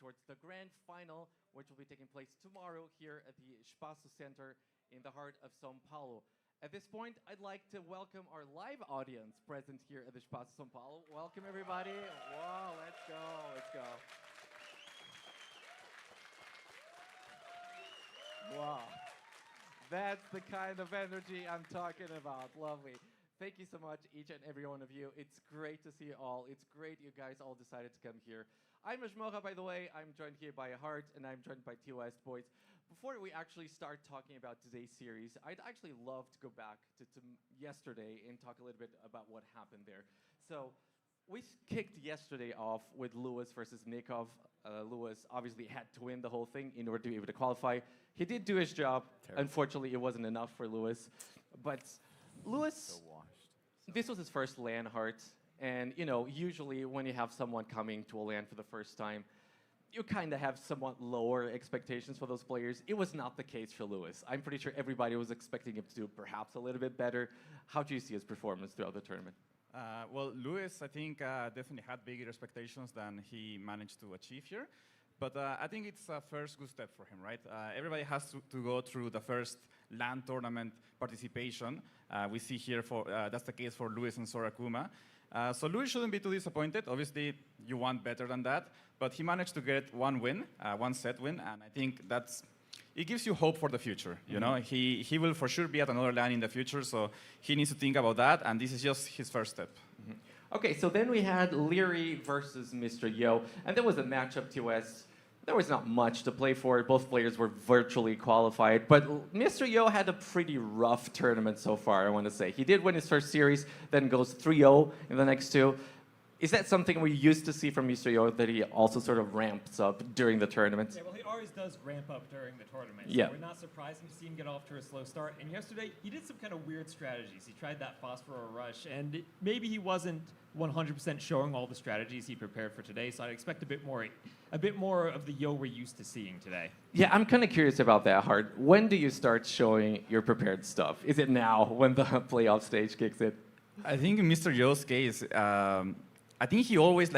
Towards the grand final, which will be taking place tomorrow here at the Espaço Center in the heart of São Paulo. At this point, I'd like to welcome our live audience present here at the Espaço São Paulo. Welcome, everybody. Wow, let's go, let's go. Wow, that's the kind of energy I'm talking about. Lovely. Thank you so much, each and every one of you. It's great to see you all. It's great you guys all decided to come here. I'm Rajmoha, by the way. I'm joined here by Hart, and I'm joined by TOS boys. Before we actually start talking about today's series, I'd actually love to go back to yesterday and talk a little bit about what happened there. So we kicked yesterday off with Lewis versus Nikov. Lewis obviously had to win the whole thing in order to be able to qualify. He did do his job. Terrible. Unfortunately, it wasn't enough for Lewis. But Lewis, this was his first LAN, Hart. And, you know, usually when you have someone coming to a LAN for the first time, you kind of have somewhat lower expectations for those players. It was not the case for Lewis. I'm pretty sure everybody was expecting him to do perhaps a little bit better. How do you see his performance throughout the tournament? Well, Lewis, I think, definitely had bigger expectations than he managed to achieve here. But I think it's a first good step for him, right? Everybody has to go through the first LAN tournament participation. We see here that's the case for Lewis and Sorakuma. So Lewis shouldn't be too disappointed. Obviously, you want better than that. But he managed to get one win, one set win, and I think it gives you hope for the future. You know, he will for sure be at another LAN in the future, so he needs to think about that, and this is just his first step. Okay, so then we had Leary versus Mr. Yo, and there was a matchup TOS. There was not much to play for. Both players were virtually qualified, but Mr. Yo had a pretty rough tournament so far, I want to say. He did win his first series, then goes 3-0 in the next two. Is that something we used to see from Mr. Yo, that he also sort of ramps up during the tournament? Yeah, well, he always does ramp up during the tournament. Yeah. So we're not surprising to see him get off to a slow start. And yesterday, he did some kind of weird strategies. He tried that Phosphor Rush, and maybe he wasn't 100% showing all the strategies he prepared for today. So I'd expect a bit more of the Yo we're used to seeing today. Yeah, I'm kind of curious about that, Hart. When do you start showing your prepared stuff? Is it now, when the playoff stage kicks in? I think in Mr. Yo's case, I think he always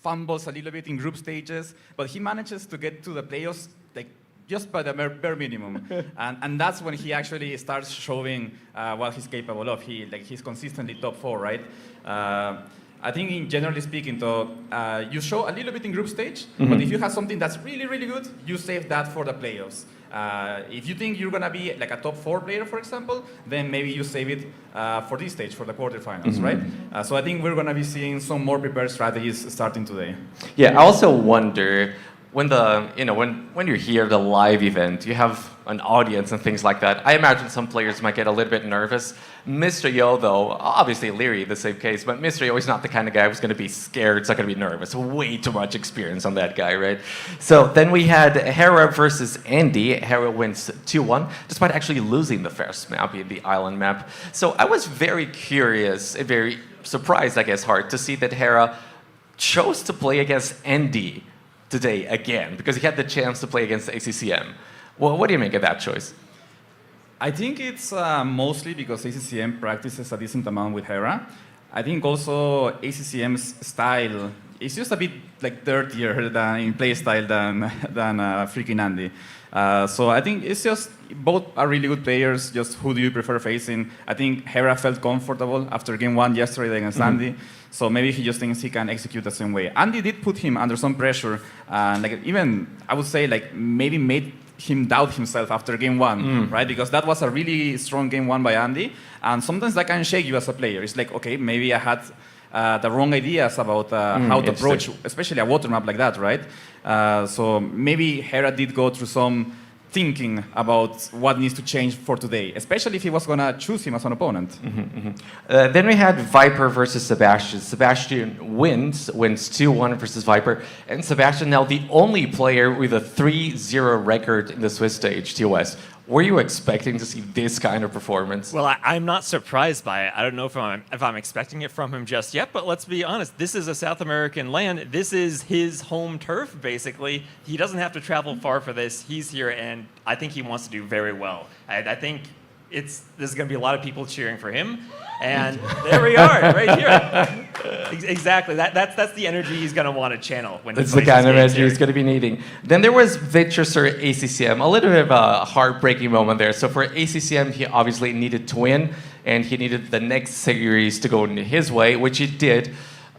fumbles a little bit in group stages, but he manages to get to the playoffs just by the bare minimum, and that's when he actually starts showing what he's capable of. He's consistently top 4, right? I think, in generally speaking, though, you show a little bit in group stage, but if you have something that's really, really good, you save that for the playoffs. If you think you're gonna be like a top 4 player, for example, then maybe you save it for this stage, for the quarterfinals, right? So I think we're gonna be seeing some more prepared strategies starting today. Yeah, I also wonder when when you're here, the live event, you have an audience and things like that. I imagine some players might get a little bit nervous. Mr. Yo, though, obviously Leary, the same case, but Mr. Yo is not the kind of guy who's going to be scared, it's not going to be nervous. Way too much experience on that guy, right? So then we had Hera versus Andy. Hera wins 2-1, despite actually losing the first map, the island map. So I was very curious, and very surprised, I guess, Hart, to see that Hera chose to play against Andy today again, because he had the chance to play against ACCM. Well, what do you make of that choice? I think it's mostly because ACCM practices a decent amount with Hera. I think also ACCM's style is just a bit like dirtier than in play style than freaking Andy. So I think it's just both are really good players. Just who do you prefer facing? I think Hera felt comfortable after game 1 yesterday against Andy. So maybe he just thinks he can execute the same way. Andy did put him under some pressure, like even I would say like maybe made him doubt himself after game 1, right? Because that was a really strong game 1 by Andy, and sometimes that can shake you as a player. It's like, okay, maybe I had the wrong ideas about how to approach, especially a water map like that, right? So maybe Hera did go through some thinking about what needs to change for today, especially if he was going to choose him as an opponent. Then we had Viper versus Sebastian. Sebastian wins 2-1 versus Viper, and Sebastian now the only player with a 3-0 record in the Swiss stage, TOS. Were you expecting to see this kind of performance? Well, I'm not surprised by it. I don't know if I'm expecting it from him just yet, but let's be honest. This is a South American LAN. This is his home turf, basically. He doesn't have to travel far for this. He's here, and I think he wants to do very well. I think there's going to be a lot of people cheering for him, and there we are, right here. Exactly. That's the energy he's going to want to channel when That's the kind of energy he's going to be needing. Then there was Vitruser ACCM, a little bit of a heartbreaking moment there. So for ACCM, he obviously needed to win, and he needed the next series to go in his way, which it did.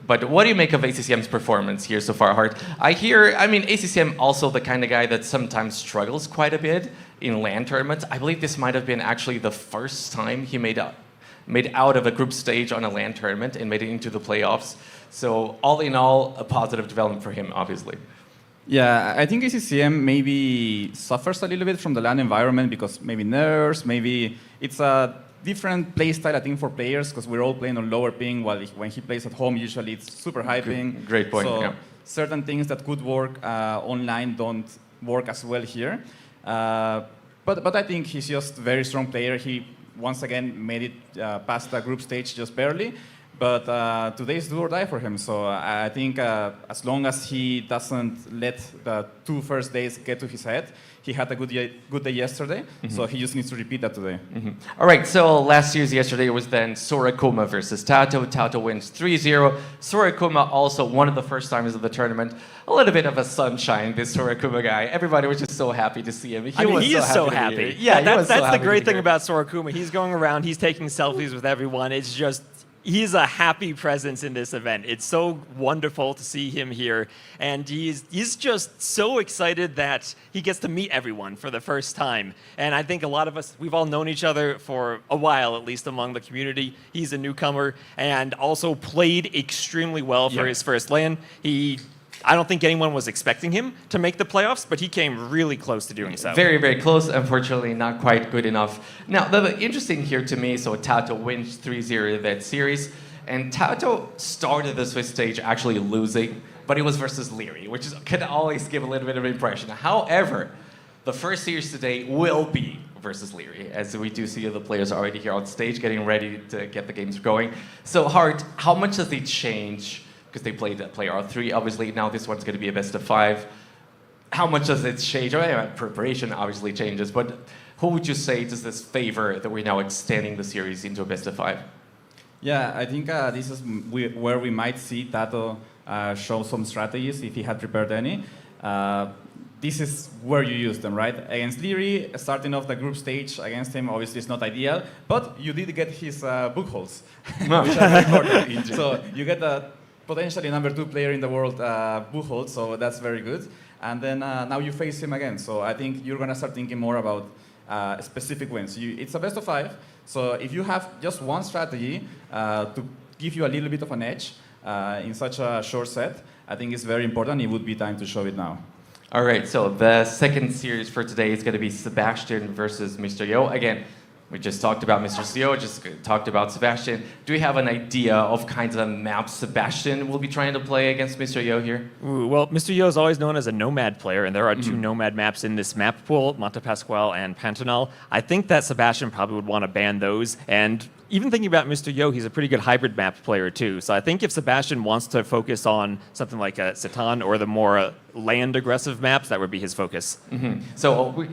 But what do you make of ACCM's performance here so far, Hart? ACCM also the kind of guy that sometimes struggles quite a bit in LAN tournaments. I believe this might have been actually the first time he made out of a group stage on a LAN tournament and made it into the playoffs. So all in all, a positive development for him, obviously. Yeah, I think ACCM maybe suffers a little bit from the LAN environment because maybe nerves, maybe it's a different play style, I think, for players because we're all playing on lower ping, while when he plays at home, usually it's super high ping. Great point. So yeah. certain things that could work online don't work as well here. But I think he's just a very strong player. He once again made it past the group stage just barely. But today's do or die for him. So I think as long as he doesn't let the 2 first days get to his head, he had a good day yesterday. So he just needs to repeat that today. All right, so last year's yesterday was then Sorakuma versus Tato. Tato wins 3-0. Sorakuma also one of the first timers of the tournament. A little bit of a sunshine, this Sorakuma guy. Everybody was just so happy to see him. He is so happy. Yeah, that's the great thing about Sorakuma. He's going around, he's taking selfies with everyone. It's just, he's a happy presence in this event. It's so wonderful to see him here. And he's just so excited that he gets to meet everyone for the first time. And I think a lot of us, we've all known each other for a while, at least among the community. He's a newcomer and also played extremely well for his first LAN. I don't think anyone was expecting him to make the playoffs, but he came really close to doing so. Very, very close. Unfortunately, not quite good enough. Now, the interesting here to me, so Tato wins 3-0 that series, and Tato started the Swiss stage actually losing, but it was versus Leary, which can always give a little bit of impression. However, the first series today will be versus Leary, as we do see the players already here on stage getting ready to get the games going. So, Hart, how much does it change? Because they played player R3, obviously. Now this one's going to be a best of 5. How much does it change? Preparation obviously changes, but who would you say does this favor that we're now extending the series into a best of 5? Yeah, I think this is where we might see Tato show some strategies if he had prepared any. this is where you use them, right? Against Leary, starting off the group stage against him, obviously it's not ideal, but you did get his book holes, which are very important. So you get the potentially number 2 player in the world book hold, so that's very good. And then now you face him again, so I think you're gonna start thinking more about specific wins. It's a best of 5, so if you have just one strategy to give you a little bit of an edge in such a short set, I think it's very important. It would be time to show it now. All right, so the second series for today is going to be Sebastian versus Mr. Yo. Again, we just talked about Mr. Yo, just talked about Sebastian. Do we have an idea of kinds of maps Sebastian will be trying to play against Mr. Yo here? Ooh, well, Mr. Yo is always known as a Nomad player, and there are 2 Nomad maps in this map pool, Monte Pasquale and Pantanal. I think that Sebastian probably would want to ban those, and even thinking about Mr. Yo, he's a pretty good hybrid map player too. So I think if Sebastian wants to focus on something like a Satan or the more land aggressive maps, that would be his focus. So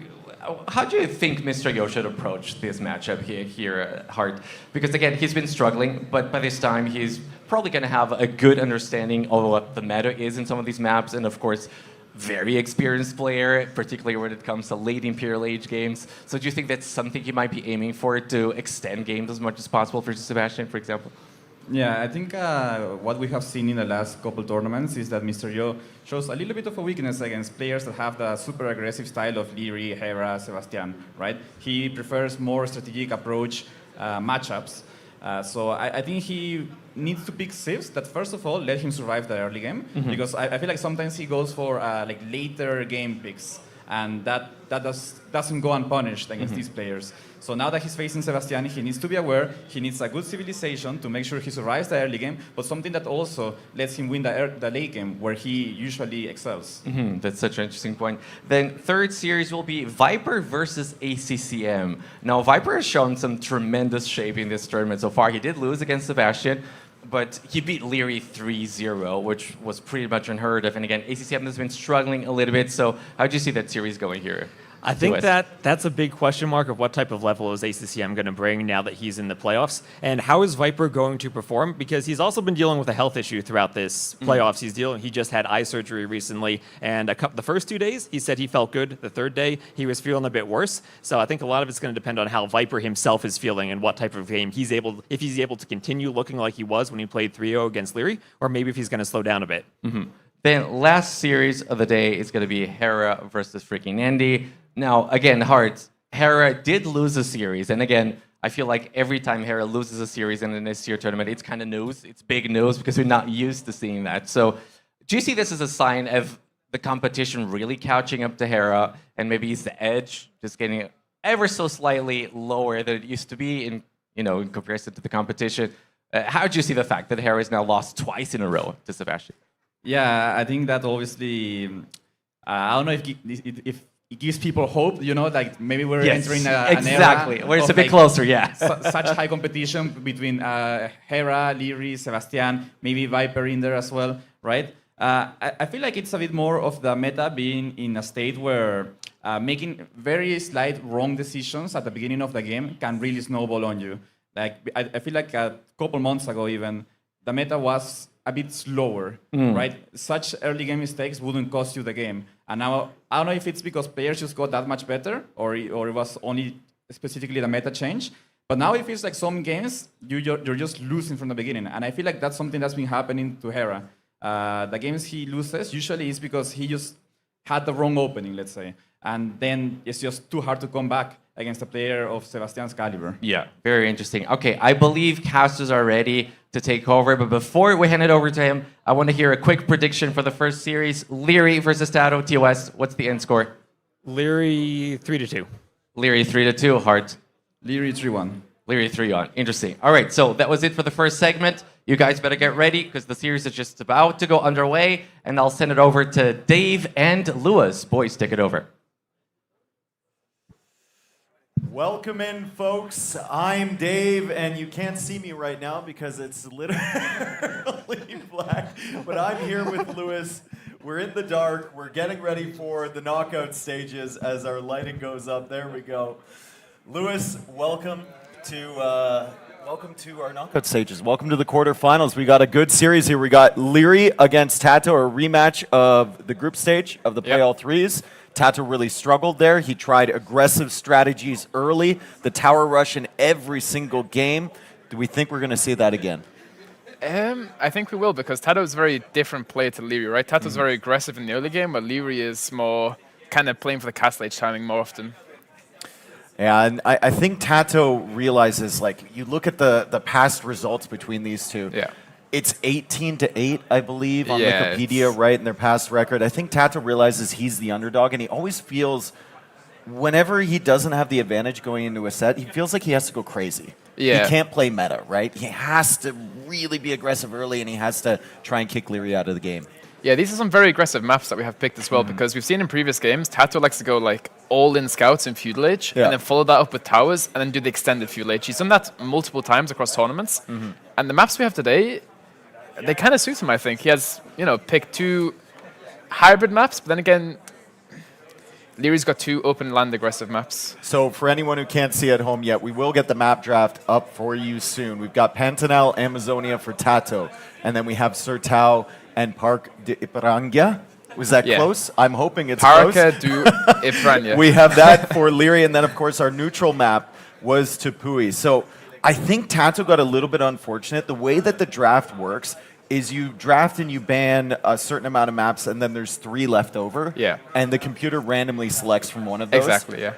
how do you think Mr. Yo should approach this matchup here at Hart? Because again, he's been struggling, but by this time he's probably going to have a good understanding of what the meta is in some of these maps, and of course, very experienced player, particularly when it comes to late Imperial Age games. So do you think that's something he might be aiming for, to extend games as much as possible for Sebastian, for example? Yeah, I think what we have seen in the last couple tournaments is that Mr. Yo shows a little bit of a weakness against players that have the super aggressive style of Leary, Hera, Sebastian, right? He prefers more strategic approach matchups. So I think he needs to pick civs that, first of all, let him survive the early game, because I feel like sometimes he goes for like later game picks, and that doesn't go unpunished against these players. So now that he's facing Sebastian, he needs to be aware, he needs a good civilization to make sure he survives the early game, but something that also lets him win the late game, where he usually excels. That's such an interesting point. Then third series will be Viper versus ACCM. Now, Viper has shown some tremendous shape in this tournament so far. He did lose against Sebastian, but he beat Leary 3-0, which was pretty much unheard of. And again, ACCM has been struggling a little bit, so how do you see that series going here? I think that's a big question mark of what type of level is ACCM going to bring now that he's in the playoffs, and how is Viper going to perform, because he's also been dealing with a health issue throughout this playoffs. He just had eye surgery recently, and the first 2 days he said he felt good. The third day he was feeling a bit worse. So I think a lot of it's going to depend on how Viper himself is feeling and what type of game if he's able to continue looking like he was when he played 3-0 against Leary, or maybe if he's going to slow down a bit. Then last series of the day is going to be Hera versus freaking Andy. Now, again, Hera did lose a series, and again, I feel like every time Hera loses a series in an S-tier tournament, it's kind of news. It's big news because we're not used to seeing that. So do you see this as a sign of the competition really catching up to Hera, and maybe it's the edge just getting ever so slightly lower than it used to be in comparison to the competition? How do you see the fact that Hera has now lost twice in a row to Sebastian? Yeah, I think that obviously, I don't know if it gives people hope, like maybe we're entering an era where it's a bit like closer, yeah. Such high competition between Hera, Leary, Sebastian, maybe Viper in there as well, right? I feel like it's a bit more of the meta being in a state where making very slight wrong decisions at the beginning of the game can really snowball on you. Like I feel like a couple months ago even, the meta was a bit slower, right? Such early game mistakes wouldn't cost you the game. And now, I don't know if it's because players just got that much better, or it was only specifically the meta change, but now it feels like some games, you're just losing from the beginning. And I feel like that's something that's been happening to Hera. The games he loses usually is because he just had the wrong opening, let's say. And then it's just too hard to come back against a player of Sebastian's caliber. Yeah, very interesting. Okay, I believe casters are ready to take over, but before we hand it over to him, I want to hear a quick prediction for the first series. Leary versus Tato, TOS, what's the end score? Leary 3-2. Leary 3-2, Hart. Leary 3-1. Leary 3-1. Interesting. All right, so that was it for the first segment. You guys better get ready because the series is just about to go underway, and I'll send it over to Dave and Lewis. Boys, take it over. Welcome in, folks. I'm Dave, and you can't see me right now because it's literally black, but I'm here with Lewis. We're in the dark. We're getting ready for the knockout stages as our lighting goes up. There we go. Lewis, welcome to Welcome to our knockout stages. Welcome to the quarterfinals. We got a good series here. We got Leary against Tato, a rematch of the group stage of the play all threes. Tato really struggled there. He tried aggressive strategies early, the tower rush in every single game. Do we think we're going to see that again? I think we will, because Tato is a very different player to Leary, right? Tato's very aggressive in the early game, but Leary is more kind of playing for the castle age timing more often. Yeah, and I think Tato realizes, like, you look at the past results between these two. Yeah. It's 18-8, I believe, on Yeah, Wikipedia, right, in their past record. I think Tato realizes he's the underdog, and he always feels, whenever he doesn't have the advantage going into a set, he feels like he has to go crazy. Yeah. He can't play meta, right? He has to really be aggressive early, and he has to try and kick Leary out of the game. Yeah, these are some very aggressive maps that we have picked as well, because we've seen in previous games, Tato likes to go like all-in scouts in feudal age, and then follow that up with towers, and then do the extended feudal age. He's done that multiple times across tournaments, and the maps we have today, they kind of suit him, I think. He has, picked 2 hybrid maps, but then again, Leary's got 2 open land aggressive maps. So for anyone who can't see at home yet, we will get the map draft up for you soon. We've got Pantanal, Amazonia for Tato, and then we have Sertao and Parque de Iparanga. Was that close? I'm hoping it's close. Parque de Iparanga. We have that for Leary, and then of course our neutral map was Tepui. So I think Tato got a little bit unfortunate. The way that the draft works is you draft and you ban a certain amount of maps, and then there's 3 left over. Yeah. And the computer randomly selects from one of those. Exactly, yeah.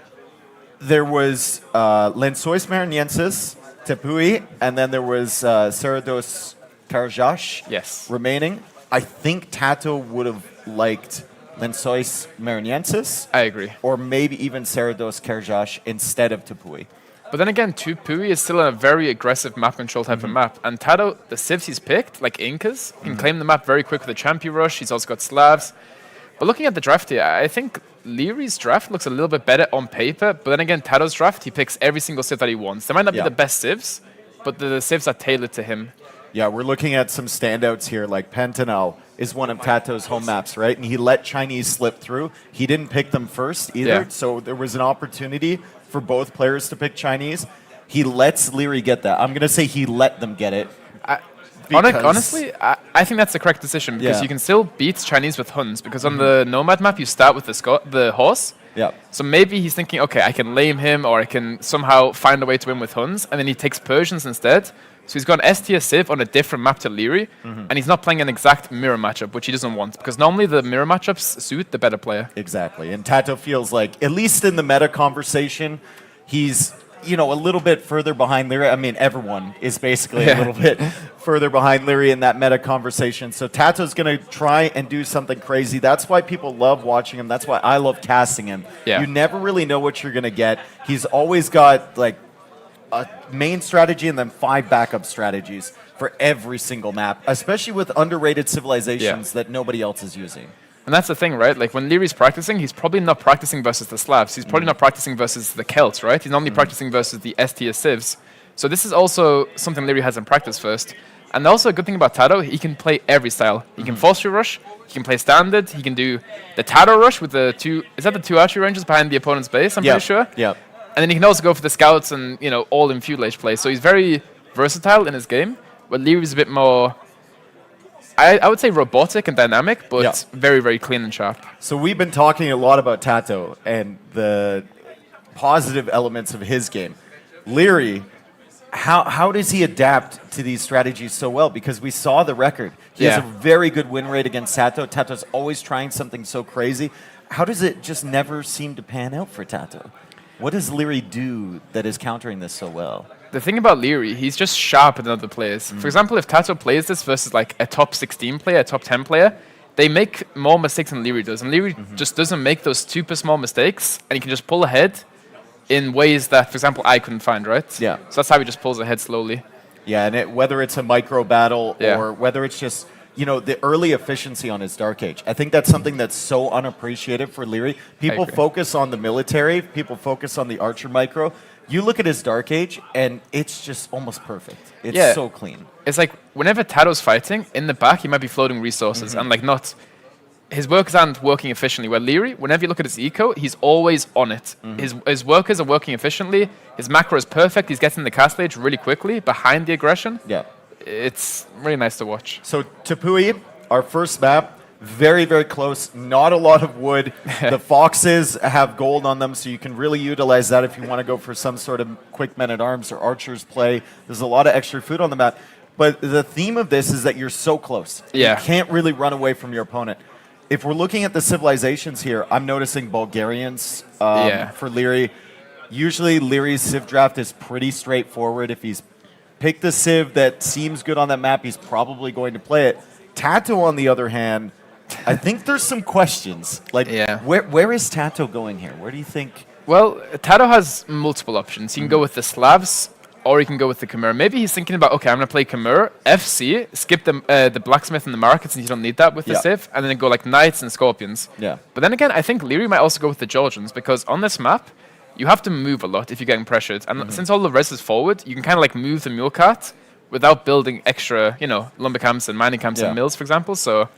There was Lençóis Maranhenses, Tepui, and then there was Serra dos Carajás remaining. I think Tato would have liked Lençóis Maranhenses. I agree. Or maybe even Serra dos Carajás instead of Tepui. But then again, Tepui is still a very aggressive map control type of map. And Tato, the civs he's picked, like Incas, can claim the map very quick with a champion rush. He's also got Slavs. But looking at the draft here, I think Leary's draft looks a little bit better on paper. But then again, Tato's draft, he picks every single civ that he wants. They might not be the best civs, but the civs are tailored to him. Yeah, we're looking at some standouts here, like Pantanal is one of Tato's home maps, right? And he let Chinese slip through. He didn't pick them first either, so there was an opportunity for both players to pick Chinese. He lets Leary get that. I'm going to say he let them get it. Honestly, I think that's the correct decision, because you can still beat Chinese with Huns, because on the Nomad map, you start with the horse. Yeah. So maybe he's thinking, okay, I can lame him, or I can somehow find a way to win with Huns, and then he takes Persians instead. So he's got an S-tier civ on a different map to Leary, and he's not playing an exact mirror matchup, which he doesn't want, because normally the mirror matchups suit the better player. Exactly, and Tato feels like, at least in the meta conversation, he's a little bit further behind Leary. I mean, everyone is basically a little bit further behind Leary in that meta conversation. So Tato's going to try and do something crazy. That's why people love watching him. That's why I love casting him. Yeah. You never really know what you're going to get. He's always got, like, a main strategy and then 5 backup strategies for every single map, especially with underrated civilizations that nobody else is using. And that's the thing, right? Like, when Leary's practicing, he's probably not practicing versus the Slavs. He's probably not practicing versus the Celts, right? He's only practicing versus the S-tier civs. So this is also something Leary has in practice first. And also a good thing about Tato, he can play every style. He can force-through rush, he can play standard, he can do the Tato rush with the 2... Is that the 2 archery rangers behind the opponent's base, I'm pretty sure? Yeah. And then he can also go for the scouts and, all in feudal age play. So he's very versatile in his game, but Leary's a bit more... I would say robotic and dynamic, but very, very clean and sharp. So we've been talking a lot about Tato and the positive elements of his game. Leary, how does he adapt to these strategies so well? Because we saw the record. He has a very good win rate against Tato. Tato's always trying something so crazy. How does it just never seem to pan out for Tato? What does Leary do that is countering this so well? The thing about Leary, he's just sharper than other players. For example, if Tato plays this versus like a top 16 player, a top 10 player, they make more mistakes than Leary does. And Leary just doesn't make those super small mistakes, and he can just pull ahead in ways that, for example, I couldn't find, right? Yeah. So that's how he just pulls ahead slowly. Yeah, and whether it's a micro battle or whether it's just, the early efficiency on his Dark Age. I think that's something that's so unappreciated for Leary. People focus on the military, people focus on the archer micro. You look at his Dark Age, and it's just almost perfect. It's so clean. It's like whenever Tato's fighting, in the back, he might be floating resources and like not his workers aren't working efficiently. Where Leary, whenever you look at his eco, he's always on it. His workers are working efficiently. His macro is perfect. He's getting the cast stage really quickly behind the aggression. Yeah. It's really nice to watch. So Tepui, our first map, very, very close. Not a lot of wood. The foxes have gold on them, so you can really utilize that if you want to go for some sort of quick men-at-arms or archers play. There's a lot of extra food on the map. But the theme of this is that you're so close. Yeah. You can't really run away from your opponent. If we're looking at the civilizations here, I'm noticing Bulgarians for Leary. Usually Leary's civ draft is pretty straightforward. If he's picked a civ that seems good on that map, he's probably going to play it. Tato, on the other hand, I think there's some questions. Like, where is Tato going here? Where do you think? Well, Tato has multiple options. He can go with the Slavs, or he can go with the Khmer. Maybe he's thinking about, okay, I'm going to play Khmer, FC, skip the blacksmith and the markets, and you don't need that with the civ, and then go like knights and scorpions. Yeah. But then again, I think Leary might also go with the Georgians, because on this map, you have to move a lot if you're getting pressured. And since all the res is forward, you can kind of like move the mule cart without building extra, lumber camps and mining camps and mills, for example. So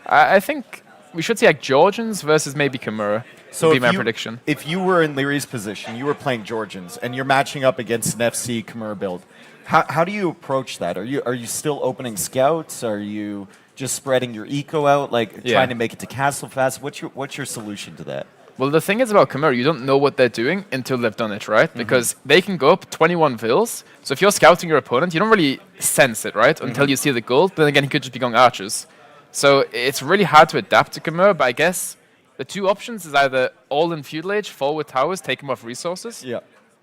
I think we should see like Georgians versus maybe Khmer. So would be my prediction. If you were in Leary's position, you were playing Georgians, and you're matching up against an FC Khmer build, how do you approach that? Are you still opening scouts? Are you just spreading your eco out, like trying to make it to castle fast? What's your solution to that? Well, the thing is about Khmer, you don't know what they're doing until they've done it, right? Because they can go up 21 vills. So if you're scouting your opponent, you don't really sense it, right? Until you see the gold. Then again, he could just be going archers. So it's really hard to adapt to Khmer, but I guess the two options is either all in feudal age, forward towers, take him off resources,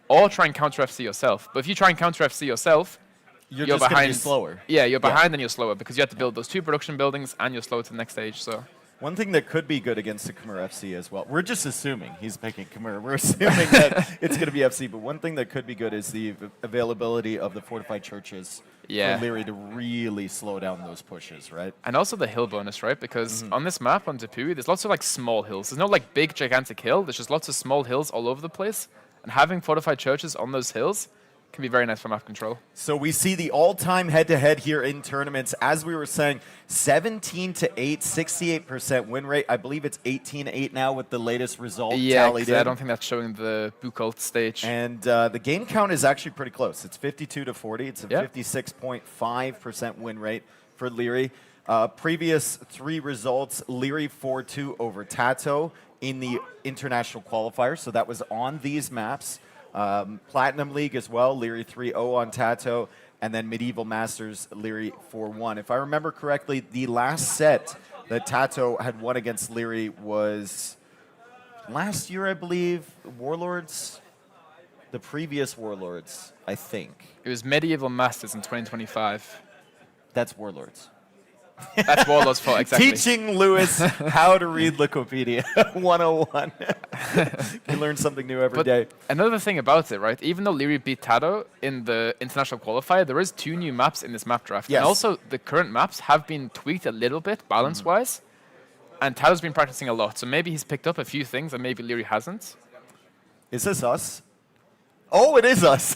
or try and counter FC yourself. But if you try and counter FC yourself, you're just behind. Gonna be slower. Yeah, you're behind and you're slower because you have to build those 2 production buildings and you're slow to the next stage. So one thing that could be good against the Khmer FC as well, we're just assuming he's picking Khmer. We're assuming that it's going to be FC, but one thing that could be good is the availability of the fortified churches for Leary to really slow down those pushes, right? And also the hill bonus, right? Because on this map, on Tepui, there's lots of like small hills. There's no like big, gigantic hill. There's just lots of small hills all over the place. And having fortified churches on those hills can be very nice for map control. So we see the all-time head-to-head here in tournaments. As we were saying, 17-8, 68% win rate. I believe it's 18-8 now with the latest result tallied in. I don't think that's showing the Buchholz stage. And the game count is actually pretty close. It's 52-40. It's a 56.5% win rate for Leary. Previous 3 results, Leary 4-2 over Tato in the international qualifier. So that was on these maps. Platinum League as well, Leary 3-0 on Tato, and then Medieval Masters, Leary 4-1. If I remember correctly, the last set that Tato had won against Leary was last year, I believe, Warlords, the previous Warlords, I think. It was Medieval Masters in 2025. That's Warlords. That's Warlord's fault, exactly. Teaching Lewis how to read Wikipedia 101. You learn something new every day. Another thing about it, right? Even though Leary beat Tato in the international qualifier, there is 2 new maps in this map draft. Yes. And also, the current maps have been tweaked a little bit, balance-wise. And Tato's been practicing a lot. So maybe he's picked up a few things that maybe Leary hasn't. Is this us? Oh, it is us.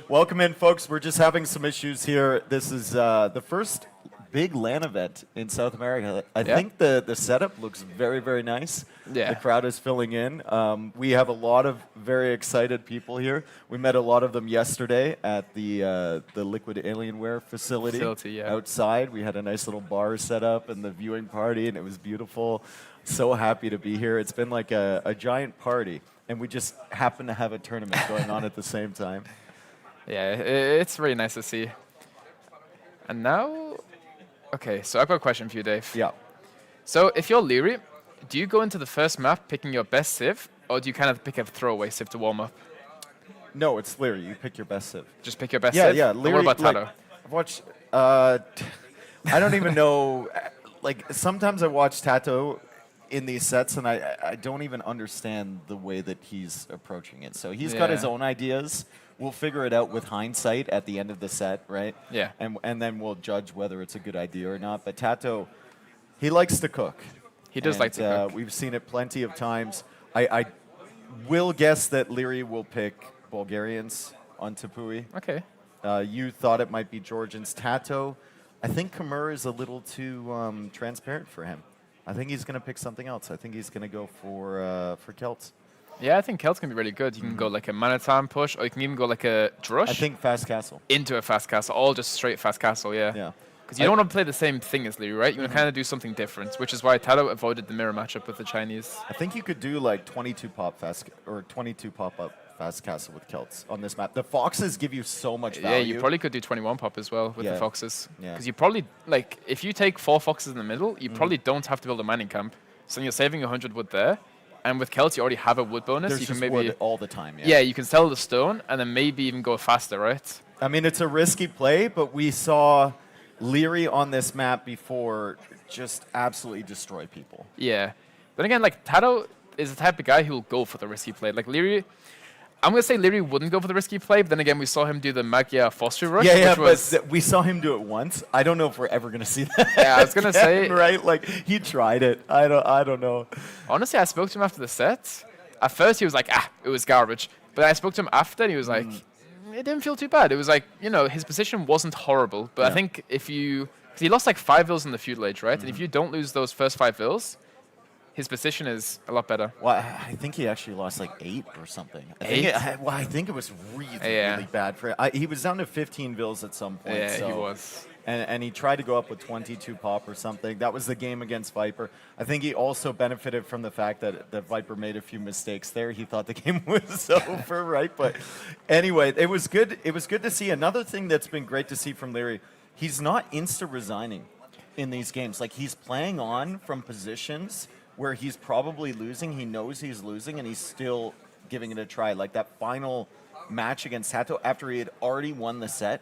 Welcome in, folks. We're just having some issues here. This is the first big LAN event in South America. I think the setup looks very, very nice. Yeah. The crowd is filling in. We have a lot of very excited people here. We met a lot of them yesterday at the Liquid Alienware facility outside. We had a nice little bar set up and the viewing party, and it was beautiful. So happy to be here. It's been like a giant party, and we just happen to have a tournament going on at the same time. Yeah, it's really nice to see. And now, okay, so I've got a question for you, Dave. Yeah. So if you're Leary, do you go into the first map picking your best civ, or do you kind of pick a throwaway civ to warm up? No, it's Leary. You pick your best civ. Just pick your best civ? Yeah, Leary. What about Tato? I've watched, I don't even know, like, sometimes I watch Tato in these sets, and I don't even understand the way that he's approaching it. So he's got his own ideas. We'll figure it out with hindsight at the end of the set, right? Yeah. And then we'll judge whether it's a good idea or not. But Tato, he likes to cook. He does like to cook. We've seen it plenty of times. I will guess that Leary will pick Bulgarians on Tepui. Okay. You thought it might be Georgians. Tato, I think Kamur is a little too transparent for him. I think he's going to pick something else. I think he's going to go for Celts. Yeah, I think Kelt's can be really good. You can go like a Mana Time push, or you can even go like a Drush. I think fast castle. Into a fast castle, all just straight fast castle, yeah. Yeah. Because you don't want to play the same thing as Liu, right? You want to kind of do something different, which is why Tato avoided the mirror matchup with the Chinese. I think you could do like 22 pop fast or 22 pop up fast castle with Celts on this map. The Foxes give you so much value. Yeah, you probably could do 21 pop as well with the Foxes. Yeah. Because you probably, like, if you take 4 Foxes in the middle, you probably don't have to build a mining camp. So you're saving 100 wood there. And with Celts, you already have a wood bonus. There's you can just maybe wood all the time. Yeah, you can sell the stone and then maybe even go faster, right? I mean, it's a risky play, but we saw Leary on this map before just absolutely destroy people. Yeah. Then again, like, Tato is the type of guy who will go for the risky play. Like, Leary, I'm going to say Leary wouldn't go for the risky play, but then again, we saw him do the Magia Phosphor Rush. Yeah, which was, but we saw him do it once. I don't know if we're ever going to see that. Yeah, I was going to say. Right? Like, he tried it. I don't know. Honestly, I spoke to him after the set. At first, he was like, it was garbage. But I spoke to him after, and he was like, it didn't feel too bad. It was like, you know, his position wasn't horrible. But I think if you... Because he lost like 5 vills in the feudal age, right? And if you don't lose those first 5 vills, his position is a lot better. Well, I think he actually lost like 8 or something. I think it was really bad for him. He was down to 15 vills at some point. Yeah, so. he was. And he tried to go up with 22 pop or something. That was the game against Viper. I think he also benefited from the fact that Viper made a few mistakes there. He thought the game was over, right? But anyway, it was good. It was good to see. Another thing that's been great to see from Leary, he's not insta-resigning in these games. Like, he's playing on from positions where he's probably losing. He knows he's losing, and he's still giving it a try. Like that final match against Tato, after he had already won the set,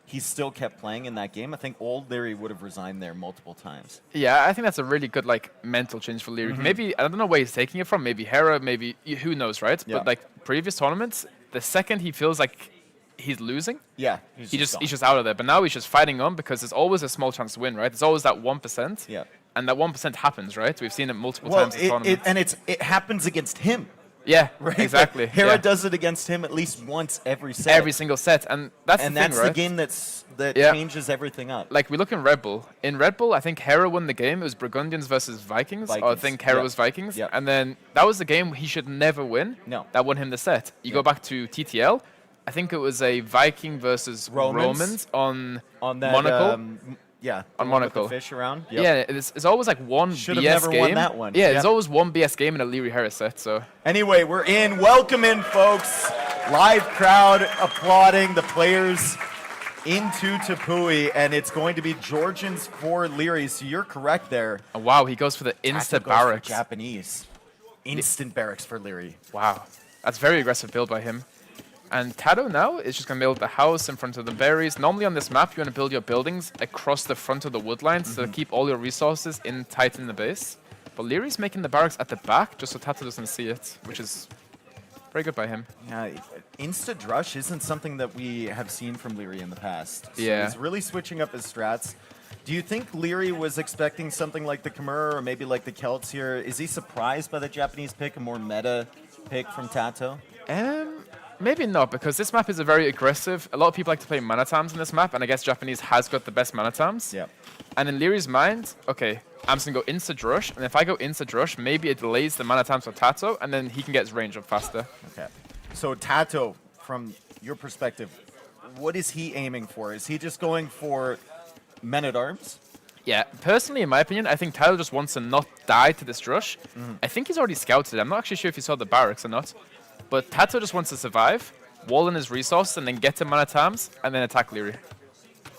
he still kept playing in that game. I think old Leary would have resigned there multiple times. Yeah, I think that's a really good like mental change for Leary. Maybe, I don't know where he's taking it from. Maybe Hera, maybe, who knows, right? Yeah. But like previous tournaments, the second he feels like he's losing, Yeah. he's just out of there. But now he's just fighting on because there's always a small chance to win, right? There's always that 1%. Yeah. And that 1% happens, right? We've seen it multiple times in tournaments. It happens against him. Yeah, Right? exactly. Like, Hera yeah. does it against him at least once every set. Every single set. And that's the thing, right? the game that changes everything up. Like, we look in Red Bull. In Red Bull, I think Hera won the game. It was Burgundians versus Vikings. Or I think Hera was Vikings. Yep. And then that was the game he should never win. No. That won him the set. You go back to TTL. I think it was a Viking versus Romans on that, Monaco. Yeah, On Monaco. the fish around. Yep. Yeah, it's always like one Should have BS never game. won that one. Yeah, Yeah. there's always one BS game in a Leary Harris set. So Anyway, we're in. Welcome in, folks. Live crowd applauding the players into Tepui, and it's going to be Georgians for Leary. So you're correct there. oh, wow, he goes for the Tato instant goes for barracks. Japanese. Instant barracks for Leary. Wow, that's very aggressive build by him. And Tato now is just going to build the house in front of the berries. Normally on this map, you want to build your buildings across the front of the woodlines to keep all your resources tight in the base. But Leary's making the barracks at the back just so Tato doesn't see it, which is very good by him. Yeah, insta-drush isn't something that we have seen from Leary in the past. So Yeah. he's really switching up his strats. Do you think Leary was expecting something like the Khmer or maybe like the Celts here? Is he surprised by the Japanese pick, a more meta pick from Tato? Maybe not, because this map is a very aggressive. A lot of people like to play Manatams in this map, and I guess Japanese has got the best Manatams. Yeah. And in Leary's mind, okay, I'm just going to go insta-drush, and if I go insta-drush, maybe it delays the Manatams for Tato, and then he can get his range up faster. Okay. So Tato, from your perspective, what is he aiming for? Is he just going for men-at-arms? Yeah, personally, in my opinion, I think Tato just wants to not die to this drush. I think he's already scouted it. I'm not actually sure if he saw the barracks or not. But Tato just wants to survive, wall in his resources, and then get to Manatams, and then attack Leary.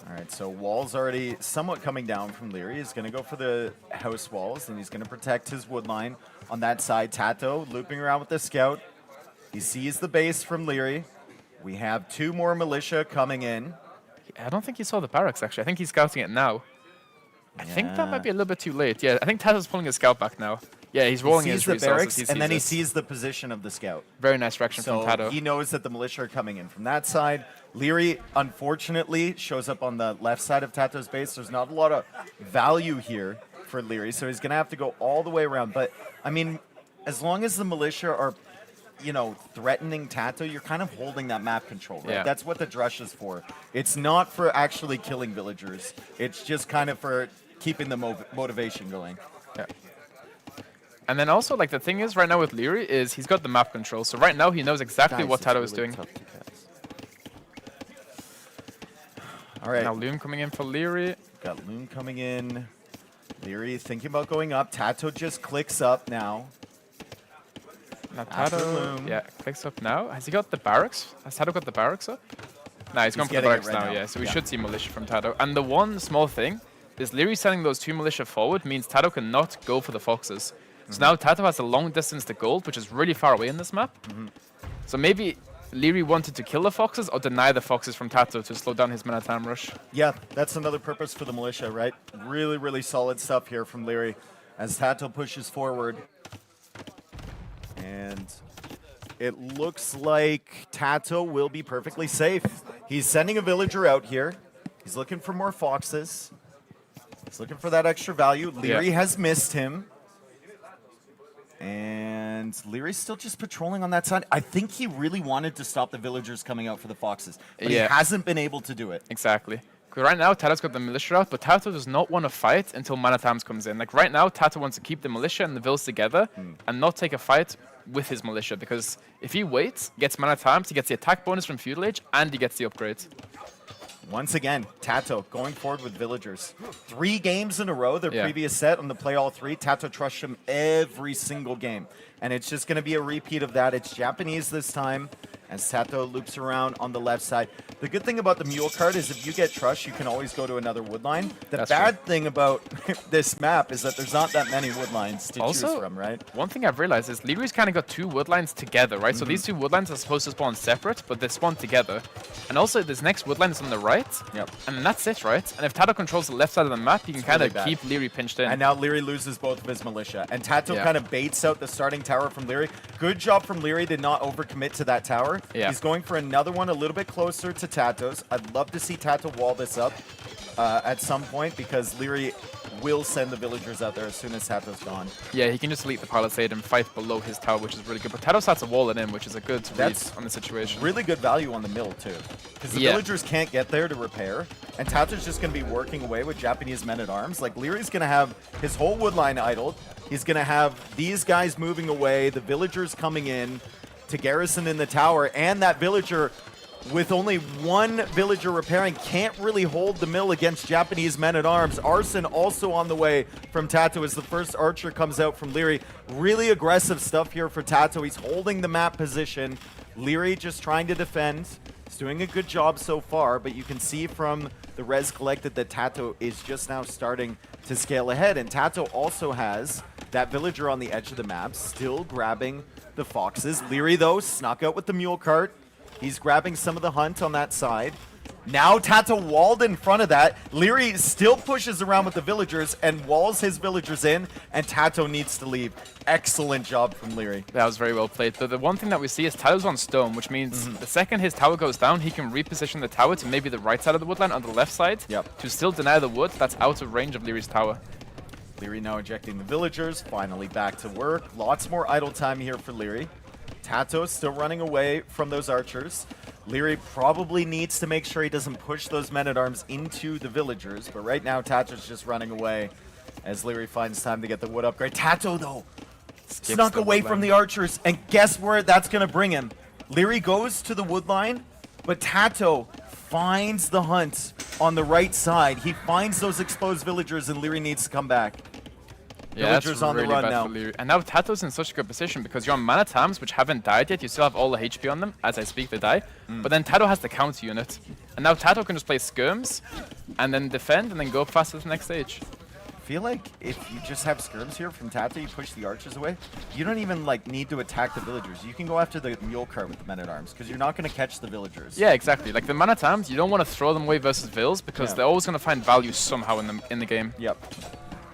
All right, so wall's already somewhat coming down from Leary. He's going to go for the house walls, and he's going to protect his wood line on that side. Tato looping around with the scout. He sees the base from Leary. We have 2 more militia coming in. I don't think he saw the barracks, actually. I think he's scouting it now. I think that Yeah. might be a little bit too late. Yeah, I think Tato's pulling his scout back now. Yeah, he's rolling He his sees the resources. barracks, and then he it. sees the position of the scout. Very nice direction So from Tato. he knows that the militia are coming in from that side. Leary, unfortunately, shows up on the left side of Tato's base. There's not a lot of value here for Leary, so he's going to have to go all the way around. But, I mean, as long as the militia are you know, threatening Tato, you're kind of holding that map control, right? Yeah. That's what the Drush is for. It's not for actually killing villagers. It's just kind of for keeping the motivation going. Yeah. And then also, like, the thing is, right now with Leary is he's got the map control. So right now he knows exactly Guys, what it's Tato is really doing. tough to cast. All right. Now Loom coming in for Leary. Got Loom coming in. Leary thinking about going up. Tato just clicks up now. Now After Tato, Loom. yeah, clicks up now. Has he got the barracks? Has Tato got the barracks up? Nah, he's gone for the getting it barracks right now, now. yeah. So we Yeah. should see militia from Tato. And the one small thing is Leary sending those 2 militia forward means Tato cannot go for the foxes. So now Tato has a long distance to gold, which is really far away in this map. So maybe Leary wanted to kill the foxes or deny the foxes from Tato to slow down his mana time rush. Yeah, that's another purpose for the militia, right? Really, really solid stuff here from Leary as Tato pushes forward. And it looks like Tato will be perfectly safe. He's sending a villager out here. He's looking for more foxes. He's looking for that extra value. Leary has missed him. And Leary's still just patrolling on that side. I think he really wanted to stop the villagers coming out for the foxes, but he hasn't been able to do it. Exactly. Because right now, Tato's got the militia out, but Tato does not want to fight until Mana Times comes in. Like right now, Tato wants to keep the militia and the vills together and not take a fight with his militia, because if he waits, gets Mana Times, he gets the attack bonus from Feudal Age, and he gets the upgrade. Once again, Tato going forward with villagers. 3 games in a row, their Yeah. previous set on the play all 3, Tato trusts him every single game. And it's just going to be a repeat of that. It's Japanese this time as Tato loops around on the left side. The good thing about the mule card is if you get trust, you can always go to another woodline. The That's bad thing about this map is that there's not that many woodlines to choose Also, from, right? one thing I've realized is Leary's kind of got 2 woodlines together, right? So these 2 woodlines are supposed to spawn separate, but they spawn together. And also, this next woodline is on the right. Yep. And that's it, right? And if Tato controls the left side of the map, he can kind really of bad. keep Leary pinched in. And now Leary loses both of his militia. And Tato Yeah. kind of baits out the starting tower from Leary. Good job from Leary to not overcommit to that tower. Yeah. He's going for another one a little bit closer to Tato's. I'd love to see Tato wall this up at some point because Leary will send the villagers out there as soon as Tato's gone. Yeah, he can just delete the palisade and fight below his tower, which is really good. But Tato starts to wall it in, which is a good read That's on the situation. Really good value on the mill, too. Because the Yeah. villagers can't get there to repair, and Tato's just going to be working away with Japanese men-at-arms. Like, Leary's going to have his whole woodline idled. He's going to have these guys moving away, the villagers coming in to garrison in the tower, and that villager, with only 1 villager repairing, can't really hold the mill against Japanese men-at-arms. Arson also on the way from Tato as the first archer comes out from Leary. Really aggressive stuff here for Tato. He's holding the map position. Leary just trying to defend. He's doing a good job so far, but you can see from the res collected that Tato is just now starting to scale ahead. And Tato also has that villager on the edge of the map, still grabbing the foxes. Leary, though, snuck out with the mule cart. He's grabbing some of the hunt on that side. Now Tato walled in front of that. Leary still pushes around with the villagers and walls his villagers in, and Tato needs to leave. Excellent job from Leary. That was very well played. But the one thing that we see is Tato's on stone, which means the second his tower goes down, he can reposition the tower to maybe the right side of the woodland on the left side to still deny the wood that's out of range of Leary's tower. Leary now ejecting the villagers, finally back to work. Lots more idle time here for Leary. Tato still running away from those archers. Leary probably needs to make sure he doesn't push those men-at-arms into the villagers, but right now Tato's just running away as Leary finds time to get the wood upgrade. Tato, though, snuck the away woodline. from the archers, and guess where that's going to bring him? Leary goes to the woodline, but Tato finds the hunt on the right side. He finds those exposed villagers, and Leary needs to come back. Yeah, that's Villagers on the really run bad now. for Leary. And now Tato's in such a good position because you're on Mana Times, which haven't died yet. You still have all the HP on them. As I speak, they die. But then Tato has the counter unit. And now Tato can just play skirms and then defend and then go fast to the next stage. I feel like if you just have skirms here from Tato, you push the archers away, you don't even like need to attack the villagers. You can go after the mule cart with the men-at-arms because you're not going to catch the villagers. Yeah, exactly. Like the Mana Times, you don't want to throw them away versus Vills because they're always going to find value somehow in the game. Yep.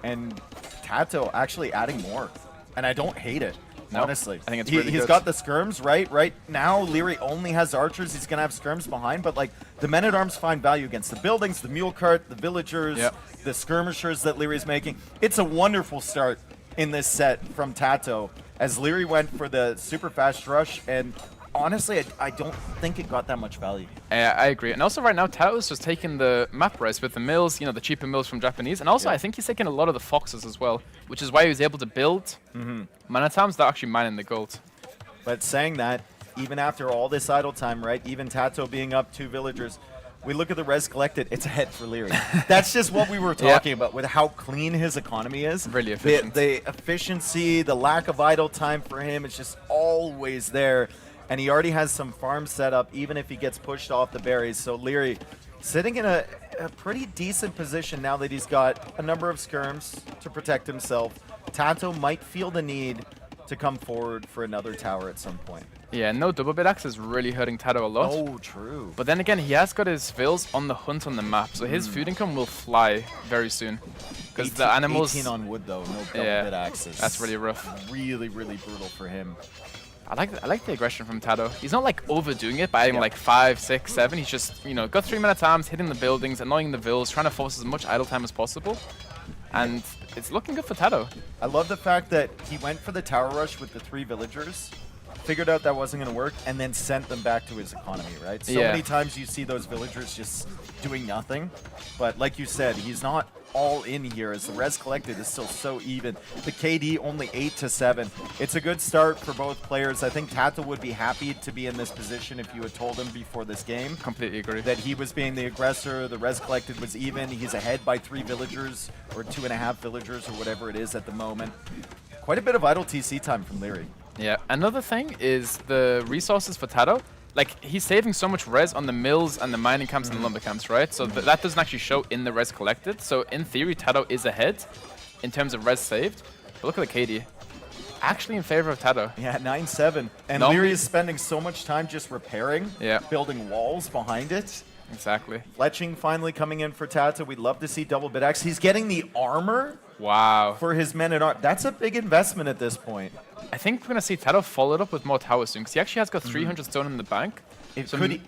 And Tato actually adding more, and I don't hate it. No, honestly, I think it's really he's good. got the skirms right now. Leary only has archers. He's gonna have skirms behind, but like the men-at-arms find value against the buildings, the mule cart, the villagers, the skirmishers that Leary's making. It's a wonderful start in this set from Tato as Leary went for the super fast rush, and honestly, I don't think it got that much value. I agree. And also right now, Tao's just taking the map res with the mills, the cheaper mills from Japanese. And also, I think he's taking a lot of the foxes as well, which is why he was able to build mana times that actually mining the gold. But saying that, even after all this idle time, right, even Tato being up 2 villagers, we look at the res collected, it's a head for Leary. That's just what we were talking about with how clean his economy is. Really efficient. The efficiency, the lack of idle time for him, it's just always there. And he already has some farms set up, even if he gets pushed off the berries. So Leary sitting in a pretty decent position now that he's got a number of skirms to protect himself. Tato might feel the need to come forward for another tower at some point. Yeah, no double bit axe is really hurting Tato a lot. Oh, true. But then again, he has got his vills on the hunt on the map, so his food income will fly very soon. Because the animals... 18 on wood, though. No double bit axes. That's really rough. Really, really brutal for him. I like the aggression from Tato. He's not like overdoing it by adding like 5, 6, 7. He's just, got 3 mana times, hitting the buildings, annoying the vills, trying to force as much idle time as possible. And it's looking good for Tato. I love the fact that he went for the tower rush with the 3 villagers, figured out that wasn't going to work, and then sent them back to his economy, right? So many times you see those villagers just doing nothing. But like you said, he's not all in here as the res collected is still so even. The KD only 8 to 7. It's a good start for both players. I think Tato would be happy to be in this position if you had told him before this game. Completely agree. That he was being the aggressor, the res collected was even. He's ahead by 3 villagers or 2.5 villagers or whatever it is at the moment. Quite a bit of idle TC time from Leary. Yeah, another thing is the resources for Tato. Like, he's saving so much res on the mills and the mining camps and the lumber camps, right? So that doesn't actually show in the res collected. So in theory, Tato is ahead in terms of res saved. But look at the KD. Actually in favor of Tato. Yeah, 9-7. And Leary is spending so much time just repairing, building walls behind it. Exactly. Fletching finally coming in for Tato. We'd love to see double bit axe. He's getting the armor for his men at arms. That's a big investment at this point. I think we're going to see Tato followed up with more towers soon, because he actually has got 300 stone in the bank.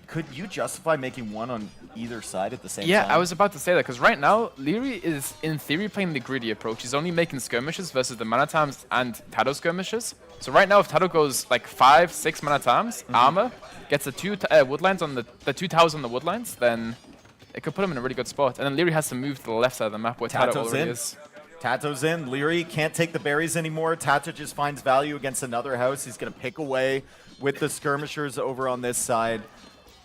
Could you justify making one on either side at the same time? Yeah, I was about to say that, because right now, Leary is, in theory, playing the greedy approach. He's only making skirmishes versus the mana times and Tato skirmishes. So right now, if Tato goes like 5, 6 mana times, armor, gets the 2 woodlines on the 2 towers on the woodlines, then it could put him in a really good spot. And then Leary has to move to the left side of the map where Tato already is. Tato's in. Leary can't take the berries anymore. Tato just finds value against another house. He's going to pick away with the skirmishers over on this side.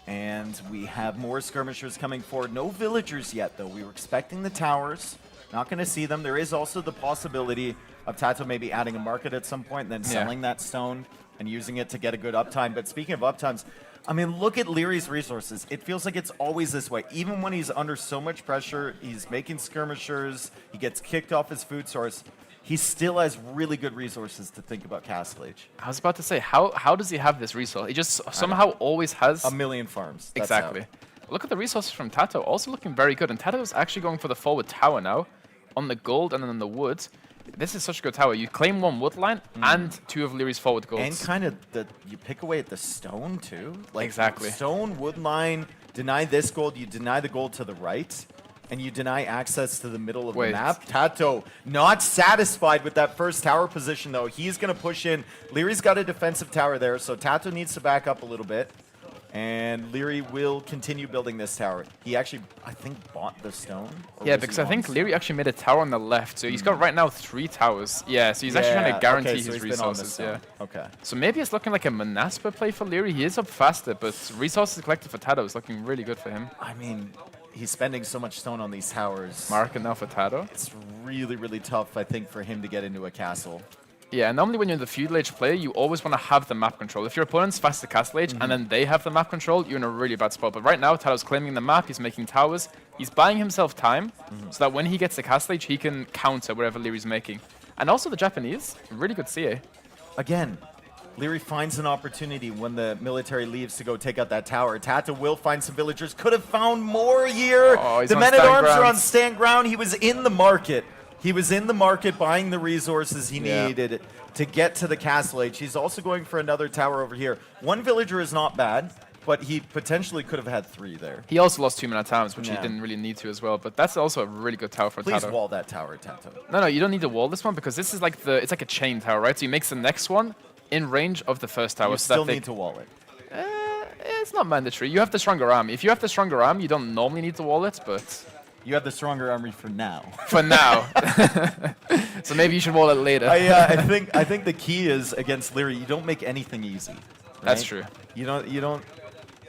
And we have more skirmishers coming forward. No villagers yet, though. We were expecting the towers. Not going to see them. There is also the possibility of Tato maybe adding a market at some point and then selling that stone and using it to get a good uptime. But speaking of uptimes, I mean, look at Leary's resources. It feels like it's always this way. Even when he's under so much pressure, he's making skirmishers, he gets kicked off his food source, he still has really good resources to think about Castle Age. I was about to say, how does he have this resource? He just somehow always has... a million farms. Exactly. Look at the resources from Tato, also looking very good. And Tato is actually going for the forward tower now, on the gold and then on the wood. This is such a good tower. You claim 1 wood line and 2 of Leary's forward golds. And kind of you pick away at the stone too. Like exactly. Stone, wood line, deny this gold, you deny the gold to the right, and you deny access to the middle of the map. Tato not satisfied with that first tower position though. He's going to push in. Leary's got a defensive tower there, so Tato needs to back up a little bit. And Leary will continue building this tower. He actually, I think, bought the stone. Yeah, because I think Leary actually made a tower on the left. So he's got right now 3 towers. Yeah, so he's actually trying to guarantee his resources. Yeah. Okay. So maybe it's looking like a Manaspa play for Leary. He is up faster, but resources collected for Tato is looking really good for him. I mean, he's spending so much stone on these towers. Market now for Tato. It's really, really tough, I think, for him to get into a castle. Yeah, normally when you're the feudal age player, you always want to have the map control. If your opponent's faster castle age and then they have the map control, you're in a really bad spot. But right now, Tato's claiming the map, he's making towers, he's buying himself time so that when he gets the castle age, he can counter wherever Leary's making. And also the Japanese, really good CA. Again, Leary finds an opportunity when the military leaves to go take out that tower. Tato will find some villagers, could have found more here. Oh, the men-at-arms are on stand ground. He was in the market. He was in the market buying the resources he needed to get to the castle age. He's also going for another tower over here. 1 villager is not bad. but he potentially could have had 3 there. He also lost 2 mana towers, which he Yeah. didn't really need to as well. But that's also a really good tower for Please Tato. wall that tower, Tato. No, you don't need to wall this one because this is like it's like a chain tower, right? So he makes the next one in range of the first tower. You so still that need to wall it. It's not mandatory. You have the stronger army. If you have the stronger army, you don't normally need to wall it, but You have the stronger army for now. for now. So maybe you should wall it later. I think the key is against Leary, you don't make anything easy. That's right? true. You don't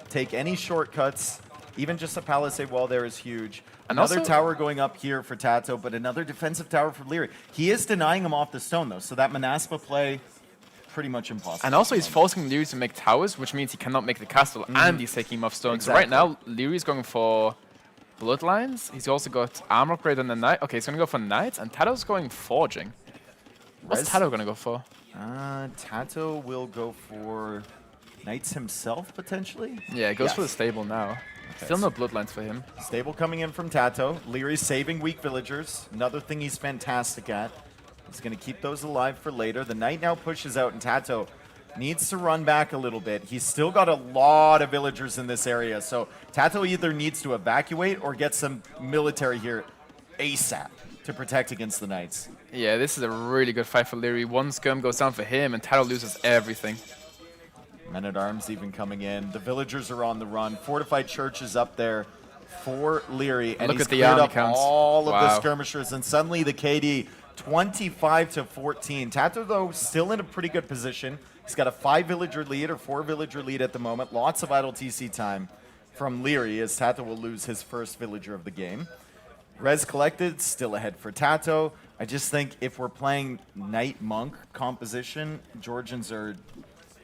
take any shortcuts. Even just a palisade wall there is huge. And Another also- tower going up here for Tato, but another defensive tower for Leary. He is denying him off the stone though, so that Manaspa play pretty much impossible. And also he's forcing Leary to make towers, which means he cannot make the castle, and he's taking him off stone. So right now, Leary's going for Bloodlines. He's also got armor upgrade on the Knight. Okay, he's going to go for Knights, and Tato's going Forging. What's Res- Tato going to go for? Tato will go for Knights himself, potentially? Yeah, he goes for the Yes. stable now. Still no Bloodlines for him. Stable coming in from Tato. Leary saving weak villagers. Another thing he's fantastic at. He's going to keep those alive for later. The Knight now pushes out, and Tato needs to run back a little bit. He's still got a lot of villagers in this area, so Tato either needs to evacuate or get some military here ASAP to protect against the Knights. Yeah, this is a really good fight for Leary. One skirm goes down for him, and Tato loses everything. Men-at-Arms even coming in. The villagers are on the run. Fortified Church is up there for Leary, and Look he's at the cleared army up counts. all of the Wow. skirmishers, and suddenly the KD 25-14. Tato, though, still in a pretty good position. He's got a 5-villager lead or 4-villager lead at the moment. Lots of idle TC time from Leary, as Tato will lose his first villager of the game. Res collected, still ahead for Tato. I just think if we're playing Knight-Monk composition, Georgians are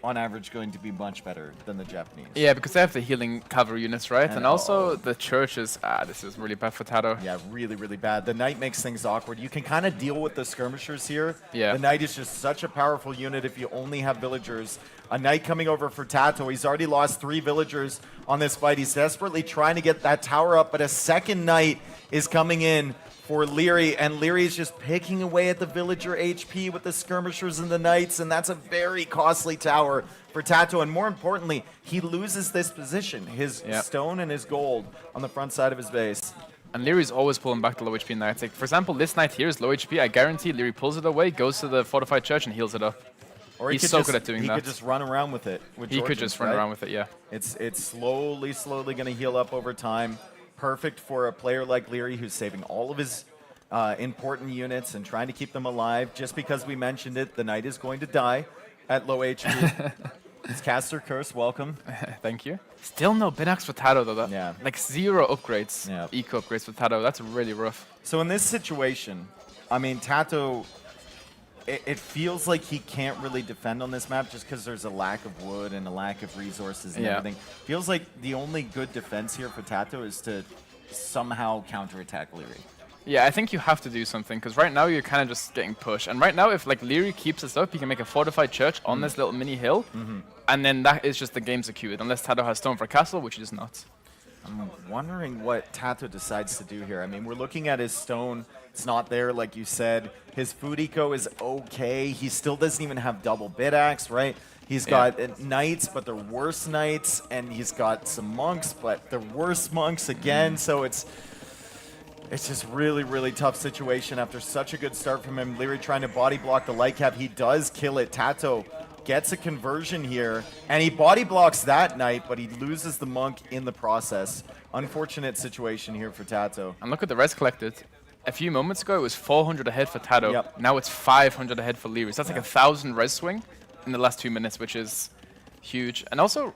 on average going to be much better than the Japanese. Yeah, because they have the healing cavalry units, right? And And also the churches. This is really bad for Tato. Yeah, really, really bad. The Knight makes things awkward. You can kind of deal with the skirmishers here. Yeah. The Knight is just such a powerful unit if you only have villagers. A Knight coming over for Tato. He's already lost 3 villagers on this fight. He's desperately trying to get that tower up, but a second Knight is coming in for Leary, and Leary is just picking away at the villager HP with the skirmishers and the Knights, and that's a very costly tower for Tato. And more importantly, he loses this position, his Yep. stone and his gold on the front side of his base. And Leary's always pulling back the low HP knights. Like, for example, this knight here is low HP. I guarantee Leary pulls it away, goes to the fortified church, and heals it up. Or He's could so just, good at doing he that. could just run around with it. With He could Georgians, just run right? around with it, yeah. It's slowly going to heal up over time. Perfect for a player like Leary, who's saving all of his important units and trying to keep them alive. Just because we mentioned it, the Knight is going to die at low HP. It's Caster Curse, welcome. Thank you. Still no Binax for Tato, though. Yeah. Like 0 upgrades, Yeah. eco upgrades for Tato. That's really rough. So in this situation, I mean, Tato, it feels like he can't really defend on this map just because there's a lack of wood and a lack of resources and Yeah. everything. Feels like the only good defense here for Tato is to somehow counterattack Leary. Yeah, I think you have to do something, because right now you're kind of just getting pushed. And right now, if like Leary keeps this up, he can make a fortified church on this little mini hill, and then that is just the game secured, unless Tato has stone for castle, which he does not. I'm wondering what Tato decides to do here. I mean, we're looking at his stone. It's not there, like you said. His food eco is okay. He still doesn't even have double bit axe, right? He's got knights, but they're worse knights, and he's got some monks, but they're worse monks again. So it's just really, really tough situation after such a good start from him. Leary trying to body block the light cap. He does kill it. Tato gets a conversion here, and he body blocks that knight, but he loses the monk in the process. Unfortunate situation here for Tato. And look at the res collected. A few moments ago, it was 400 ahead for Tato. Yep. Now it's 500 ahead for Leary. So that's like 1,000 res swing in the last 2 minutes, which is huge. And also,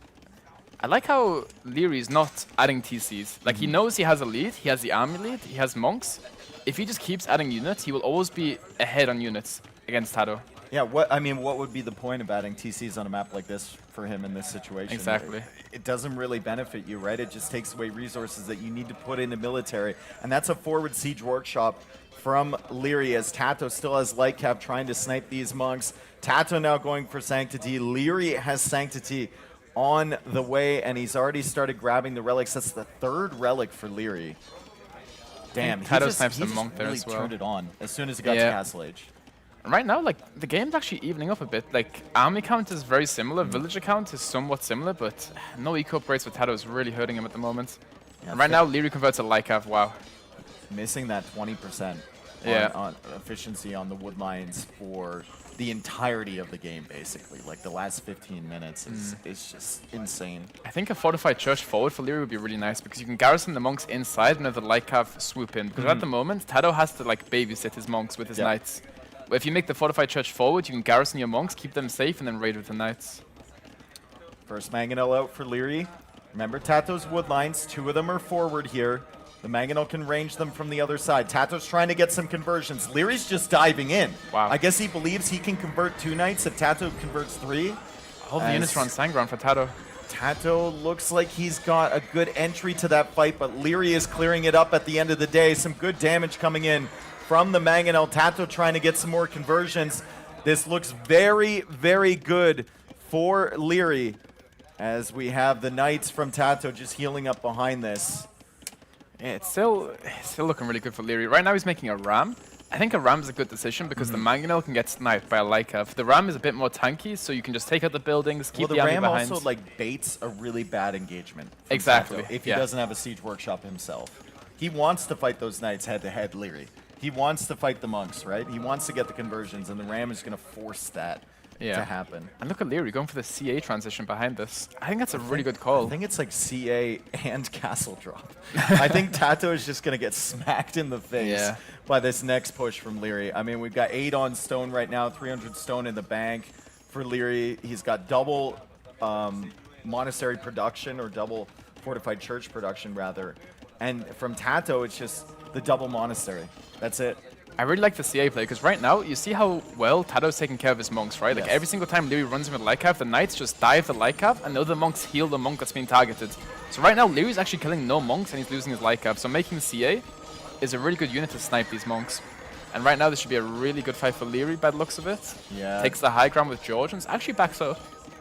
I like how Leary's not adding TCs. Like, he knows he has a lead, he has the army lead, he has monks. If he just keeps adding units, he will always be ahead on units against Tato. Yeah, what would be the point of adding TCs on a map like this for him in this situation? Exactly. It doesn't really benefit you, right? It just takes away resources that you need to put into military. And that's a forward siege workshop from Leary, as Tato still has light cap trying to snipe these monks. Tato now going for Sanctity. Leary has Sanctity on the way, and he's already started grabbing the relics. That's the 3rd relic for Leary. Damn, Tato he snipes the just monk there really as well. turned it on as soon as he got to Yeah. Castle Age. And right now, like, the game's actually evening up a bit. Like, army count is very similar, villager count is somewhat similar, but no eco upgrades for Tato is really hurting him at the moment. Yeah, And right now, Leary converts a Lycav, wow. Missing that 20% on efficiency on the wood lines for the entirety of the game, basically. Like the last 15 minutes is just insane. I think a fortified church forward for Leary would be really nice because you can garrison the monks inside and have the Lycav swoop in. Because at the moment, Tato has to like babysit his monks with his knights. But if you make the fortified church forward, you can garrison your monks, keep them safe, and then raid with the knights. First Mangonel out for Leary. Remember Tato's wood lines, 2 of them are forward here. The Mangonel can range them from the other side. Tato's trying to get some conversions. Leary's just diving in. Wow. I guess he believes he can convert 2 knights if Tato converts 3. All the units are on Sangron for Tato. Tato looks like he's got a good entry to that fight, but Leary is clearing it up at the end of the day. Some good damage coming in from the Mangonel. Tato trying to get some more conversions. This looks very, very good for Leary as we have the knights from Tato just healing up behind this. Yeah, it's still looking really good for Leary. Right now he's making a ram. I think a ram is a good decision because the Mangonel can get sniped by a Lycav. The ram is a bit more tanky, so you can just take out the buildings, keep the army ram behind. also like baits a really bad engagement. from Exactly, Tato if he doesn't have a siege workshop himself. He wants to fight those knights head to head, Leary. He wants to fight the monks, right? He wants to get the conversions, and the ram is going to force that to happen. And look at Leary going for the CA transition behind this. I think that's a really good call. I think it's like CA and castle drop. I think Tato is just going to get smacked in the face by this next push from Leary. I mean, we've got 8 on stone right now, 300 stone in the bank for Leary. He's got double monastery production, or double fortified church production, rather. And from Tato, it's just the double monastery. That's it. I really like the CA play, because right now, you see how well Tato's taking care of his monks, right? Like, every single time Leary runs in with Lycav, the knights just dive the Lycav, and the other monks heal the monk that's being targeted. So right now, Leary's actually killing no monks, and he's losing his Lycav. So making CA is a really good unit to snipe these monks. And right now, this should be a really good fight for Leary, by the looks of it. Yeah. Takes the high ground with Georgians, actually backs up.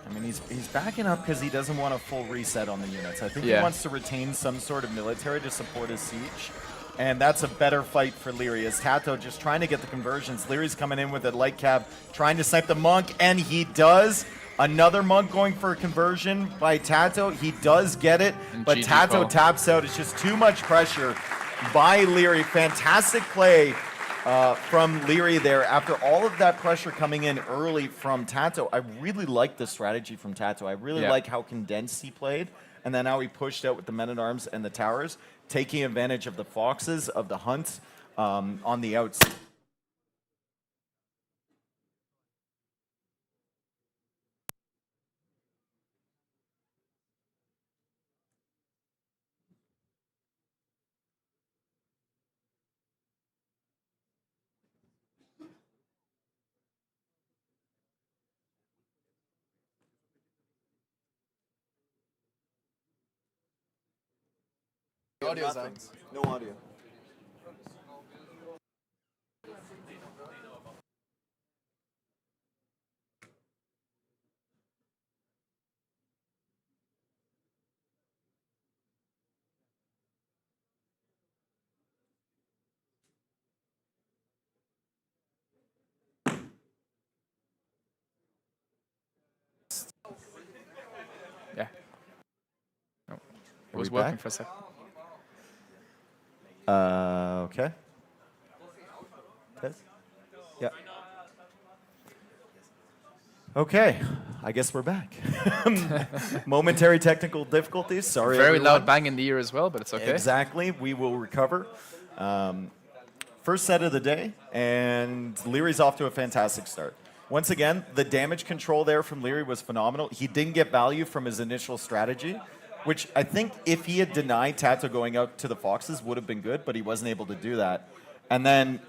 I mean, he's backing up because he doesn't want a full reset on the units. I think he wants to retain some sort of military to support his siege. And that's a better fight for Leary, as Tato just trying to get the conversions. Leary's coming in with a light cab, trying to snipe the monk, and he does. Another monk going for a conversion by Tato. He does get it, but GG Tato call. taps out. It's just too much pressure by Leary. Fantastic play from Leary there. After all of that pressure coming in early from Tato, I really like the strategy from Tato. I really like how condensed he played, and then how he pushed out with the men-at-arms and the towers, taking advantage of the foxes, of the hunts on the outs. Audio's out. No audio. Yeah. Oh, it was we working back? for a sec. Okay. Test? Yeah. Okay, I guess we're back. Momentary technical difficulties. Sorry, Very everyone. loud bang in the ear as well, but it's okay. Exactly. We will recover. First set of the day, and Leary's off to a fantastic start. Once again, the damage control there from Leary was phenomenal. He didn't get value from his initial strategy, which I think if he had denied Tato going out to the Foxes would have been good, but he wasn't able to do that. And then,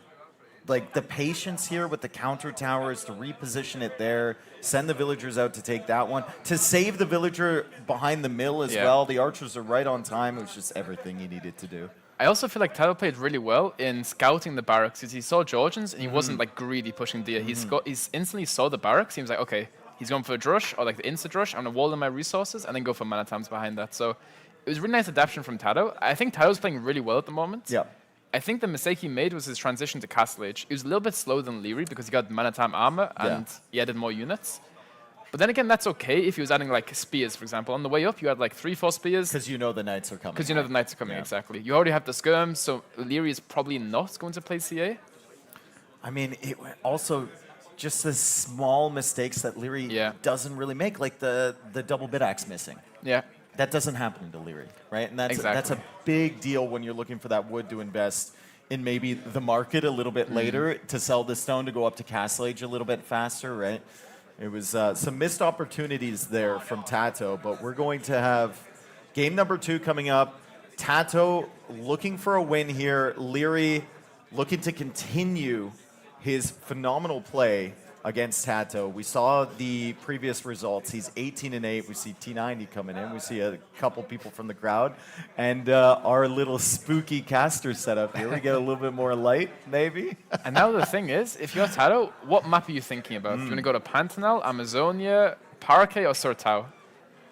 like, the patience here with the counter towers to reposition it there, send the villagers out to take that one, to save the villager behind the mill as well. The archers are right on time. It was just everything he needed to do. I also feel like Tato played really well in scouting the barracks, because he saw Georgians and he wasn't like greedy pushing Dia. He's instantly saw the barracks. He was like, okay, he's going for a drush, or like the insta drush. I'm gonna wall in my resources and then go for mana times behind that. So it was really nice adaptation from Tato. I think Tato's playing really well at the moment. Yeah. I think the mistake he made was his transition to Castle Age. He was a little bit slower than Leary because he got Man-at-Arm armor and he added more units. But then again, that's okay if he was adding like spears, for example. On the way up, you had like 3-4 spears. Because you know the knights are coming. Because you know the knights are coming, exactly. You already have the skirms, so Leary is probably not going to play CA. I mean, also just the small mistakes that Leary doesn't really make, like the double bit axe missing. Yeah. That doesn't happen to Leary, right? And that's a big deal when you're looking for that wood to invest in maybe the market a little bit later to sell the stone to go up to Castle Age a little bit faster, right? It was some missed opportunities there from Tato, but we're going to have game number 2 coming up. Tato looking for a win here. Leary looking to continue his phenomenal play against Tato. We saw the previous results. He's 18-8. We see T90 coming in. We see a couple people from the crowd. And our little spooky caster setup here. We get a little bit more light, maybe. And now the thing is, if you're Tato, what map are you thinking about? Do you want to go to Pantanal, Amazonia, Parque, or Surtao?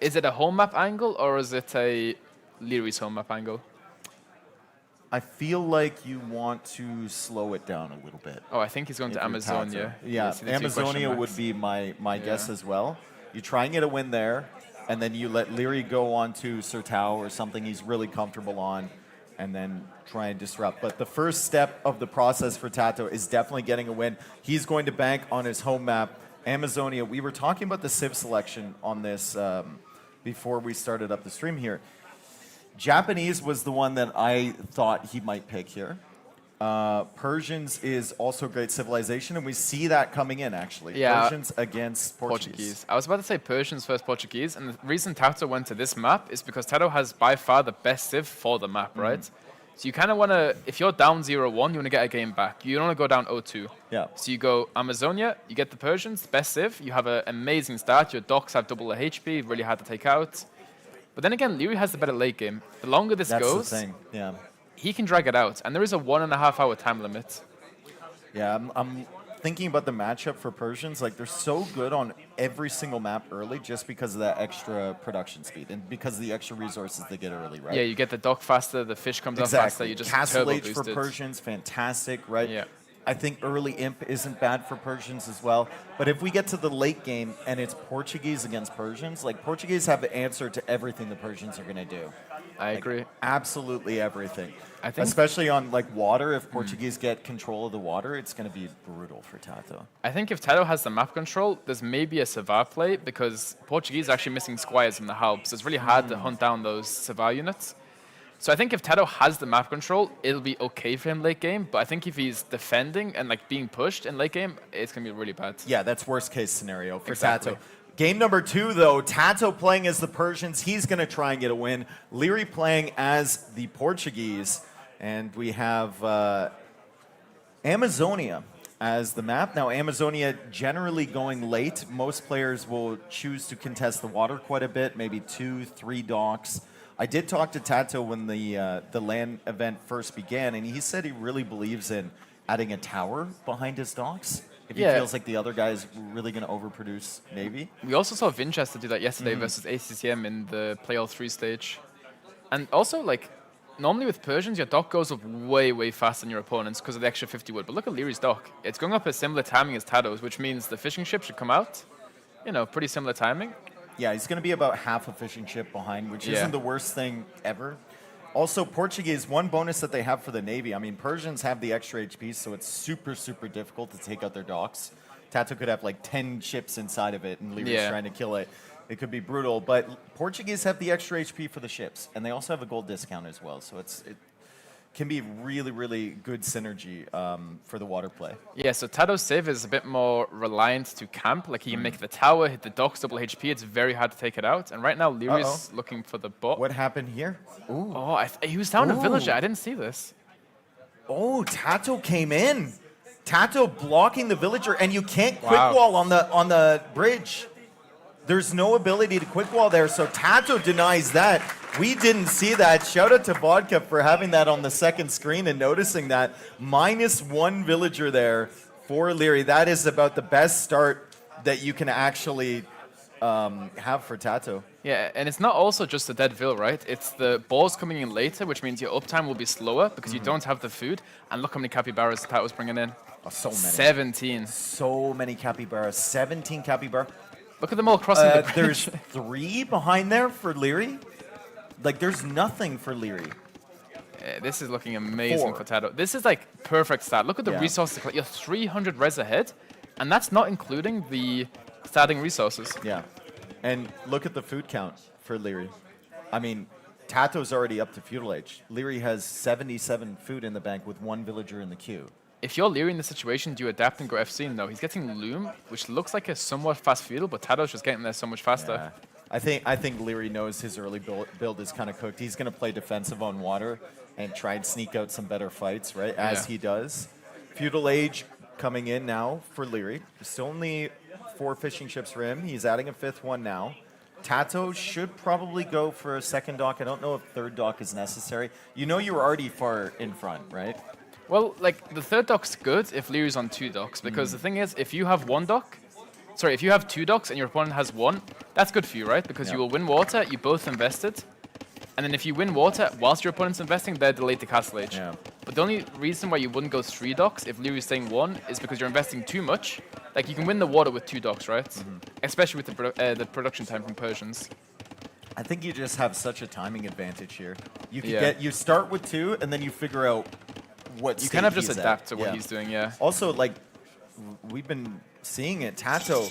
Is it a home map angle, or is it a Leary's home map angle? I feel like you want to slow it down a little bit. Oh, I think he's going to Amazonia. Yeah, Amazonia would be my guess as well. You try and get a win there, and then you let Leary go on to Surtao or something he's really comfortable on, and then try and disrupt. But the first step of the process for Tato is definitely getting a win. He's going to bank on his home map, Amazonia. We were talking about the Civ selection on this before we started up the stream here. Japanese was the one that I thought he might pick here. Persians is also a great civilization, and we see that coming in, actually. Yeah. Persians against Portuguese. I was about to say Persians versus Portuguese, and the reason Tato went to this map is because Tato has by far the best civ for the map, right? So you kind of want to, if you're down 0-1, you want to get a game back. You don't want to go down 0-2. Yeah. So you go Amazonia, you get the Persians, best civ, you have an amazing start, your docks have double the HP, really hard to take out. But then again, Leary has the better late game. The longer this goes, the thing. Yeah. he can drag it out. And there is a 1.5 hour time limit. Yeah, I'm thinking about the matchup for Persians. Like, they're so good on every single map early just because of that extra production speed and because of the extra resources they get early, right? Yeah, you get the dock faster, the fish comes out faster, you just Castle turbo Age boost for it. Persians, fantastic, right? Yeah. I think early Imp isn't bad for Persians as well. But if we get to the late game and it's Portuguese against Persians, like, Portuguese have the answer to everything the Persians are going to do. I agree. Absolutely everything. I think, especially on like water, if Portuguese get control of the water, it's going to be brutal for Tato. I think if Tato has the map control, there's maybe a Savar play because Portuguese are actually missing squires from the help, so it's really hard to hunt down those Savar units. So I think if Tato has the map control, it'll be okay for him late game, but I think if he's defending and like being pushed in late game, it's going to be really bad. Yeah, that's worst case scenario for Exactly. Tato. Game number 2, though, Tato playing as the Persians. He's going to try and get a win. Leary playing as the Portuguese. And we have Amazonia as the map. Now, Amazonia generally going late. Most players will choose to contest the water quite a bit, maybe 2-3 docks. I did talk to Tato when the LAN event first began, and he said he really believes in adding a tower behind his docks. If he feels like the other guy is really going to overproduce, maybe. We also saw Winchester do that yesterday versus ACCM in the Play All 3 stage. And also, like, normally with Persians, your dock goes up way, way faster than your opponents because of the extra 50 wood. But look at Leary's dock. It's going up at similar timing as Tato's, which means the fishing ship should come out. You know, pretty similar timing. Yeah, he's going to be about half a fishing ship behind, which isn't the worst thing ever. Also, Portuguese, one bonus that they have for the Navy. I mean, Persians have the extra HP, so it's super, super difficult to take out their docks. Tato could have like 10 ships inside of it, and Leary's trying to kill it. It could be brutal, but Portuguese have the extra HP for the ships, and they also have a gold discount as well, so it can be really, really good synergy for the water play. Yeah, so Tato's save is a bit more reliant to camp. Like, he can make the tower, hit the docks, double HP. It's very hard to take it out. And right now, Leary's looking for the bot. What happened here? Ooh. Oh, he was down a villager. I didn't see this. Oh, Tato came in. Tato blocking the villager, and you can't quick wall on the bridge. There's no ability to quick wall there, so Tato denies that. We didn't see that. Shout out to Vodka for having that on the second screen and noticing that. -1 villager there for Leary. That is about the best start that you can actually have for Tato. Yeah, and it's not also just the dead Vil, right? It's the balls coming in later, which means your uptime will be slower because you don't have the food. And look how many capybaras Tat was bringing in. Oh, so many. 17. So many capybaras. 17 capybara. Look at them all crossing the bridge. There's 3 behind there for Leary. Like, there's nothing for Leary. This is looking amazing 4. for Tato. This is like perfect stat. Look at the Yeah. resources. You're 300 res ahead, and that's not including the starting resources. Yeah. And look at the food count for Leary. I mean, Tato's already up to feudal age. Leary has 77 food in the bank with 1 villager in the queue. If you're Leary in this situation, do you adapt and go FC? No, he's getting Loom, which looks like a somewhat fast feudal, but Tato's just getting there so much faster. Yeah. I think Leary knows his early build is kind of cooked. He's going to play defensive on water and try and sneak out some better fights, right? As he does. Feudal age coming in now for Leary. Still only 4 fishing ships for him. He's adding a 5th one now. Tato should probably go for a 2nd dock. I don't know if 3rd dock is necessary. You know you're already far in front, right? Well, like, the 3rd dock's good if Leary's on 2 docks, because the thing is, if you have 1 dock, sorry, if you have 2 docks and your opponent has 1, that's good for you, right? Because you will win water, you both invested, and then if you win water whilst your opponent's investing, they're delayed to castle age. Yeah. But the only reason why you wouldn't go 3 docks if Leary's staying 1 is because you're investing too much. Like, you can win the water with 2 docks, right? Especially with the production time from Persians. I think you just have such a timing advantage here. You can Yeah. you start with 2 and then you figure out what You state kind of just he's adapt at. to what he's doing, yeah. Also, like, we've been seeing it. Tato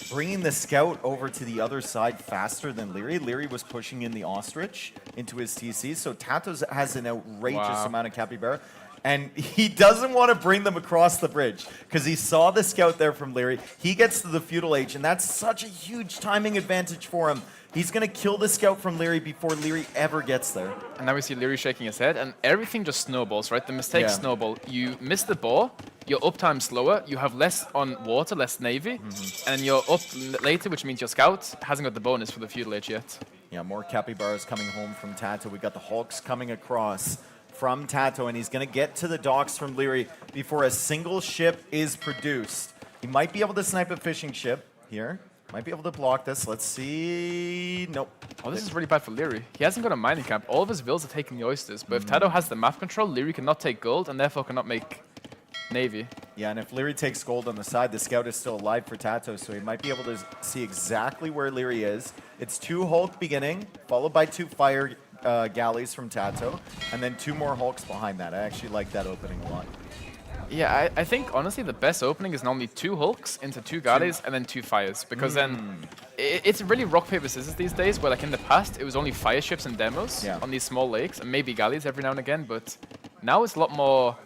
bringing the scout over to the other side faster than Leary. Leary was pushing in the ostrich into his TC, so Tato has an outrageous amount of capybara. And he doesn't want to bring them across the bridge because he saw the scout there from Leary. He gets to the feudal age, and that's such a huge timing advantage for him. He's going to kill the scout from Leary before Leary ever gets there. And now we see Leary shaking his head, and everything just snowballs, right? The mistakes snowball. You miss the ball, your uptime's slower, you have less on water, less navy, and you're up later, which means your scout hasn't got the bonus for the feudal age yet. Yeah, more capybaras coming home from Tato. We got the Hulks coming across from Tato, and he's going to get to the docks from Leary before a single ship is produced. He might be able to snipe a fishing ship here. Might be able to block this. Let's see. Nope. Oh, this is really bad for Leary. He hasn't got a mining camp. All of his vills are taking the oysters. But if Tato has the map control, Leary cannot take gold and therefore cannot make navy. Yeah, and if Leary takes gold on the side, the scout is still alive for Tato, so he might be able to see exactly where Leary is. It's 2 Hulk beginning, followed by 2 fire galleys from Tato, and then 2 more Hulks behind that. I actually like that opening a lot. Yeah, I think, honestly, the best opening is normally 2 hulks into 2 galleys and then 2 fires. Because then it's really rock, paper, scissors these days, where like in the past, it was only fire ships and demos on these small lakes, and maybe galleys every now and again, but now it's a lot more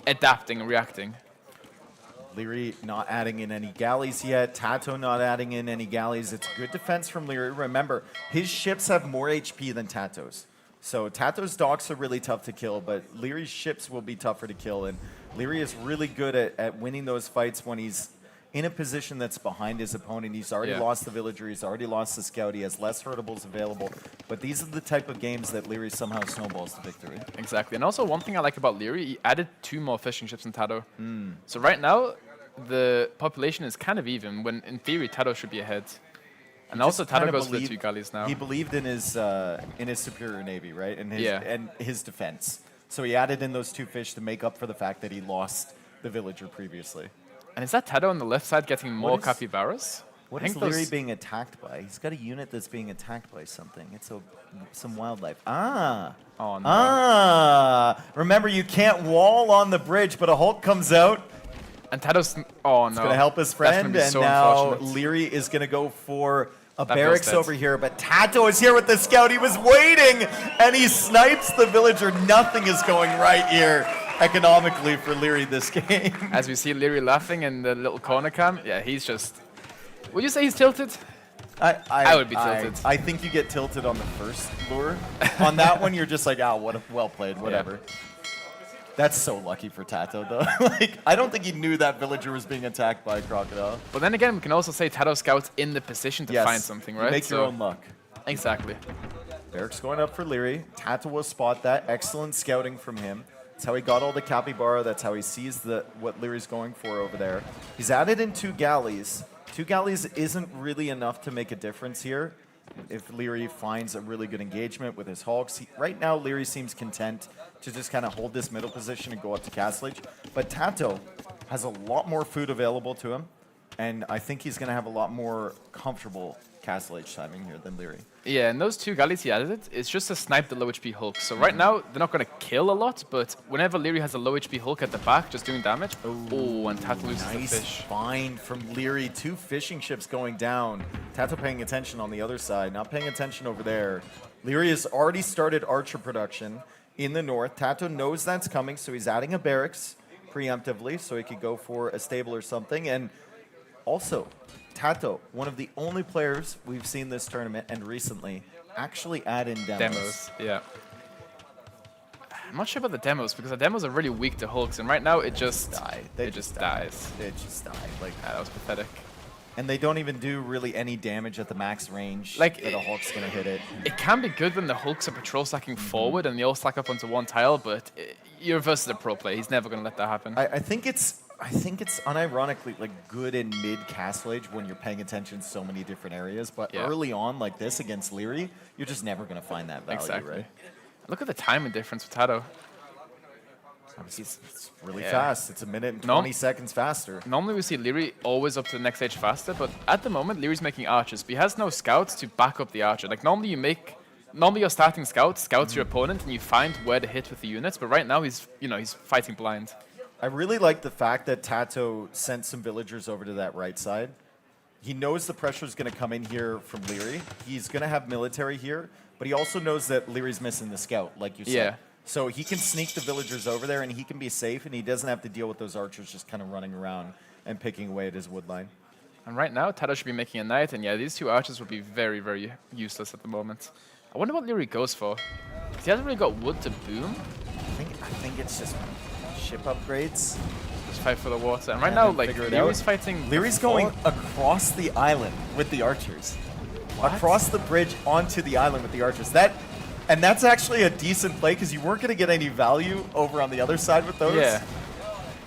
adapting and reacting. Leary not adding in any galleys yet. Tato not adding in any galleys. It's good defense from Leary. Remember, his ships have more HP than Tato's. So Tato's docks are really tough to kill, but Leary's ships will be tougher to kill. And Leary is really good at winning those fights when he's in a position that's behind his opponent. He's already lost the villager. He's already lost the scout. He has less hurtables available. But these are the type of games that Leary somehow snowballs to victory. Exactly. And also one thing I like about Leary, he added 2 more fishing ships than Tato. So right now, the population is kind of even, when in theory, Tato should be ahead. And also Tato goes for the 2 galleys now. He believed in his superior navy, right? And his defense. So he added in those 2 fish to make up for the fact that he lost the villager previously. And is that Tato on the left side getting more capybaras? What is Leary being attacked by? He's got a unit that's being attacked by something. It's some wildlife. Ah. Oh, no. Ah. Remember, you can't wall on the bridge, but a Hulk comes out. And Tato's... Oh, no. It's going to help his friend, and so now unfortunate. Leary is going to go for a That barracks feels over here, but Tato is here with the scout. He was waiting, and he snipes the villager. Nothing is going right here economically for Leary this game. As we see Leary laughing in the little corner cam, yeah, he's just... Would you say he's tilted? I would be tilted. I think you get tilted on the first lure. On that one, you're just like, well played, whatever. Yeah. That's so lucky for Tato, though. Like, I don't think he knew that villager was being attacked by a crocodile. But then again, we can also say Tato Scout's in the position to find something, right? You make your own luck. Exactly. Barracks going up for Leary. Tato will spot that. Excellent scouting from him. That's how he got all the capybara. That's how he sees what Leary's going for over there. He's added in 2 galleys. 2 galleys isn't really enough to make a difference here. if Leary finds a really good engagement with his Hulks. Right now, Leary seems content to just kind of hold this middle position and go up to Castle Age. But Tato has a lot more food available to him, and I think he's going to have a lot more comfortable Castle Age timing here than Leary. Yeah, and those two galleys he added, it's just to snipe the low HP Hulk. So right now, they're not going to kill a lot, but whenever Leary has a low HP Hulk at the back, just doing damage, oh, and Tato loses the Nice fish. find from Leary. 2 fishing ships going down. Tato paying attention on the other side, not paying attention over there. Leary has already started archer production in the north. Tato knows that's coming, so he's adding a barracks preemptively so he could go for a stable or something. And also, Tato, one of the only players we've seen this tournament and recently actually add in demos. Yeah. I'm not sure about the demos because the demos are really weak to Hulks, and right now it just Die. it just dies. They just die. Like, Yeah, that was pathetic. and they don't even do really any damage at the max range. Like, that a Hulk's gonna hit it. It can be good when the Hulks are patrol stacking forward and they all stack up onto one tile, but you're versus a pro player. He's never going to let that happen. I think it's unironically like good in mid Castle Age when you're paying attention to so many different areas. But Yeah. early on, like this against Leary, you're just never gonna find that value, Exactly. right? Look at the timing difference with Tato. It's really Yeah. fast. It's a minute and No. 20 seconds faster. Normally we see Leary always up to the next stage faster, but at the moment Leary's making archers, but he has no scouts to back up the archer. Like normally you're starting scouts your opponent, and you find where to hit with the units. But right now he's fighting blind. I really like the fact that Tato sent some villagers over to that right side. He knows the pressure is going to come in here from Leary. He's going to have military here, but he also knows that Leary's missing the scout, like you said. Yeah. So he can sneak the villagers over there, and he can be safe, and he doesn't have to deal with those archers just kind of running around and picking away at his wood line. And right now Tato should be making a knight, and yeah, these two archers would be very, very useless at the moment. I wonder what Leary goes for. 'Cause he hasn't really got wood to boom. I think it's just ship upgrades. Just fight for the water. And right And now, then like, figure it Leary's out. fighting... Leary's the going fort. across the island with the archers. What? Across the bridge onto the island with the archers. And that's actually a decent play because you weren't going to get any value over on the other side with those. Yeah.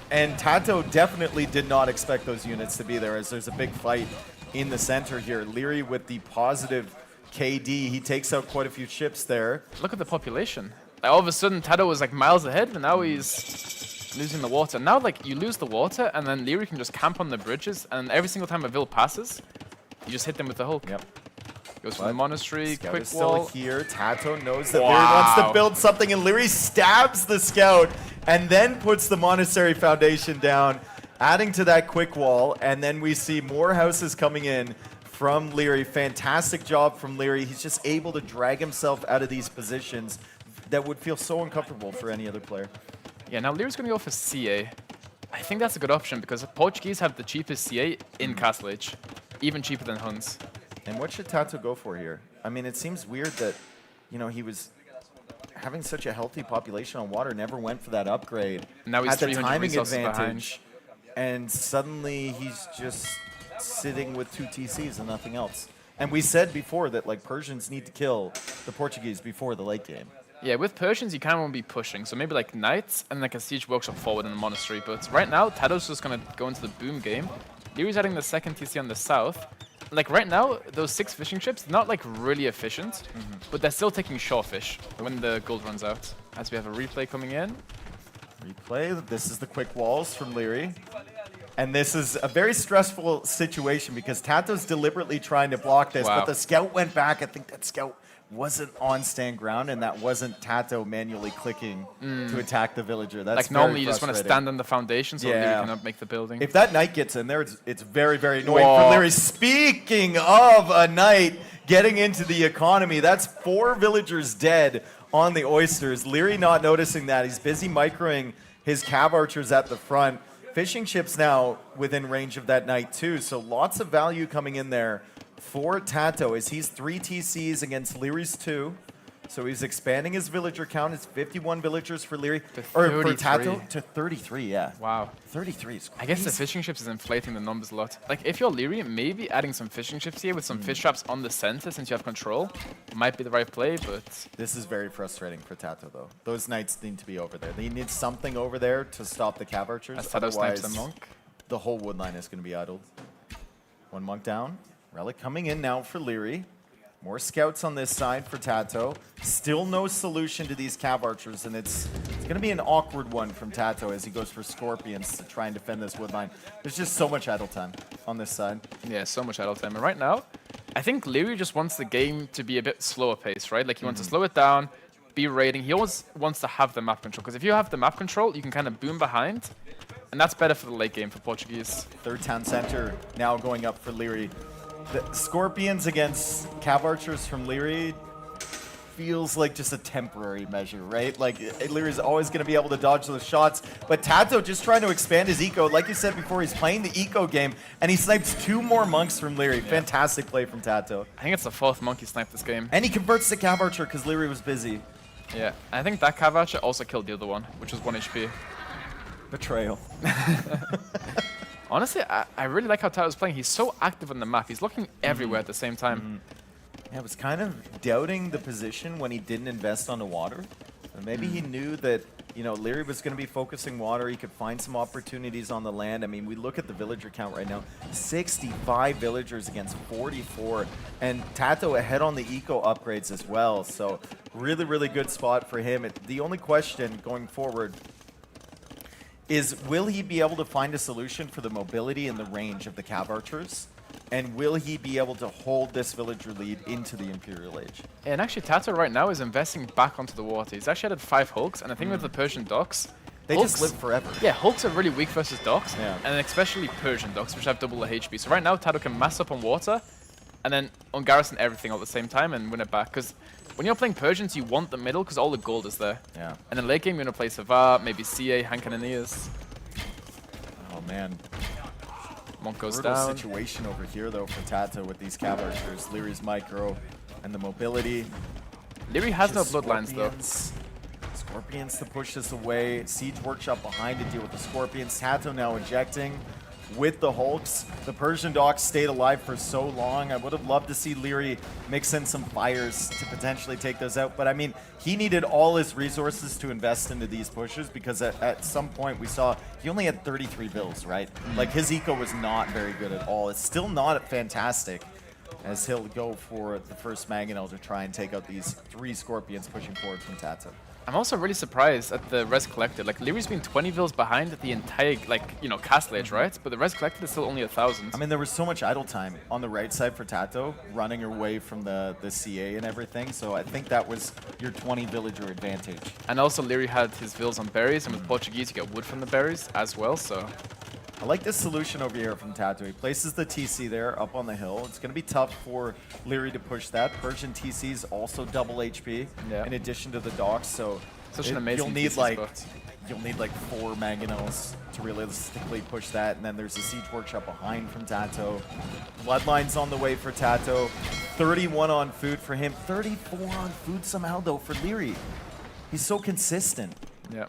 And Tato definitely did not expect those units to be there as there's a big fight in the center here. Leary with the positive KD. He takes out quite a few ships there. Look at the population. Like, all of a sudden, Tato was like miles ahead, but now he's losing the water. Now, like, you lose the water, and then Leary can just camp on the bridges, and every single time a Vil passes, you just hit them with the Hulk. Yep. Goes for the monastery, Scout quick is still wall. here. Tato knows that Leary wants to Wow. build something, and Leary stabs the scout and then puts the monastery foundation down, adding to that quick wall. And then we see more houses coming in from Leary. Fantastic job from Leary. He's just able to drag himself out of these positions that would feel so uncomfortable for any other player. Yeah, now Leary's going to go for CA. I think that's a good option because the Portuguese have the cheapest CA in Castle Age, even cheaper than Huns. And what should Tato go for here? I mean, it seems weird that, he was having such a healthy population on water, never went for that upgrade. Now he's had the 300 timing resources advantage, and suddenly he's just sitting with 2 TCs and nothing else. And we said before that like Persians need to kill the Portuguese before the late game. Yeah, with Persians, you kind of want to be pushing. So maybe like Knights and like a Siege Workshop forward in the Monastery. But right now, Tato's just going to go into the boom game. Leary's adding the second TC on the south. Like right now, those 6 fishing ships, not like really efficient, but they're still taking shorefish when the gold runs out. As we have a replay coming in. Replay, this is the quick walls from Leary. And this is a very stressful situation because Tato's deliberately trying to block this, Wow. but the scout went back. I think that scout wasn't on stand ground, and that wasn't Tato manually clicking to attack the villager. That's Like very normally you just want to frustrating. stand on the foundation so Yeah. Leary cannot make the building. If that knight gets in there, it's very, very annoying Whoa. for Leary. Speaking of a knight getting into the economy, that's 4 villagers dead on the oysters. Leary not noticing that. He's busy microing his cav archers at the front. Fishing ships now within range of that knight too, so lots of value coming in there for Tato as he's 3 TCs against Leary's 2. So he's expanding his villager count. It's 51 villagers for Leary, To or for 33. Tato to 33. Yeah, Wow. 33 is I guess the crazy. fishing ships is inflating the numbers a lot. Like if you're Leary, maybe adding some fishing ships here with some fish traps on the center since you have control might be the right play, but This is very frustrating for Tato, though. Those knights need to be over there. They need something over there to stop the cav archers. as Tato snipes Otherwise, the monk. the whole wood line is going to be idled. 1 monk down. Relic coming in now for Leary. More scouts on this side for Tato. Still no solution to these Cav Archers, and it's going to be an awkward one from Tato as he goes for Scorpions to try and defend this wood line. There's just so much idle time on this side. Yeah, so much idle time. And right now, I think Leary just wants the game to be a bit slower paced, right? Like he wants to slow it down, be raiding. He always wants to have the map control, because if you have the map control, you can kind of boom behind, and that's better for the late game for Portuguese. Third town center now going up for Leary. The Scorpions against Cav Archers from Leary feels like just a temporary measure, right? Like, Leary's always going to be able to dodge those shots, but Tato just trying to expand his eco. Like you said before, he's playing the eco game, and he snipes 2 more monks from Leary. Yeah. Fantastic play from Tato. I think it's the 4th monk he sniped this game. And he converts to Cav Archer because Leary was busy. Yeah, I think that Cav Archer also killed the other one, which was 1 HP. Betrayal. Honestly, I really like how Tato's playing. He's so active on the map. He's looking everywhere at the same time. Yeah, I was kind of doubting the position when he didn't invest on the water. Maybe he knew that, you know, Leary was going to be focusing water. He could find some opportunities on the land. I mean, we look at the villager count right now. 65 villagers against 44. And Tato ahead on the eco upgrades as well. So really, really good spot for him. The only question going forward is, will he be able to find a solution for the mobility and the range of the Cav Archers? And will he be able to hold this villager lead into the Imperial Age? And actually, Tato right now is investing back onto the water. He's actually added 5 hulks, and I think with the Persian docks, they hulks, just live forever. Yeah, hulks are really weak versus docks, yeah. And especially Persian docks, which have double the HP. So right now, Tato can mass up on water, and then on garrison everything all at the same time and win it back. Because when you're playing Persians, you want the middle because all the gold is there. Yeah. And in late game, you're going to play Savar, maybe CA, Hankananias. Oh, man. Monk goes Brutal down. Situation over here, though, for Tato with these Cav Archers. Leary's micro and the mobility. Leary has no bloodlines, though. Scorpions to push this away. Siege Workshop behind to deal with the Scorpions. Tato now ejecting with the Hulks. The Persian docks stayed alive for so long. I would have loved to see Leary mix in some fires to potentially take those out. But I mean, he needed all his resources to invest into these pushes because at some point we saw he only had 33 bills, right? Like his eco was not very good at all. It's still not fantastic as he'll go for the first Mangonel to try and take out these 3 Scorpions pushing forward from Tato. I'm also really surprised at the res collected. Like, Leary's been 20 vils behind the entire, like, you know, castle age, right? But the res collected is still only 1,000. I mean, there was so much idle time on the right side for Tato, running away from the CA and everything. So I think that was your 20 villager advantage. And also, Leary had his vils on berries, and with Portuguese, you get wood from the berries as well, so... I like this solution over here from Tato. He places the TC there up on the hill. It's going to be tough for Leary to push that. Persian TC's also double HP in addition to the docks, so such an amazing you'll need TC like spot. You'll need like 4 Mangonels to realistically push that, and then there's a Siege Workshop behind from Tato. Bloodlines on the way for Tato. 31 on food for him. 34 on food somehow though for Leary. He's so consistent. Yeah.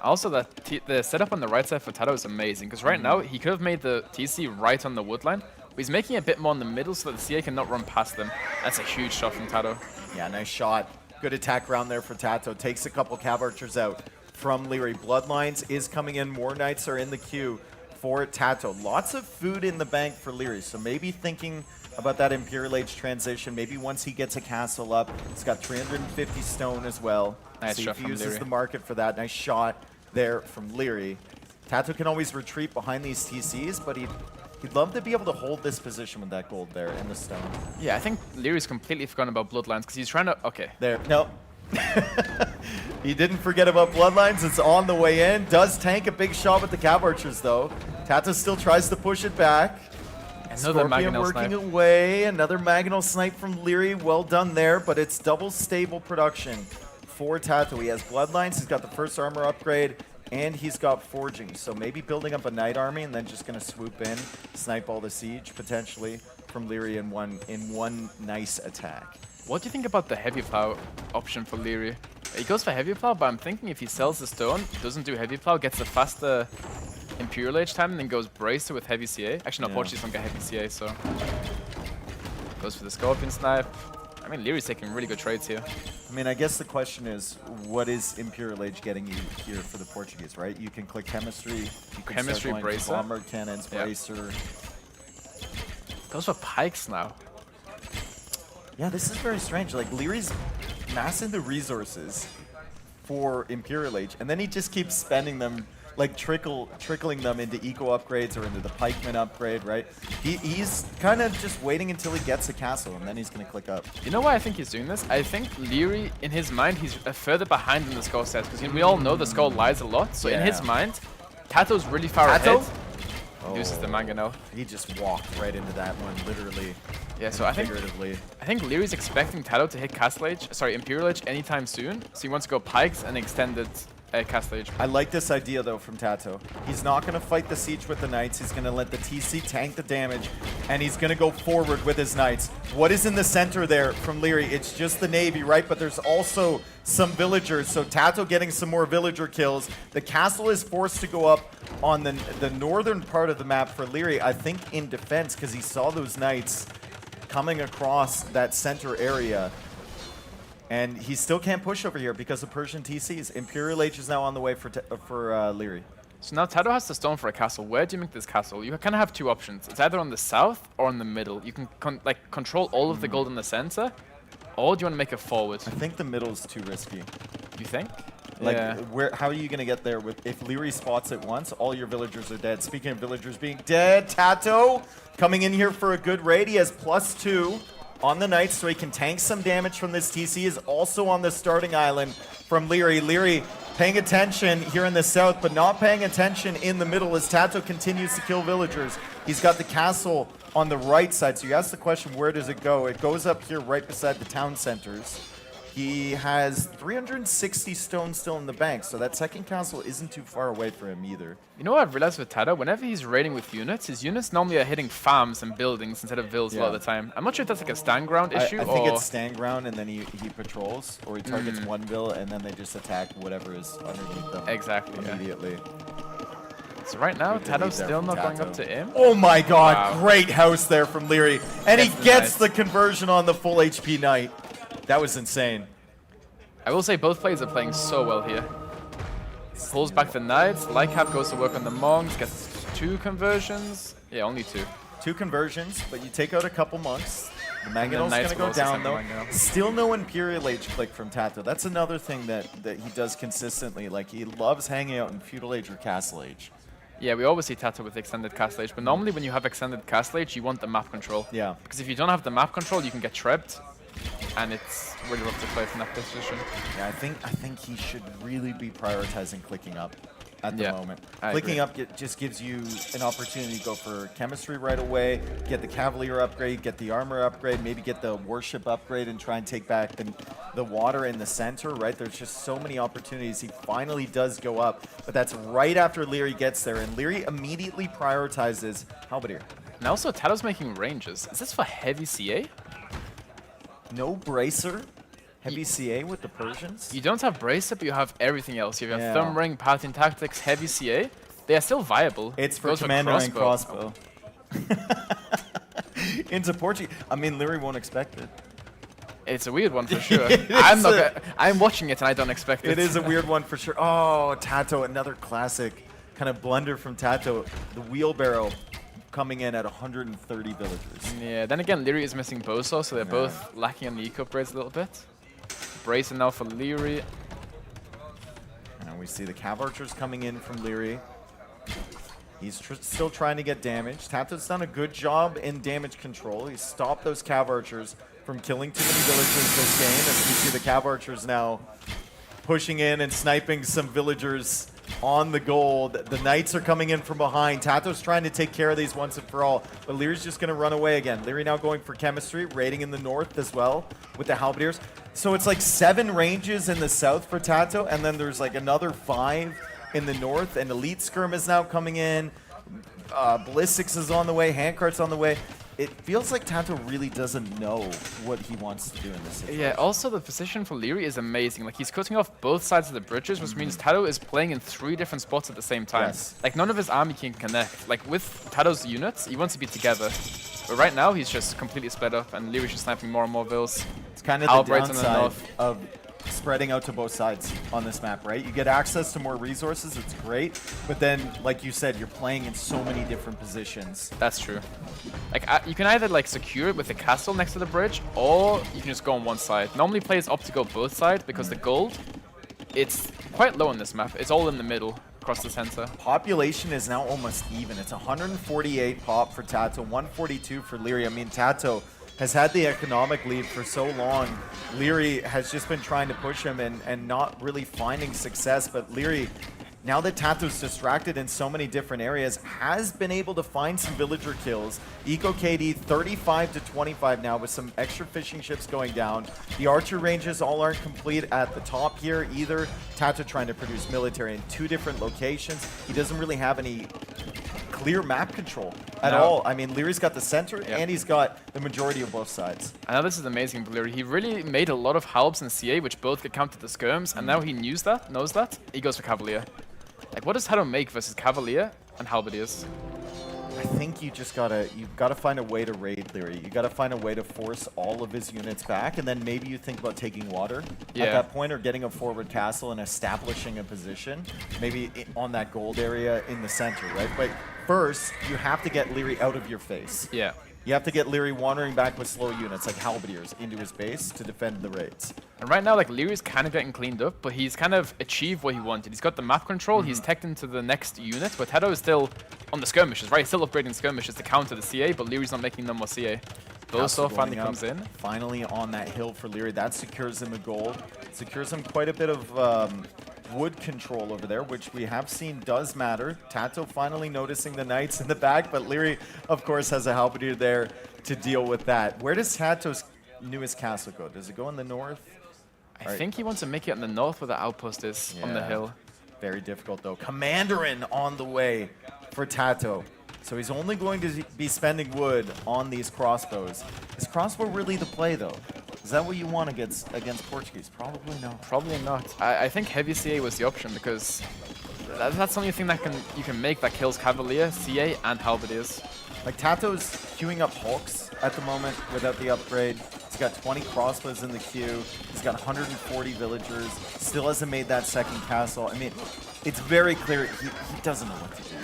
Also, the setup on the right side for Tato is amazing, because right now, he could have made the TC right on the wood line, but he's making it a bit more in the middle so that the CA cannot run past them. That's a huge shot from Tato. Yeah, nice shot. Good attack round there for Tato. Takes a couple Cav Archers out from Leary. Bloodlines is coming in. More Knights are in the queue for Tato. Lots of food in the bank for Leary, so maybe thinking about that Imperial Age transition. Maybe once he gets a castle up, he's got 350 stone as well. Nice shot he from uses Leary. the market for that. Nice shot there from Leary. Tato can always retreat behind these TCs, but he'd love to be able to hold this position with that gold there in the stone. Yeah, I think Leary's completely forgotten about Bloodlines, because he's trying to... Okay. There. No. He didn't forget about Bloodlines. It's on the way in. Does tank a big shot with the Cav Archers, though. Tato still tries to push it back. Another Scorpion Mangonel working snipe. away. Another Mangonel snipe from Leary. Well done there, but it's double stable production for Tato. He has Bloodlines. He's got the first armor upgrade, and he's got Forging. So maybe building up a Knight army and then just going to swoop in, snipe all the siege potentially from Leary in one nice attack. What do you think about the heavy plow option for Leary? He goes for heavy plow, but I'm thinking if he sells the stone, doesn't do heavy plow, gets the faster Imperial Age time, and then goes Bracer with heavy CA. Actually, no, Portuguese don't get heavy CA, so... Goes for the Scorpion Snipe. I mean, Leary's taking really good trades here. I mean, I guess the question is, what is Imperial Age getting you here for the Portuguese, right? You can click Chemistry, you can Chemistry, start going to Bracer. Bomber Cannons, Yeah. Bracer. Goes for Pikes now. Yeah, this is very strange. Like, Leary's massing the resources for Imperial Age, and then he just keeps spending them, like trickling them into eco upgrades or into the pikeman upgrade, right? He's kind of just waiting until he gets a castle, and then he's going to click up. You know why I think he's doing this? I think Leary, in his mind, he's further behind than the score says, because we all know the score lies a lot. So in his mind, Tato's really far ahead. Uses the manga now. He just walked right into that one, literally. Yeah, so I think Leary's expecting Tato to hit Castle Age, sorry, Imperial Age anytime soon. So he wants to go Pikes and extended Castle Age. I like this idea, though, from Tato. He's not going to fight the siege with the Knights. He's going to let the TC tank the damage, and he's going to go forward with his Knights. What is in the center there from Leary? It's just the Navy, right? But there's also some villagers, so Tato getting some more villager kills. The castle is forced to go up on the northern part of the map for Leary, I think in defense, because he saw those Knights coming across that center area. And he still can't push over here because of Persian TCs. Imperial Age is now on the way for Leary. So now Tato has the stone for a castle. Where do you make this castle? You kind of have two options. It's either on the south or in the middle. You can control all of the gold in the center, or do you want to make it forward? I think the middle is too risky. You think? Like, yeah. How are you going to get there if Leary spots it once? All your villagers are dead. Speaking of villagers being dead, Tato coming in here for a good raid. He has +2 on the Knights, so he can tank some damage from this TC. Is also on the starting island from Leary. Leary paying attention here in the south, but not paying attention in the middle as Tato continues to kill villagers. He's got the castle on the right side, so you ask the question, where does it go? It goes up here right beside the town centers. He has 360 stone still in the bank, so that second castle isn't too far away for him either. You know what I've realized with Tato? Whenever he's raiding with units, his units normally are hitting farms and buildings instead of villas a lot of the time. I'm not sure if that's like a stand ground issue I think it's stand ground, and then he patrols, or he targets one vill, and then they just attack whatever is underneath them. Exactly, immediately. So right now, Tato's still not going up to him. Oh my god, great house there from Leary. And he gets the conversion on the full HP Knight. That was insane. I will say both players are playing so well here. Pulls back the Knights, Lycap goes to work on the Monks, gets 2 conversions. Yeah, only 2. 2 conversions, but you take out a couple monks. The Mangonel's going to go also down, though. Mangonel. Still no Imperial Age click from Tato. That's another thing that he does consistently. Like, he loves hanging out in Feudal Age or Castle Age. Yeah, we always see Tato with extended Castle Age, but normally when you have extended Castle Age, you want the map control. Yeah. Because if you don't have the map control, you can get trapped, and it's really rough to play from that position. Yeah, I think he should really be prioritizing clicking up at the moment. I Clicking agree. up just gives you an opportunity to go for chemistry right away, get the Cavalier upgrade, get the armor upgrade, maybe get the warship upgrade and try and take back the water in the center, right? There's just so many opportunities. He finally does go up, but that's right after Leary gets there, and Leary immediately prioritizes Halberdier. And also, Tato's making ranges. Is this for heavy CA? No bracer, heavy CA with the Persians. You don't have Bracer, but you have everything else. You have Thumb Ring, Paladin Tactics, heavy CA. They are still viable. It's for Goes Commander and crossbow. Into Portuguese. I mean, Leary won't expect it. It's a weird one for sure. I'm watching it and I don't expect it. It is a weird one for sure. Oh, Tato, another classic kind of blunder from Tato. The wheelbarrow coming in at 130 villagers. Yeah, then again, Leary is missing Boso, so they're both lacking on the eco upgrades a little bit. Bracer now for Leary. And we see the Cav Archers coming in from Leary. He's still trying to get damage. Tato's done a good job in damage control. He's stopped those Cav Archers from killing too many villagers this game. As we see the Cav Archers now pushing in and sniping some villagers on the gold. The Knights are coming in from behind. Tato's trying to take care of these once and for all, but Leary's just going to run away again. Leary now going for chemistry, raiding in the north as well with the Halberdiers. So it's like 7 ranges in the south for Tato, and then there's like another 5 in the north, and Elite Skirm is now coming in. Ballistics is on the way, Handcart's on the way. It feels like Tato really doesn't know what he wants to do in this situation. Yeah, also the position for Leary is amazing. Like, he's cutting off both sides of the bridges, which means Tato is playing in 3 different spots at the same time. Yes. Like, none of his army can connect. Like, with Tato's units, he wants to be together. But right now, he's just completely split up, and Leary's just sniping more and more vills. It's kind of the Albright's on the downside north. of spreading out to both sides on this map, right? You get access to more resources, it's great, but then, like you said, you're playing in so many different positions. That's true. Like you can either like secure it with the castle next to the bridge, or you can just go on one side. Normally players opt to go both sides because the gold, it's quite low on this map. It's all in the middle across the center. Population is now almost even. It's 148 pop for Tato, 142 for Leary. I mean, Tato has had the economic lead for so long. Leary has just been trying to push him and not really finding success, but Leary, now that Tato's distracted in so many different areas, has been able to find some villager kills. Eco KD 35 to 25 now with some extra fishing ships going down. The archer ranges all aren't complete at the top here either. Tato trying to produce military in 2 different locations. He doesn't really have any clear map control at all. I mean, Leary's got the center and he's got the majority of both sides. I know this is amazing, Leary. He really made a lot of halbs and CA, which both get counted to skirms, and now he knows that. He goes for Cavalier. Like, what does Tato make versus Cavalier and Halberdiers? I think you've got to find a way to raid Leary. You got to find a way to force all of his units back, and then maybe you think about taking water at that point, or getting a forward castle and establishing a position, maybe on that gold area in the center, right? But first, you have to get Leary out of your face. Yeah. You have to get Leary wandering back with slow units like Halberdiers into his base to defend the raids. And right now, like, Leary's kind of getting cleaned up, but he's kind of achieved what he wanted. He's got the map control, he's teched into the next unit, but Tato is still on the skirmishes, right? He's still upgrading skirmishes to counter the CA, but Leary's not making no more CA. Boso finally comes in. Finally on that hill for Leary. That secures him a gold. Secures him quite a bit of wood control over there, which we have seen does matter. Tato finally noticing the knights in the back, but Leary, of course, has a halberdier there to deal with that. Where does Tato's newest castle go? Does it go in the north? I think he wants to make it in the north where the outpost is, on the hill. Very difficult, though. Commanderin on the way for Tato. So he's only going to be spending wood on these crossbows. Is crossbow really the play, though? Is that what you want against Portuguese? Probably not. Probably not. I think heavy CA was the option, because that's the only thing that you can make that kills Cavalier, CA, and Halberdiers. Like, Tato's queuing up Hulks at the moment without the upgrade. He's got 20 crossbows in the queue. He's got 140 villagers. Still hasn't made that second castle. I mean, it's very clear he doesn't know what to do.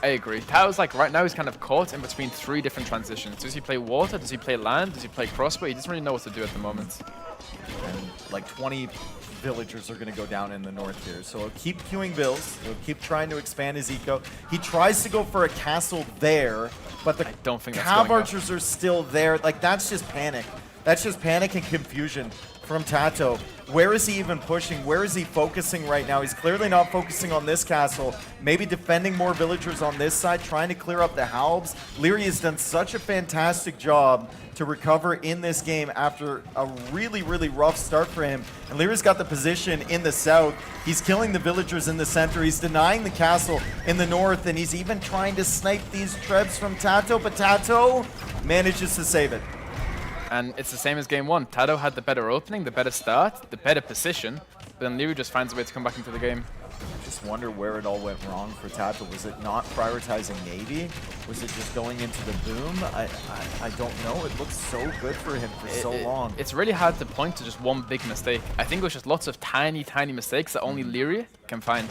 I agree. Tato's like, right now he's kind of caught in between 3 different transitions. Does he play water? Does he play land? Does he play crossbow? He doesn't really know what to do at the moment. And like 20 villagers are going to go down in the north here. So he'll keep queuing bills. He'll keep trying to expand his eco. He tries to go for a castle there, but the I don't think that's cav going archers are still there. Like, that's just panic. That's just panic and confusion from Tato. Where is he even pushing? Where is he focusing right now? He's clearly not focusing on this castle. Maybe defending more villagers on this side, trying to clear up the halbs. Leary has done such a fantastic job to recover in this game after a really, really rough start for him. And Leary's got the position in the south. He's killing the villagers in the center. He's denying the castle in the north, and he's even trying to snipe these trebs from Tato, but Tato manages to save it. And it's the same as game 1. Tato had the better opening, the better start, the better position, but then Leary just finds a way to come back into the game. I just wonder where it all went wrong for Tato. Was it not prioritizing Navy? Was it just going into the boom? I don't know. It looked so good for him for so long. It's really hard to point to just one big mistake. I think it was just lots of tiny, tiny mistakes that only Leary can find.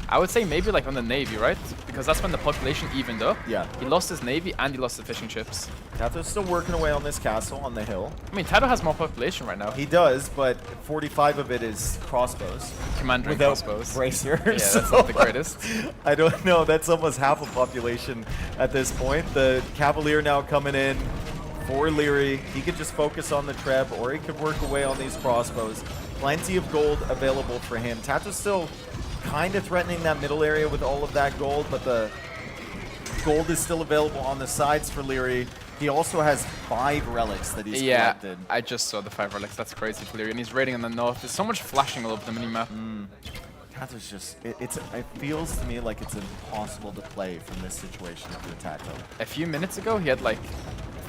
I would say maybe like on the Navy, right? Because that's when the population evened up. Yeah. He lost his Navy and he lost the fishing ships. Tato's still working away on this castle on the hill. I mean, Tato has more population right now. He does, but 45 of it is crossbows. Commander and Without crossbows. bracers. Yeah, that's not the greatest. I don't know. That's almost half a population at this point. The Cavalier now coming in for Leary. He could just focus on the Treb, or he could work away on these crossbows. Plenty of gold available for him. Tato's still kind of threatening that middle area with all of that gold, but the gold is still available on the sides for Leary. He also has 5 relics that he's collected. I just saw the 5 relics. That's crazy for Leary, and he's raiding on the north. There's so much flashing all over the minimap. Tato's just, it feels to me like it's impossible to play from this situation for Tato. A few minutes ago, he had like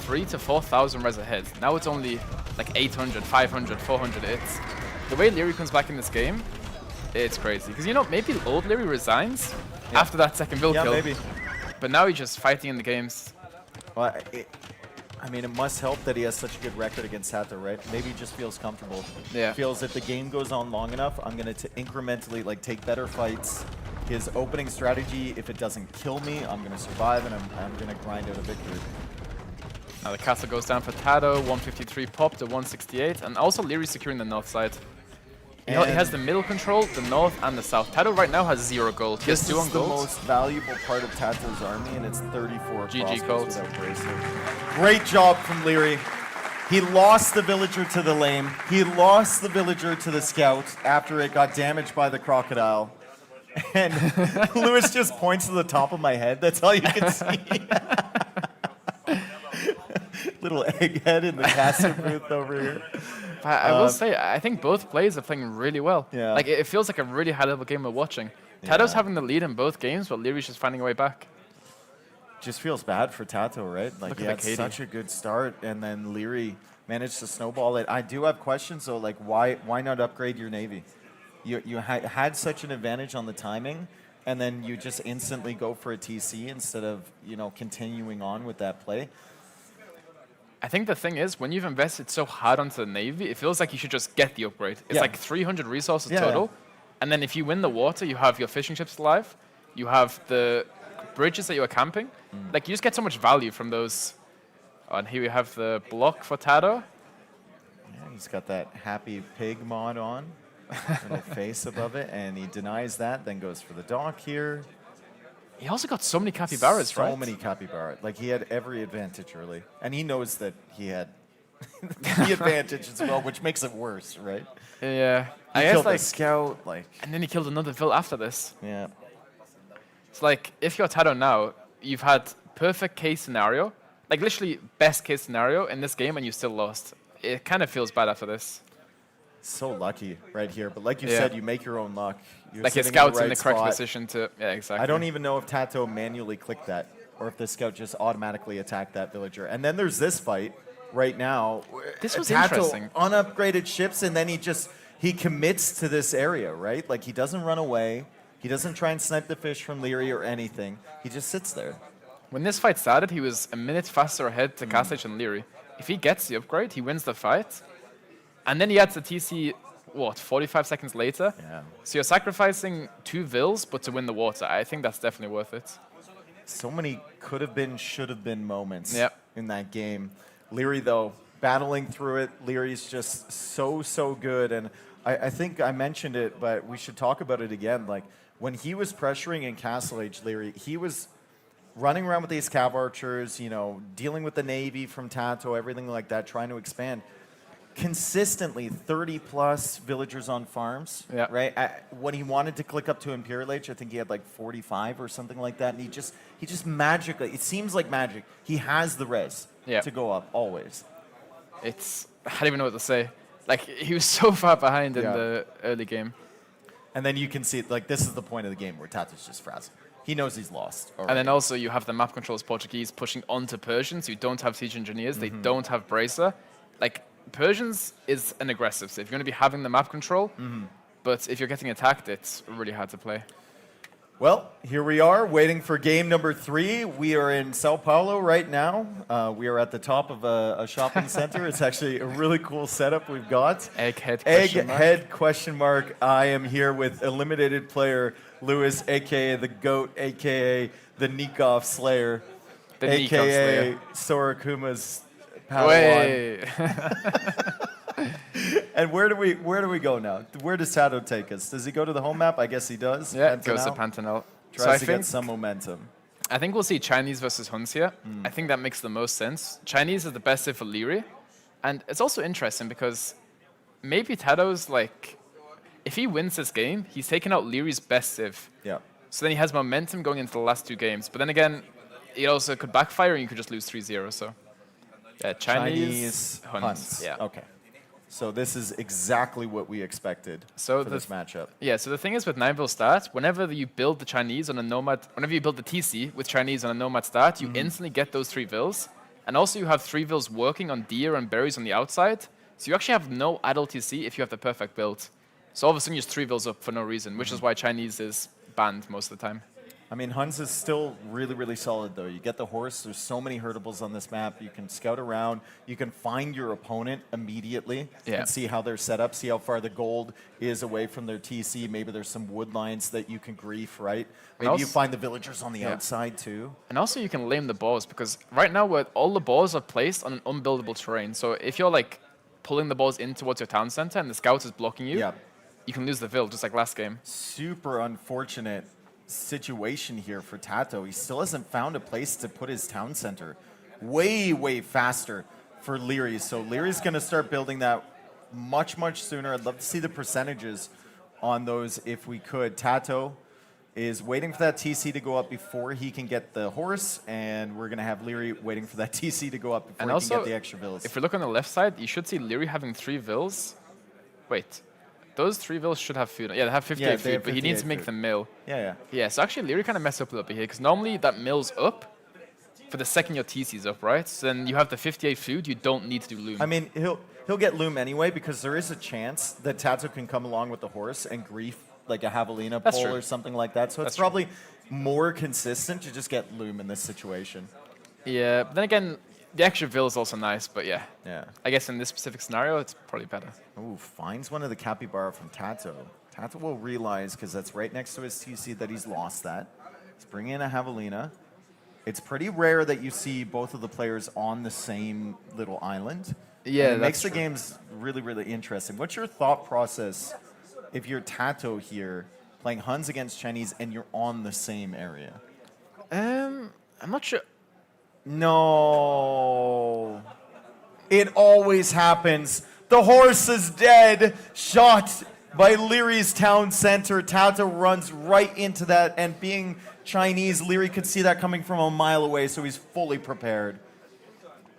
3,000 to 4,000 res ahead. Now it's only like 800, 500, 400 hits. The way Leary comes back in this game, it's crazy. Because, you know, maybe old Leary resigns after that second build kill. Maybe. But now he's just fighting in the games. Well, I mean, it must help that he has such a good record against Tato, right? Maybe he just feels comfortable. Yeah. Feels if the game goes on long enough, I'm going to incrementally like take better fights. His opening strategy, if it doesn't kill me, I'm going to survive and I'm going to grind out a victory. Now the castle goes down for Tato, 153 pop to 168, and also Leary securing the north side. He has the middle control, the north and the south. Tato right now has 0 gold. He has 2 on This is the gold. most valuable part of Tato's army, and it's 34 GG crossbows gold. without bracer. Great job from Leary. He lost the villager to the lame. He lost the villager to the scout after it got damaged by the crocodile. And Lewis just points to the top of my head. That's all you can see. Little egghead in the caster booth over here. I will say, I think both players are playing really well. Yeah. Like, it feels like a really high-level game we're watching. Tato's having the lead in both games, but Leary's just finding a way back. Just feels bad for Tato, right? Like, Look he at had the KD. such a good start, and then Leary managed to snowball it. I do have questions, though. Like, why not upgrade your Navy? You had such an advantage on the timing, and then you just instantly go for a TC instead of, continuing on with that play. I think the thing is, when you've invested so hard onto the Navy, it feels like you should just get the upgrade. It's Yeah. like 300 resources Yeah. total. And then if you win the water, you have your fishing ships alive. You have the bridges that you are camping. Like, you just get so much value from those. Oh, and here we have the block for Tato. Yeah, he's got that happy pig mod on, little face above it, and he denies that, then goes for the dock here. He also got so many capybaras, right? So many capybara. Like, he had every advantage early. And he knows that he had the advantage as well, which makes it worse, right? Yeah. He I guess, killed like, the scout, like, and then he killed another Vil after this. yeah. It's like, if you're Tato now, you've had perfect case scenario, like literally best case scenario in this game, and you still lost. It kind of feels bad after this. So lucky right here. But like you Yeah. said, you make your own luck. You're Like, his sitting scout's in right the correct spot. position to, yeah, exactly. I don't even know if Tato manually clicked that or if the scout just automatically attacked that villager. And then there's this fight right now. This was Tato interesting. unupgraded ships, and then he commits to this area, right? Like, he doesn't run away. He doesn't try and snipe the fish from Leary or anything. He just sits there. When this fight started, he was a minute faster ahead to Castlage than Leary. If he gets the upgrade, he wins the fight. And then he adds the TC, 45 seconds later? Yeah. So you're sacrificing 2 Vils, but to win the water. I think that's definitely worth it. So many could have been, should have been moments Yep. in that game. Leary, though, battling through it. Leary's just so good. And I think I mentioned it, but we should talk about it again. Like, when he was pressuring in Castle Age, Leary, he was running around with these Cav Archers, dealing with the Navy from Tato, everything like that, trying to expand. Consistently 30-plus villagers on farms, Yeah. right? When he wanted to click up to Imperial Age, I think he had like 45 or something like that, and he just magically, it seems like magic, he has the res Yeah. to go up always. I don't even know what to say. Like, he was so far behind in Yeah. the early game. And then you can see, like, this is the point of the game where Tato's just frazzled. He knows he's lost. And then also you have the map controls Portuguese pushing onto Persians who don't have siege engineers, they don't have bracer. Like, Persians is an aggressive, so if you're going to be having the map control, but if you're getting attacked, it's really hard to play. Well, here we are, waiting for game number 3. We are in Sao Paulo right now. We are at the top of a shopping center. It's actually a really cool setup we've got. Egghead? Egghead ? I am here with eliminated player Lewis, a.k.a. the GOAT, a.k.a. the Nikov Slayer, The Nikov a.k.a. Slayer. Sorakuma's Padawan. Way. And where do we go now? Where does Tato take us? Does he go to the home map? I guess he does. Yeah, it goes to Pantanal. Pantanal. Tries So to get some momentum. I think we'll see Chinese versus Huns here. I think that makes the most sense. Chinese is the best civ for Leary. And it's also interesting because maybe Tato's like, if he wins this game, he's taken out Leary's best civ. Yeah. So then he has momentum going into the last 2 games. But then again, it also could backfire and you could just lose 3-0. So yeah, Chinese Huns. Yeah. Okay. So this is exactly what we expected for this matchup. Yeah, so the thing is with 9-Vil start, whenever you build the Chinese on a Nomad, whenever you build the TC with Chinese on a Nomad start, you instantly get those 3 Vils. And also you have 3 Vils working on deer and berries on the outside. So you actually have no idle TC if you have the perfect build. So all of a sudden you're just 3 Vils up for no reason, which is why Chinese is banned most of the time. I mean, Huns is still really, really solid, though. You get the horse. There's so many hurtables on this map. You can scout around. You can find your opponent immediately and see how they're set up, see how far the gold is away from their TC. Maybe there's some wood lines that you can grief, right? Maybe you find the villagers on the outside, too. And also you can lame the balls, because right now all the balls are placed on an unbuildable terrain. So if you're like pulling the balls in towards your town center and the scout is blocking you, you can lose the vill, just like last game. Super unfortunate situation here for Tato. He still hasn't found a place to put his town center. Way, way faster for Leary. So Leary's going to start building that much, much sooner. I'd love to see the percentages on those if we could. Tato is waiting for that TC to go up before he can get the horse, and we're going to have Leary waiting for that TC to go up before he can get the extra vills. If we look on the left side, you should see Leary having 3 vills. Wait. Those 3 vills should have food. Yeah, they have 58 food, but he needs to make the mill. Yeah, so actually Leary kind of messed up a little bit here, because normally that mill's up for the second your TC's up, right? So then you have the 58 food, you don't need to do loom. I mean, he'll get loom anyway, because there is a chance that Tato can come along with the horse and grief like a Javelina pull or something like that. So it's probably more consistent to just get loom in this situation. Yeah, but then again, the extra vill is also nice, but yeah. I guess in this specific scenario, it's probably better. Ooh, finds one of the Capybara from Tato. Tato will realize, because that's right next to his TC, that he's lost that. He's bringing in a Javelina. It's pretty rare that you see both of the players on the same little island. Yeah, and it makes the games really, really interesting. What's your thought process if you're Tato here, playing Huns against Chinese, and you're on the same area? I'm not sure. No. It always happens. The horse is dead. Shot by Leary's town center. Tato runs right into that, and being Chinese, Leary could see that coming from a mile away, so he's fully prepared.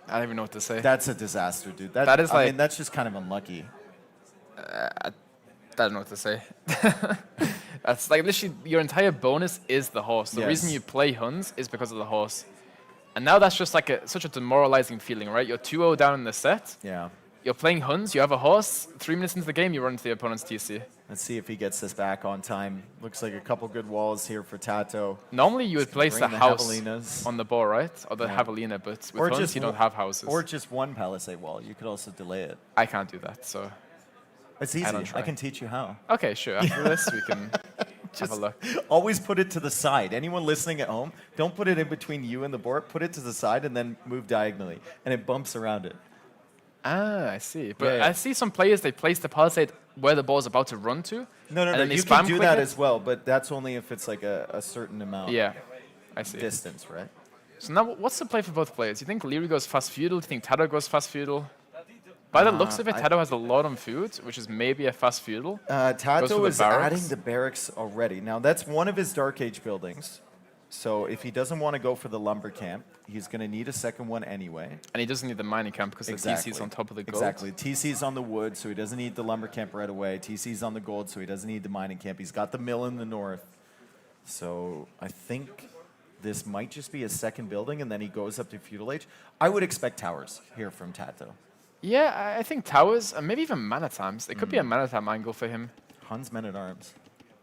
I don't even know what to say. That's a disaster, dude. That is I mean, that's just kind of unlucky. I don't know what to say. That's like literally your entire bonus is the horse. The reason you play Huns is because of the horse. And now that's just like such a demoralizing feeling, right? You're 2-0 down in the set. Yeah. You're playing Huns, you have a horse, 3 minutes into the game, you run into the opponent's TC. Let's see if he gets this back on time. Looks like a couple good walls here for Tato. Normally you would place the house Javelinas on the ball, right? Or the Javelina, but with Huns you don't have houses. Or just one palisade wall. You could also delay it. I can't do that, so... It's easy. I can teach you how. Okay, sure. After this, we can have a look. Always put it to the side. Anyone listening at home, don't put it in between you and the board. Put it to the side and then move diagonally. And it bumps around it. Ah, I see. But I see some players, they place the palisade where the ball's about to run to. No. You can do that as well, but that's only if it's like a certain amount. Yeah, I see. Distance, right? So now, what's the play for both players? You think Leary goes fast feudal? Do you think Tato goes fast feudal? By the looks of it, Tato has a lot on food, which is maybe a fast feudal. Tato is adding the barracks already. Now, that's one of his Dark Age buildings. So if he doesn't want to go for the lumber camp, he's going to need a second one anyway. And he doesn't need the mining camp because the TC is on top of the gold. Exactly. TC's on the wood, so he doesn't need the lumber camp right away. TC's on the gold, so he doesn't need the mining camp. He's got the mill in the north. So I think this might just be a second building, and then he goes up to feudal age. I would expect towers here from Tato. Yeah, I think towers, and maybe even mana times. It could be a mana time angle for him. Huns men at arms.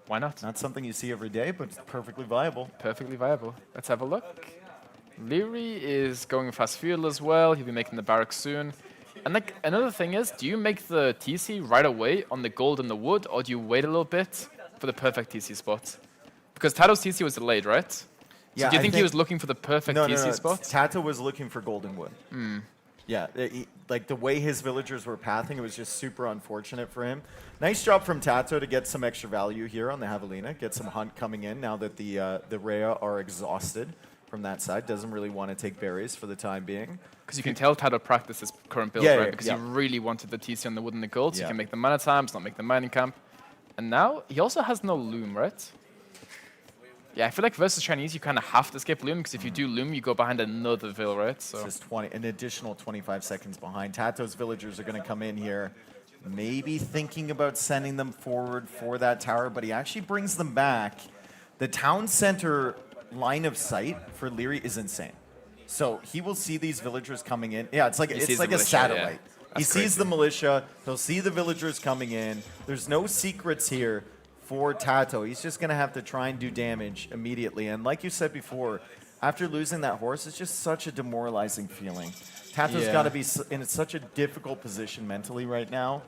Why not? Not something you see every day, but it's perfectly viable. Perfectly viable. Let's have a look. Leary is going fast feudal as well. He'll be making the barracks soon. And like another thing is, do you make the TC right away on the gold and the wood, or do you wait a little bit for the perfect TC spot? Because Tato's TC was delayed, right? Yeah, so do you think he was looking for the perfect TC spot? Tato was looking for golden wood. Yeah, like the way his villagers were pathing, it was just super unfortunate for him. Nice job from Tato to get some extra value here on the Javelina, get some hunt coming in now that the Rhea are exhausted from that side. Doesn't really want to take berries for the time being. Because you can tell Tato practiced his current build, right? Because he really wanted the TC on the wood and the gold, so he can make the mana times, not make the mining camp. And now, he also has no loom, right? Yeah, I feel like versus Chinese, you kind of have to skip loom, because if you do loom, you go behind another vill, right? So it's just an additional 25 seconds behind. Tato's villagers are going to come in here, maybe thinking about sending them forward for that tower, but he actually brings them back. The town center line of sight for Leary is insane. So he will see these villagers coming in. Yeah, it's like a satellite. He sees the militia. He'll see the villagers coming in. There's no secrets here for Tato. He's just going to have to try and do damage immediately. And like you said before, after losing that horse, it's just such a demoralizing feeling. Tato's got to be in such a difficult position mentally right now.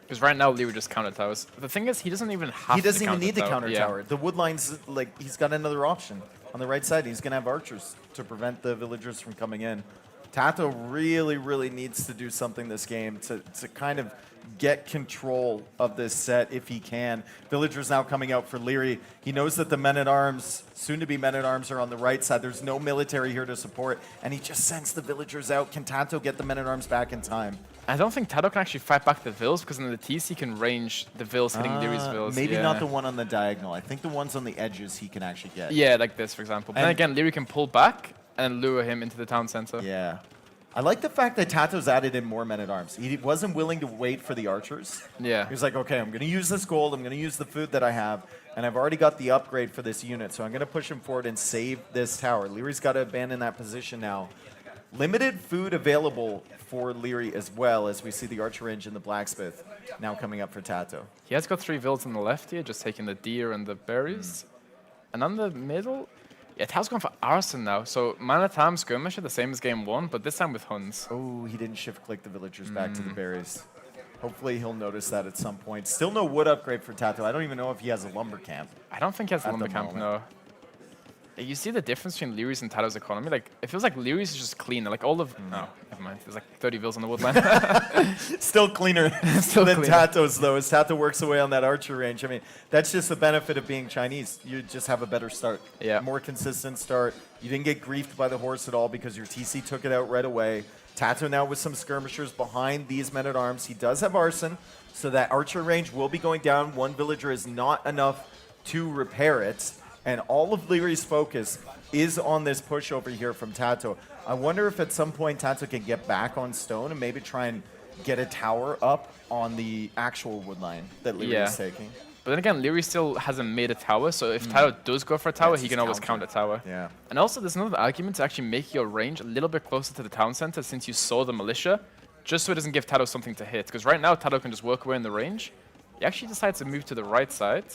Because right now, Leary just counter towers. The thing is, he doesn't even have He doesn't even need the tower. counter tower. The wood line's like, he's got another option on the right side. He's going to have archers to prevent the villagers from coming in. Tato really, really needs to do something this game to kind of get control of this set if he can. Villagers now coming out for Leary. He knows that the men-at-arms, soon-to-be men-at-arms, are on the right side. There's no military here to support, and he just sends the villagers out. Can Tato get the men-at-arms back in time? I don't think Tato can actually fight back the vills, because then the TC can range the vills hitting Leary's vills. Maybe not the one on the diagonal. I think the ones on the edges he can actually get. Yeah, like this, for example. But then again, Leary can pull back and lure him into the town center. Yeah. I like the fact that Tato's added in more men-at-arms. He wasn't willing to wait for the archers. Yeah. He was like, okay, I'm going to use this gold, I'm going to use the food that I have, and I've already got the upgrade for this unit, so I'm going to push him forward and save this tower. Leary's got to abandon that position now. Limited food available for Leary as well, as we see the archer range and the blacksmith now coming up for Tato. He has got 3 vills on the left here, just taking the deer and the berries. And on the middle, yeah, Tato's going for arson now. So man-at-arms skirmisher, the same as game 1, but this time with Huns. Oh, he didn't shift-click the villagers back to the berries. Hopefully he'll notice that at some point. Still no wood upgrade for Tato. I don't even know if he has a lumber camp. I don't think he has a At lumber the camp, moment. no. You see the difference between Leary's and Tato's economy? Like, it feels like Leary's is just clean. Like, all of... Oh, never mind. There's like 30 vills on the woodline. Still cleaner Still than cleaner. Tato's, though, as Tato works away on that archer range. I mean, that's just the benefit of being Chinese. You just have a better start. Yeah. More consistent start. You didn't get griefed by the horse at all because your TC took it out right away. Tato now with some skirmishers behind these men-at-arms. He does have arson, so that archer range will be going down. One villager is not enough to repair it. And all of Leary's focus is on this push over here from Tato. I wonder if at some point Tato can get back on stone and maybe try and get a tower up on the actual wood line that Leary is taking. But then again, Leary still hasn't made a tower, so if Tato does go for a tower, That's he his can always counter. counter tower. Yeah. And also, there's another argument to actually make your range a little bit closer to the town center since you saw the militia, just so it doesn't give Tato something to hit. Because right now, Tato can just work away in the range. He actually decides to move to the right side.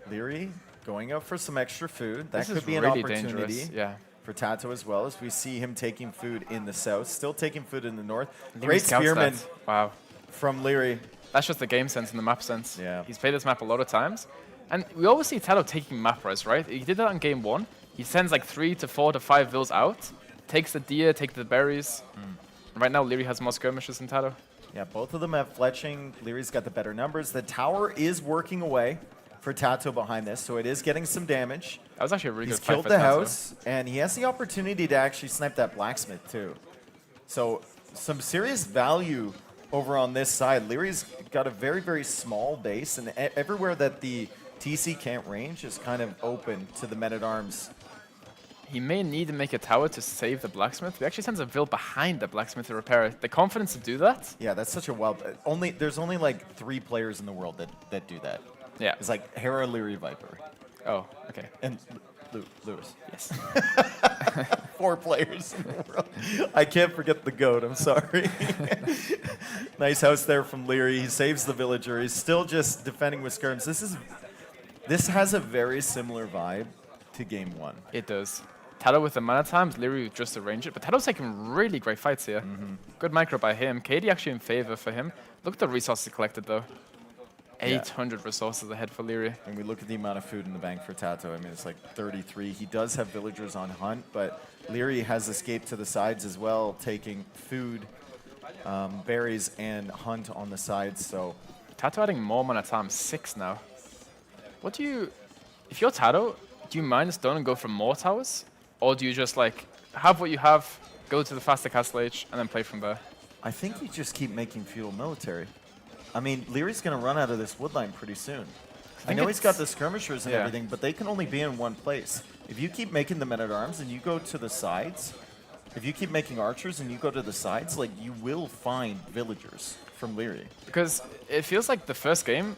Leary going out for some extra food. That This could is be an really opportunity dangerous. Yeah. for Tato as well, as we see him taking food in the south, still taking food in the north. Leary Great scouts spearman that. Wow. from Leary. That's just the game sense and the map sense. Yeah. He's played this map a lot of times. And we always see Tato taking map res, right? He did that on game 1. He sends like 3 to 4 to 5 vills out, takes the deer, takes the berries. Right now, Leary has more skirmishes than Tato. Yeah, both of them have fletching. Leary's got the better numbers. The tower is working away for Tato behind this, so it is getting some damage. That was actually a really He's good fight killed for the Tato. house, and he has the opportunity to actually snipe that blacksmith too. So some serious value over on this side. Leary's got a very, very small base, and everywhere that the TC can't range is kind of open to the men-at-arms. He may need to make a tower to save the blacksmith. He actually sends a vill behind the blacksmith to repair it. The confidence to do that? Yeah, that's such a wild... There's only like 3 players in the world that do that. Yeah. It's like Hera, Leary, Viper, Oh, okay. and Lewis. Yes. 4 players in the world. I can't forget the GOAT, I'm sorry. Nice house there from Leary. He saves the villager. He's still just defending with skirms. This has a very similar vibe to game 1. It does. Tato with the mana times, Leary with just arrange it. But Tato's taking really great fights here. Good micro by him. Katie actually in favor for him. Look at the resources he collected, though. 800 resources ahead for Leary. And we look at the amount of food in the bank for Tato. I mean, it's like 33. He does have villagers on hunt, but Leary has escaped to the sides as well, taking food, berries, and hunt on the sides. So Tato adding more mana time, 6 now. What do you... If you're Tato, do you mind stone and go for more towers? Or do you just, like, have what you have, go to the faster castle age, and then play from there? I think you just keep making feudal military. I mean, Leary's going to run out of this woodline pretty soon. I know he's got the skirmishers and everything, but they can only be in one place. If you keep making the men-at-arms and you go to the sides, if you keep making archers and you go to the sides, like, you will find villagers from Leary. Because it feels like the first game,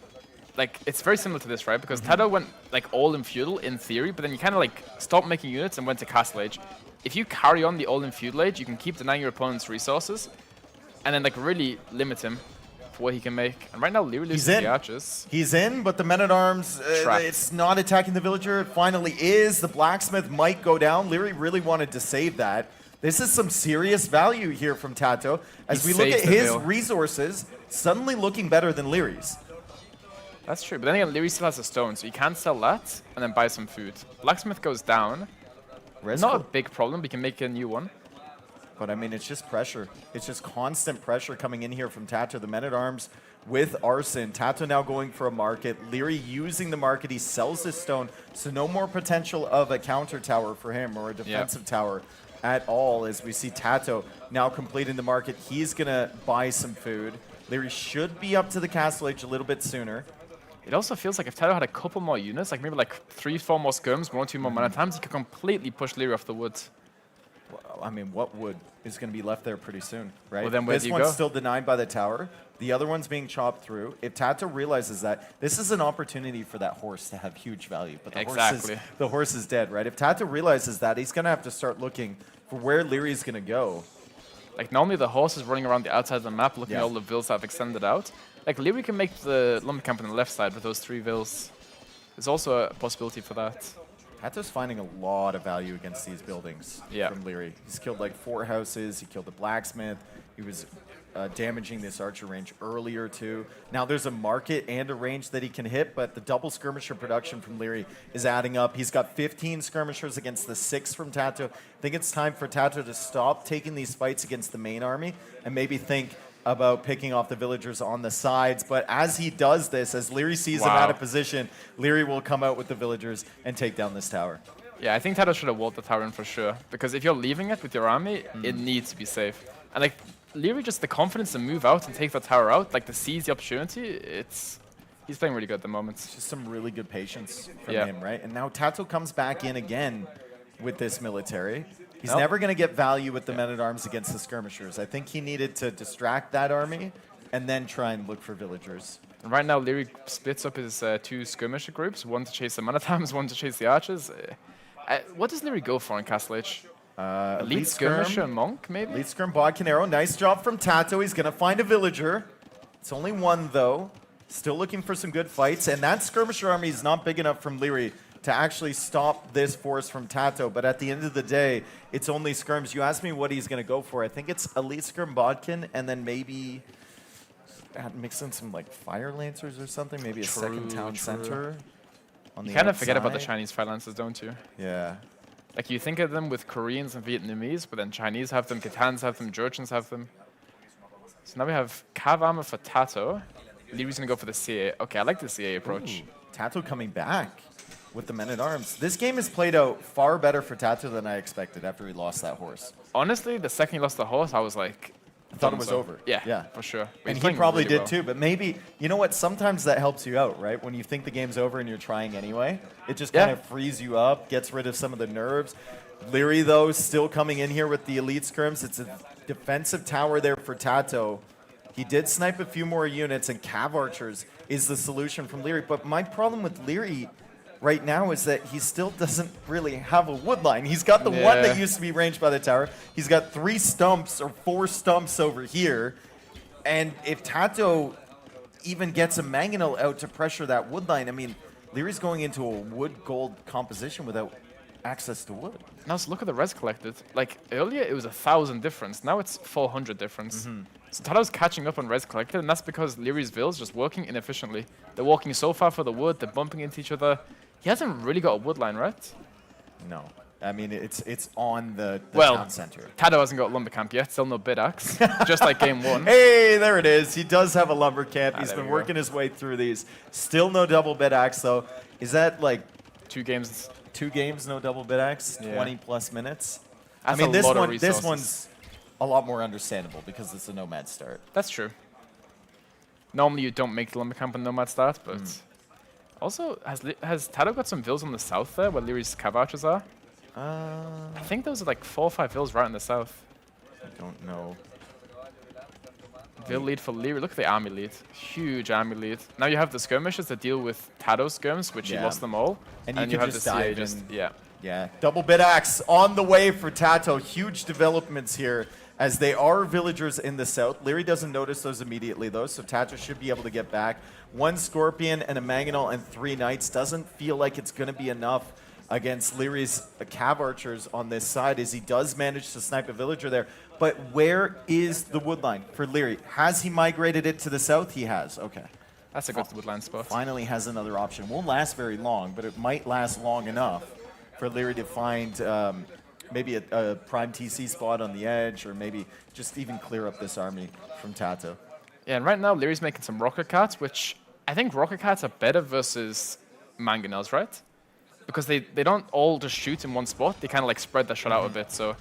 like, it's very similar to this, right? Because Tato went, like, all in feudal in theory, but then you kind of, like, stopped making units and went to castle age. If you carry on the all in feudal age, you can keep denying your opponent's resources and then, like, really limit him for what he can make. And right now, Leary loses He's in. the archers. He's in, but the Men-at-Arms, Trapped. it's not attacking the villager. It finally is. The blacksmith might go down. Leary really wanted to save that. This is some serious value here from Tato. As He we look at saves the his mill. resources, suddenly looking better than Leary's. That's true. But then again, Leary still has a stone, so he can sell that and then buy some food. Blacksmith goes down. Not a big problem. We can make a new one. But I mean, it's just pressure. It's just constant pressure coming in here from Tato. The Men-at-Arms with Arson. Tato now going for a market. Leary using the market. He sells his stone. So no more potential of a counter tower for him or a defensive tower at all, as we see Tato now completing the market. He's going to buy some food. Leary should be up to the castle age a little bit sooner. It also feels like if Tato had a couple more units, like maybe like 3-4 more skirms, 1 or 2 more mana times, he could completely push Leary off the wood. Well, I mean, what wood is going to be left there pretty soon, right? Well, then where this do you one's go? still denied by the tower. The other one's being chopped through. If Tato realizes that, this is an opportunity for that horse to have huge value. But the horse is dead, right? If Tato realizes that, he's going to have to start looking for where Leary's going to go. Like normally the horse is running around the outside of the map looking at all the vills that have extended out. Like Leary can make the lumber camp on the left side with those 3 vills. There's also a possibility for that. Tato's finding a lot of value against these buildings from Leary. He's killed like 4 houses. He killed the blacksmith. He was damaging this archer range earlier too. Now there's a market and a range that he can hit, but the double skirmisher production from Leary is adding up. He's got 15 skirmishers against the 6 from Tato. I think it's time for Tato to stop taking these fights against the main army and maybe think about picking off the villagers on the sides. But as he does this, as Leary sees him out of position, Leary will come out with the villagers and take down this tower. Yeah, I think Tato should have walled the tower in for sure. Because if you're leaving it with your army, it needs to be safe. And like Leary, just the confidence to move out and take the tower out, like to seize the opportunity, he's playing really good at the moment. It's just some really good patience from him, right? And now Tato comes back in again with this military. He's never going to get value with the Men-at-Arms against the skirmishers. I think he needed to distract that army and then try and look for villagers. And right now, Leary splits up his 2 skirmisher groups, 1 to chase the Men-at-Arms, 1 to chase the archers. What does Leary go for in Castle H? Elite skirmisher, monk, maybe? Elite skirm, bodkin arrow. Nice job from Tato. He's going to find a villager. It's only 1, though. Still looking for some good fights. And that skirmisher army is not big enough from Leary to actually stop this force from Tato. But at the end of the day, it's only skirms. You asked me what he's going to go for. I think it's Elite skirm, bodkin, and then maybe mix in some like fire lancers or something. Maybe a second town center. You kind of forget about the Chinese fire lancers, don't you? Yeah. Like you think of them with Koreans and Vietnamese, but then Chinese have them, Khitans have them, Georgians have them. So now we have cav armor for Tato. Leary's going to go for the CA. Okay, I like the CA approach. Ooh, Tato coming back with the Men-at-Arms. This game has played out far better for Tato than I expected after he lost that horse. Honestly, the second he lost the horse, I was like, I thought it was over. Yeah, for sure. But And he's he playing probably really did well. too, but maybe, you know what, sometimes that helps you out, right? When you think the game's over and you're trying anyway, it just kind of frees you up, gets rid of some of the nerves. Leary, though, still coming in here with the elite skirms. It's a defensive tower there for Tato. He did snipe a few more units, and cav archers is the solution from Leary. But my problem with Leary right now is that he still doesn't really have a wood line. He's got the one that used to be ranged by the tower. He's got 3 stumps or 4 stumps over here. And if Tato even gets a mangonel out to pressure that wood line, I mean, Leary's going into a wood-gold composition without access to wood. Now let's look at the res collected. Like earlier, it was 1,000 difference. Now it's 400 difference. So Tato's catching up on res collected, and that's because Leary's Ville's just working inefficiently. They're walking so far for the wood, they're bumping into each other. He hasn't really got a wood line, right? No. I mean, it's on the well, town center. Tato hasn't got lumber camp yet, still no bid axe, just like game 1. Hey, there it is. He does have a lumber camp. He's there been we working his way through these. Still no double bid axe, though. Is that like 2 games? 2 games, no double bid axe, Yeah. 20 plus minutes? That's I mean, a this lot of one, resources. this one's a lot more understandable because it's a nomad start. That's true. Normally you don't make the lumber camp on nomad start, but also has Tato got some vills on the south there where Leary's cav archers are? I think those are like 4 or 5 vills right in the south. I don't know. Vill lead for Leary. Look at the army lead. Huge army lead. Now you have the skirmishers that deal with Tato's skirms, which he lost them all. And you can have just the CA dive in. yeah. Yeah, double bid axe on the way for Tato. Huge developments here as they are villagers in the south. Leary doesn't notice those immediately, though, so Tato should be able to get back. 1 Scorpion and a Mangonel and 3 Knights doesn't feel like it's going to be enough against Leary's Cav Archers on this side, as he does manage to snipe a villager there. But where is the woodline for Leary? Has he migrated it to the south? He has. Okay. That's a good woodland spot. Finally has another option. Won't last very long, but it might last long enough for Leary to find maybe a prime TC spot on the edge, or maybe just even clear up this army from Tato. Yeah, and right now Leary's making some Rocket Cats, which I think Rocket Cats are better versus Mangonels, right? Because they don't all just shoot in one spot. They kind of like spread that shot out a bit. So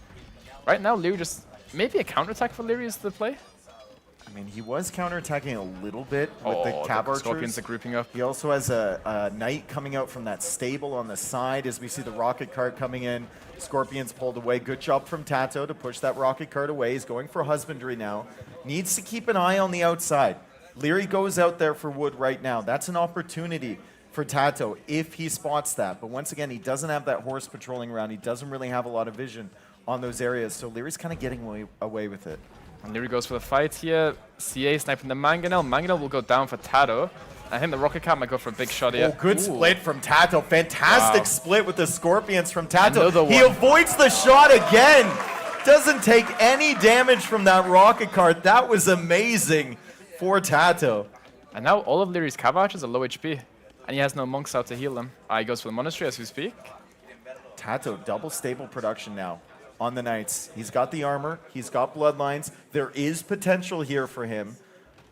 right now Leary just, maybe a counterattack for Leary is the play. I mean, he was counterattacking a little bit with the Cav Archers. Scorpions are grouping up. He also has a Knight coming out from that stable on the side as we see the rocket cart coming in. Scorpions pulled away. Good job from Tato to push that rocket cart away. He's going for husbandry now. Needs to keep an eye on the outside. Leary goes out there for wood right now. That's an opportunity for Tato if he spots that. But once again, he doesn't have that horse patrolling around. He doesn't really have a lot of vision on those areas. So Leary's kind of getting away with it. And Leary goes for the fight here. CA sniping the Mangonel. Mangonel will go down for Tato. I think the Rocket Cat might go for a big shot here. Oh, good split from Tato. Fantastic split with the Scorpions from Tato. He one. avoids the shot again. Doesn't take any damage from that rocket cart. That was amazing for Tato. And now all of Leary's Cav Archers are low HP. And he has no monks out to heal them. He goes for the Monastery as we speak. Tato, double stable production now on the Knights. He's got the armor. He's got bloodlines. There is potential here for him.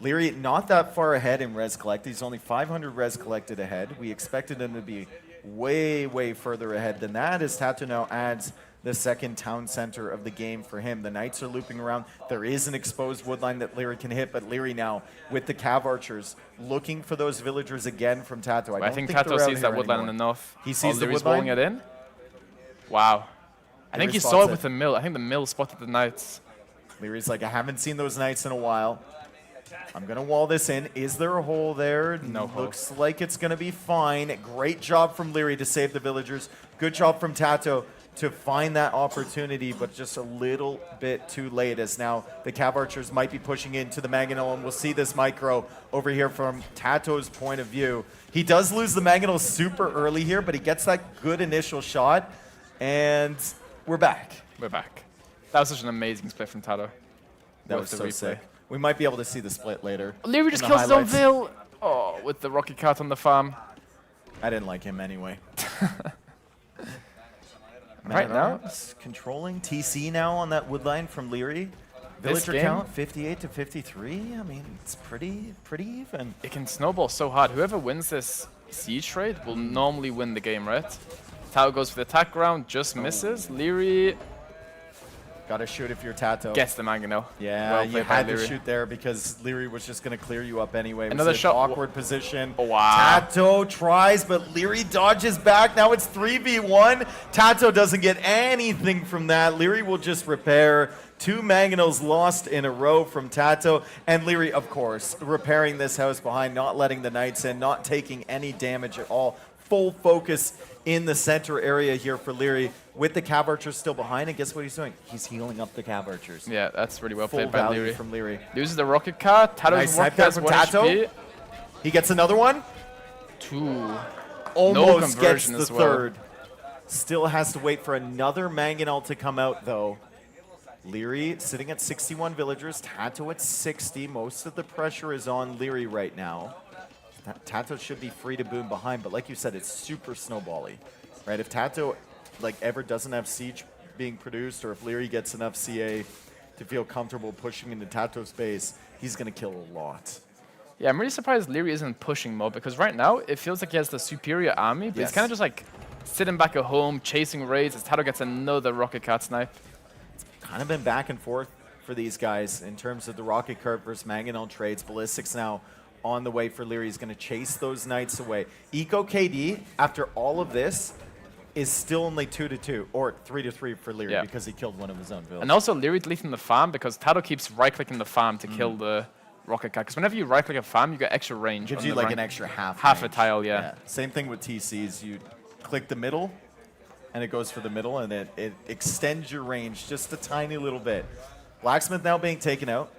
Leary not that far ahead in res collect. He's only 500 res collected ahead. We expected him to be way, way further ahead than that, as Tato now adds the second town center of the game for him. The Knights are looping around. There is an exposed woodline that Leary can hit, but Leary now with the Cav Archers looking for those villagers again from Tato. I think Tato sees that woodline in the north. He sees the Leary's woodline. Rolling it in. Wow. I think he saw it with the mill. I think the mill spotted the Knights. Leary's like, I haven't seen those Knights in a while. I'm going to wall this in. Is there a hole there? No hole. Looks like it's going to be fine. Great job from Leary to save the villagers. Good job from Tato to find that opportunity, but just a little bit too late, as now the Cav Archers might be pushing into the Mangonel, and we'll see this micro over here from Tato's point of view. He does lose the Mangonel super early here, but he gets that good initial shot, and we're back. We're back. That was such an amazing split from Tato. That was so sick. We might be able to see the split later. Leary just kills his own Vil. Oh, with the Rocket Cart on the farm. I didn't like him anyway. Right now, controlling TC now on that woodline from Leary. Villager count 58 to 53. I mean, it's pretty even. It can snowball so hard. Whoever wins this siege trade will normally win the game, right? Tato goes for the attack round, just misses. Leary gotta shoot if you're Tato. gets the Mangonel. Yeah, well you had to shoot there because Leary was just gonna clear you up anyway. Another shot. Awkward position. Oh, wow. Tato tries, but Leary dodges back. Now it's 3v1. Tato doesn't get anything from that. Leary will just repair. 2 Mangonels lost in a row from Tato. And Leary, of course, repairing this house behind, not letting the Knights in, not taking any damage at all. Full focus in the center area here for Leary, with the Cav Archers still behind. And guess what he's doing? He's healing up the Cav Archers. Yeah, that's really well Full played by value Leary. from Leary. Loses the Rocket Cart. Tato's Nice snipe Rocket there Cart's from 1 Tato. HP. He gets another one. 2. Almost gets conversion the as well. third. Still has to wait for another Mangonel to come out, though. Leary sitting at 61 villagers. Tato at 60. Most of the pressure is on Leary right now. Tato should be free to boom behind, but like you said, it's super snowbally, right? If Tato ever doesn't have siege being produced, or if Leary gets enough CA to feel comfortable pushing into Tato's base, he's going to kill a lot. Yeah, I'm really surprised Leary isn't pushing more, because right now it feels like he has the superior army, but he's kind of just like sitting back at home, chasing raids as Tato gets another Rocket Cart snipe. Kind of been back and forth for these guys in terms of the Rocket Cart versus Mangonel trades. Ballistics now on the way for Leary. He's going to chase those Knights away. Eco KD, after all of this, is still only 2-2, or 3-3 for Leary, because he killed one of his own villagers. And also Leary deleting the farm, because Tato keeps right-clicking the farm to kill the Rocket Cart. Because whenever you right-click a farm, you get extra range. Gives you like an extra half a tile, yeah. Same thing with TCs. You click the middle, and it goes for the middle, and it extends your range just a tiny little bit. Blacksmith now being taken out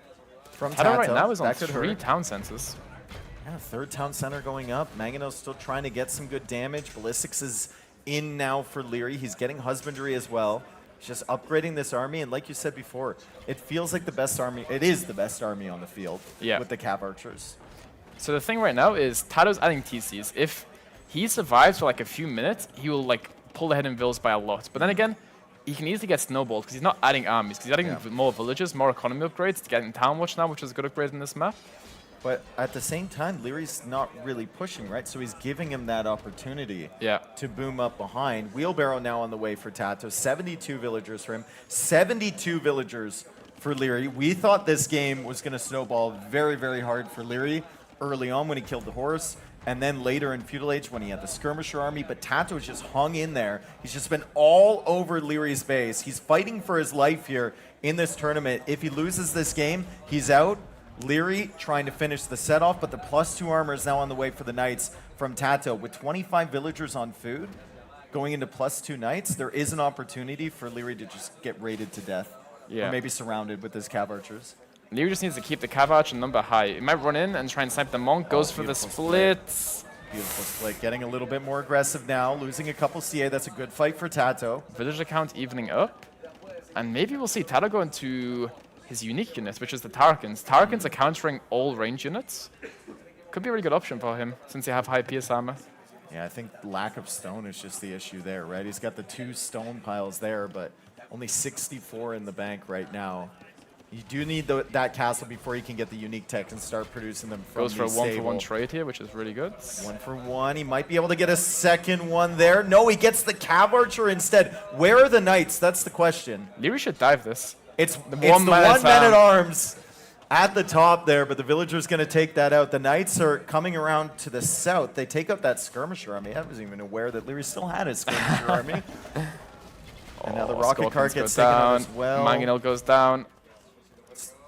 from Tato Tato. right now is on That could 3 hurt. town centers. Yeah, third town center going up. Mangonel's still trying to get some good damage. Ballistics is in now for Leary. He's getting Husbandry as well. He's just upgrading this army, and like you said before, it feels like the best army. It is the best army on the field with the Cav Archers. So the thing right now is Tato's adding TCs. If he survives for like a few minutes, he will like pull ahead in vills by a lot. But then again, he can easily get snowballed because he's not adding armies. Because he's adding more villages, more economy upgrades to get in Town Watch now, which is a good upgrade in this map. But at the same time, Leary's not really pushing, right? So he's giving him that opportunity to boom up behind. Wheelbarrow now on the way for Tato. 72 villagers for him. 72 villagers for Leary. We thought this game was going to snowball very, very hard for Leary early on when he killed the horse, and then later in Feudal Age when he had the Skirmisher army, but Tato's just hung in there. He's just been all over Leary's base. He's fighting for his life here in this tournament. If he loses this game, he's out. Leary trying to finish the set off, but the +2 armor is now on the way for the Knights from Tato. With 25 villagers on food, going into +2 Knights, there is an opportunity for Leary to just get raided to death. Or maybe surrounded with his Cav Archers. Leary just needs to keep the Cav Archer number high. He might run in and try and snipe the Monk, goes for the split. Beautiful split, getting a little bit more aggressive now, losing a couple CA. That's a good fight for Tato. Villager count evening up. And maybe we'll see Tato go into his unique unit, which is the Tarkans. Tarkans are countering all range units. Could be a really good option for him, since they have high PS armor. Yeah, I think lack of stone is just the issue there, right? He's got the 2 stone piles there, but only 64 in the bank right now. You do need that castle before you can get the unique tech and start producing them from Goes for a the 1-for-1 trade here, which is really good. 1-for-1. He might be able to get a second one there. No, he gets the Cav Archer instead. Where are the Knights? That's the question. Leary should dive this. It's the one man at arms at the top there, but the Villager's going to take that out. The Knights are coming around to the south. They take up that Skirmisher army. I wasn't even aware that Leary still had his Skirmisher army. And now the rocket cart gets taken out as well. Mangonel goes down.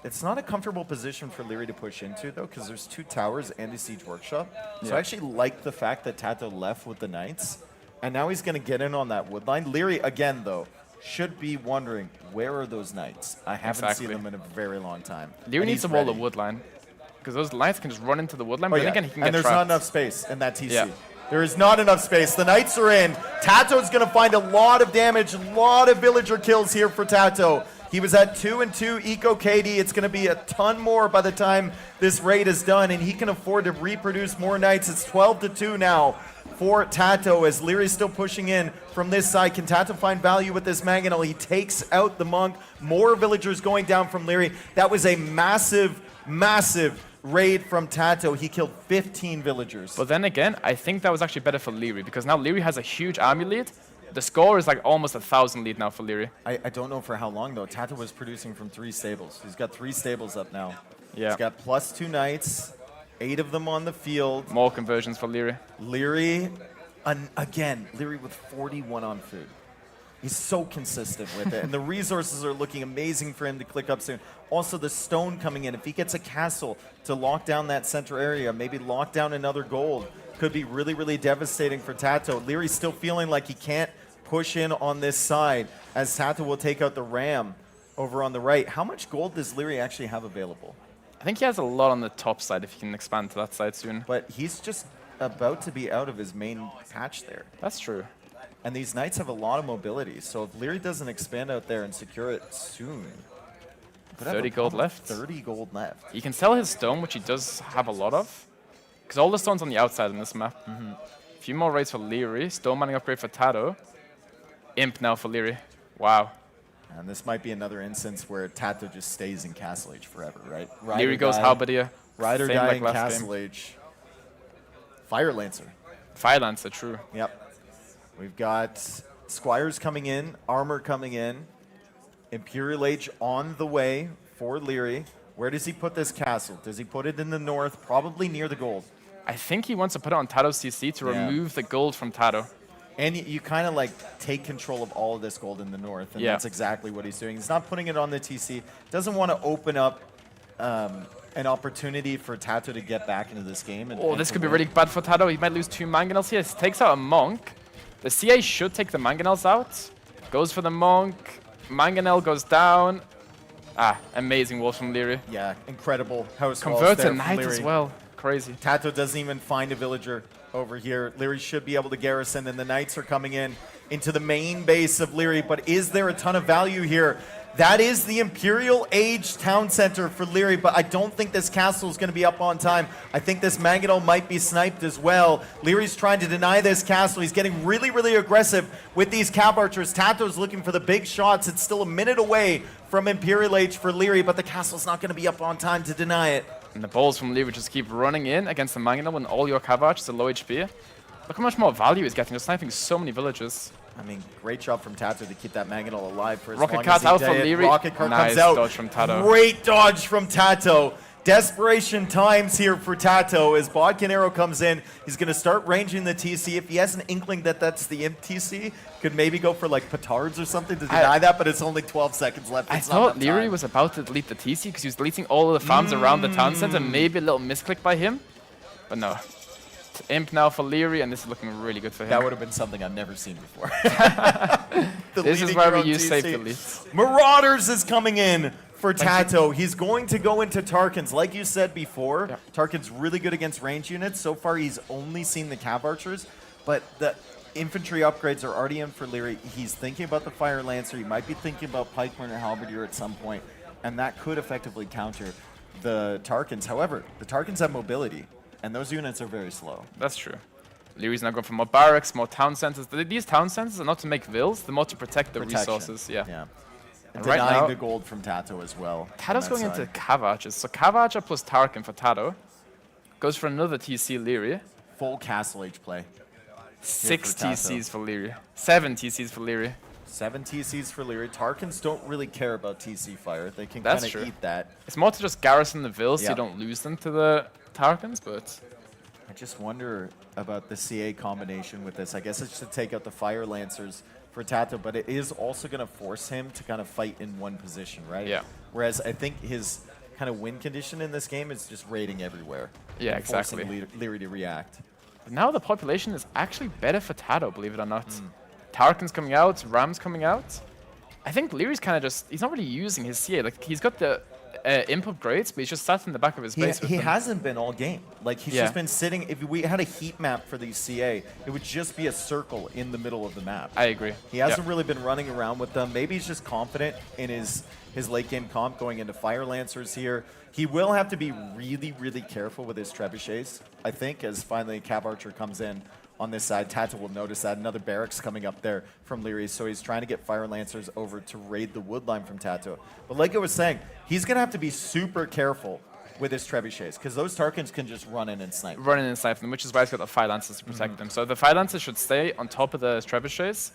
It's not a comfortable position for Leary to push into, though, because there's 2 towers and a siege workshop. So I actually like the fact that Tato left with the Knights, and now he's going to get in on that wood line. Leary, again, though, should be wondering, where are those Knights? I haven't seen them in a very long time. Leary needs to wall the wood line, because those Knights can just run into the wood line, but then again, he can get there's trapped. not enough space in that TC. There is not enough space. The Knights are in. Tato's going to find a lot of damage, a lot of villager kills here for Tato. He was at 2-2 Eco KD. It's going to be a ton more by the time this raid is done, and he can afford to reproduce more Knights. It's 12-2 now for Tato as Leary's still pushing in from this side. Can Tato find value with this Mangonel? He takes out the Monk. More villagers going down from Leary. That was a massive, massive raid from Tato. He killed 15 villagers. But then again, I think that was actually better for Leary, because now Leary has a huge army lead. The score is like almost 1,000 lead now for Leary. I don't know for how long, though. Tato was producing from 3 stables. He's got 3 stables up now. He's got +2 Knights, 8 of them on the field. More conversions for Leary. Leary, again, Leary with 41 on food. He's so consistent with it. And the resources are looking amazing for him to click up soon. Also, the stone coming in. If he gets a castle to lock down that center area, maybe lock down another gold, could be really, really devastating for Tato. Leary's still feeling like he can't push in on this side as Tato will take out the Ram over on the right. How much gold does Leary actually have available? I think he has a lot on the top side if he can expand to that side soon. But he's just about to be out of his main patch there. That's true. And these Knights have a lot of mobility, so if Leary doesn't expand out there and secure it soon, 30 gold left. 30 gold left. He can sell his stone, which he does have a lot of, because all the stone's on the outside in this map. A few more raids for Leary. Stone mining upgrade for Tato. Imp now for Leary. Wow. And this might be another instance where Tato just stays in Castle Age forever, right? Leary goes Halberdier. Ride or Same die like in last Castle game. Age. Fire Lancer. Fire Lancer, true. Yep. We've got Squires coming in, Armor coming in, Imperial Age on the way for Leary. Where does he put this castle? Does he put it in the north, probably near the gold? I think he wants to put it on Tato's CC to remove the gold from Tato. And you kind of like take control of all of this gold in the north, and that's exactly what he's doing. He's not putting it on the TC. Doesn't want to open up an opportunity for Tato to get back into this game. And This could be really bad for Tato. He might lose 2 Mangonels here. He takes out a Monk. The CA should take the Mangonels out. Goes for the Monk. Mangonel goes down. Amazing walls from Leary. Yeah, incredible house walls Convert there to from knight Leary. as well. Crazy. Tato doesn't even find a villager over here. Leary should be able to garrison, and the knights are coming in into the main base of Leary. But is there a ton of value here? That is the Imperial Age town center for Leary, but I don't think this castle is going to be up on time. I think this Mangonel might be sniped as well. Leary's trying to deny this castle. He's getting really, really aggressive with these cab archers. Tato's looking for the big shots. It's still a minute away from Imperial Age for Leary, but the castle's not going to be up on time to deny it. And the balls from Leary just keep running in against the Mangonel when all your cav archers are low HP. Look how much more value he's getting. Just sniping so many villages. I mean, great job from Tato to keep that Mangonel alive for as Rocket long cart as he out did. from Leary. Rocket cart Nice comes out. dodge from Tato. Great dodge from Tato. Desperation times here for Tato as Bodkin Arrow comes in. He's going to start ranging the TC. If he has an inkling that that's the Imp TC, could maybe go for like petards or something to deny that, but it's only 12 seconds left. I It's not thought enough Leary time. was about to delete the TC because he was deleting all of the farms around the town center. Maybe a little misclick by him, but no. Imp now for Leary, and this is looking really good for him. That would have been something I've never seen before. This is where we use safe deletes. Marauders is coming in for Tato. He's going to go into Tarkins. Like you said before, Yep. Tarkin's really good against range units. So far, he's only seen the Cav Archers, but the infantry upgrades are already in for Leary. He's thinking about the Fire Lancer. He might be thinking about Pikeman or Halberdier at some point, and that could effectively counter the Tarkins. However, the Tarkins have mobility, and those units are very slow. That's true. Leary's now going for more barracks, more town centers. These town centers are not to make vills, they're more to protect the Protection. resources. Yeah. And right denying now- the gold from Tato as well. Tato's on going that into side. Cav Archers. So Cav Archer plus Tarkin for Tato. Goes for another TC Leary. Full Castle Age play. 6 for Tato. TCs for Leary. 7 TCs for Leary. 7 TCs for Leary. Tarkins don't really care about TC fire. They can That's kind true. of eat that. It's more to just garrison the vills so Yeah. you don't lose them to the Tarkins, but I just wonder about the CA combination with this. I guess it's to take out the Fire Lancers for Tato, but it is also going to force him to kind of fight in one position, right? Yeah. Whereas I think his kind of win condition in this game is just raiding everywhere. Yeah, and forcing exactly. Leary to react. But now the population is actually better for Tato, believe it or not. Tarkin's coming out, Ram's coming out. I think Leary's kind of just, he's not really using his CA. Like, he's got the imp upgrades, but he's just sat in the back of his base with He them. hasn't been all game. Like, he's Yeah. just been sitting. If we had a heat map for these CA, it would just be a circle in the middle of the map. I agree. He hasn't really been running around with them. Maybe he's just confident in his late game comp going into Fire Lancers here. He will have to be really, really careful with his trebuchets, I think, as finally Cav Archer comes in on this side. Tato will notice that. Another barracks coming up there from Leary, so he's trying to get Fire Lancers over to raid the wood line from Tato. But like I was saying, he's going to have to be super careful with his trebuchets, because those Tarkins can just run in and snipe. Running and sniping them, which is why he's got the Fire Lancers to protect them. So the Fire Lancers should stay on top of the trebuchets,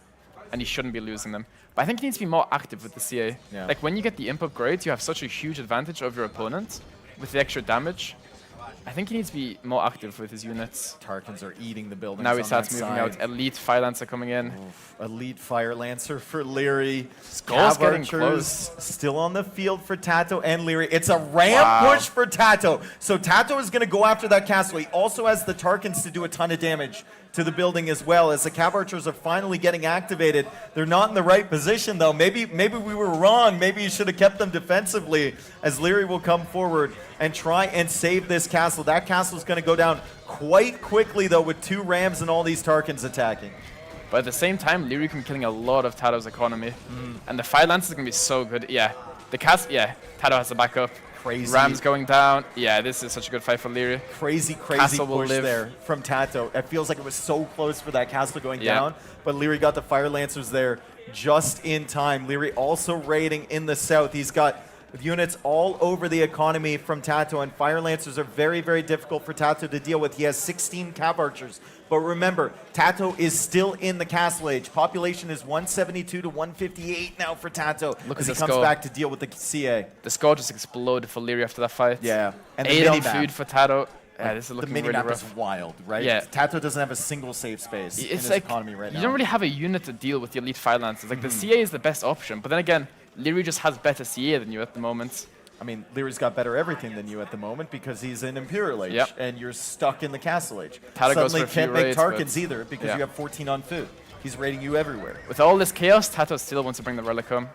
and he shouldn't be losing them. But I think he needs to be more active with the CA. Yeah. Like, when you get the imp upgrades, you have such a huge advantage over your opponent with the extra damage. I think he needs to be more active with his units. Tarkins are eating the buildings. Now he on starts that moving side. out. Elite Fire Lancer coming in. Elite Fire Lancer for Leary. Skull's Cav getting Archers close. still on the field for Tato and Leary. It's a ramp Wow. push for Tato. So Tato is going to go after that castle. He also has the Tarkins to do a ton of damage to the building as well. As the Cav Archers are finally getting activated, they're not in the right position though. Maybe we were wrong. Maybe you should have kept them defensively, as Leary will come forward and try and save this castle. That castle is going to go down quite quickly though, with 2 Rams and all these Tarkins attacking. But at the same time, Leary can be killing a lot of Tato's economy. And the Fire Lancers are going to be so good. Yeah. The cast, yeah, Tato has to back up. Crazy. Rams going down. Yeah, this is such a good fight for Leary. Crazy Castle will push live. there from Tato. It feels like it was so close for that castle going Yeah. down, but Leary got the Fire Lancers there just in time. Leary also raiding in the south. He's got units all over the economy from Tato, and Fire Lancers are very, very difficult for Tato to deal with. He has 16 Cav Archers. But remember, Tato is still in the Castle Age. Population is 172 to 158 now for Tato Look as at he the comes score. back to deal with the CA. The score just exploded for Leary after that fight. Yeah. And the 8 on mini-map. food for Tato. Yeah, this is The looking mini really map rough. is wild, right? Yeah. Tato doesn't have a single safe space in It's his like, economy right now. you don't really have a unit to deal with the Elite Fire Lancers. Like, the CA is the best option. But then again, Leary just has better CA than you at the moment. I mean, Leary's got better everything than you at the moment because he's in Imperial Age, Yep. and you're stuck in the Castle Age. Tato goes Suddenly for a few can't make raids, Tarkins but- either because yeah. you have 14 on food. He's raiding you everywhere. With all this chaos, Tato still wants to bring the Relic home.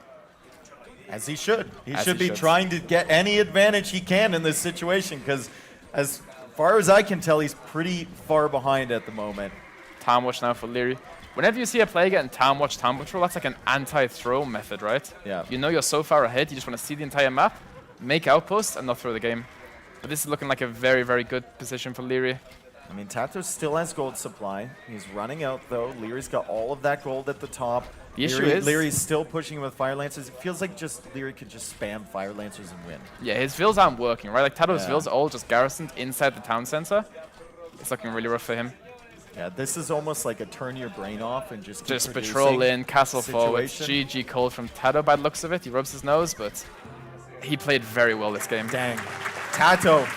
As he should. He As should he be should. trying to get any advantage he can in this situation, because as far as I can tell, he's pretty far behind at the moment. Time watch now for Leary. Whenever you see a player getting time watch control, that's like an anti-throw method, right? Yeah. You know you're so far ahead, you just want to see the entire map, make outposts, and not throw the game. But this is looking like a very, very good position for Leary. I mean, Tato still has gold supply. He's running out, though. Leary's got all of that gold at the top. The issue is... Leary's still pushing with Fire Lancers. It feels like just Leary could just spam Fire Lancers and win. Yeah, his vills aren't working, right? Like Tato's Yeah. vills are all just garrisoned inside the town center. It's looking really rough for him. Yeah, this is almost like a turn your brain off and just keep Just producing patrol in, castle forward. situation. GG cold from Tato by the looks of it. He rubs his nose, but he played very well this game. Dang. Tato,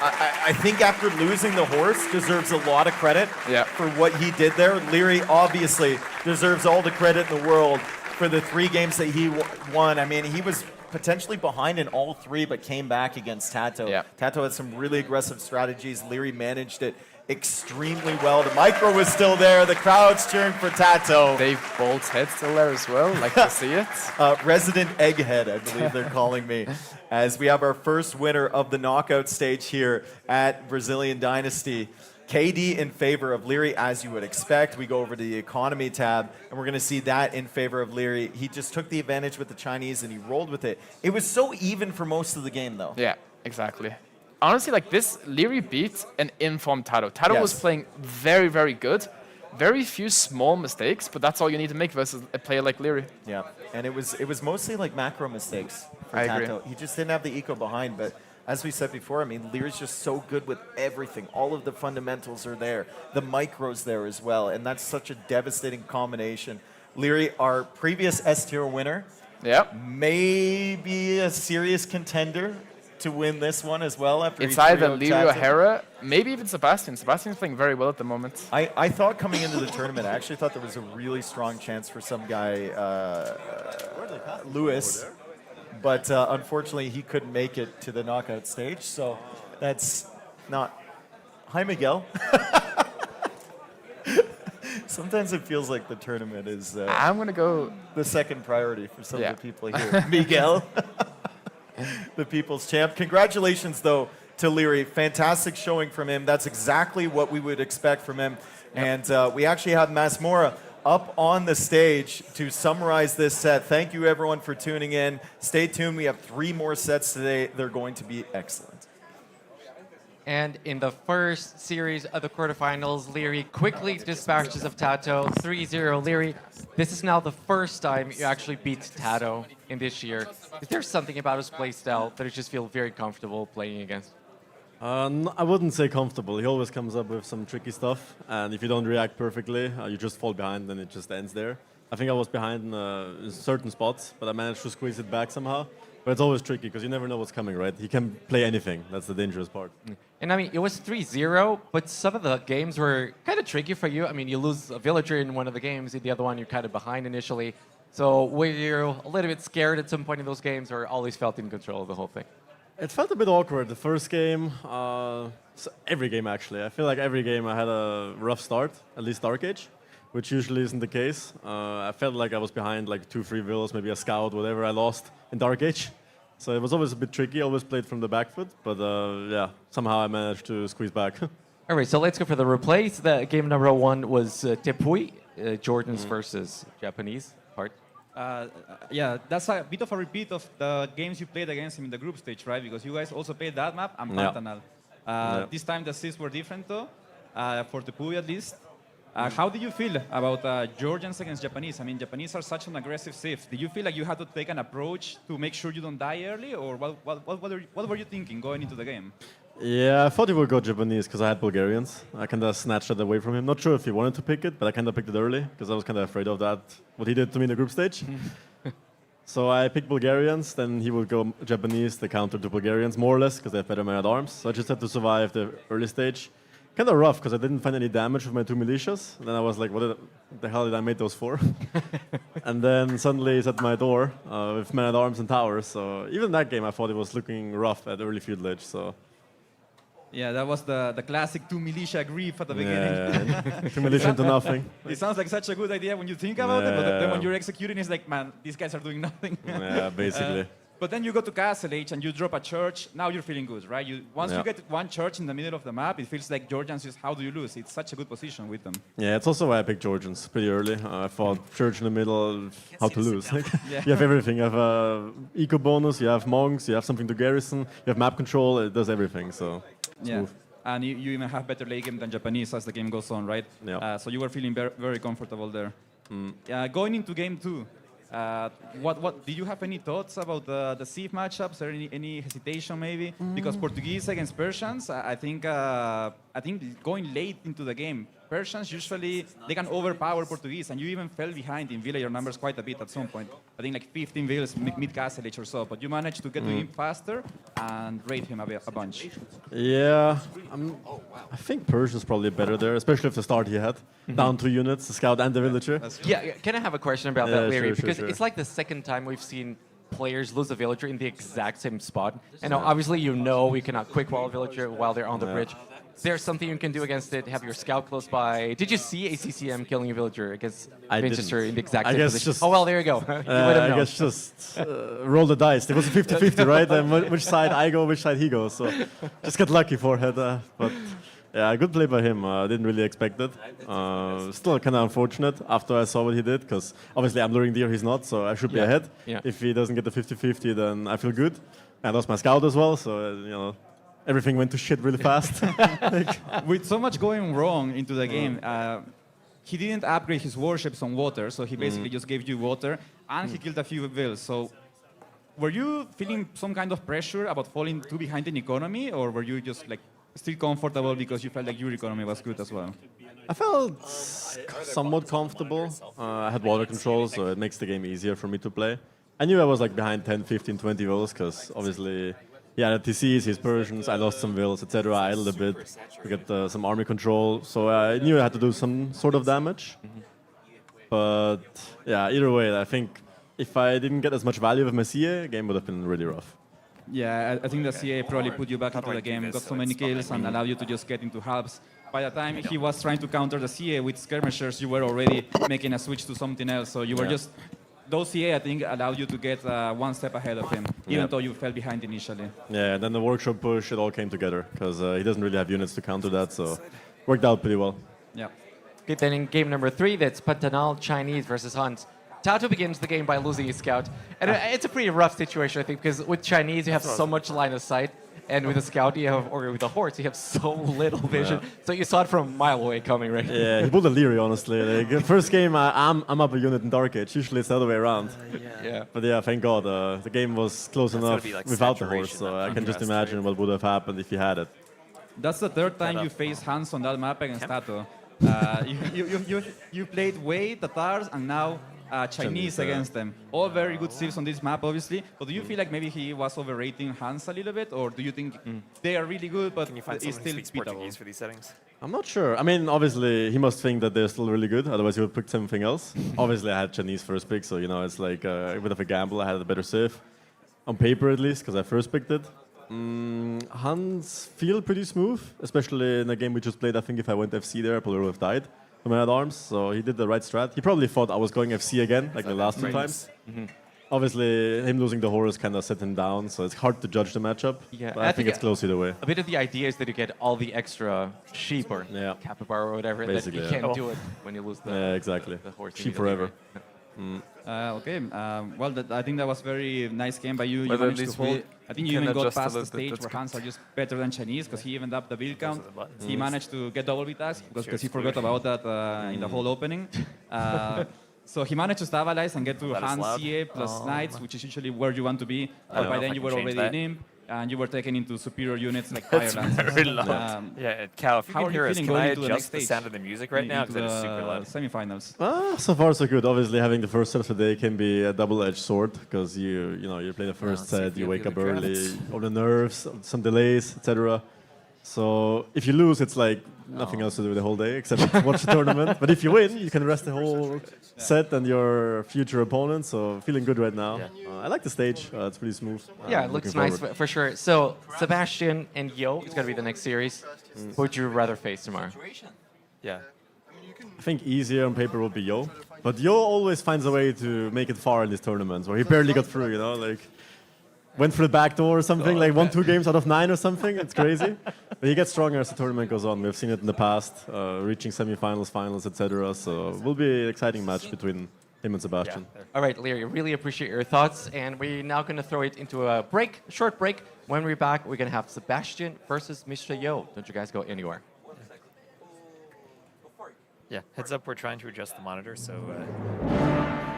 I think after losing the horse, deserves a lot of credit Yeah. for what he did there. Leary obviously deserves all the credit in the world for the 3 games that he won. I mean, he was potentially behind in all 3, but came back against Tato. Yeah. Tato had some really aggressive strategies. Leary managed it extremely well. The micro was still there. The crowd's cheering for Tato. Dave Bolt's head still there as well. Like to see it. Resident Egghead, I believe they're calling me, as we have our first winner of the knockout stage here at Brazilian Dynasty. KD in favor of Leary, as you would expect. We go over to the economy tab, and we're going to see that in favor of Leary. He just took the advantage with the Chinese, and he rolled with it. It was so even for most of the game, though. Yeah, exactly. Honestly, like this, Leary beat an informed Tato. Tato was Yes. playing very, very good. Very few small mistakes, but that's all you need to make versus a player like Leary. Yeah, and it was mostly like macro mistakes for I agree. Tato. He just didn't have the eco behind, but as we said before, I mean, Leary's just so good with everything. All of the fundamentals are there. The micros there as well, and that's such a devastating combination. Leary, our previous S-tier winner, Yeah. maybe a serious contender to win this one as well after It's he either 3-0'd Leary or Tato. Hera, maybe even Sebastian. Sebastian's playing very well at the moment. I thought coming into the tournament, I actually thought there was a really strong chance for some guy, Lewis, but unfortunately he couldn't make it to the knockout stage, so that's not... Hi, Miguel. Sometimes it feels like the tournament is I'm going to go... the second priority for some Yeah. of the people here. Miguel, the people's champ. Congratulations, though, to Leary. Fantastic showing from him. That's exactly what we would expect from him. And we actually have Masmora up on the stage to summarize this set. Thank you, everyone, for tuning in. Stay tuned. We have 3 more sets today. They're going to be excellent. And in the first series of the quarterfinals, Leary quickly dispatches of Tato, 3-0 Leary. This is now the first time you actually beat Tato in this year. Is there something about his playstyle that you just feel very comfortable playing against? I wouldn't say comfortable. He always comes up with some tricky stuff, and if you don't react perfectly, you just fall behind and it just ends there. I think I was behind in certain spots, but I managed to squeeze it back somehow. But it's always tricky because you never know what's coming, right? He can play anything. That's the dangerous part. And I mean, it was 3-0, but some of the games were kind of tricky for you. I mean, you lose a villager in one of the games, in the other one you're kind of behind initially. So were you a little bit scared at some point in those games, or always felt in control of the whole thing? It felt a bit awkward. The first game, every game actually. I feel like every game I had a rough start, at least Dark Age, which usually isn't the case. I felt like I was behind like 2-3 villas, maybe a scout, whatever I lost in Dark Age. So it was always a bit tricky. I always played from the back foot, but yeah, somehow I managed to squeeze back. All right, so let's go for the replays. The game number 1 was Tepui, Jordan's versus Japanese part. Yeah, that's a bit of a repeat of the games you played against him in the group stage, right? Because you guys also played that map and Yeah. Pantanal. This time the seeds were different, though, for Tepui at least. How do you feel about Georgians against Japanese? I mean, Japanese are such an aggressive Sith. Do you feel like you had to take an approach to make sure you don't die early, or what were you thinking going into the game? Yeah, I thought he would go Japanese because I had Bulgarians. I kind of snatched it away from him. Not sure if he wanted to pick it, but I kind of picked it early because I was kind of afraid of that, what he did to me in the group stage. So I picked Bulgarians, then he would go Japanese, the counter to Bulgarians, more or less, because they have better man at arms. So I just had to survive the early stage. Kind of rough because I didn't find any damage with my 2 militias. And then I was like, what the hell did I make those for? And then suddenly he's at my door with man at arms and towers. So even that game, I thought it was looking rough at early field edge. So Yeah, that was the classic two militia grief at the beginning. Yeah, accumulation to nothing. It sounds like such a good idea when you think about it, but then when you're executing, it's like, man, these guys are doing nothing. Yeah, basically. But then you go to Castle Age and you drop a church. Now you're feeling good, right? Once you get one church in the middle of the map, it feels like Georgians just how do you lose? It's such a good position with them. Yeah, it's also why I picked Georgians pretty early. I thought church in the middle, how to lose. Yeah. You have everything. You have eco bonus, you have monks, you have something to garrison, you have map control. It does everything. So Yeah. And you even have better late game than Japanese as the game goes on, right? Yeah. So you were feeling very comfortable there. Going into game two, what did you have any thoughts about the Civ matchups or any hesitation maybe? Because Portuguese against Persians, I think going late into the game, Persians usually they can overpower Portuguese, and you even fell behind in villager numbers quite a bit at some point. I think like 15 villas mid Castle Age or so, but you managed to get to him faster and raid him a bunch. yeah, I think Persian's probably better there, especially if the start he had. Down 2 units, the scout and the villager. Yeah, can I have a question about that, Larry? Sure, Because sure. it's like the second time we've seen players lose a villager in the exact same spot. And obviously you know we cannot quick wall a villager while they're on the bridge. There's something you can do against it, have your scout close by. Did you see a CCM killing a villager against I Winchester didn't. in the exact I same guess position? just- Oh, well, there you go. You would have I known. guess just roll the dice. It was a 50-50, right? And which side I go, which side he goes. So just get lucky for it. But yeah, good play by him. I didn't really expect it. Still kind of unfortunate after I saw what he did, because obviously I'm luring deer, he's not, so I should be Yeah. ahead. Yeah. If he doesn't get the 50-50, then I feel good. I lost my scout as well, so everything went to shit really fast. With so much going wrong into the game, he didn't upgrade his warships on water, so he basically just gave you water, and he killed a few vills. So were you feeling some kind of pressure about falling too behind in economy, or were you just like still comfortable because you felt like your economy was good as well? I felt somewhat comfortable. I had water control, so it makes the game easier for me to play. I knew I was like behind 10, 15, 20 vills, because obviously, yeah, the TCs, his Persians, I lost some vills, etc. I idled a bit to get some army control, so I knew I had to do some sort of damage. But yeah, either way, I think if I didn't get as much value with my CA, the game would have been really rough. Yeah, I think the CA probably put you back into the game, got so many kills, and allowed you to just get into halves. By the time he was trying to counter the CA with skirmishers, you were already making a switch to something else. So you were just... Those CA, I think, allowed you to get one step ahead of him, even though you fell behind initially. Yeah, and then the workshop push, it all came together, because he doesn't really have units to counter that, so worked out pretty well. Yeah. Okay, then in game number 3, that's Pantanal Chinese versus Huns. Tato begins the game by losing his scout. And it's a pretty rough situation, I think, because with Chinese, you have so much line of sight. And with a scout, you have, or with a horse, you have so little vision. So you saw it from a mile away coming, right? Yeah, he pulled a Leary, honestly. Like, first game, I'm up a unit in Dark Age. Usually it's the other way around. Yeah. But yeah, thank God. The game was close enough be like without the horse, saturation so that I can just contrast, imagine right? what would have happened if he had it. That's the third time you faced Hans on that map against Tato. You played Wei, Tatars, and now Chinese against them. All very good civs on this map, obviously. But do you feel like maybe he was overrating Hans a little bit, or do you think they are really good, but Can you find it's someone who still speaks beatable? Portuguese for these settings? I'm not sure. I mean, obviously, he must think that they're still really good, otherwise he would pick something else. Obviously, I had Chinese first pick, so, it's like a bit of a gamble. I had a better civ. On paper, at least, because I first picked it. Hans feel pretty smooth, especially in a game we just played. I think if I went FC there, I probably would have died when I had arms, so he did the right strat. He probably thought I was going FC again, like the last 2 times. Obviously, him losing the horse kind of set him down, so it's hard to judge the matchup. Yeah, But I think it's close either way. A bit of the idea is that you get all the extra sheep or Yeah. capybara or whatever, that Basically, you yeah. can't do it when you lose the, Yeah, exactly. the horse. Sheep immediately, forever. right? Okay, well, I think that was very nice game by you. You But at managed to least hold. we I think you can even got adjust a past the little bit, stage that's where good. Hans are just better than Chinese because he evened up the build count. of the buttons. He managed to get double V task because he forgot about that in the whole opening. So he managed to stabilize and get to That is Hans loud. CA plus Oh, Knights, which is usually where you want to be. don't But know by if then I you can were change already that. in Imp, and you were taken into superior units like That's Firelands. very loud. Yeah, Cal, if you How can are you hear us, feeling can going I into the next adjust the stage? sound of the music right now? Because it is super loud. Semifinals. So far so good. Obviously, having the first set of the day can be a double-edged sword because you play the first let's see if set, you you wake have up the early, credits. all the nerves, some delays, etc. So if you lose, it's like nothing else to do the whole day except watch the tournament. But if you win, you can rest the whole set and your future opponent. So feeling good right now. I like the stage. It's pretty smooth. Yeah, it I'm looks looking nice forward. for sure. So Sebastian and Yo is going to be the next series. Who would you rather face tomorrow? Yeah. I think easier on paper would be Yo. But Yo always finds a way to make it far in these tournaments, where he barely got through, you know, like went through the back door or something, like won 2 games out of 9 or something. It's crazy. But he gets stronger as the tournament goes on. We've seen it in the past, reaching semifinals, finals, etc. So it will be an exciting match between him and Sebastian. All right, Leary, really appreciate your thoughts. And we're now going to throw it into a break, a short break. When we're back, we're going to have Sebastian versus Mr. Yo. Don't you guys go anywhere. Yeah. Heads up, we're trying to adjust the monitor, so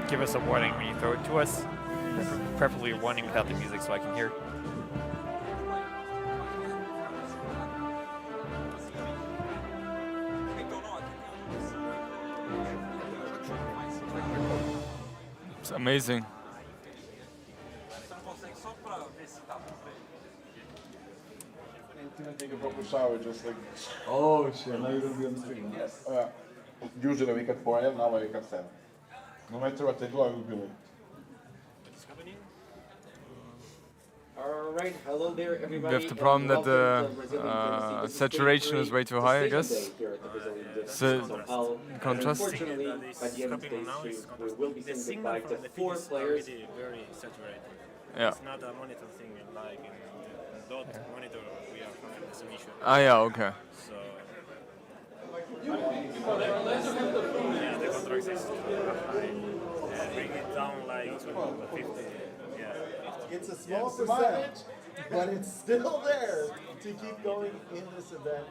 give us a warning when you throw it to us. Preferably a warning without the music so I can hear. It's amazing. Take a proper shower, just like. Oh shit! Now you're gonna be on the stream. Yes. Usually I wake at 4 a.m. Now I wake at 7. No matter what I do, I will be late. Alright, hello there everybody. We have the problem that the saturation is way too high, I guess. So, contrast. Unfortunately, by the end of today's stream, we will be saying goodbye to 4 players. Very saturated. Yeah. It's not a monitor thing like in the dot monitor we are having some issue. Ah, yeah, okay. So yeah, the contrast is high. Bring it down like to 50. Yeah. It's a small percentage, but it's still there to keep going in this event.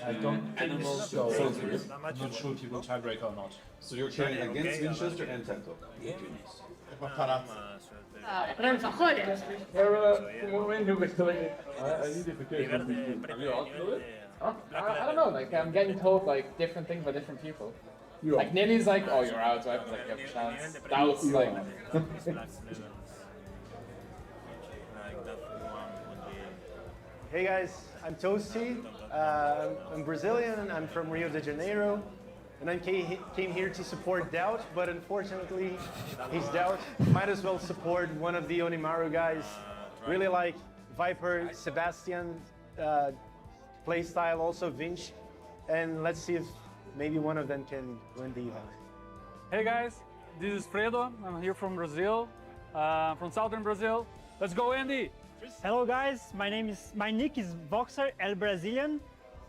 I don't think so. I'm not sure if you will tiebreak or not. So you're cheering against Winchester and Tento? I don't know, like I'm getting told like different things by different people. Like Nelly's like, oh you're out, so I have like you have a chance. Doubt's like Hey guys, I'm Toasty. I'm Brazilian and I'm from Rio de Janeiro. And I came here to support Doubt, but unfortunately he's Doubt. Might as well support one of the Onimaru guys. Really like Viper, Sebastian, play style, also Vinch. And let's see if maybe one of them can win the event. Hey guys, this is Fredo. I'm here from Brazil, from southern Brazil. Let's go, Andy! Hello guys, my nick is Voxer El Brazilian.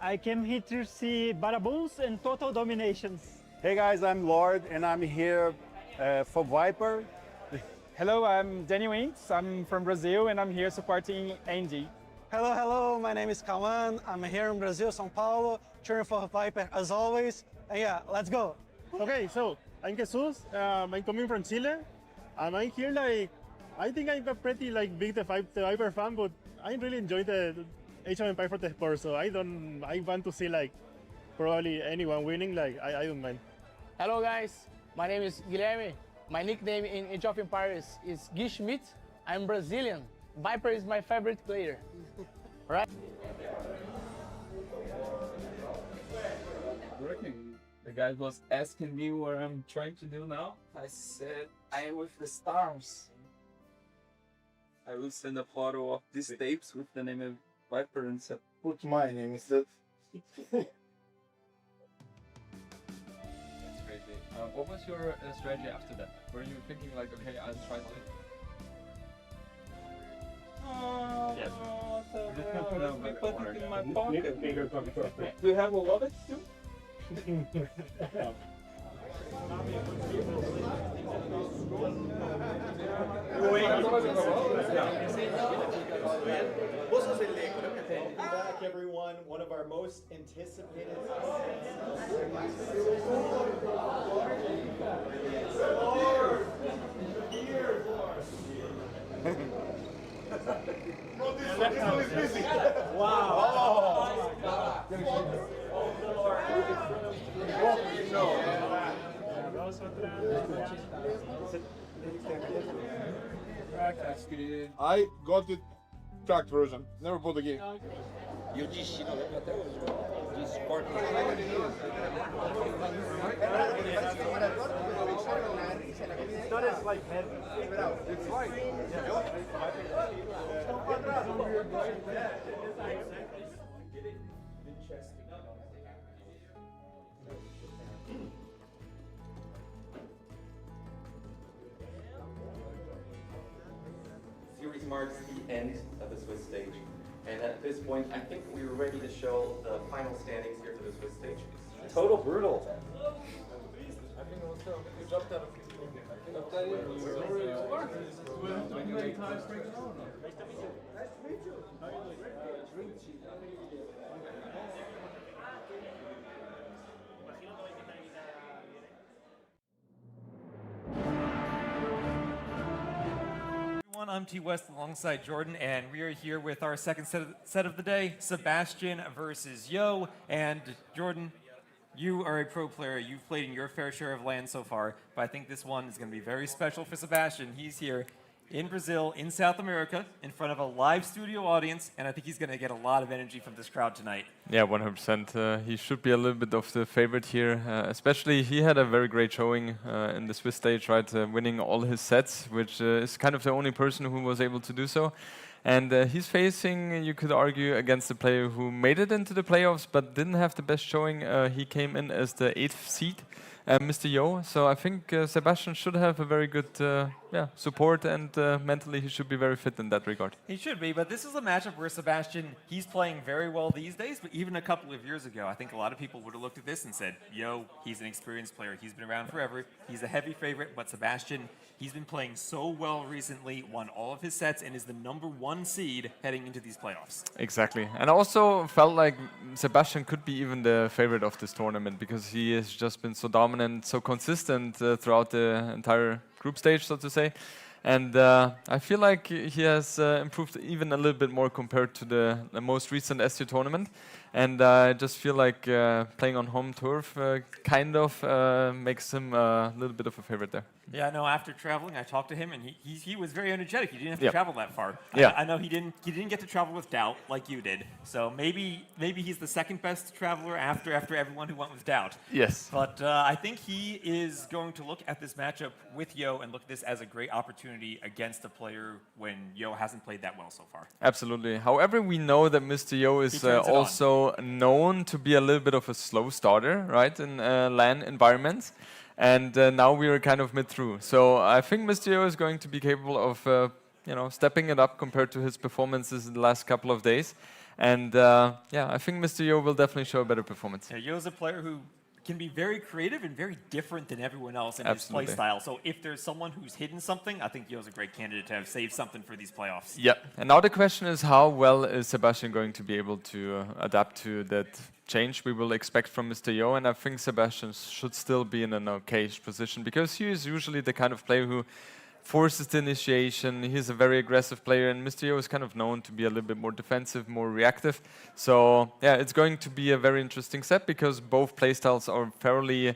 I came here to see Baraboons and Total Dominations. Hey guys, I'm Lord and I'm here for Viper. Hello, I'm Danny Winks. I'm from Brazil and I'm here supporting Andy. Hello, my name is Kawan. I'm here in Brazil, São Paulo, cheering for Viper as always. And yeah, let's go. Okay, so I'm Jesus. I'm coming from Chile, and I'm here like I think I'm a pretty like big the Viper fan, but I really enjoy the Age of Empires for the sport. So I want to see like probably anyone winning. Like I don't mind. Hello guys, my name is Guilherme. My nickname in Age of Empires is Gui Schmidt. I'm Brazilian. Viper is my favorite player. Right? The guy was asking me what I'm trying to do now. I said, I am with the stars. I will send a photo of these tapes with the name of Viper and said, put my name instead. That's crazy. What was your strategy after that? Were you thinking like, okay, I'll try to... Yes. I put it in my pocket. Do you have a wallet too? Back, everyone. One of our most anticipated. I got it tracked version. Never bought the game. E eu destino, eu lembro até hoje. Disse corta. It's not as like heavy. It's light. Series marks the end of the Swiss stage. And at this point, I think we're ready to show the final standings here for the Swiss stage. Total brutal. Everyone, I'm T West alongside Jordan, and we are here with our second set of the day, Sebastian versus Yo. And Jordan, you are a pro player. You've played in your fair share of LAN so far, but I think this one is going to be very special for Sebastian. He's here in Brazil, in South America, in front of a live studio audience, and I think he's going to get a lot of energy from this crowd tonight. Yeah, 100%. He should be a little bit of the favorite here. Especially, he had a very great showing in the Swiss stage, right? Winning all his sets, which is kind of the only person who was able to do so. And he's facing, you could argue, against a player who made it into the playoffs but didn't have the best showing. He came in as the 8th seed, Mr. Yo. So I think Sebastian should have a very good support, and mentally he should be very fit in that regard. He should be, but this is a matchup where Sebastian, he's playing very well these days, but even a couple of years ago, I think a lot of people would have looked at this and said, Yo, he's an experienced player. He's been around forever. He's a heavy favorite, but Sebastian, he's been playing so well recently, won all of his sets, and is the #1 seed heading into these playoffs. Exactly. And I also felt like Sebastian could be even the favorite of this tournament because he has just been so dominant, so consistent throughout the entire group stage, so to say. And I feel like he has improved even a little bit more compared to the most recent SU tournament. And I just feel like playing on home turf kind of makes him a little bit of a favorite there. Yeah, no, after traveling, I talked to him, and he was very energetic. He didn't have to travel that far. Yeah. I know he didn't get to travel with Doubt like you did. So maybe he's the second best traveler after everyone who went with Doubt. Yes. But I think he is going to look at this matchup with Yo and look at this as a great opportunity against a player when Yo hasn't played that well so far. Absolutely. However, we know that Mr. Yo is also known to be a little bit of a slow starter, right, in LAN environments. And now we are kind of mid-through. So I think Mr. Yo is going to be capable of stepping it up compared to his performances in the last couple of days. And I think Mr. Yo will definitely show a better performance. Yeah, Yo's a player who can be very creative and very different than everyone else in Absolutely. his play style. So if there's someone who's hidden something, I think Yo's a great candidate to have saved something for these playoffs. Yeah. And now the question is, how well is Sebastian going to be able to adapt to that change we will expect from Mr. Yo? And I think Sebastian should still be in an okay-ish position because he is usually the kind of player who forces the initiation. He's a very aggressive player, and Mr. Yo is kind of known to be a little bit more defensive, more reactive. So yeah, it's going to be a very interesting set because both playstyles are fairly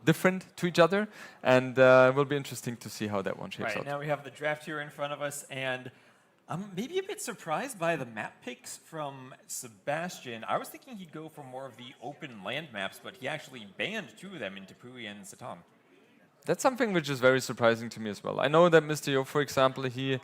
different to each other, and it will be interesting to see how that one shapes out. Now we have the draft here in front of us, and I'm maybe a bit surprised by the map picks from Sebastian. I was thinking he'd go for more of the open land maps, but he actually banned 2 of them in Tepui and Satan. That's something which is very surprising to me as well. I know that Mr. Yo, for example, he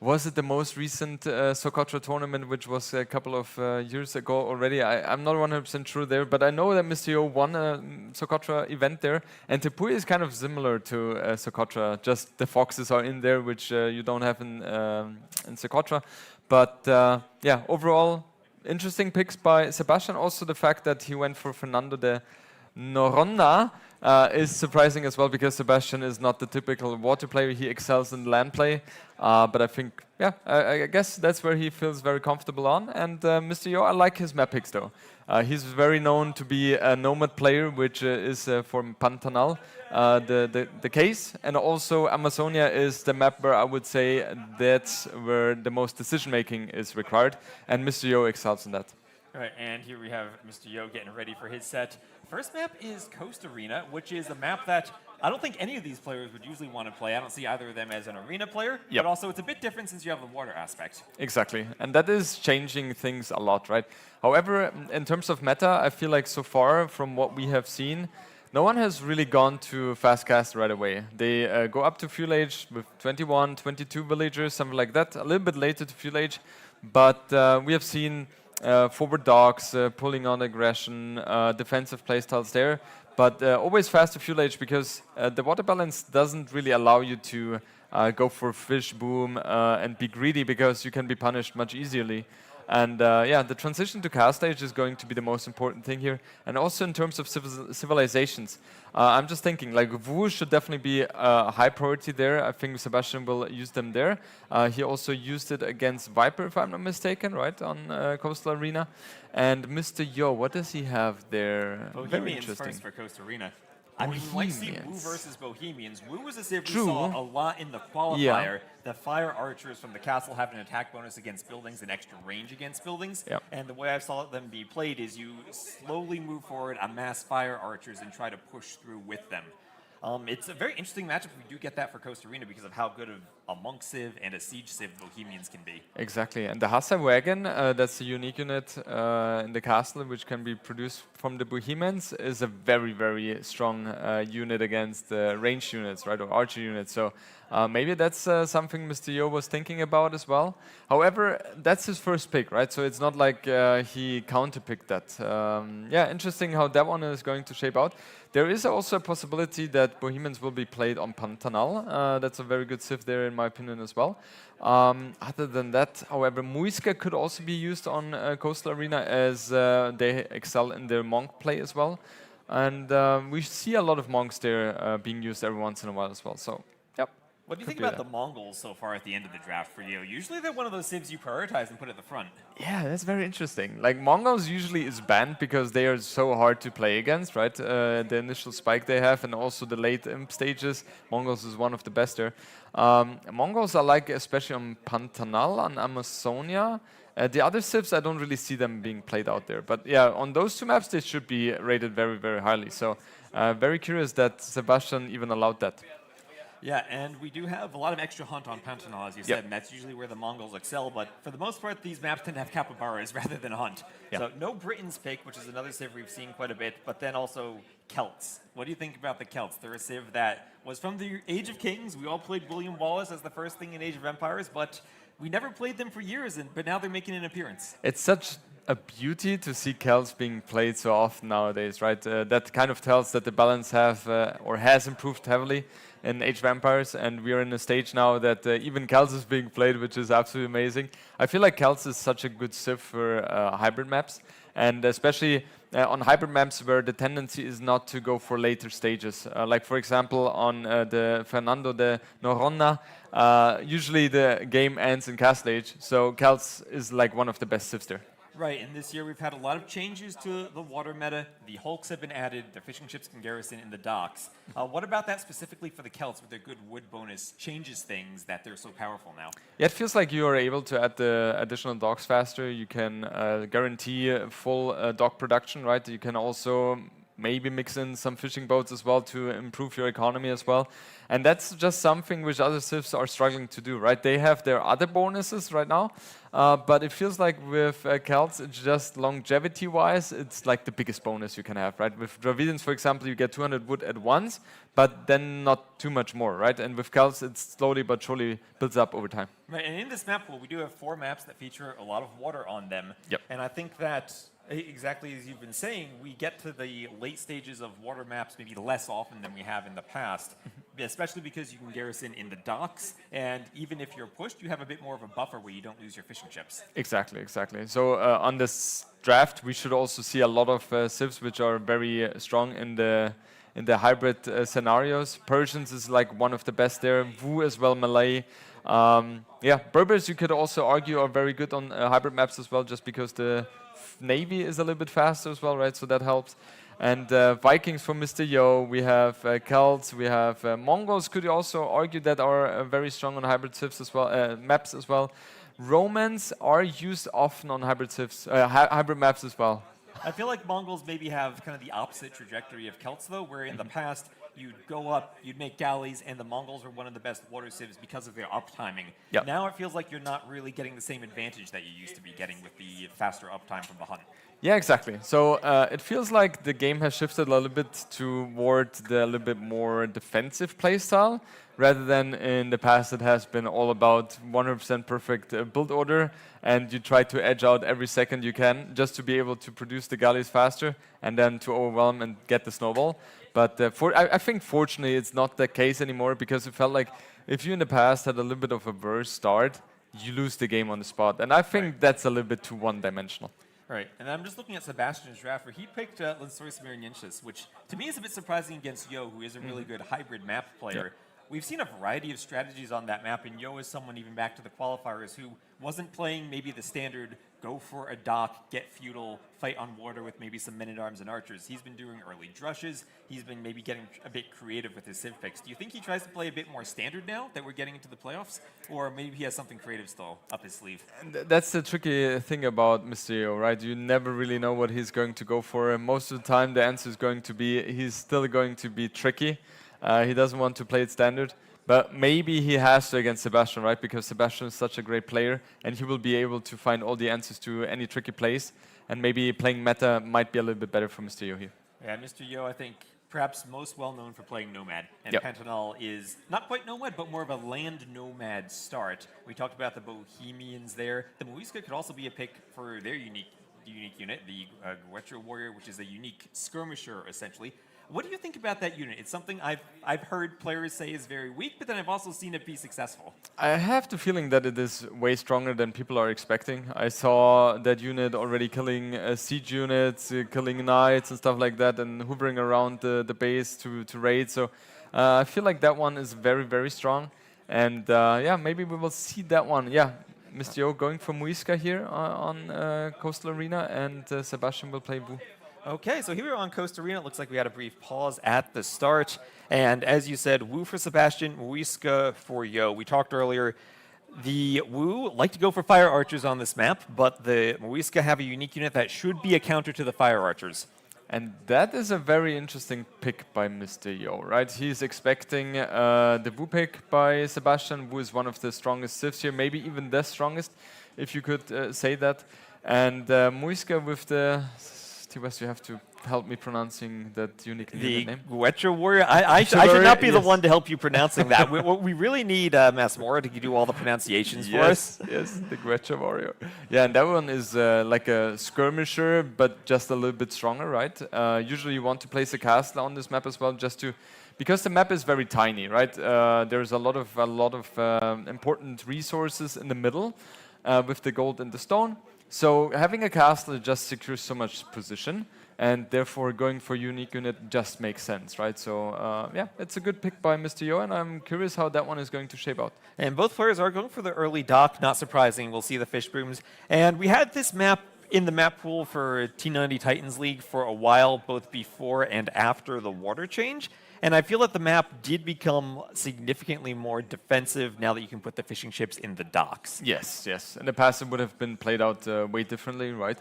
was at the most recent Socotra tournament, which was a couple of years ago already. I'm not 100% sure there, but I know that Mr. Yo won a Socotra event there, and Tepui is kind of similar to Socotra, just the foxes are in there, which you don't have in Socotra. But overall, interesting picks by Sebastian. Also the fact that he went for Fernando de Noronha is surprising as well because Sebastian is not the typical water player. He excels in land play, but I think, I guess that's where he feels very comfortable on. And Mr. Yo, I like his map picks though. He's very known to be a nomad player, which is for Pantanal the case. And also Amazonia is the map where I would say that's where the most decision making is required. And Mr. Yo excels in that. All right, and here we have Mr. Yo getting ready for his set. First map is Coast Arena, which is a map that I don't think any of these players would usually want to play. I don't see either of them as an arena player, Yep. but also it's a bit different since you have the water aspect. Exactly, and that is changing things a lot, right? However, in terms of meta, I feel like so far from what we have seen, no one has really gone to fast cast right away. They go up to fuel age with 21, 22 villagers, something like that, a little bit later to fuel age, but we have seen forward dogs, pulling on aggression, defensive playstyles there, but always fast to fuel age because the water balance doesn't really allow you to go for fish boom and be greedy because you can be punished much easily. And yeah, the transition to cast stage is going to be the most important thing here. And also in terms of civilizations, I'm just thinking like Wu should definitely be a high priority there. I think Sebastian will use them there. He also used it against Viper, if I'm not mistaken, right, on Coastal Arena. And Mr. Yo, what does he have there? Very Bohemians interesting. first for Coast Arena. I mean, like see Wu Bohemians. versus Bohemians. Wu was a civ we True. saw a lot in the qualifier. Yeah. The fire archers from the castle have an attack bonus against buildings and extra range against buildings. Yep. And the way I saw them be played is you slowly move forward, amass fire archers, and try to push through with them. It's a very interesting matchup if we do get that for Coast Arena because of how good of a monk civ and a siege civ Bohemians can be. Exactly, and the Hassa wagon, that's a unique unit in the castle which can be produced from the Bohemians, is a very, very strong unit against ranged units, right, or archer units. So maybe that's something Mr. Yo was thinking about as well. However, that's his first pick, right? So it's not like he counterpicked that. Yeah, interesting how that one is going to shape out. There is also a possibility that Bohemians will be played on Pantanal. That's a very good civ there, in my opinion, as well. Other than that, however, Muisca could also be used on Coastal Arena as they excel in their monk play as well. And we see a lot of monks there being used every once in a while as well. So, yep. What do you could think be about that. the Mongols so far at the end of the draft for you? Usually they're one of those civs you prioritize and put at the front. Yeah, that's very interesting. Like Mongols usually is banned because they are so hard to play against, right? The initial spike they have and also the late imp stages. Mongols is one of the best there. Mongols are like, especially on Pantanal, on Amazonia. The other civs, I don't really see them being played out there. But yeah, on those two maps, they should be rated very, very highly. So very curious that Sebastian even allowed that. Yeah, and we do have a lot of extra hunt on Pantanal, as you said, and that's usually where the Mongols excel, but for the most part, these maps tend to have capybaras rather than hunt. Yeah. So no Britain's pick, which is another civ we've seen quite a bit, but then also Celts. What do you think about the Celts? They're a civ that was from the Age of Kings. We all played William Wallace as the first thing in Age of Empires, but we never played them for years, but now they're making an appearance. It's such a beauty to see Celts being played so often nowadays, right? That kind of tells that the balance has improved heavily in Age of Empires, and we are in a stage now that even Celts is being played, which is absolutely amazing. I feel like Celts is such a good civ for hybrid maps, and especially on hybrid maps where the tendency is not to go for later stages. Like for example on the Fernando de Noronha, usually the game ends in Castle Age, so Celts is like one of the best civs there. Right, and this year we've had a lot of changes to the water meta. The hulks have been added, the fishing ships can garrison in the docks. What about that specifically for the Celts with their good wood bonus changes things that they're so powerful now? Yeah, it feels like you are able to add the additional docks faster. You can guarantee full dock production, right? You can also maybe mix in some fishing boats as well to improve your economy as well. And that's just something which other civs are struggling to do, right? They have their other bonuses right now, but it feels like with Celts, it's just longevity-wise, it's like the biggest bonus you can have, right? With Dravidians, for example, you get 200 wood at once, but then not too much more, right? And with Celts, it slowly but surely builds up over time. Right, and in this map pool, we do have 4 maps that feature a lot of water on them. Yep. And I think that, exactly as you've been saying, we get to the late stages of water maps maybe less often than we have in the past, especially because you can garrison in the docks, and even if you're pushed, you have a bit more of a buffer where you don't lose your fishing ships. Exactly, exactly. So on this draft, we should also see a lot of civs which are very strong in the hybrid scenarios. Persians is like one of the best there. Wu as well, Malay. Yeah, Berbers you could also argue are very good on hybrid maps as well, just because the Navy is a little bit faster as well, right? So that helps. And Vikings for Mr. Yo, we have Celts, we have Mongols, could you also argue that are very strong on hybrid civs as well, maps as well. Romans are used often on hybrid civs, hybrid maps as well. I feel like Mongols maybe have kind of the opposite trajectory of Celts, though, where in the past you'd go up, you'd make galleys, and the Mongols were one of the best water civs because of their uptiming. Yep. Now it feels like you're not really getting the same advantage that you used to be getting with the faster uptime from the Hun. Yeah, exactly. So it feels like the game has shifted a little bit toward the little bit more defensive playstyle, rather than in the past it has been all about 100% perfect build order, and you try to edge out every second you can just to be able to produce the galleys faster and then to overwhelm and get the snowball. But I think fortunately it's not the case anymore, because it felt like if you in the past had a little bit of a worse start, you lose the game on the spot. And I think that's a little bit too one-dimensional. Right, and I'm just looking at Sebastian's draft where he picked Lansoris Miriniensis, which to me is a bit surprising against Yo, who is a really good hybrid map player. We've seen a variety of strategies on that map, and Yo is someone, even back to the qualifiers, who wasn't playing maybe the standard go for a dock, get feudal, fight on water with maybe some men-at-arms and archers. He's been doing early drushes. He's been maybe getting a bit creative with his civ picks. Do you think he tries to play a bit more standard now that we're getting into the playoffs? Or maybe he has something creative still up his sleeve? And that's the tricky thing about Mr. Yo, right? You never really know what he's going to go for. And most of the time the answer is going to be, he's still going to be tricky. He doesn't want to play it standard. But maybe he has to against Sebastian, right? Because Sebastian is such a great player, and he will be able to find all the answers to any tricky plays. And maybe playing meta might be a little bit better for Mr. Yo here. Yeah, Mr. Yo, I think, perhaps most well known for playing Nomad. And Pantanal is not quite Nomad, but more of a land Nomad start. We talked about the Bohemians there. The Muisca could also be a pick for their unique unit, the Guetra Warrior, which is a unique skirmisher, essentially. What do you think about that unit? It's something I've heard players say is very weak, but then I've also seen it be successful. I have the feeling that it is way stronger than people are expecting. I saw that unit already killing siege units, killing knights and stuff like that, and hovering around the base to raid. So I feel like that one is very, very strong. And yeah, maybe we will see that one. Yeah, Mr. Yo going for Muisca here on Coastal Arena, and Sebastian will play Wu. Okay, so here we are on Coast Arena. It looks like we had a brief pause at the start. And as you said, Wu for Sebastian, Muisca for Yo. We talked earlier, the Wu like to go for Fire Archers on this map, but the Muisca have a unique unit that should be a counter to the Fire Archers. And that is a very interesting pick by Mr. Yo, right? He's expecting the Wu pick by Sebastian. Wu is one of the strongest civs here, maybe even the strongest, if you could say that. And Muisca with the... West, you have to help me pronouncing that unique name. The Guetra Warrior? I should not be the one to help you pronouncing that. we really need Masmora to do all the pronunciations for us. Yes, the Guetra Warrior. Yeah, and that one is like a skirmisher, but just a little bit stronger, right? Usually you want to place a castle on this map as well, just to... Because the map is very tiny, right? There's a lot of important resources in the middle with the gold and the stone. So having a castle just secures so much position, and therefore going for unique unit just makes sense, right? So yeah, it's a good pick by Mr. Yo, and I'm curious how that one is going to shape out. And both players are going for the early dock, not surprising. We'll see the fish brooms. And we had this map in the map pool for T90 Titans League for a while, both before and after the water change. And I feel that the map did become significantly more defensive now that you can put the fishing ships in the docks. Yes, yes. In the past, it would have been played out way differently, right?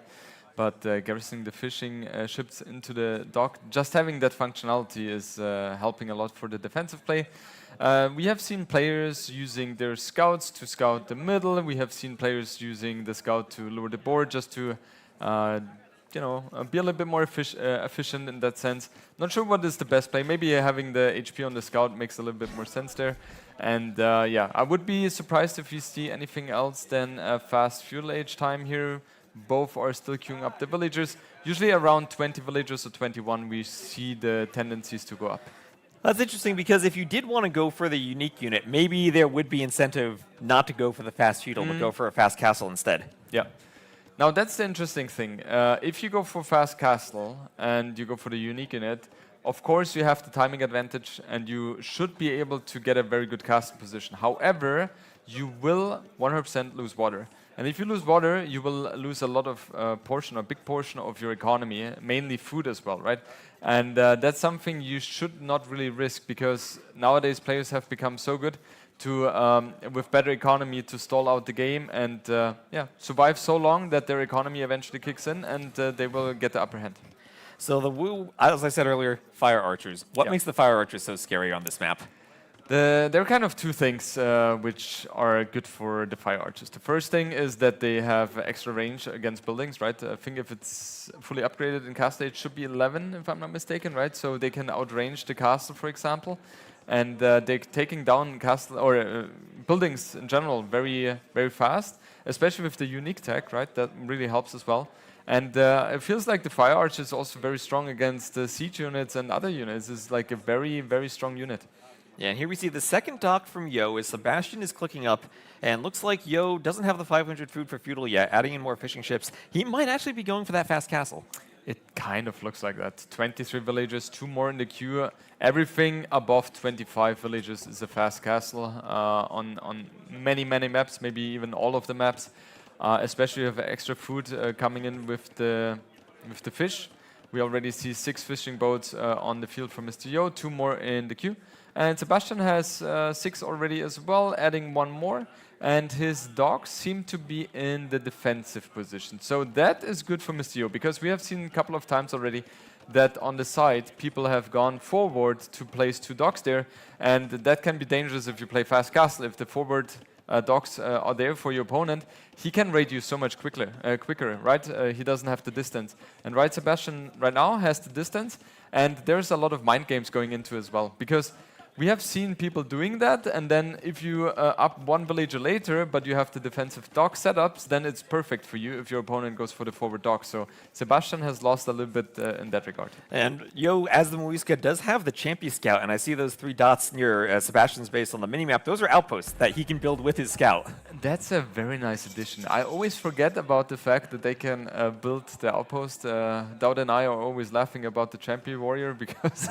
But garrisoning the fishing ships into the dock, just having that functionality is helping a lot for the defensive play. We have seen players using their scouts to scout the middle. We have seen players using the scout to lure the board just to be a little bit more efficient in that sense. Not sure what is the best play. Maybe having the HP on the scout makes a little bit more sense there. And yeah, I would be surprised if you see anything else than a fast fuel age time here. Both are still queuing up the villagers. Usually around 20 villagers or 21, we see the tendencies to go up. That's interesting, because if you did want to go for the unique unit, maybe there would be incentive not to go for the fast feudal, but go for a fast castle instead. Yeah. Now that's the interesting thing. If you go for fast castle and you go for the unique unit, of course you have the timing advantage and you should be able to get a very good castle position. However, you will 100% lose water. And if you lose water, you will lose a lot of a big portion of your economy, mainly food as well, right? And that's something you should not really risk, because nowadays players have become so good to, with better economy, to stall out the game and survive so long that their economy eventually kicks in and they will get the upper hand. So the Wu, as I said earlier, fire archers. What makes the fire archers so scary on this map? There are kind of two things which are good for the fire archers. The first thing is that they have extra range against buildings, right? I think if it's fully upgraded in castle, it should be 11, if I'm not mistaken, right? So they can outrange the castle, for example, and they're taking down castle or buildings in general very, very fast, especially with the unique tech, right? That really helps as well. And it feels like the fire archer is also very strong against siege units and other units. It's like a very, very strong unit. Yeah, and here we see the second dock from Yo as Sebastian is clicking up, and looks like Yo doesn't have the 500 food for feudal yet, adding in more fishing ships. He might actually be going for that fast castle. It kind of looks like that. 23 villages, 2 more in the queue. Everything above 25 villages is a fast castle on many, many maps, maybe even all of the maps. Especially if extra food coming in with the fish. We already see 6 fishing boats on the field for Mr. Yo, 2 more in the queue. And Sebastian has 6 already as well, adding 1 more. And his dogs seem to be in the defensive position. So that is good for Mr. Yo, because we have seen a couple of times already that on the side, people have gone forward to place 2 dogs there. And that can be dangerous if you play fast castle. If the forward dogs are there for your opponent, he can raid you so much quicker, right? He doesn't have the distance. And right, Sebastian right now has the distance, and there's a lot of mind games going into as well, because we have seen people doing that, and then if you up 1 villager later, but you have the defensive dog setups, then it's perfect for you if your opponent goes for the forward dog. So Sebastian has lost a little bit in that regard. And Yo, as the Muisca, does have the Champion Scout, and I see those 3 dots near Sebastian's base on the minimap. Those are outposts that he can build with his scout. That's a very nice addition. I always forget about the fact that they can build the outpost. Dowd and I are always laughing about the Champion Warrior, because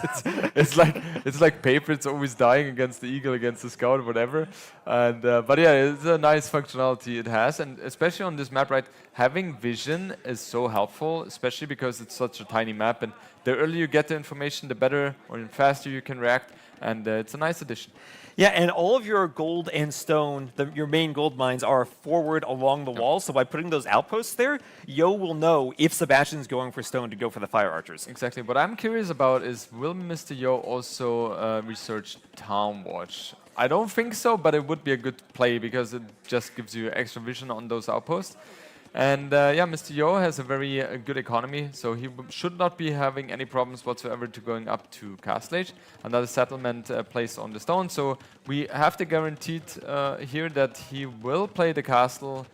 it's like paper. It's always dying against the eagle, against the scout, whatever. And but yeah, it's a nice functionality it has, and especially on this map, right? Having vision is so helpful, especially because it's such a tiny map, and the earlier you get the information, the better or the faster you can react, and it's a nice addition. Yeah, and all of your gold and stone, your main gold mines, are forward along the wall. So by putting those outposts there, Yo will know if Sebastian's going for stone to go for the fire archers. Exactly. What I'm curious about is, will Mr. Yo also research Town Watch? I don't think so, but it would be a good play, because it just gives you extra vision on those outposts. And yeah, Mr. Yo has a very good economy, so he should not be having any problems whatsoever to going up to Castle Age. Another settlement placed on the stone, so we have the guaranteed here that he will play the castle,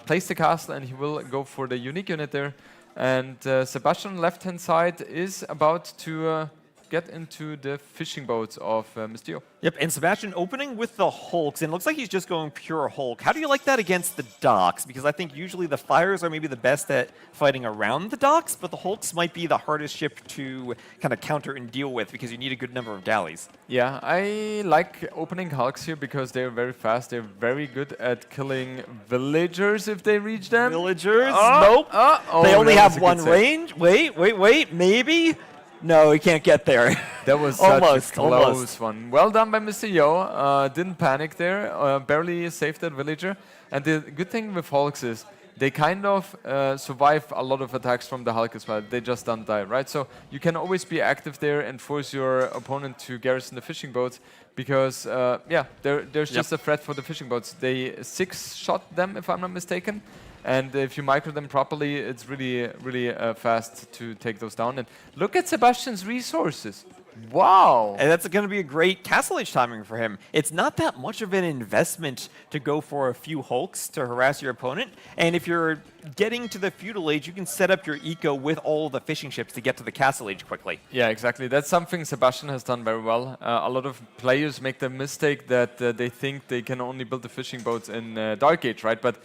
place the castle, and he will go for the unique unit there. And Sebastian, left-hand side, is about to get into the fishing boats of Mr. Yo. Yep, and Sebastian opening with the hulks, and it looks like he's just going pure hulk. How do you like that against the docks? Because I think usually the fires are maybe the best at fighting around the docks, but the hulks might be the hardest ship to kind of counter and deal with, because you need a good number of galleys. Yeah, I like opening hulks here because they're very fast. They're very good at killing villagers if they reach them. Villagers? Nope. They only have 1 range. Wait, maybe? No, he can't get there. That was such a close one. Well done by Mr. Yo. Didn't panic there. Barely saved that villager. And the good thing with hulks is they kind of survive a lot of attacks from the hulk as well. They just don't die, right? So you can always be active there and force your opponent to garrison the fishing boats, because yeah, there's just a threat for the fishing boats. They 6-shot them, if I'm not mistaken. And if you micro them properly, it's really, really fast to take those down. And look at Sebastian's resources. Wow. And that's going to be a great Castle Age timing for him. It's not that much of an investment to go for a few hulks to harass your opponent. And if you're getting to the Feudal Age, you can set up your eco with all the fishing ships to get to the Castle Age quickly. Yeah, exactly. That's something Sebastian has done very well. A lot of players make the mistake that they think they can only build the fishing boats in Dark Age, right? But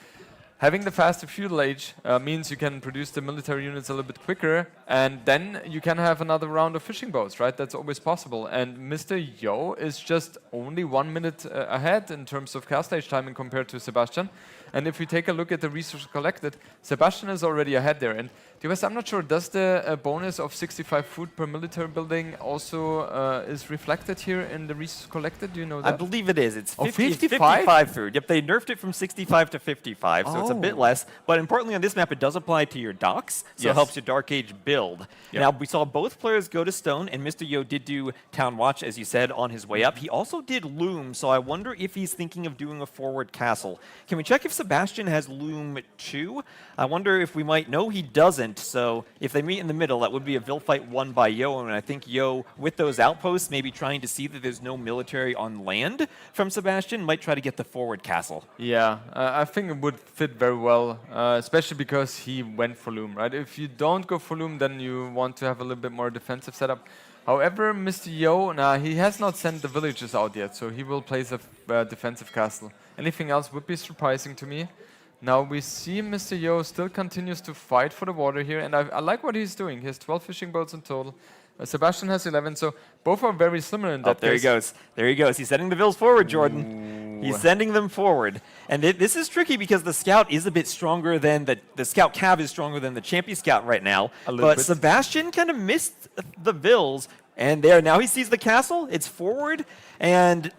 having the faster fuel age means you can produce the military units a little bit quicker, and then you can have another round of fishing boats, right? That's always possible. And Mr. Yo is just only 1 minute ahead in terms of castle age timing compared to Sebastian. And if we take a look at the resources collected, Sebastian is already ahead there. And TOS, I'm not sure, does the bonus of 65 food per military building also is reflected here in the resources collected? Do you know that? I believe it is. It's 55? 55 food. Yep, they nerfed it from 65 to 55, so it's a bit less. But importantly on this map, it does apply to your docks, so it helps your Dark Age build. Yep. Now, we saw both players go to Stone, and Mr. Yo did do Town Watch, as you said, on his way up. He also did Loom, so I wonder if he's thinking of doing a forward castle. Can we check if Sebastian has Loom too? I wonder if we might know he doesn't, so if they meet in the middle, that would be a Vil fight won by Yo, and I think Yo, with those outposts, maybe trying to see that there's no military on land from Sebastian, might try to get the forward castle. Yeah, I think it would fit very well, especially because he went for Loom, right? If you don't go for Loom, then you want to have a little bit more defensive setup. However, Mr. Yo, he has not sent the villagers out yet, so he will place a defensive castle. Anything else would be surprising to me. Now we see Mr. Yo still continues to fight for the water here, and I like what he's doing. He has 12 fishing boats in total. Sebastian has 11, so both are very similar in that there case. he goes. There he goes. He's sending the Vils forward, Jordan. He's sending them forward. And this is tricky because the Scout is a bit stronger than the Scout Cav is stronger than the Champion Scout right now. But Sebastian kind of missed the Vils, and there, now he sees the castle. It's forward, and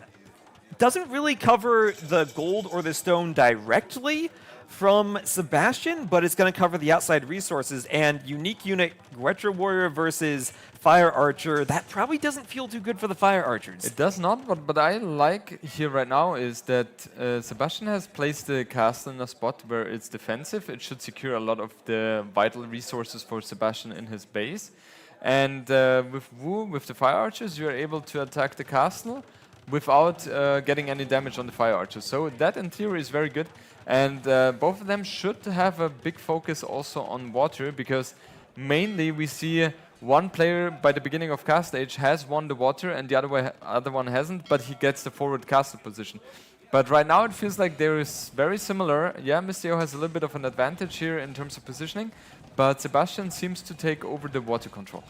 doesn't really cover the gold or the stone directly from Sebastian, but it's going to cover the outside resources. And unique unit Guetra Warrior versus Fire Archer, that probably doesn't feel too good for the Fire Archers. It does not, but I like here right now is that Sebastian has placed the castle in a spot where it's defensive. It should secure a lot of the vital resources for Sebastian in his base. And with Wu, with the Fire Archers, you're able to attack the castle without getting any damage on the Fire Archers. So that in theory is very good. And both of them should have a big focus also on water, because mainly we see one player by the beginning of cast stage has won the water and the other one hasn't, but he gets the forward castle position. But right now it feels like there is very similar. Yeah, Mr. Yo has a little bit of an advantage here in terms of positioning, but Sebastian seems to take over the water control.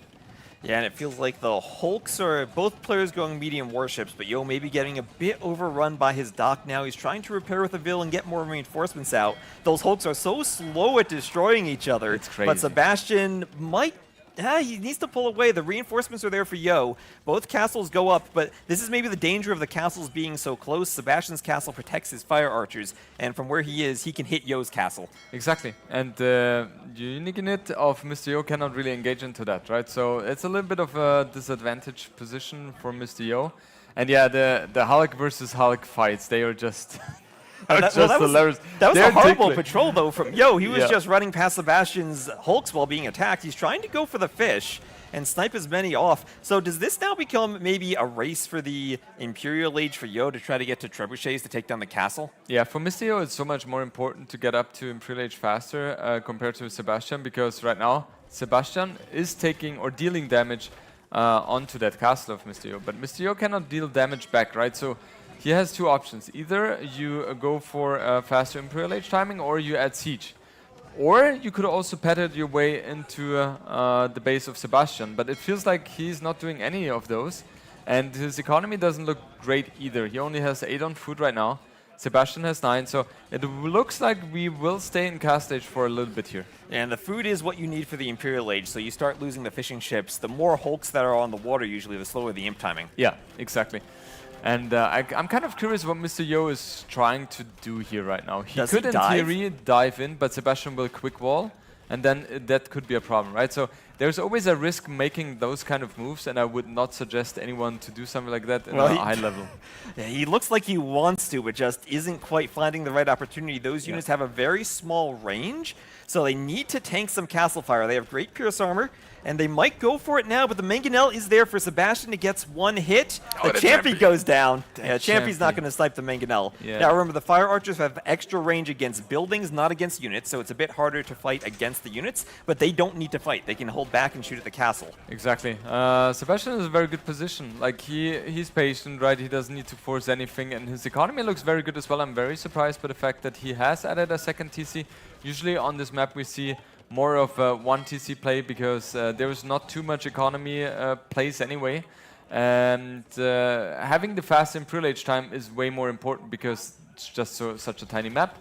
Yeah, and it feels like the Hulks are both players going medium warships, but Yo maybe getting a bit overrun by his dock now. He's trying to repair with a Vil and get more reinforcements out. Those Hulks are so slow at destroying each other. It's crazy. But Sebastian might... he needs to pull away. The reinforcements are there for Yo. Both castles go up, but this is maybe the danger of the castles being so close. Sebastian's castle protects his Fire Archers, and from where he is, he can hit Yo's castle. Exactly, and the unique unit of Mr. Yo cannot really engage into that, right? So it's a little bit of a disadvantaged position for Mr. Yo. And yeah, the Hulk versus Hulk fights, they are just... That was a horrible patrol, though, from Yo. He was just running past Sebastian's Hulks while being attacked. He's trying to go for the fish and snipe as many off. So does this now become maybe a race for the Imperial Age for Yo to try to get to trebuchets to take down the castle? Yeah, for Mr. Yo, it's so much more important to get up to Imperial Age faster compared to Sebastian, because right now, Sebastian is taking or dealing damage onto that castle of Mr. Yo. But Mr. Yo cannot deal damage back, right? So he has two options. Either you go for faster Imperial Age timing, or you add siege. Or you could also pattern your way into the base of Sebastian, but it feels like he's not doing any of those. And his economy doesn't look great either. He only has 8 on food right now. Sebastian has 9, so it looks like we will stay in cast stage for a little bit here. And the food is what you need for the Imperial Age, so you start losing the fishing ships. The more Hulks that are on the water, usually, the slower the imp timing. Yeah, exactly. And I'm kind of curious what Mr. Yo is trying to do here right now. He could, in theory, dive in, but Sebastian will quick wall, and then that could be a problem, right? So there's always a risk making those kind of moves, and I would not suggest anyone to do something like that at a high level. Yeah, he looks like he wants to, but just isn't quite finding the right opportunity. Those units have a very small range, so they need to tank some castle fire. They have great Pierce armor, and they might go for it now, but the Mangonel is there for Sebastian. It gets one hit. Oh, The Champy goes down. Yeah, Champy's not Champy. going to snipe the Mangonel. Yeah. Now remember, the Fire Archers have extra range against buildings, not against units, so it's a bit harder to fight against the units, but they don't need to fight. They can hold back and shoot at the castle. Exactly. Sebastian is in a very good position. Like he's patient, right? He doesn't need to force anything, and his economy looks very good as well. I'm very surprised by the fact that he has added a second TC. Usually on this map we see more of one TC play because there is not too much economy plays anyway. And having the fast and privilege time is way more important because it's just such a tiny map.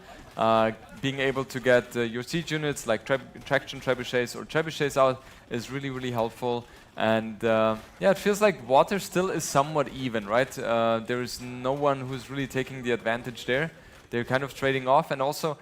Being able to get your siege units like traction trebuchets or trebuchets out is really, really helpful. And yeah, it feels like water still is somewhat even, right? There is no one who's really taking the advantage there. They're kind of trading off, and also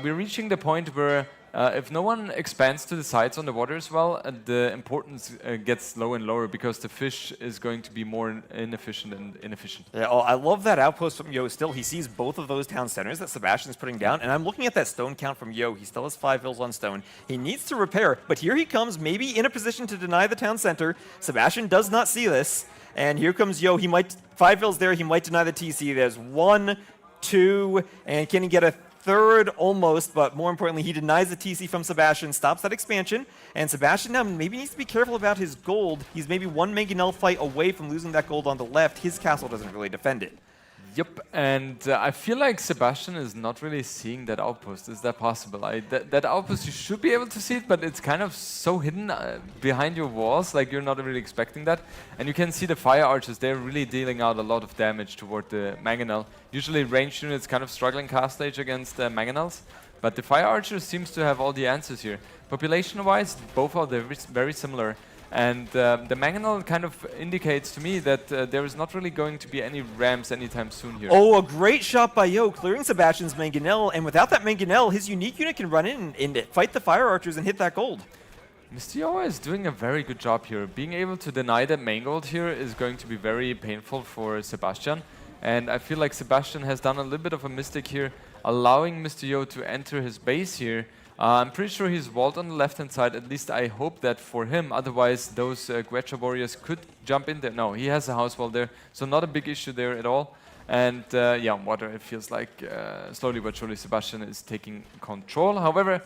we're reaching the point where if no one expands to the sides on the water as well, the importance gets lower and lower because the fish is going to be more inefficient and inefficient. Yeah, oh, I love that outpost from Yo still. He sees both of those town centers that Sebastian's putting down, and I'm looking at that stone count from Yo. He still has 5 vills on stone. He needs to repair, but here he comes, maybe in a position to deny the town center. Sebastian does not see this, and here comes Yo. He might, 5 vills there, he might deny the TC. There's 1, 2, and can he get a third? Almost, but more importantly, he denies the TC from Sebastian, stops that expansion, and Sebastian now maybe needs to be careful about his gold. He's maybe one Mangonel fight away from losing that gold on the left. His castle doesn't really defend it. Yep, and I feel like Sebastian is not really seeing that outpost. Is that possible? That outpost, you should be able to see it, but it's kind of so hidden behind your walls, like you're not really expecting that. And you can see the fire archers, they're really dealing out a lot of damage toward the Mangonel. Usually ranged units kind of struggling cast stage against Mangonels, but the fire archers seems to have all the answers here. Population-wise, both are very similar. And the Mangonel kind of indicates to me that there is not really going to be any rams anytime soon here. Oh, a great shot by Yo, clearing Sebastian's Mangonel, and without that Mangonel, his unique unit can run in and fight the Fire Archers and hit that gold. Mr. Yo is doing a very good job here. Being able to deny that mangold here is going to be very painful for Sebastian. And I feel like Sebastian has done a little bit of a mistake here, allowing Mr. Yo to enter his base here. I'm pretty sure he's walled on the left-hand side, at least I hope that for him, otherwise those Guecha warriors could jump in there. No, he has a house wall there, so not a big issue there at all. And yeah, water, it feels like slowly but surely Sebastian is taking control. However,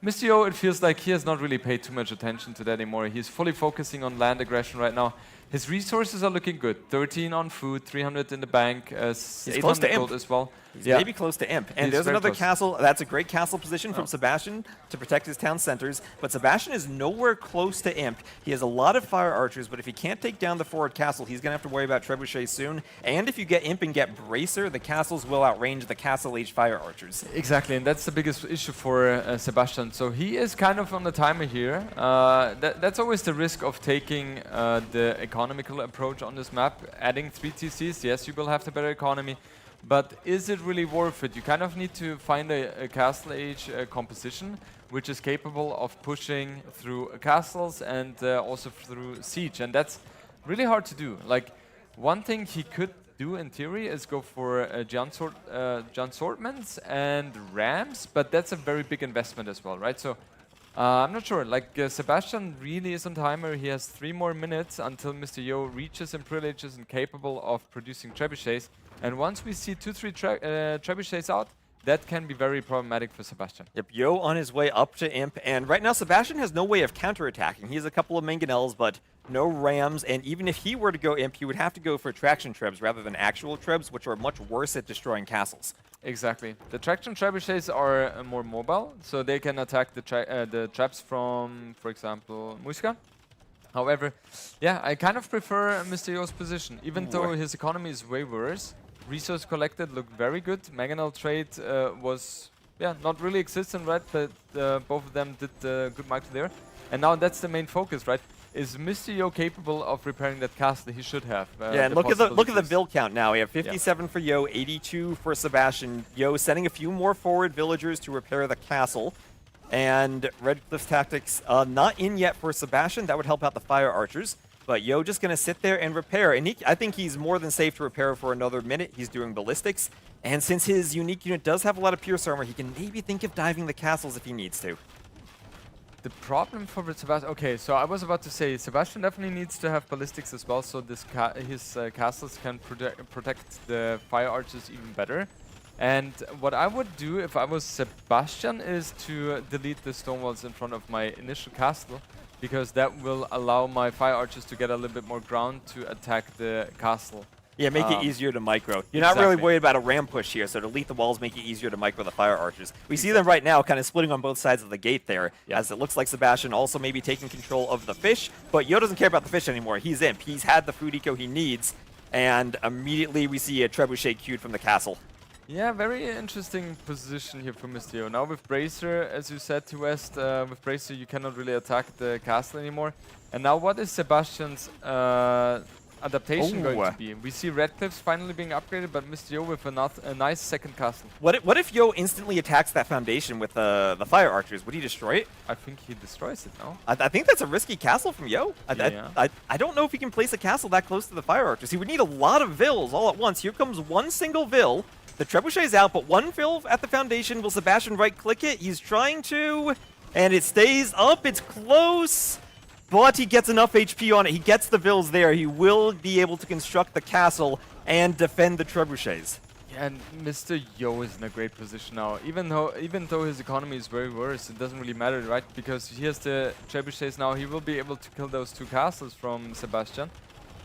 Mr. Yo, it feels like he has not really paid too much attention to that anymore. He's fully focusing on land aggression right now. His resources are looking good. 13 on food, 300 in the bank, 800 gold as well. He's maybe close to Imp. And there's another castle. That's a great castle position from Sebastian to protect his town centers. But Sebastian is nowhere close to Imp. He has a lot of fire archers, but if he can't take down the forward castle, he's going to have to worry about trebuchet soon. And if you get Imp and get Bracer, the castles will outrange the castle-age fire archers. Exactly, and that's the biggest issue for Sebastian. So he is kind of on the timer here. That's always the risk of taking the economical approach on this map. Adding 3 TCs, yes, you will have the better economy. But is it really worth it? You kind of need to find a castle age composition which is capable of pushing through castles and also through siege, and that's really hard to do. Like, one thing he could do in theory is go for Giant Swordmans and Rams, but that's a very big investment as well, right? So I'm not sure. Like, Sebastian really is on timer. He has 3 more minutes until Mr. Yo reaches and privileges and capable of producing trebuchets. And once we see 2-3 trebuchets out, that can be very problematic for Sebastian. Yep, Yo on his way up to Imp, and right now Sebastian has no way of counterattacking. He has a couple of Mangonels, but no Rams, and even if he were to go Imp, he would have to go for traction trebs rather than actual trebs, which are much worse at destroying castles. Exactly. The traction trebuchets are more mobile, so they can attack the traps from, for example, Muisca. However, yeah, I kind of prefer Mr. Yo's position, even though his economy is way worse. Resource collected looked very good. Mangonel trade was, not really existent, right? But both of them did good marks there. And now that's the main focus, right? Is Mr. Yo capable of repairing that castle? He should have. Yeah, and look at the build count now. We have 57 for Yo, 82 for Sebastian. Yo sending a few more forward villagers to repair the castle. And Redcliffe's tactics not in yet for Sebastian. That would help out the fire archers. But Yo just going to sit there and repair. And I think he's more than safe to repair for another minute. He's doing ballistics. And since his unique unit does have a lot of pierce armor, he can maybe think of diving the castles if he needs to. The problem for Sebastian... Okay, so I was about to say, Sebastian definitely needs to have ballistics as well, so this his castles can protect the fire archers even better. And what I would do if I was Sebastian is to delete the stone walls in front of my initial castle, because that will allow my fire archers to get a little bit more ground to attack the castle. Yeah, make it easier to micro. You're not really worried about a ram push here, so delete the walls, make it easier to micro the fire archers. We see them right now kind of splitting on both sides of the gate there, as it looks like Sebastian also maybe taking control of the fish, but Yo doesn't care about the fish anymore. He's imp. He's had the food eco he needs, and immediately we see a trebuchet queued from the castle. Yeah, very interesting position here for Mr. Yo. Now with Bracer, as you said to West, with Bracer you cannot really attack the castle anymore. And now what is Sebastian's adaptation going to be? We see Red Cliffs finally being upgraded, but Mr. Yo with a nice second castle. What if Yo instantly attacks that foundation with the fire archers? Would he destroy it? I think he destroys it, no? I think that's a risky castle from Yo. I don't know if he can place a castle that close to the fire archers. He would need a lot of vills all at once. Here comes one single vill. The trebuchet is out, but one vill at the foundation. Will Sebastian right-click it? He's trying to, and it stays up. It's close. But he gets enough HP on it. He gets the vills there. He will be able to construct the castle and defend the trebuchets. Yeah, and Mr. Yo is in a great position now. Even though his economy is very worse, it doesn't really matter, right? Because he has the trebuchets now. He will be able to kill those two castles from Sebastian.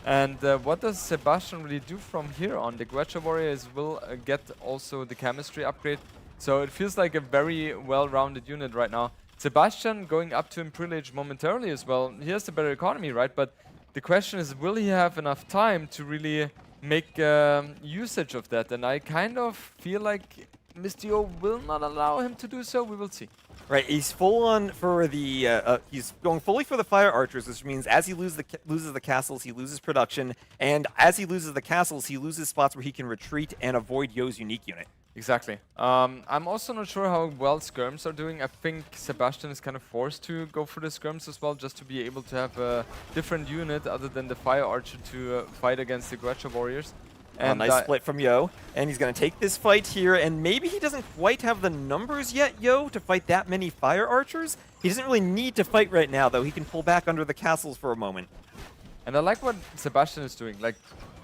And what does Sebastian really do from here on? The Guacha Warriors will get also the chemistry upgrade. So it feels like a very well-rounded unit right now. Sebastian going up to Imperial Age momentarily as well. He has the better economy, right? But the question is, will he have enough time to really make usage of that? And I kind of feel like Mr. Yo will not allow him to do so. We will see. Right, he's full on for the. He's going fully for the fire archers, which means as he loses the castles, he loses production, and as he loses the castles, he loses spots where he can retreat and avoid Yo's unique unit. Exactly. I'm also not sure how well skirms are doing. I think Sebastian is kind of forced to go for the skirms as well, just to be able to have a different unit other than the fire archer to fight against the Guacha Warriors. And nice split from Yo, and he's going to take this fight here, and maybe he doesn't quite have the numbers yet, Yo, to fight that many fire archers. He doesn't really need to fight right now, though. He can pull back under the castles for a moment. And I like what Sebastian is doing, like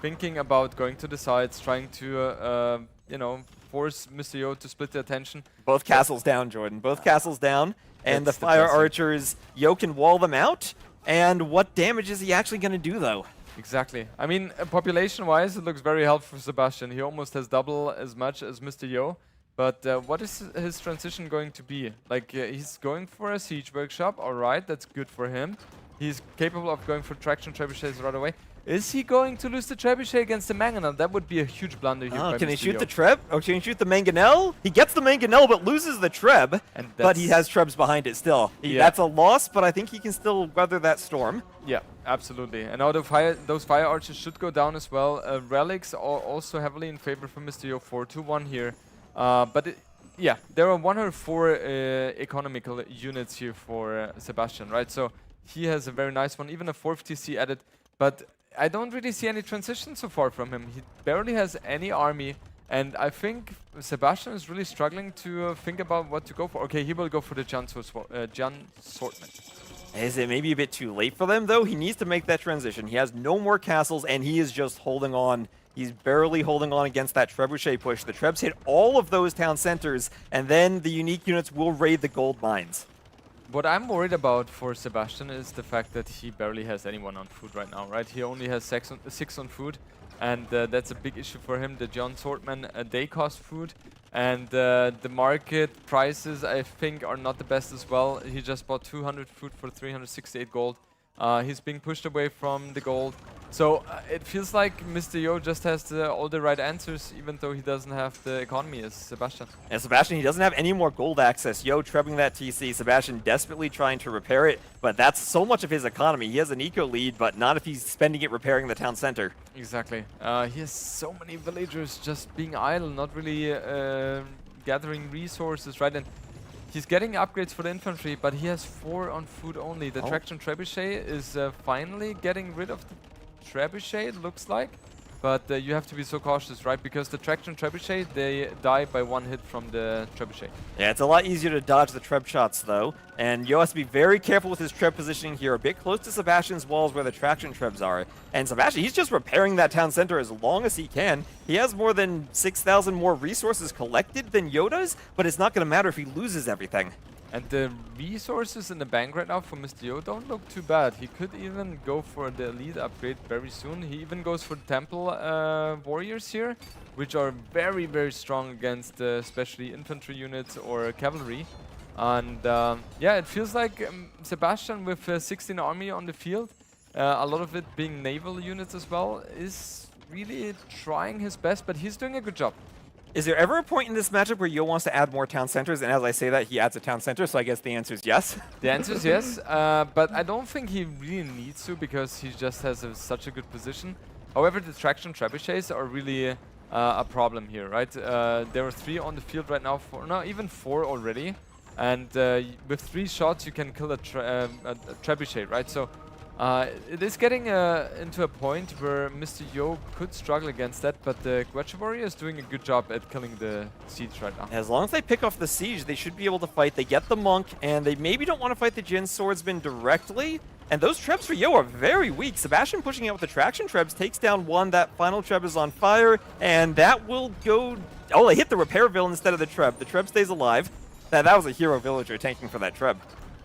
thinking about going to the sides, trying to, you know, force Mr. Yo to split the attention. Both castles down, Jordan. Both castles down, and the fire archers, Yo can wall them out. And what damage is he actually going to do, though? Exactly. I mean, population-wise, it looks very helpful for Sebastian. He almost has double as much as Mr. Yo. But what is his transition going to be? Like, he's going for a siege workshop. All right, that's good for him. He's capable of going for traction trebuchets right away. Is he going to lose the trebuchet against the Mangonel? That would be a huge blunder here. Oh, can he shoot the treb? Oh, can he shoot the Mangonel? He gets the Mangonel, but loses the treb. But he has trebs behind it still. That's a loss, but I think he can still weather that storm. Yeah, absolutely. And now those fire archers should go down as well. Relics are also heavily in favor for Mr. Yo 4-2-1 here. Yeah, there are 104 economical units here for Sebastian, right? So he has a very nice one, even a 450 TC added. But I don't really see any transition so far from him. He barely has any army, and I think Sebastian is really struggling to think about what to go for. Okay, he will go for the Jan Swordsman. Is it maybe a bit too late for them, though? He needs to make that transition. He has no more castles, and he is just holding on. He's barely holding on against that trebuchet push. The trebs hit all of those town centers, and then the unique units will raid the gold mines. What I'm worried about for Sebastian is the fact that he barely has anyone on food right now, right? He only has 6 on food, and that's a big issue for him. The John Swordman, they cost food, and the market prices, I think, are not the best as well. He just bought 200 food for 368 gold. He's being pushed away from the gold. So it feels like Mr. Yo just has all the right answers, even though he doesn't have the economy as Sebastian. And Sebastian, he doesn't have any more gold access. Yo trebling that TC. Sebastian desperately trying to repair it, but that's so much of his economy. He has an eco lead, but not if he's spending it repairing the town center. Exactly. He has so many villagers just being idle, not really gathering resources, right? And he's getting upgrades for the infantry, but he has 4 on food only. The traction trebuchet is finally getting rid of the trebuchet, it looks like. but you have to be so cautious, right? Because the Traction Trebuchet, they die by 1 hit from the Trebuchet. Yeah, it's a lot easier to dodge the Treb shots, though. And Yo has to be very careful with his Treb positioning here, a bit close to Sebastian's walls where the Traction Trebs are. And Sebastian, he's just repairing that town center as long as he can. He has more than 6,000 more resources collected than Yo does, but it's not going to matter if he loses everything. And the resources in the bank right now for Mr. Yo don't look too bad. He could even go for the elite upgrade very soon. He even goes for the Temple Warriors here, which are very, very strong against especially infantry units or cavalry. And yeah, it feels like Sebastian with 16 army on the field, a lot of it being naval units as well, is really trying his best, but he's doing a good job. Is there ever a point in this matchup where Yo wants to add more town centers? And as I say that, he adds a town center, so I guess the answer is yes. The answer is yes, but I don't think he really needs to because he just has such a good position. However, the Traction Trebuchets are really a problem here, right? There are 3 on the field right now, no, even 4 already. And with 3 shots, you can kill a Trebuchet, right? So it is getting into a point where Mr. Yo could struggle against that, but the Guacha Warrior is doing a good job at killing the siege right now. As long as they pick off the siege, they should be able to fight. They get the monk, and they maybe don't want to fight the Jin Swordsman directly. And those Trebs for Yo are very weak. Sebastian pushing out with the Traction Trebs takes down one. That final Treb is on fire, and that will go... Oh, they hit the Repair Villain instead of the Treb. The Treb stays alive. That was a hero villager tanking for that Treb.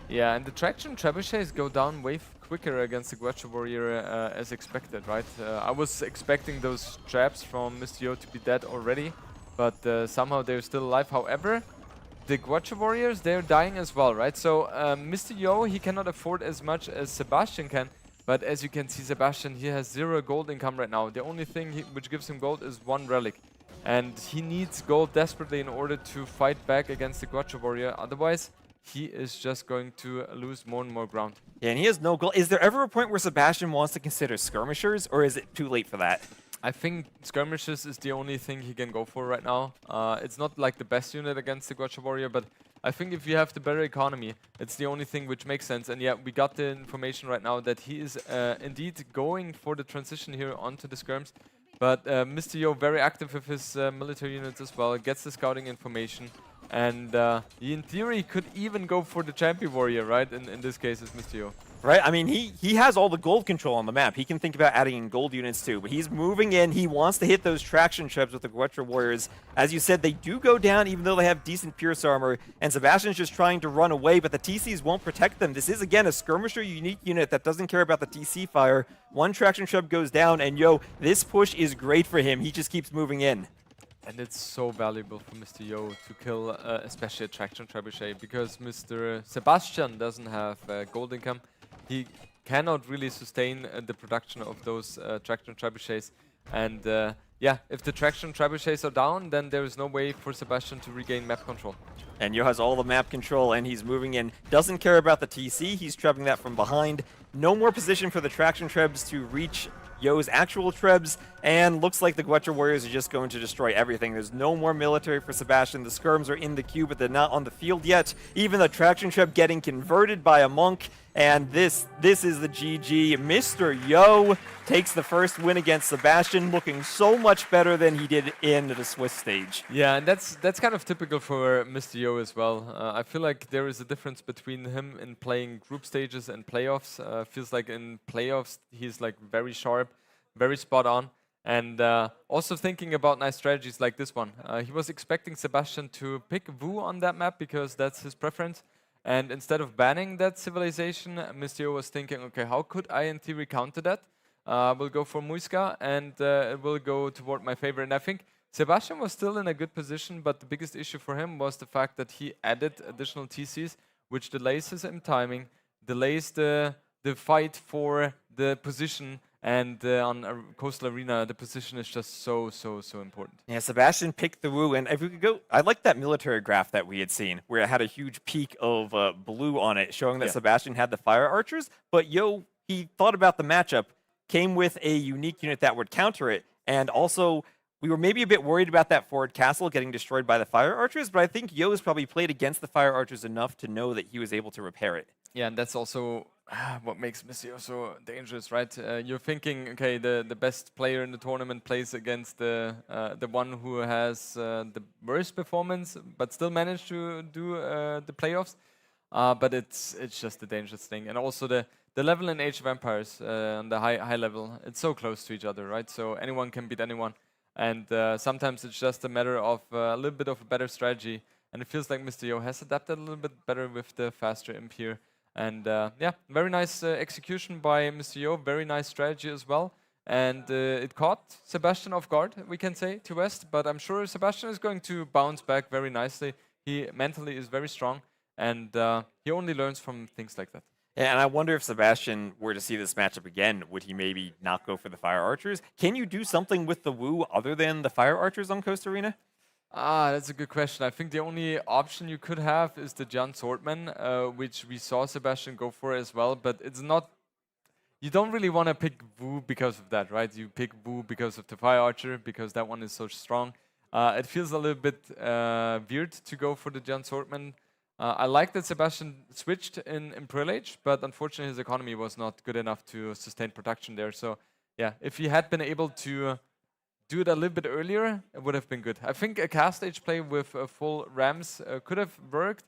Yeah, and the Traction Trebuchets go down way quicker against the Guacha Warrior as expected, right? I was expecting those traps from Mr. Yo to be dead already, but somehow they're still alive. However, the Guacha Warriors, they're dying as well, right? So Mr. Yo, he cannot afford as much as Sebastian can, but as you can see, Sebastian, he has 0 gold income right now. The only thing which gives him gold is 1 relic. And he needs gold desperately in order to fight back against the Guacha Warrior. Otherwise, he is just going to lose more and more ground. Yeah, and he has no gold. Is there ever a point where Sebastian wants to consider skirmishers, or is it too late for that? I think skirmishes is the only thing he can go for right now. It's not like the best unit against the Guacha Warrior, but I think if you have the better economy, it's the only thing which makes sense. And yeah, we got the information right now that he is indeed going for the transition here onto the skirms. But Mr. Yo very active with his military units as well, gets the scouting information. And he, in theory, could even go for the Champion Warrior, right? In this case, it's Mr. Yo. Right? I mean, he has all the gold control on the map. He can think about adding in gold units too. But he's moving in. He wants to hit those traction Trebs with the Guacha Warriors. As you said, they do go down even though they have decent Pierce armor. And Sebastian's just trying to run away, but the TCs won't protect them. This is, again, a skirmisher unique unit that doesn't care about the TC fire. 1 traction Treb goes down, and Yo, this push is great for him. He just keeps moving in. And it's so valuable for Mr. Yo to kill especially a Traction Trebuchet, because Mr. Sebastian doesn't have gold income. He cannot really sustain the production of those Traction Trebuchets. And yeah, if the Traction Trebuchets are down, then there is no way for Sebastian to regain map control. And Yo has all the map control, and he's moving in. Doesn't care about the TC. He's trebbing that from behind. No more position for the Traction Trebs to reach Yo's actual Trebs, and looks like the Guacha Warriors are just going to destroy everything. There's no more military for Sebastian. The skirms are in the queue, but they're not on the field yet. Even the Traction Treb getting converted by a monk, and this is the GG. Mr. Yo takes the first win against Sebastian, looking so much better than he did in the Swiss stage. Yeah, and that's kind of typical for Mr. Yo as well. I feel like there is a difference between him in playing group stages and playoffs. Feels like in playoffs he's like very sharp, very spot on, and also thinking about nice strategies like this one. He was expecting Sebastian to pick Wu on that map because that's his preference. And instead of banning that civilization, Mr. Yo was thinking, okay, how could I in theory counter that? We'll go for Muisca, and it will go toward my favor. And I think Sebastian was still in a good position, but the biggest issue for him was the fact that he added additional TCs, which delays his timing, delays the fight for the position. And on a Coastal Arena, the position is just so important. Yeah, Sebastian picked the Wu, and if we could go, I like that military graph that we had seen, where it had a huge peak of blue on it, showing that Sebastian had the fire archers, but Yo, he thought about the matchup, came with a unique unit that would counter it, and also we were maybe a bit worried about that forward castle getting destroyed by the fire archers, but I think Yo has probably played against the fire archers enough to know that he was able to repair it. Yeah, and that's also what makes Mr. so dangerous, right? You're thinking, okay, the best player in the tournament plays against the one who has the worst performance, but still managed to do the playoffs. But it's just a dangerous thing, and also the level in Age of Empires on the high level, it's so close to each other, right? So anyone can beat anyone, and sometimes it's just a matter of a little bit of a better strategy. And it feels like Mr. Yo has adapted a little bit better with the faster imp here. And yeah, very nice execution by Mr. Yo, very nice strategy as well. And it caught Sebastian off guard, we can say, to West. But I'm sure Sebastian is going to bounce back very nicely. He mentally is very strong, and he only learns from things like that. Yeah, and I wonder if Sebastian were to see this matchup again, would he maybe not go for the Fire Archers? Can you do something with the Wu other than the Fire Archers on Coast Arena? That's a good question. I think the only option you could have is the Jan Swordman, which we saw Sebastian go for as well, but it's not... You don't really want to pick Wu because of that, right? You pick Wu because of the Fire Archer, because that one is so strong. It feels a little bit weird to go for the Jan Swordman. I like that Sebastian switched in Pearl Age, but unfortunately his economy was not good enough to sustain production there. So yeah, if he had been able to do it a little bit earlier, it would have been good. I think a cast stage play with full Rams could have worked,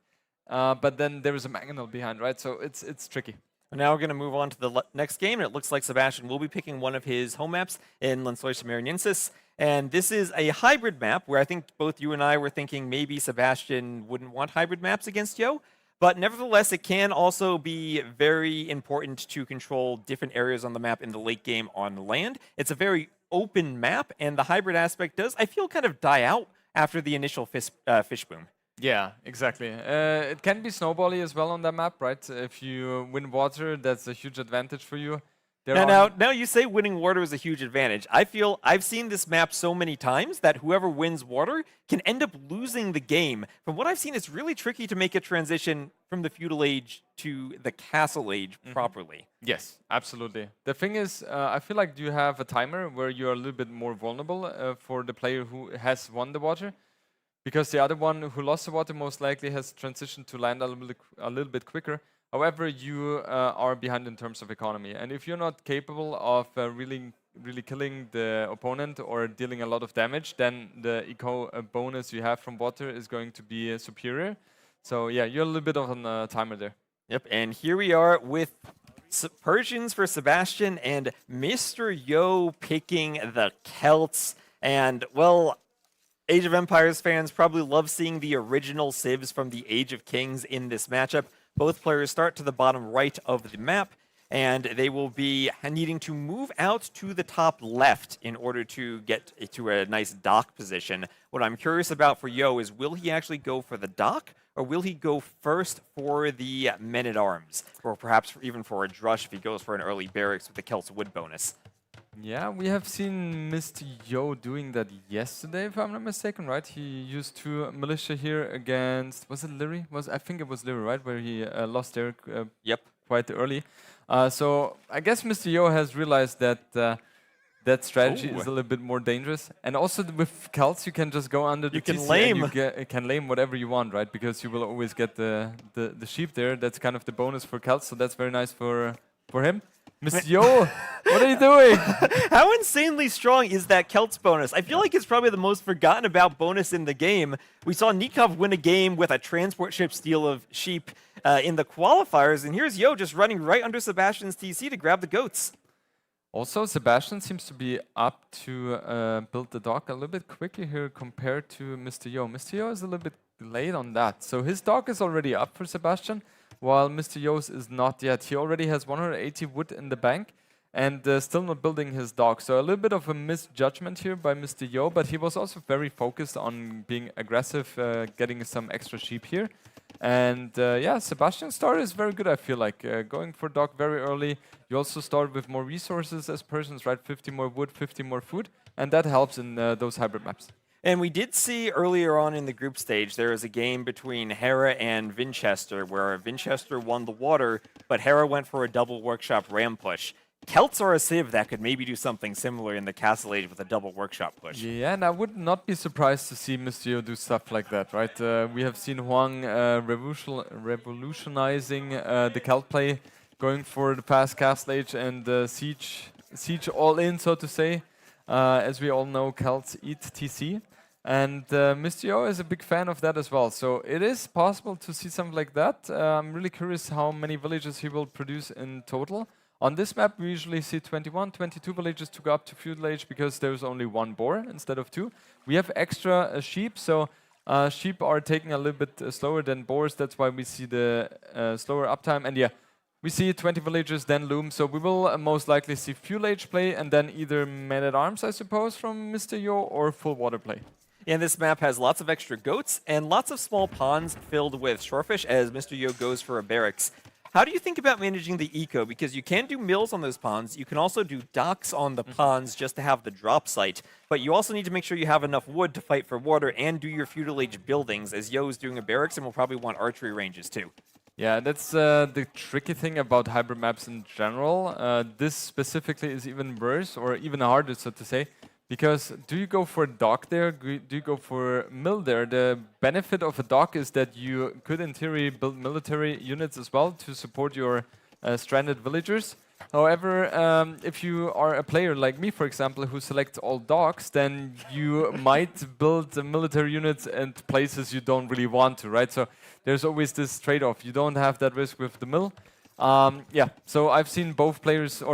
but then there is a Mangonel behind, right? So it's tricky. Now we're going to move on to the next game, and it looks like Sebastian will be picking one of his home maps in Lensois Mariensis. And this is a hybrid map where I think both you and I were thinking maybe Sebastian wouldn't want hybrid maps against Yo. But nevertheless, it can also be very important to control different areas on the map in the late game on land. It's a very open map, and the hybrid aspect does, I feel, kind of die out after the initial fish boom. Yeah, exactly. It can be snowbally as well on that map, right? If you win water, that's a huge advantage for you. Now you say winning water is a huge advantage. I feel I've seen this map so many times that whoever wins water can end up losing the game. From what I've seen, it's really tricky to make a transition from the feudal age to the castle age properly. Yes, absolutely. The thing is, I feel like you have a timer where you're a little bit more vulnerable for the player who has won the water, because the other one who lost the water most likely has transitioned to land a little bit quicker. However, you are behind in terms of economy, and if you're not capable of really killing the opponent or dealing a lot of damage, then the eco bonus you have from water is going to be superior. So yeah, you're a little bit on a timer there. Yep, and here we are with Persians for Sebastian and Mr. Yo picking the Celts. And, well, Age of Empires fans probably love seeing the original civs from the Age of Kings in this matchup. Both players start to the bottom right of the map, and they will be needing to move out to the top left in order to get to a nice dock position. What I'm curious about for Yo is, will he actually go for the dock, or will he go first for the men-at-arms, or perhaps even for a drush if he goes for an early barracks with the Celts wood bonus? Yeah, we have seen Mr. Yo doing that yesterday, if I'm not mistaken, right? He used 2 militia here against, was it Lyri? I think it was Lyri, right? Where he lost there quite early. So I guess Mr. Yo has realized that that strategy is a little bit more dangerous. And also with Celts, you can just go under the TC and you can lame whatever you want, right? Because you will always get the sheep there. That's kind of the bonus for Celts, so that's very nice for him. Mr. Yo, what are you doing? How insanely strong is that Celts bonus? I feel like it's probably the most forgotten about bonus in the game. We saw Nikov win a game with a transport ship steal of sheep in the qualifiers, and here's Yo just running right under Sebastian's TC to grab the goats. Also, Sebastian seems to be up to build the dock a little bit quicker here compared to Mr. Yo. Mr. Yo is a little bit late on that. So his dock is already up for Sebastian, while Mr. Yo's is not yet. He already has 180 wood in the bank and still not building his dock. So a little bit of a misjudgment here by Mr. Yo, but he was also very focused on being aggressive, getting some extra sheep here. And yeah, Sebastian's start is very good, I feel like. Going for dock very early. You also start with more resources as persons, right? 50 more wood, 50 more food, and that helps in those hybrid maps. And we did see earlier on in the group stage, there was a game between Hera and Vinchester where Vinchester won the water, but Hera went for a double workshop ram push. Celts are a civ that could maybe do something similar in the Castle Age with a double workshop push. Yeah, and I would not be surprised to see Mr. Yo do stuff like that, right? We have seen Huang revolutionizing the Celt play, going for the fast Castle Age and siege all in, so to say. As we all know, Celts eat TC. And Mr. Yo is a big fan of that as well. So it is possible to see something like that. I'm really curious how many villages he will produce in total. On this map, we usually see 21, 22 villages to go up to feudal age because there's only one boar instead of 2. We have extra sheep, so sheep are taking a little bit slower than boars. That's why we see the slower uptime. And yeah, we see 20 villages, then loom. So we will most likely see feudal age play and then either men-at-arms, I suppose, from Mr. Yo or full water play. And this map has lots of extra goats and lots of small ponds filled with shorefish as Mr. Yo goes for a barracks. How do you think about managing the eco? Because you can do mills on those ponds. You can also do docks on the ponds just to have the drop site. But you also need to make sure you have enough wood to fight for water and do your feudal age buildings, as Yo is doing a barracks and will probably want archery ranges too. Yeah, that's the tricky thing about hybrid maps in general. This specifically is even worse, or even harder, so to say. Because do you go for a dock there? Do you go for a mill there? The benefit of a dock is that you could, in theory, build military units as well to support your stranded villagers. However, if you are a player like me, for example, who selects all docks, then you might build military units and places you don't really want to, right? So there's always this trade-off. You don't have that risk with the mill. Yeah, so I've seen both players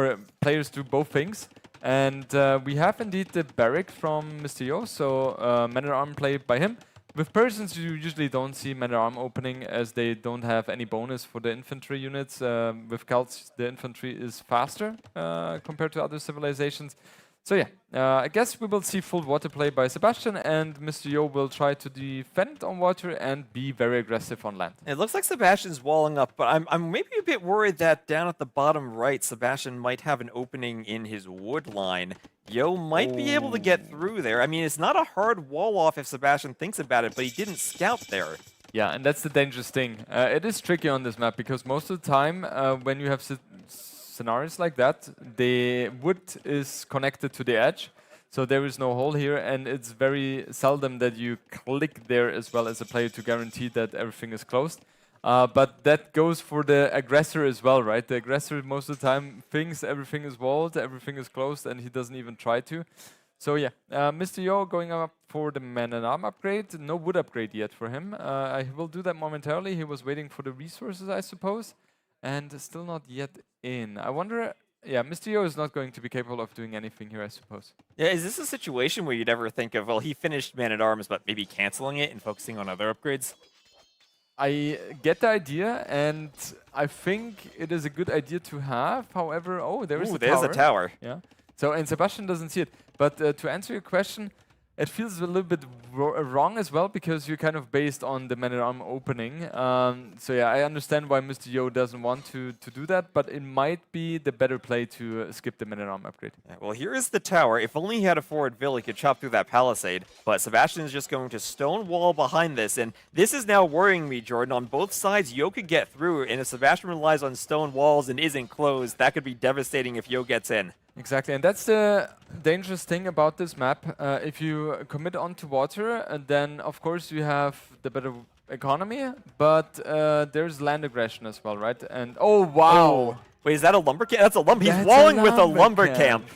do both things. And we have indeed the barrack from Mr. Yo, so men-at-arm play by him. With persons, you usually don't see men-at-arm opening as they don't have any bonus for the infantry units. With Celts, the infantry is faster compared to other civilizations. So yeah, I guess we will see full water play by Sebastian, and Mr. Yo will try to defend on water and be very aggressive on land. It looks like Sebastian's walling up, but I'm maybe a bit worried that down at the bottom right, Sebastian might have an opening in his wood line. Yo might be able to get through there. I mean, it's not a hard wall off if Sebastian thinks about it, but he didn't scout there. Yeah, and that's the dangerous thing. It is tricky on this map because most of the time when you have scenarios like that, the wood is connected to the edge, so there is no hole here, and it's very seldom that you click there as well as a player to guarantee that everything is closed. But that goes for the aggressor as well, right? The aggressor most of the time thinks everything is walled, everything is closed, and he doesn't even try to. So yeah, Mr. Yo going up for the man-at-arm upgrade. No wood upgrade yet for him. I will do that momentarily. He was waiting for the resources, I suppose, and still not yet in. I wonder, yeah, Mr. Yo is not going to be capable of doing anything here, I suppose. Yeah, is this a situation where you'd ever think of, well, he finished man-at-arms, but maybe canceling it and focusing on other upgrades? I get the idea, and I think it is a good idea to have. However, oh, there is a tower. There's a tower. Yeah. So, and Sebastian doesn't see it. But to answer your question, it feels a little bit wrong as well because you're kind of based on the man-at-arm opening. So yeah, I understand why Mr. Yo doesn't want to do that, but it might be the better play to skip the man-at-arm upgrade. Yeah, well, here is the tower. If only he had a forward vill, he could chop through that palisade. But Sebastian is just going to stone wall behind this, and this is now worrying me, Jordan. On both sides, Yo could get through, and if Sebastian relies on stone walls and isn't closed, that could be devastating if Yo gets in. Exactly, and that's the dangerous thing about this map. If you commit onto water, then of course you have the better economy, but there's land aggression as well, right? And oh wow! Oh. Wait, is that a lumber camp? That's a lumber. He's walling with a lumber camp.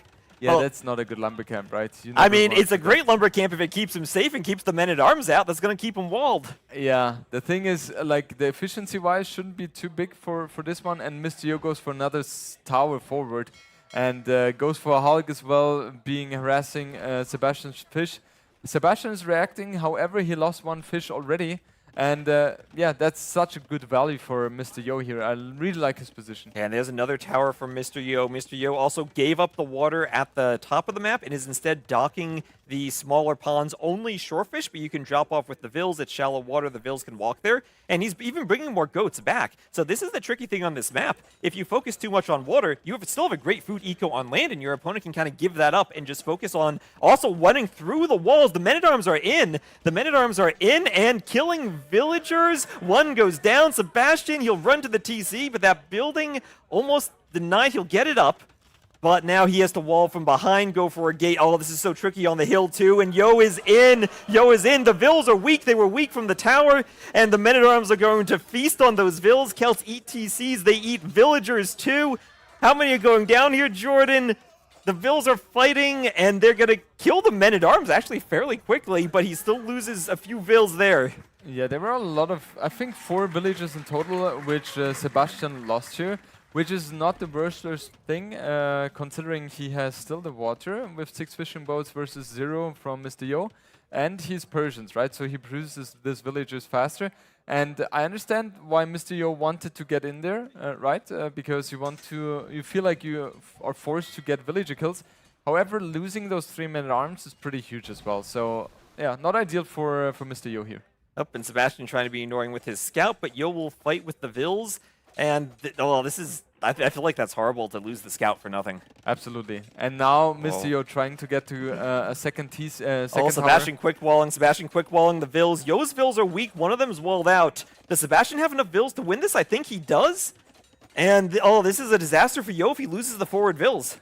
Yeah, well, that's not a good lumber camp, right? I mean, it's a great lumber camp if it keeps him safe and keeps the men-at-arms out. That's going to keep him walled. Yeah, the thing is, like, the efficiency-wise shouldn't be too big for this one, and Mr. Yo goes for another tower forward. And goes for a Hulk as well, being harassing Sebastian's fish. Sebastian is reacting, however, he lost one fish already. And yeah, that's such a good value for Mr. Yo here. I really like his position. And there's another tower from Mr. Yo. Mr. Yo also gave up the water at the top of the map and is instead docking the smaller ponds, only shorefish, but you can drop off with the vills. It's shallow water. The vills can walk there. And he's even bringing more goats back. So this is the tricky thing on this map. If you focus too much on water, you still have a great food eco on land, and your opponent can kind of give that up and just focus on also running through the walls. The men-at-arms are in. The men-at-arms are in and killing villagers. One goes down. Sebastian, he'll run to the TC, but that building almost denied. He'll get it up. but now he has to wall from behind, go for a gate. Oh, this is so tricky on the hill too, and Yo is in. Yo is in. The Vills are weak. They were weak from the tower, and the Men-at-Arms are going to feast on those Vills. Celts eat TCs. They eat villagers too. How many are going down here, Jordan? The Vills are fighting, and they're going to kill the Men-at-Arms actually fairly quickly, but he still loses a few Vills there. Yeah, there were a lot of, I think 4 villages in total, which Sebastian lost here, which is not the worst thing, considering he has still the water with 6 fishing boats versus 0 from Mr. Yo, and he's Persians, right? So he produces these villagers faster. And I understand why Mr. Yo wanted to get in there, right? Because you feel like you are forced to get villager kills. However, losing those 3 Men-at-Arms is pretty huge as well. So yeah, not ideal for Mr. Yo here. Up and Sebastian trying to be annoying with his scout, but Yo will fight with the Vills. And this is, I feel like that's horrible to lose the scout for nothing. Absolutely. And now Mr. Yo trying to get to a second Sebastian quick walling, the Vills. Yo's Vills are weak, one of them is walled out. Does Sebastian have enough Vills to win this? I think he does. And this is a disaster for Yo if he loses the forward Vills.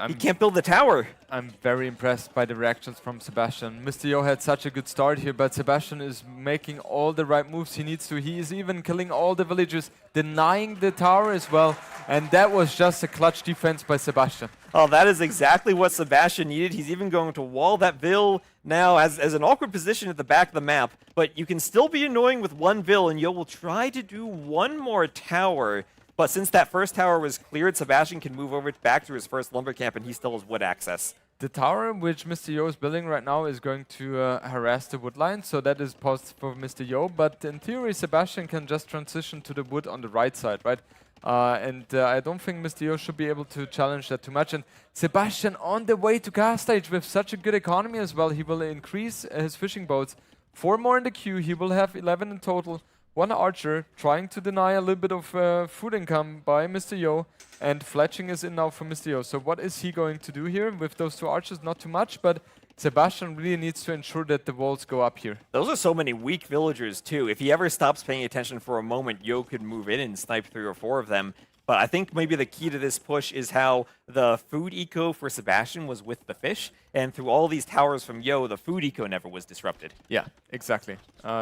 He can't build the tower. I'm very impressed by the reactions from Sebastian. Mr. Yo had such a good start here, but Sebastian is making all the right moves he needs to. He is even killing all the villagers, denying the tower as well. And that was just a clutch defense by Sebastian. Oh, that is exactly what Sebastian needed. He's even going to wall that Vill now as an awkward position at the back of the map. But you can still be annoying with one Vill, and Yo will try to do one more tower. But since that first tower was cleared, Sebastian can move over back to his first lumber camp, and he still has wood access. The tower which Mr. Yo is building right now is going to harass the wood line, so that is positive for Mr. Yo. But in theory, Sebastian can just transition to the wood on the right side, right? I don't think Mr. Yo should be able to challenge that too much. And Sebastian on the way to cast stage with such a good economy as well. He will increase his fishing boats. 4 more in the queue. He will have 11 in total. 1 archer trying to deny a little bit of food income by Mr. Yo, and fletching is in now for Mr. Yo. So what is he going to do here with those 2 archers? Not too much, but Sebastian really needs to ensure that the walls go up here. Those are so many weak villagers too. If he ever stops paying attention for a moment, Yo could move in and snipe 3 or 4 of them. But I think maybe the key to this push is how the food eco for Sebastian was with the fish, and through all these towers from Yo, the food eco never was disrupted. Yeah, exactly.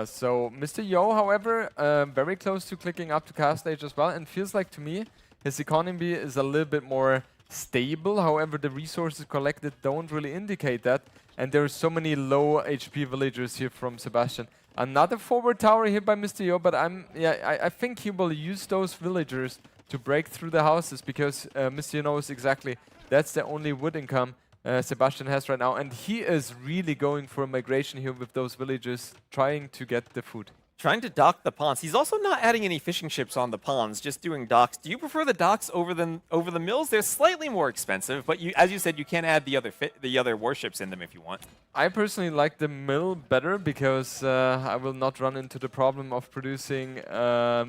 So Mr. Yo, however, very close to clicking up to cast stage as well, and feels like to me his economy is a little bit more stable. However, the resources collected don't really indicate that, and there are so many low HP villagers here from Sebastian. Another forward tower here by Mr. Yo, but I think he will use those villagers to break through the houses, because Mr. Yo knows exactly that's the only wood income Sebastian has right now, and he is really going for a migration here with those villagers trying to get the food. Trying to dock the ponds. He's also not adding any fishing ships on the ponds, just doing docks. Do you prefer the docks over the mills? They're slightly more expensive, but as you said, you can add the other warships in them if you want. I personally like the mill better, because I will not run into the problem of producing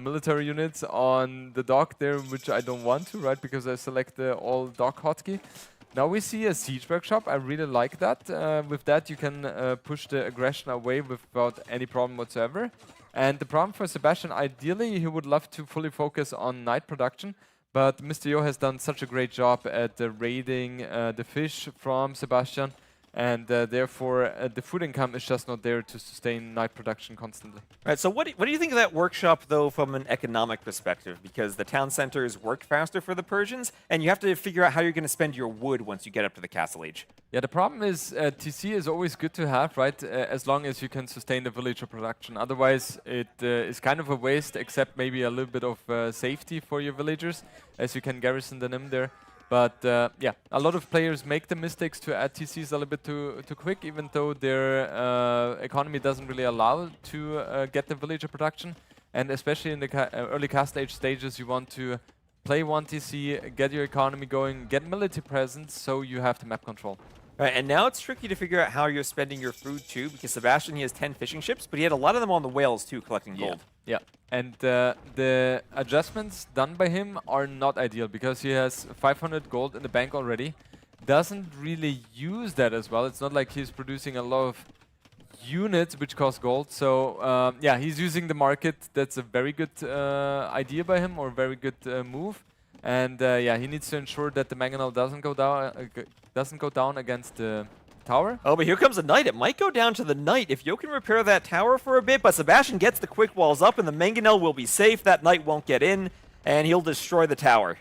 military units on the dock there, which I don't want to, right? Because I select the all dock hotkey. Now we see a siege workshop. I really like that. With that, you can push the aggression away without any problem whatsoever. And the problem for Sebastian, ideally, he would love to fully focus on night production, but Mr. Yo has done such a great job at raiding the fish from Sebastian, and therefore the food income is just not there to sustain night production constantly. Right, so what do you think of that workshop, though, from an economic perspective? Because the town centers work faster for the Persians, and you have to figure out how you're going to spend your wood once you get up to the castle age. Yeah, the problem is TC is always good to have, right? As long as you can sustain the villager production. Otherwise, it is kind of a waste, except maybe a little bit of safety for your villagers, as you can garrison the Nim there. But yeah, a lot of players make the mistakes to add TCs a little bit too quick, even though their economy doesn't really allow to get the villager production. And especially in the early cast stage stages, you want to play 1 TC, get your economy going, get military presence, so you have the map control. Right, and now it's tricky to figure out how you're spending your food too, because Sebastian, he has 10 fishing ships, but he had a lot of them on the whales too, collecting gold. Yeah, and the adjustments done by him are not ideal, because he has 500 gold in the bank already. Doesn't really use that as well. It's not like he's producing a lot of units which cost gold. So yeah, he's using the market. That's a very good idea by him, or very good move. And yeah, he needs to ensure that the Mangonel doesn't go down against the tower. Oh, but here comes a Knight. It might go down to the Knight if Yo can repair that tower for a bit, but Sebastian gets the quick walls up and the Mangonel will be safe. That Knight won't get in, and he'll destroy the tower.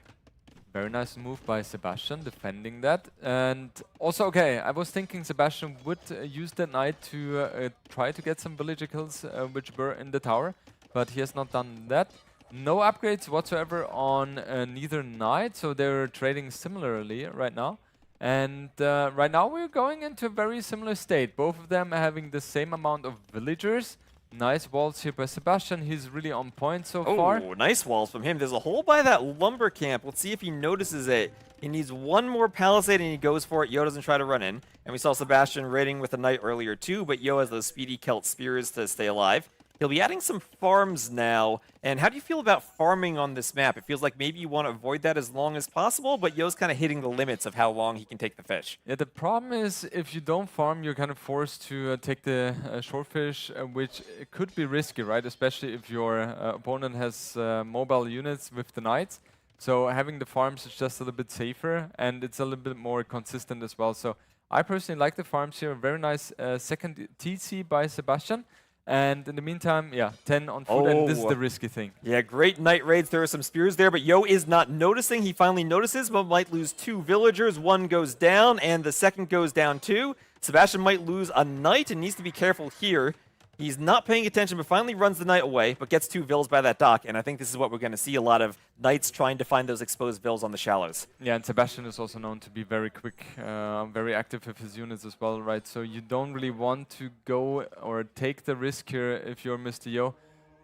Very nice move by Sebastian, defending that. And also, okay, I was thinking Sebastian would use that Knight to try to get some villager kills which were in the tower, but he has not done that. No upgrades whatsoever on neither Knight, so they're trading similarly right now. And right now we're going into a very similar state. Both of them having the same amount of villagers. Nice walls here by Sebastian. He's really on point so far. Oh, nice walls from him. There's a hole by that lumber camp. Let's see if he notices it. He needs one more palisade and he goes for it. Yo doesn't try to run in. And we saw Sebastian raiding with a Knight earlier too, but Yo has those speedy Celt spears to stay alive. He'll be adding some farms now. And how do you feel about farming on this map? It feels like maybe you want to avoid that as long as possible, but Yo's kind of hitting the limits of how long he can take the fish. Yeah, the problem is if you don't farm, you're kind of forced to take the shorefish, which could be risky, right? Especially if your opponent has mobile units with the Knights. So having the farms is just a little bit safer, and it's a little bit more consistent as well. So I personally like the farms here. Very nice second TC by Sebastian. And in the meantime, yeah, 10 on foot, and this is the risky thing. Yeah, great Knight raids. There are some spears there, but Yo is not noticing. He finally notices, but might lose 2 villagers. One goes down, and the second goes down too. Sebastian might lose a Knight and needs to be careful here. He's not paying attention, but finally runs the Knight away, but gets 2 vills by that dock. And I think this is what we're going to see, a lot of Knights trying to find those exposed vills on the shallows. Yeah, and Sebastian is also known to be very quick, very active with his units as well, right? So you don't really want to go or take the risk here if you're Mr. Yo.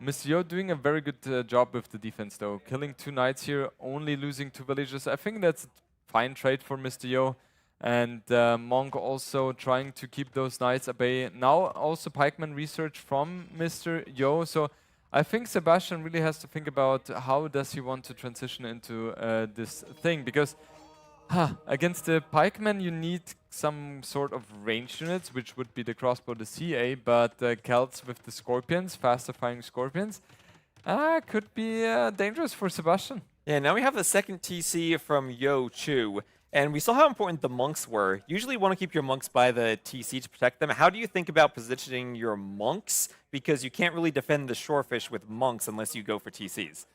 Mr. Yo doing a very good job with the defense, though. Killing 2 Knights here, only losing 2 villagers. I think that's a fine trade for Mr. Yo. And Monk also trying to keep those Knights at bay. Now also Pikeman research from Mr. Yo. So I think Sebastian really has to think about how does he want to transition into this thing. Because against the Pikeman you need some sort of ranged units, which would be the crossbow, the CA. But Celts with the Scorpions, faster firing Scorpions, could be dangerous for Sebastian. Yeah, now we have the second TC from Yo Chu. And we saw how important the monks were. Usually you want to keep your monks by the TC to protect them. How do you think about positioning your monks? Because you can't really defend the shorefish with monks unless you go for TCs.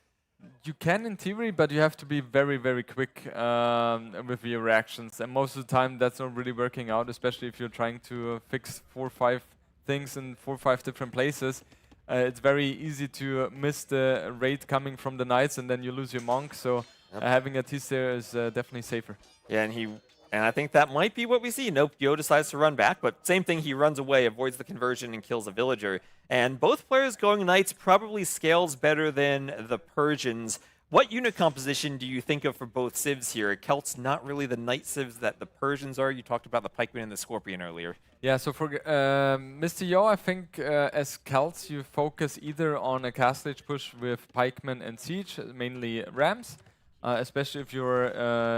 You can in theory, but you have to be very, very quick with your reactions. And most of the time that's not really working out, especially if you're trying to fix 4 or 5 things in 4 or 5 different places. It's very easy to miss the raid coming from the Knights and then you lose your monk. So having a TC there is definitely safer. Yeah, and I think that might be what we see. Nope, Yo decides to run back, but same thing, he runs away, avoids the conversion, and kills a villager. And both players going Knights probably scales better than the Persians. What unit composition do you think of for both civs here? Celts not really the Knight civs that the Persians are. You talked about the Pikeman and the Scorpion earlier. Yeah, so for Mr. Yo, I think as Celts you focus either on a Castle Age push with Pikeman and Siege, mainly Rams. Especially if your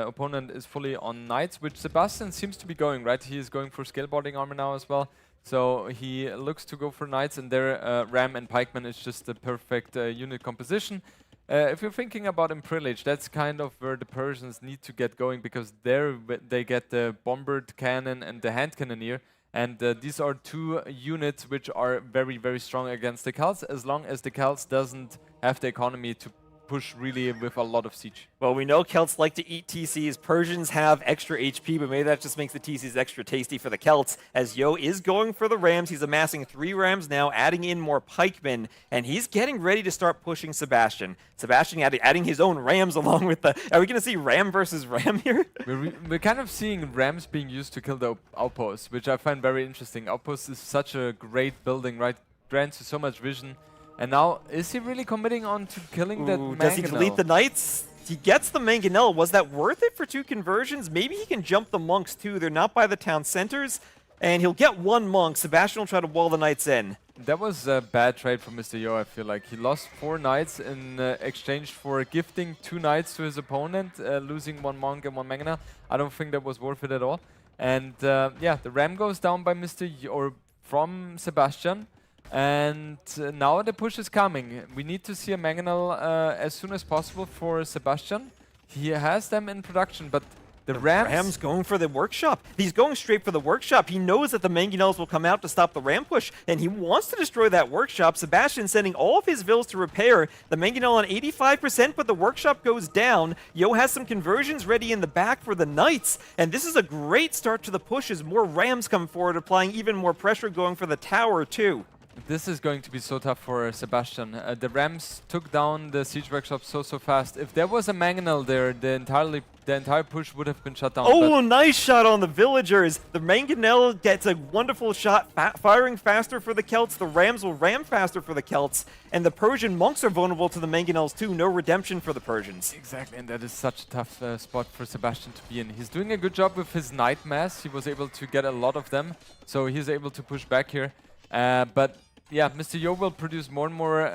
opponent is fully on Knights, which Sebastian seems to be going, right? He is going for scaleboarding armor now as well. So he looks to go for Knights, and their Ram and Pikeman is just the perfect unit composition. If you're thinking about Imprilage, that's kind of where the Persians need to get going, because there they get the Bombard Cannon and the Hand Cannoneer. And these are 2 units which are very, very strong against the Celts, as long as the Celts doesn't have the economy to push really with a lot of siege. Well, we know Celts like to eat TCs. Persians have extra HP, but maybe that just makes the TCs extra tasty for the Celts, as Yo is going for the Rams. He's amassing 3 Rams now, adding in more Pikemen, and he's getting ready to start pushing Sebastian. Sebastian adding his own Rams along with the... Are we going to see Ram versus Ram here? We're kind of seeing Rams being used to kill the outposts, which I find very interesting. Outpost is such a great building, right? Grants you so much vision. And now, is he really committing on to killing that Mangonel? Does he delete the Knights? He gets the Mangonel. Was that worth it for 2 conversions? Maybe he can jump the monks too. They're not by the town centers. And he'll get 1 monk. Sebastian will try to wall the Knights in. That was a bad trade for Mr. Yo, I feel like. He lost 4 Knights in exchange for gifting 2 Knights to his opponent, losing 1 monk and 1 Mangonel. I don't think that was worth it at all. And yeah, the Ram goes down by Mr. Yo, or from Sebastian. And now the push is coming. We need to see a Mangonel as soon as possible for Sebastian. He has them in production, but the Rams going for the workshop. He's going straight for the workshop. He knows that the Mangonels will come out to stop the Ram push, and he wants to destroy that workshop. Sebastian sending all of his vills to repair. The Mangonel on 85%, but the workshop goes down. Yo has some conversions ready in the back for the Knights, and this is a great start to the push as more Rams come forward, applying even more pressure going for the tower too. This is going to be so tough for Sebastian. The Rams took down the siege workshop so fast. If there was a Mangonel there, the entire push would have been shut down. Oh, nice shot on the villagers. The Mangonel gets a wonderful shot, firing faster for the Celts. The Rams will ram faster for the Celts. And the Persian monks are vulnerable to the Mangonels too. No redemption for the Persians. Exactly, and that is such a tough spot for Sebastian to be in. He's doing a good job with his Knight Mass. He was able to get a lot of them, so he's able to push back here. But yeah, Mr. Yo will produce more and more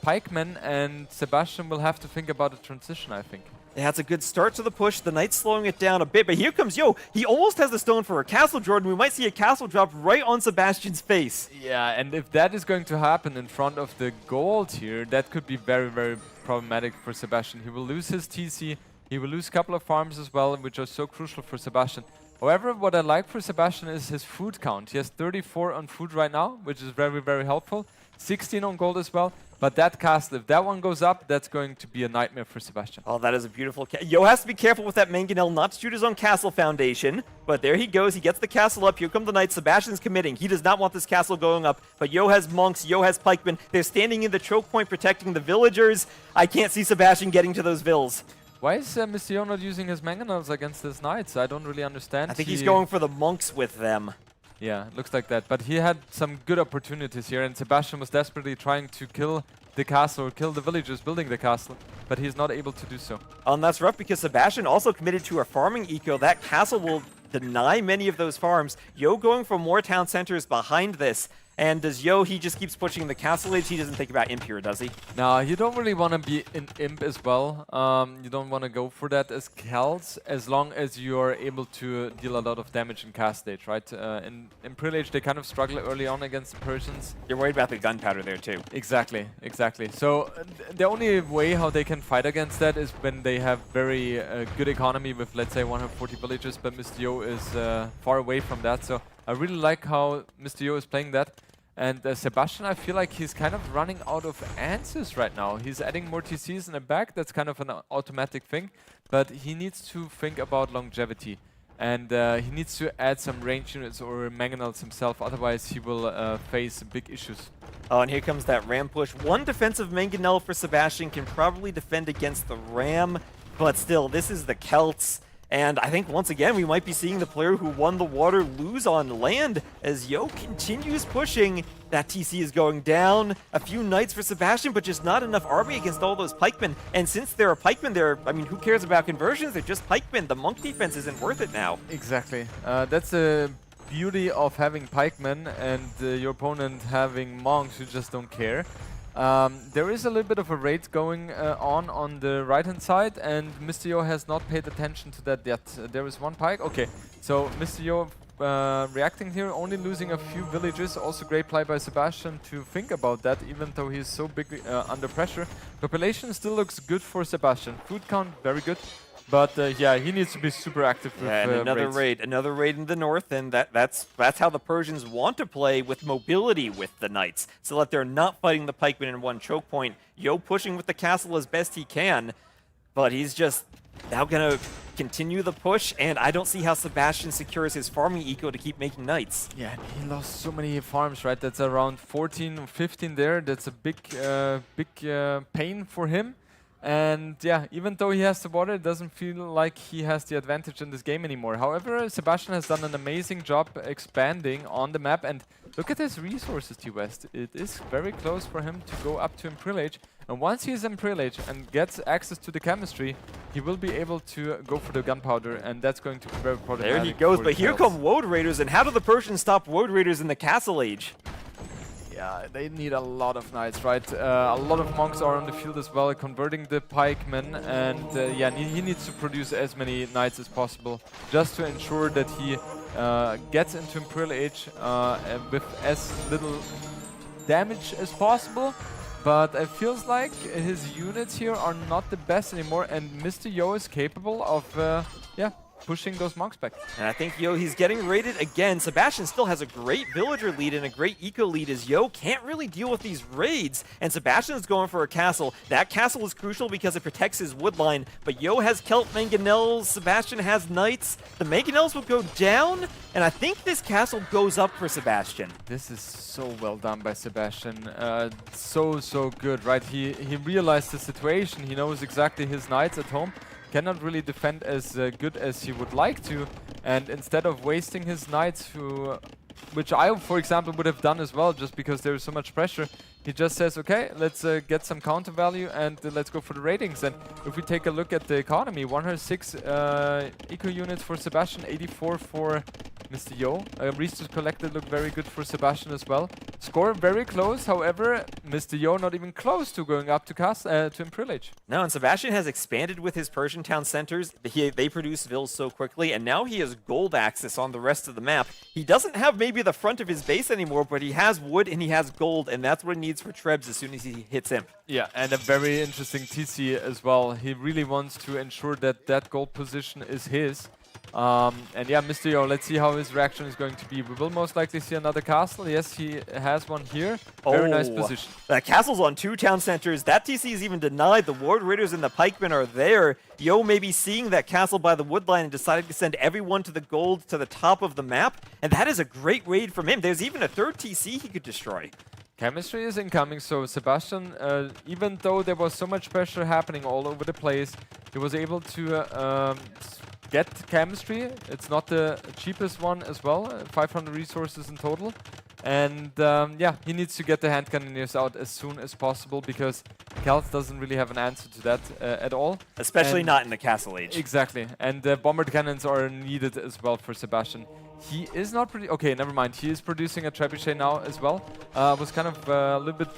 pikemen, and Sebastian will have to think about a transition, I think. Yeah, it's a good start to the push. The Knights slowing it down a bit, but here comes Yo. He almost has the stone for a castle, Jordan. We might see a castle drop right on Sebastian's face. Yeah, and if that is going to happen in front of the gold here, that could be very, very problematic for Sebastian. He will lose his TC, he will lose a couple of farms as well, which are so crucial for Sebastian. However, what I like for Sebastian is his food count. He has 34 on food right now, which is very, very helpful. 16 on gold as well. But that castle, if that one goes up, that's going to be a nightmare for Sebastian. Oh, that is a beautiful... Yo has to be careful with that Mangonel not to shoot his own castle foundation. But there he goes. He gets the castle up. Here come the Knights. Sebastian's committing. He does not want this castle going up. But Yo has monks. Yo has pikemen. They're standing in the choke point protecting the villagers. I can't see Sebastian getting to those vills. Why is Mr. Yo not using his Mangonels against his Knights? I don't really understand. I think he's going for the monks with them. Yeah, looks like that. But he had some good opportunities here, and Sebastian was desperately trying to kill the castle or kill the villagers building the castle, but he's not able to do so. And that's rough because Sebastian also committed to a farming eco. That castle will deny many of those farms. Yo going for more town centers behind this. And does Yo, he just keeps pushing the castle age. He doesn't think about Imp here, does he? No, you don't really want to be in Imp as well. You don't want to go for that as Celts, as long as you are able to deal a lot of damage in cast stage, right? In Prelage, they kind of struggle early on against the Persians. You're worried about the gunpowder there, too. Exactly, exactly. So the only way how they can fight against that is when they have very good economy with, let's say, 140 villagers, but Mr. Yo is far away from that. So I really like how Mr. Yo is playing that. And Sebastian, I feel like he's kind of running out of answers right now. He's adding more TCs in the back. That's kind of an automatic thing. But he needs to think about longevity. And he needs to add some range units or Mangonels himself. Otherwise, he will face big issues. Oh, and here comes that Ram push. One defensive Mangonel for Sebastian can probably defend against the Ram. But still, this is the Celts. And I think once again, we might be seeing the player who won the water lose on land as Yo continues pushing. That TC is going down. A few Knights for Sebastian, but just not enough army against all those pikemen. And since there are pikemen there, I mean, who cares about conversions? They're just pikemen. The monk defense isn't worth it now. Exactly. That's the beauty of having pikemen and your opponent having monks who just don't care. There is a little bit of a raid going on the right-hand side, and Mr. Yo has not paid attention to that yet. There is one pike. Okay, so Mr. Yo reacting here, only losing a few villages. Also great play by Sebastian to think about that, even though he's so big under pressure. Population still looks good for Sebastian. Food count, very good. But yeah, he needs to be super active with and another raid in the north, and that's how the Persians want to play, with mobility with the Knights, so that they're not fighting the pikemen in one choke point. Yo pushing with the castle as best he can, but he's just now gonna continue the push, and I don't see how Sebastian secures his farming eco to keep making Knights. Yeah, he lost so many farms, right? That's around 14 or 15 there. That's a big pain for him. And yeah, even though he has the water, it doesn't feel like he has the advantage in this game anymore. However, Sebastian has done an amazing job expanding on the map. And look at his resources, T-West. It is very close for him to go up to Imprilage. And once he's in Imprilage and gets access to the chemistry, he will be able to go for the gunpowder. And that's going to be very problematic. There he goes, but here come Woad Raiders. And how do the Persians stop Woad Raiders in the Castle Age? Yeah, they need a lot of Knights, right? A lot of monks are on the field as well, converting the pikemen, and yeah, he needs to produce as many Knights as possible, just to ensure that he gets into Imperial Age with as little damage as possible. but it feels like his units here are not the best anymore, and Mr. Yo is capable of, yeah, pushing those monks back. And I think Yo, he's getting raided again. Sebastian still has a great villager lead and a great eco lead as Yo can't really deal with these raids. And Sebastian's going for a castle. That castle is crucial because it protects his wood line. But Yo has Celt Mangonels, Sebastian has Knights. The Mangonels will go down, and I think this castle goes up for Sebastian. This is so well done by Sebastian. So good, right? He realized the situation. He knows exactly his Knights at home cannot really defend as good as he would like to, and instead of wasting his Knights, which I, for example, would have done as well, just because there is so much pressure, he just says, okay, let's get some counter value and let's go for the ratings. And if we take a look at the economy, 106 eco units for Sebastian, 84 for Mr. Yo. Resource collected look very good for Sebastian as well. Score very close, however, Mr. Yo not even close to going up to Imperial Age. No, and Sebastian has expanded with his Persian town centers. They produce vills so quickly, and now he has gold access on the rest of the map. He doesn't have maybe the front of his base anymore, but he has wood and he has gold, and that's what he needs for Trebs as soon as he hits Imp. Yeah, and a very interesting TC as well. He really wants to ensure that that gold position is his. And yeah, Mr. Yo, let's see how his reaction is going to be. We will most likely see another castle. Yes, he has one here. Very nice position. The castle's on 2 town centers. That TC is even denied. The Ward Raiders and the Pikemen are there. Yo may be seeing that castle by the woodline and decided to send everyone to the gold to the top of the map. And that is a great raid from him. There's even a 3rd TC he could destroy. Chemistry is incoming, so Sebastian, even though there was so much pressure happening all over the place, he was able to get chemistry. It's not the cheapest one as well, 500 resources in total. And yeah, he needs to get the hand cannoneers out as soon as possible because Kelt doesn't really have an answer to that at all. Especially not in the castle age. Exactly. And bombard cannons are needed as well for Sebastian. He is not pretty... Okay, never mind. He is producing a trebuchet now as well. Was kind of a little bit...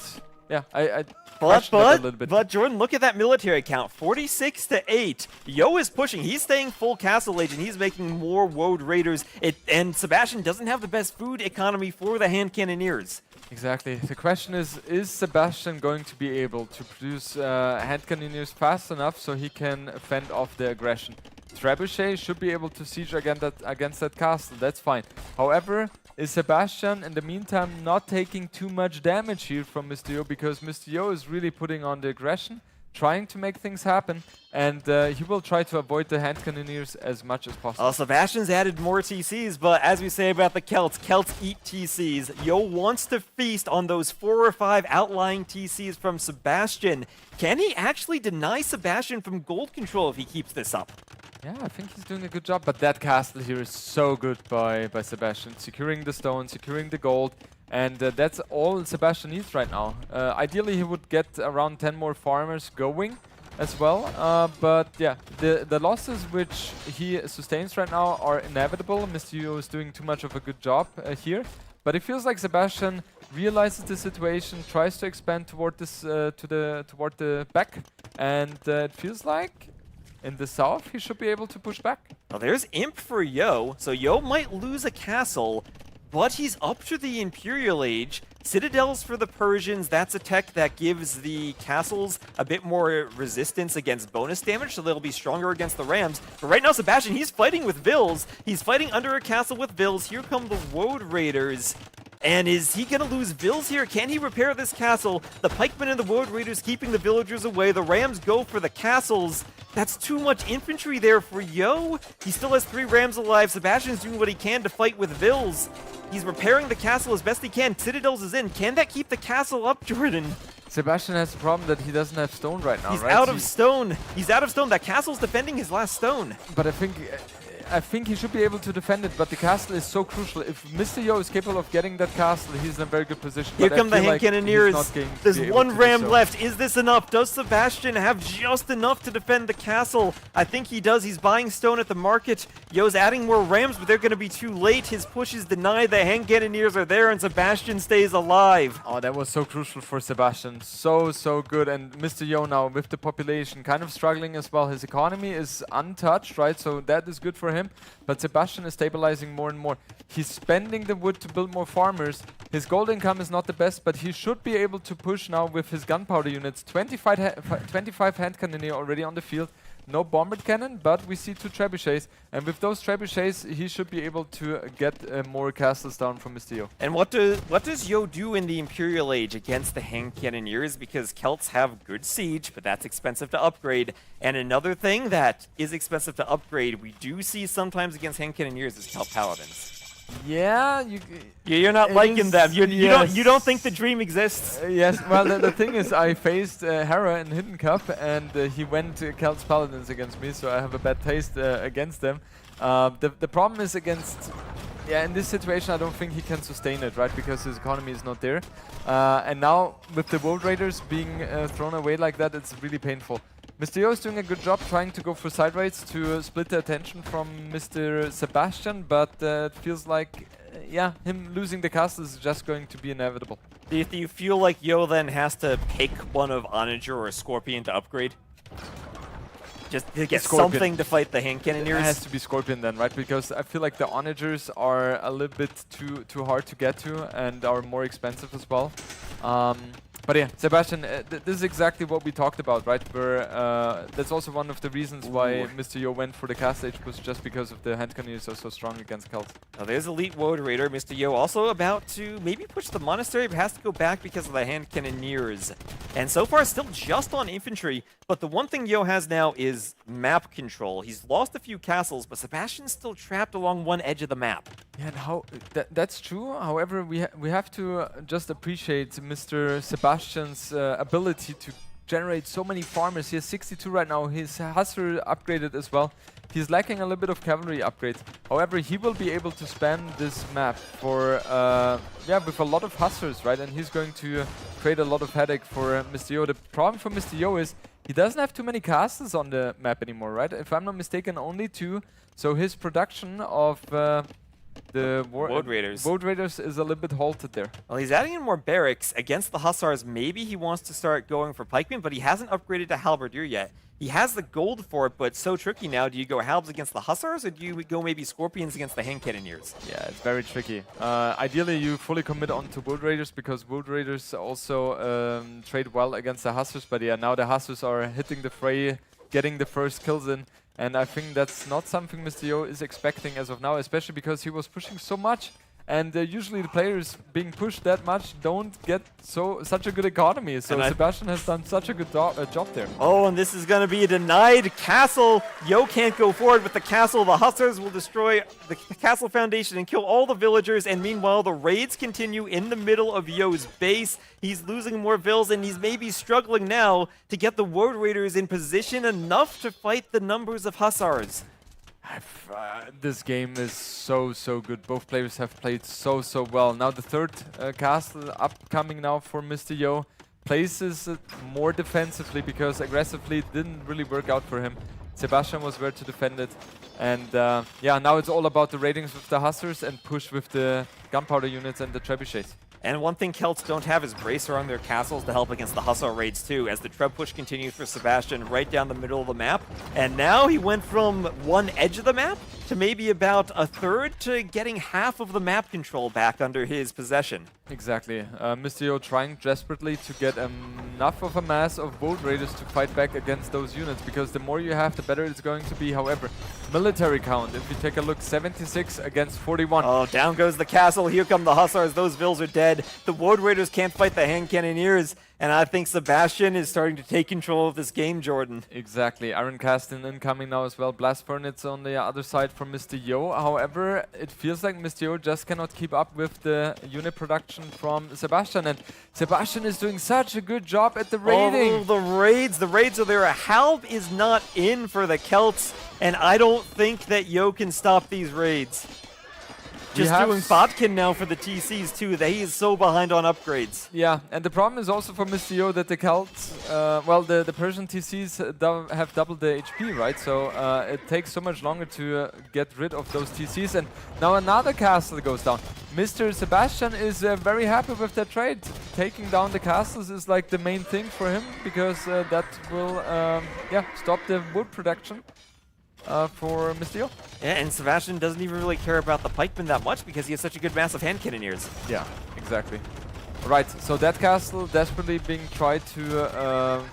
Yeah, I but Jordan, look at that military count, 46-8. Yo is pushing. He's staying full castle age, and he's making more Woad Raiders. And Sebastian doesn't have the best food economy for the hand cannoneers. Exactly. The question is Sebastian going to be able to produce hand cannoneers fast enough so he can fend off the aggression? Trebuchet should be able to siege against that castle. That's fine. However, is Sebastian in the meantime not taking too much damage here from Mr. Yo, because Mr. Yo is really putting on the aggression, trying to make things happen, and he will try to avoid the hand cannoneers as much as possible. Sebastian's added more TCs, but as we say about the Celts eat TCs. Yo wants to feast on those 4 or 5 outlying TCs from Sebastian. Can he actually deny Sebastian from gold control if he keeps this up? Yeah, I think he's doing a good job, but that castle here is so good by Sebastian. Securing the stone, securing the gold, and that's all Sebastian needs right now. Ideally, he would get around 10 more farmers going as well, but yeah, the losses which he sustains right now are inevitable. Mr. Yo is doing too much of a good job here, but it feels like Sebastian realizes the situation, tries to expand toward this toward the back, and it feels like in the south, he should be able to push back. Well, there's Imp for Yo, so Yo might lose a castle, but he's up to the Imperial Age. Citadels for the Persians, that's a tech that gives the castles a bit more resistance against bonus damage, so they'll be stronger against the Rams. But right now, Sebastian, he's fighting with Vills. He's fighting under a castle with Vills. Here come the Woad Raiders. And is he going to lose Vills here? Can he repair this castle? The pikemen and the Woad Raiders keeping the villagers away. The Rams go for the castles. That's too much infantry there for Yo. He still has 3 Rams alive. Sebastian's doing what he can to fight with Vills. He's repairing the castle as best he can. Citadels is in. Can that keep the castle up, Jordan? Sebastian has the problem that he doesn't have stone right now, He's out of stone. He's out of stone. That castle's defending his last stone. But I think he should be able to defend it, but the castle is so crucial. If Mr. Yo is capable of getting that castle, he's in a very good position. Here come the hand cannoneers. There's 1 ram left. Is this enough? Does Sebastian have just enough to defend the castle? I think he does. He's buying stone at the market. Yo's adding more rams, but they're going to be too late. His push is denied. The hand cannoneers are there, and Sebastian stays alive. Oh, that was so crucial for Sebastian. So good. And Mr. Yo now, with the population kind of struggling as well. His economy is untouched, right? So that is good for him. him, but Sebastian is stabilizing more and more. He's spending the wood to build more farmers. His gold income is not the best, but he should be able to push now with his gunpowder units. 25 hand cannoneer already on the field. No bombard cannon, but we see 2 trebuchets, and with those trebuchets, he should be able to get more castles down from Mr. Yo. And what does Yo do in the Imperial Age against the hand cannoneers? Because Celts have good siege, but that's expensive to upgrade. And another thing that is expensive to upgrade, we do see sometimes against hand cannoneers, is Celt paladins. Yeah, you're not liking them. You don't think the dream exists. Yes. Well, the thing is, I faced Hera in Hidden Cup, and he went Celts Paladins against me, so I have a bad taste against them. The problem is against. Yeah, in this situation, I don't think he can sustain it, right? Because his economy is not there. And now, with the World Raiders being thrown away like that, it's really painful. Mr. Yo is doing a good job trying to go for side raids to split the attention from Mr. Sebastian, but it feels like, yeah, him losing the castle is just going to be inevitable. Do you feel like Yo then has to pick one of Onager or Scorpion to upgrade? Just to get something to fight the hand cannoneers? It has to be Scorpion then, right? Because I feel like the Onagers are a little bit too hard to get to and are more expensive as well. But yeah, Sebastian, this is exactly what we talked about, right? Where that's also one of the reasons why Mr. Yo went for the cast stage, was just because of the hand cannoneers are so strong against Celts. Now there's Elite World Raider. Mr. Yo also about to maybe push the Monastery, but has to go back because of the hand cannoneers. And so far, still just on infantry. But the one thing Yo has now is map control. He's lost a few castles, but Sebastian's still trapped along one edge of the map. Yeah, and how that's true. However, we have to just appreciate Mr. Sebastian's ability to generate so many farmers. He has 62 right now. His Hussar upgraded as well. He's lacking a little bit of cavalry upgrades. However, he will be able to span this map for with a lot of Hussars, right? And he's going to create a lot of headache for Mr. Yo. The problem for Mr. Yo is he doesn't have too many castles on the map anymore, right? If I'm not mistaken, only 2. So his production of the World Raiders is a little bit halted there. Well, he's adding in more barracks against the Hussars. Maybe he wants to start going for pikemen, but he hasn't upgraded to halberdier yet. He has the gold for it, but it's so tricky now. Do you go halbs against the Hussars, or do you go maybe Scorpions against the hand cannoneers? Yeah, it's very tricky. Ideally, you fully commit onto World Raiders, because World Raiders also trade well against the Hussars. But yeah, now the Hussars are hitting the fray, getting the first kills in. And I think that's not something Mr. Yo is expecting as of now, especially because he was pushing so much. And usually the players being pushed that much don't get such a good economy. So Sebastian has done such a good job there. Oh, and this is going to be a denied castle. Yo can't go forward with the castle. The Hussars will destroy the castle foundation and kill all the villagers. And meanwhile, the raids continue in the middle of Yo's base. He's losing more vills, and he's maybe struggling now to get the World Raiders in position enough to fight the numbers of Hussars. This game is so good. Both players have played so well. Now the third castle upcoming now for Mr. Yo. Places it more defensively, because aggressively it didn't really work out for him. Sebastian was there to defend it. And yeah, now it's all about the ratings with the Hussars and push with the gunpowder units and the trebuchets. And one thing Celts don't have is Bracer on their castles to help against the Hussar raids too, as the Treb push continues for Sebastian right down the middle of the map. And now he went from one edge of the map to maybe about a third to getting half of the map control back under his possession. Exactly. Mr. Yo trying desperately to get enough of a mass of World Raiders to fight back against those units, because the more you have, the better it's going to be. However, military count, if you take a look, 76 against 41. Oh, down goes the castle. Here come the Hussars. Those vills are dead. The World Raiders can't fight the hand cannoneers. And I think Sebastian is starting to take control of this game, Jordan. Exactly. Iron Casting incoming now as well. Blast Furnace on the other side from Mr. Yo. However, it feels like Mr. Yo just cannot keep up with the unit production from Sebastian. And Sebastian is doing such a good job at the raiding. Oh, the raids. The raids are there. A halb is not in for the Celts. And I don't think that Yo can stop these raids. Just doing Botkin now for the TCs too. He is so behind on upgrades. Yeah, and the problem is also for Mr. Yo that the Celts, well, the Persian TCs have doubled the HP, right? So it takes so much longer to get rid of those TCs. And now another castle goes down. Mr. Sebastian is very happy with that trade. Taking down the castles is like the main thing for him, because that will stop the wood production. for Mr. Yo. Yeah, and Sebastian doesn't even really care about the pikemen that much because he has such a good massive hand cannoneers. Yeah, exactly. Right, so that castle desperately being tried to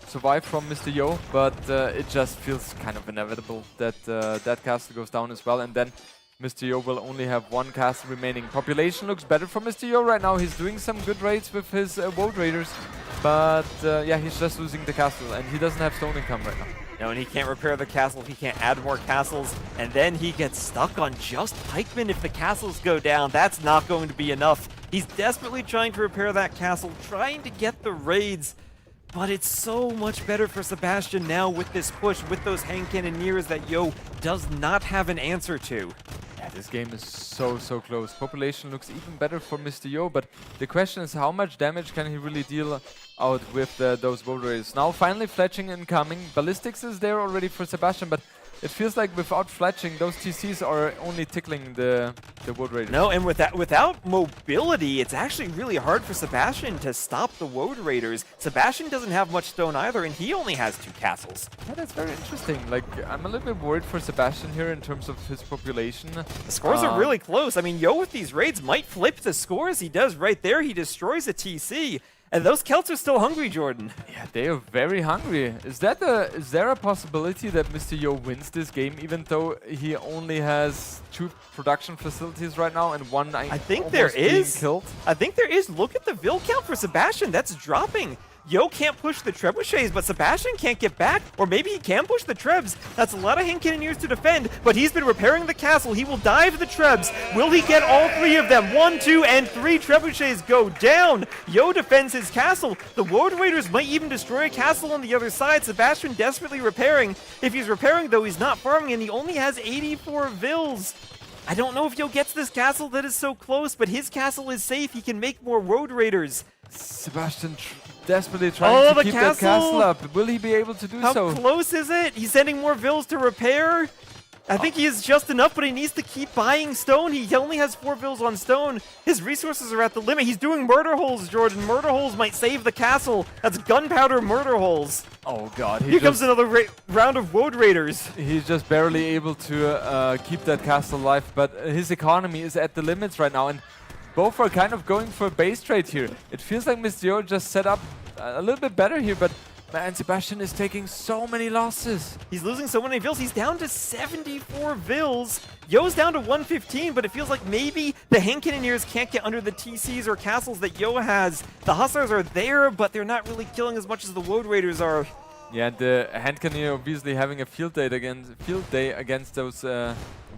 survive from Mr. Yo, but it just feels kind of inevitable that that castle goes down as well, and then Mr. Yo will only have one castle remaining. Population looks better for Mr. Yo right now. He's doing some good raids with his Woad Raiders, but yeah, he's just losing the castle, and he doesn't have stone income right now. No, and he can't repair the castle, he can't add more castles, and then he gets stuck on just pikemen if the castles go down. That's not going to be enough. He's desperately trying to repair that castle, trying to get the raids, but it's so much better for Sebastian now with this push, with those hand cannoneers that Yo does not have an answer to. Yeah, this game is so close. Population looks even better for Mr. Yo, but the question is how much damage can he really deal out with those Woad Raiders. Now finally fletching incoming. Ballistics is there already for Sebastian, but it feels like without fletching, those TCs are only tickling the Woad Raiders. No, and without mobility, it's actually really hard for Sebastian to stop the Woad Raiders. Sebastian doesn't have much stone either, and he only has 2 castles. Yeah, that's very interesting. Like, I'm a little bit worried for Sebastian here in terms of his population. The scores are really close. I mean, Yo with these raids might flip the scores. He does right there. He destroys a TC. And those Celts are still hungry, Jordan. Yeah, they are very hungry. Is there a possibility that Mr. Yo wins this game, even though he only has 2 production facilities right now and one I think there is. Killed? I think there is. Look at the Vil count for Sebastian. That's dropping. Yo can't push the trebuchets, but Sebastian can't get back. Or maybe he can push the trebs. That's a lot of hand cannoneers to defend, but he's been repairing the castle. He will dive the trebs. Will he get all 3 of them? 1, 2, and 3 trebuchets go down. Yo defends his castle. The Woad Raiders might even destroy a castle on the other side. Sebastian desperately repairing. If he's repairing, though, he's not farming, and he only has 84 Vils. I don't know if Yo gets this castle that is so close, but his castle is safe. He can make more Woad Raiders. Sebastian desperately trying to keep that castle up. Will he be able to do so? How close is it? He's sending more Vils to repair. I think he is just enough, but he needs to keep buying stone. He only has 4 Vils on stone. His resources are at the limit. He's doing murder holes, Jordan. Murder holes might save the castle. That's gunpowder murder holes. Oh god. Here comes another round of Woad Raiders. He's just barely able to keep that castle alive, but his economy is at the limits right now, and both are kind of going for a base trade here. It feels like Mr. Yo just set up a little bit better here, but man, Sebastian is taking so many losses. He's losing so many Vils. He's down to 74 Vils. Yo's down to 115, but it feels like maybe the hand cannoneers can't get under the TCs or castles that Yo has. The Hussars are there, but they're not really killing as much as the Woad Raiders are. Yeah, the hand cannoneer obviously having a field day against those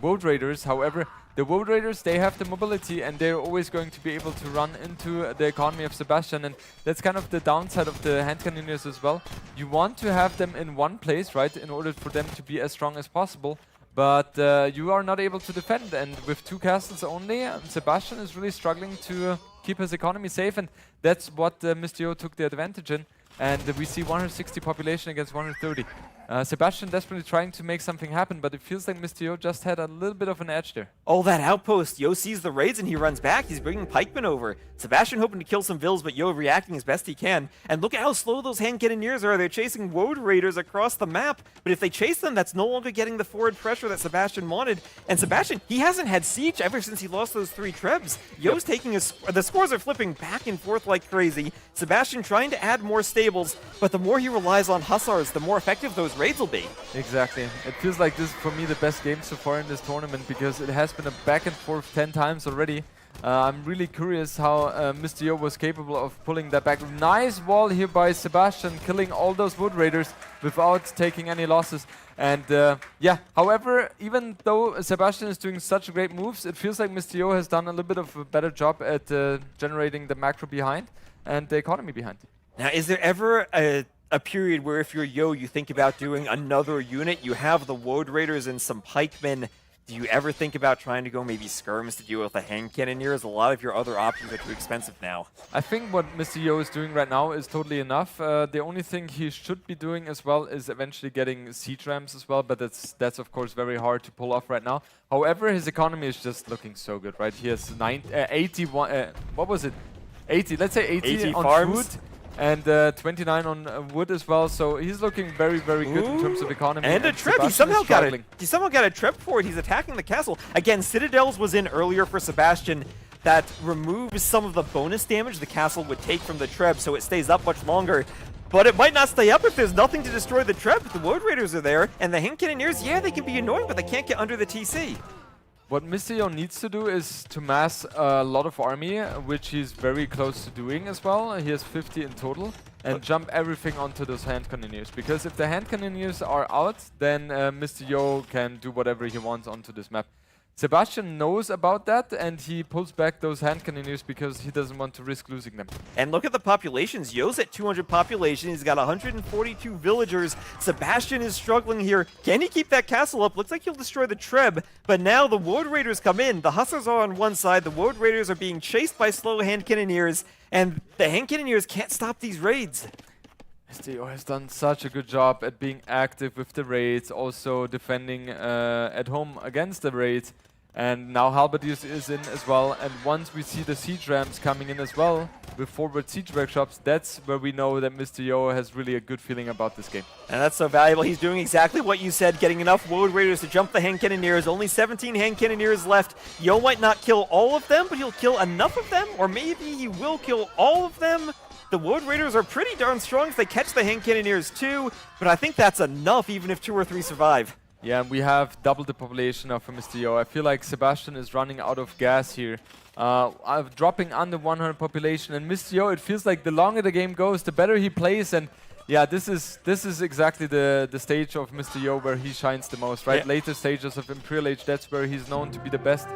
Woad Raiders. However, the Woad Raiders, they have the mobility, and they're always going to be able to run into the economy of Sebastian, and that's kind of the downside of the hand cannoneers as well. You want to have them in one place, right, in order for them to be as strong as possible, but you are not able to defend, and with 2 castles only, Sebastian is really struggling to keep his economy safe, and that's what Mr. Yo took the advantage in, and we see 160 population against 130. Sebastian desperately trying to make something happen, but it feels like Mr. Yo just had a little bit of an edge there. Oh, that outpost. Yo sees the raids and he runs back. He's bringing pikemen over. Sebastian hoping to kill some Vils, but Yo reacting as best he can. And look at how slow those hand cannoneers are. They're chasing Woad Raiders across the map. But if they chase them, that's no longer getting the forward pressure that Sebastian wanted. And Sebastian, he hasn't had siege ever since he lost those 3 trebs. Yo's taking the scores are flipping back and forth like crazy. Sebastian trying to add more stables, but the more he relies on Hussars, the more effective those raids will be. Exactly. It feels like this is for me the best game so far in this tournament, because it has been a back and forth 10 times already. I'm really curious how Mr. Yo was capable of pulling that back. Nice wall here by Sebastian, killing all those Woad Raiders without taking any losses. And yeah, however, even though Sebastian is doing such great moves, it feels like Mr. Yo has done a little bit of a better job at generating the macro behind and the economy behind. Now, is there ever a period where if you're Yo, you think about doing another unit? You have the Woad Raiders and some pikemen. Do you ever think about trying to go maybe skirms to deal with the hand cannoneers? A lot of your other options are too expensive now. I think what Mr. Yo is doing right now is totally enough. The only thing he should be doing as well is eventually getting siege rams as well, but that's of course very hard to pull off right now. However, his economy is just looking so good, right? He has 81, what was it? 80, let's say 80 on farms. food. and 29 on wood as well. So he's looking very, very good in terms of economy. And a trip. He somehow got a trip for it. He's attacking the castle. Again, Citadels was in earlier for Sebastian. That removes some of the bonus damage the castle would take from the Treb, so it stays up much longer. But it might not stay up if there's nothing to destroy the Treb. The Woad Raiders are there, and the Hand Cannoneers, yeah, they can be annoying, but they can't get under the TC. What Mr. Yo needs to do is to mass a lot of army, which he's very close to doing as well. He has 50 in total, and jump everything onto those Hand Cannoneers. Because if the Hand Cannoneers are out, then Mr. Yo can do whatever he wants onto this map. Sebastian knows about that, and he pulls back those Hand Cannoneers because he doesn't want to risk losing them. And look at the populations. Yo's at 200 population. He's got 142 villagers. Sebastian is struggling here. Can he keep that castle up? Looks like he'll destroy the Treb. But now the Woad Raiders come in. The Hussars are on one side. The Woad Raiders are being chased by slow Hand Cannoneers. And the Hand Cannoneers can't stop these raids. Mr. Yo has done such a good job at being active with the raids, also defending at home against the raids. And now Halberdiers is in as well. And once we see the siege ramps coming in as well, with forward siege workshops, that's where we know that Mr. Yo has really a good feeling about this game. And that's so valuable. He's doing exactly what you said, getting enough Woad Raiders to jump the Hand Cannoneers. Only 17 Hand Cannoneers left. Yo might not kill all of them, but he'll kill enough of them, or maybe he will kill all of them. The Woad Raiders are pretty darn strong if they catch the Hand Cannoneers too, but I think that's enough even if 2 or 3 survive. Yeah, and we have double the population now for Mr. Yo. I feel like Sebastian is running out of gas here. Dropping under 100 population, and Mr. Yo, it feels like the longer the game goes, the better he plays. And yeah, this is exactly the stage of Mr. Yo where he shines the most, right? Yeah. Later stages of Imperial Age, that's where he's known to be the best.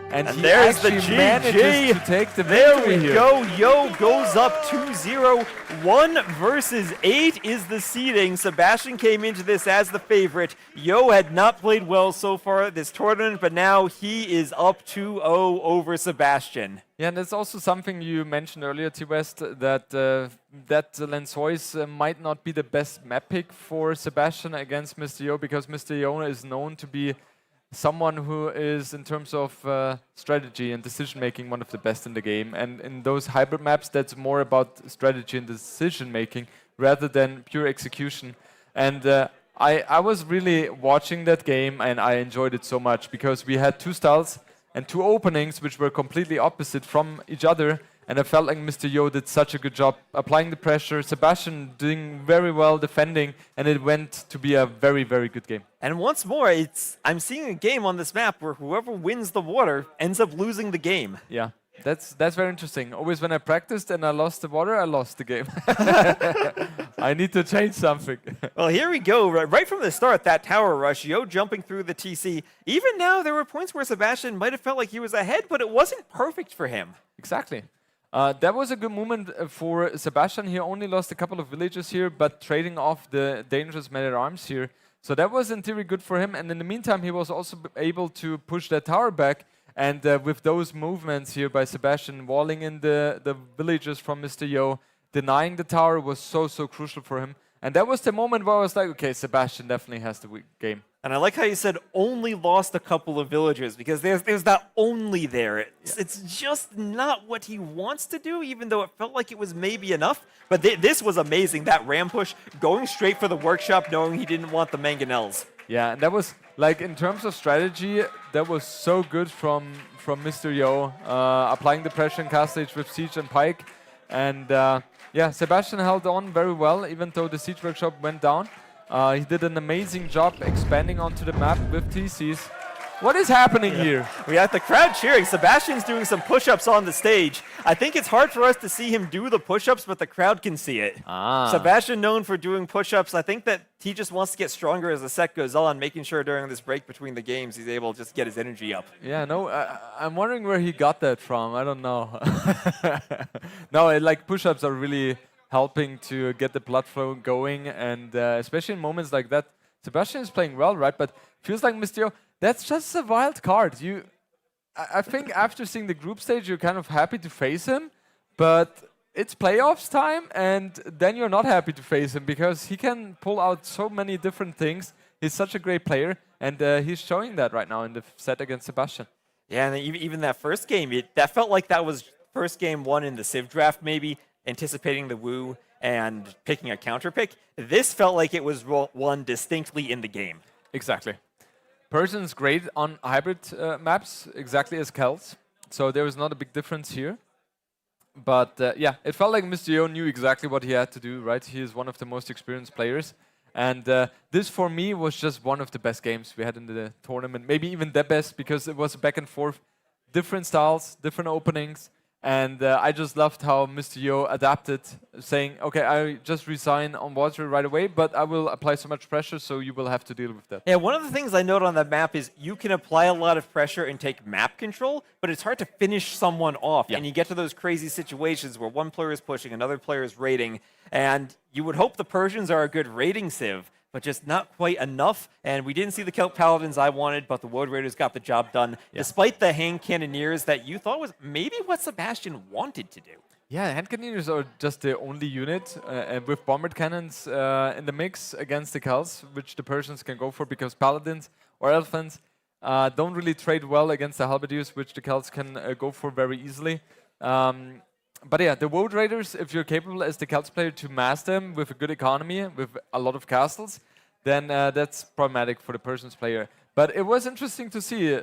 And he there's the actually manages to take the victory here. There we go. Yo goes up 2-0. 1 versus 8 is the seeding. Sebastian came into this as the favorite. Yo had not played well so far this tournament, but now he is up 2-0 over Sebastian. Yeah, and that's also something you mentioned earlier, T-West, that that Lensois might not be the best map pick for Sebastian against Mr. Yo, because Mr. Yo is known to be someone who is, in terms of strategy and decision-making, one of the best in the game. And in those hybrid maps, that's more about strategy and decision-making rather than pure execution. And I was really watching that game, and I enjoyed it so much because we had 2 styles and 2 openings which were completely opposite from each other. And I felt like Mr. Yo did such a good job applying the pressure, Sebastian doing very well defending, and it went to be a very, very good game. And once more, I'm seeing a game on this map where whoever wins the water ends up losing the game. Yeah, that's very interesting. Always when I practiced and I lost the water, I lost the game. I need to change something. Well, here we go. Right from the start, that tower rush, Yo jumping through the TC. Even now, there were points where Sebastian might have felt like he was ahead, but it wasn't perfect for him. Exactly. That was a good moment for Sebastian. He only lost a couple of villages here, but trading off the dangerous men-at-arms here. So that was in theory good for him. And in the meantime, he was also able to push that tower back. And with those movements here by Sebastian, walling in the villages from Mr. Yo, denying the tower was so crucial for him. And that was the moment where I was like, okay, Sebastian definitely has the game. And I like how you said only lost a couple of villagers, because there's that only there. It's just not what he wants to do, even though it felt like it was maybe enough. But this was amazing, that ram push, going straight for the workshop, knowing he didn't want the mangonels. Yeah, and that was, like, in terms of strategy, that was so good from Mr. Yo, applying the pressure in Castle Age with Siege and Pike. And yeah, Sebastian held on very well, even though the Siege Workshop went down. He did an amazing job expanding onto the map with TCs. What is happening here? We got the crowd cheering. Sebastian's doing some push-ups on the stage. I think it's hard for us to see him do the push-ups, but the crowd can see it. Sebastian known for doing push-ups. I think that he just wants to get stronger as the set goes on, making sure during this break between the games he's able to just get his energy up. Yeah, no, I'm wondering where he got that from. I don't know. No, like push-ups are really helping to get the blood flow going, and especially in moments like that, Sebastian is playing well, right? But feels like Mr. Yo, that's just a wild card. I think after seeing the group stage, you're kind of happy to face him, but it's playoffs time, and then you're not happy to face him because he can pull out so many different things. He's such a great player, and he's showing that right now in the set against Sebastian. Yeah, and even that first game, that felt like that was first game won in the Civ draft, maybe. anticipating the Wu and picking a counter pick. This felt like it was won distinctly in the game. Exactly. Persian's great on hybrid maps, exactly as Kel's. So there was not a big difference here. But yeah, it felt like Mr. Yo knew exactly what he had to do, right? He is one of the most experienced players. And this, for me, was just one of the best games we had in the tournament. Maybe even the best, because it was back and forth. Different styles, different openings. And I just loved how Mr. Yo adapted, saying, okay, I just resign on water right away, but I will apply so much pressure, so you will have to deal with that. Yeah, one of the things I note on that map is you can apply a lot of pressure and take map control, but it's hard to finish someone off. And you get to those crazy situations where one player is pushing, another player is raiding, and you would hope the Persians are a good raiding civ, but just not quite enough. And we didn't see the Kelp Paladins I wanted, but the Woad Raiders got the job done, despite the Hand Cannoneers that you thought was maybe what Sebastian wanted to do. Yeah, Hand Cannoneers are just the only unit with Bombard Cannons in the mix against the Kels, which the Persians can go for, because Paladins or Elephants don't really trade well against the Halberdiers, which the Kels can go for very easily. But yeah, the Woad Raiders, if you're capable as the Celts player to mass them with a good economy, with a lot of castles, then that's problematic for the Persians player. But it was interesting to see,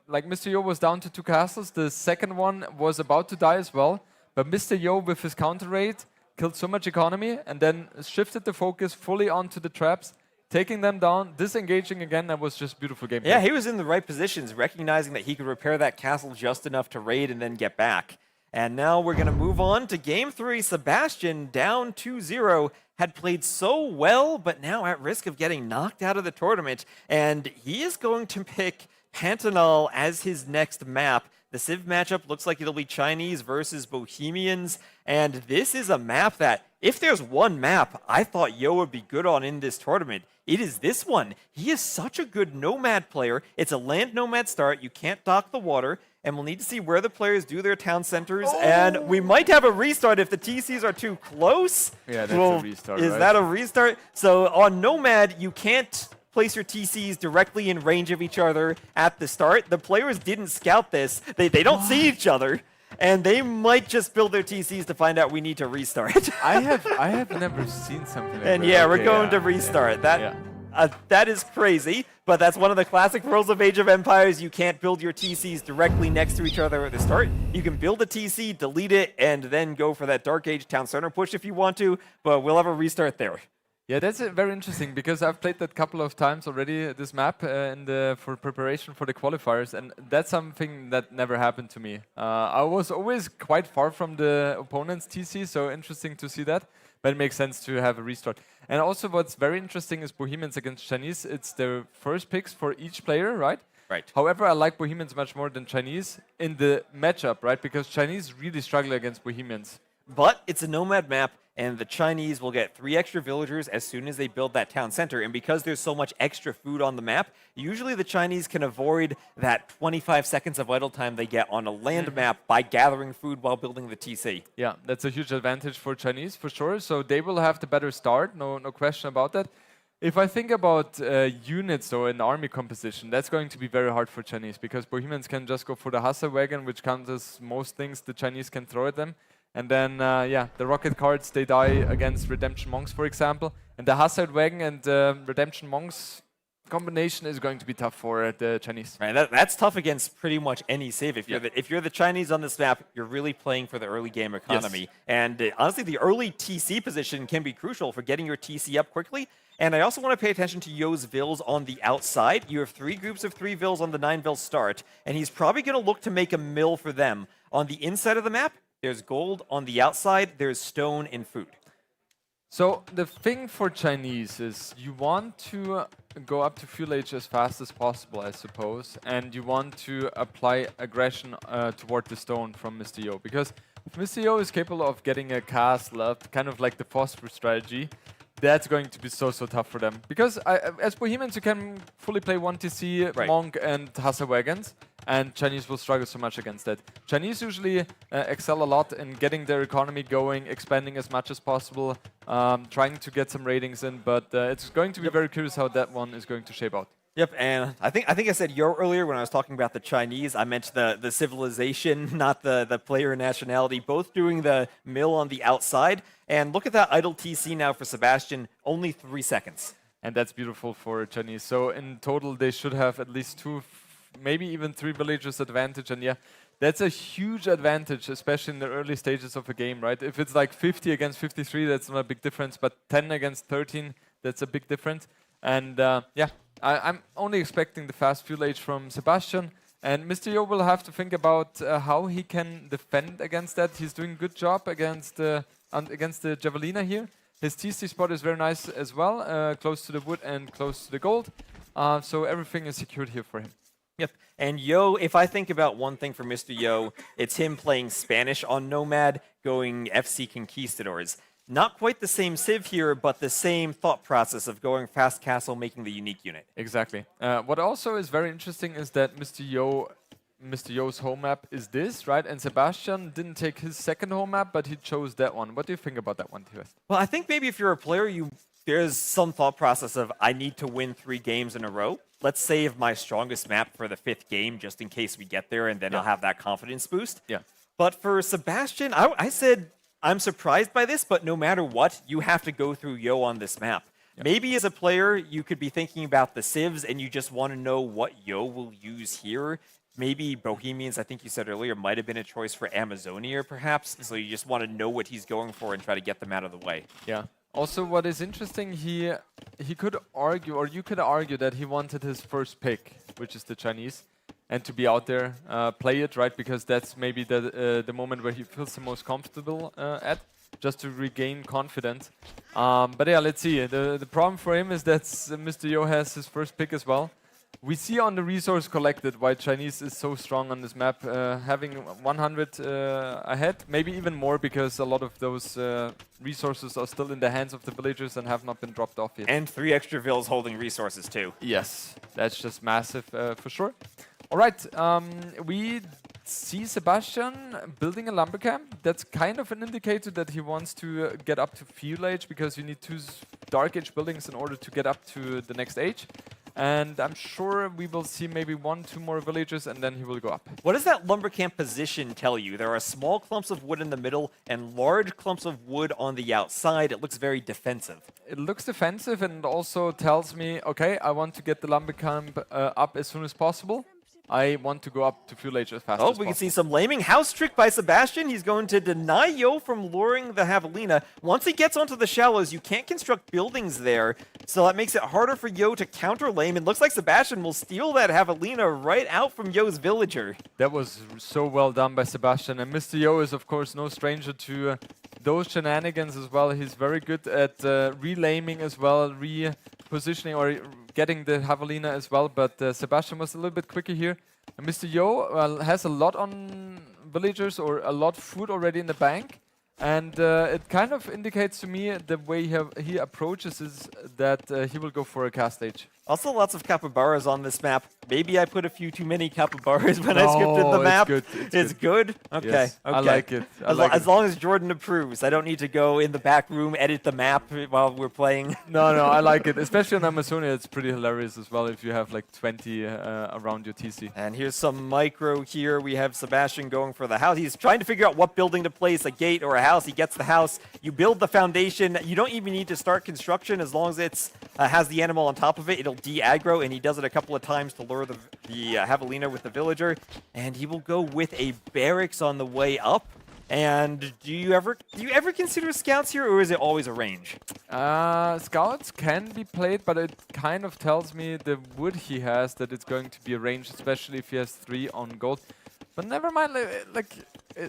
like Mr. Yo was down to 2 castles, the second one was about to die as well, but Mr. Yo with his counter raid killed so much economy and then shifted the focus fully onto the traps, taking them down, disengaging again. That was just beautiful gameplay. Yeah, he was in the right positions, recognizing that he could repair that castle just enough to raid and then get back. And now we're going to move on to Game 3. Sebastian, down 2-0, had played so well, but now at risk of getting knocked out of the tournament. And he is going to pick Pantanal as his next map. The Civ matchup looks like it'll be Chinese versus Bohemians. And this is a map that, if there's one map I thought Yo would be good on in this tournament, it is this one. He is such a good Nomad player. It's a land Nomad start. You can't dock the water. And we'll need to see where the players do their town centers. And we might have a restart if the TCs are too close. Yeah, that's a restart, Is right? that a restart? So on Nomad, you can't place your TCs directly in range of each other at the start. The players didn't scout this. They don't see each other. And they might just build their TCs to find out we need to restart. I have never seen something like and that. yeah, Okay, we're going to restart. That is crazy, but that's one of the classic rules of Age of Empires. You can't build your TCs directly next to each other at the start. You can build a TC, delete it, and then go for that Dark Age Town Center push if you want to, but we'll have a restart there. Yeah, that's very interesting, because I've played that couple of times already, this map, for preparation for the qualifiers, and that's something that never happened to me. I was always quite far from the opponent's TC, so interesting to see that, but it makes sense to have a restart. And also what's very interesting is Bohemians against Chinese. It's their first picks for each player, right? Right. However, I like Bohemians much more than Chinese in the matchup, right? Because Chinese really struggle against Bohemians. But it's a Nomad map, and the Chinese will get 3 extra villagers as soon as they build that town center. And because there's so much extra food on the map, usually the Chinese can avoid that 25 seconds of idle time they get on a land map by gathering food while building the TC. Yeah, that's a huge advantage for Chinese, for sure. So they will have the better start, no question about that. If I think about units or an army composition, that's going to be very hard for Chinese, because Bohemians can just go for the Hussar wagon, which counts as most things the Chinese can throw at them. And then, yeah, the rocket cards, they die against Redemption Monks, for example. And the Hussar wagon and Redemption Monks combination is going to be tough for the Chinese. Right, that's tough against pretty much any save. If you're the Chinese on this map, you're really playing for the early game economy. Yes. And honestly, the early TC position can be crucial for getting your TC up quickly. And I also want to pay attention to Yo's vills on the outside. You have 3 groups of 3 vills on the 9 vill start, and he's probably going to look to make a mill for them. On the inside of the map, there's gold. On the outside, there's stone and food. So the thing for Chinese is you want to go up to fuel age as fast as possible, I suppose, and you want to apply aggression toward the stone from Mr. Yo, because if Mr. Yo is capable of getting a castle up, kind of like the phosphor strategy, that's going to be so tough for them. Because as Bohemians, you can fully play 1 TC, right. Monk, and Hussar wagons, and Chinese will struggle so much against that. Chinese usually excel a lot in getting their economy going, expanding as much as possible, trying to get some ratings in, but it's going to be very curious how that one is going to shape out. Yep, and I think I said Yo earlier when I was talking about the Chinese. I meant the civilization, not the player nationality. Both doing the mill on the outside. And look at that idle TC now for Sebastian, only 3 seconds. And that's beautiful for Chinese. So in total, they should have at least 2, maybe even 3 villagers advantage. And yeah, that's a huge advantage, especially in the early stages of a game, right? If it's like 50 against 53, that's not a big difference. But 10 against 13, that's a big difference. And yeah, I'm only expecting the fast fuel age from Sebastian. And Mr. Yo will have to think about how he can defend against that. He's doing a good job against the Javelina here. His TC spot is very nice as well, close to the wood and close to the gold. So everything is secured here for him. Yep. And Yo, if I think about one thing for Mr. Yo, it's him playing Spanish on Nomad, going FC Conquistadors. Not quite the same civ here, but the same thought process of going fast castle, making the unique unit. Exactly. What also is very interesting is that Mr. Yo's home map is this, right? And Sebastian didn't take his second home map, but he chose that one. What do you think about that one, T-West? Well, I think maybe if you're a player, there's some thought process of, I need to win 3 games in a row. Let's save my strongest map for the 5th game, just in case we get there, and then I'll have that confidence boost. Yeah. But for Sebastian, I said, I'm surprised by this, but no matter what, you have to go through Yo on this map. Yeah. Maybe as a player, you could be thinking about the civs, and you just want to know what Yo will use here. Maybe Bohemians, I think you said earlier, might have been a choice for Amazonia, perhaps. So you just want to know what he's going for and try to get them out of the way. Yeah. Also, what is interesting, he could argue, or you could argue, that he wanted his first pick, which is the Chinese, and to be out there, play it, right? Because that's maybe the moment where he feels the most comfortable at, just to regain confidence. But yeah, let's see. The problem for him is that Mr. Yo has his first pick as well. We see on the resource collected why Chinese is so strong on this map, having 100 ahead, maybe even more, because a lot of those resources are still in the hands of the villagers and have not been dropped off yet. And 3 extra vills holding resources too. Yes, that's just massive for sure. All right, we see Sebastian building a lumber camp. That's kind of an indicator that he wants to get up to fuel age, because you need 2 dark age buildings in order to get up to the next age. And I'm sure we will see maybe 1, 2 more villagers, and then he will go up. What does that lumber camp position tell you? There are small clumps of wood in the middle and large clumps of wood on the outside. It looks very defensive. It looks defensive, and also tells me, okay, I want to get the lumber camp up as soon as possible. I want to go up to fuel age as fast as possible. We can see some laming. House trick by Sebastian. He's going to deny Yo from luring the Javelina. Once he gets onto the shallows, you can't construct buildings there. So that makes it harder for Yo to counter lame. It looks like Sebastian will steal that Javelina right out from Yo's villager. That was so well done by Sebastian. And Mr. Yo is, of course, no stranger to those shenanigans as well. He's very good at relaming as well, repositioning, or getting the Javelina as well, but Sebastian was a little bit quicker here. And Mr. Yo has a lot on villagers, or a lot of food already in the bank, and it kind of indicates to me the way he approaches is that he will go for a cast stage. Also, lots of capybaras on this map. Maybe I put a few too many capybaras when I scripted the map. It's good. Okay, yes, okay. I like it. As long as Jordan approves. I don't need to go in the back room, edit the map while we're playing. No, I like it. Especially on Amazonia, it's pretty hilarious as well if you have like 20 around your TC. And here's some micro here. We have Sebastian going for the house. He's trying to figure out what building to place, a gate or a house. He gets the house. You build the foundation. You don't even need to start construction. As long as it's has the animal on top of it, it'll de-aggro, and he does it a couple of times to lure the Javelina with the villager, and he will go with a barracks on the way up. And do you ever consider scouts here, or is it always a range? Scouts can be played, but it kind of tells me the wood he has that it's going to be a range, especially if he has 3 on gold. But never mind, like,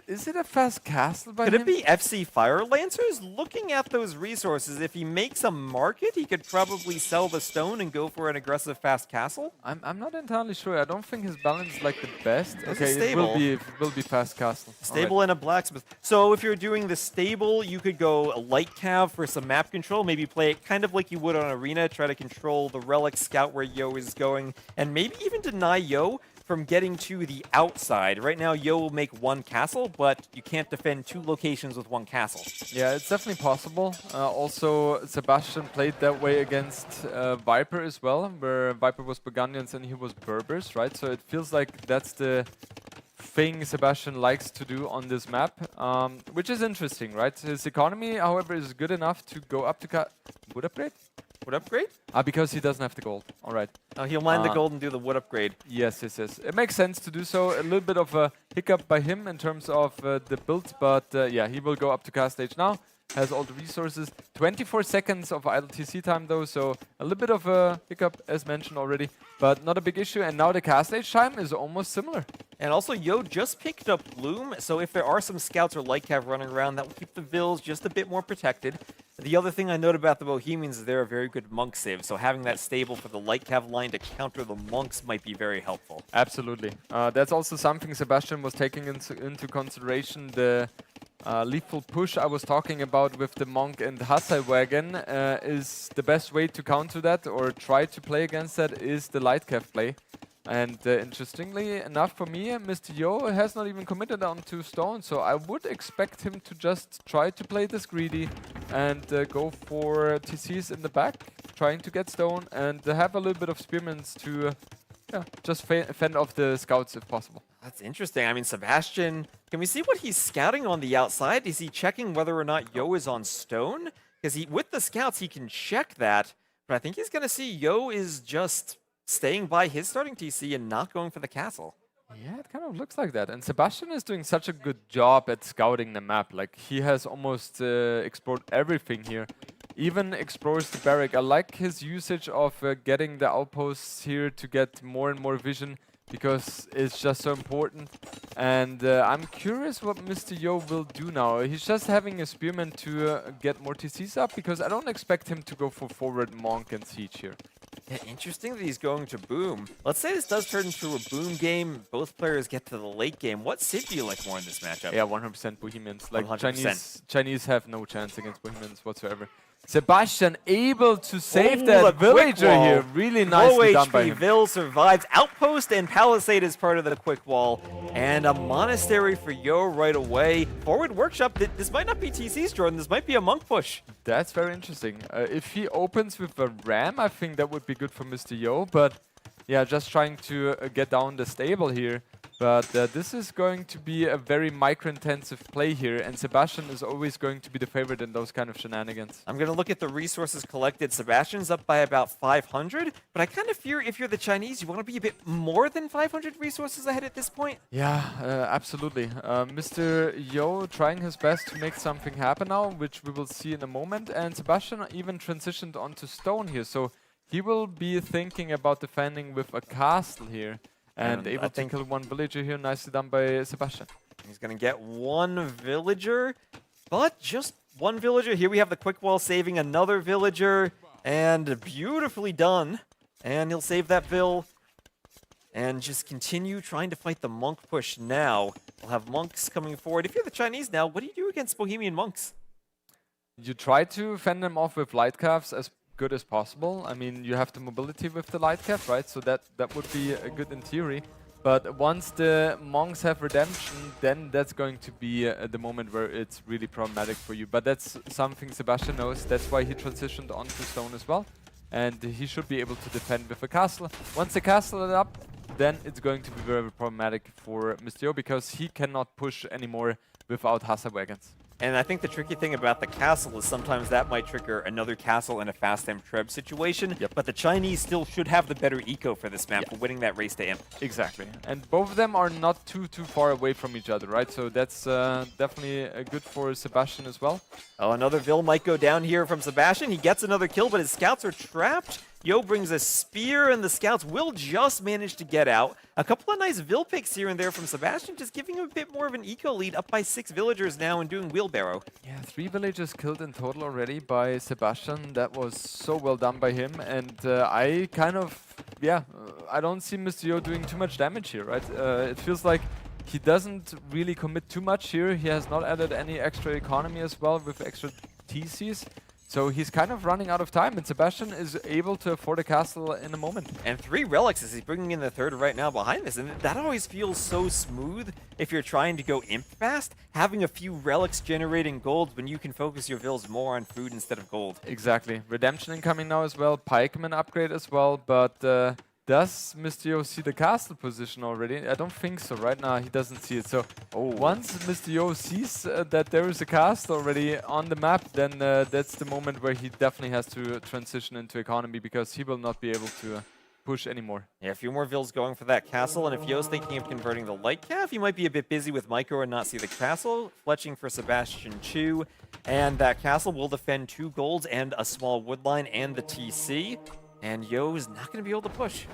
is it a fast castle by him? Could it be FC Fire Lancers? Looking at those resources, if he makes a market, he could probably sell the stone and go for an aggressive fast castle? I'm not entirely sure. I don't think his balance is like the best. Okay, stable. It will be fast castle. Stable and a blacksmith. So if you're doing the stable, you could go a light cav for some map control. Maybe play it kind of like you would on Arena. Try to control the relic, scout where Yo is going, and maybe even deny Yo from getting to the outside. Right now, Yo will make one castle, but you can't defend 2 locations with 1 castle. Yeah, it's definitely possible. Also, Sebastian played that way against Viper as well, where Viper was Burgundians and he was Berbers, right? So it feels like that's the thing Sebastian likes to do on this map, which is interesting, right? His economy, however, is good enough to go up to wood upgrade? Wood upgrade? Because he doesn't have the gold. All right. Oh, he'll mine the gold and do the wood upgrade. Yes, yes, yes. It makes sense to do so. A little bit of a hiccup by him in terms of the build, but yeah, he will go up to cast stage now. Has all the resources. 24 seconds of idle TC time though, so a little bit of a hiccup as mentioned already, but not a big issue. And now the cast stage time is almost similar. And also, Yo just picked up Bloom, so if there are some scouts or light cav running around, that will keep the Vils just a bit more protected. The other thing I note about the Bohemians is they're a very good monk save, so having that stable for the light cav line to counter the monks might be very helpful. Absolutely. That's also something Sebastian was taking into consideration. The lethal push I was talking about with the Monk and Hassai wagon is the best way to counter that or try to play against that is the light cav play. And interestingly enough for me, Mr. Yo has not even committed onto stone, so I would expect him to just try to play this greedy and go for TCs in the back, trying to get stone and have a little bit of spearments to just fend off the scouts if possible. That's interesting. I mean, Sebastian, can we see what he's scouting on the outside? Is he checking whether or not Yo is on stone? Because with the scouts, he can check that, but I think he's going to see Yo is just staying by his starting TC and not going for the castle. Yeah, it kind of looks like that. And Sebastian is doing such a good job at scouting the map. Like, he has almost explored everything here. Even explores the barrack. I like his usage of getting the outposts here to get more and more vision because it's just so important. And I'm curious what Mr. Yo will do now. He's just having a spearman to get more TCs up because I don't expect him to go for forward Monk and Siege here. Yeah, interesting that he's going to boom. Let's say this does turn into a boom game. Both players get to the late game. What Sid do you like more in this matchup? Yeah, 100% Bohemians. Like 100%. Chinese have no chance against Bohemians whatsoever. Sebastian able to save that villager here. Really nicely done by him. Vil survives. Outpost and Palisade is part of the quick wall. And a monastery for Yo right away. Forward workshop. This might not be TC's, Jordan. This might be a monk push. That's very interesting. If he opens with a ram, I think that would be good for Mr. Yo. But yeah, just trying to get down the stable here. But this is going to be a very micro-intensive play here, and Sebastian is always going to be the favorite in those kind of shenanigans. I'm going to look at the resources collected. Sebastian's up by about 500, but I kind of fear if you're the Chinese, you want to be a bit more than 500 resources ahead at this point. Yeah, absolutely. Mr. Yo trying his best to make something happen now, which we will see in a moment, and Sebastian even transitioned onto stone here, so he will be thinking about defending with a castle here. And able to kill one villager here, nicely done by Sebastian. He's going to get one villager, but just one villager. Here we have the quick wall saving another villager, and beautifully done. And he'll save that Vil, and just continue trying to fight the monk push now. We'll have monks coming forward. If you're the Chinese now, what do you do against Bohemian monks? You try to fend them off with light calves as good as possible. I mean, you have the mobility with the light cap, right? So that would be good in theory. But once the monks have redemption, then that's going to be the moment where it's really problematic for you. But that's something Sebastian knows. That's why he transitioned onto stone as well. And he should be able to defend with a castle. Once the castle is up, then it's going to be very problematic for Mr. Yo because he cannot push anymore without Hassai wagons. And I think the tricky thing about the castle is sometimes that might trigger another castle in a fast M Treb situation. Yep. But the Chinese still should have the better eco for this map for winning that race to Imp. Exactly. And both of them are not too far away from each other, right? So that's definitely good for Sebastian as well. Oh, another Vil might go down here from Sebastian. He gets another kill, but his scouts are trapped. Yo brings a spear, and the scouts will just manage to get out. A couple of nice Vil picks here and there from Sebastian, just giving him a bit more of an eco lead, up by 6 villagers now and doing wheelbarrow. Yeah, 3 villagers killed in total already by Sebastian. That was so well done by him, and I kind of, I don't see Mr. Yo doing too much damage here, right? It feels like he doesn't really commit too much here. He has not added any extra economy as well with extra TCs. So he's kind of running out of time, and Sebastian is able to afford a castle in a moment. And 3 relics as he's bringing in the third right now behind this. And that always feels so smooth if you're trying to go imp fast. Having a few relics generating gold when you can focus your vills more on food instead of gold. Exactly. Redemption incoming now as well. Pikeman upgrade as well, but does Mr. Yo see the castle position already? I don't think so. Right now he doesn't see it. So once Mr. Yo sees that there is a castle already on the map, then that's the moment where he definitely has to transition into economy, because he will not be able to push anymore. Yeah, a few more vills going for that castle, and if Yo's thinking of converting the light cav, he might be a bit busy with micro and not see the castle. Fletching for Sebastian Chu, and that castle will defend 2 golds and a small wood line and the TC. And Yo is not going to be able to push.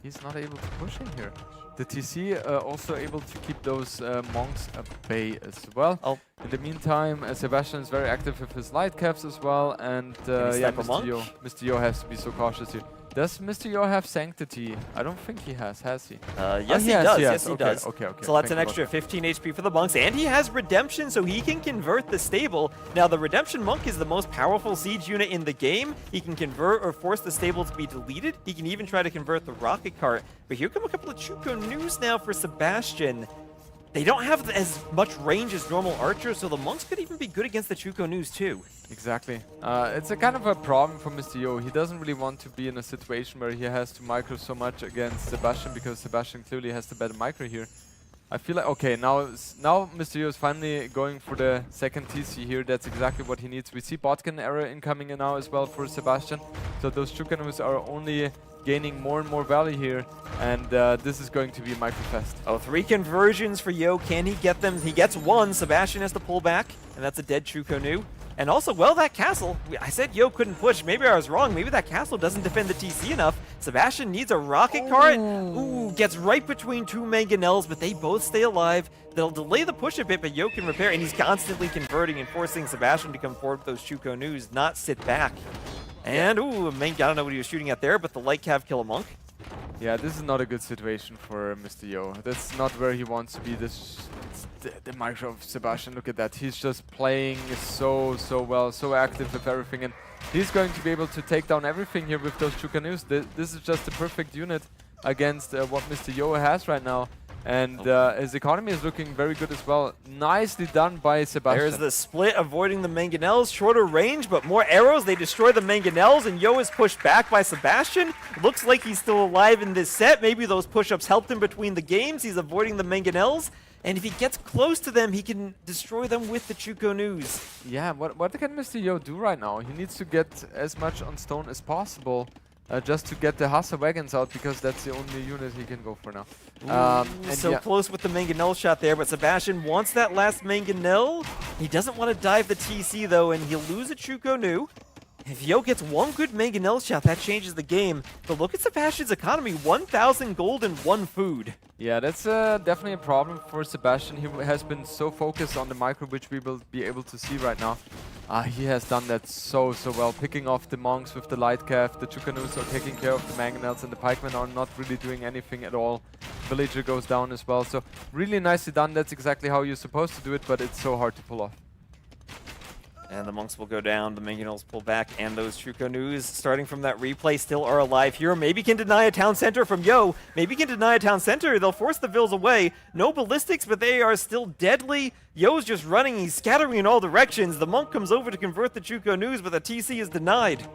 He's not able to push in here. The TC also able to keep those monks at bay as well. In the meantime, Sebastian is very active with his light caps as well, and yeah, Mr. Yo has to be so cautious here. Does Mr. Yo have Sanctity? I don't think he has he? Yes, he does. Yes, he does. Okay. So that's an extra 15 HP for the monks, and he has Redemption, so he can convert the stable. Now, the Redemption Monk is the most powerful siege unit in the game. He can convert or force the stable to be deleted. He can even try to convert the rocket cart. But here come a couple of Chuko news now for Sebastian. They don't have as much range as normal archers, so the monks could even be good against the Chuko news too. Exactly. It's a kind of a problem for Mr. Yo. He doesn't really want to be in a situation where he has to micro so much against Sebastian, because Sebastian clearly has the better micro here. I feel like, okay, now Mr. Yo is finally going for the second TC here. That's exactly what he needs. We see Botkin error incoming in now as well for Sebastian. So those Chukanus are only gaining more and more value here, and this is going to be a microfest. 3 conversions for Yo. Can he get them? He gets 1. Sebastian has to pull back, and that's a dead Chuko Nu. And also, well, that castle, I said Yo couldn't push. Maybe I was wrong. Maybe that castle doesn't defend the TC enough. Sebastian needs a rocket cart. Ooh, gets right between 2 mangonels, but they both stay alive. They'll delay the push a bit, but Yo can repair, and he's constantly converting and forcing Sebastian to come forward with those Chuko Nus, not sit back. And, ooh, I don't know what he was shooting at there, but the light cav kill a monk. Yeah, this is not a good situation for Mr. Yo. That's not where he wants to be. The micro of Sebastian, look at that. He's just playing so well, so active with everything. And he's going to be able to take down everything here with those Chukanus. This is just the perfect unit against what Mr. Yo has right now. And his economy is looking very good as well. Nicely done by Sebastian. There's the split, avoiding the mangonels. Shorter range, but more arrows. They destroy the mangonels, and Yo is pushed back by Sebastian. Looks like he's still alive in this set. Maybe those push-ups helped him between the games. He's avoiding the mangonels. And if he gets close to them, he can destroy them with the Chuko Nus. Yeah, what can Mr. Yo do right now? He needs to get as much on stone as possible. Just to get the Hassa wagons out, because that's the only unit he can go for now. So close with the mangonel shot there, but Sebastian wants that last mangonel. He doesn't want to dive the TC though, and he'll lose a Chuko Nu. If Yo gets 1 good mangonel shot, that changes the game. But look at Sebastian's economy, 1,000 gold and 1 food. Yeah, that's definitely a problem for Sebastian. He has been so focused on the micro, which we will be able to see right now. He has done that so well, picking off the monks with the light cav. The Chukanus are taking care of the mangonels, and the pikemen are not really doing anything at all. Villager goes down as well, so really nicely done. That's exactly how you're supposed to do it, but it's so hard to pull off. And the monks will go down, the mangonels pull back, and those Chuko Nus, starting from that replay, still are alive here. Maybe can deny a town center from Yo. Maybe can deny a town center. They'll force the vills away. No ballistics, but they are still deadly. Yo's just running. He's scattering in all directions. The monk comes over to convert the Chuko Nus, but the TC is denied.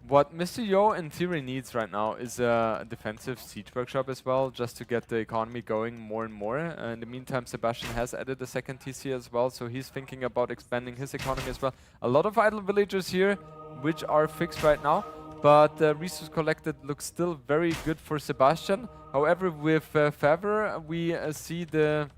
What Mr. Yo in theory needs right now is a defensive siege workshop as well, just to get the economy going more and more. In the meantime, Sebastian has added a second TC as well, so he's thinking about expanding his economy as well. A lot of idle villagers here, which are fixed right now, but resource collected looks still very good for Sebastian. However, with Favre, we see the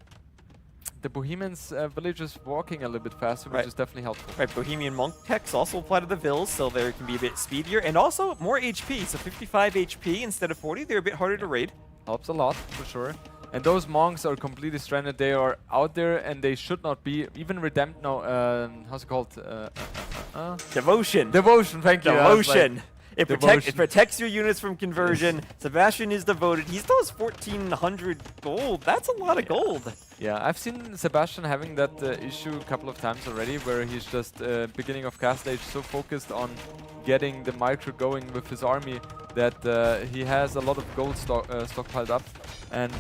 Bohemians villagers walking a little bit faster, which is definitely helpful. Right, Bohemian Monk techs also apply to the vills, so they can be a bit speedier, and also more HP, so 55 HP instead of 40. They're a bit harder to raid. Helps a lot, for sure. And those monks are completely stranded. They are out there, and they should not be. Even how's it called? Devotion. Devotion, thank you. Devotion. It protects your units from conversion. Sebastian is devoted. He still has 1,400 gold. That's a lot of gold. Yeah, I've seen Sebastian having that issue a couple of times already, where he's just beginning of Castle Age so focused on getting the micro going with his army that he has a lot of gold stockpiled up. And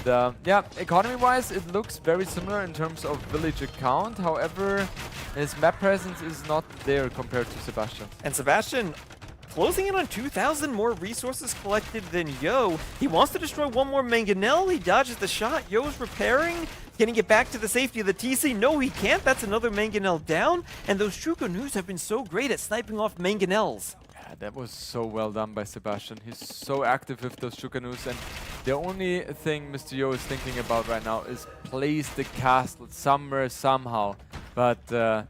yeah, economy-wise, it looks very similar in terms of village account. However, his map presence is not there compared to Sebastian. And Sebastian closing in on 2,000 more resources collected than Yo. He wants to destroy one more mangonel. He dodges the shot. Yo's repairing. Can he get back to the safety of the TC? No, he can't. That's another mangonel down. And those Chukonus have been so great at sniping off mangonels. Yeah, that was so well done by Sebastian. He's so active with those Chukonus, and the only thing Mr. Yo is thinking about right now is place the castle somewhere, somehow. But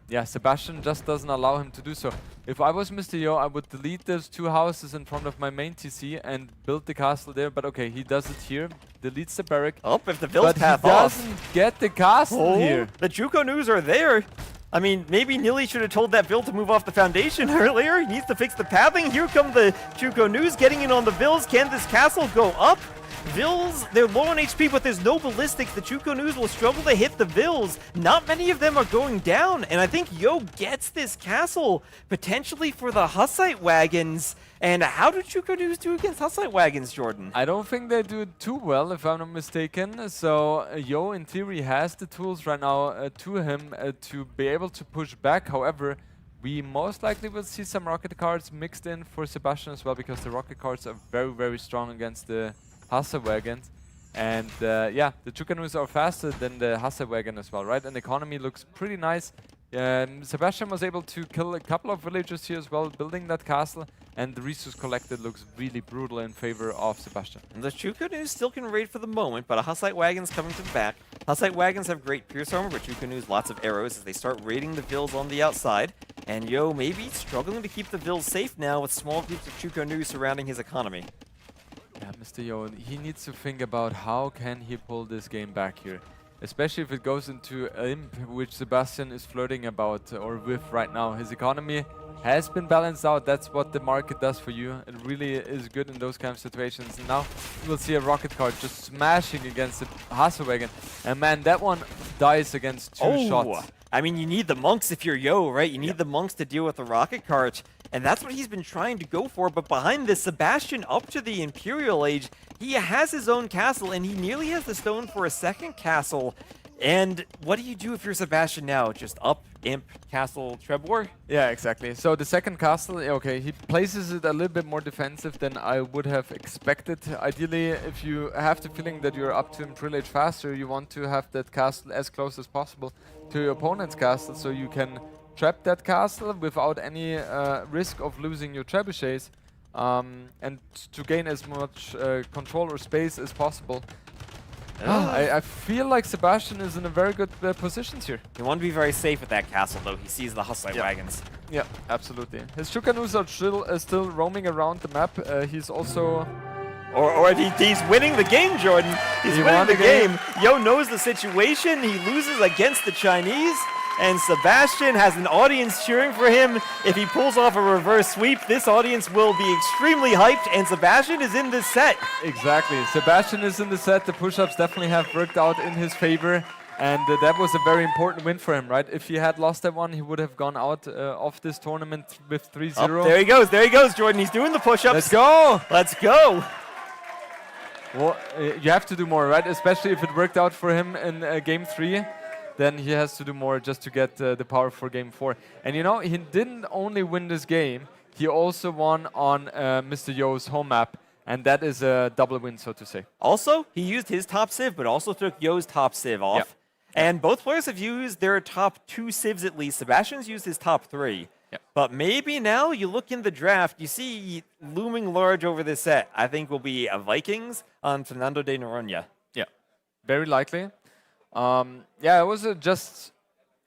yeah, Sebastian just doesn't allow him to do so. If I was Mr. Yo, I would delete those 2 houses in front of my main TC and build the castle there. But okay, he does it here. Deletes the barrack. Oh, if the Vils path he off. doesn't get the castle here. The Chukonus are there. I mean, maybe Nili should have told that Vil to move off the foundation earlier. He needs to fix the pathing. Here come the Chukonus getting in on the Vils. Can this castle go up? Vils, they're low on HP, but there's no ballistics. The Chukonus will struggle to hit the Vils. Not many of them are going down, and I think Yo gets this castle, potentially for the Hussite wagons. And how do Chukonus do against Hussite wagons, Jordan? I don't think they do too well, if I'm not mistaken. So Yo, in theory, has the tools right now to him to be able to push back. However, we most likely will see some rocket cards mixed in for Sebastian as well, because the rocket cards are very, very strong against the Hussite wagons. And yeah, the Chukonus are faster than the Hussite wagon as well, right? And the economy looks pretty nice. Sebastian was able to kill a couple of villagers here as well, building that castle, and the resource collected looks really brutal in favor of Sebastian. And the Chukonus still can raid for the moment, but a Hussite wagon's coming to the back. Hussite wagons have great pierce armor, but Chukonus lots of arrows as they start raiding the Vils on the outside. And Yo maybe struggling to keep the Vils safe now with small groups of Chukonus surrounding his economy. Yeah, Mr. Yo, he needs to think about how can he pull this game back here. Especially if it goes into Imp, which Sebastian is flirting about or with right now. His economy has been balanced out. That's what the market does for you. It really is good in those kind of situations. And now we'll see a rocket card just smashing against the Hasselwagen. And man, that one dies against 2 shots. I mean, you need the monks if you're Yo, right? You need the monks to deal with the rocket cart. And that's what he's been trying to go for. But behind this, Sebastian up to the Imperial Age, he has his own castle, and he nearly has the stone for a second castle. And what do you do if you're Sebastian now? Just up, Imp, Castle, Trebor? Yeah, exactly. So the second castle, okay, he places it a little bit more defensive than I would have expected. Ideally, if you have the feeling that you're up to Imperial Age faster, you want to have that castle as close as possible to your opponent's castle, so you can trap that castle without any risk of losing your trebuchets, and to gain as much control or space as possible. I feel like Sebastian is in a very good position here. You want to be very safe with that castle, though. He sees the Hussite wagons. Yeah, absolutely. His Chukonus are still roaming around the map. He's also... Or he's winning the game, Jordan. He's winning the game. Yo knows the situation. He loses against the Chinese. And Sebastian has an audience cheering for him. If he pulls off a reverse sweep, this audience will be extremely hyped, and Sebastian is in this set. Exactly. Sebastian is in the set. The push-ups definitely have worked out in his favor, and that was a very important win for him, right? If he had lost that one, he would have gone out of this tournament with 3-0. Oh, there he goes, Jordan. He's doing the push-ups. Let's go! Let's go! Well, you have to do more, right? Especially if it worked out for him in Game 3. Then he has to do more just to get the power for Game 4. And you know, he didn't only win this game, he also won on Mr. Yo's home map, and that is a double win, so to say. Also, he used his top civ, but also took Yo's top civ off. Yep. And both players have used their top 2 civs at least. Sebastian's used his top 3. Yep. But maybe now you look in the draft, you see looming large over this set, I think will be a Vikings on Fernando de Noronha. Yeah, very likely. Yeah, it was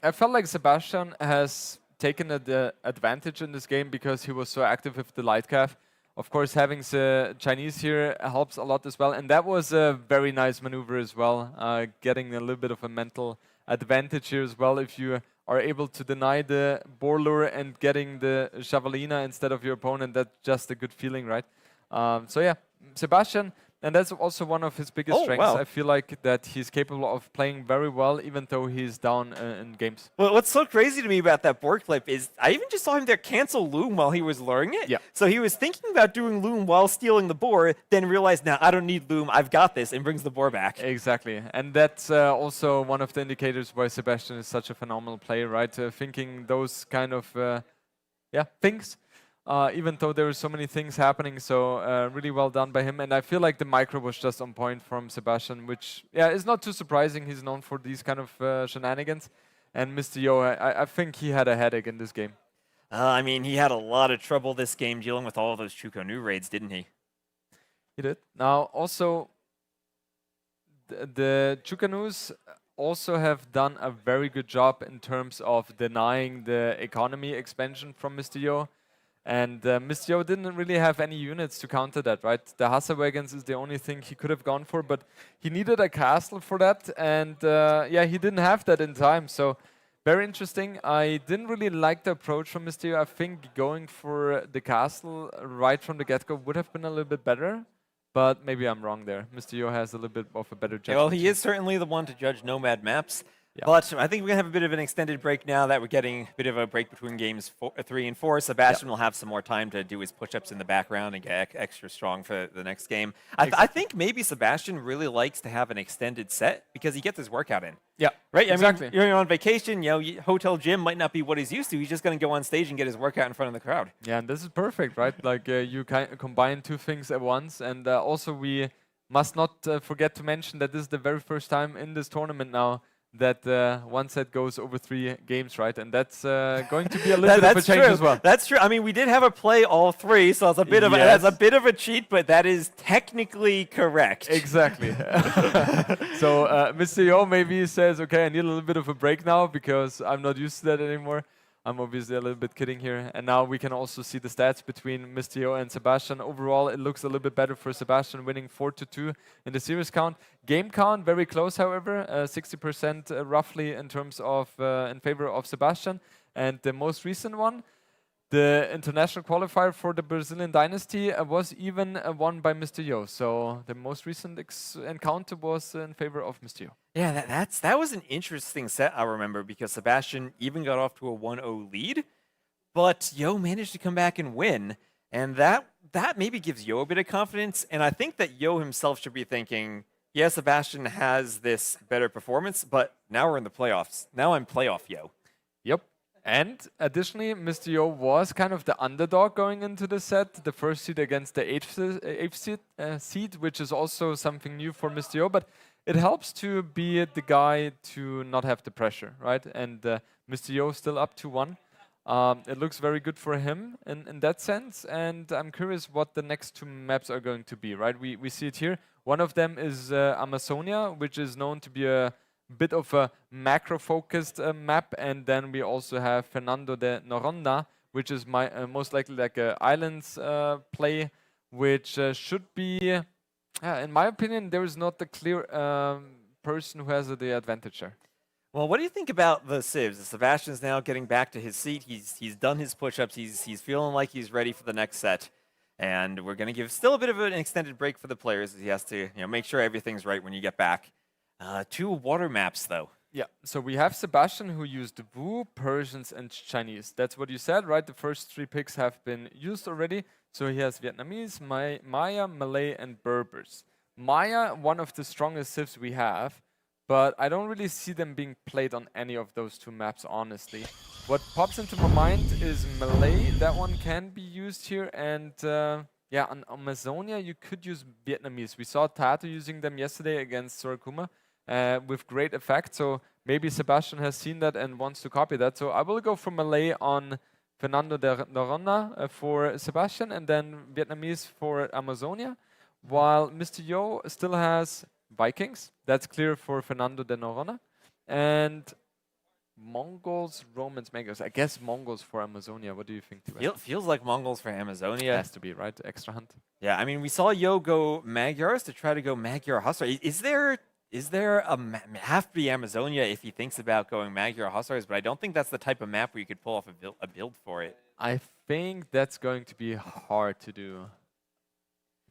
I felt like Sebastian has taken the advantage in this game because he was so active with the light calf. Of course, having the Chinese here helps a lot as well. And that was a very nice maneuver as well, getting a little bit of a mental advantage here as well if you are able to deny the boar lure and getting the javelina instead of your opponent, that's just a good feeling, right? So yeah, Sebastian, and that's also one of his biggest strengths. I feel like that he's capable of playing very well, even though he's down in games. Well, what's so crazy to me about that board clip is I even just saw him there cancel Loom while he was luring it. Yeah. So he was thinking about doing Loom while stealing the boar, then realized, now I don't need Loom, I've got this, and brings the boar back. Exactly. And that's also one of the indicators why Sebastian is such a phenomenal player, right? Thinking those kind of things. Even though there were so many things happening, so really well done by him. And I feel like the micro was just on point from Sebastian, which is not too surprising. He's known for these kind of shenanigans. And Mr. Yo, I think he had a headache in this game. I mean, he had a lot of trouble this game dealing with all of those Chuko Nu raids, didn't he? He did. Now, also, the Chukanus also have done a very good job in terms of denying the economy expansion from Mr. Yo. And Mr. Yo didn't really have any units to counter that, right? The Hassa wagons is the only thing he could have gone for, but he needed a castle for that, and he didn't have that in time. So very interesting. I didn't really like the approach from Mr. Yo. I think going for the castle right from the get-go would have been a little bit better, but maybe I'm wrong there. Mr. Yo has a little bit of a better judgment. Well, he is certainly the one to judge Nomad maps. Yeah. But I think we're going to have a bit of an extended break now that we're getting a bit of a break between games 3 and 4. Sebastian will have some more time to do his push-ups in the background and get extra strong for the next game. I think maybe Sebastian really likes to have an extended set because he gets his workout in. Yeah, right? Exactly. I mean, you're on vacation, hotel gym might not be what he's used to. He's just going to go on stage and get his workout in front of the crowd. Yeah, and this is perfect, right? Like you combine two things at once. And also we must not forget to mention that this is the very first time in this tournament now that one set goes over 3 games, right? And that's going to be a little bit of a change as well. That's true. I mean, we did have a play all 3, so it's a bit of that's a bit of a cheat, but that is technically correct. Exactly. So Mr. Yo maybe says, okay, I need a little bit of a break now because I'm not used to that anymore. I'm obviously a little bit kidding here. And now we can also see the stats between Mr. Yo and Sebastian. Overall, it looks a little bit better for Sebastian, winning 4-2 in the series count. Game count, very close, however, 60% roughly in terms of in favor of Sebastian. And the most recent one, the international qualifier for the Brazilian Dynasty, was even won by Mr. Yo. So the most recent encounter was in favor of Mr. Yo. Yeah, that was an interesting set, I remember, because Sebastian even got off to a 1-0 lead, but Yo managed to come back and win, and that maybe gives Yo a bit of confidence, and I think that Yo himself should be thinking, yeah, Sebastian has this better performance, but now we're in the playoffs. Now I'm playoff Yo. Yep. And additionally, Mr. Yo was kind of the underdog going into the set, the first seed against the eighth seed, which is also something new for Mr. Yo, but it helps to be the guy to not have the pressure, right? And Mr. Yo still up to 1. It looks very good for him in that sense, and I'm curious what the next 2 maps are going to be, right? We see it here. One of them is Amazonia, which is known to be a bit of a macro-focused map, and then we also have Fernando de Noronha, which is most likely like a islands play, which should be, in my opinion, there is not the clear person who has the advantage there. Well, what do you think about the civs? Sebastian's now getting back to his seat. He's done his push-ups. He's feeling like he's ready for the next set. And we're going to give still a bit of an extended break for the players. He has to make sure everything's right when you get back. 2 water maps, though. Yeah, so we have Sebastian who used Wu, Persians, and Chinese. That's what you said, right? The first 3 picks have been used already. So he has Vietnamese, Maya, Malay, and Berbers. Maya, one of the strongest civs we have, but I don't really see them being played on any of those 2 maps, honestly. What pops into my mind is Malay. That one can be used here, and on Amazonia, you could use Vietnamese. We saw Tato using them yesterday against Sorokuma. With great effect, so maybe Sebastian has seen that and wants to copy that. So I will go for Malay on Fernando de Noronha for Sebastian, and then Vietnamese for Amazonia, while Mr. Yo still has Vikings. That's clear for Fernando de Noronha, and Mongols, Romans, Magyars. I guess Mongols for Amazonia. What do you think? Feels like Mongols for Amazonia. Has to be, right? Extra hunt. Yeah, I mean, we saw Yo go Magyars to try to go Magyar Hussar. Is there is there have to be Amazonia if he thinks about going Magyar or Hussars, but I don't think that's the type of map where you could pull off a build for it. I think that's going to be hard to do.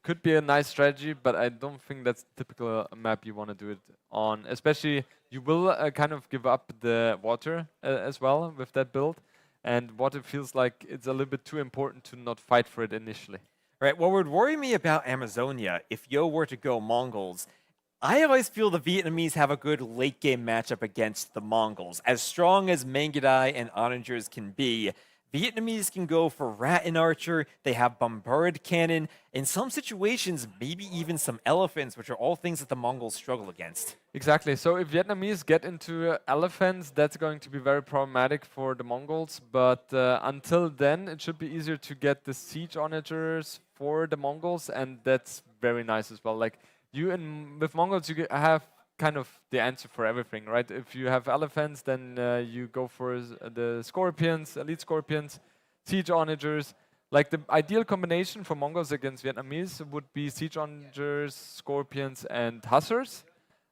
Could be a nice strategy, but I don't think that's typical map you want to do it on. Especially, you will kind of give up the water as well with that build. And water feels like it's a little bit too important to not fight for it initially. Right, what would worry me about Amazonia, if Yo were to go Mongols, I always feel the Vietnamese have a good late game matchup against the Mongols. As strong as Mangudai and Onagers can be, Vietnamese can go for Rat and Archer, they have Bombard Cannon, in some situations, maybe even some Elephants, which are all things that the Mongols struggle against. Exactly, so if Vietnamese get into Elephants, that's going to be very problematic for the Mongols, but until then, it should be easier to get the Siege Onagers for the Mongols, and that's very nice as well. Like, with Mongols, you have kind of the answer for everything, right? If you have Elephants, then you go for the Scorpions, Elite Scorpions, Siege Onagers. Like, the ideal combination for Mongols against Vietnamese would be Siege Onagers, Scorpions, and Hussars.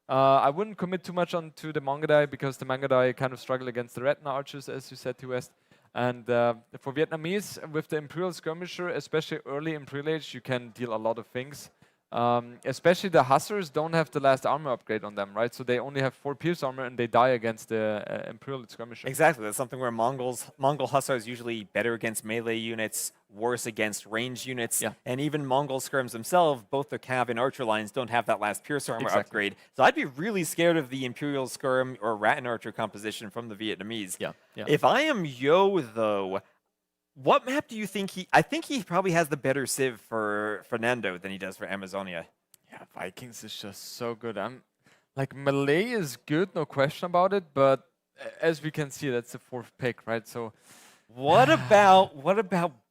I wouldn't commit too much onto the Mangudai, because the Mangudai kind of struggle against the Retina Archers, as you said, T-West. And for Vietnamese, with the Imperial Skirmisher, especially early Imperial Age, you can deal a lot of things. Especially the Hussars don't have the last armor upgrade on them, right? So they only have 4 pierce armor and they die against the Imperial Skirmisher. Exactly, that's something where Mongol Hussars usually better against melee units, worse against ranged units, and even Mongol Skirms themselves, both the Cav and Archer lines don't have that last pierce armor upgrade. So I'd be really scared of the Imperial Skirm or Rat and Archer composition from the Vietnamese. If I am Yo, though, what map do you think I think he probably has the better civ for Fernando than he does for Amazonia. Yeah, Vikings is just so good. Like, Malay is good, no question about it, but as we can see, that's the 4th pick, right? So what about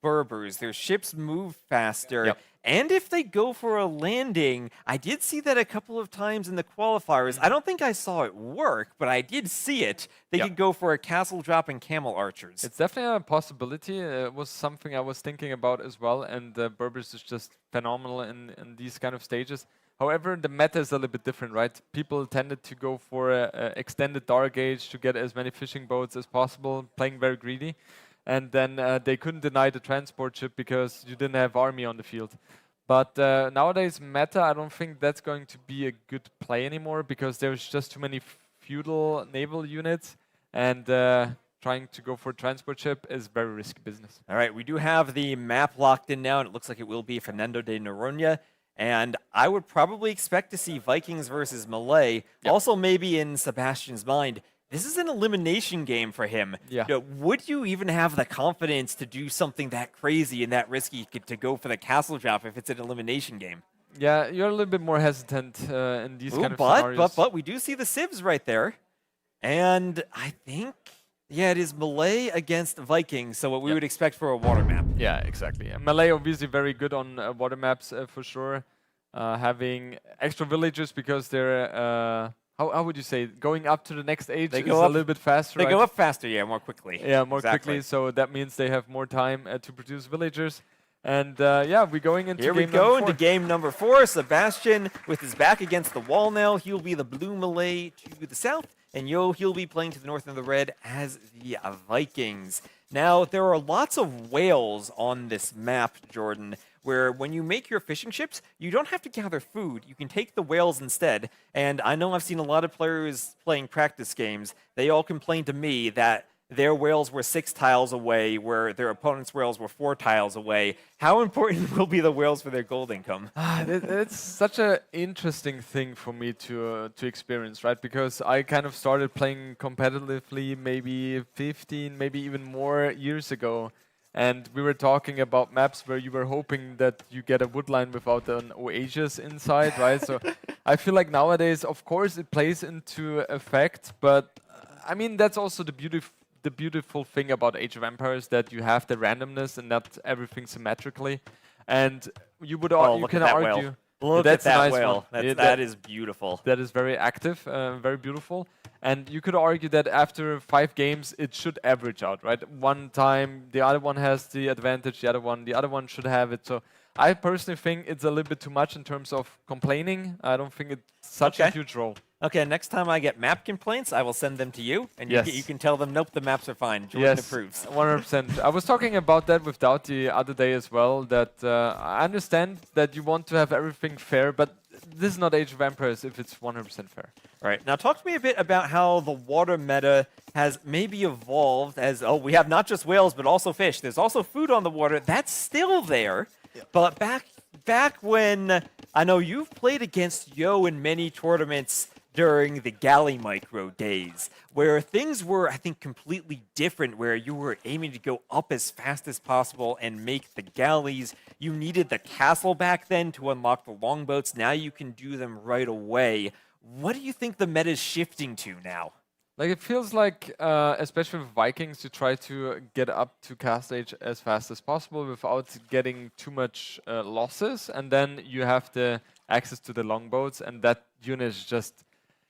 Berbers? Their ships move faster. And if they go for a landing, I did see that a couple of times in the qualifiers. I don't think I saw it work, but I did see it. They could go for a castle drop and camel archers. It's definitely a possibility. It was something I was thinking about as well, and Berbers is just phenomenal in these kind of stages. However, the meta is a little bit different, right? People tended to go for a extended dark age to get as many fishing boats as possible, playing very greedy. And then they couldn't deny the transport ship because you didn't have army on the field. But nowadays, meta, I don't think that's going to be a good play anymore, because there's just too many feudal naval units, and trying to go for a transport ship is very risky business. All right, we do have the map locked in now, and it looks like it will be Fernando de Noronha. And I would probably expect to see Vikings versus Malay. Also, maybe in Sebastian's mind, this is an elimination game for him. Would you even have the confidence to do something that crazy and that risky to go for the castle drop if it's an elimination game? Yeah, you're a little bit more hesitant in these kind of scenarios. But we do see the civs right there. And I think, it is Malay against Vikings, so what we would expect for a water map. Yeah, exactly. And Malay obviously very good on water maps for sure. Having extra villagers because they're... How would you say, going up to the next age is a little bit faster, They go up faster, more quickly. Yeah, more quickly, so that means they have more time to produce villagers. And we're going into into game number 4. Sebastian, with his back against the wall now, he'll be the blue Malay to the south, and he'll be playing to the north of the red as the Vikings. Now, there are lots of whales on this map, Jordan, where when you make your fishing ships, you don't have to gather food. You can take the whales instead. And I know I've seen a lot of players playing practice games. They all complain to me that their whales were 6 tiles away, where their opponent's whales were 4 tiles away. How important will be the whales for their gold income? It's such an interesting thing for me to experience, right? Because I kind of started playing competitively maybe 15, maybe even more years ago. And we were talking about maps where you were hoping that you get a woodline without an oasis inside, right? So I feel like nowadays, of course, it plays into effect, but I mean, that's also the beautiful thing about Age of Empires, that you have the randomness and not everything symmetrically. And you would you can argue. Look at that whale. That is beautiful. That is very active, very beautiful. And you could argue that after 5 games, it should average out, right? One time, the other one has the advantage, the other one should have it. So I personally think it's a little bit too much in terms of complaining. I don't think it's such a huge role. Okay, next time I get map complaints, I will send them to you, and you can tell them, nope, the maps are fine. Jordan approves. 100%. I was talking about that with Doubt the other day as well, that I understand that you want to have everything fair, but this is not Age of Empires if it's 100% fair. All right, now talk to me a bit about how the water meta has maybe evolved as, we have not just whales, but also fish. There's also food on the water. That's still there, but back when, I know you've played against Yo in many tournaments during the galley micro days, where things were, I think, completely different, where you were aiming to go up as fast as possible and make the galleys. You needed the castle back then to unlock the longboats. Now you can do them right away. What do you think the meta is shifting to now? Like, it feels like, especially with Vikings, you try to get up to cast age as fast as possible without getting too much losses, and then you have the access to the longboats, and that unit is just...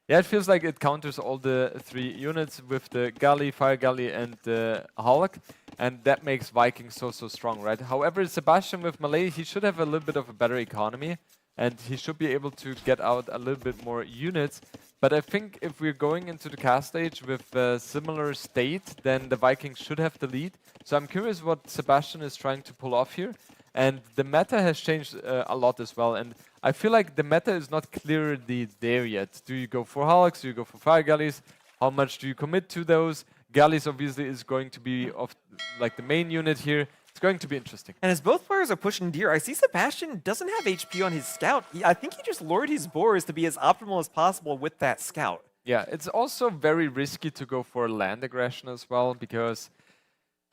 Yeah, it feels like it counters all the 3 units with the galley, fire galley, and the Hulk, and that makes Vikings so strong, right? However, Sebastian with Melee, he should have a little bit of a better economy, and he should be able to get out a little bit more units. But I think if we're going into the cast stage with a similar state, then the Vikings should have the lead. So I'm curious what Sebastian is trying to pull off here. And the meta has changed a lot as well. And I feel like the meta is not clearly there yet. Do you go for Hulks? Do you go for Fire Galleys? How much do you commit to those? Galleys obviously is going to be of like the main unit here. It's going to be interesting. And as both players are pushing Deer, I see Sebastian doesn't have HP on his Scout. I think he just lured his boars to be as optimal as possible with that Scout. Yeah, it's also very risky to go for land aggression as well, because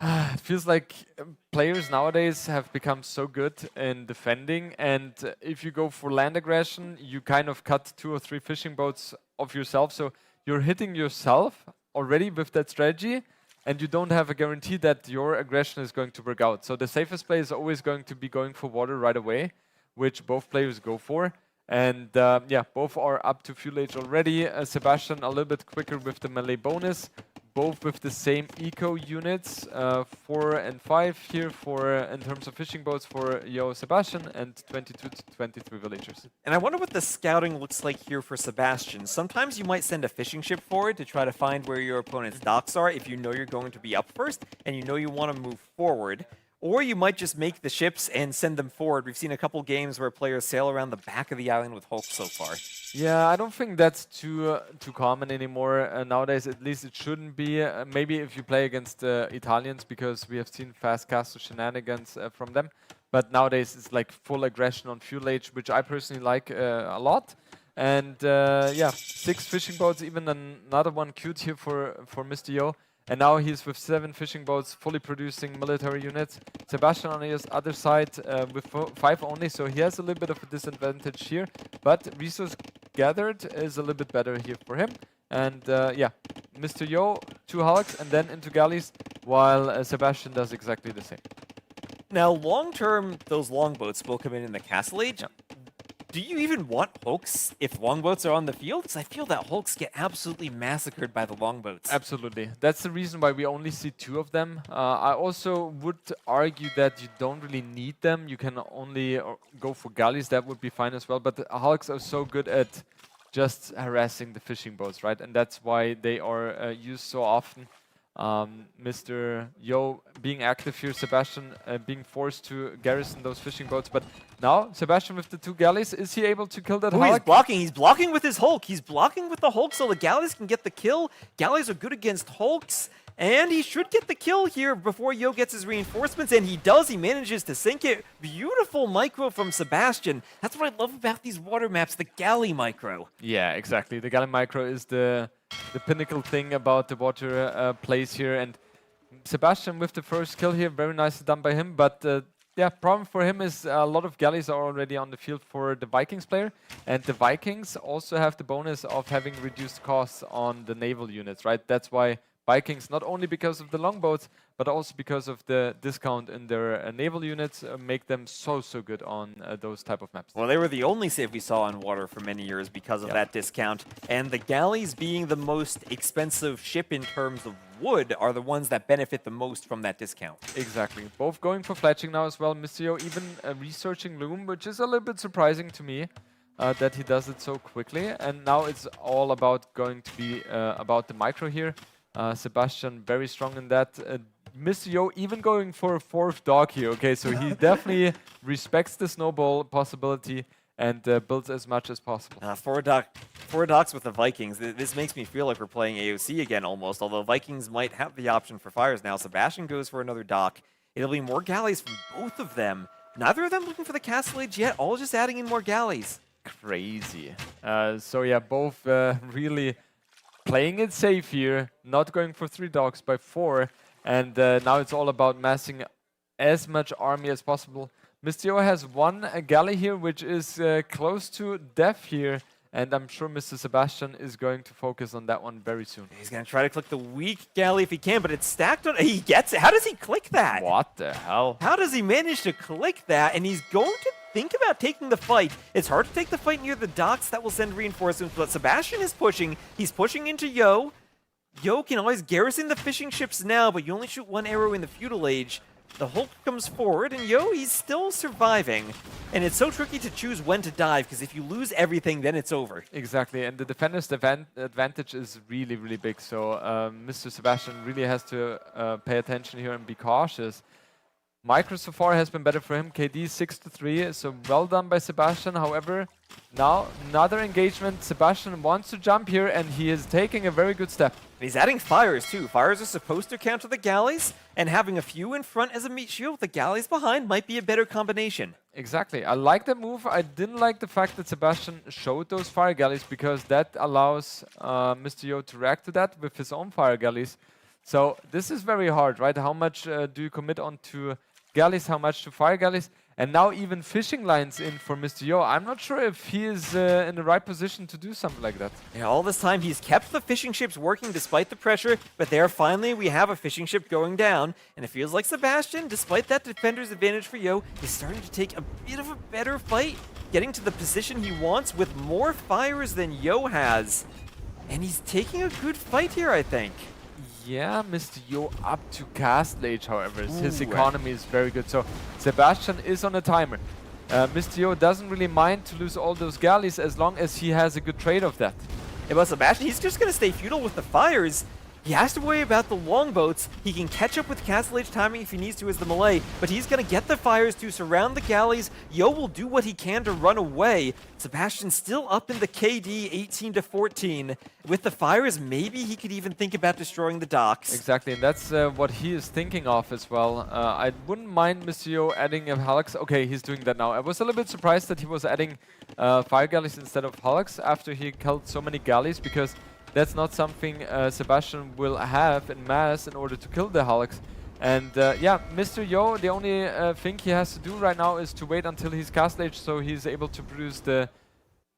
it feels like players nowadays have become so good in defending, and if you go for land aggression, you kind of cut 2 or 3 fishing boats of yourself, so you're hitting yourself already with that strategy, and you don't have a guarantee that your aggression is going to work out. So the safest play is always going to be going for water right away, which both players go for. And yeah, both are up to fuel age already. Sebastian a little bit quicker with the melee bonus, both with the same eco units, 4 and 5 here for in terms of fishing boats for Yo Sebastian, and 22 to 23 villagers. And I wonder what the scouting looks like here for Sebastian. Sometimes you might send a fishing ship forward to try to find where your opponent's docks are if you know you're going to be up first and you know you want to move forward. Or you might just make the ships and send them forward. We've seen a couple games where players sail around the back of the island with hulks so far. Yeah, I don't think that's too common anymore. Nowadays, at least it shouldn't be. Maybe if you play against Italians, because we have seen fast castle shenanigans from them. But nowadays, it's like full aggression on fuel age, which I personally like a lot. And yeah, 6 fishing boats, even another one queued here for Mr. Yo. And now he's with 7 fishing boats, fully producing military units. Sebastian on his other side with 5 only, so he has a little bit of a disadvantage here. But resource gathered is a little bit better here for him. And yeah, Mr. Yo, 2 hulks and then into galleys, while Sebastian does exactly the same. Now, long term, those longboats will come in the castle age. Do you even want hulks if longboats are on the field? Because I feel that hulks get absolutely massacred by the longboats. Absolutely. That's the reason why we only see 2 of them. I also would argue that you don't really need them. You can only go for galleys. That would be fine as well. But the hulks are so good at just harassing the fishing boats, right? And that's why they are used so often. Mr. Yo being active here, Sebastian being forced to garrison those fishing boats. But now, Sebastian with the 2 galleys, is he able to kill that hulk? He's blocking. He's blocking with his hulk. He's blocking with the hulk, so the galleys can get the kill. Galleys are good against hulks. And he should get the kill here before Yo gets his reinforcements, and he does. He manages to sink it. Beautiful micro from Sebastian. That's what I love about these water maps, the galley micro. Yeah, exactly. The galley micro is the pinnacle thing about the water plays here. And Sebastian with the first kill here, very nicely done by him. But yeah, problem for him is a lot of galleys are already on the field for the Vikings player. And the Vikings also have the bonus of having reduced costs on the naval units, right? That's why Vikings, not only because of the longboats, but also because of the discount in their naval units, make them so good on those type of maps. Well, they were the only save we saw on water for many years because of that discount. And the galleys being the most expensive ship in terms of wood are the ones that benefit the most from that discount. Exactly. Both going for fletching now as well. Mr. Yo even researching Loom, which is a little bit surprising to me. that he does it so quickly. And now it's all about going to be about the micro here. Sebastian very strong in that. Mr. Yo even going for a 4th dog here. Okay, so he definitely respects the snowball possibility and builds as much as possible. Four docks with the Vikings. This makes me feel like we're playing AOC again almost, although Vikings might have the option for fires now. Sebastian goes for another dock. It'll be more galleys from both of them. Neither of them looking for the Castle Age yet, all just adding in more galleys. Crazy. So yeah, both really playing it safe here, not going for 3 dogs by 4. And now it's all about massing as much army as possible. Mr. Yo has 1 galley here, which is close to death here. And I'm sure Mr. Sebastian is going to focus on that one very soon. He's going to try to click the weak galley if he can, but it's stacked on... He gets it. How does he click that? What the hell? How does he manage to click that? And he's going to think about taking the fight. It's hard to take the fight near the docks. That will send reinforcements, but Sebastian is pushing. He's pushing into Yo. Yo can always garrison the fishing ships now, but you only shoot 1 arrow in the Feudal Age. The Hulk comes forward, and Yo, he's still surviving. And it's so tricky to choose when to dive, because if you lose everything, then it's over. Exactly, and the defender's advantage is really, really big. So Mr. Sebastian really has to pay attention here and be cautious. Micro so far has been better for him. KD 6-3, so well done by Sebastian. However, now another engagement. Sebastian wants to jump here, and he is taking a very good step. He's adding fires too. Fires are supposed to counter the galleys, and having a few in front as a meat shield with the galleys behind might be a better combination. Exactly. I like that move. I didn't like the fact that Sebastian showed those fire galleys, because that allows Mr. Yo to react to that with his own fire galleys. So this is very hard, right? How much do you commit onto galleys, how much to fire galleys? And now even fishing lines in for Mr. Yo. I'm not sure if he is in the right position to do something like that. Yeah, all this time he's kept the fishing ships working despite the pressure, but there finally we have a fishing ship going down, and it feels like Sebastian, despite that defender's advantage for Yo, is starting to take a bit of a better fight, getting to the position he wants with more fires than Yo has. And he's taking a good fight here, I think. Yeah, Mr. Yo up to Castle Age, however. His economy is very good. So Sebastian is on a timer. Mr. Yo doesn't really mind to lose all those galleys as long as he has a good trade of that. Yeah, but Sebastian, he's just going to stay feudal with the fires. He has to worry about the longboats. He can catch up with Castle Age timing if he needs to as the melee, but he's going to get the fires to surround the galleys. Yo will do what he can to run away. Sebastian's still up in the KD 18-14. With the fires, maybe he could even think about destroying the docks. Exactly, and that's what he is thinking of as well. I wouldn't mind Mr. Yo adding a Hallux. Okay, he's doing that now. I was a little bit surprised that he was adding fire galleys instead of Hallux after he killed so many galleys, because that's not something Sebastian will have in mass in order to kill the Hallux. And yeah, Mr. Yo, the only thing he has to do right now is to wait until he's Castle Age so he's able to produce the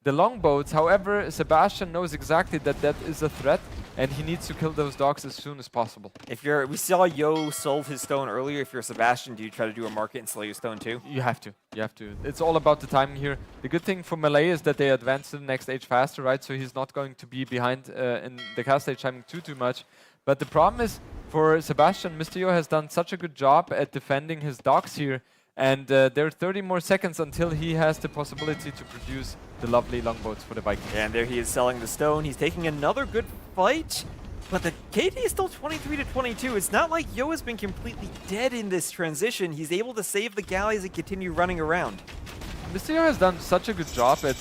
longboats. However, Sebastian knows exactly that that is a threat, and he needs to kill those dogs as soon as possible. We saw Yo sold his stone earlier. If you're Sebastian, do you try to do a market and sell your stone too? You have to. You have to. It's all about the timing here. The good thing for Melee is that they advance to the next age faster, right? So he's not going to be behind in the Castle Age timing too much. But the problem is, for Sebastian, Mr. Yo has done such a good job at defending his dogs here. And there are 30 more seconds until he has the possibility to produce the lovely longboats for the Vikings. And there he is selling the stone. He's taking another good fight. But the KD is still 23-22. It's not like Yo has been completely dead in this transition. He's able to save the galleys and continue running around. Mr. Yo has done such a good job at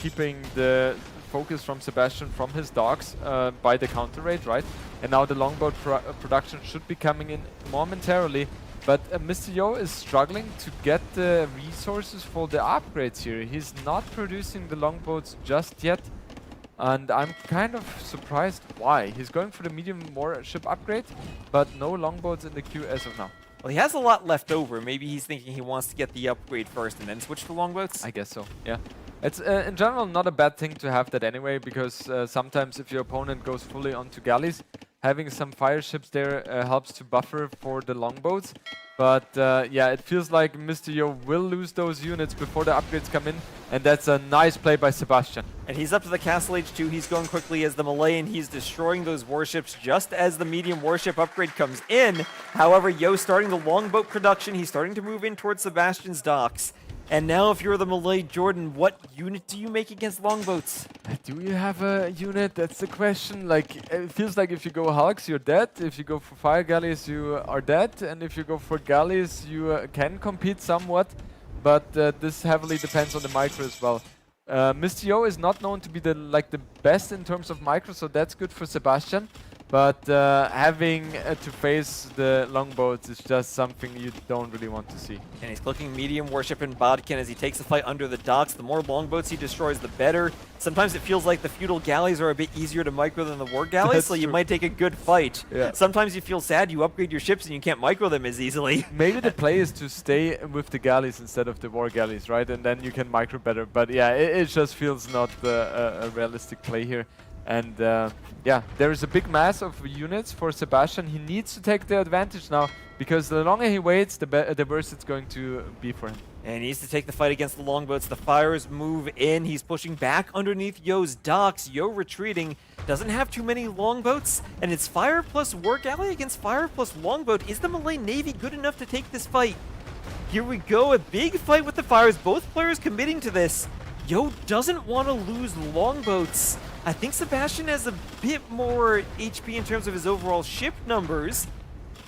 keeping the focus from Sebastian from his dogs by the counter rate, right? And now the longboat production should be coming in momentarily. But Mr. Yo is struggling to get the resources for the upgrades here. He's not producing the longboats just yet. And I'm kind of surprised why. He's going for the medium warship upgrade, but no longboats in the queue as of now. Well, he has a lot left over. Maybe he's thinking he wants to get the upgrade first and then switch to longboats? I guess so, yeah. It's in general not a bad thing to have that anyway, because sometimes if your opponent goes fully onto galleys, having some fire ships there helps to buffer for the longboats. But yeah, it feels like Mr. Yo will lose those units before the upgrades come in, and that's a nice play by Sebastian. And he's up to the Castle Age 2. He's going quickly as the melee, and he's destroying those warships just as the medium warship upgrade comes in. However, Yo starting the longboat production. He's starting to move in towards Sebastian's docks. And now if you're the Malay, Jordan, what unit do you make against longboats? Do you have a unit? That's the question. Like, it feels like if you go hulks, you're dead. If you go for fire galleys, you are dead. And if you go for galleys, you can compete somewhat. But this heavily depends on the micro as well. Mr. Yo is not known to be the best in terms of micro, so that's good for Sebastian. But having to face the longboats is just something you don't really want to see. And he's clicking medium warship and bodkin as he takes the fight under the docks. The more longboats he destroys, the better. Sometimes it feels like the feudal galleys are a bit easier to micro than the war galleys, so you might take a good fight. Yeah. Sometimes you feel sad you upgrade your ships and you can't micro them as easily. Maybe the play is to stay with the galleys instead of the war galleys, right? And then you can micro better. But yeah, it just feels not a realistic play here. And yeah, there is a big mass of units for Sebastian. He needs to take the advantage now, because the longer he waits, the worse it's going to be for him. And he needs to take the fight against the longboats. The fires move in. He's pushing back underneath Yo's docks. Yo retreating. Doesn't have too many longboats. And it's fire plus war galley against fire plus longboat. Is the Malay Navy good enough to take this fight? Here we go. A big fight with the fires. Both players committing to this. Yo doesn't want to lose longboats. I think Sebastian has a bit more HP in terms of his overall ship numbers.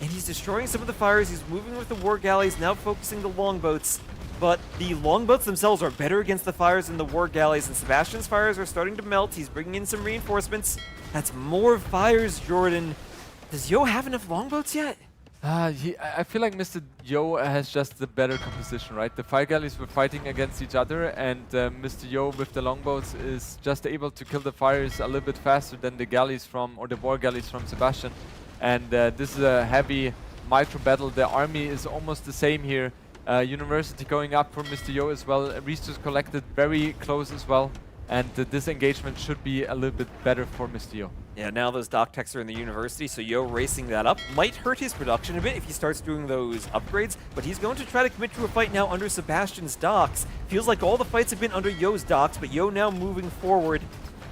And he's destroying some of the fires. He's moving with the war galleys, now focusing the longboats. But the longboats themselves are better against the fires than the war galleys, and Sebastian's fires are starting to melt. He's bringing in some reinforcements. That's more fires, Jordan. Does Yo have enough longboats yet? I feel like Mr. Yo has just the better composition, right? The fire galleys were fighting against each other, and Mr. Yo with the longboats is just able to kill the fires a little bit faster than the galleys or the war galleys from Sebastian. And this is a heavy micro battle. The army is almost the same here. University going up for Mr. Yo as well. Resources collected very close as well. And this engagement should be a little bit better for Mr. Yo. Yeah, now those dock techs are in the university, so Yo racing that up might hurt his production a bit if he starts doing those upgrades, but he's going to try to commit to a fight now under Sebastian's docks. Feels like all the fights have been under Yo's docks, but Yo now moving forward.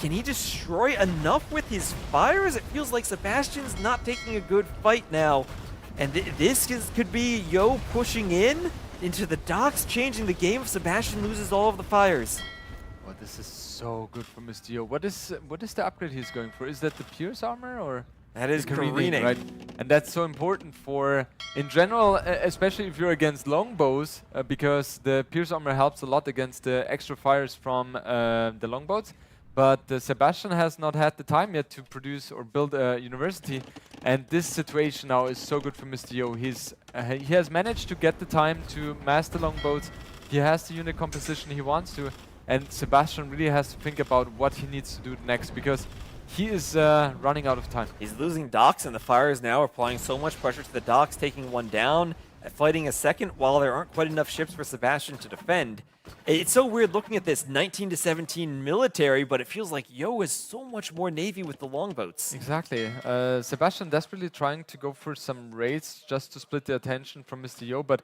Can he destroy enough with his fires? It feels like Sebastian's not taking a good fight now. And this could be Yo pushing in into the docks, changing the game if Sebastian loses all of the fires. Oh, this is so good for Mr. Yo. What is the upgrade he's going for? Is that the Pierce armor or? That is careening, right? And that's so important for, in general, especially if you're against longbows, because the Pierce armor helps a lot against the extra fires from the longboats. But Sebastian has not had the time yet to produce or build a university, and this situation now is so good for Mr. Yo. He has managed to get the time to master longboats. He has the unit composition he wants to, and Sebastian really has to think about what he needs to do next, because he is running out of time. He's losing docks, and the fires now are applying so much pressure to the docks, taking one down, fighting a second while there aren't quite enough ships for Sebastian to defend. It's so weird looking at this 19-17 military, but it feels like Yo is so much more Navy with the longboats. Exactly. Sebastian desperately trying to go for some raids just to split the attention from Mr. Yo, but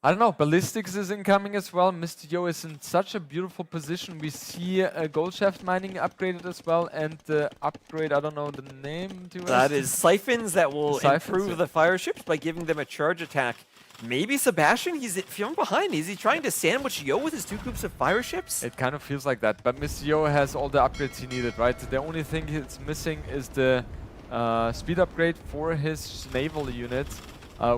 I don't know, Ballistics is incoming as well. Mr. Yo is in such a beautiful position. We see gold shaft mining upgraded as well, and the upgrade, I don't know the name to That is siphons that will improve the fire ships by giving them a charge attack. Maybe Sebastian, he's from behind. Is he trying to sandwich Yo with his 2 groups of fire ships? It kind of feels like that, but Mr. Yo has all the upgrades he needed, right? The only thing he's missing is the speed upgrade for his naval units,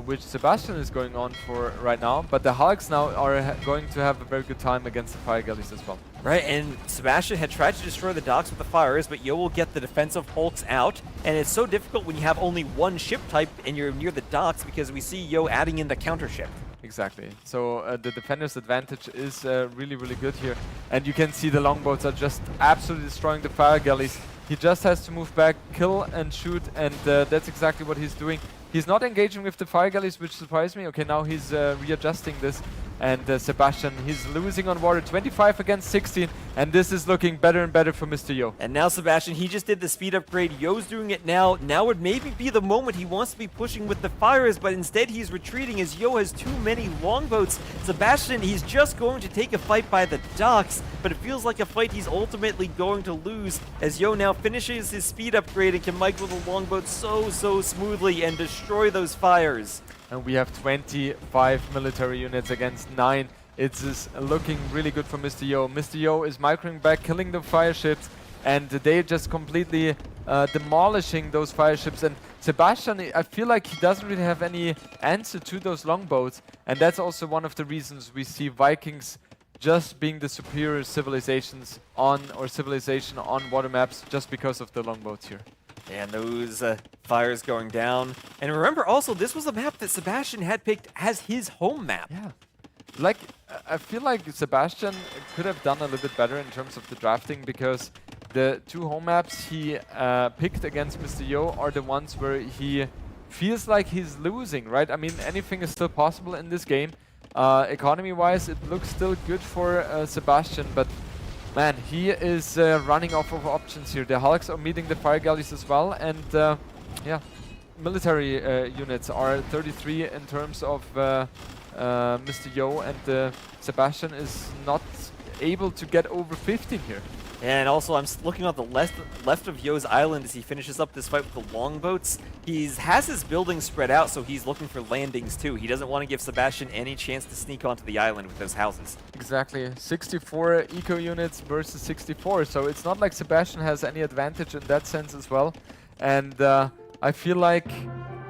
which Sebastian is going on for right now, but the Hulks now are going to have a very good time against the fire galleys as well. Right, and Sebastian had tried to destroy the docks with the fires, but Yo will get the defensive hulks out, and it's so difficult when you have only one ship type and you're near the docks, because we see Yo adding in the counter ship. Exactly. So the defender's advantage is really, really good here, and you can see the longboats are just absolutely destroying the fire galleys. He just has to move back, kill and shoot, and that's exactly what he's doing. He's not engaging with the fire galleys, which surprised me. Okay, now he's readjusting this. And Sebastian, he's losing on water, 25 against 16. And this is looking better and better for Mr. Yo. And now Sebastian, he just did the speed upgrade. Yo's doing it now. Now would maybe be the moment he wants to be pushing with the fires, but instead he's retreating as Yo has too many longboats. Sebastian, he's just going to take a fight by the docks, but it feels like a fight he's ultimately going to lose as Yo now finishes his speed upgrade and can micro the longboat so smoothly and destroy those fires. And we have 25 military units against 9. it's looking really good for Mr. Yo. Mr. Yo is microing back, killing the fire ships, and they're just completely demolishing those fire ships. And Sebastian, I feel like he doesn't really have any answer to those longboats, and that's also one of the reasons we see Vikings just being the superior civilizations on water maps just because of the longboats here. And those fires going down. And remember also, this was a map that Sebastian had picked as his home map. Yeah. Like, I feel like Sebastian could have done a little bit better in terms of the drafting, because the 2 home maps he picked against Mr. Yo are the ones where he feels like he's losing, right? I mean, anything is still possible in this game. Economy-wise, it looks still good for Sebastian, but man, he is running off of options here. The Hulks are meeting the fire galleys as well, and yeah, military units are 33 in terms of Mr. Yo, and Sebastian is not able to get over 15 here. And also, I'm looking on the left of Yo's island as he finishes up this fight with the longboats. He has his buildings spread out, so he's looking for landings too. He doesn't want to give Sebastian any chance to sneak onto the island with those houses. Exactly. 64 eco units versus 64, so it's not like Sebastian has any advantage in that sense as well. And I feel like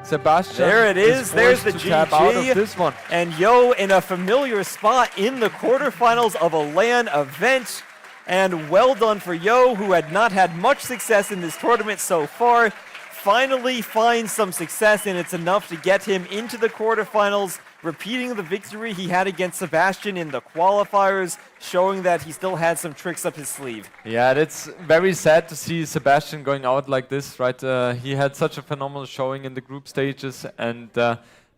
Sebastian there it is. There's the GG. Tap out of this one. And Yo in a familiar spot in the quarterfinals of a LAN event. And well done for Yo, who had not had much success in this tournament so far. Finally finds some success, and it's enough to get him into the quarterfinals, repeating the victory he had against Sebastian in the qualifiers, showing that he still had some tricks up his sleeve. Yeah, it's very sad to see Sebastian going out like this, right? He had such a phenomenal showing in the group stages, and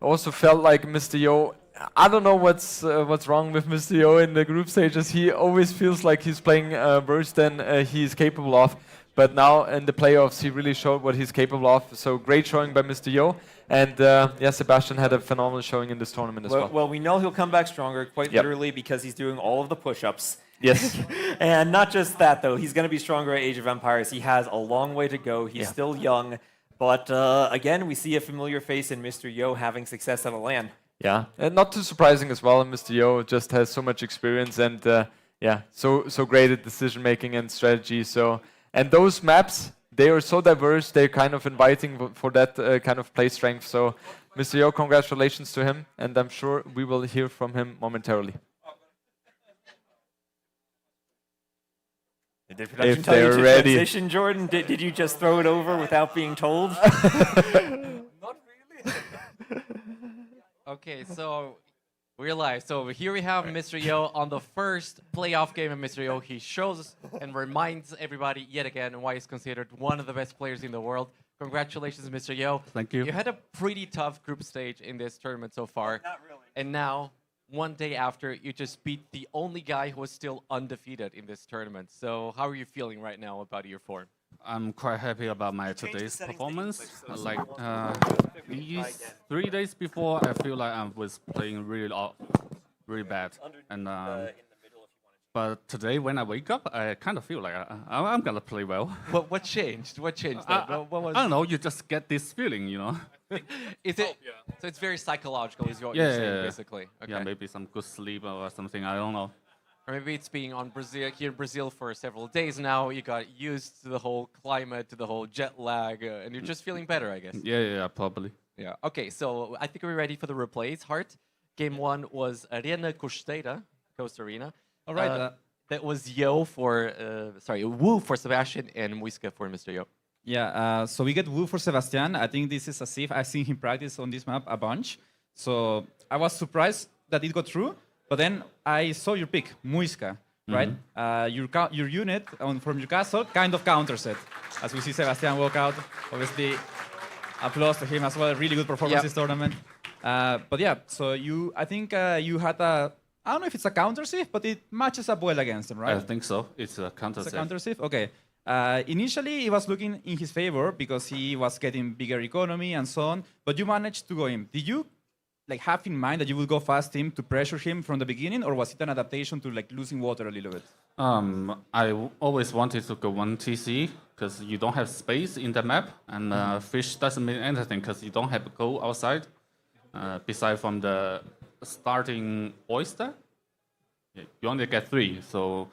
also felt like Mr. Yo, I don't know what's wrong with Mr. Yo in the group stages. He always feels like he's playing worse than he's capable of. But now in the playoffs, he really showed what he's capable of. So great showing by Mr. Yo. And yeah, Sebastian had a phenomenal showing in this tournament as well. Well, we know he'll come back stronger, quite literally, because he's doing all of the push-ups. Yes. And not just that, though. He's going to be stronger at Age of Empires. He has a long way to go. He's still young. But again, we see a familiar face in Mr. Yo having success at a LAN. Yeah, and not too surprising as well. Mr. Yo just has so much experience, and yeah, so great at decision making and strategy. So, and those maps, they are so diverse. They're kind of inviting for that kind of play strength. So, Mr. Yo, congratulations to him, and I'm sure we will hear from him momentarily. Did the production tell you to transition, Jordan? Did you just throw it over without being told? Not really. Okay, so we're live. So here we have Mr. Yo on the first playoff game of Mr. Yo. He shows and reminds everybody yet again why he's considered one of the best players in the world. Congratulations, Mr. Yo. Thank you. You had a pretty tough group stage in this tournament so far. Not really. And now, one day after, you just beat the only guy who was still undefeated in this tournament. So how are you feeling right now about your form? I'm quite happy about my today's performance. Like 3 days before, I feel like I was playing really bad. And but today, when I wake up, I kind of feel like I'm gonna play well. What changed? What changed? What was I don't know. You just get this feeling, you know. Is it? So it's very psychological, is what you're saying, basically. Okay. Yeah, maybe some good sleep or something. I don't know. Or maybe it's being here in Brazil for several days now. You got used to the whole climate, to the whole jet lag, and you're just feeling better, I guess. Yeah, probably. Yeah. Okay, so I think we're ready for the replays. Hart, game 1 was Arena Costeira, Costa Arena. All right. That was Wu for Sebastian and Muisca for Mr. Yo. Yeah, so we get Wu for Sebastian. I think this is a safe. I've seen him practice on this map a bunch. So I was surprised that it got through. But then I saw your pick, Muisca, right? Your unit from your castle kind of counters it. As we see Sebastian walk out, obviously, applause to him as well. Really good performance this tournament. But yeah, so I think you had I don't know if it's a counter sieve, but it matches up well against him, right? I think so. It's a counter sieve. It's a counter sieve? Okay. Initially, it was looking in his favor because he was getting bigger economy and so on, but you managed to go in. Did you have in mind that you will go fast him to pressure him from the beginning, or was it an adaptation to losing water a little bit? I always wanted to go 1 TC because you don't have space in the map, and fish doesn't mean anything because you don't have to go outside, beside from the starting oyster. you only get 3. So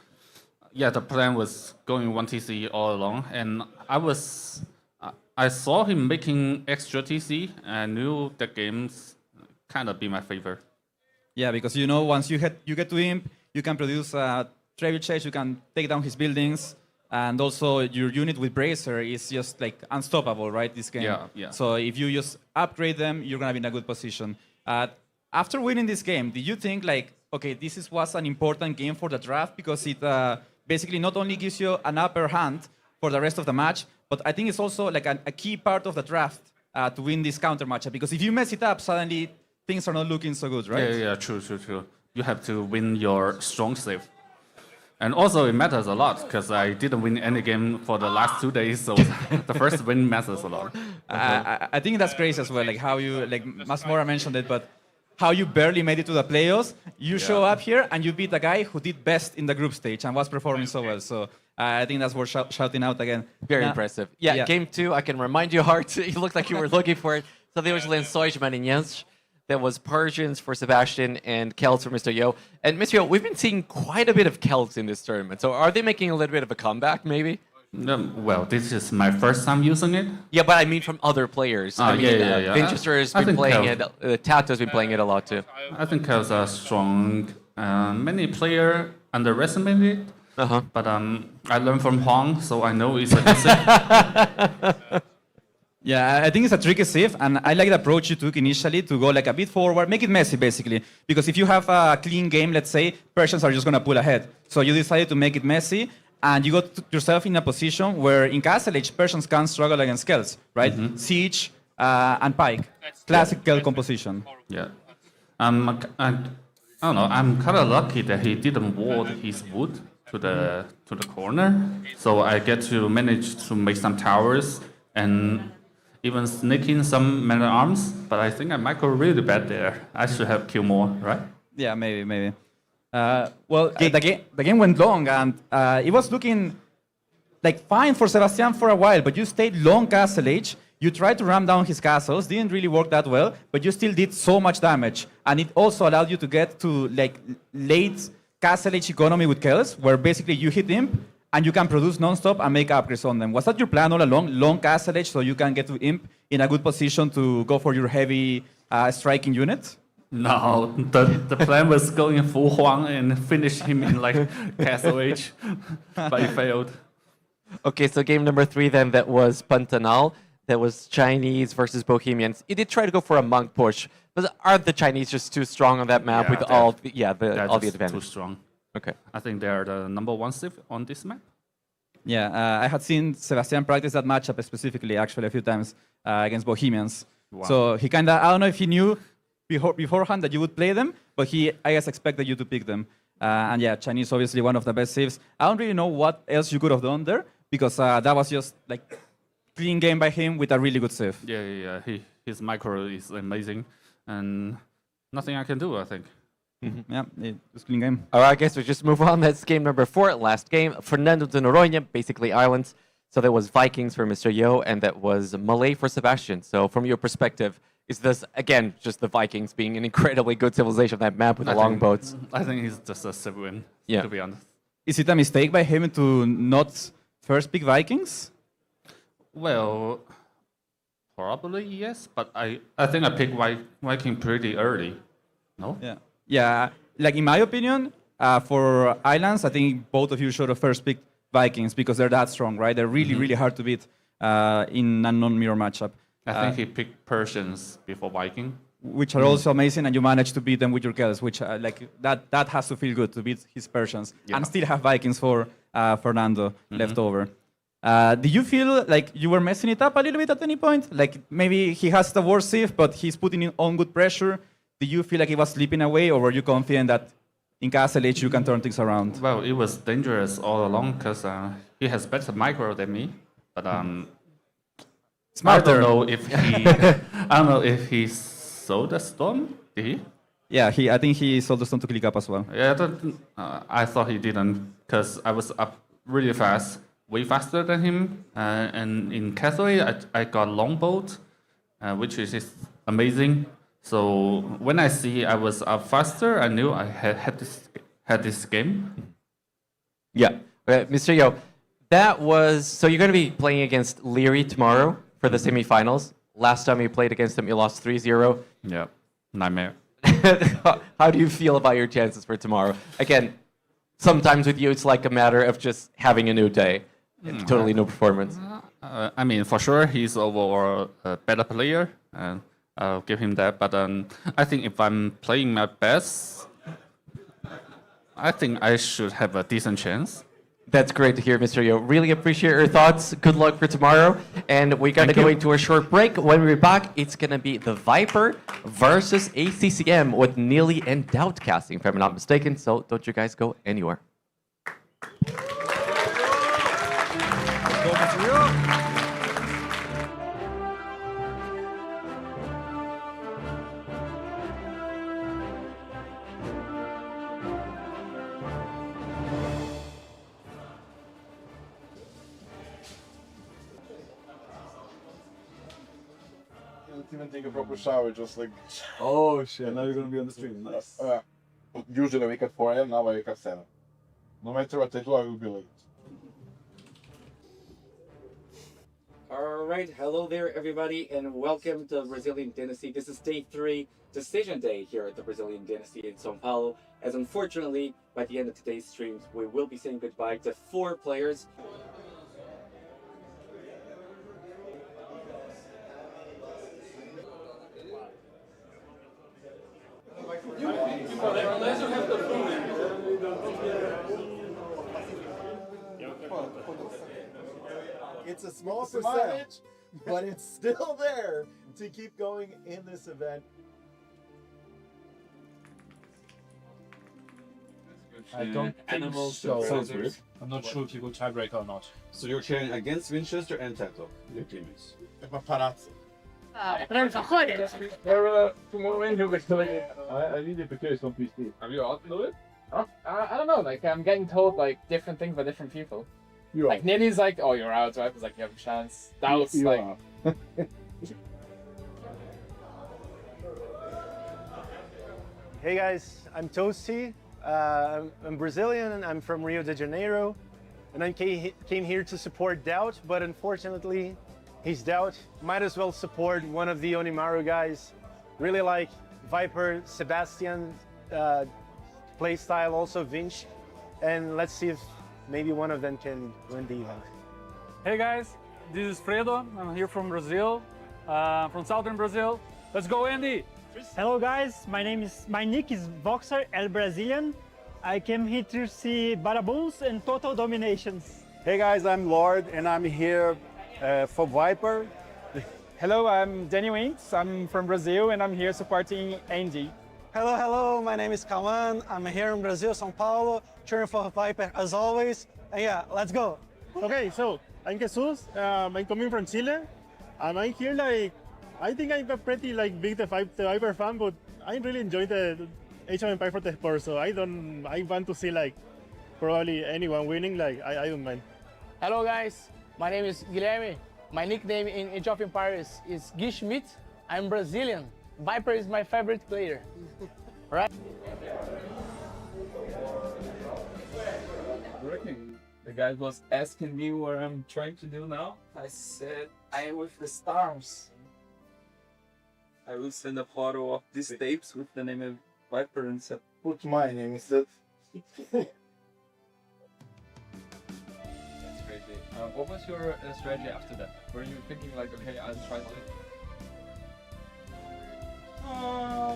yeah, the plan was going 1 TC all along, and I saw him making extra TC, and I knew the games kind of be my favor. Yeah, because you know, once you get to Imp, you can produce Treble Chase, you can take down his buildings, and also your unit with Bracer is just like unstoppable, right? This game. Yeah. So if you just upgrade them, you're gonna be in a good position. After winning this game, did you think like, okay, was an important game for the draft because it basically not only gives you an upper hand for the rest of the match, but I think it's also like a key part of the draft to win this counter matchup. Because if you mess it up, suddenly things are not looking so good, right? Yeah, true. You have to win your strong save. And also it matters a lot because I didn't win any game for the last 2 days, so the first win matters a lot. I think that's crazy as well, like how you, like Masmora mentioned it, but how you barely made it to the playoffs. You show up here and you beat a guy who did best in the group stage and was performing so well. So I think that's worth shouting out again. Very impressive. Yeah, game 2, I can remind you, Hart, you looked like you were looking for it. So there was Lençóis Maranhenses. There was Persians for Sebastian and Celts for Mr. Yo. And Mr. Yo, we've been seeing quite a bit of Celts in this tournament. So are they making a little bit of a comeback, maybe? Well, this is my first time using it. Yeah, but I mean from other players. I mean, Winchester has been playing it. Tato's been playing it a lot too. I think Celts are strong. Many players underestimate it. But I learned from Huang, so I know it's a good Yeah, I think it's a tricky save, and I like the approach you took initially to go like a bit forward, make it messy basically. Because if you have a clean game, let's say, Persians are just going to pull ahead. So you decided to make it messy, and you got yourself in a position where in Castle Age, Persians can struggle against Celts, right? Siege and Pike. Classic Celt composition. Yeah. I don't know, I'm kind of lucky that he didn't ward his wood to the corner. So I get to manage to make some towers and even sneak in some man-at-arms, but I think I might go really bad there. I should have killed more, right? Yeah, maybe. The game went long, and it was looking like fine for Sebastian for a while, but you stayed long Castle Age. You tried to ram down his castles, didn't really work that well, but you still did so much damage. And it also allowed you to get to like late Castle Age economy with Celts, where basically you hit Imp, and you can produce non-stop and make upgrades on them. Was that your plan all along? Long Castle Age so you can get to Imp in a good position to go for your heavy striking unit? No, the plan was going full Huang and finish him in like Castle Age, but it failed. Okay, so game number 3 then, that was Pantanal. That was Chinese versus Bohemians. It did try to go for a monk push, but are the Chinese just too strong on that map with all the advantage? Too strong. Okay. I think they are the number 1 save on this map. Yeah, I had seen Sebastian practice that matchup specifically, actually, a few times against Bohemians. Wow. So he kind of, I don't know if he knew beforehand that you would play them, but he, I guess, expected you to pick them. And yeah, Chinese obviously one of the best saves. I don't really know what else you could have done there, because that was just like clean game by him with a really good save. Yeah. His micro is amazing, and nothing I can do, I think. Yeah, it was a clean game. All right, I guess we just move on. That's game number 4, last game. Fernando de Noronha, basically islands. So there was Vikings for Mr. Yo, and that was Malay for Sebastian. So from your perspective, is this, again, just the Vikings being an incredibly good civilization on that map with the long boats? I think he's just a civilian, to be honest. Is it a mistake by him to not first pick Vikings? Well, probably yes, but I think I picked Viking pretty early. No? Yeah, like in my opinion, for Islands, I think both of you should have first picked Vikings because they're that strong, right? They're really, really hard to beat in a non-mirror matchup. I think he picked Persians before Viking. Which are also amazing, and you managed to beat them with your Celts, which like that has to feel good to beat his Persians and still have Vikings for Fernando left over. Do you feel like you were messing it up a little bit at any point? Like maybe he has the worst save, but he's putting on good pressure. Do you feel like he was slipping away, or were you confident that in Castle Age you can turn things around? Well, it was dangerous all along because he has better micro than me, but smarter. I don't know if he sold the storm. Did he? Yeah, I think he sold the storm to click up as well. Yeah, I thought he didn't because I was up really fast, way faster than him. And in Castle I got longboat, which is amazing. So when I see I was up faster, I knew I had to had this game. Yeah. Mr. Yo, that was, so you're going to be playing against Leary tomorrow for the semifinals. Last time you played against him, you lost 3-0. Yeah, nightmare. How do you feel about your chances for tomorrow? Again, sometimes with you, it's like a matter of just having a new day. Totally no performance. I mean, for sure, he's overall a better player, and I'll give him that. But I think if I'm playing my best, I think I should have a decent chance. That's great to hear, Mr. Yo. Really appreciate your thoughts. Good luck for tomorrow. And we're going to go into a short break. When we're back, it's going to be the Viper versus ACCM with Neely and Doubtcasting, if I'm not mistaken. So don't you guys go anywhere. Didn't even take a proper shower, just like. Oh shit, now you're gonna be on the stream. Nice. Usually I wake at 4 a.m., now I wake at 7. No matter what I do, I will be late. Alright, hello there everybody and welcome to Brazilian Dynasty. This is day 3, decision day here at the Brazilian Dynasty in São Paulo. As unfortunately, by the end of today's streams, we will be saying goodbye to 4 players. It's a small percentage, but it's still there to keep going in this event. I don't think so. Sounds weird. I'm not sure if you go tiebreaker or not. So you're cheering against Winchester and Tato, your teammates. Paparazzi. I need to purchase on PC. Have you asked me it? I don't know, like, I'm getting told, like, different things by different people. You like, Niddy's like, oh, you're out, right? It's like, you have a chance. That was like... Hey guys, I'm Toasty. I'm Brazilian and I'm from Rio de Janeiro. And I came here to support Doubt, but unfortunately, he's Doubt. Might as well support one of the Onimaru guys. Really like Viper, Sebastian, play style, also Vinch. And let's see if maybe one of them can win the event. Hey guys, this is Fredo. I'm here from Brazil, from southern Brazil. Let's go, Andy! Hello guys, my nick is Voxer El Brazilian. I came here to see Baraboons and Total Dominations. Hey guys, I'm Lord and I'm here for Viper. Hello, I'm Danny Winks. I'm from Brazil and I'm here supporting Andy. Hello, my name is Kawan. I'm here in Brazil, São Paulo, cheering for Viper as always. And yeah, let's go. Okay, so I'm Jesus. I'm coming from Chile. And I'm here like, I think I'm a pretty like big the Viper fan, but I really enjoy the Age of Empires for the sport. So I want to see like probably anyone winning. Like I don't mind. Hello guys, my name is Guilherme. My nickname in Age of Empires is Gui Schmidt. I'm Brazilian. Viper is my favorite player. Right? Working. The guy was asking me what I'm trying to do now. I said I am with the stars. I will send a photo of these tapes with the name of Viper and said, put my name instead. That's crazy. What was your strategy after that? Were you thinking like, okay, I'll try to...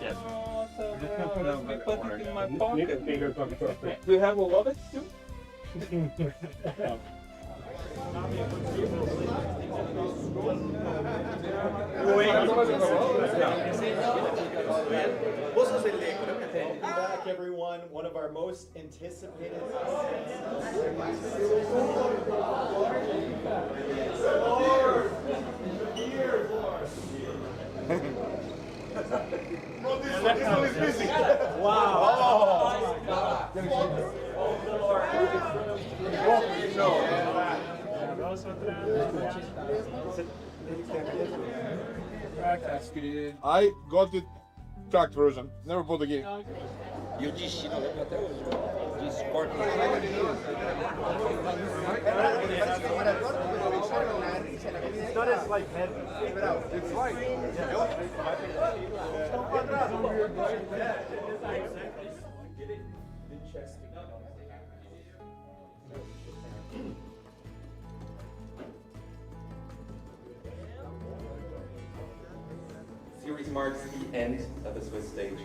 Yes. I'm just gonna put it in my pocket. Do you have a wallet too? Welcome back, everyone. One of our most anticipated. I got the tracked version. Never bought the game. E eu destino, eu lembro até hoje. this quarter. It's not as like heavy. It's like. Series marks the end of the Swiss stage.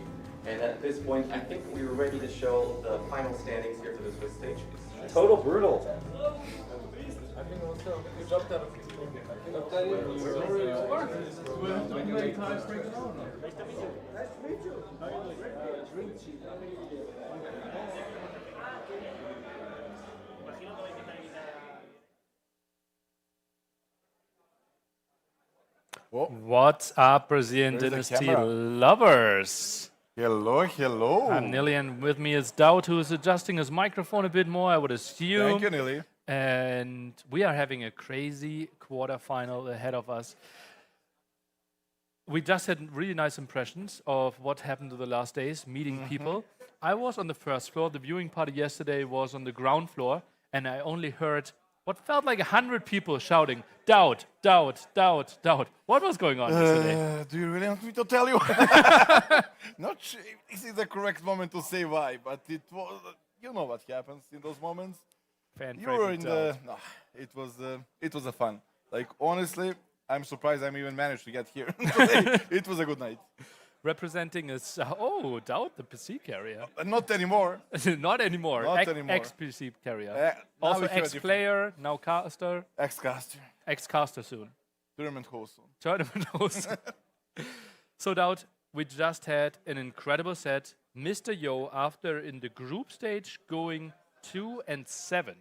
And at this point, I think we were ready to show the final standings here for the Swiss stage. Total brutal. I think also you dropped out of What's up, Brazilian Where's the Dynasty camera? lovers? Hello, hello. I'm Nili, and with me is Dowd, who is adjusting his microphone a bit more, I would assume. Thank you, Nili. And we are having a crazy quarterfinal ahead of us. We just had really nice impressions of what happened to the last days, meeting people. I was on the first floor. The viewing party yesterday was on the ground floor, and I only heard what felt like 100 people shouting, Dowd, Dowd, Dowd, Dowd. What was going on yesterday? Do you really want me to tell you? Not sure if this is the correct moment to say why, but it was. You know what happens in those moments. You were in the. No, it was a fun. Like honestly, I'm surprised I'm even managed to get here today. It was a good night. Representing us, Dowd, the PC carrier. Not anymore. Not anymore. Not anymore. Ex-PC carrier. Now Also we have a ex-player, now caster. Ex-caster. Ex-caster soon. Tournament host soon. Tournament host. So, Dowd, we just had an incredible set. Mr. Yo, after in the group stage, going 2-7.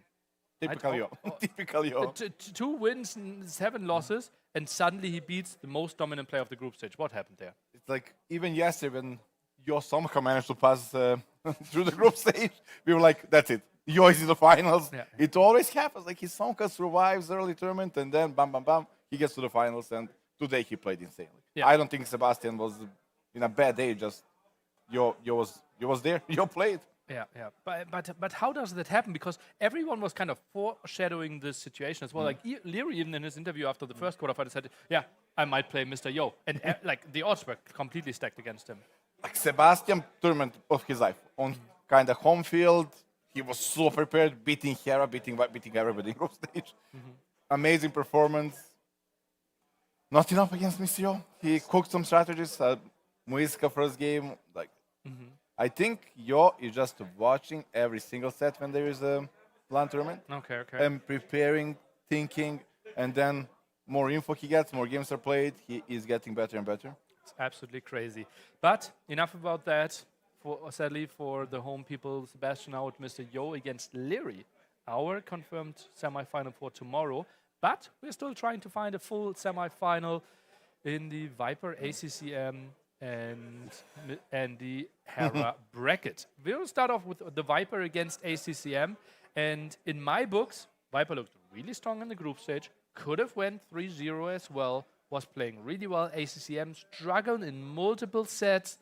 Typical Yo. Typical Yo. 2 wins, 7 losses, and suddenly he beats the most dominant player of the group stage. What happened there? It's like even yesterday when Yo somehow managed to pass through the group stage, we were like, that's it. Yo is in the finals. Yeah. It always happens. Like he somehow survives early tournament and then bam, bam, bam, he gets to the finals. And today he played insanely. Yeah. I don't think Sebastian was in a bad day. Just Yo was there. Yo played. Yeah, yeah. But how does that happen? Because everyone was kind of foreshadowing this situation as well. Like Leary, even in his interview after the first quarterfinal, said, "Yeah, I might play Mr. Yo," and like the odds were completely stacked against him. Like Sebastian tournament of his life on kind of home field. He was so prepared, beating Hera, beating everybody in group stage. Amazing performance. Not enough against Mr. Yo. He cooked some strategies. Muisca first game, like. I think Yo is just watching every single set when there is a LAN tournament. Okay. And preparing, thinking, and then more info he gets, more games are played, he is getting better and better. It's absolutely crazy. But enough about that. Sadly for the home people, Sebastian out, Mr. Yo against Leary. Our confirmed semi-final for tomorrow. But we're still trying to find a full semi-final in the Viper ACCM and the Hera bracket. We'll start off with the Viper against ACCM, and in my books, Viper looked really strong in the group stage, could have went 3-0 as well, was playing really well. ACCM struggled in multiple sets.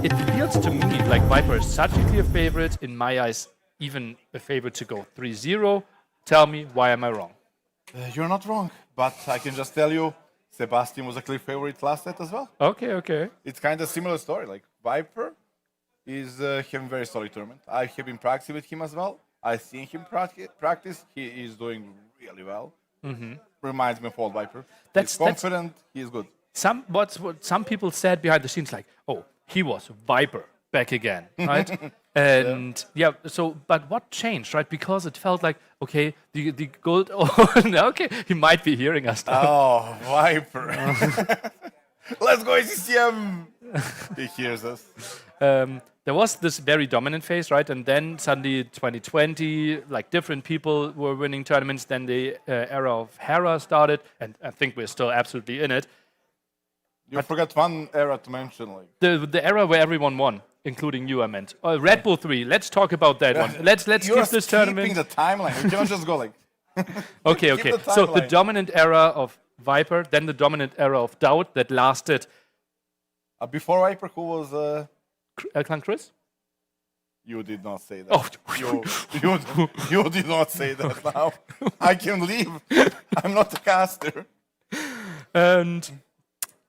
It feels to me like Viper is such a clear favorite, in my eyes, even a favorite to go 3-0. Tell me, why am I wrong? You're not wrong, but I can just tell you, Sebastian was a clear favorite last set as well. Okay. It's kind of similar story. Like Viper is having very solid tournament. I have been practicing with him as well. I've seen him practice. He is doing really well. Reminds me of old Viper. He's confident. He's good. What some people said behind the scenes, like, oh, he was Viper back again, right? And but what changed, right? Because it felt like, okay, the gold. Okay, he might be hearing us now. Oh, Viper! Let's go ACCM. He hears us. There was this very dominant phase, right? And then suddenly 2020, like different people were winning tournaments. Then the era of Hera started, and I think we're still absolutely in it. You forgot one era to mention, like the era where everyone won, including you, I meant. Red Bull 3. Let's talk about that one. Let's keep this tournament. You're skipping the timeline. You cannot just go like. Okay. So the dominant era of Viper, then the dominant era of Dowd that lasted. Before Viper, who was? Clan Chris. You did not say that. Oh. You did not say that now. I can leave. I'm not a caster. And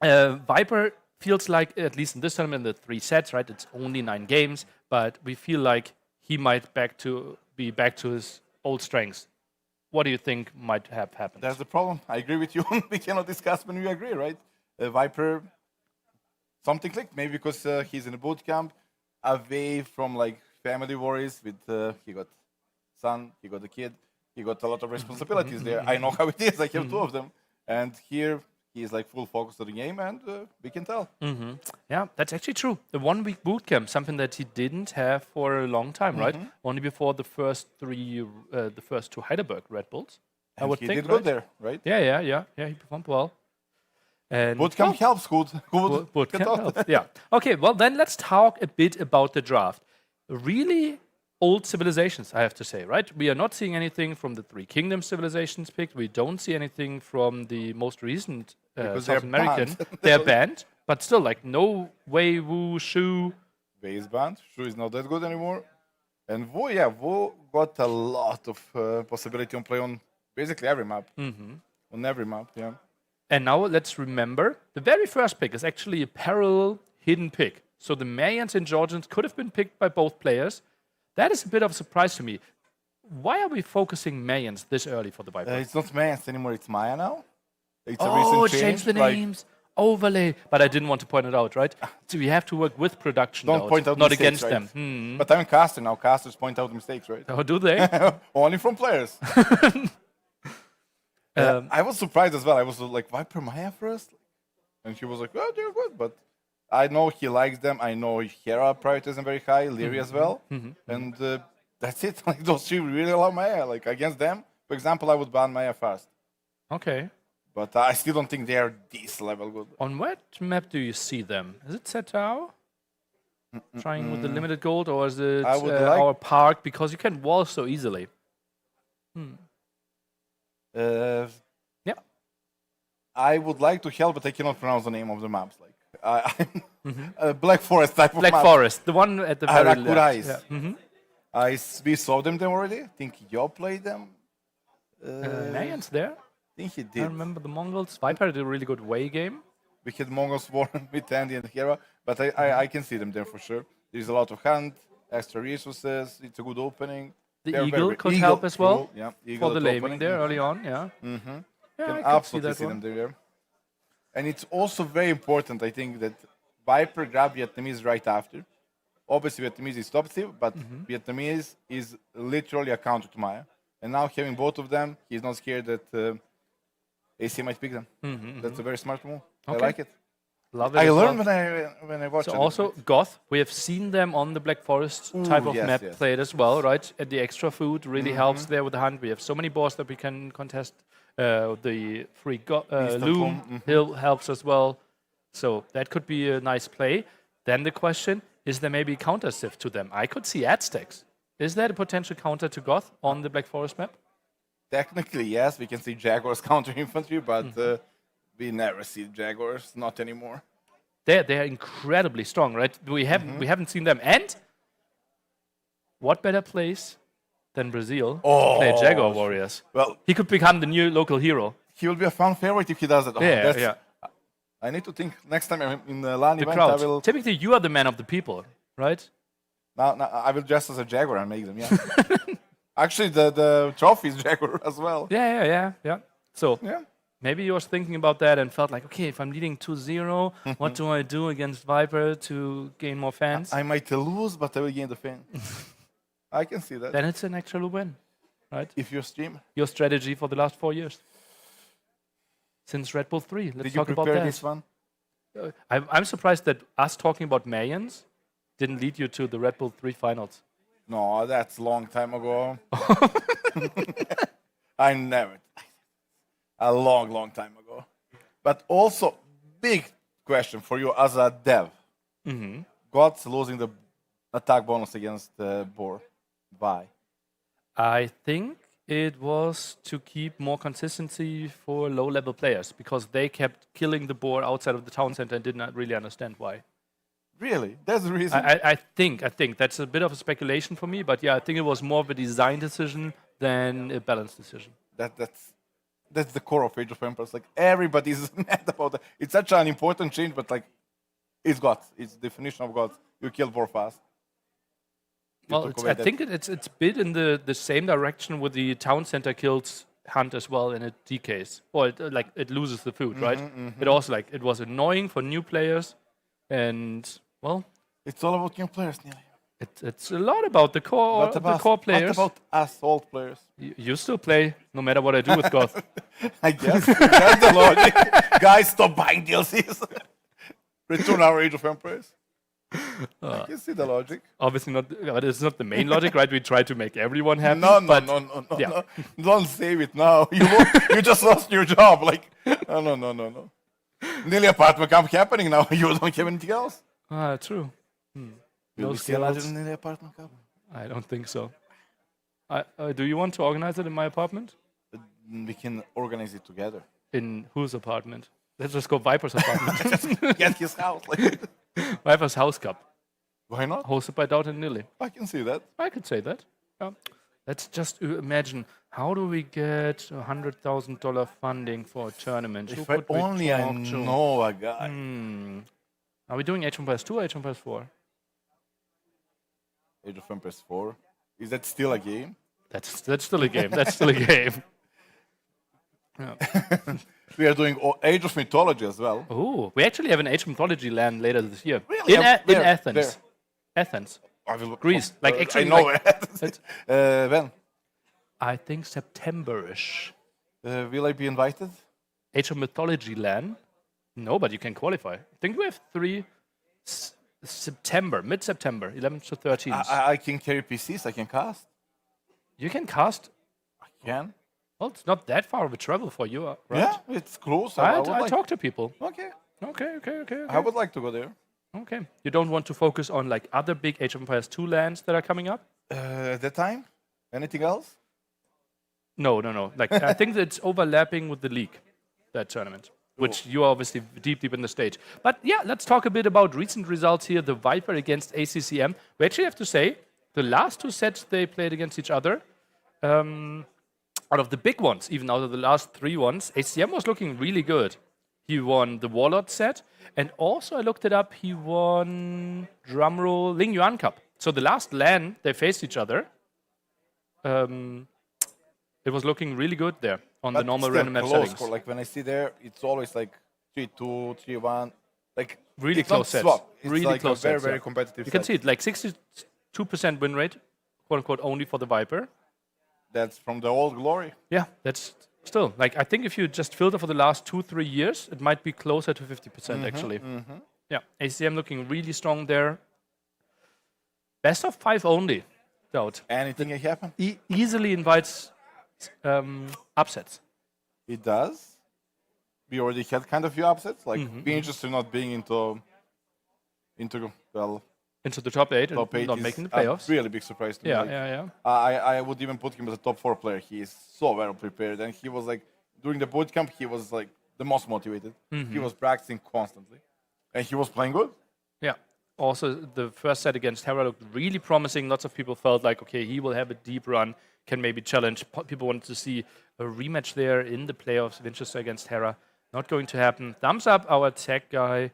Viper feels like, at least in this tournament, the 3 sets, right? It's only 9 games, but we feel like he might be back to his old strengths. What do you think might have happened? That's the problem. I agree with you. We cannot discuss when we agree, right? Viper, something clicked. Maybe because he's in a boot camp, away from like family worries. With he got son, he got a kid, he got a lot of responsibilities there. I know how it is. I have 2 of them, and here he's like full focus on the game, and we can tell. Yeah, that's actually true. The 1-week boot camp, something that he didn't have for a long time, right? Only before the first 2 Heidelberg Red Bulls. I And would he think, did right? good there, right? Yeah. He performed well. And Boot camp helps. Good. Boot camp helps. Yeah. Okay. Well, then let's talk a bit about the draft. Really old civilizations, I have to say, right? We are not seeing anything from the 3 Kingdoms civilizations picked. We don't see anything from the most recent Because South they're American. banned. They're banned, but still, like no Wei, Wu, Shu. Wei is banned. Shu is not that good anymore. And Wu got a lot of possibility on play on basically every map. On every map, yeah. And now let's remember, the very first pick is actually a parallel hidden pick. So the Mayans and Georgians could have been picked by both players. That is a bit of a surprise to me. Why are we focusing Mayans this early for the Viper? It's not Mayans anymore, it's Maya now. It's a Oh, recent change change. the names. Overlay. But I didn't want to point it out, right? So we have to work with production, Don't notes, point out not mistakes, against right? them. But I'm a caster now. Casters point out mistakes, right? Oh, do they? Only from players. I was surprised as well. I was like, Viper Maya first? And he was like, oh, they're good. But I know he likes them. I know Hera prioritizes them very high, Leary as well. And that's it. Like, those 3 really love Maya. Like, against them, for example, I would ban Maya first. Okay. But I still don't think they are this level good. On what map do you see them? Is it Setao? Trying with the limited gold, or is it I would like- our park? Because you can wall so easily. Yeah. I would like to help, but I cannot pronounce the name of the maps. Like I'm a Black Forest type of Black map. Forest, the one at the very left. Arakurais. Yeah. We saw them there already. I think Yo played them. Mayans there? I think he I did. remember the Mongols. Viper did a really good way game. We had Mongols war with Andy and Hera, but I can see them there for sure. There's a lot of hand, extra resources. It's a good opening. The They're Eagle very- could help as well. Eagle, yeah, For Eagle the at laming opening. there early on, yeah. Yeah, can can see absolutely that see one. them there. And it's also very important, I think, that Viper grab Vietnamese right after. Obviously, Vietnamese is top tier, but Vietnamese is literally a counter to Maya. And now having both of them, he's not scared that AC might pick them. That's a very smart move. I Okay. like it. Love it. I as learned well. when I watched So it. also Goth, we have seen them on the Black Forest type of yes, map yes. played as well, right? And the extra food really helps there with the hunt. We have so many boars that we can contest. The free loom helps as well. So that could be a nice play. Then the question, is there maybe counter Civ to them? I could see Aztecs. Is that a potential counter to Goth on the Black Forest map? Technically, yes, we can see Jaguars counter infantry, but we never see Jaguars, not anymore. They're incredibly strong, right? We haven't seen them. And what better place than Brazil to play Jaguar Warriors? Well, he could become the new local hero. He will be a fan favorite if he does it. Yeah. I need to think next time I'm in the LAN The event. crowd. I will. Typically, you are the man of the people, right? Now I will dress as a Jaguar and make them. Yeah. Actually, the trophy is Jaguar as well. Yeah. So Yeah. maybe you was thinking about that and felt like, okay, if I'm leading 2-0, what do I do against Viper to gain more fans? I might lose, but I will gain the fan. I can see that. Then it's an actual win, right? If you stream. Your strategy for the last 4 years. Since Red Bull 3. Let's Did you talk about prepare that. this one? I'm surprised that us talking about Mayans didn't lead you to the Red Bull 3 finals. No, that's a long time ago. I never. A long time ago. But also, big question for you as a dev. God's losing the attack bonus against Boar. Why? I think it was to keep more consistency for low-level players because they kept killing the boar outside of the town center and did not really understand why. Really? That's the reason? I think that's a bit of a speculation for me, but yeah, I think it was more of a design decision than a balance decision. That's the core of Age of Empires. Like everybody's mad about that. It's such an important change, but like it's gods. It's definition of gods. You kill war fast. Well, I think it's a bit in the same direction with the town center kills hunt as well, and it decays or it loses the food, right? It also it was annoying for new players, and well, it's all about new players, nearly. It's a lot about the core players. What about us old players? You still play no matter what I do with Goth. I guess that's the logic. Guys, stop buying DLCs. Return our Age of Empires. I can see the logic. Obviously not, but it's not the main logic, right? We try to make everyone happy. No. Yeah. Don't save it now. You just lost your job. Like, no. Nearly apartment camp happening now. You don't have anything else. True. Will we see a larger Nearly apartment camp? I don't think so. Do you want to organize it in my apartment? We can organize it together. In whose apartment? Let's just go Viper's apartment. Get his house. Like. Viper's House Cup. Why not? Hosted by Doubt and Nilly. I can see that. I can say that. Yeah. Let's just imagine, how do we get $100,000 funding for a tournament? If I only I know a guy. Are we doing Age of Empires 2 or Age of Empires 4? Age of Empires 4. Is that still a game? That's still a game. That's still a game. Yeah. We are doing Age of Mythology as well. Oh, we actually have an Age of Mythology LAN later this year. Really? In Athens. Where? Athens. Greece. Actually, I know Athens. When? I think September-ish. Will I be invited? Age of Mythology LAN? No, but you can qualify. I think we have 3 September, mid-September, 11th to 13th. I can carry PCs, I can cast. You can cast? I can. Well, it's not that far of a travel for you, right? Yeah, it's close. I talk to people. Okay. Okay. I would like to go there. Okay. You don't want to focus on other big Age of Empires 2 lands that are coming up? At that time? Anything else? No. I think that it's overlapping with the league, that tournament, which you are obviously deep in the stage. But yeah, let's talk a bit about recent results here. The Viper against ACCM. We actually have to say, the last 2 sets they played against each other, out of the big ones, even out of the last 3 ones, ACCM was looking really good. He won the Warlord set, and also I looked it up, he won, drumroll, Ling Yuan Cup. So the last LAN they faced each other, it was looking really good there on the normal random match settings. Score. Like when I see there, it's always like 3-2, 3-1. Like really close sets. It's really like close a very, sets, very competitive You can see it, like 62% win rate, quote unquote, only for the Viper. That's from the old glory. Yeah, that's still, I think if you just filter for the last 2-3 years, it might be closer to 50% actually. Yeah, ACM looking really strong there. Best of 5 only, Doubt. Anything can happen. Easily invites upsets. It does. We already had kind of few upsets, like being interested not being into the top 8 top and 8 not making the playoffs. A really big surprise to me. Yeah. I would even put him as a top 4 player. He is so well prepared, and he was during the boot camp, he was the most motivated. He was practicing constantly, and he was playing good. Yeah. Also, the first set against Hera looked really promising. Lots of people felt like, okay, he will have a deep run, can maybe challenge. People wanted to see a rematch there in the playoffs, Winchester against Hera. Not going to happen. Thumbs up, our tech guy,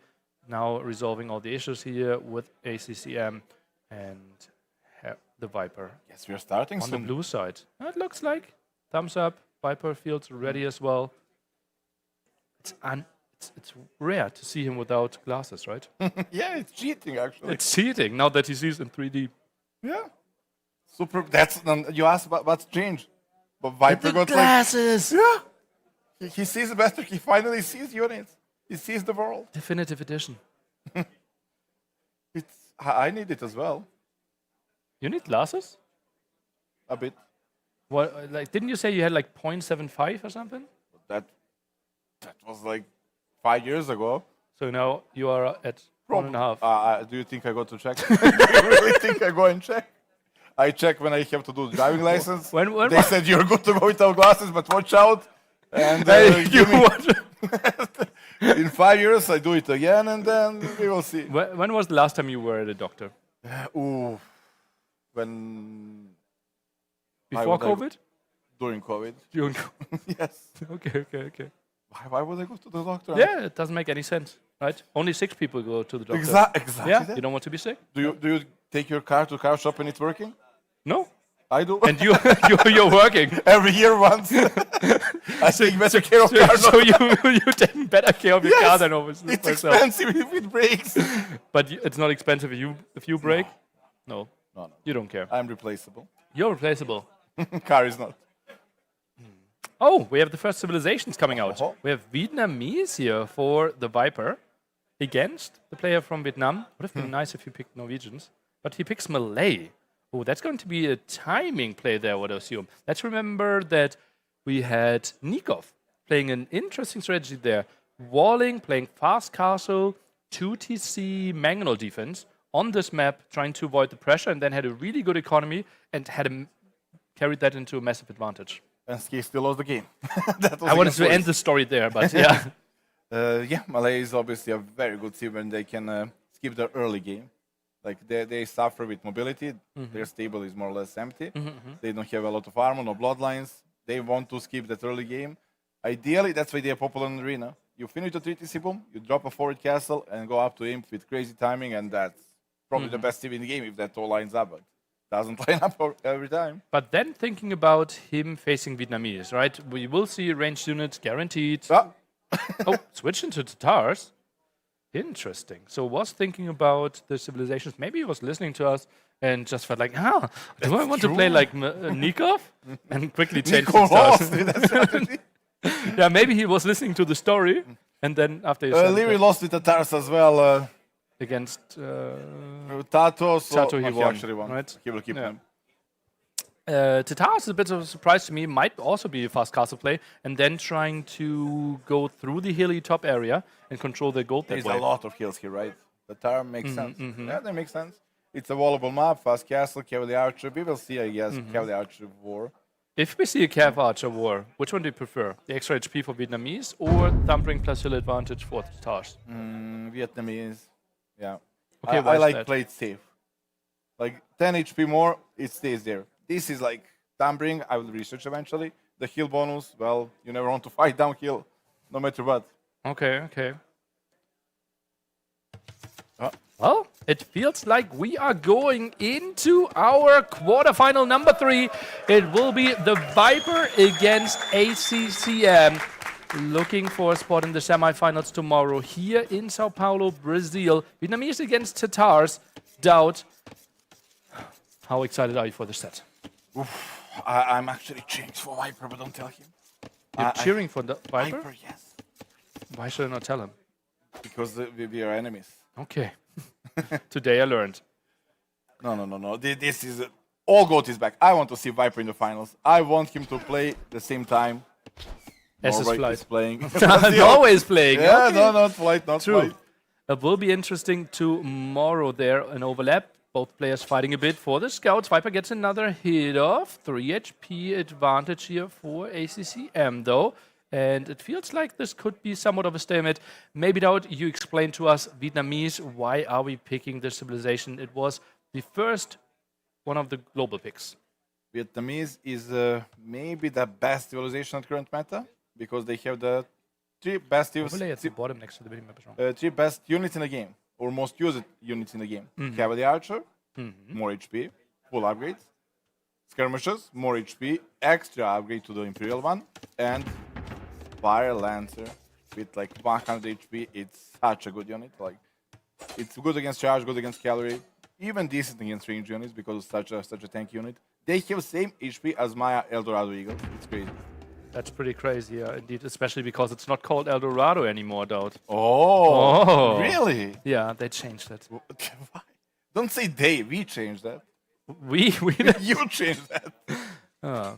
now resolving all the issues here with ACCM and the Viper. Yes, we are starting on soon. the blue side. It looks like. Thumbs up. Viper feels ready as well. It's rare to see him without glasses, right? Yeah, it's cheating actually. It's cheating now that he sees in 3D. Yeah. Super. That's you asked about what's changed, but Viper got glasses. Yeah. He sees better. He finally sees units. He sees the world. Definitive edition. I need it as well. You need glasses? A bit. What? Didn't you say you had 0.75 or something? That was 5 years ago. So now you are at 1.5. Do you think I go to check? Do you really think I go and check? I check when I have to do driving license. They said you're good to go without glasses, but watch out. And In 5 years, I do it again, and then we will see. When was the last time you were at a doctor? Ooh, when Before COVID? During COVID. During COVID. Yes. Okay. Why would I go to the doctor? Yeah, it doesn't make any sense, right? Only 6 people go to the doctor. Exactly. Yeah, that. you don't want to be sick? Do you take your car to car shop and it's working? No. I do. And you're working every year once. I take better care of car. So you take better care of your car than obviously. It's expensive if it breaks. But it's not expensive if you break. No. You don't care. I'm replaceable. You're replaceable. Car is not. Oh, we have the first civilizations coming out. We have Vietnamese here for the Viper against the player from Vietnam. Would have been nice if you picked Norwegians, but he picks Malay. Oh, that's going to be a timing play there, I would assume. Let's remember that we had Nikov playing an interesting strategy there. Walling, playing fast castle, 2TC Mangonel defense on this map, trying to avoid the pressure, and then had a really good economy and had carried that into a massive advantage. And he still lost the game. I wanted to end the story there, but yeah. Malay is obviously a very good team when they can skip the early game. Like they suffer with mobility. Their stable is more or less empty. They don't have a lot of armor, no bloodlines. They want to skip that early game. Ideally, that's why they are popular in the arena. You finish the 3TC boom, you drop a forward castle and go up to imp with crazy timing, and that's probably the best team in the game if that all lines up, but doesn't line up every time. But then thinking about him facing Vietnamese, right? We will see ranged units guaranteed. Oh, switching to Tatars. Interesting. So was thinking about the civilizations. Maybe he was listening to us and just felt like, do I want to play like Nikov? And quickly changed his stars. Yeah, maybe he was listening to the story, and then after Leary lost with the Tatars as well. Against Tato, so Tato he won, actually won. right? He will keep them. Tatars is a bit of a surprise to me. Might also be a fast castle play, and then trying to go through the hilly top area and control the gold that There's way. a lot of hills here, right? The Tatar makes sense. Yeah, that makes sense. It's a wallable map, fast castle, Cavalier Archer. We will see, I guess, Cavalier Archer war. If we see a Cav Archer war, which one do you prefer? The extra HP for Vietnamese or Thumpering plus hill advantage for Tatars? Vietnamese, yeah. Okay, I like that? play it safe. Like 10 HP more, it stays there. This is like Thumbring, I will research eventually. The heal bonus, well, you never want to fight downhill, no matter what. Okay. Well, it feels like we are going into our quarterfinal number 3. It will be the Viper against ACCM. Looking for a spot in the semifinals tomorrow here in Sao Paulo, Brazil. Vietnamese against Tatars. Doubt. How excited are you for the set? I'm actually cheering for Viper, but don't tell him. You're cheering for the Viper? Viper, yes. Why should I not tell him? Because we are enemies. Okay. Today I learned. No. This is all GOAT is back. I want to see Viper in the finals. I want him to play the same time. Norway is playing. Norway is playing. Yeah, okay. no, not flight, not True. flight. It will be interesting tomorrow there, an overlap. Both players fighting a bit for the scouts. Viper gets another hit off. 3 HP advantage here for ACCM though. And it feels like this could be somewhat of a stalemate. Maybe Daud, you explain to us, Vietnamese, why are we picking this civilization? It was the first one of the global picks. Vietnamese is maybe the best civilization at current meta because they have the 3 best Overlay at the bottom next to the minimap is wrong. 3 best units in the game, or most used units in the game. Cavalier Archer, more HP, full upgrades. Skirmishers, more HP, extra upgrade to the Imperial one, and Fire Lancer with like 100 HP. It's such a good unit. Like, it's good against charge, good against cavalry, even decent against range units because it's such a tank unit. They have same HP as Maya Eldorado Eagle. It's crazy. That's pretty crazy, yeah, indeed, especially because it's not called Eldorado anymore, Daud. Oh, really? Yeah, they changed it. Why? Don't say they. We changed that. We You changed that.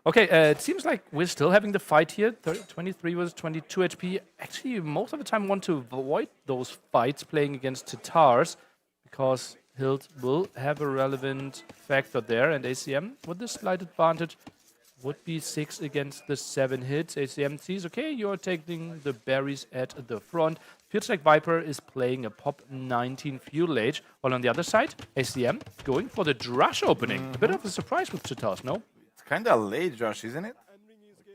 Okay, it seems like we're still having the fight here. 23 versus 22 HP. Actually, most of the time want to avoid those fights playing against Tatars because Hild will have a relevant factor there, and ACM with the slight advantage would be 6 against the 7 hits. ACM sees, okay, you're taking the berries at the front. Feels like Viper is playing a pop 19 Fuel Age, while on the other side, ACM going for the Drush opening. A bit of a surprise with Chitas, no? It's kind of late, Josh, isn't it?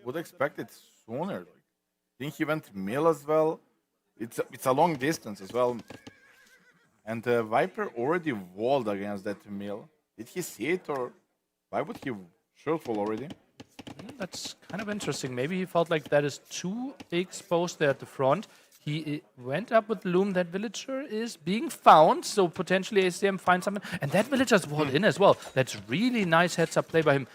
Would expect it sooner. I think he went mill as well. It's a long distance as well. And Viper already walled against that mill. Did he see it, or why would he shortfall already? That's kind of interesting. Maybe he felt like that is too exposed there at the front. He went up with Loom. That villager is being found, so potentially ACM finds something. And that villager's walled in as well. That's really nice heads-up play by him.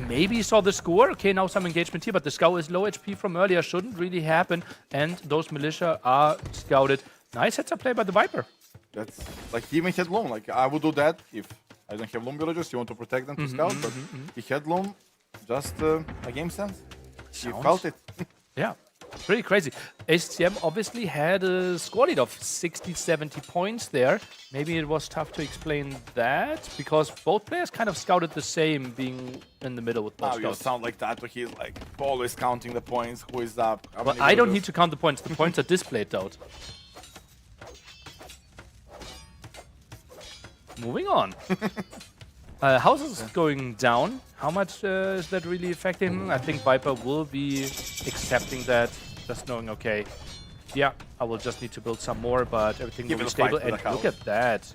Maybe he saw the score. Okay, now some engagement here, but the scout is low HP from earlier. Shouldn't really happen. And those militia are scouted. Nice heads-up play by the Viper. That's like he even had Loom. Like I would do that if I don't have Loom villagers. You want to protect them to scout, but he had Loom. Just a game sense. He felt it. Yeah. Pretty crazy. ACM obviously had a score lead of 60, 70 points there. Maybe it was tough to explain that because both players kind of scouted the same, being in the middle with both Now you scouts. sound like that, but he's like always counting the points. Who is up? Well, I don't need to count the points. The points are displayed out. Moving on. House is going down. How much is that really affecting him? I think Viper will be accepting that, just knowing, okay, yeah, I will just need to build some more, but everything will be stable. And look at that.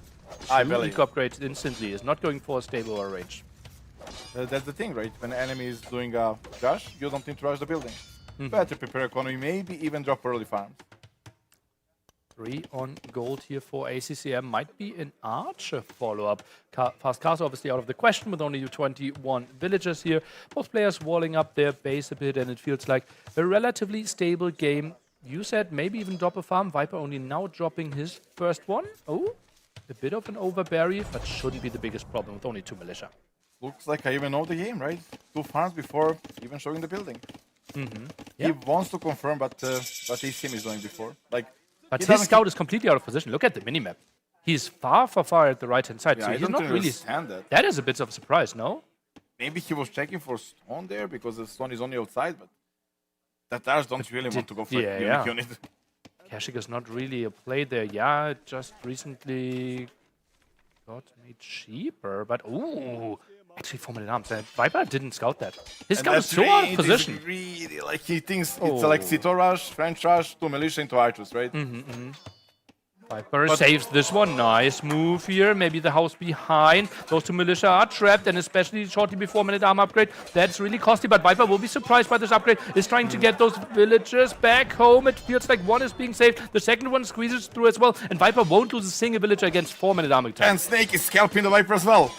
Eco upgrade instantly is not going for a stable or range. That's the thing, right? When an enemy is doing a rush, you don't need to rush the building. Better prepare economy, maybe even drop early farms. 3 on gold here for ACCM. Might be an Archer follow-up. Fast cars obviously out of the question with only 21 villagers here. Both players walling up their base a bit, and it feels like a relatively stable game. You said maybe even drop a farm. Viper only now dropping his first one. Oh, a bit of an overberry, but shouldn't be the biggest problem with only 2 militia. Looks like I even know the game, right? 2 farms before even showing the building. He wants to confirm, but ACM is doing before. Like. But his scout is completely out of position. Look at the minimap. He's far at the right-hand side. Yeah, so I he's don't not really. understand that. That is a bit of a surprise, no? Maybe he was checking for stone there because the stone is only outside, but Tatars don't really want to go for unique unit. Kashik is not really a play there. Yeah, it just recently got made cheaper, but ooh. Actually, 4-minute arms. Viper didn't scout that. His scout is so out of position. Really, like he thinks it's like Cito rush, French rush, 2 militia into archers, right? Viper saves this one. Nice move here. Maybe the house behind. Those 2 militia are trapped, and especially shortly before 4-minute arm upgrade. That's really costly, but Viper will be surprised by this upgrade. Is trying to get those villagers back home. It feels like one is being saved. The second one squeezes through as well, and Viper won't lose a single villager against 4-minute arm attack. And Snake is scalping the Viper as well.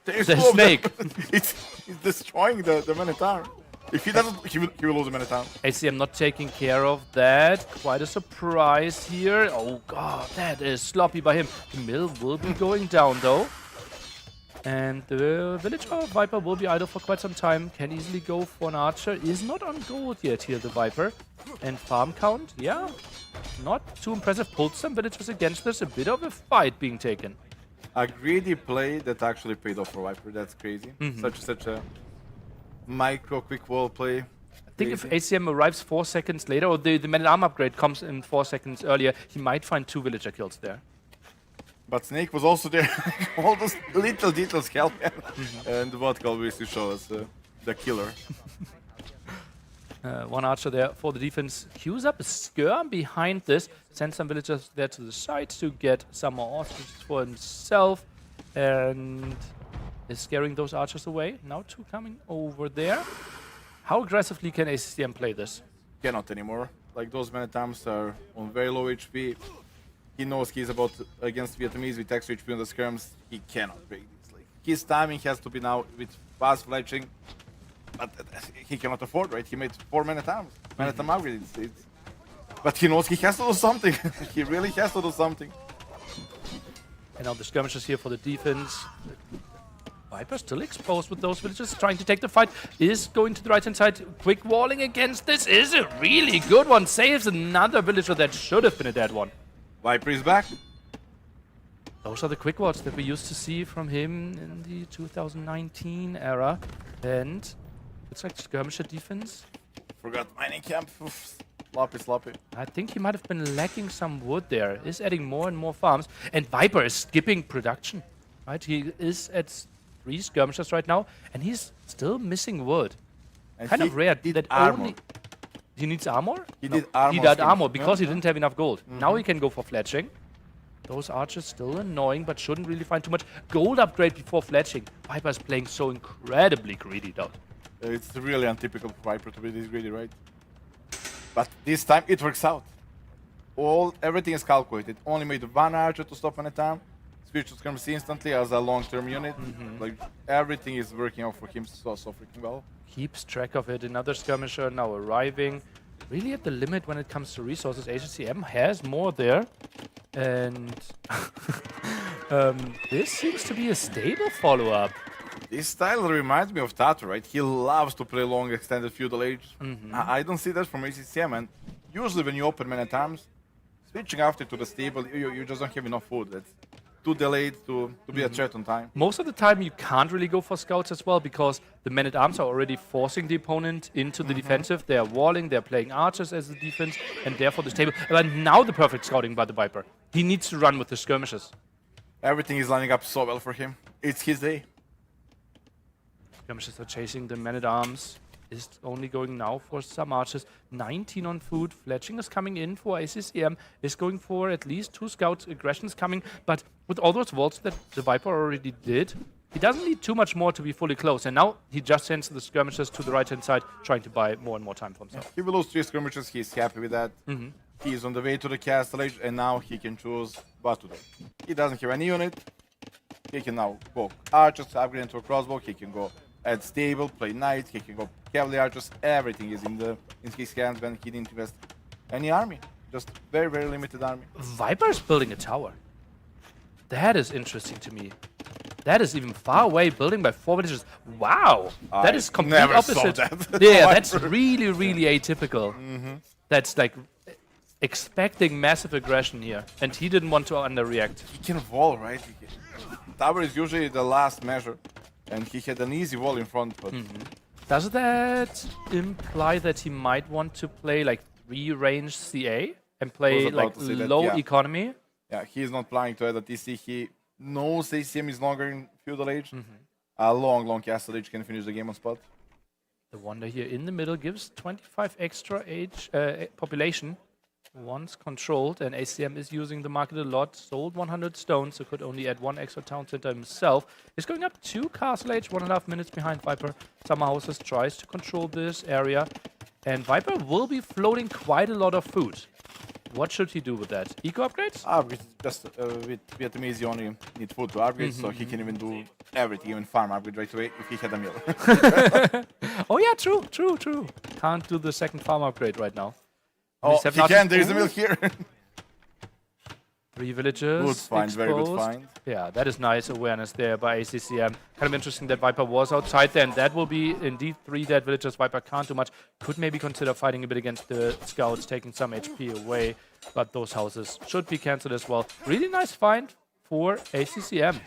There's the Snake. It's destroying the Minotaur. If he doesn't, he will lose the Minotaur. ACM not taking care of that. Quite a surprise here. Oh god, that is sloppy by him. The mill will be going down though. And the villager Viper will be idle for quite some time. Can easily go for an Archer. Is not on gold yet here, the Viper. And farm count, yeah, not too impressive. Pulled some villagers against this. A bit of a fight being taken. A greedy play that actually paid off for Viper. That's crazy. Such a micro quick wall play. I think if ACM arrives 4 seconds later, or the man arm upgrade comes in 4 seconds earlier, he might find 2 villager kills there. But Snake was also there. All those little details help him. And the vodka obviously shows us the killer. One Archer there for the defense. Queues up a skirm behind this. Sends some villagers there to the side to get some more ostriches for himself. And is scaring those archers away. Now 2 coming over there. How aggressively can ACCM play this? Cannot anymore. Like those Manitams are on very low HP. He knows he's about against Vietnamese with extra HP on the skirms. He cannot break this. Like his timing has to be now with fast fletching. But he cannot afford, right? He made 4 Manitams. Manitam upgrades. But he knows he has to do something. He really has to do something. And now the skirmishes here for the defense. Viper still exposed with those villagers, trying to take the fight. Is going to the right-hand side. Quick walling against this is a really good one. Saves another villager that should have been a dead one. Viper is back. Those are the quick walls that we used to see from him in the 2019 era. And Looks like skirmisher defense. Forgot mining camp. Oof. Sloppy. I think he might have been lacking some wood there. Is adding more and more farms. And Viper is skipping production. Right? He is at 3 skirmishers right now. And he's still missing wood. And Kind of rare that armor. only... He needs armor? He No, did armor. He did skins. armor because Yeah. he didn't have enough gold. Now he can go for fletching. Those archers still annoying, but shouldn't really find too much gold upgrade before fletching. Viper's playing so incredibly greedy though. It's really untypical for Viper to be this greedy, right? But this time it works out. Everything is calculated. Only made 1 archer to stop an attack. Switch to skirmish instantly as a long-term unit. Like everything is working out for him so freaking well. Keeps track of it. Another skirmisher now arriving. Really at the limit when it comes to resources. HCM has more there. And this seems to be a stable follow-up. This style reminds me of Tato, right? He loves to play long extended feudal age. I don't see that from ACCM, and usually when you open many times, switching after to the stable, you just don't have enough food. That's too delayed to be a threat on time. Most of the time you can't really go for scouts as well because the men-at-arms are already forcing the opponent into the defensive. They're walling, they're playing archers as the defense, and therefore the stable. But now the perfect scouting by the Viper. He needs to run with the skirmishes. Everything is lining up so well for him. It's his day. Skirmishes are chasing the men-at-arms. Is only going now for some archers. 19 on food. Fletching is coming in for ACCM. Is going for at least 2 scouts. Aggressions coming. But with all those vaults that the Viper already did, he doesn't need too much more to be fully close. And now he just sends the skirmishers to the right-hand side, trying to buy more and more time for himself. He will lose 3 skirmishes. He's happy with that. He's on the way to the castle age, and now he can choose what to do. He doesn't have any unit. He can now go archers, upgrade into a crossbow. He can go add stable, play knights. He can go cavalry archers. Everything is in his hands when he didn't invest any army. Just very, very limited army. Viper is building a tower. That is interesting to me. That is even far away, building by 4 villages. Wow, that is complete never opposite. saw that. Yeah, that's really, really atypical. That's like expecting massive aggression here, and he didn't want to underreact. He can wall, right? Tower is usually the last measure, and he had an easy wall in front. But Does that imply that he might want to play like 3-range CA and play like low economy? Yeah, he is not planning to add a TC. He knows ACM is longer in feudal age. A long castle age can finish the game on spot. The wonder here in the middle gives 25 extra age population once controlled, and ACM is using the market a lot. Sold 100 stones, so could only add 1 extra town center himself. He's going up 2 castle age, 1.5 minutes behind Viper. Summer Houses tries to control this area, and Viper will be floating quite a lot of food. What should he do with that? Eco upgrades? Upgrades, just with Vietnamese you only need food to upgrade, so he can even do everything, even farm upgrade right away if he had a meal. Oh yeah, true. Can't do the second farm upgrade right now. Oh, he can, there is a mill here. 3 villages. Good find, very good exposed. find. Yeah, that is nice awareness there by ACCM. Kind of interesting that Viper was outside there, and that will be indeed 3 dead villagers. Viper can't do much. Could maybe consider fighting a bit against the scouts, taking some HP away, but those houses should be cancelled as well. Really nice find for ACCM.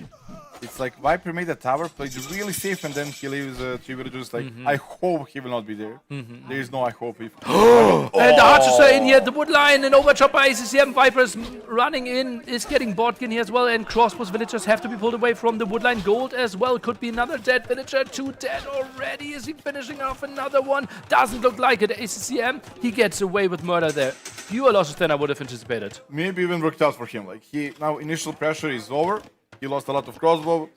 It's like Viper made a tower, played really safe, and then he leaves 3 villagers. Like, I hope he will not be there. There is no I hope. If And the archers are in here at the wood line, and overchop by ACCM. Vipers running in, is getting Botkin here as well, and crossbows villagers have to be pulled away from the wood line. Gold as well, could be another dead villager. 2 dead already. Is he finishing off another one? Doesn't look like it. ACCM, he gets away with murder there. Fewer losses than I would have anticipated. maybe even worked out for him. Like, now initial pressure is over. He lost a lot of crossbow.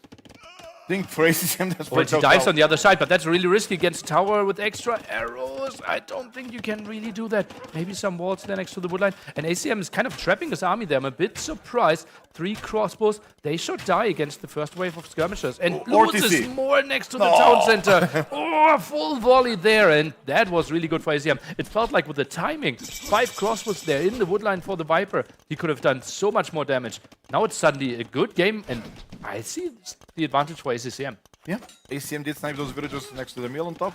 I think for ACCM that's Well, he dives on the other side, but that's really risky against tower with extra arrows. I don't think you can really do that. Maybe some walls there next to the woodline. And ACM is kind of trapping his army there. I'm a bit surprised. 3 crossbows. They should die against the first wave of skirmishers. And loses more next to the town center. Oh, full volley there. And that was really good for ACM. It felt like with the timing, 5 crossbows there in the woodline for the Viper. He could have done so much more damage. Now it's suddenly a good game, and I see the advantage for ACCM. Yeah, ACM did snipe those villagers next to the mill on top,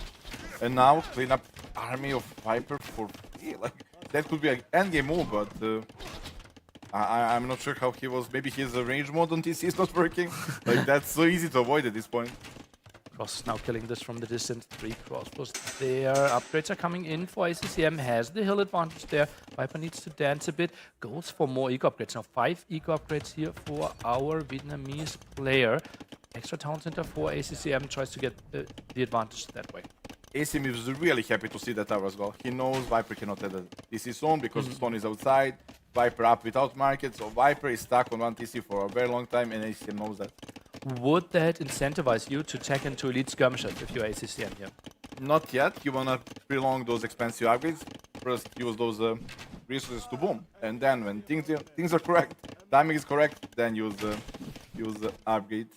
and now clean up army of Viper for free. Like, that could be an endgame move, but I'm not sure how he was. Maybe his range mode on TC is not working. Like, that's so easy to avoid at this point. Cross is now killing this from the distance. 3 crossbows there. Upgrades are coming in for ACCM. Has the hill advantage there. Viper needs to dance a bit. Goes for more eco upgrades. Now 5 eco upgrades here for our Vietnamese player. Extra town center for ACCM. Tries to get the advantage that way. ACM is really happy to see that tower as well. He knows Viper cannot have the TC zone because the zone is outside. Viper up without market, so Viper is stuck on one TC for a very long time, and ACM knows that. Would that incentivize you to tech into elite skirmishers if you're ACCM here? Not yet. You wanna prolong those expensive upgrades. First, use those resources to boom, and then when things are correct, timing is correct, then use the upgrade.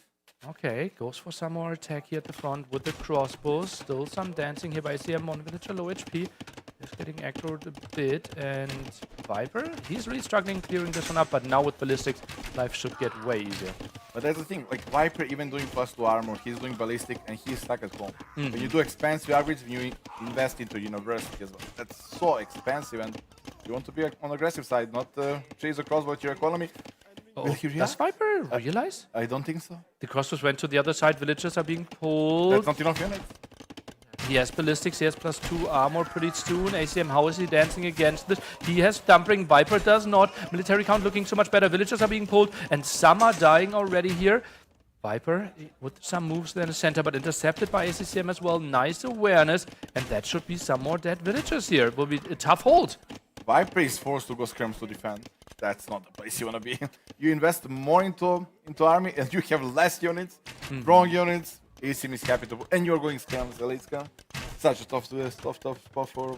Okay, goes for some more attack here at the front with the crossbows. Still some dancing here by ACM. One villager low HP. Is getting aggroed a bit. And Viper, he's really struggling clearing this one up, but now with ballistics, life should get way easier. But that's the thing, like Viper even doing +2 armor, he's doing ballistic and he's stuck at home. When you do expensive upgrades, when you invest into university as well, that's so expensive, and you want to be on the aggressive side, not chase across with your economy. Does Viper realize? I don't think so. The crossbows went to the other side. Villagers are being pulled. That's not enough units. He has ballistics, he has +2 armor pretty soon. ACM, how is he dancing against this? He has dumping, Viper does not. Military count looking so much better. Villagers are being pulled, and some are dying already here. Viper with some moves there in the center, but intercepted by ACCM as well. Nice awareness, and that should be some more dead villagers here. Will be a tough hold. Viper is forced to go scrims to defend. That's not the place you want to be. You invest more into army, and you have less units, strong units. ACM is happy to, and you're going scams, elite scam. Such a tough spot for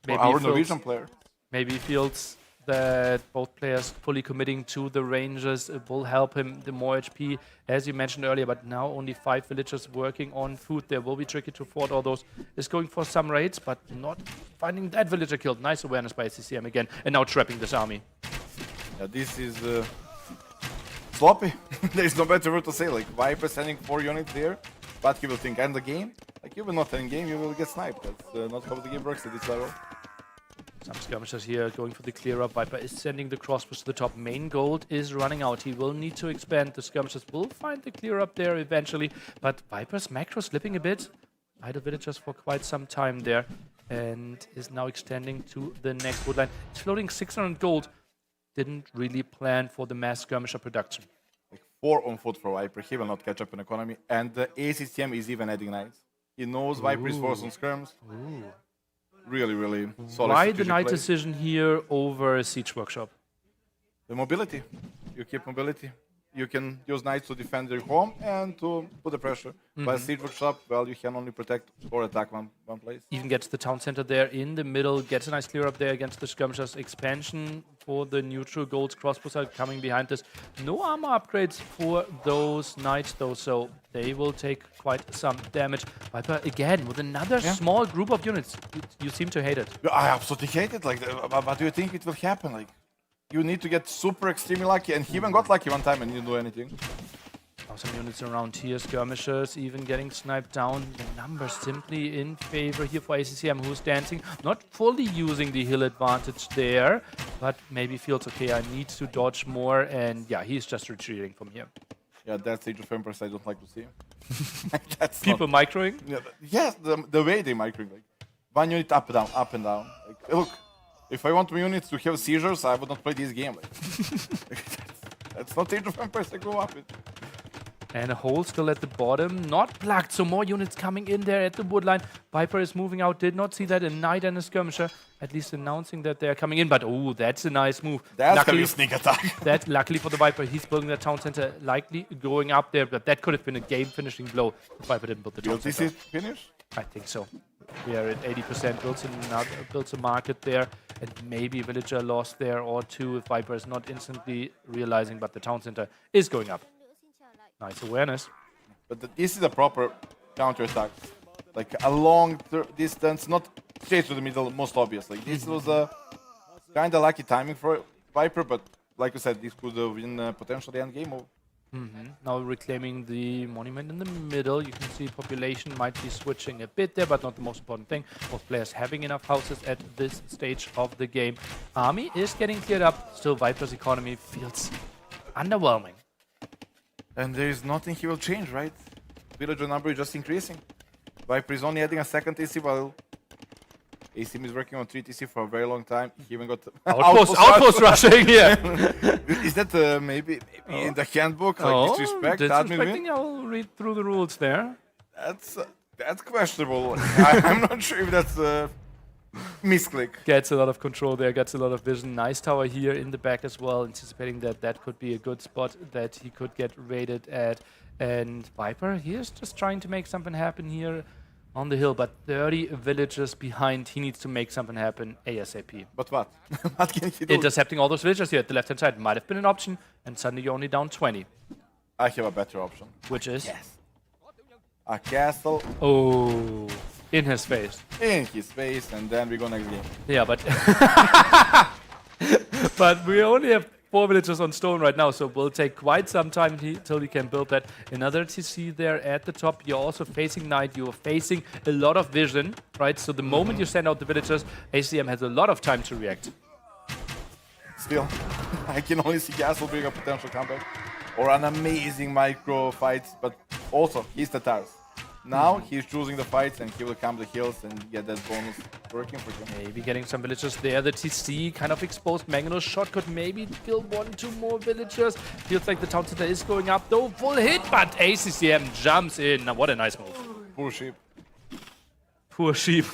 our Norwegian player. Maybe he feels that both players fully committing to the ranges will help him the more HP, as you mentioned earlier, but now only 5 villagers working on food. There will be tricky to afford all those. Is going for some raids, but not finding that villager killed. Nice awareness by CCM again, and now trapping this army. Yeah, this is sloppy. There's no better word to say. Like Viper sending 4 units there, but he will think end the game. Like you will not end game, you will get sniped. That's not how the game works at this level. Some skirmishers here going for the clear up. Viper is sending the crossbows to the top. Main gold is running out. He will need to expand. The skirmishers will find the clear up there eventually, but Viper's macro slipping a bit. Idle villagers for quite some time there, and is now extending to the next wood line. It's floating 600 gold. Didn't really plan for the mass skirmisher production. Like 4 on foot for Viper. He will not catch up in economy, and the ACCM is even adding knights. He knows Viper is forced on skirms. Really, really solid. Why the knight play. decision here over Siege Workshop? The mobility. You keep mobility. You can use knights to defend your home and to put the pressure. But Siege Workshop, well, you can only protect or attack one place. Even gets the town center there in the middle, gets a nice clear up there against the skirmishers. Expansion for the neutral golds. Crossbows are coming behind this. No armor upgrades for those knights though, so they will take quite some damage. Viper again with another small group of units. You seem to hate it. I absolutely hate it. Like, what do you think it will happen? Like, you need to get super extremely lucky, and he even got lucky one time and didn't do anything. Some units around here, skirmishers even getting sniped down. The numbers simply in favor here for ACCM, who's dancing. Not fully using the hill advantage there, but maybe feels, okay, I need to dodge more, and yeah, he's just retreating from here. Yeah, that's Age of Empires I don't like to see. That's people microing? Yeah, yes, the way they microing. Like, one unit up and down. Like, look, if I want my units to have seizures, I would not play this game. Like, that's not Age of Empires I grew up with. And a hole still at the bottom, not plugged, so more units coming in there at the woodline. Viper is moving out, did not see that. A knight and a skirmisher, at least announcing that they're coming in, but oh, that's a nice move. That's gonna be a sneak attack. That, luckily for the Viper, he's building that town center, likely going up there, but that could have been a game-finishing blow if Viper didn't build the town center. Will this finish? I think so. We are at 80%, builds a market there, and maybe villager lost there or two if Viper is not instantly realizing, but the town center is going up. Nice awareness. But this is a proper counter-attack. Like a long distance, not straight to the middle, most obvious. Like this was a kind of lucky timing for Viper, but like you said, this could have been potentially end game move. Now reclaiming the monument in the middle. You can see population might be switching a bit there, but not the most important thing. Both players having enough houses at this stage of the game. Army is getting cleared up. Still, Viper's economy feels underwhelming. And there is nothing he will change, right? villager number is just increasing. Viper is only adding a second TC while ACM is working on 3 TC for a very long time. He even got outpost rushing, yeah. Is that maybe in the handbook, like disrespect? Disrespecting, I'll read through the rules there. That's questionable. I'm not sure if that's a misclick. Gets a lot of control there, gets a lot of vision. Nice tower here in the back as well, anticipating that that could be a good spot that he could get raided at. And Viper, he is just trying to make something happen here on the hill, but 30 villagers behind. He needs to make something happen ASAP. But what? What can he do? Intercepting all those villagers here at the left-hand side might have been an option, and suddenly you're only down 20. I have a better option. Which is? Yes. A castle. Oh, in his face. In his face, and then we go next game. Yeah, but but we only have 4 villagers on stone right now, so it will take quite some time till he can build that. Another TC there at the top. You're also facing Knight. You're facing a lot of vision, right? So the moment you send out the villagers, ACM has a lot of time to react. Still, I can only see Castle bring a potential comeback or an amazing micro fight, but also he's the Tars. Now he's choosing the fights and he will come the hills and get that bonus working for him. Maybe getting some villagers there. The TC kind of exposed. Magno's shot could maybe kill 1-2 more villagers. Feels like the town center is going up though. Full hit, but ACCM jumps in. Now, what a nice move. Poor sheep. Poor sheep.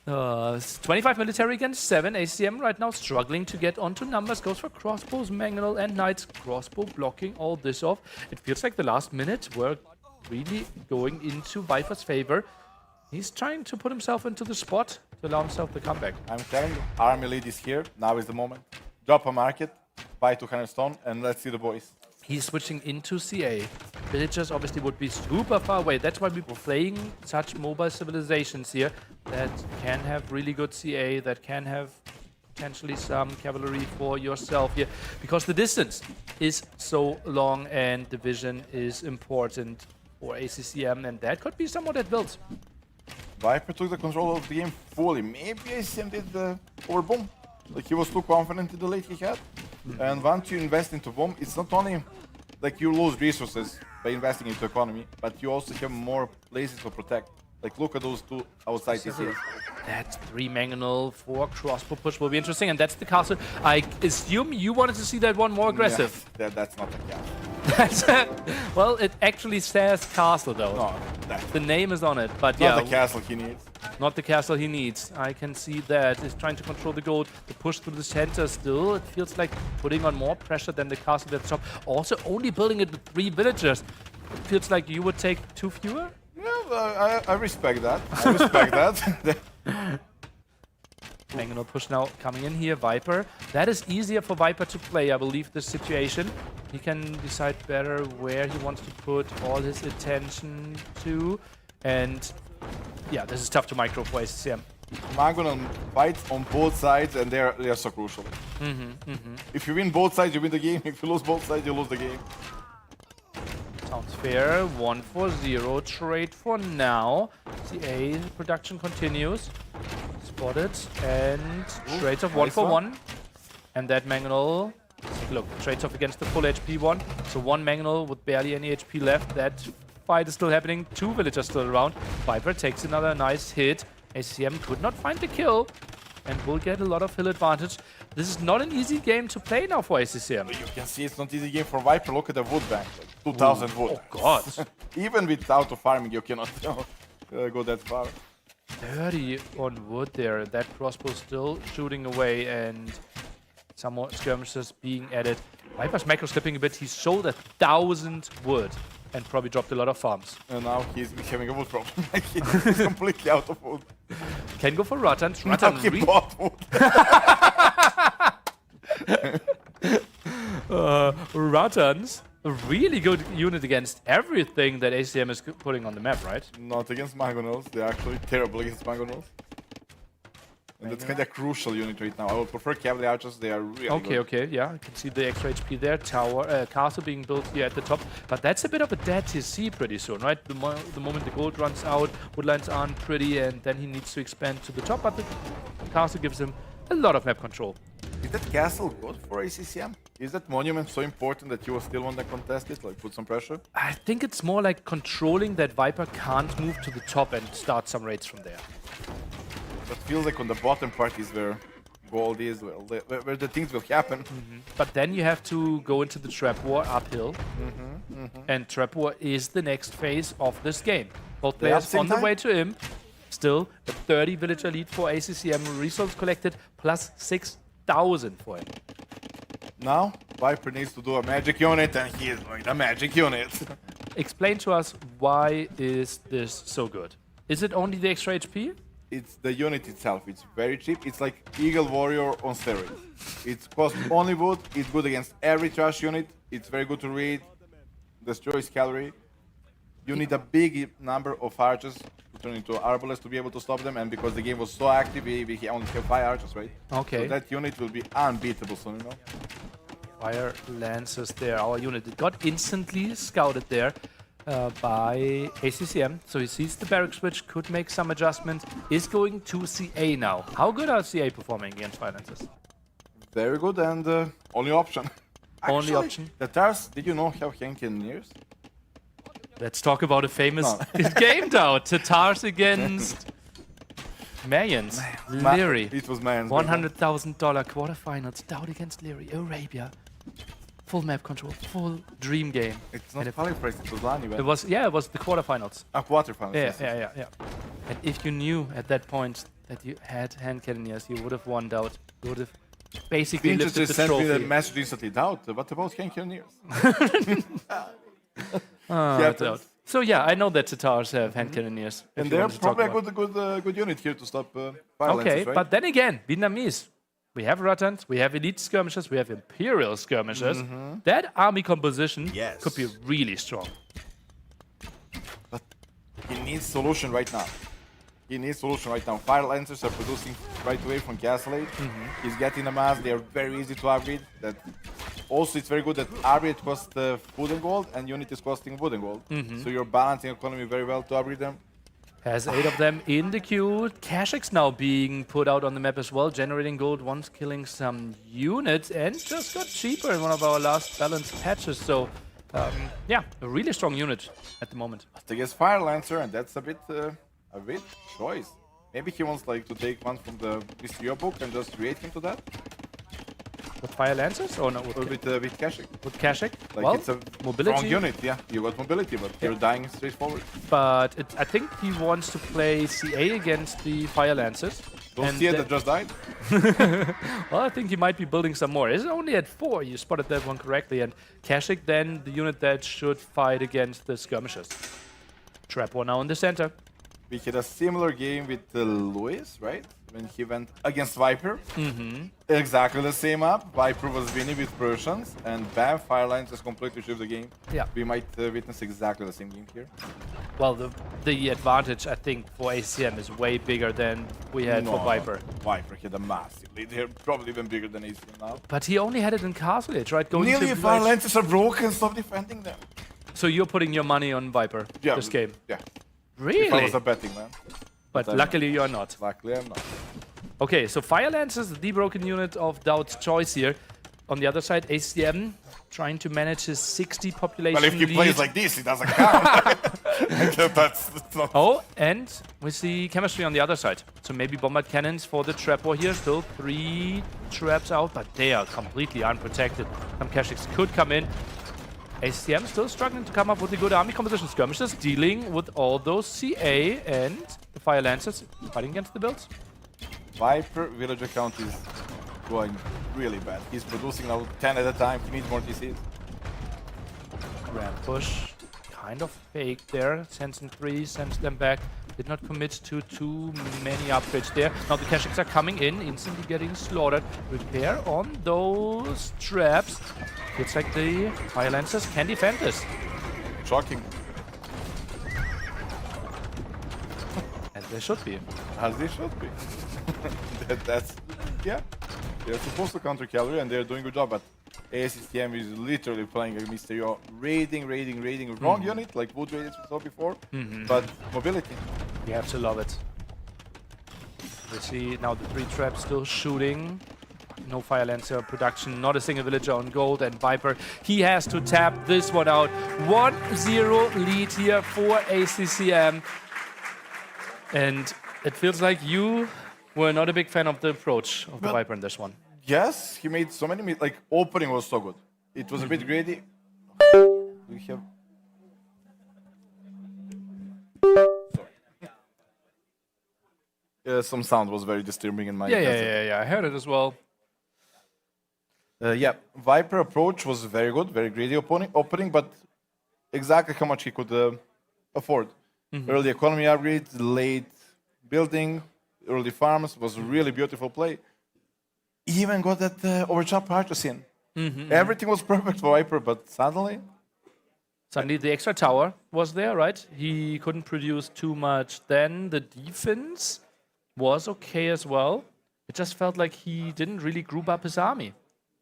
25 military against 7. ACM right now struggling to get onto numbers. Goes for crossbows, Mangonel and Knights. Crossbow blocking all this off. It feels like the last minute were really going into Viper's favor. He's trying to put himself into the spot to allow himself the comeback. I'm telling you, army lead is here. Now is the moment. Drop a market, buy 200 stone, and let's see the boys. He's switching into CA. Villagers obviously would be super far away. That's why we're playing such mobile civilizations here that can have really good CA, that can have potentially some cavalry for yourself here. Because the distance is so long and the vision is important for ACCM, and that could be somewhat at build. Viper took the control of the game fully. Maybe ACM did the overboom. Like he was too confident in the late he had. And once you invest into bomb, it's not only like you lose resources by investing into economy, but you also have more places to protect. Like look at those 2 outside TCs. That 3 Mangonel 4 crossbow push will be interesting, and that's the castle. I assume you wanted to see that one more aggressive. Yeah, that's not a castle. Well, it actually says castle though. No, the name is on it, but not yeah. the castle he needs. Not the castle he needs. I can see that. He's trying to control the gold. The push through the center still. It feels like putting on more pressure than the castle at the top. Also only building it with 3 villagers. It feels like you would take 2 fewer. Yeah, I respect that. I respect that. Mangonel push now coming in here. Viper. That is easier for Viper to play, I believe, this situation. He can decide better where he wants to put all his attention to. And yeah, this is tough to micro for ACCM. Mangonel fights on both sides and they are so crucial. If you win both sides, you win the game. If you lose both sides, you lose the game. Sounds fair. 1-4-0 trade for now. CA production continues. Spotted and trades of 1-for-1. And that Mangonel, look, trades off against the full HP one. So 1 Mangonel with barely any HP left. That fight is still happening. 2 villagers still around. Viper takes another nice hit. ACM could not find the kill and will get a lot of hill advantage. This is not an easy game to play now for ACCM. You can see it's not easy game for Viper. Look at the wood bank, like 2,000 wood. Oh god! Even without farming, you cannot go that far. 30 on wood there. That crossbow still shooting away, and some more skirmishes being added. Viper's macro slipping a bit. He sold 1,000 wood and probably dropped a lot of farms. And now he's having a wood problem. He's completely out of wood. Can go for Rattan. Now he bought wood. Rattan's a really good unit against everything that ACM is putting on the map, right? Not against Mangonels. They're actually terrible against Mangonels. And that's kind of a crucial unit right now. I would prefer Cavalry Archers. They are really good. Okay, yeah. I can see the extra HP there. Tower, castle being built here at the top. But that's a bit of a dead TC pretty soon, right? The moment the gold runs out, woodlines aren't pretty, and then he needs to expand to the top. But the castle gives him a lot of map control. Is that castle good for ACCM? Is that monument so important that you will still want to contest it, like put some pressure? I think it's more like controlling that Viper can't move to the top and start some raids from there. But feels like on the bottom part is where gold is, where the things will happen. But then you have to go into the trap war uphill. And trap war is the next phase of this game. Both They have players same on the time? way to him. Still, a 30 villager lead for ACCM. Resources collected plus 6,000 for him. Now, Viper needs to do a magic unit, and he is doing the magic unit. Explain to us, why is this so good? Is it only the extra HP? It's the unit itself. It's very cheap. It's like Eagle Warrior on steroids. It costs only wood. It's good against every trash unit. It's very good to read. Destroys calorie. You need a big number of archers to turn into arbalists to be able to stop them. And because the game was so active, we only have 5 archers, right? Okay. So that unit will be unbeatable soon, you know? Fire Lancers there. Our unit it got instantly scouted there by ACCM. So he sees the barrack switch, could make some adjustments, is going to CA now. How good are CA performing against Fire Lancers? Very good, and only option. Only option. The Tars, did you know how Henk in years? Let's talk about a famous game out. Tatars against Mayans. Leary. It was Mayans. $100,000 quarterfinals. Dowd against Leary. Arabia. Full map control. Full dream game. It's not qualified, it was LAN event. It was, yeah, it was the quarterfinals. Quarterfinals. Yeah, yes, yes. yeah. And if you knew at that point that you had hand cannoneers, you would have won Dowd. You would have basically lifted the sent trophy. me the message instantly. Doubt. What about Henk years? Dowd. So yeah, I know that Tatars have hand cannoneers. And they're probably a good unit here to stop Fire Okay, Lancers, right? but then again, Vietnamese. We have Ruttans, we have elite skirmishers, we have imperial skirmishers. That army composition could be really strong. But he needs solution right now. Fire Lancers are producing right away from Castle Age. He's getting a mass. They are very easy to upgrade. That also, it's very good that upgrade costs food and gold, and unit is costing wood and gold. So you're balancing economy very well to upgrade them. Has 8 of them in the queue. Kashik's now being put out on the map as well, generating gold once killing some units, and just got cheaper in one of our last balanced patches. So, yeah, a really strong unit at the moment. But against Fire Lancer, and that's a bit choice. Maybe he wants like to take one from the Mysterio book and just create him to that. With Fire Lancers or no? With Kashik. With Kashik? Like well, it's a mobility. strong unit, yeah. You got mobility, but you're dying straightforward. But I think he wants to play CA against the Fire Lancers. Don't see it that just died? Well, I think he might be building some more. It's only at 4, you spotted that one correctly. And Kashik then the unit that should fight against the skirmishers. Trap one now in the center. We had a similar game with Lewis, right? When he went against Viper. Exactly the same map. Viper was winning with Persians, and bam, Firelines has completely shifted the game. Yeah. We might witness exactly the same game here. Well, the advantage, I think, for ACM is way bigger than we had for Viper. Viper had a massive lead. They're probably even bigger than ACM now. But he only had it in Castle Age, right? Going Nearly to Firelances are broken, stop defending them. So you're putting your money on Viper this game? Yeah. Really? If I was a betting man. But luckily you're not. Luckily I'm not. Okay, so Fire Lancers, the broken unit of Dowd's choice here. On the other side, ACM trying to manage his 60 population Well, if he lead. plays like this, it doesn't count. That's not... Oh, and we see chemistry on the other side. So maybe bombard cannons for the trap war here. Still 3 traps out, but they are completely unprotected. Some Kashiks could come in. ACM still struggling to come up with a good army composition. Skirmishers dealing with all those CA and the Fire Lancers fighting against the builds. Viper villager count is going really bad. He's producing now 10 at a time. He needs more DCs. Ramp push, kind of fake there. Sends in 3, sends them back. Did not commit to too many upgrades there. Now the Kashiks are coming in, instantly getting slaughtered. Repair on those traps. Looks like the Fire Lancers can defend this. Shocking. As they should be. As they should be. That's, yeah. They're supposed to counter calorie and they're doing a good job, but ASCM is literally playing a Mysterio, raiding, wrong unit, like wood raiders we saw before, but mobility. You have to love it. We see now the 3 traps still shooting. no Fire Lancer production, not a single villager on gold, and Viper, he has to tap this one out. 1-0 lead here for ACCM. And it feels like you were not a big fan of the approach of the Viper in this one. Yes, he made so many, like, opening was so good. It was a bit greedy. We have... Some sound was very disturbing in my headset. Yeah, I heard it as well. Yeah, Viper approach was very good, very greedy opening, but exactly how much he could afford. Early economy upgrades, late building, early farms was really beautiful play. He even got that overchop purchase in. Everything was perfect for Viper, but suddenly the extra tower was there, right? He couldn't produce too much. Then the defense was okay as well. It just felt like he didn't really group up his army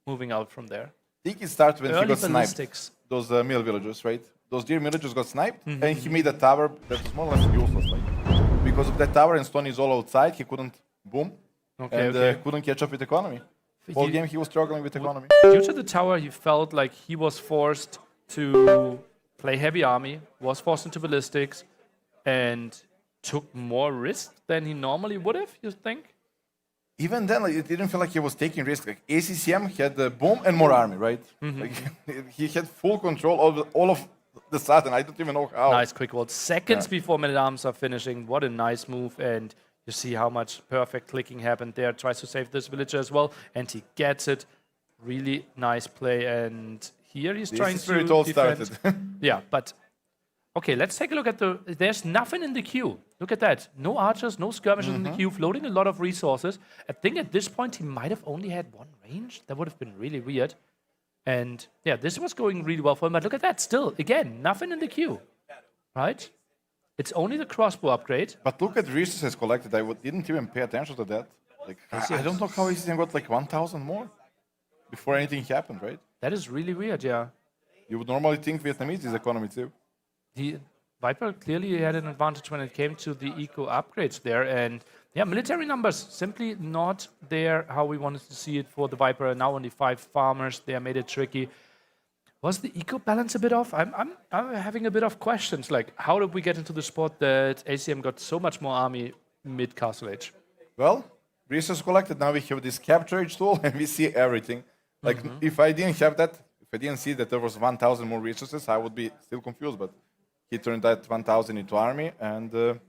moving out from there. I think it started when he got ballistics. sniped. Those mill villagers, right? Those deer villagers got sniped, and he made a tower that was more or less useless. Like, because of that tower and stone is all outside, he couldn't boom, couldn't catch up with economy. Whole game he was struggling with economy. Due to the tower, he felt like he was forced to play heavy army, was forced into ballistics, and took more risk than he normally would have, you think? Even then, like, it didn't feel like he was taking risks. Like ACCM had the boom and more army, right? Like, he had full control of all of the sudden. I don't even know how. Nice quick wall. Seconds before Men at Arms are finishing. What a nice move. And you see how much perfect clicking happened there. Tries to save this villager as well. And he gets it. Really nice play. And here he's trying to it all defend. started. Yeah, but... Okay, let's take a look at the... There's nothing in the queue. Look at that. No archers, no skirmishers in the queue, floating a lot of resources. I think at this point he might have only had one range. That would have been really weird. And yeah, this was going really well for him. But look at that. Still, again, nothing in the queue. Right? It's only the crossbow upgrade. But look at resources collected. Didn't even pay attention to that. Like, I don't know how he's got like 1,000 more before anything happened, right? That is really weird, yeah. You would normally think Vietnamese is economy too. Viper clearly had an advantage when it came to the eco upgrades there. And yeah, military numbers simply not there how we wanted to see it for the Viper. Now only 5 farmers. They made it tricky. Was the eco balance a bit off? I'm having a bit of questions. Like, how did we get into the spot that ACM got so much more army mid Castle Age? Well, resources collected. Now we have this capture age tool and we see everything. Like, if I didn't have that, if I didn't see that there was 1,000 more resources, I would be still confused. But he turned that 1,000 into army, and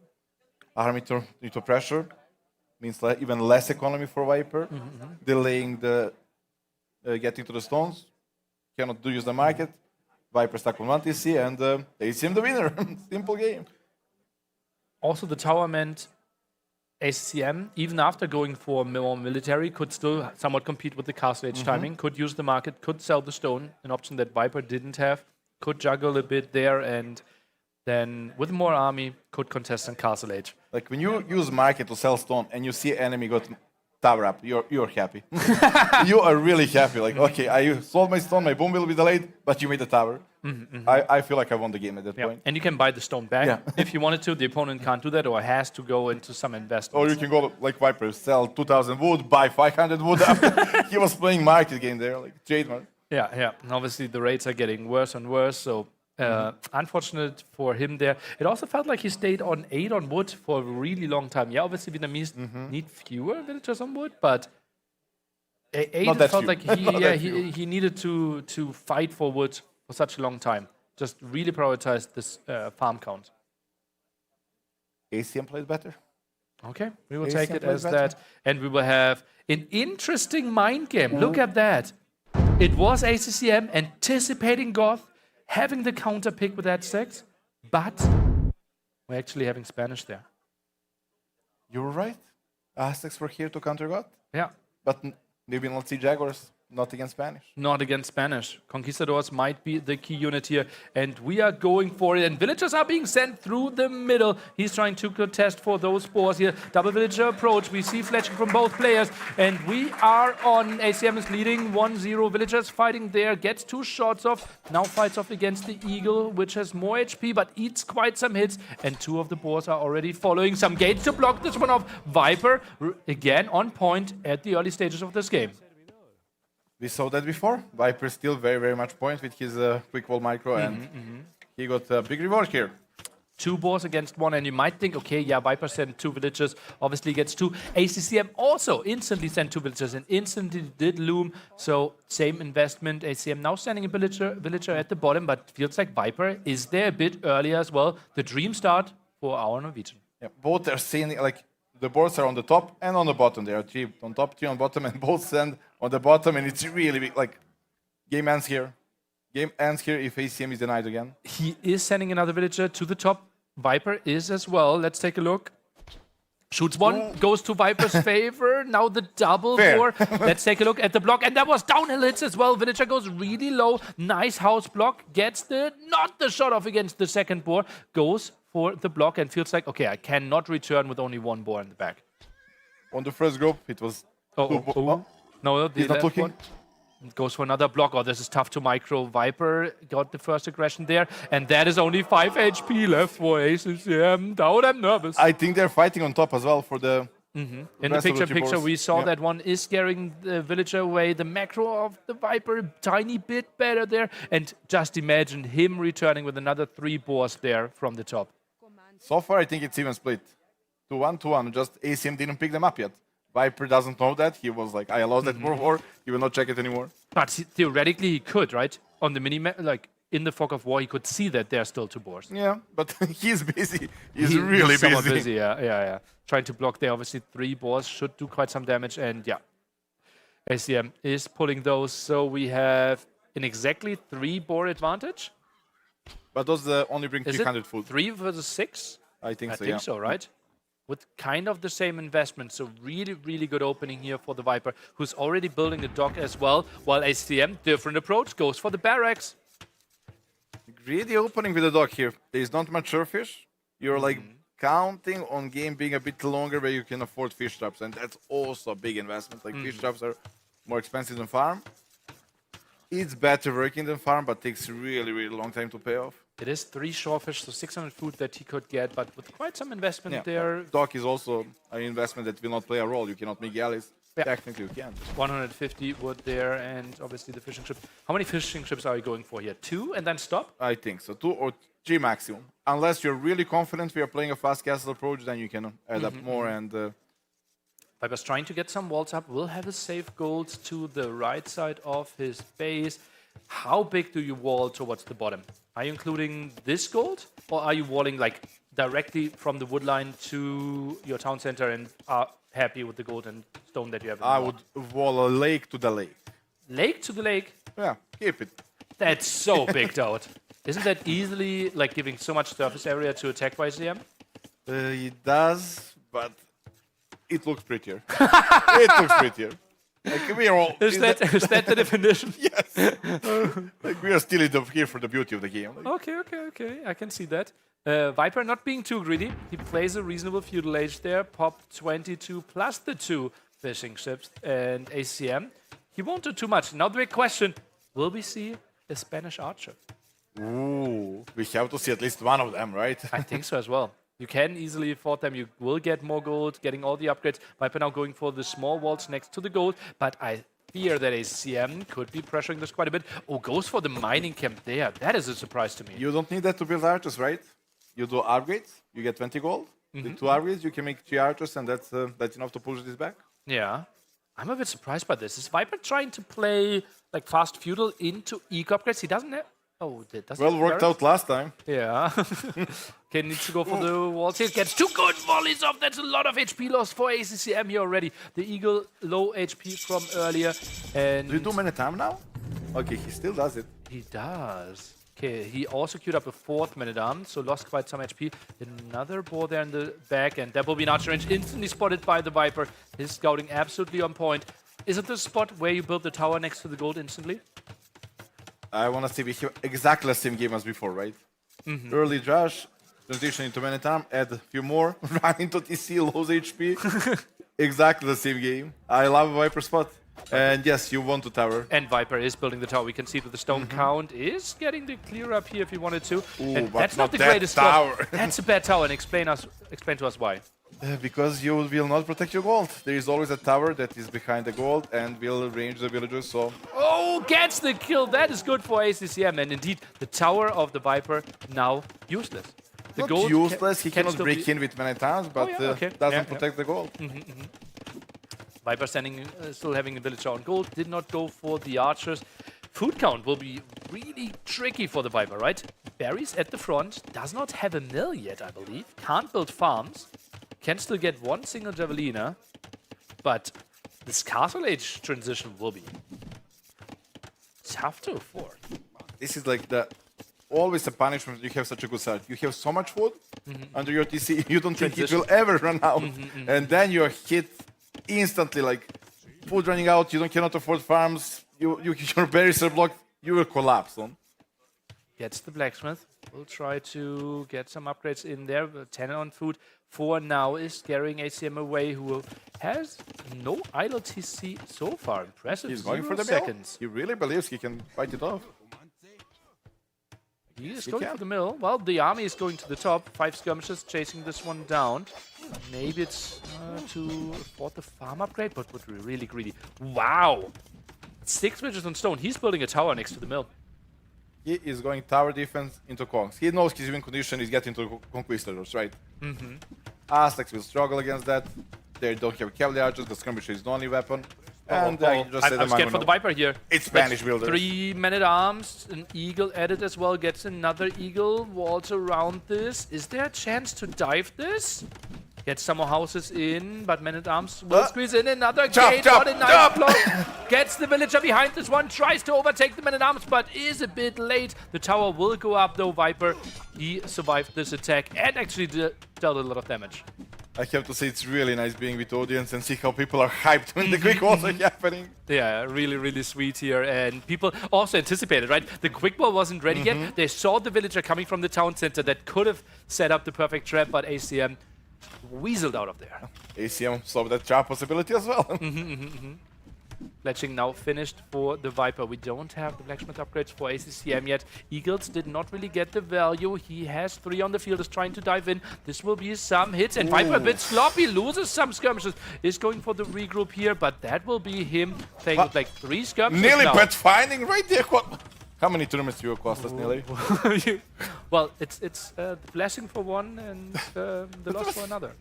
army turned into pressure. Means even less economy for Viper. Delaying the getting to the stones. Cannot use the market. Viper stuck on 1 TC, and ACM the winner. Simple game. Also, the tower meant ACM, even after going for more military, could still somewhat compete with the Castle Age timing, could use the market, could sell the stone, an option that Viper didn't have, could juggle a bit there, and then with more army, could contest in Castle Age. Like when you use market to sell stone and you see enemy got tower up, you're happy. You are really happy. Like, okay, I sold my stone, my boom will be delayed, but you made the tower. I feel like I won the game at that point. And you can buy the stone back if you wanted to. The opponent can't do that or has to go into some investment. Or you can go like Viper, sell 2,000 wood, buy 500 wood. He was playing market game there, like trademark. Yeah. And obviously the rates are getting worse and worse, so unfortunate for him there. It also felt like he stayed on 8 on wood for a really long time. Yeah, obviously Vietnamese need fewer villagers on wood, but 8 felt like he needed to fight for wood for such a long time. Just really prioritized this farm count. ACM played better. Okay, we will take it as that. And we will have an interesting mind game. Look at that. It was ACCM anticipating Goth, having the counter pick with that 6, but we're actually having Spanish there. You were right. Aztecs were here to counter God. Yeah. But maybe not see Jaguars, not against Spanish. Not against Spanish. Conquistadors might be the key unit here, and we are going for it. And villagers are being sent through the middle. He's trying to contest for those spores here. Double villager approach. We see fletching from both players, and we are on. ACM is leading 1-0. Villagers fighting there. Gets 2 shots off. Now fights off against the Eagle, which has more HP, but eats quite some hits. And 2 of the boars are already following. Some gates to block this one off. Viper, again, on point at the early stages of this game. We saw that before. Viper still very much point with his quick wall micro, and he got a big reward here. 2 boars against 1, and you might think, okay, yeah, Viper sent 2 villagers, obviously gets 2. ACCM also instantly sent 2 villagers and instantly did loom, so same investment. ACM now sending a villager at the bottom, but feels like Viper is there a bit earlier as well. The dream start for our Norwegian. Yeah, both are seeing, like, the boards are on the top and on the bottom. There are 3 on top, 3 on bottom, and both send on the bottom, and it's really big, like, game ends here. Game ends here if ACM is denied again. He is sending another villager to the top. Viper is as well. Let's take a look. Shoots 1, goes to Viper's favor. Now the double boar. Let's take a look at the block. And that was downhill hits as well. Villager goes really low. Nice house block. Gets not the shot off against the second boar. Goes for the block and feels like, okay, I cannot return with only 1 boar in the back. On the first group, it was... No, he's not looking. One. Goes for another block. Oh, this is tough to micro. Viper got the first aggression there. And that is only 5 HP left for ACCM. Now I'm nervous. I think they're fighting on top as well for the... In the picture, we saw that one is scaring the villager away. The macro of the Viper, a tiny bit better there. And just imagine him returning with another 3 boars there from the top. So far, I think it's even split. 2-1, 2-1. Just ACM didn't pick them up yet. Viper doesn't know that. He was like, I lost that war. He will not check it anymore. But theoretically, he could, right? On the mini-map, like in the fog of war, he could see that there are still 2 boars. Yeah, but he's busy. He's really somewhat busy. Yeah. Trying to block there. Obviously, 3 boars should do quite some damage. And yeah, ACM is pulling those. So we have an exactly 3 boar advantage. But those only bring 300 food. 3 versus 6? I think so, I think so, right? With kind of the same investment. So really good opening here for the Viper, who's already building the dock as well, while ACM, different approach, goes for the barracks. Greedy opening with the dock here. There's not much surfish. You're like counting on game being a bit longer where you can afford fish traps, and that's also a big investment. Like fish traps are more expensive than farm. It's better working than farm, but takes really long time to pay off. It is 3 shorefish, so 600 food that he could get, but with quite some investment there. Dock is also an investment that will not play a role. You cannot make galleys. Yeah. Technically, you can. 150 wood there, and obviously the fishing ship. How many fishing ships are you going for here? 2 and then stop? I think so. 2 or 3 maximum. Unless you're really confident we are playing a fast castle approach, then you can add up more. And Viper's trying to get some walls up. Will have a safe gold to the right side of his base. How big do you wall towards the bottom? Are you including this gold, or are you walling like directly from the wood line to your town center and are happy with the gold and stone that you have? I would wall a lake to the lake. Lake to the lake? Yeah, keep it. That's so big out. Isn't that easily like giving so much surface area to attack by CM? It does, but it looks prettier. It looks prettier. Like we are all, is that the definition? Yes. Like we are still here for the beauty of the game. Like, Okay. I can see that. Viper not being too greedy. He plays a reasonable feudal age there. Pop 22 plus the 2 fishing ships and ACM. He won't do too much. Now the big question, will we see a Spanish archer? Ooh, we have to see at least one of them, right? I think so as well. You can easily afford them. You will get more gold, getting all the upgrades. Viper now going for the small walls next to the gold, but I fear that ACM could be pressuring this quite a bit. Oh, goes for the mining camp there. That is a surprise to me. You don't need that to build archers, right? You do upgrades, you get 20 gold. With 2 upgrades, you can make 3 archers, and that's enough to push this back. Yeah. I'm a bit surprised by this. Is Viper trying to play like fast feudal into eco upgrades? He doesn't have... Oh, that doesn't well worked out last time. Yeah. Okay, needs to go for the walls here. Gets 2 good volleys off. That's a lot of HP loss for ACCM here already. The Eagle, low HP from earlier. And do you do many time now? Okay, he still does it. He does. Okay, he also queued up a 4th Man-at-Arms, so lost quite some HP. Another ball there in the back, and that will be an archer range instantly spotted by the Viper. His scouting absolutely on point. Is it the spot where you build the tower next to the gold instantly? I want to see we have exactly the same game as before, right? Early Josh, transition into Man-at-Arm, add a few more, run into TC, lose HP. Exactly the same game. I love Viper spot. And yes, you want to tower. And Viper is building the tower. We can see it with the stone count. Is getting the clear up here if he wanted to. Ooh, and but that's not the that greatest tower. spot. That's a bad tower, and explain to us why. Because you will not protect your gold. There is always a tower that is behind the gold and will range the villagers, so... Oh, gets the kill. That is good for ACCM. And indeed, the tower of the Viper now useless. The Not gold useless, he can cannot still break be- in with many times, but Okay. doesn't protect the gold. Viper standing, still having a villager on gold. Did not go for the archers. Food count will be really tricky for the Viper, right? Barry's at the front. Does not have a mill yet, I believe. Can't build farms. Can still get one single Javelina. But this Castle Age transition will be tough to afford. This is like always a punishment. You have such a good start. You have so much food under your TC, you don't think it will ever run out, and then you're hit instantly. Like food running out, you cannot afford farms. Your berries are blocked. You will collapse. Gets the blacksmith. We'll try to get some upgrades in there. 10 on food for now is scaring ACM away, who has no idle TC so far. Impressive. He's going for the seconds. mill. He really believes he can fight it off. He is going for the mill. Well, the army is going to the top. 5 skirmishes chasing this one down. Maybe it's to afford the farm upgrade, but would be really greedy. Wow! 6 villages on stone. He's building a tower next to the mill. He is going tower defense into Kongs. He knows his win condition is getting to Conquistadors, right? Aztecs will struggle against that. They don't have cavalry archers. The skirmisher is the only weapon. And I'm scared for the Viper here. It's Spanish builders. 3 men-at-arms, an eagle added as well, gets another eagle, walls around this. Is there a chance to dive this? Get some more houses in, but men-at-arms will squeeze in another gate. What a nice block. Gets the villager behind this one, tries to overtake the men-at-arms, but is a bit late. The tower will go up though, Viper. He survived this attack and actually dealt a lot of damage. I have to say it's really nice being with the audience and see how people are hyped when the quick walls are happening. Yeah, really, really sweet here. And people also anticipated, right? The quick ball wasn't ready yet. They saw the villager coming from the town center that could have set up the perfect trap, but ACM weaseled out of there. ACM saw that trap possibility as well. Fletching now finished for the Viper. We don't have the blacksmith upgrades for ACCM yet. Eagles did not really get the value. He has 3 on the field, is trying to dive in. This will be some hits, and Viper a bit sloppy, loses some skirmishes. Is going for the regroup here, but that will be him playing with like 3 skirmishes Nearly now. pet finding right there. How many tournaments do you cost us, Nearly? Well, it's the blessing for one and the loss for another.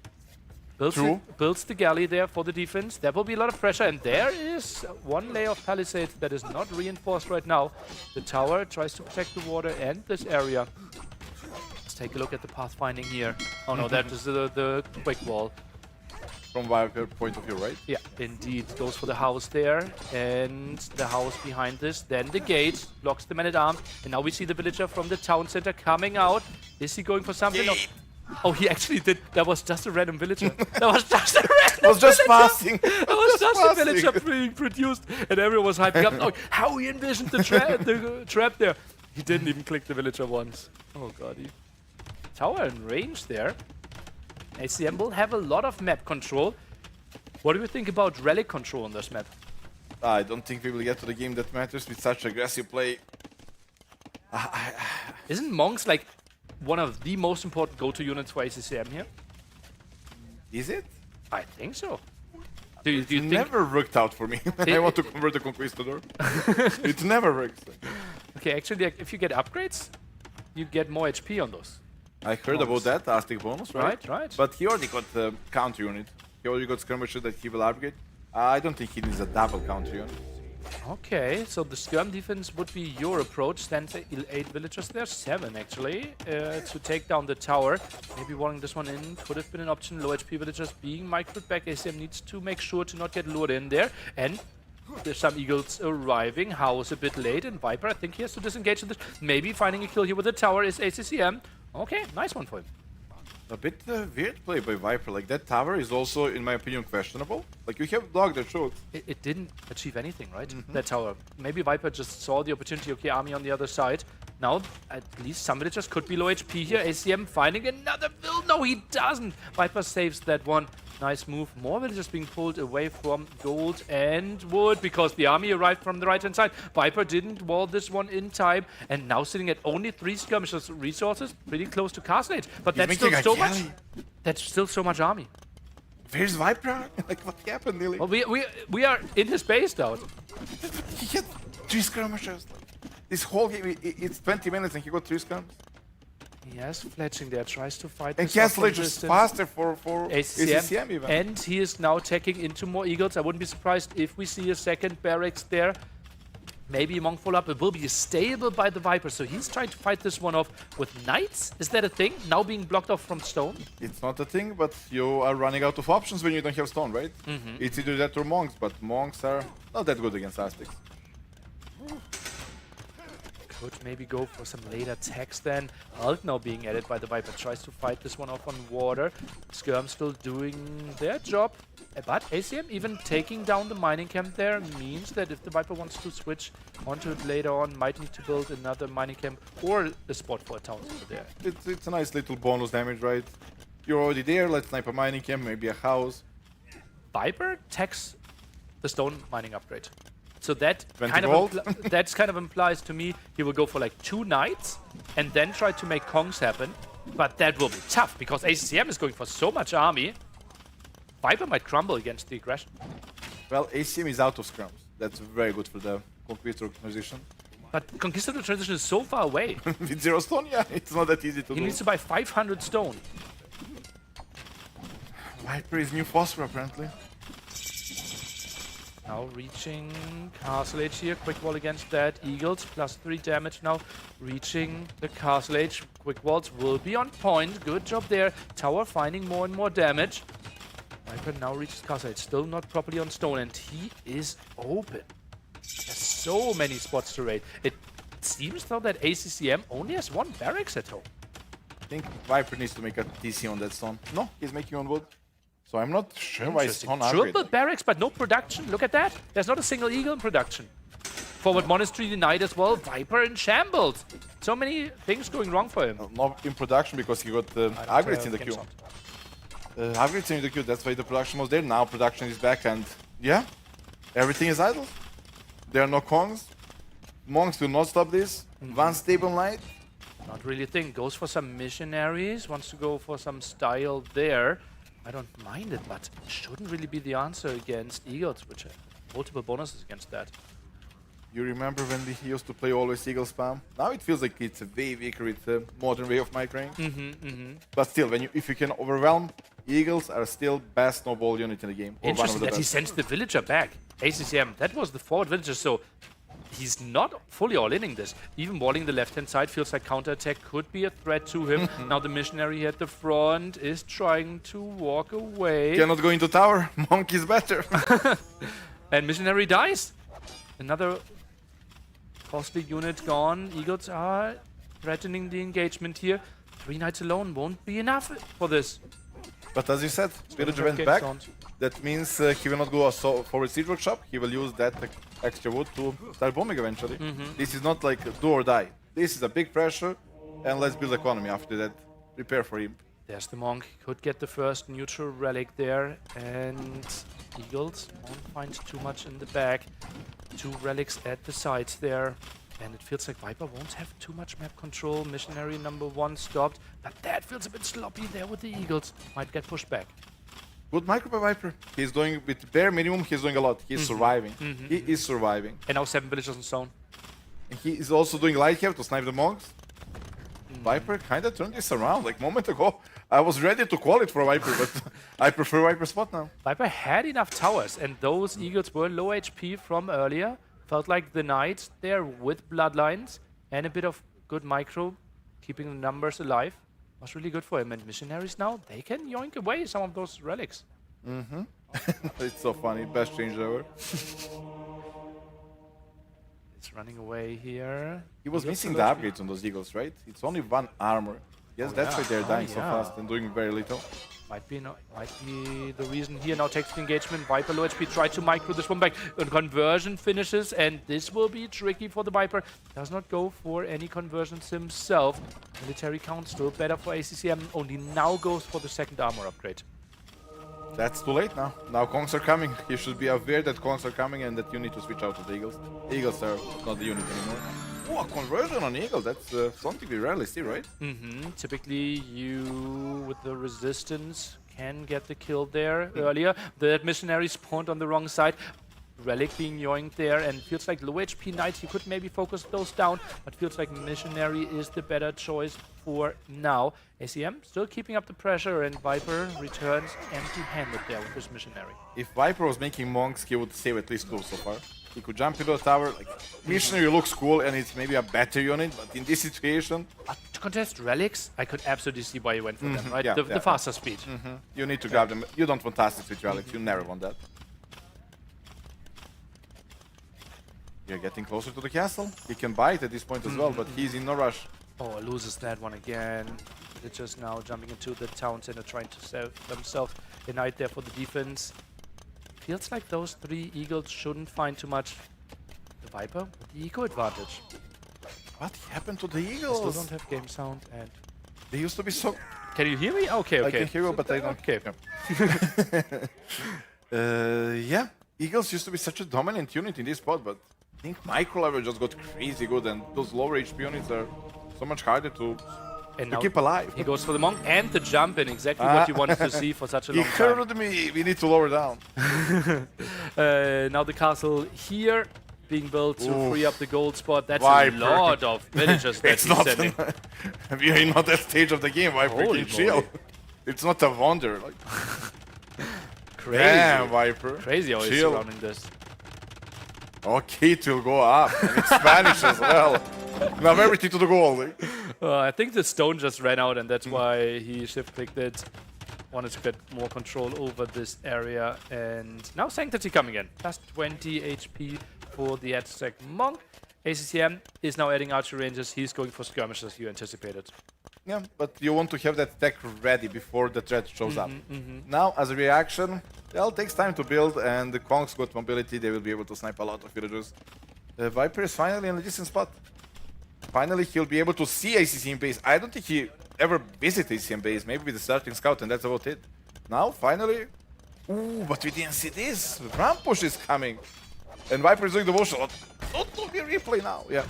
Builds the galley there for the defense. There will be a lot of pressure, and there is one layer of palisade that is not reinforced right now. The tower tries to protect the water and this area. Let's take a look at the pathfinding here. Oh no, that is the quick wall. From Viper point of view, right? Yeah, indeed. Goes for the house there, and the house behind this. Then the gate blocks the men-at-arms, and now we see the villager from the town center coming out. Is he going for something? No. Oh, he actually did. That was just a random villager. That was just a random It was just villager. passing. That was just a villager being produced, and everyone was hyping up. Oh, how he envisioned the trap there. He didn't even click the villager once. Oh, God. Tower in range there. ACM will have a lot of map control. What do you think about relic control on this map? I don't think we will get to the game that matters with such aggressive play. Isn't Monks like one of the most important go-to units for ACCM here? Is it? I think so. Do you think never worked out for me when I want to convert the Conquistador. It never works. Okay, actually, like, if you get upgrades, you get more HP on those. I heard about that, Aztec bonus, right? Right. But he already got the counter unit. He already got skirmisher that he will upgrade. I don't think he needs a double counter unit. Okay, so the skirm defense would be your approach. Stand 8 villagers there, 7 actually, to take down the tower. Maybe walling this one in could have been an option. Low HP villagers being microed back. ACM needs to make sure to not get lured in there. And there's some eagles arriving. House a bit late, and Viper, I think he has to disengage with this. Maybe finding a kill here with the tower is ACCM. Okay, nice one for him. A bit weird play by Viper. Like, that tower is also, in my opinion, questionable. Like, you have blocked the shoot. It didn't achieve anything, right? That tower. Maybe Viper just saw the opportunity. Okay, army on the other side. Now, at least some villagers could be low HP here. ACM finding another build. No, he doesn't. Viper saves that one. Nice move. More villagers being pulled away from gold and wood because the army arrived from the right-hand side. Viper didn't wall this one in time, and now sitting at only 3 skirmishers resources, pretty close to Castle Age. But that's still so much. That's still so much army. Where's Viper? Like, what happened, Lily? Well, we are in his base now. He had 3 skirmishers. This whole game, it's 20 minutes and he got 3 skirmishes. Yes, fletching there, tries to fight. And this off from Castle is distance. faster for ACCM even. And he is now taking into more Eagles. I wouldn't be surprised if we see a second barracks there. Maybe a Monk follow-up. It will be stable by the Viper. So he's trying to fight this one off with Knights. Is that a thing? Now being blocked off from Stone? It's not a thing, but you are running out of options when you don't have Stone, right? It's either that or Monks, but Monks are not that good against Aztecs. Could maybe go for some later attacks then. Hulk now being added by the Viper. Tries to fight this one off on water. Skirm still doing their job. But ACM even taking down the mining camp there means that if the Viper wants to switch onto it later on, might need to build another mining camp or a spot for a town center there. It's a nice little bonus damage, right? You're already there, let's snipe a mining camp, maybe a house. Viper takes the stone mining upgrade. So that 20 kind gold? of that's kind of implies to me he will go for like 2 knights and then try to make Kongs happen. But that will be tough because ACCM is going for so much army. Viper might crumble against the aggression. Well, ACM is out of scrums. That's very good for the Conquistador transition. But Conquistador transition is so far away. With 0 stone, yeah, it's not that easy to do. He needs to buy 500 stone. Viper is new phosphor, apparently. Now reaching Castle Age here. Quick wall against that. Eagles plus 3 damage now. Reaching the Castle Age. Quick walls will be on point. Good job there. Tower finding more and more damage. Viper now reaches Castle Age. Still not properly on stone. And he is open. There's so many spots to raid. It seems though that ACCM only has 1 barracks at home. I think Viper needs to make a TC on that stone. No, he's making on wood. So I'm not sure why stone upgrade. Triple barracks, but no production. Look at that. There's not a single eagle in production. Forward Monastery denied as well. Viper in shambles. So many things going wrong for him. Not in production because he got upgrades in the queue. Upgrades in the queue, that's why the production was there. Now production is back and yeah, everything is idle. There are no Kongs. Monks will not stop this. One stable knight. Not really a thing. Goes for some missionaries. Wants to go for some style there. I don't mind it, but it shouldn't really be the answer against Eagles, which have multiple bonuses against that. You remember when he used to play always Eagle spam? Now it feels like it's a way weaker with the modern way of microing. But still, if you can overwhelm, Eagles are still best snowball unit in the game. Interesting that he sends the villager back. ACCM, that was the forward villager, so he's not fully all-inning this. Even walling the left-hand side feels like counterattack could be a threat to him. Now the missionary at the front is trying to walk away. Cannot go into tower. Monk is better. And missionary dies. Another costly unit gone. Eagles are threatening the engagement here. 3 knights alone won't be enough for this. But as you said, villager went back. That means he will not go forward siege workshop. He will use that extra wood to start bombing eventually. This is not like do or die. This is a big pressure, and let's build economy after that. Prepare for him. There's the Monk. Could get the first neutral relic there, and Eagles won't find too much in the back. 2 relics at the sides there. And it feels like Viper won't have too much map control. Missionary number 1 stopped, but that feels a bit sloppy there with the Eagles. Might get pushed back. Good micro by Viper. He's doing with bare minimum. He's doing a lot. He's surviving. He is surviving. And now 7 villagers on stone. And he is also doing light cave to snipe the monks. Viper kind of turned this around. Like a moment ago, I was ready to call it for Viper, but I prefer Viper spot now. Viper had enough towers, and those Eagles were low HP from earlier. Felt like the Knights there with bloodlines and a bit of good micro, keeping the numbers alive. Was really good for him. And missionaries now, they can yoink away some of those relics. It's so funny. Best change ever. It's running away here. He was missing the upgrades on those Eagles, right? It's only 1 armor. Yes, that's why they're dying so fast and doing very little. Might be the reason here. Now takes the engagement. Viper low HP, try to micro this one back. And conversion finishes, and this will be tricky for the Viper. Does not go for any conversions himself. Military count still better for ACCM. Only now goes for the 2nd armor upgrade. That's too late now. Now Kongs are coming. You should be aware that Kongs are coming and that you need to switch out of the Eagles. Eagles are not the unit anymore. Oh, a conversion on Eagle. That's something we rarely see, right? Typically, you, with the resistance, can get the kill there earlier. The missionary spawned on the wrong side. Relic being yoinked there, and feels like low HP Knights, you could maybe focus those down, but feels like Missionary is the better choice for now. ACM still keeping up the pressure, and Viper returns empty-handed there with his Missionary. If Viper was making monks, he would save at least 2 so far. He could jump into the tower. Like, Missionary looks cool, and it's maybe a better unit, but in this situation... To contest Relics, I could absolutely see why you went for them, right? Yeah, The faster speed. You need to grab them. You don't want Tassis with Relics, you never want that. You're getting closer to the castle. He can buy it at this point as well, but he's in no rush. Oh, loses that one again. They're just now jumping into the town center, trying to save themselves a knight there for the defense. Feels like those 3 eagles shouldn't find too much. The Viper with the eco advantage. What happened to the I eagles? still don't have game sound, and They used to be so... can you hear me? Okay, okay. I can hear you, but I don't... Okay. Yeah, Eagles used to be such a dominant unit in this spot, but I think micro level just got crazy good, and those lower HP units are so much harder to keep alive. He goes for the monk and the jump in, exactly what you wanted to see for such a long time. He heard me. We need to lower down. Now the castle here being built to free up the gold spot. That's Viper. a lot of villagers that he's sending. We are not that stage of the game. Viper Holy can chill. moly. It's not a wonder. Like, Crazy. damn, Viper. Crazy how he's Chill. surrounding this. Okay, it will go up. And it's Spanish as well. Now everything to the goal. Like. I think the stone just ran out, and that's why he shift-clicked it. Wanted to get more control over this area. And now Sanctity coming in. Plus 20 HP for the Aztec Monk. ACCM is now adding archery ranges. He's going for skirmishes, you anticipated. Yeah, but you want to have that tech ready before the threat shows up. Now, as a reaction, well, it takes time to build, and the Kongs got mobility. They will be able to snipe a lot of villagers. Viper is finally in a decent spot. Finally, he'll be able to see ACCM base. I don't think he ever visited ACCM base, maybe with the starting scout, and that's about it. Now, finally... Ooh, but we didn't see this. Ram push is coming. And Viper is doing the motion. Don't do the replay now. Yeah.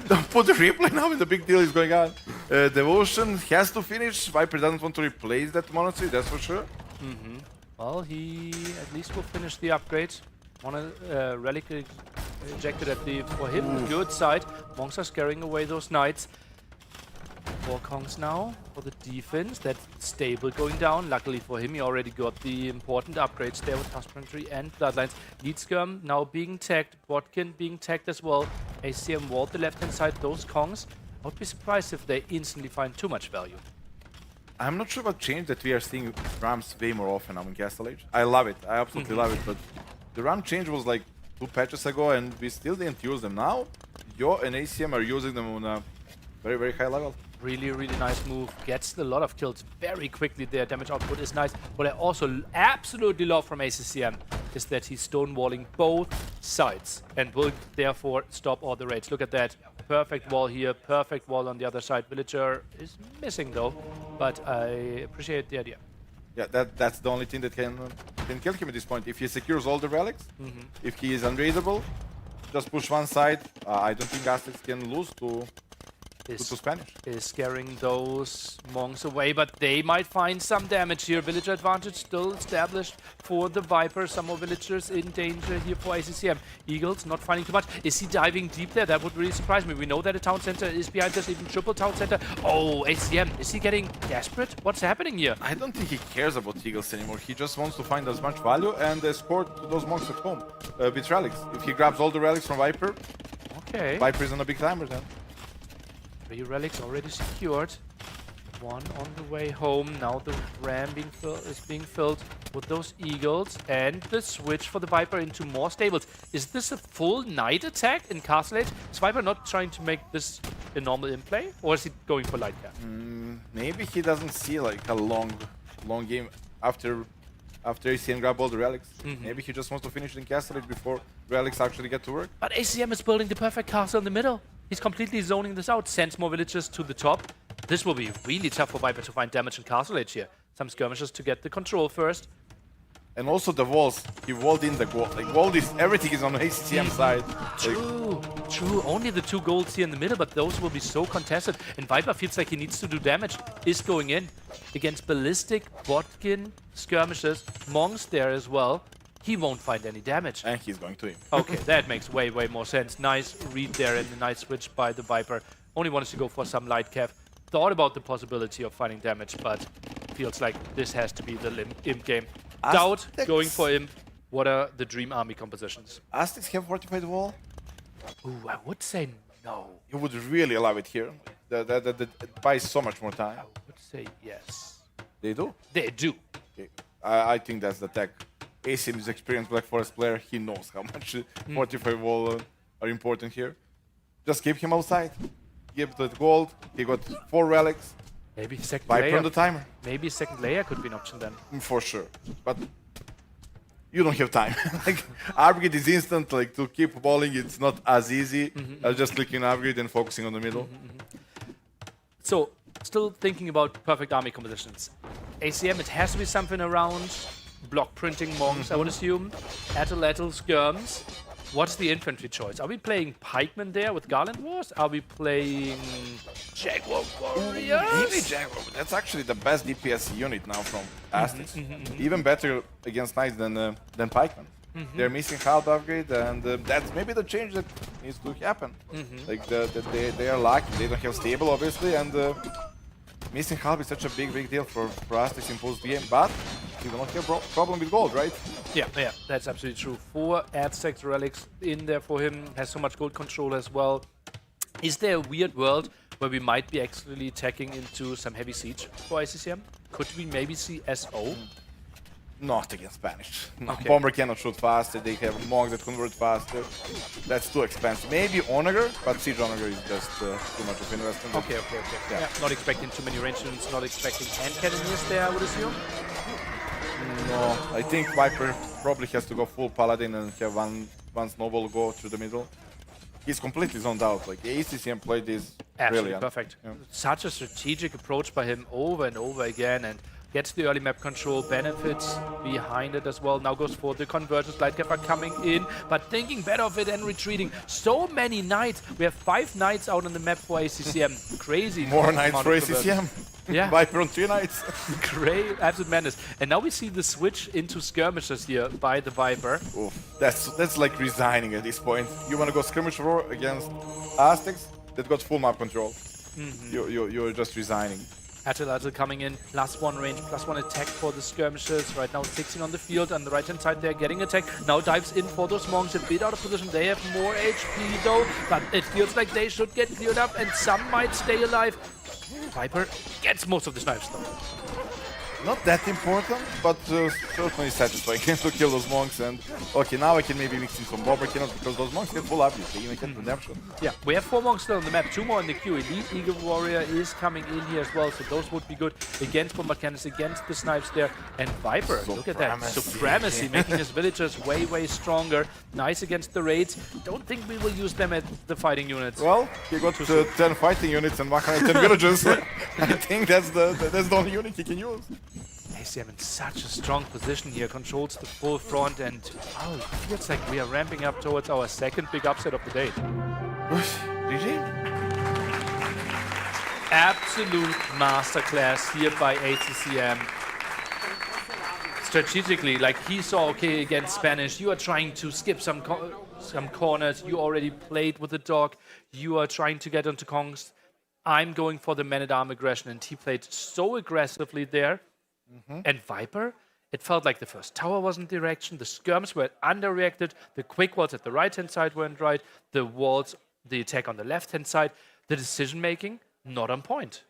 Don't put the replay now, the big deal is going on. Devotion has to finish. Viper doesn't want to replace that monastery, that's for sure. Well, he at least will finish the upgrade. One relic ejected at the, for him, good side. Monks are scaring away those knights. 4 Kongs now for the defense. That stable going down. Luckily for him, he already got the important upgrades there with Husbandry and Bloodlines. Lead Skirm now being tagged. Botkin being tagged as well. ACM walled the left-hand side. Those Kongs, I would be surprised if they instantly find too much value. I'm not sure what changed that we are seeing Rams way more often now in Castle Age. I love it. I absolutely love it. But the Ram change was like 2 patches ago, and we still didn't use them. Now, Yo and ACM are using them on a very, very high level. Really, really nice move. Gets a lot of kills very quickly there. Damage output is nice. What I also absolutely love from ACCM is that he's stonewalling both sides and will therefore stop all the raids. Look at that. Perfect wall here. Perfect wall on the other side. Villager is missing though, but I appreciate the idea. Yeah, that's the only thing that can kill him at this point. If he secures all the relics, if he is unraidable, just push one side. I don't think Aztecs can lose to Spanish. Is scaring those monks away, but they might find some damage here. Villager advantage still established for the Viper. Some more villagers in danger here for ACCM. Eagles not finding too much. Is he diving deep there? That would really surprise me. We know that a town center is behind us, even triple town center. Oh, ACCM, is he getting desperate? What's happening here? I don't think he cares about Eagles anymore. He just wants to find as much value and escort those monks at home with relics. If he grabs all the relics from Viper, Viper is on a big timer then. 3 relics already secured. 1 on the way home. Now the ram is being filled with those eagles, and the switch for the Viper into more stables. Is this a full night attack in Castle Age? Is Viper not trying to make this a normal in play, or is he going for light cap? Maybe he doesn't see like a long game after ACM grab all the relics. Maybe he just wants to finish in Castle Age before relics actually get to work. But ACM is building the perfect castle in the middle. He's completely zoning this out. Sends more villagers to the top. This will be really tough for Viper to find damage in Castle Age here. Some skirmishes to get the control first. And also the walls. He walled in the goal. Like walled is everything is on the ACCM side. True, true. Only the 2 goals here in the middle, but those will be so contested. And Viper feels like he needs to do damage. Is going in against Ballistic, Botkin, Skirmishes, Monks there as well. He won't find any damage. And he's going to him. Okay, that makes way, way more sense. Nice read there and a nice switch by the Viper. Only wanted to go for some light cav. Thought about the possibility of finding damage, but feels like this has to be the imp game. Doubt going for imp. What are the dream army compositions? Aztecs have fortified wall? Ooh, I would say no. You would really love it here. It buys so much more time. I would say yes. They do? They do. Okay. I think that's the tech. ACM is experienced Black Forest player. He knows how much fortified wall are important here. Just keep him outside. Give the gold. He got 4 relics. Maybe second Viper layer. on the timer. Maybe second layer could be an option then. For sure. But you don't have time. Like upgrade is instant. Like to keep balling, it's not as easy as just clicking upgrade and focusing on the middle. So, still thinking about perfect army compositions. ACM, it has to be something around block printing monks, I would assume. Atlatl skirms. What's the infantry choice? Are we playing pikemen there with Garland Wars? Are we playing Jaguar Warriors? Maybe Jaguar. That's actually the best DPS unit now from Aztecs. Even better against Knights than pikemen. They're missing half upgrade, and that's maybe the change that needs to happen. Like they are lucky. They don't have stable, obviously, and missing half is such a big deal for Aztecs in post game. But you don't have problem with gold, right? Yeah, that's absolutely true. 4 Aztec relics in there for him. Has so much gold control as well. Is there a weird world where we might be actually attacking into some heavy siege for ICCM? Could we maybe see SO? Not against Spanish. No, Okay. Bomber cannot shoot faster. They have monks that convert faster. That's too expensive. Maybe Onager, but Siege Onager is just too much of investment. Okay. Yeah. Not expecting too many range units, not expecting hand cannoneers there, I would assume. No, I think Viper probably has to go full Paladin and have one snowball go through the middle. He's completely zoned out. Like ACCM played this Absolutely brilliant. perfect. Yeah. Such a strategic approach by him over and over again, and gets the early map control, benefits behind it as well. Now goes for the conversions. Lightcap are coming in, but thinking better of it and retreating. So many knights. We have 5 knights out on the map for ACCM. Crazy. More knights amount for of conversions. ACCM. Yeah. Viper on 3 knights. Great, absolute madness. And now we see the switch into skirmishes here by the Viper. Oof, that's like resigning at this point. You want to go skirmish war against Aztecs that got full map control. You're just resigning. Atlatl coming in, +1 range, +1 attack for the skirmishes. Right now 16 on the field, on the right-hand side they're getting attacked. Now dives in for those monks, a bit out of position. They have more HP though, but it feels like they should get cleared up and some might stay alive. Viper gets most of the snipes though. Not that important, but certainly satisfying to kill those monks. And okay, now I can maybe mix in some bomber killers because those monks get full upgrade. They even get redemption. Yeah, we have 4 monks still on the map, 2 more in the queue. Elite Eagle Warrior is coming in here as well, so those would be good against Bomber Cannons, against the snipes there. And Viper, look at that, supremacy, making his villagers way stronger. Nice against the raids. Don't think we will use them at the fighting units. Well, he got 10 fighting units and 110 villagers. I think that's the only unit he can use. ACM in such a strong position here, controls the full front, and oh, it feels like we are ramping up towards our second big upset of the day. GG. Absolute masterclass here by ACCM. Strategically, like he saw, okay, against Spanish, you are trying to skip some corners, you already played with the dog, you are trying to get onto Kongs. I'm going for the man-at-arm aggression, and he played so aggressively there. And Viper, it felt like the first tower wasn't direction, the skirms were underreacted, the quick walls at the right-hand side weren't right, the walls, the attack on the left-hand side, the decision-making, not on point.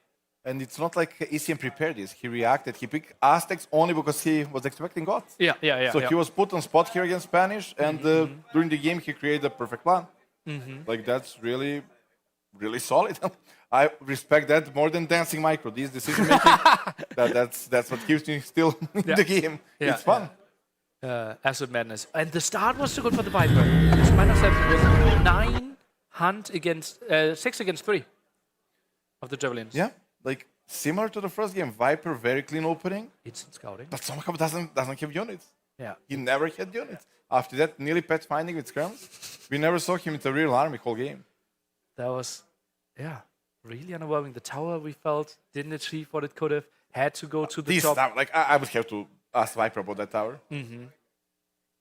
And it's not like ECM prepared this. He reacted. He picked Aztecs only because he was expecting gods. Yeah. So he was put on spot here against Spanish, and during the game he created a perfect plan. Like that's really solid. I respect that more than dancing micro. This decision making, that's what keeps me still in the game. It's fun. Absolute madness. And the start was so good for the Viper. As a matter of fact, it was 9 hunt against 6 against 3 of the Javelins. Yeah, like similar to the first game. Viper very clean opening. It's scouting, but somehow doesn't have units. Yeah. He never had units. After that, nearly pathfinding with scrims, we never saw him with a real army whole game. That was, yeah, really underwhelming. The tower, we felt, didn't achieve what it could have. Had to go to the This top. tower, like I would have to ask Viper about that tower. Mm-hmm.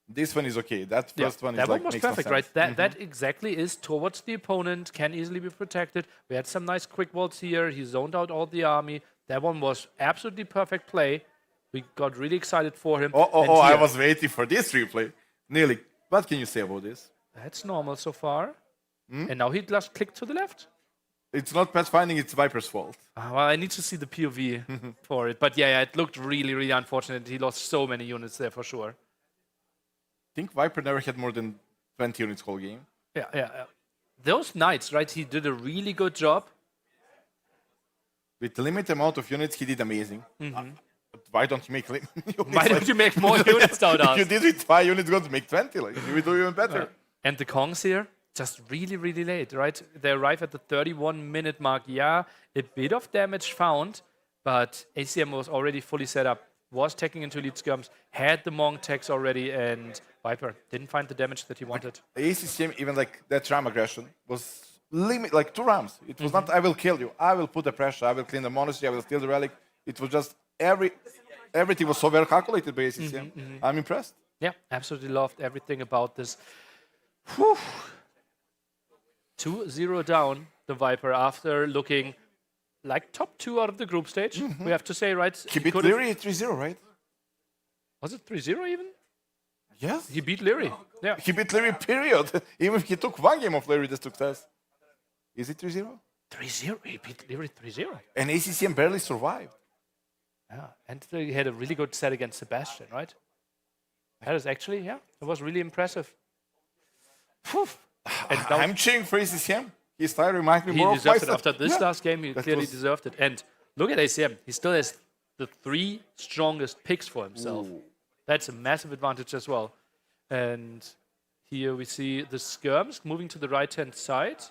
This one is okay. That first one is that like one was makes no perfect, sense. right? That exactly is towards the opponent, can easily be protected. We had some nice quick walls here. He zoned out all the army. That one was absolutely perfect play. We got really excited for him. And I here- was waiting for this replay. Nearly. What can you say about this? That's normal so far. And now he just clicked to the left. It's not pathfinding, it's Viper's fault. Well, I need to see the POV for it. But yeah, it looked really, really unfortunate. He lost so many units there for sure. I think Viper never had more than 20 units whole game. Yeah. Those knights, right? He did a really good job. With the limited amount of units, he did amazing. But why don't you make units? Why don't you make more units out of If you did with 5 units, going to make 20. Like, you will do even better. And the Kongs here, just really, really late, right? They arrive at the 31-minute mark. Yeah, a bit of damage found, but ACM was already fully set up, was taking into elite skirms, had the Monk tags already, and Viper didn't find the damage that he wanted. ACCM, even like that ram aggression, was like 2 rams. It was not, I will kill you. I will put the pressure. I will clean the monastery. I will steal the relic. It was just everything was so well calculated by ACCM. I'm impressed. Yeah, absolutely loved everything about this. Whew. 2-0 down, the Viper, after looking like top 2 out of the group stage. We have to say, right? He beat could've- Leary 3-0, right? Was it 3-0 even? Yes. He beat Leary. Yeah. He beat Leary, period. Even if he took 1 game of Leary, this success. Is it 3-0? 3-0. He beat Leary 3-0. And ACCM barely survived. Yeah, and he had a really good set against Sebastian, right? That is actually, yeah, it was really impressive. Whew. And now I'm cheering for ACCM. His style reminds me he more of deserved it myself. after this last game. He That clearly was- deserved it. And look at ACM. He still has the 3 strongest picks for himself. Ooh. That's a massive advantage as well. And here we see the skirms moving to the right-hand side.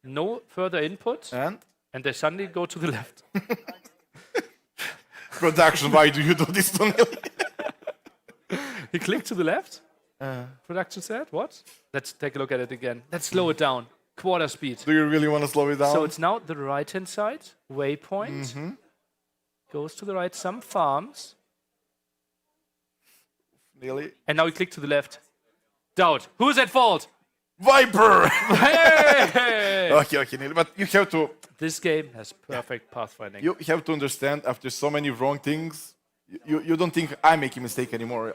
No further input. And they suddenly go to the left. Production, why do you do this to me? He clicked to the left. Production said, what? Let's take a look at it again. Let's slow it down. Quarter speed. Do you really want to slow it down? So it's now the right-hand side, waypoint. Goes to the right, some farms. Nearly. And now we click to the left. Doubt. Who's at fault? Viper! Hey! Okay, nearly. But you have to... This game has perfect pathfinding. You have to understand, after so many wrong things, you don't think I make a mistake anymore.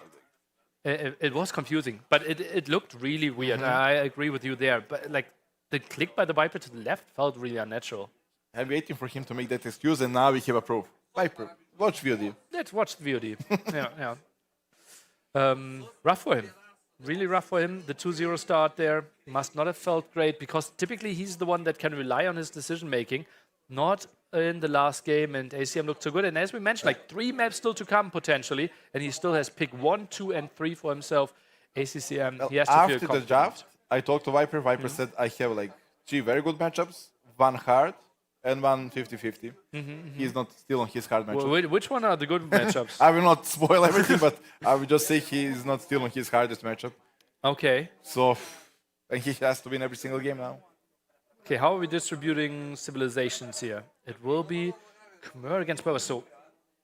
It was confusing, but it looked really weird. I agree with you there. But like the click by the Viper to the left felt really unnatural. I'm waiting for him to make that excuse, and now we have a proof. Viper, watch VOD. Let's watch the VOD. yeah. Rough for him. Really rough for him. The 2-0 start there must not have felt great, because typically he's the one that can rely on his decision making. Not in the last game, and ACM looked so good. And as we mentioned, like 3 maps still to come potentially, and he still has pick 1, 2, and 3 for himself. ACCM, he has to feel After the confident. draft, I talked to Viper. Viper said I have like 3 very good matchups, 1 hard, and 1 50-50. He's not still on his hard matchup. Which one are the good matchups? I will not spoil everything, but I will just say he is not still on his hardest matchup. Okay. So, and he has to win every single game now. Okay, how are we distributing civilizations here? It will be Khmer against Berbers. So,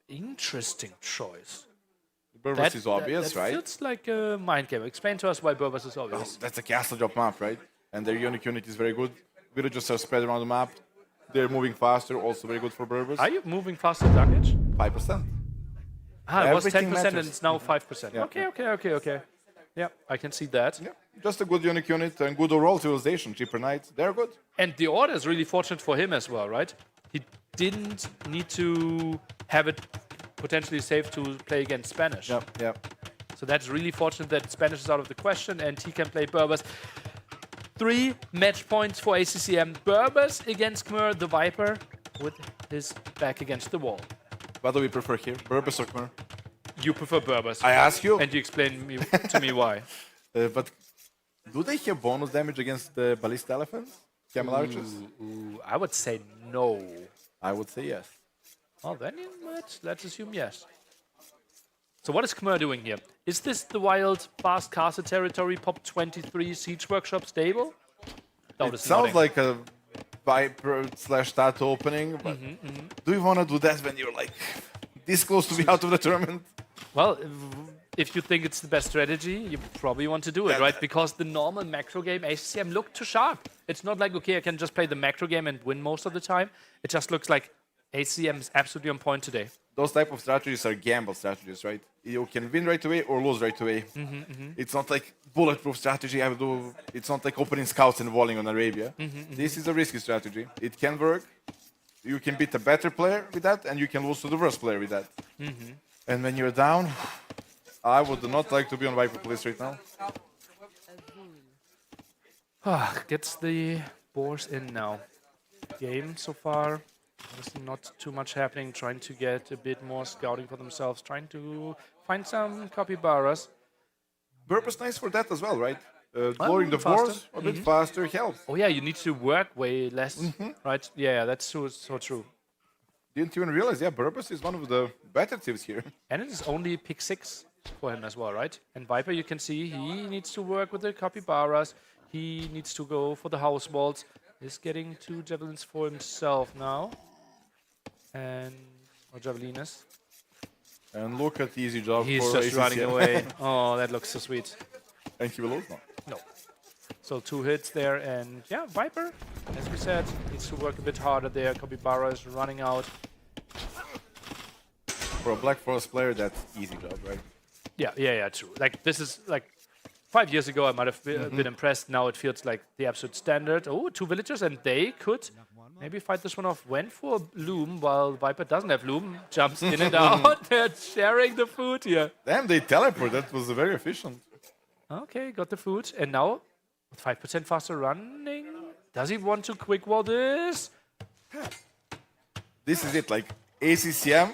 interesting choice. Berbers is obvious, that right? Feels like a mind game. Explain to us why Berbers is obvious. That's a castle job map, right? And their unique unit is very good. Villagers are spread around the map. They're moving faster, also very good for Berbers. Are you moving faster, Darkic? 5%. Ah, it was 10% Everything and matters. it's now 5%. Yeah, Okay. Yeah, I can see that. Yeah, just a good unique unit and good overall civilization. Cheaper knights, they're good. And the order is really fortunate for him as well, right? He didn't need to have it potentially safe to play against Spanish. Yeah. So that's really fortunate that Spanish is out of the question and he can play Berbers. 3 match points for ACCM. Berbers against Khmer, the Viper, with his back against the wall. What do we prefer here? Berbers or Khmer? You prefer Berbers. I ask you. And you explain to me why. But do they have bonus damage against the ballista elephants? Camel archers? I would say no. I would say yes. Well, then let's assume yes. So what is Khmer doing here? Is this the wild, fast castle territory, pop 23 siege workshop stable? It sounds like a Viper / Tato opening, but do you want to do that when you're like this close to be out of the tournament? Well, if you think it's the best strategy, you probably want to do it, right? Because the normal macro game, ACCM looked too sharp. It's not like, okay, I can just play the macro game and win most of the time. It just looks like ACCM is absolutely on point today. Those type of strategies are gamble strategies, right? You can win right away or lose right away. It's not like bulletproof strategy. It's not like opening scouts and walling on Arabia. This is a risky strategy. It can work. You can beat a better player with that, and you can lose to the worst player with that. And when you're down, I would not like to be on Viper place right now. Gets the boars in now. Game so far, obviously not too much happening. Trying to get a bit more scouting for themselves. Trying to find some capybaras. Burp is nice for that as well, right? Lowering the boars a bit faster helps. Oh yeah, you need to work way less, right? Yeah, that's so true. Didn't even realize, yeah, Burbus is one of the better tips here. And it is only pick 6 for him as well, right? And Viper, you can see, he needs to work with the capybaras. He needs to go for the house walls. He's getting 2 javelins for himself now. And, or javelinas. And look at the easy job He's for just ACCM. running away. Oh, that looks so sweet. And he will lose now. No. So 2 hits there, and yeah, Viper, as we said, needs to work a bit harder there. Capybara is running out. For a Black Forest player, that's easy job, right? Yeah, true. Like, this is like 5 years ago, I might have been impressed. Now it feels like the absolute standard. Oh, 2 villagers, and they could maybe fight this one off. Went for Loom, while Viper doesn't have Loom. Jumps in and out. They're sharing the food here. Damn, they teleport. That was very efficient. Okay, got the food. And now, with 5% faster running, does he want to quick wall this? This is it, like ACCM,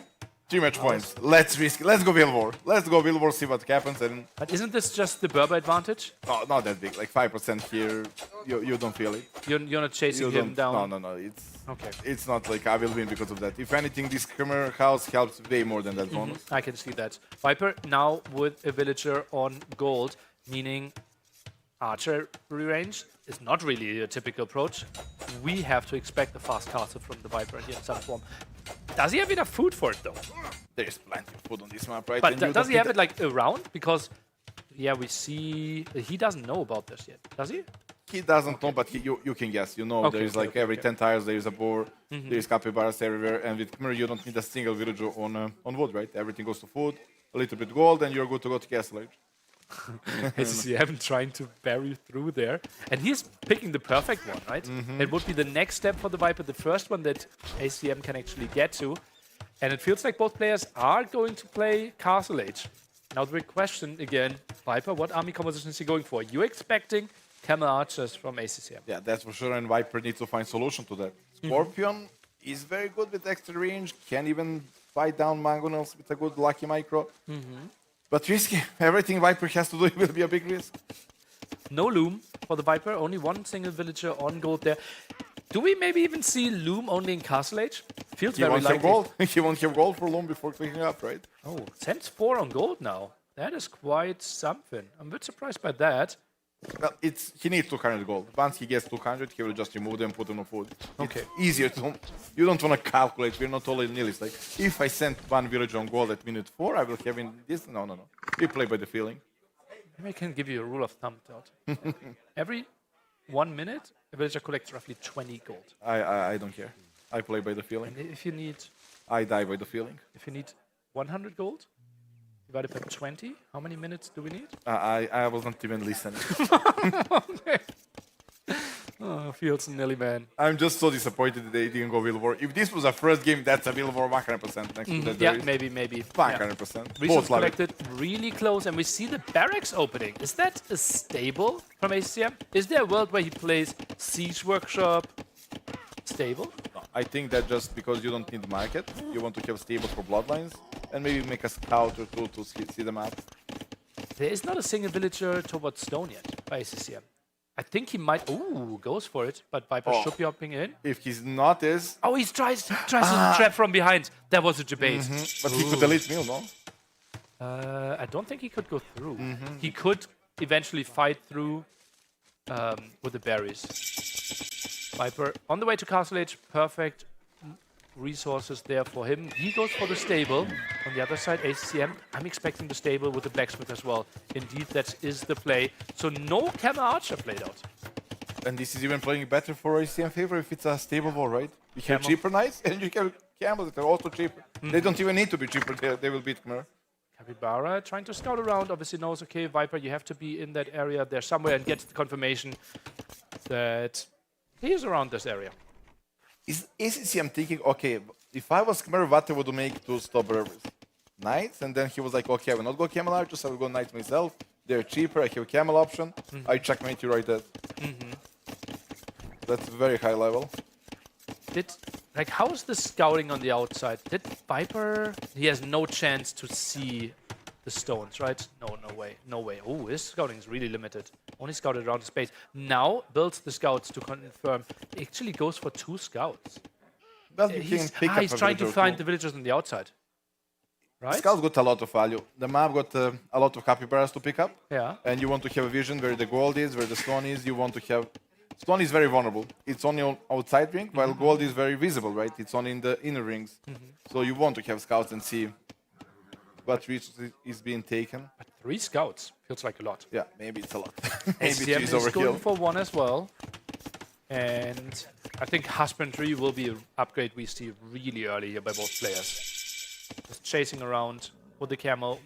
3 match points. Let's risk it. Let's go Will War. Let's go Will War, see what happens. And but isn't this just the Berber advantage? No, not that big. Like 5% here, you don't feel it. You're not chasing him down? No. It's not like I will win because of that. If anything, this Khmer house helps way more than that bonus. I can see that. Viper now with a villager on gold, meaning archery range is not really a typical approach. We have to expect a fast castle from the Viper here in some form. Does he have enough food for it, though? There's plenty of food on this map, right? But does he have it, like, around? Because, yeah, we see... He doesn't know about this yet, does he? He doesn't know, but you can guess. You know, there's like every 10 tires, there's a boar, there's capybaras everywhere, and with Khmer, you don't need a single villager on wood, right? Everything goes to food, a little bit gold, and you're good to go to Castle Age. ACCM trying to bury through there. And he's picking the perfect one, right? It would be the next step for the Viper, the first one that ACCM can actually get to. And it feels like both players are going to play Castle Age. Now the big question again, Viper, what army composition is he going for? You're expecting Camel Archers from ACCM. Yeah, that's for sure, and Viper needs to find solution to that. Scorpion is very good with extra range, can even fight down Mangonels with a good lucky micro. But risky. Everything Viper has to do will be a big risk. No Loom for the Viper, only 1 single villager on gold there. Do we maybe even see Loom only in Castle Age? Feels He very won't likely. have gold. He won't have gold for long before clicking up, right? Oh, sends 4 on gold now. That is quite something. I'm a bit surprised by that. Well, he needs 200 gold. Once he gets 200, he will just remove them and put them on food. Okay. It's easier to... You don't want to calculate. We're not all in nihilists. Like, if I send 1 villager on gold at minute 4, I will have in this... No. We play by the feeling. Maybe I can give you a rule of thumb, Todd. Every 1 minute, a villager collects roughly 20 gold. I don't care. I play by the feeling. And if you need... I die by the feeling. If you need 100 gold, divided by 20, how many minutes do we need? I wasn't even listening. Okay. Oh, feels nilly, man. I'm just so disappointed that they didn't go Will War. If this was a first game, that's a Will War 100% next to that. Yeah, maybe. 100%. Resource collected really close, and we see the barracks opening. Is that a stable from ACCM? Is there a world where he plays Siege Workshop stable? No, I think that just because you don't need market, you want to have stable for bloodlines, and maybe make a scout or two to see the map. There is not a single villager towards stone yet by ACCM. I think he might... Ooh, goes for it, but Viper should be hopping in. If he's not is... Oh, he tries to trap from behind. That was a debate. But he could delete Mill, no? I don't think he could go through. He could eventually fight through with the berries. Viper on the way to Castle Age, perfect resources there for him. He goes for the stable. On the other side, ACCM, I'm expecting the stable with the blacksmith as well. Indeed, that is the play. So no Camel Archer played out. And this is even playing better for ACM favor if it's a stable wall, right? You have Camel. cheaper knights and you have camels that are also cheaper. They don't even need to be cheaper, they will beat Khmer. Capybara trying to scout around, obviously knows, okay, Viper, you have to be in that area there somewhere, and gets the confirmation that he is around this area. Is ACCM thinking, okay, if I was Khmer, what I would make to stop Berbers? Knights, and then he was like, okay, I will not go Camel Archers, I will go Knights myself. They're cheaper, I have Camel option. I checkmate you right there. That's very high level. How's the scouting on the outside? Did Viper, he has no chance to see the stones, right? No way. Oh, his scouting is really limited. Only scouted around the space. Now builds the scouts to confirm. Actually goes for 2 scouts. He's trying to find the villagers on the outside. Right? Scouts got a lot of value. The map got a lot of capybaras to pick up. Yeah. And you want to have a vision where the gold is, where the stone is. You want to have... Stone is very vulnerable. It's only on outside ring, while gold is very visible, right? It's only in the inner rings. So you want to have scouts and see what resources is being taken. But 3 scouts feels like a lot. Yeah, maybe it's a lot. Maybe ACM it's is going overkill. for 1 as well. And I think Husbandry will be an upgrade we see really early here by both players. Just chasing around with the camel,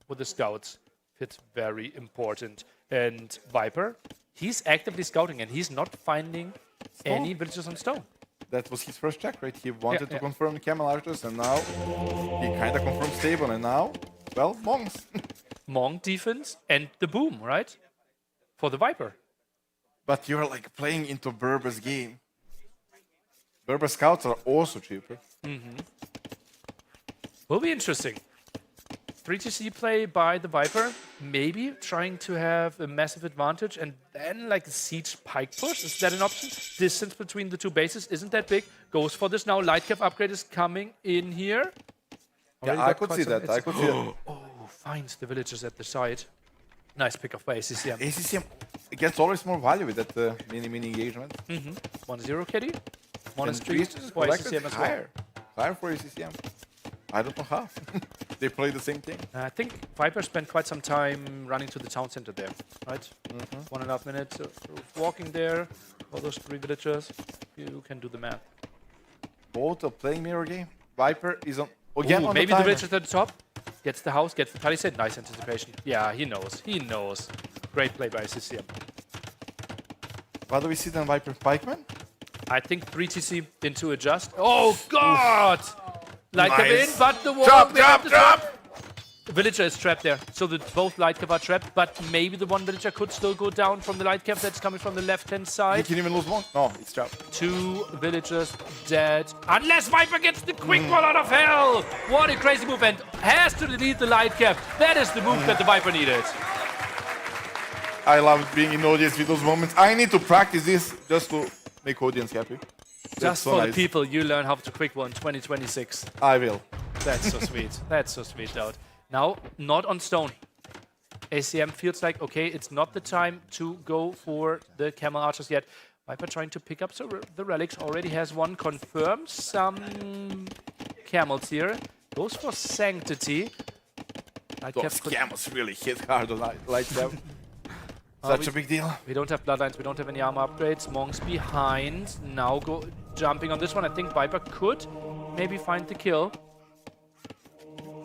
with the scouts. It's very important. And Viper, he's actively scouting and he's not finding any villages on stone. That was his first check, right? He wanted to confirm the Camel Archers, and now he kind of confirmed stable, and now, well, Monks. Monk defense and the boom, right? For the Viper. But you're like playing into Berber's game. Berber scouts are also cheaper. Will be interesting. 3TC play by the Viper, maybe trying to have a massive advantage and then like a siege pike push. Is that an option? Distance between the 2 bases isn't that big. Goes for this now. Lightcap upgrade is coming in here. Yeah, I could see that. I could see that. Oh, finds the villagers at the side. Nice pick off by ACCM. ACCM gets always more value with that mini engagement. 1-0 Kitty. 1 And is 3 Priestess for collected ACCM as well. Higher for ACCM. I don't know how. They play the same thing. I think Viper spent quite some time running to the town center there, right? 1.5 minutes of walking there. All those 3 villagers. You can do the math. Both are playing mirror game. Viper is on again on maybe the the timer. villagers at the top. Gets the house, gets the palisade. Nice anticipation. Yeah, he knows. He knows. Great play by CCM. What do we see then, Viper? Pikeman? I think 3TC into adjust. Oh, God! Light Nice. cap in, but the wall. Drop! The villager is trapped there. So both light cap are trapped, but maybe the 1 villager could still go down from the light cap that's coming from the left-hand He side. can even lose 1. No, it's trapped. 2 villagers dead. Unless Viper gets the quick ball out of hell! What a crazy move, and has to delete the light cap. That is the move that the Viper needed. I love being in audience with those moments. I need to practice this just to make audience happy. That's Just so for nice. the people, you learn how to quick one 2026. I will. That's so sweet. That's so sweet, Dowd. Now, not on stone. ACM feels like, okay, it's not the time to go for the Camel Archers yet. Viper trying to pick up the relics. Already has 1 confirmed. Some camels here. Goes for Sanctity. Those camels really hit hard on light cap. Such a big deal. We don't have bloodlines. We don't have any armor upgrades. Monks behind. Now jumping on this one. I think Viper could maybe find the kill.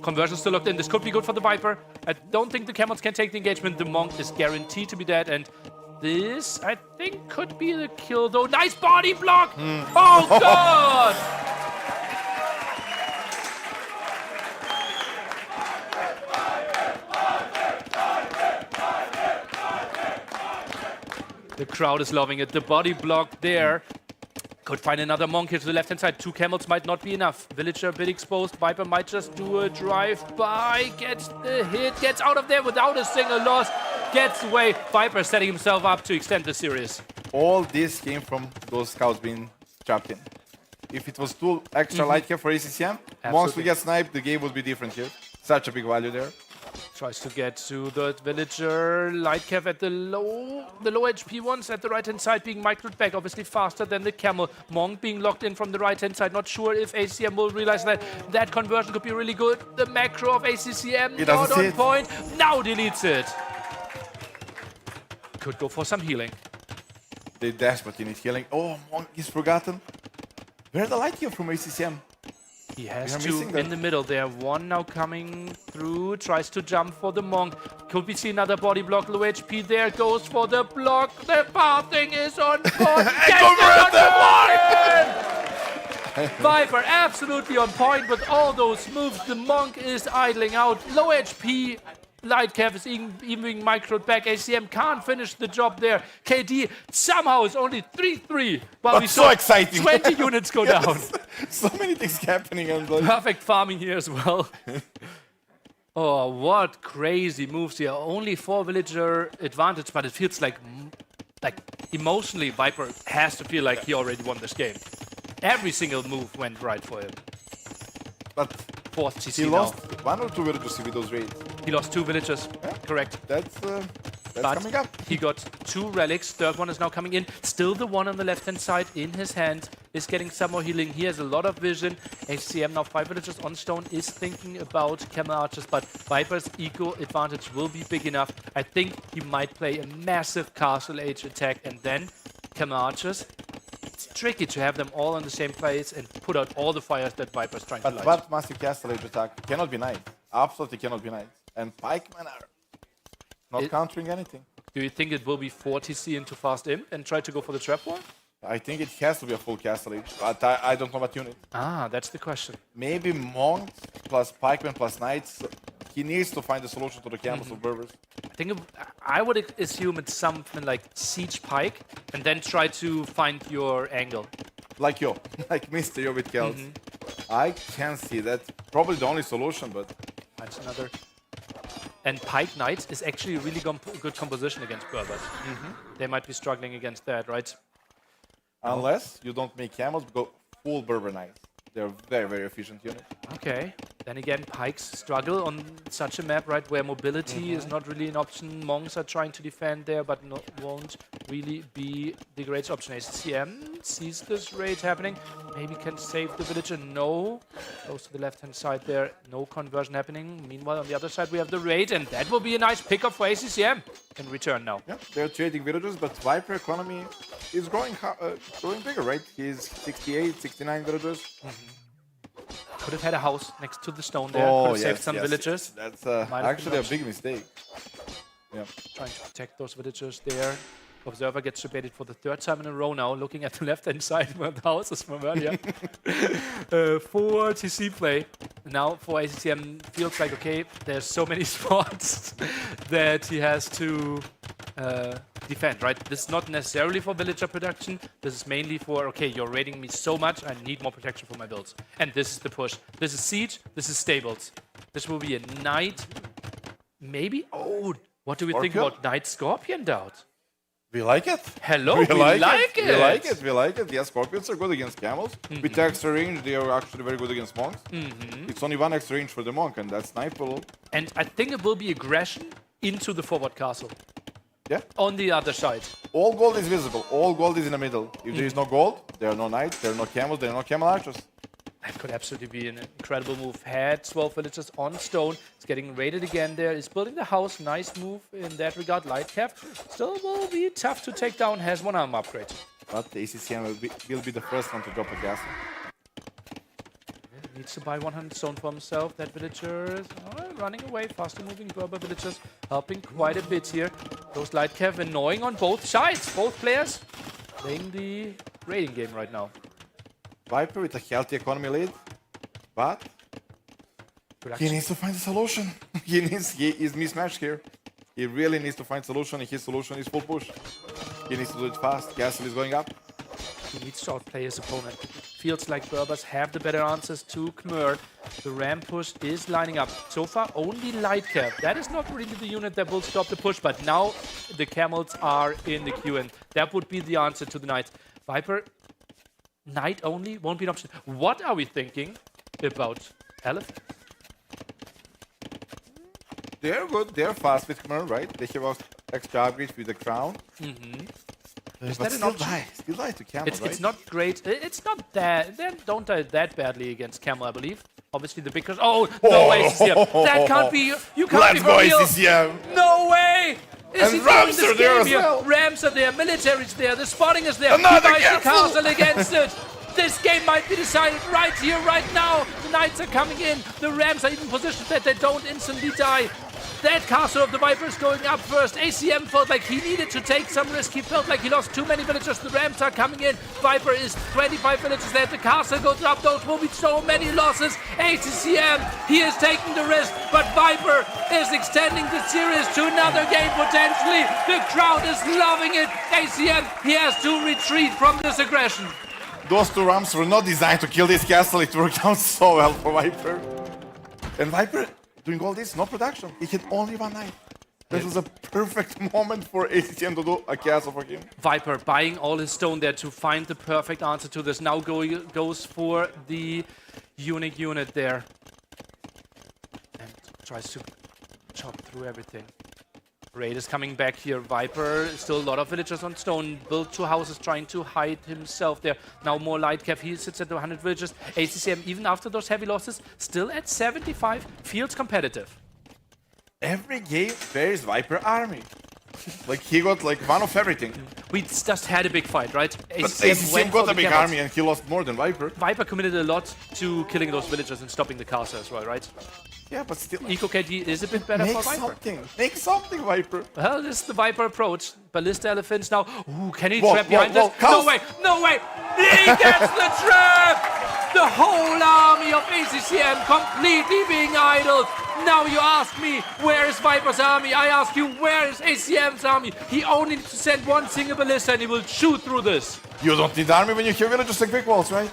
Conversion still locked in. This could be good for the Viper. I don't think the camels can take the engagement. The Monk is guaranteed to be dead. And this, I think, could be the kill, though. Nice body block! Oh, God! The crowd is loving it. The body block there. Could find another monk here to the left-hand side. 2 camels might not be enough. Villager a bit exposed. Viper might just do a drive-by. Gets the hit. Gets out of there without a single loss. Gets away. Viper setting himself up to extend the series. All this came from those scouts being trapped in. If it was 2 extra light cap for ACCM, Monks will get sniped, the game would be different here. Such a big value there. Tries to get to the villager. Lightcav at the low HP ones at the right-hand side being microed back, obviously faster than the camel. Monk being locked in from the right-hand side. Not sure if ACM will realize that. That conversion could be really good. The macro of ACCM not on point. Now deletes it. Could go for some healing. They desperately need healing. Oh, Monk is forgotten. Where's the light here from ACCM? He has two in the middle there. One now coming through. Tries to jump for the Monk. Could we see another body block? Low HP there. Goes for the block. The pathing is on point. Viper absolutely on point with all those moves. The Monk is idling out. Low HP. Lightcav is even being microed back. ACM can't finish the job there. KD somehow is only 3-3. But we so saw exciting. 20 units go down. So many things happening. And Perfect farming here as well. Oh, what crazy moves here. Only 4 villager advantage, but it feels like emotionally Viper has to feel like he already won this game. Every single move went right for him. But 4th TC he now. lost 1 or 2 villagers with those raids. He lost 2 villagers, correct. That's coming up. He got 2 relics. 3rd one is now coming in. Still the one on the left-hand side in his hand is getting some more healing. He has a lot of vision. HCM now 5 villagers on stone is thinking about Camel Archers, but Viper's eco advantage will be big enough. I think he might play a massive Castle Age attack and then Camel Archers. It's tricky to have them all in the same place and put out all the fires that Viper's trying to light. But massive Castle Age attack cannot be nice. Absolutely cannot be nice. And Pikemen are not countering anything. Do you think it will be 4 TC into fast imp and try to go for the trap wall? I think it has to be a full Castle Age, but I don't know what unit. Ah, that's the question. Maybe Monks plus Pikemen plus Knights. He needs to find a solution to the camels or berbers. I would assume it's something like Siege Pike and then try to find your angle. Like Yo, like Mr. Yo with kills. I can see that. Probably the only solution, but... That's another... And Pike Knights is actually a really good composition against Berbers. They might be struggling against that, right? Unless you don't make camels, but go full Berber Knights. They're very, very efficient unit. Okay. Then again, Pikes struggle on such a map, right, where mobility is not really an option. Monks are trying to defend there, but won't really be the greatest option. ACM sees this raid happening. Maybe can save the villager. No. Close to the left-hand side there. No conversion happening. Meanwhile, on the other side, we have the raid, and that will be a nice pickup for ACCM in return now. Yeah, they're trading villagers, but Viper economy is growing bigger, right? He's 68, 69 villagers. Could have had a house next to the stone there. Could have saved some villagers. That's actually a big mistake. Yeah. Trying to protect those villagers there. Observer gets debated for the 3rd time in a row now, looking at the left-hand side where the houses from earlier. 4 TC play. Now for ACCM, feels like, okay, there's so many spots that he has to defend, right? This is not necessarily for villager production. This is mainly for, okay, you're raiding me so much, I need more protection for my builds. And this is the push. This is siege, this is stables. This will be a knight, maybe? Oh, what do we think about Knight Scorpion Doubt? We like it. Hello, we like it. We like it. We like it. Yeah, Scorpions are good against camels. With extra range, they are actually very good against monks. It's only 1 extra range for the monk, and that's sniper. And I think it will be aggression into the forward castle. Yeah. On the other side. All gold is visible. All gold is in the middle. If there is no gold, there are no knights, there are no camels, there are no camel archers. That could absolutely be an incredible move. Had 12 villagers on stone. It's getting raided again there. He's building the house. Nice move in that regard. Lightcap still will be tough to take down. Has 1 arm upgrade. But the ACCM will be the first one to drop a castle. Needs to buy 100 stone for himself. That villager is running away. Faster moving Berber villagers helping quite a bit here. Those Lightcav annoying on both sides. Both players playing the raiding game right now. Viper with a healthy economy lead, but he needs to find a solution. He is mismatched here. He really needs to find a solution, and his solution is full push. He needs to do it fast. Castle is going up. He needs to outplay his opponent. Feels like Berbers have the better answers to Khmer. The ram push is lining up. So far, only Lightcap. That is not really the unit that will stop the push, but now the camels are in the queue, and that would be the answer to the Knights. Viper, Knight only won't be an option. What are we thinking about Elephant? They're good. They're fast with Khmer, right? They have extra upgrades with the crown. Is But that an still option? Still die to Camel, It's right? not great. It's not that. They don't die that badly against Camel, I believe. Obviously, the big cause. Oh, no way, ACCM. That can't be. You can't Let's be go, for real. ACCM. No way. Is And he Rams doing this are there game as here? well. Rams are there. Military's there. The spotting is there. Another He buys the careful. castle against it. This game might be decided right here, right now. The Knights are coming in. The Rams are even positioned that they don't instantly die. That castle of the Viper is going up first. ACM felt like he needed to take some risk. He felt like he lost too many villagers. The Rams are coming in. Viper is 25 villagers there. The castle goes up. Those will be so many losses. ACCM, he is taking the risk, but Viper is extending the series to another game potentially. The crowd is loving it. ACM, he has to retreat from this aggression. Those two Rams were not designed to kill this castle. It worked out so well for Viper. And Viper, doing all this, no production. He had only one knight. This was a perfect moment for ACCM to do a castle for him. Viper buying all his stone there to find the perfect answer to this. Now goes for the unique unit there. And tries to chop through everything. Raid is coming back here. Viper, still a lot of villagers on stone. Built two houses, trying to hide himself there. Now more light cap. He sits at 100 villagers. ACCM, even after those heavy losses, still at 75. Feels competitive. Every game, there is Viper army. Like, he got like one of everything. We just had a big fight, right? But ACCM got a big army and he lost more than Viper. Viper committed a lot to killing those villagers and stopping the castle as well, right? Yeah, but still. Eco KD is a bit better Make for Viper. something. Make something, Viper. Well, this is the Viper approach. Ballista Elephants now. Ooh, can he Whoa, trap whoa, behind whoa, this? Cows. No way! No way! He gets the trap! The whole army of ACCM completely being idled. Now you ask me, where is Viper's army? I ask you, where is ACM's army? He only needs to send one single ballista and he will shoot through this. You don't need army when you have villagers like quick walls, right?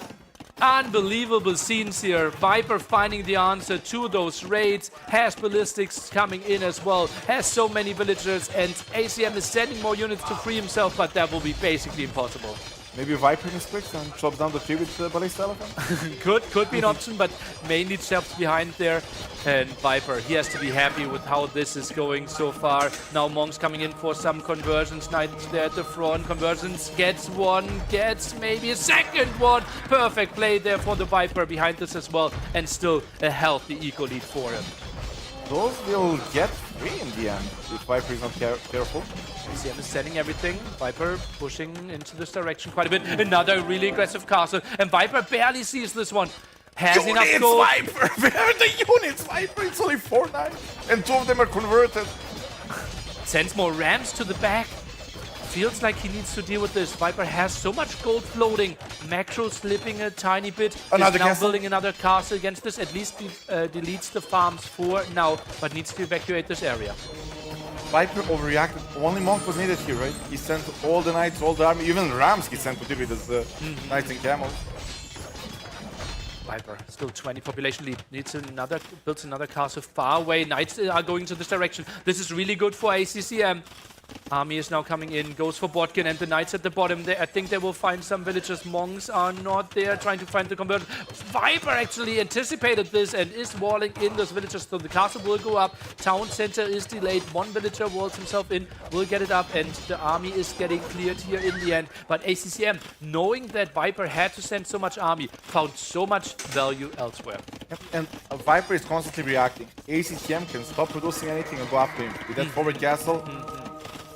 Unbelievable scenes here. Viper finding the answer to those raids. Has ballistics coming in as well. Has so many villagers and ACM is sending more units to free himself, but that will be basically impossible. Maybe Viper is quick and chops down the tree with the ballista elephant? Could be an option, but mainly traps behind there. And Viper, he has to be happy with how this is going so far. Now Monks coming in for some conversions. Knights there at the front. Conversions gets one, gets maybe a second one. Perfect play there for the Viper behind this as well. And still a healthy eco lead for him. Those will get free in the end if Viper is not careful. ACM is setting everything. Viper pushing into this direction quite a bit. Another really aggressive castle. And Viper barely sees this one. Has enough gold. Viper! Where are the units? Viper, it's only 4 knights. And 2 of them are converted. Sends more Rams to the back. Feels like he needs to deal with this. Viper has so much gold floating. Macro slipping a tiny bit. Another is now castle. building another castle against this. At least deletes the farms for now, but needs to evacuate this area. Viper overreacted. Only Monk was needed here, right? He sent all the knights, all the army, even Rams he sent to deal with his knights and camels. Viper, still 20 population lead. Builds another castle far away. Knights are going to this direction. This is really good for ACCM. Army is now coming in, goes for Botkin and the Knights at the bottom. I think they will find some villagers. Monks are not there, trying to find the converter. Viper actually anticipated this and is walling in those villagers, so the castle will go up. Town center is delayed. One villager walls himself in, will get it up, and the army is getting cleared here in the end. But ACCM, knowing that Viper had to send so much army, found so much value elsewhere. Yep. And Viper is constantly reacting. ACCM can stop producing anything and go after him. With that forward castle,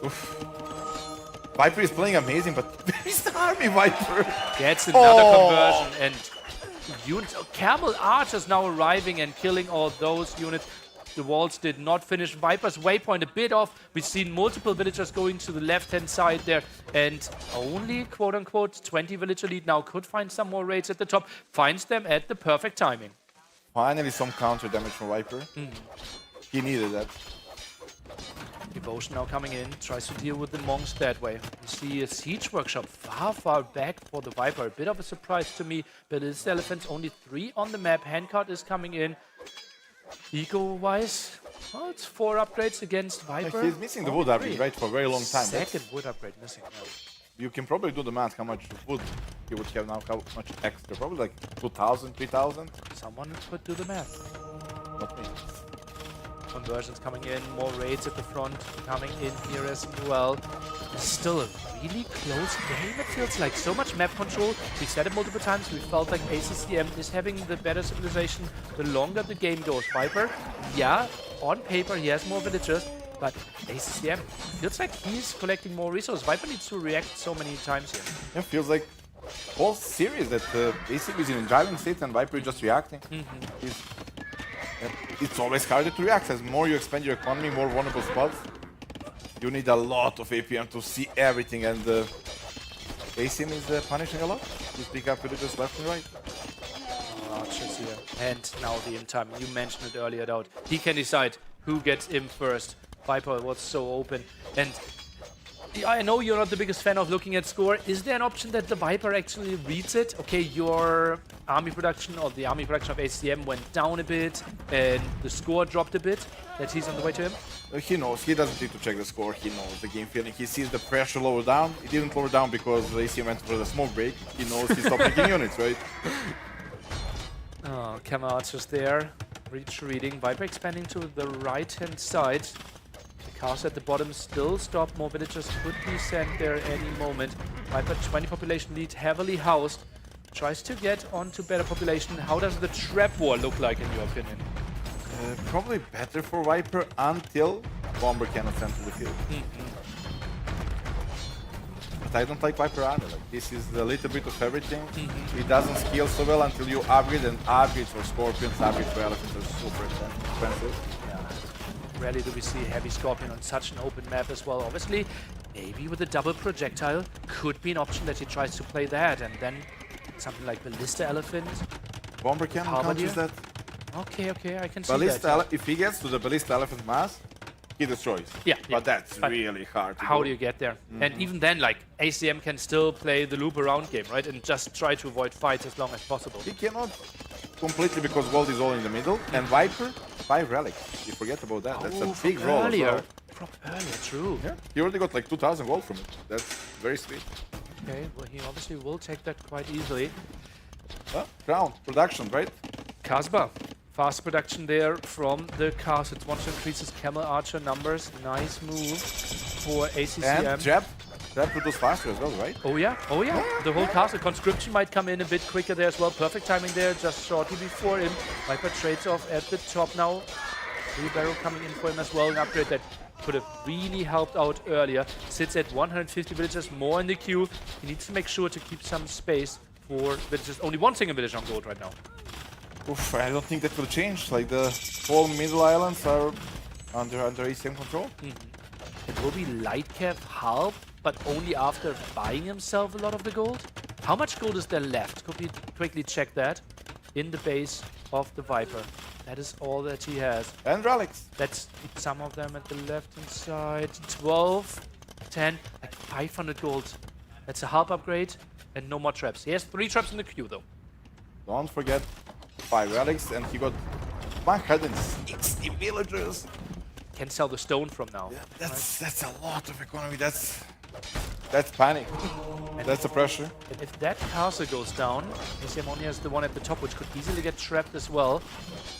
oof. Viper is playing amazing, but where is the army, Viper? Gets another conversion, and units, Camel Archers now arriving and killing all those units. The walls did not finish. Viper's waypoint a bit off. We've seen multiple villagers going to the left-hand side there, and only, quote-unquote, 20 villager lead now. Could find some more raids at the top. Finds them at the perfect timing. Finally some counter damage from Viper. He needed that. Devotion now coming in, tries to deal with the Monks that way. You see a Siege Workshop far back for the Viper. A bit of a surprise to me, but it's Elephants, only 3 on the map. Handcart is coming in. Eco-wise, well, it's 4 upgrades against Viper. He's missing the wood upgrade, right, for a very long time. Second wood upgrade missing. No. You can probably do the math how much wood he would have now, how much extra. Probably like 2,000, 3,000. Someone could do the math. Not me. Conversions coming in, more raids at the front coming in here as well. It's still a really close game, it feels like. So much map control. We said it multiple times. We felt like ACCM is having the better civilization the longer the game goes. Viper, yeah, on paper he has more villagers, but ACCM feels like he's collecting more resources. Viper needs to react so many times here. It feels like whole series that ACCM is in a driving state and Viper is just reacting. It's always harder to react. As more you expand your economy, more vulnerable spots, you need a lot of APM to see everything, and ACM is punishing a lot. You pick up villagers left and right. Archers here. And now the in time. You mentioned it earlier, Daud. He can decide who gets him first. Viper was so open. And I know you're not the biggest fan of looking at score. Is there an option that the Viper actually reads it? Okay, your army production or the army production of ACM went down a bit and the score dropped a bit, that he's on the way to him? He knows. He doesn't need to check the score. He knows the game feeling. He sees the pressure lower down. It didn't lower down because ACM went for the smoke break. He knows he stopped making units, right? Oh, Camel Archers there. Retreating. Viper expanding to the right-hand side. Castle at the bottom still stopped. More villagers could be sent there any moment. Viper 20 population lead, heavily housed. Tries to get onto better population. How does the trap war look like in your opinion? Probably better for Viper until Bomber cannot send to the field. But I don't like Viper armor. Like, this is a little bit of everything. It doesn't scale so well until you upgrade, and upgrades for Scorpions, upgrades for Elephants are super expensive. Rarely do we see heavy Scorpion on such an open map as well. Obviously, maybe with a double projectile could be an option that he tries to play that, and then something like Ballista Elephant. Bomber can't use that. Okay, I can see Ballista that. if he gets to the Ballista Elephant mass, he destroys. Yeah. But that's really hard to How do. do you get there? And even then, like, ACM can still play the loop around game, right? And just try to avoid fights as long as possible. He cannot completely because gold is all in the middle. And Viper, 5 relics. You forget about that. That's a big roll as well. From earlier, true. Yeah. He already got like 2,000 gold from it. That's very sweet. Okay, well, he obviously will take that quite easily. Crown, production, right? Kasba. Fast production there from the castle. It wants to increase his Camel Archer numbers. Nice move for ACCM. And Trap produces faster as well, right? Oh yeah, The whole castle. Conscription might come in a bit quicker there as well. Perfect timing there, just shortly before him. Viper trades off at the top now. Barrel coming in for him as well. An upgrade that could have really helped out earlier. Sits at 150 villagers more in the queue. He needs to make sure to keep some space for villagers. Only one single village on gold right now. Oof, I don't think that will change. Like the whole middle islands are under ACM control. It will be Lightcap half, but only after buying himself a lot of the gold. How much gold is there left? Could we quickly check that in the base of the Viper? That is all that he has. And relics. That's some of them at the left-hand side. 12, 10, like 500 gold. That's a half upgrade and no more traps. He has 3 traps in the queue though. Don't forget 5 relics, and he got 160 villagers. Can sell the stone from now. Yeah, that's a lot of economy. That's panic. That's the pressure. And if that castle goes down, ACM only has the one at the top, which could easily get trapped as well.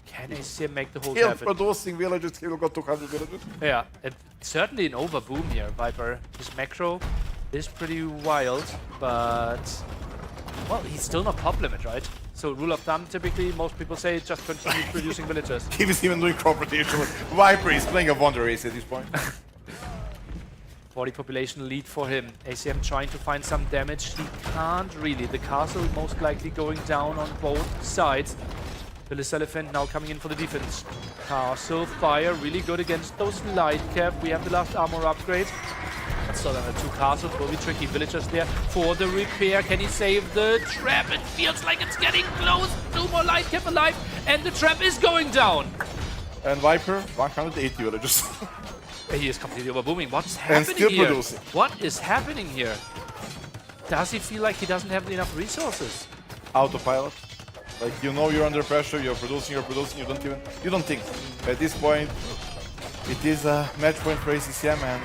Can ACM make the whole Still happen? producing villagers, he got 200 villagers. Yeah, and certainly an overboom here, Viper. His macro is pretty wild, but well, he's still not pop limit, right? So rule of thumb, typically, most people say just continue producing villagers. He was even doing crop rotation. Viper is playing a wonder race at this point. 40 population lead for him. ACM trying to find some damage. He can't really. The castle most likely going down on both sides. Ballista Elephant now coming in for the defense. Castle fire really good against those light cap. We have the last armor upgrade. But still under 2 castles will be tricky. Villagers there for the repair. Can he save the trap? It feels like it's getting close. 2 more light cap alive, and the trap is going down. And Viper, 180 villagers. He is completely overbooming. What's happening still here? producing. What is happening here? Does he feel like he doesn't have enough resources? Autopilot. Like, you know you're under pressure, you're producing, you don't think. At this point, it is a match point for ACCM, and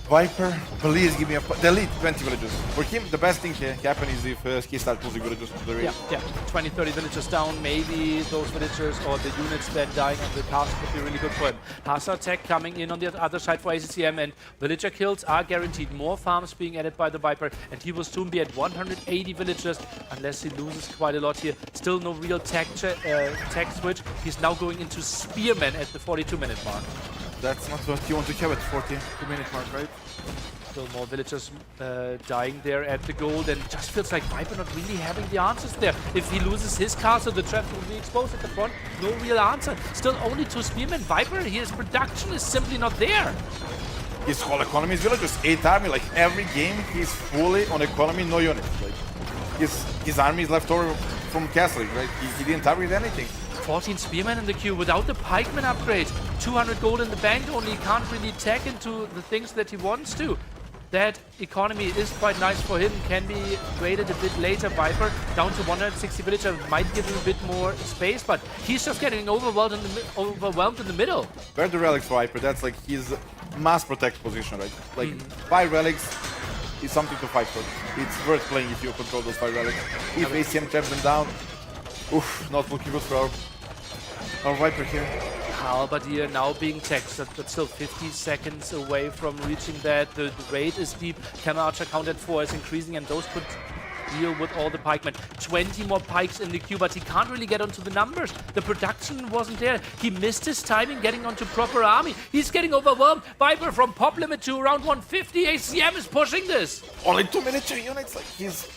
Viper, please give me a... Delete 20 villagers. For him, the best thing can happen is if he starts losing villagers to the raid. Yeah, 20, 30 villagers down. Maybe those villagers or the units then dying on the castle could be really good for him. Hazard tech coming in on the other side for ACCM, and villager kills are guaranteed. More farms being added by the Viper, and he will soon be at 180 villagers, unless he loses quite a lot here. Still no real tech switch. He's now going into Spearman at the 42-minute mark. That's not what you want to have at 42-minute mark, right? Still more villagers dying there at the gold, and just feels like Viper not really having the answers there. If he loses his castle, the trap will be exposed at the front. No real answer. Still only 2 Spearmen. Viper, his production is simply not there. His whole economy is villagers. 8 army, like every game, he's fully on economy, no units. Like his army is left over from castle, right? He didn't upgrade anything. 14 Spearmen in the queue without the Pikeman upgrade. 200 gold in the bank only, can't really tech into the things that he wants to. That economy is quite nice for him, can be graded a bit later. Viper down to 160 villager might give him a bit more space, but he's just getting overwhelmed in the middle. Where the relics for Viper? That's like his mass protect position, right? Like 5 relics is something to fight for. It's worth playing if you control those 5 relics. If ACM traps them down, oof, not looking good for our Viper here. Halberdier now being texted, but still 50 seconds away from reaching that. The raid is deep. Camel Archer count at 4 is increasing, and those could deal with all the pikemen. 20 more pikes in the queue, but he can't really get onto the numbers. The production wasn't there. He missed his timing getting onto proper army. He's getting overwhelmed. Viper from pop limit to around 150. ACM is pushing this. Only 2 miniature units, like he's...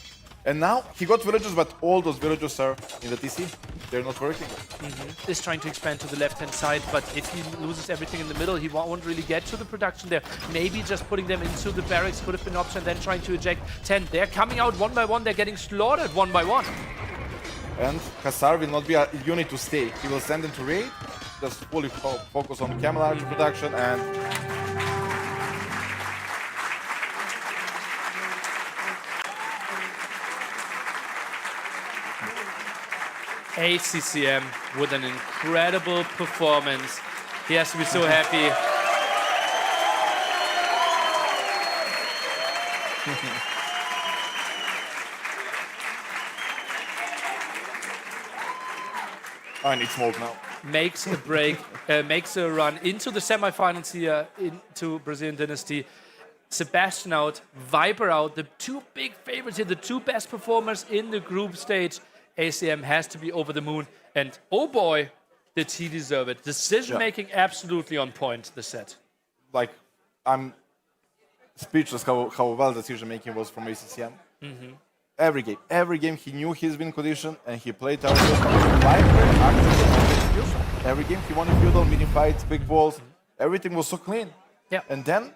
And now he got villagers, but all those villagers are in the TC. They're not working. Is trying to expand to the left-hand side, but if he loses everything in the middle, he won't really get to the production there. Maybe just putting them into the barracks could have been an option, then trying to eject 10. They're coming out one by one. They're getting slaughtered one by one. And Kassar will not be a unit to stay. He will send them to raid, just fully focus on Camel Archer production, and ACCM with an incredible performance. He has to be so happy. I need smoke now. Makes a break, makes a run into the semifinals here, into Brazilian Dynasty. Sebastian out, Viper out, the 2 big favorites here, the 2 best performers in the group stage. ACM has to be over the moon, and oh boy, did he deserve it. Decision making absolutely on point, the set. Like, I'm speechless how well decision making was from ACCM. Every game he knew his win condition, and he played out every game he won in feudal, mini fights, big balls, everything was so clean. Yeah. And then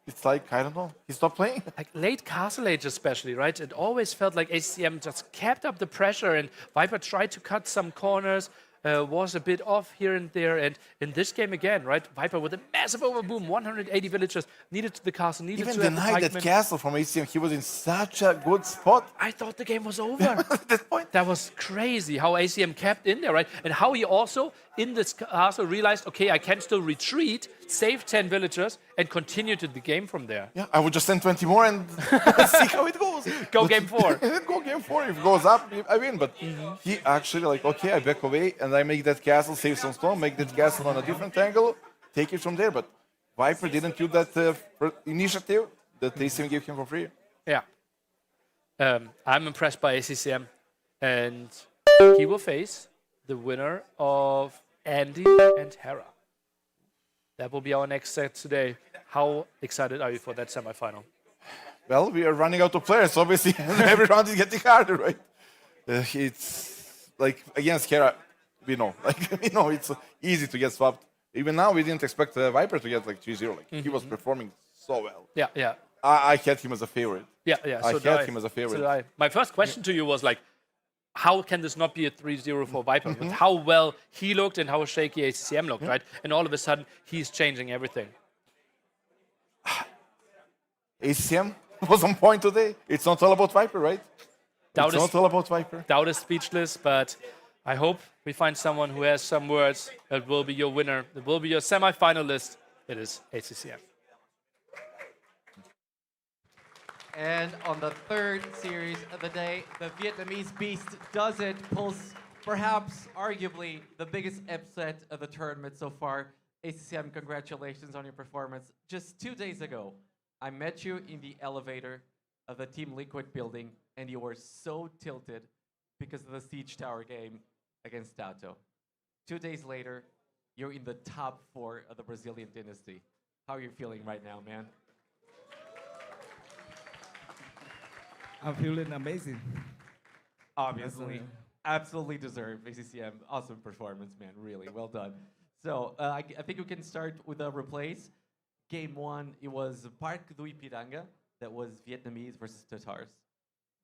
it's like, I don't know, he stopped playing. Like late Castle Age especially, right? It always felt like ACM just kept up the pressure, and Viper tried to cut some corners, was a bit off here and there. And in this game again, right? Viper with a massive overboom, 180 villagers needed to the castle, needed Even to have the denied that pikemen. castle from ACM, he was in such a good spot. I thought the game was over. At that point. That was crazy how ACM kept in there, right? And how he also, in this castle, realized, okay, I can still retreat, save 10 villagers, and continue to the game from there. Yeah, I would just send 20 more and see how it goes. Go game 4. Go game 4. If it goes up, I win. But he actually like, okay, I back away and I make that castle, save some stone, make that castle on a different angle, take it from there. But Viper didn't use that initiative that ACM gave him for free. Yeah. I'm impressed by ACCM. And he will face the winner of Andy and Hera. That will be our next set today. How excited are you for that semifinal? Well, we are running out of players, obviously. Every round is getting harder, right? It's like against Hera, we know. Like we know it's easy to get swapped. Even now, we didn't expect Viper to get like 3-0. Like he was performing so well. Yeah, yeah. I had him as a favorite. Yeah, yeah. I had him as a favorite. So did I. My first question to you was like, how can this not be a 3-0 for Viper? With how well he looked and how shaky ACCM looked, right? And all of a sudden, he's changing everything. ACCM was on point today. It's not all about Viper, right? It's not all about Viper. Doubt is speechless, but I hope we find someone who has some words that will be your winner. That will be your semi-finalist. It is ACCM. And on the third series of the day, the Vietnamese beast does it, pulls perhaps, arguably, the biggest upset of the tournament so far. ACCM, congratulations on your performance. Just 2 days ago, I met you in the elevator of the Team Liquid building, and you were so tilted because of the Siege Tower game against Tato. 2 days later, you're in the top 4 of the Brazilian Dynasty. How are you feeling right now, man? I'm feeling amazing. Obviously, absolutely deserved. ACCM, awesome performance, man. Really, well done. So I think we can start with a replace. Game 1, it was Parque do Ipiranga. That was Vietnamese versus Tatars.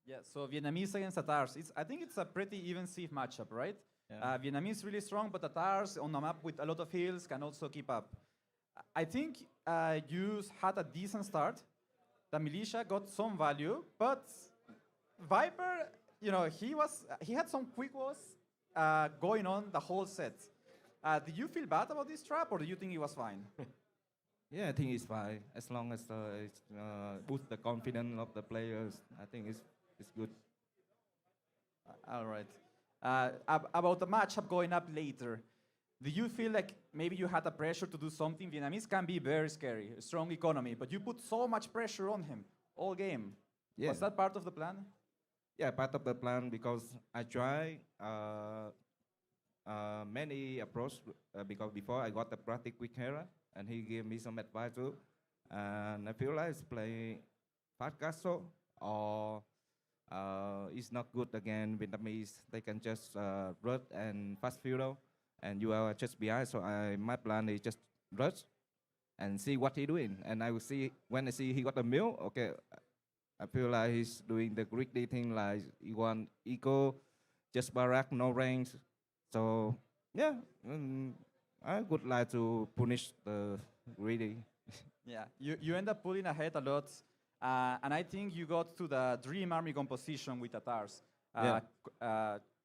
Yeah, so Vietnamese against Tatars. I think it's a pretty even Steve matchup, right? Yeah. Vietnamese really strong, but Tatars on a map with a lot of hills can also keep up. I think you had a decent start. The militia got some value, but Viper, he had some quick walls going on the whole set. Did you feel bad about this trap, or do you think it was fine? Yeah, I think it's fine. As long as it boosts the confidence of the players, I think it's good. All right. About the matchup going up later, do you feel like maybe you had a pressure to do something? Vietnamese can be very scary, a strong economy, but you put so much pressure on him all game. Yeah. Was that part of the plan? Yeah, part of the plan because I try many approach because before I got the practice with Hera and he gave me some advice too. And I feel like it's play fast castle or it's not good again. Vietnamese, they can just rush and fast fuel and you are just behind. So my plan is just rush and see what he doing. And I will see, when I see he got a mill, okay, I feel like he's doing the greedy thing like he want eco, just barrack, no range. So yeah, I would like to punish the greedy. Yeah, you end up pulling ahead a lot. And I think you got to the dream army composition with Tatars.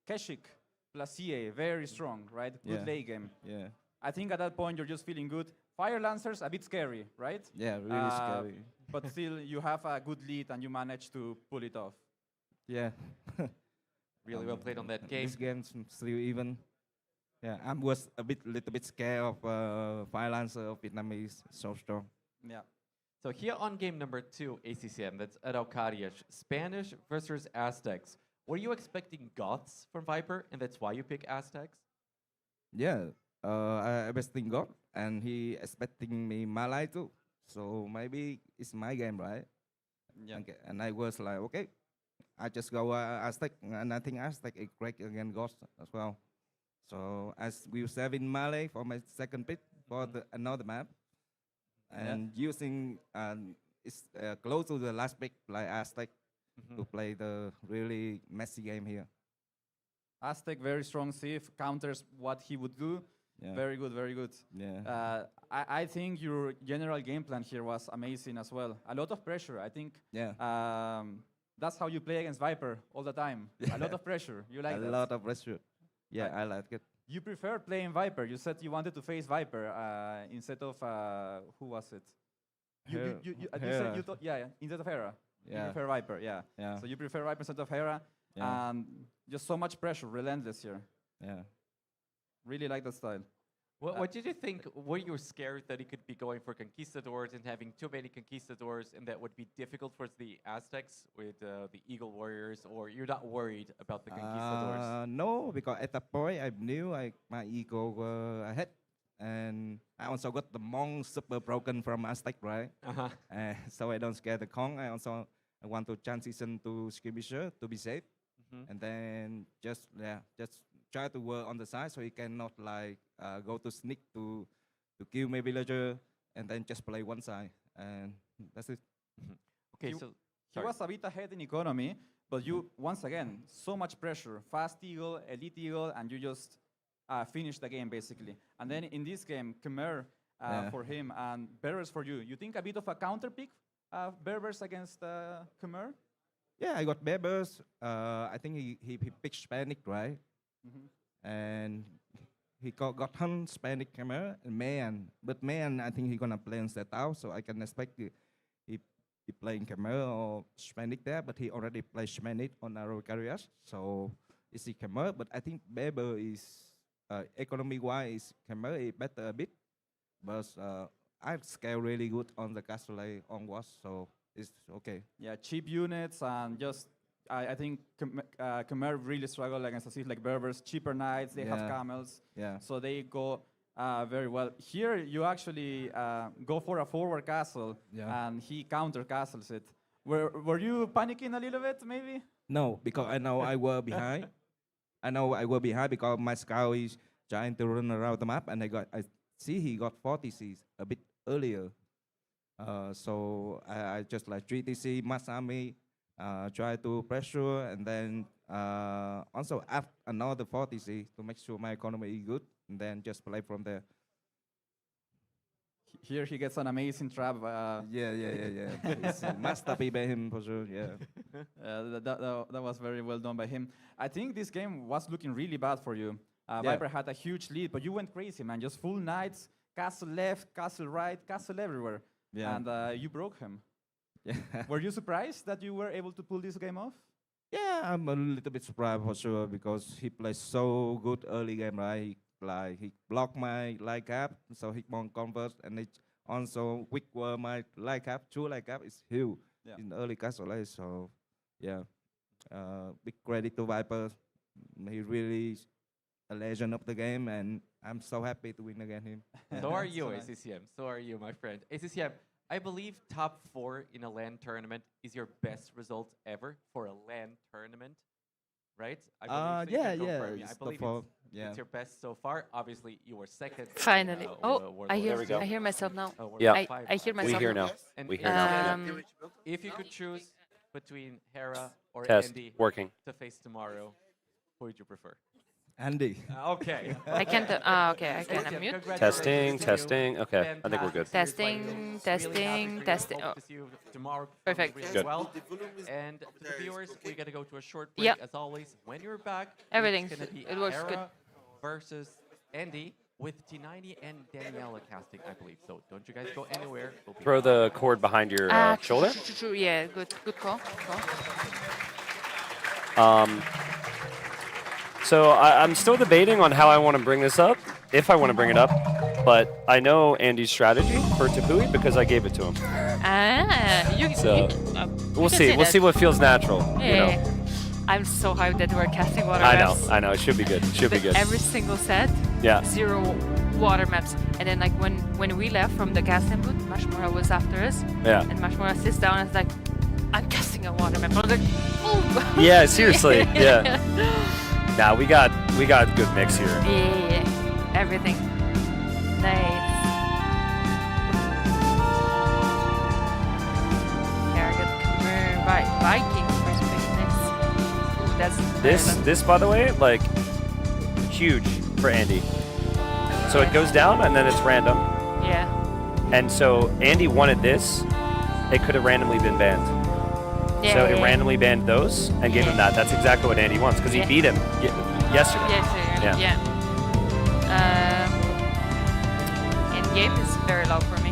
Keshik plus CA, very strong, right? Good late game. Yeah. I think at that point you're just feeling good. Fire Lancers, a bit scary, right? Yeah, really scary. But still, you have a good lead and you manage to pull it off. Yeah. Really well played on that game. This game's still even. Yeah, I was little bit scared of Fire Lancer of Vietnamese, so strong. Yeah. So here on game number 2, ACCM, that's Araucarias, Spanish versus Aztecs. Were you expecting Goths from Viper, and that's why you pick Aztecs? Yeah, I expecting God, and he expecting me Malay too. So maybe it's my game, right? Yeah. Okay. And I was like, okay, I just go Aztec, and I think Aztec is great against God as well. So as we save in Malay for my second pick for another map, and using it's close to the last pick like Aztec to play the really messy game here. Aztec, very strong Sif, counters what he would do. Yeah. Very good, very good. Yeah. I think your general game plan here was amazing as well. A lot of pressure. I think that's how you play against Viper all the time. A lot of pressure. You like that? A lot of pressure. Yeah, I like it. You prefer playing Viper. You said you wanted to face Viper instead of, who was it? You said you thought, instead of Hera. Yeah. You prefer Viper, yeah. So you prefer Viper instead of Hera. Yeah. And just so much pressure, relentless here. Yeah. Really like that style. What did you think? Were you scared that he could be going for conquistadors and having too many conquistadors, and that would be difficult for the Aztecs with the Eagle Warriors, or you're not worried about the conquistadors? No, because at that point I knew my ego were ahead, and I also got the Monk super broken from Aztec, right? So I don't scare the Kong. I want to transition to skirmisher to be safe, and then just try to work on the side so he cannot like go to sneak to kill my villager and then just play one side, and that's it. Okay, he was a bit ahead in economy, but you once again so much pressure, fast Eagle, elite Eagle, and you just finish the game basically. And then in this game, Khmer for him and Berbers for you. You think a bit of a counter pick, Berbers against Khmer? Yeah, I got Berbers. I think he picked Hispanic, right? And he got Hun, Hispanic camera, and Man. But Man, I think he's gonna play on set out, so I can expect he he playing Khmer or Hispanic there, but he already played Hispanic on our careers. So it's the Khmer, but I think Weber is economy-wise, Khmer is better a bit, but I scale really good on the Castellet onwards, so it's okay. Yeah, cheap units and just I think Khmer really struggle against a city like Berbers, cheaper knights, they have camels, so they go very well. Here you actually go for a forward castle, and he counter castles it. Were you panicking a little bit, maybe? No, because I know I were behind. I know I were behind because my scout is trying to run around the map, and I see he got 40 Cs a bit earlier. So I just like 3 TC, mass army, try to pressure, and then also add another 40 C to make sure my economy is good, and then just play from there. Here he gets an amazing trap. Yeah. It's master P by him for sure. Yeah. That was very well done by him. I think this game was looking really bad for you. Viper had a huge lead, but you went crazy, man. Just full knights, castle left, castle right, castle everywhere. Yeah. And you broke him. Yeah. Were you surprised that you were able to pull this game off? Yeah, I'm a little bit surprised for sure because he plays so good early game, right? Like he blocked my light cap, so he won't convert, and it also quick were my light cap, true light cap is huge in the early castle lane. So yeah, big credit to Viper. He really a legend of the game, and I'm so happy to win against him. So are you, ACCM. So are you, my friend. ACCM, I believe top 4 in a LAN tournament is your best result ever for a LAN tournament, right? I believe so. You can confirm me. I believe it's your best so far. Obviously, you were second. Finally. I hear myself now. Yeah. I hear myself. We hear now. And We hear now. if you could choose between Hera or Test. Andy Working. to face tomorrow, who would you prefer? Andy. Okay. I can't. Okay, I can unmute. Testing. Okay, I think we're good. Testing. Oh. Tomorrow. Perfect. Good. Well, and to the viewers, we got to go to a short break as always. When you're back, Everything. it's gonna be It works good. Hera versus Andy with T90 and Daniela casting, I believe. So don't you guys go anywhere. We'll be Throw back. the cord behind your shoulder. True. Yeah. Good call. So I'm still debating on how I want to bring this up, if I want to bring it up, but I know Andy's strategy for Tapui because I gave it to him. We'll see. We'll see what feels natural. Yeah. You know. I'm so hyped that we're casting water I maps. know. It should be good. Should be good. Every single set. Yeah. 0 water maps, and then like when we left from the casting booth, Mashmura was after us. Yeah. And Mashmura sits down and is like, "I'm casting a water map." I was like, "Oh." Yeah. Seriously. Yeah. Nah, we got good mix here. Yeah. Everything. Nice. Arrogant Khmer Vikings first pick. Ooh, that's This by the way, like huge for Andy. So it goes down and then it's random. Yeah. And so Andy wanted this. It could have randomly been banned. Yeah, So yeah, it randomly banned those and gave him that. That's exactly what Andy wants because he beat him yesterday. Yeah. In game is very low for me.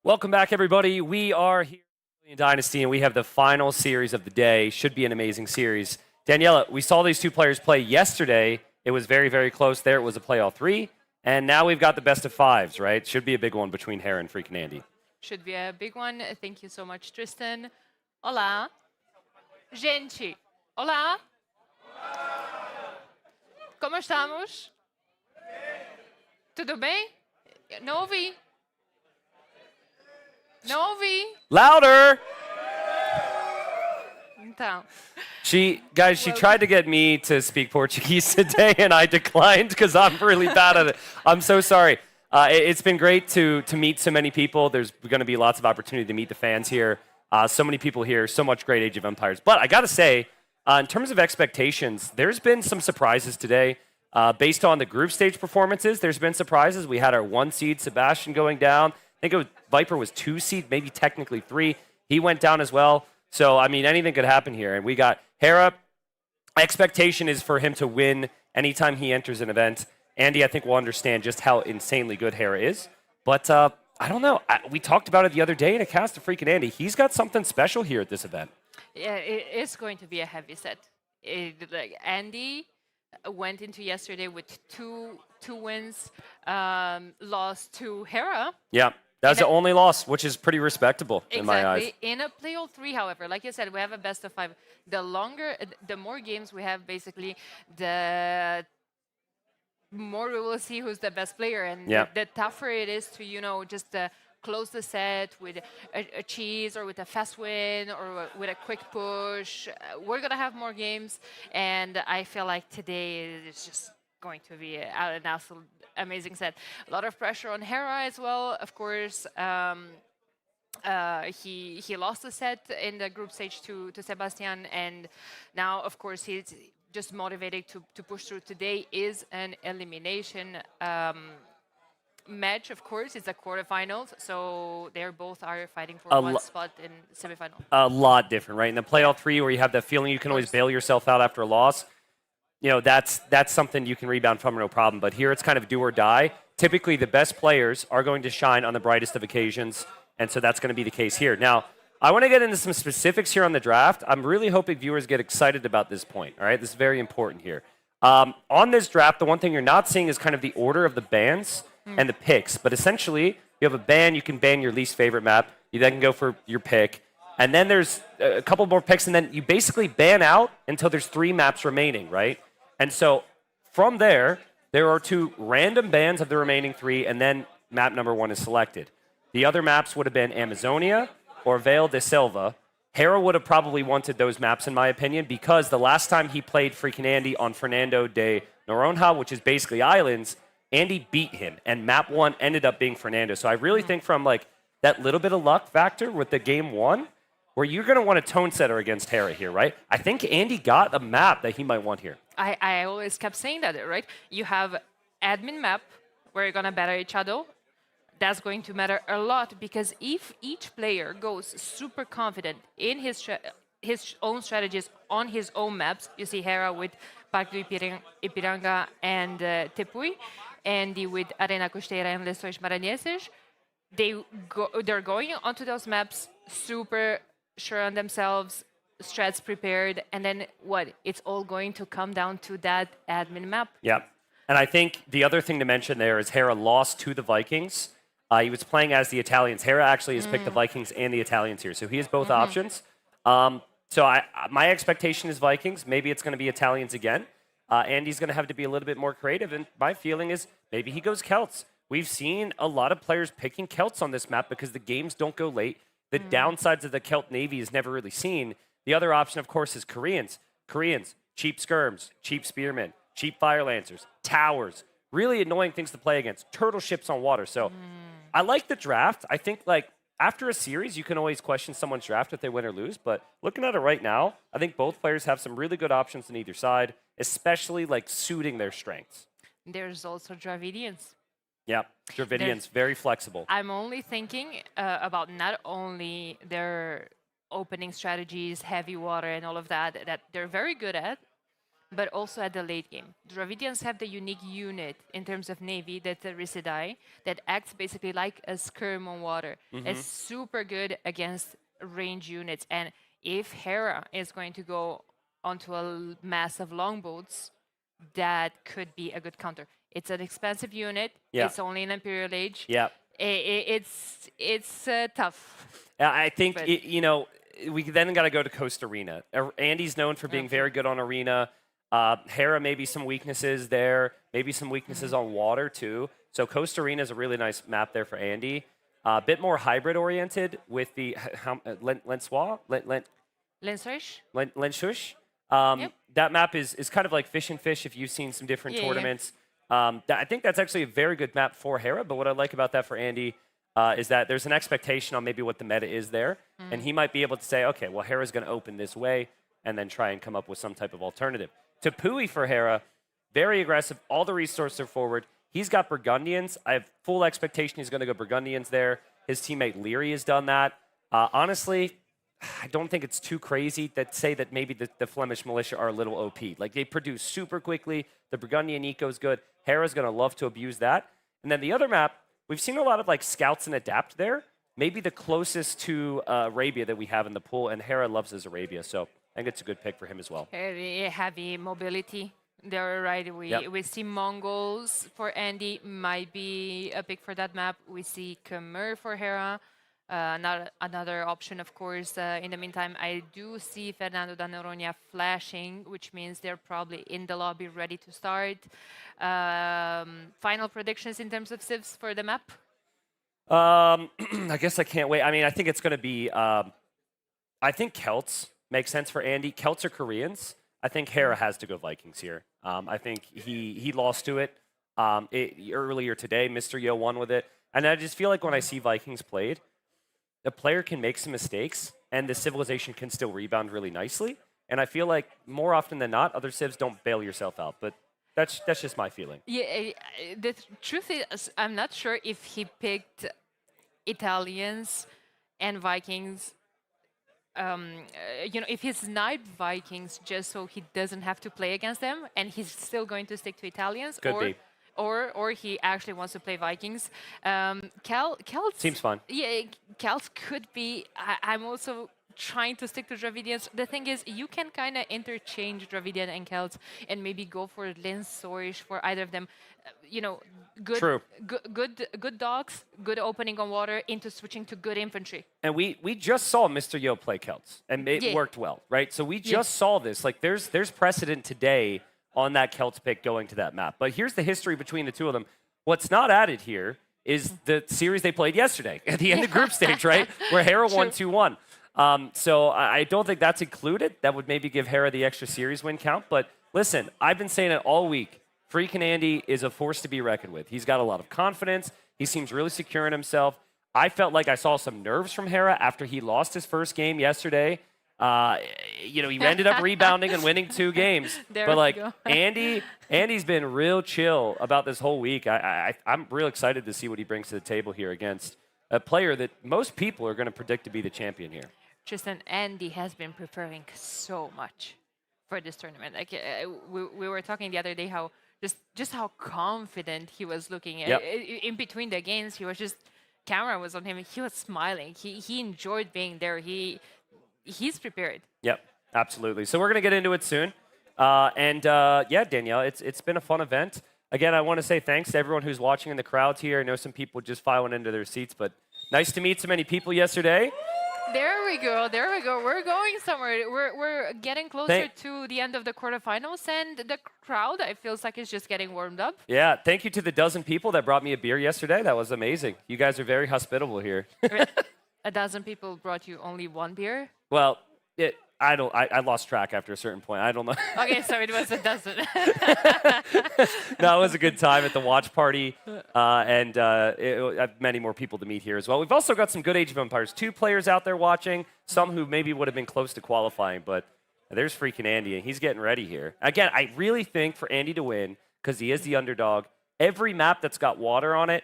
Welcome back, everybody. We are here in Dynasty, and we have the final series of the day. Should be an amazing series. Daniela, we saw these two players play yesterday. It was very, very close there. It was a play all three. And now we've got the best of fives, right? Should be a big one between Hera and freaking Andy. Should be a big one. Thank you so much, Tristan. Olá. Gente. Olá. Como estamos? Tudo bem? Não ouvi. Não ouvi. Louder! Então. She tried to get me to speak Portuguese today, and I declined because I'm really bad at it. I'm so sorry. It's been great to meet so many people. There's going to be lots of opportunity to meet the fans here. So many people here, so much great Age of Empires. But I got to say, in terms of expectations, there's been some surprises today. Based on the group stage performances, there's been surprises. We had our 1 seed, Sebastian, going down. I think Viper was 2 seed, maybe technically 3. He went down as well. So, I mean, anything could happen here. And we got Hera. Expectation is for him to win anytime he enters an event. Andy, I think, will understand just how insanely good Hera is. But I don't know. We talked about it the other day in a cast of freaking Andy. He's got something special here at this event. Yeah, it is going to be a heavy set. Andy went into yesterday with two wins, lost to Hera. Yeah. That's the only loss, which is pretty respectable in my eyes. Exactly. In a play all 3, however, like you said, we have a best of 5. The more games we have, basically, the more we will see who's the best player, and the tougher it is to, just close the set with a cheese or with a fast win or with a quick push. We're gonna have more games, and I feel like today is just going to be an absolute amazing set. A lot of pressure on Hera as well, of course. He lost the set in the group stage to Sebastian, and now, of course, he's just motivated to push through. Today is an elimination match, of course. It's a quarterfinals, so they both are fighting for one spot in semifinal. A lot different, right? In the play all 3, where you have that feeling you can always bail yourself out after a loss, that's something you can rebound from, no problem. But here it's kind of do or die. Typically, the best players are going to shine on the brightest of occasions, and so that's going to be the case here. Now, I want to get into some specifics here on the draft. I'm really hoping viewers get excited about this point, all right? This is very important here. On this draft, the one thing you're not seeing is kind of the order of the bans and the picks. But essentially, you have a ban, you can ban your least favorite map. You then can go for your pick. And then there's a couple more picks, and then you basically ban out until there's 3 maps remaining, right? And so from there are 2 random bans of the remaining 3, and then map number 1 is selected. The other maps would have been Amazonia or Vale de Selva. Hera would have probably wanted those maps, in my opinion, because the last time he played freaking Andy on Fernando de Noronha, which is basically islands, Andy beat him, and map 1 ended up being Fernando. So I really think from that little bit of luck factor with the game 1, where you're going to want a tone setter against Hera here, right? I think Andy got a map that he might want here. I always kept saying that, right? You have admin map where you're going to battle each other. That's going to matter a lot, because if each player goes super confident in his own strategies on his own maps, you see Hera with Parque do Ipiranga and Tepuy, Andy with Arena Costeira and Lençóis Maranhenses, they're going onto those maps super sure on themselves, strats prepared, and then what? It's all going to come down to that admin map. Yeah. And I think the other thing to mention there is Hera lost to the Vikings. He was playing as the Italians. Hera actually has picked the Vikings and the Italians here, so he has both options. So my expectation is Vikings. Maybe it's going to be Italians again. Andy's going to have to be a little bit more creative, and my feeling is maybe he goes Celts. We've seen a lot of players picking Celts on this map because the games don't go late. The downsides of the Celt Navy is never really seen. The other option, of course, is Koreans. Koreans, cheap skirms, cheap spearmen, cheap fire lancers, towers, really annoying things to play against, turtle ships on water. So I like the draft. I think after a series, you can always question someone's draft if they win or lose. But looking at it right now, I think both players have some really good options on either side, especially suiting their strengths. There's also Dravidians. Yeah, Dravidians, very flexible. I'm only thinking about not only their opening strategies, heavy water, and all of that they're very good at, but also at the late game. Dravidians have the unique unit in terms of Navy, that's the Risidai, that acts basically like a skirm on water. It's super good against range units. And if Hera is going to go onto a mass of longboats, that could be a good counter. It's an expensive unit. Yeah. It's only an Imperial Age. Yeah. It's tough. I think, But- you know, we then got to go to Coast Arena. Andy's known for being very good on Arena. Hera, maybe some weaknesses there, maybe some weaknesses on water too. So Coast Arena is a really nice map there for Andy. A bit more hybrid oriented with the Lensois, Lenshush. That map is kind of like Fish and Fish if you've seen some different tournaments. I think that's actually a very good map for Hera, but what I like about that for Andy is that there's an expectation on maybe what the meta is there, and he might be able to say, okay, well, Hera's going to open this way, and then try and come up with some type of alternative. Tepui for Hera, very aggressive, all the resources are forward. He's got Burgundians. I have full expectation he's going to go Burgundians there. His teammate Leary has done that. Honestly, I don't think it's too crazy to say that maybe the Flemish militia are a little OP. Like, they produce super quickly. The Burgundian eco is good. Hera's going to love to abuse that. And then the other map, we've seen a lot of like scouts and adapt there. Maybe the closest to Arabia that we have in the pool, and Hera loves his Arabia, so I think it's a good pick for him as well. Heavy mobility. They're right. We see Mongols for Andy, might be a pick for that map. We see Khmer for Hera. Another option, of course. In the meantime, I do see Fernando da Noronha flashing, which means they're probably in the lobby ready to start. Final predictions in terms of civs for the map? I guess I can't wait. I mean, I think it's going to be, I think Celts make sense for Andy. Celts are Koreans. I think Hera has to go Vikings here. I think he lost to it, earlier today. Mr. Yo won with it. And I just feel like when I see Vikings played, the player can make some mistakes, and the civilization can still rebound really nicely. And I feel like more often than not, other civs don't bail yourself out. But that's just my feeling. Yeah, the truth is, I'm not sure if he picked Italians and Vikings. If he sniped Vikings just so he doesn't have to play against them, and he's still going to stick to Italians, Could be. Or he actually wants to play Vikings. Celts Seems fun. Yeah, Celts could be. I'm also trying to stick to Dravidians. The thing is, you can kind of interchange Dravidian and Celts and maybe go for Lensorish for either of them. Good, True. good dogs, good opening on water into switching to good infantry. And we just saw Mr. Yo play Celts, and it worked well, right? So we just saw this. Like, there's precedent today on that Celts pick going to that map. But here's the history between the two of them. What's not added here is the series they played yesterday at the end of group stage, right? Where Hera won 2-1. So I don't think that's included. That would maybe give Hera the extra series win count. But listen, I've been saying it all week. Freakin' Andy is a force to be reckoned with. He's got a lot of confidence. He seems really secure in himself. I felt like I saw some nerves from Hera after he lost his first game yesterday. He ended up rebounding and winning 2 games. Andy's been real chill about this whole week. I'm real excited to see what he brings to the table here against a player that most people are going to predict to be the champion here. Tristan, Andy has been preparing so much for this tournament. Like we were talking the other day how just how confident he was looking. In between the games, he was just camera was on him. He was smiling. He enjoyed being there. He's prepared. Yep, absolutely. So we're going to get into it soon. Danielle, it's been a fun event. Again, I want to say thanks to everyone who's watching in the crowds here. I know some people just filing into their seats, but nice to meet so many people yesterday. There we go. We're going somewhere. We're getting closer to the end of the quarterfinals, and the crowd, I feels like, is just getting warmed up. Yeah, thank you to the dozen people that brought me a beer yesterday. That was amazing. You guys are very hospitable here. A dozen people brought you only one beer? Well, I lost track after a certain point. I don't know. Okay, so it was a dozen. No, it was a good time at the watch party, and many more people to meet here as well. We've also got some good Age of Empires 2 players out there watching, some who maybe would have been close to qualifying, but there's freaking Andy, and he's getting ready here. Again, I really think for Andy to win, because he is the underdog, every map that's got water on it,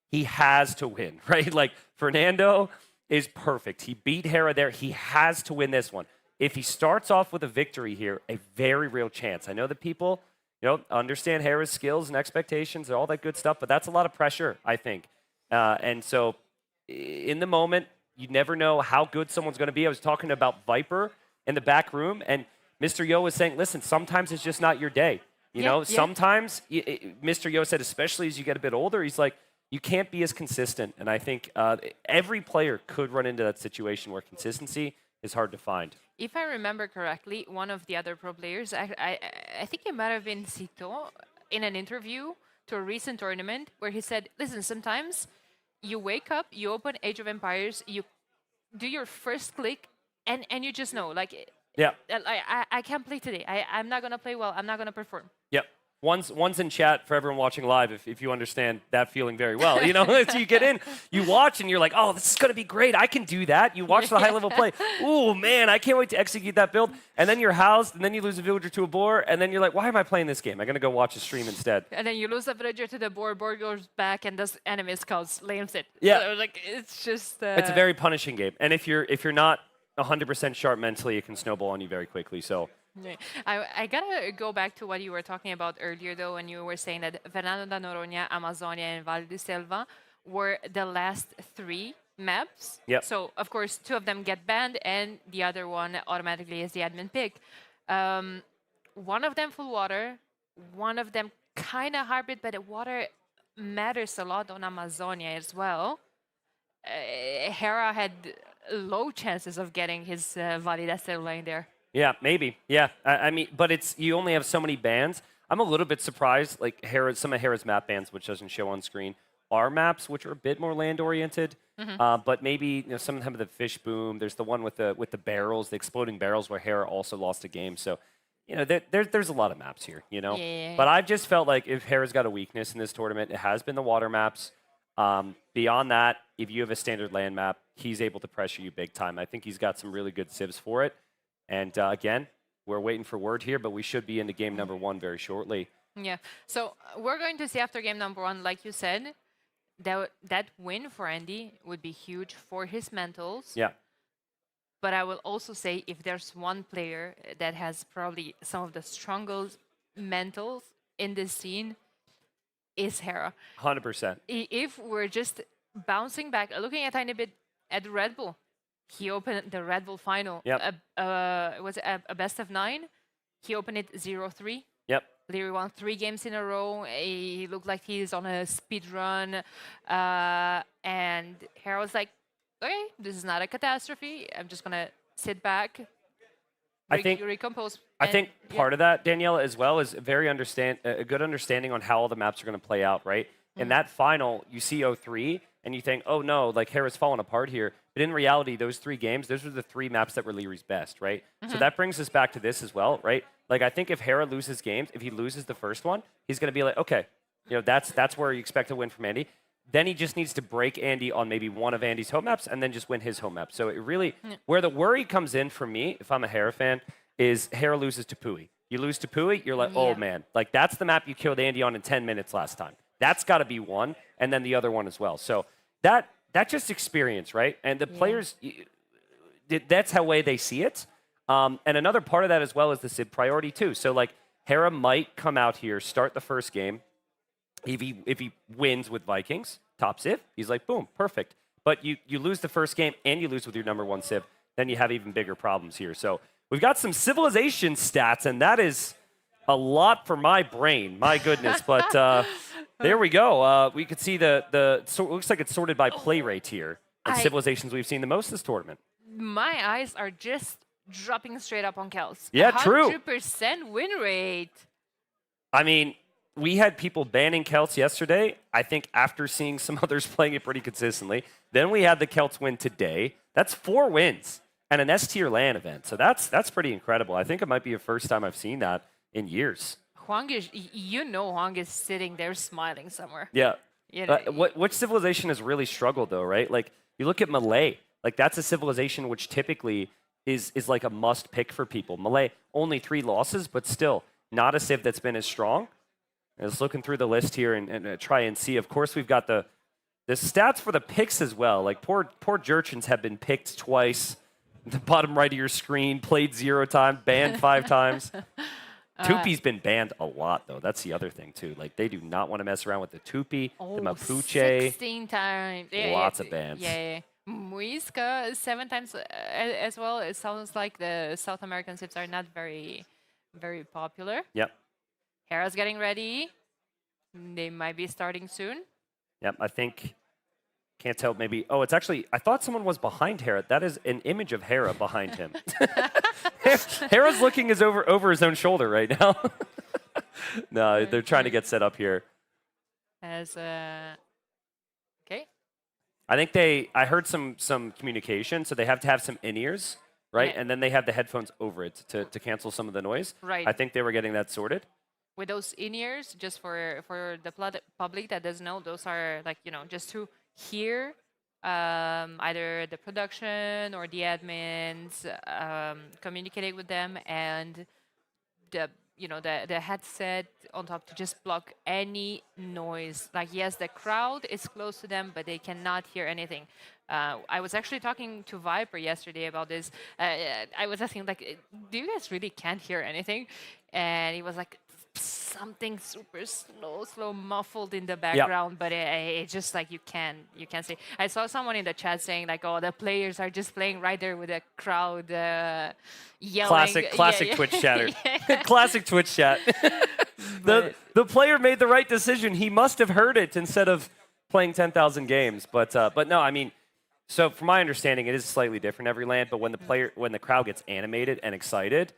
he has to win, right? Like, Fernando is perfect. He beat Hera there. He has to win this one. if he starts off with a victory here, a very real chance. I know that people, understand Hera's skills and expectations and all that good stuff, but that's a lot of pressure, I think. And so in the moment, you never know how good someone's going to be. I was talking about Viper in the back room, and Mr. Yo was saying, listen, sometimes it's just not your day. Sometimes, Mr. Yo said, especially as you get a bit older, he's like, you can't be as consistent. And I think every player could run into that situation where consistency is hard to find. If I remember correctly, one of the other pro players, I think it might have been Cito, in an interview to a recent tournament, where he said, listen, sometimes you wake up, you open Age of Empires, you do your first click, and you just know, like, yeah, I can't play today. I'm not going to play well. I'm not going to perform. Yep. One's in chat for everyone watching live, if you understand that feeling very well. So you get in, you watch, and you're like, oh, this is going to be great. I can do that. You watch the high-level play. Ooh, man, I can't wait to execute that build. And then you're housed, and then you lose a villager to a boar, and then you're like, why am I playing this game? I'm going to go watch a stream instead. And then you lose a villager to the boar goes back, and does enemy scouts, lames it. Yeah. So, like, it's just... It's a very punishing game. And if you're not 100% sharp mentally, it can snowball on you very quickly. So... Yeah. I gotta go back to what you were talking about earlier, though, when you were saying that Fernando da Noronha, Amazonia, and Vale do Selva were the last 3 maps. Yep. So, of course, 2 of them get banned, and the other one automatically is the admin pick. One of them full water, one of them kind of hybrid, but the water matters a lot on Amazonia as well. Hera had low chances of getting his Vale do Selva in there. Yeah, maybe. Yeah, I mean, but you only have so many bans. I'm a little bit surprised, like some of Hera's map bans, which doesn't show on screen, are maps which are a bit more land-oriented. But maybe some of them have the fish boom. There's the one with the barrels, the exploding barrels, where Hera also lost a game. So, there's a lot of maps here. Yeah. But I've just felt like if Hera's got a weakness in this tournament, it has been the water maps. Beyond that, if you have a standard land map, he's able to pressure you big time. I think he's got some really good civs for it. And again, we're waiting for word here, but we should be into game number 1 very shortly. Yeah. So we're going to see after game number 1, like you said, that win for Andy would be huge for his mentals. Yeah. But I will also say, if there's one player that has probably some of the strongest mentals in this scene, is Hera. 100%. If we're just bouncing back, looking a tiny bit at Red Bull, he opened the Red Bull final. Yep. It was a best of 9. He opened it 0-3. Yep. Leary won 3 games in a row. He looked like he's on a speed run. And Hera was like, okay, this is not a catastrophe. I'm just going to sit back, recompose. I think part of that, Daniela, as well, is a good understanding on how all the maps are going to play out, right? In that final, you see 0-3, and you think, oh no, like Hera's falling apart here. But in reality, those 3 games, those were the 3 maps that were Leary's best, right? So that brings us back to this as well, right? Like, I think if Hera loses games, if he loses the first one, he's going to be like, okay, that's where you expect to win from Andy. Then he just needs to break Andy on maybe one of Andy's home maps and then just win his home map. So it really, where the worry comes in for me, if I'm a Hera fan, is Hera loses to Pui. You lose to Pui, you're like, oh man, like that's the map you killed Andy on in 10 minutes last time. That's got to be one, and then the other one as well. So that's just experience, right? And the players, that's how way they see it. And another part of that as well is the Civ priority too. So like Hera might come out here, start the first game. If he wins with Vikings, top Civ, he's like, boom, perfect. But you lose the first game and you lose with your number 1 Civ, then you have even bigger problems here. So we've got some civilization stats, and that is a lot for my brain. My goodness, but. There we go. We could see it looks like it's sorted by play rate here. And civilizations we've seen the most this tournament. My eyes are just dropping straight up on Celts. Yeah, true. 100% win rate. I mean, we had people banning Celts yesterday, I think after seeing some others playing it pretty consistently. Then we had the Celts win today. That's 4 wins and an S-tier LAN event. So that's pretty incredible. I think it might be the first time I've seen that in years. Huang is sitting there smiling somewhere. Yeah. What which civilization has really struggled though, right? Like you look at Malay, like that's a civilization which typically is like a must pick for people. Malay only 3 losses, but still not a civ that's been as strong. I was looking through the list here and try and see. Of course, we've got the stats for the picks as well. Like poor Jurchens have been picked twice. The bottom right of your screen, played 0 times, banned 5 times. Tupi's been banned a lot, though. That's the other thing, too. Like, they do not want to mess around with the Tupi, the Mapuche. 16 times. Lots of bans. Yeah. Muisca 7 times as well. It sounds like the South American sips are not very, very popular. Yep. Hera's getting ready. They might be starting soon. Yep, I think... Can't tell, maybe... Oh, it's actually... I thought someone was behind Hera. That is an image of Hera behind him. Hera's looking over his own shoulder right now. No, they're trying to get set up here. As okay. I think I heard some communication, so they have to have some in-ears, right? Yeah. And then they have the headphones over it to cancel some of the noise. Right. I think they were getting that sorted. With those in-ears, just for the public that doesn't know, those are like, just to hear either the production or the admins, communicating with them, and the headset on top to just block any noise. Like, yes, the crowd is close to them, but they cannot hear anything. I was actually talking to Viper yesterday about this. I was asking, like, do you guys really can't hear anything? And he was like, something super slow, muffled in the background, but it's just like you can't see. I saw someone in the chat saying like, "Oh, the players are just playing right there with the crowd yelling." Classic Twitch chatter. Classic Twitch chat. the player made the right decision. He must have heard it instead of playing 10,000 games. But no, I mean, so from my understanding, it is slightly different every LAN. But when the crowd gets animated and excited,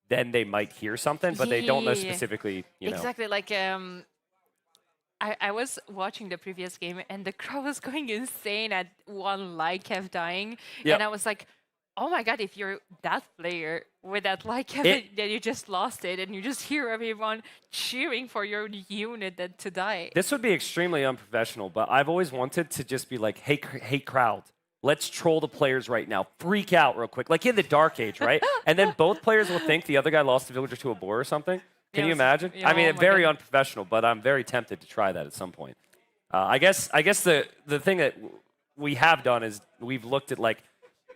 then they might hear something, but they don't know specifically, Exactly, like I was watching the previous game, and the crowd was going insane at one like kept dying, and I was like, oh my god, if you're that player with that like then you just lost it, and you just hear everyone cheering for your unit to die. This would be extremely unprofessional, but I've always wanted to just be like, hey crowd, let's troll the players right now. Freak out real quick. Like in the Dark Age, right? And then both players will think the other guy lost the villager to a boar or something. Can you imagine? Yeah, I mean, very unprofessional, but I'm very tempted to try that at some point. I guess the thing that we have done is we've looked at like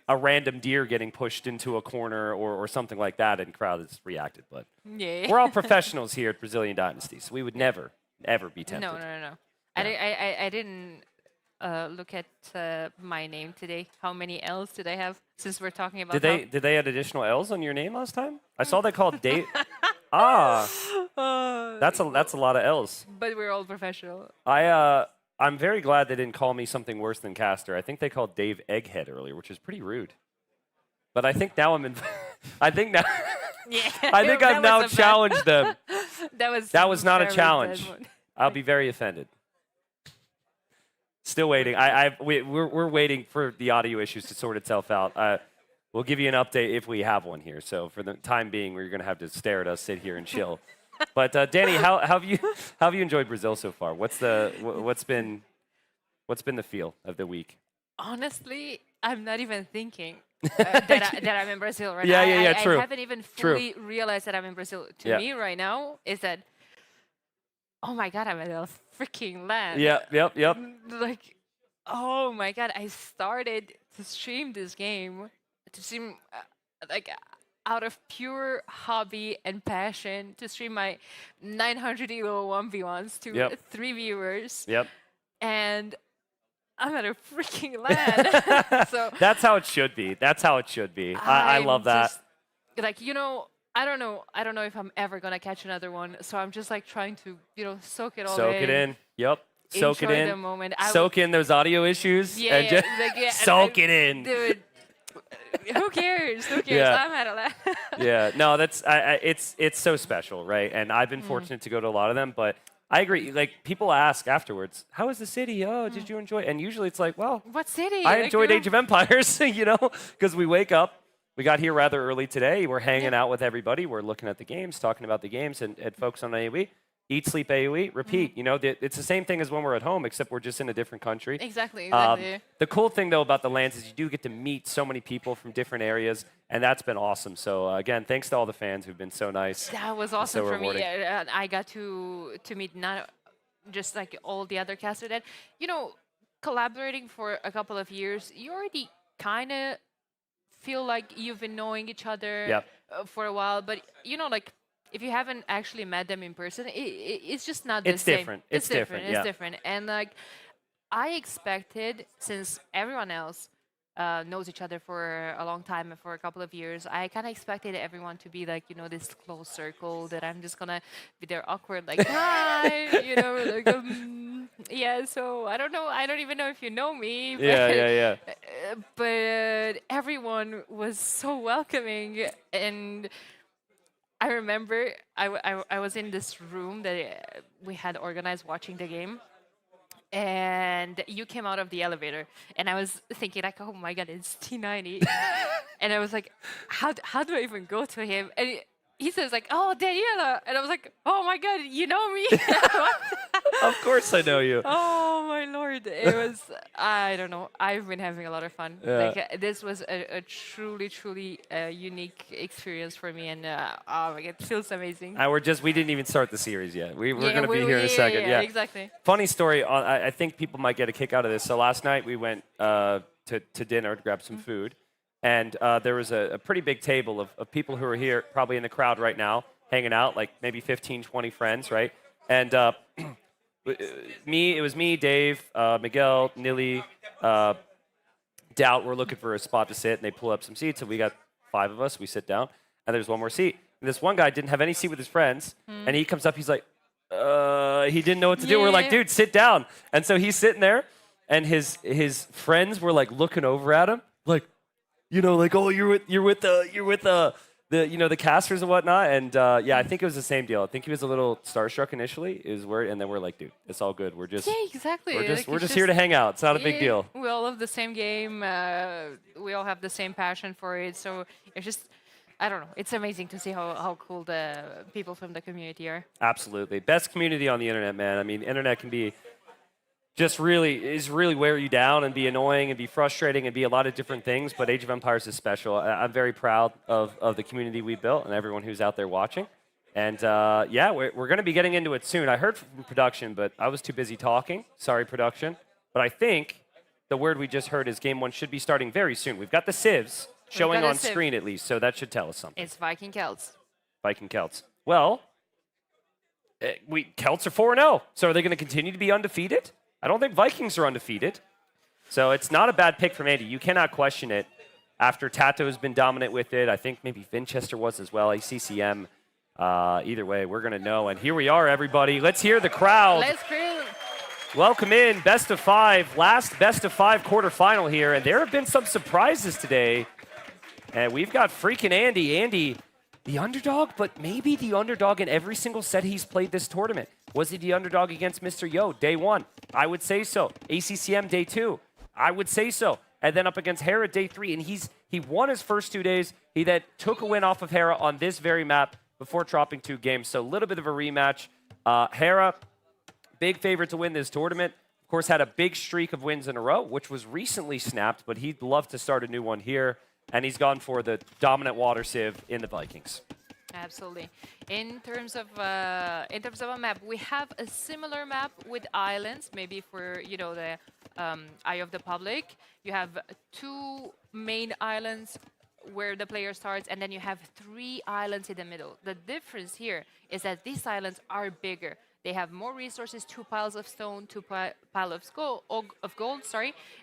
a random deer getting pushed into a corner or something like that, and crowd has reacted. But we're all professionals here at Brazilian Dynasty, so we would never, ever be tempted. No. Yeah. I didn't look at my name today. How many L's did I have? Since we're talking about Did they add additional L's on your name last time? I saw they called Dave. That's a lot of L's. But we're all professional. I'm very glad they didn't call me something worse than Caster. I think they called Dave Egghead earlier, which is pretty rude. But I think now I'm in. I think now. Yeah. I think I've now challenged them. That was not a very challenge. bad one. I'll be very offended. Still waiting. We're waiting for the audio issues to sort itself out. We'll give you an update if we have one here. So for the time being, we're going to have to stare at us, sit here, and chill. But Danny, how have you enjoyed Brazil so far? What's been the feel of the week? Honestly, I'm not even thinking that I'm in Brazil right now. Yeah, true. I haven't even fully realized that I'm in Brazil. To me right now is that, oh my god, I'm at a freaking LAN. Yep. Like, oh my god, I started to stream this game to stream like out of pure hobby and passion to stream my 900 elo 1v1s to 3 viewers. Yep. And I'm at a freaking LAN. So that's how it should be. I love that. Just, like, I don't know if I'm ever gonna catch another one. So I'm just like trying to, soak it all in. Soak it in. Yep. Soak it in. The moment. Soak in those audio issues. Yeah, and just soak it in. Dude, who cares? Yeah. I'm at a LAN. Yeah. No, that's it's so special, right? And I've been fortunate to go to a lot of them, but I agree. Like, people ask afterwards, "How was the city? Oh, did you enjoy it?" And usually it's like, "Well, what city?" I enjoyed Age of Empires, because we wake up. We got here rather early today. We're hanging out with everybody. We're looking at the games, talking about the games, and folks on AOE. Eat, sleep, AOE, repeat. It's the same thing as when we're at home, except we're just in a different country. Exactly. The cool thing, though, about the LANs is you do get to meet so many people from different areas, and that's been awesome. So, again, thanks to all the fans who've been so nice. That was awesome for rewarding. me. I got to meet not just like all the other casters that, collaborating for a couple of years, you already kind of feel like you've been knowing each other Yep. for a while, but you know, like if you haven't actually met them in person, it's just not It's the same. different. It's different, It's yeah. different. And like I expected, since everyone else knows each other for a long time and for a couple of years, I kind of expected everyone to be like, you know, this close circle that I'm just gonna be there awkward, like hi, you know, like yeah. So I don't know. I don't even know if you know me. But, Yeah. but everyone was so welcoming, and I remember I was in this room that we had organized watching the game, and you came out of the elevator, and I was thinking like, oh my god, it's T90, and I was like, how do I even go to him? And he says like, oh, Daniela, and I was like, oh my god, you know me? Of course I know you. Oh my lord, it was, I don't know, I've been having a lot of fun. Yeah. Like this was a truly unique experience for me, and oh my god, it feels amazing. We didn't even start the series yet. We're Yeah, going to be here in a second. Yeah, exactly. Funny story. I think people might get a kick out of this. So last night we went to dinner to grab some food, and there was a pretty big table of people who are here, probably in the crowd right now, hanging out, like maybe 15, 20 friends, right? And it was me, Dave, Miguel, Nili, Doubt. We're looking for a spot to sit, and they pull up some seats, and we got 5 of us. We sit down, and there's one more seat. And this one guy didn't have any seat with his friends, and he comes up, he's like, he didn't know what to do. We're like, dude, sit down. And so he's sitting there, and his friends were like looking over at him, like, you know, like, oh, you're with the the casters and whatnot. And yeah, I think it was the same deal. I think he was a little starstruck initially, is where, and then we're like, dude, it's all good. We're just exactly. We're just here to hang out. It's not a big deal. We all love the same game. We all have the same passion for it. So it's just, I don't know. It's amazing to see how cool the people from the community are. Absolutely, best community on the internet, man. I mean, internet can be really wear you down and be annoying and be frustrating and be a lot of different things, but Age of Empires is special. I'm very proud of the community we built and everyone who's out there watching. And yeah, we're going to be getting into it soon. I heard from production, but I was too busy talking. Sorry, production. But I think the word we just heard is Game 1 should be starting very soon. We've got the civs showing on screen at least, so that should tell us something. It's Viking Celts. Viking Celts. Well, Celts are 4-0, so are they going to continue to be undefeated? I don't think Vikings are undefeated. So it's not a bad pick from Andy. You cannot question it. After Tato has been dominant with it, I think maybe Vinchester was as well, ACCM. Either way, we're going to know. And here we are, everybody. Let's hear the crowd. Let's hear. Welcome in, best of 5. Last best of 5 quarterfinal here. And there have been some surprises today. And we've got freaking Andy. Andy, the underdog, but maybe the underdog in every single set he's played this tournament. Was he the underdog against Mr. Yo day 1? I would say so. ACCM day 2? I would say so. And then up against Hera day 3. And he won his first 2 days. He then took a win off of Hera on this very map before dropping 2 games. So a little bit of a rematch. Hera, big favorite to win this tournament. Of course, had a big streak of wins in a row, which was recently snapped, but he'd love to start a new one here. And he's gone for the dominant water civ in the Vikings. Absolutely. In terms of a map, we have a similar map with islands. Maybe for the eye of the public, you have 2 main islands where the player starts, and then you have 3 islands in the middle. The difference here is that these islands are bigger. They have more resources: 2 piles of stone, 2 piles of gold,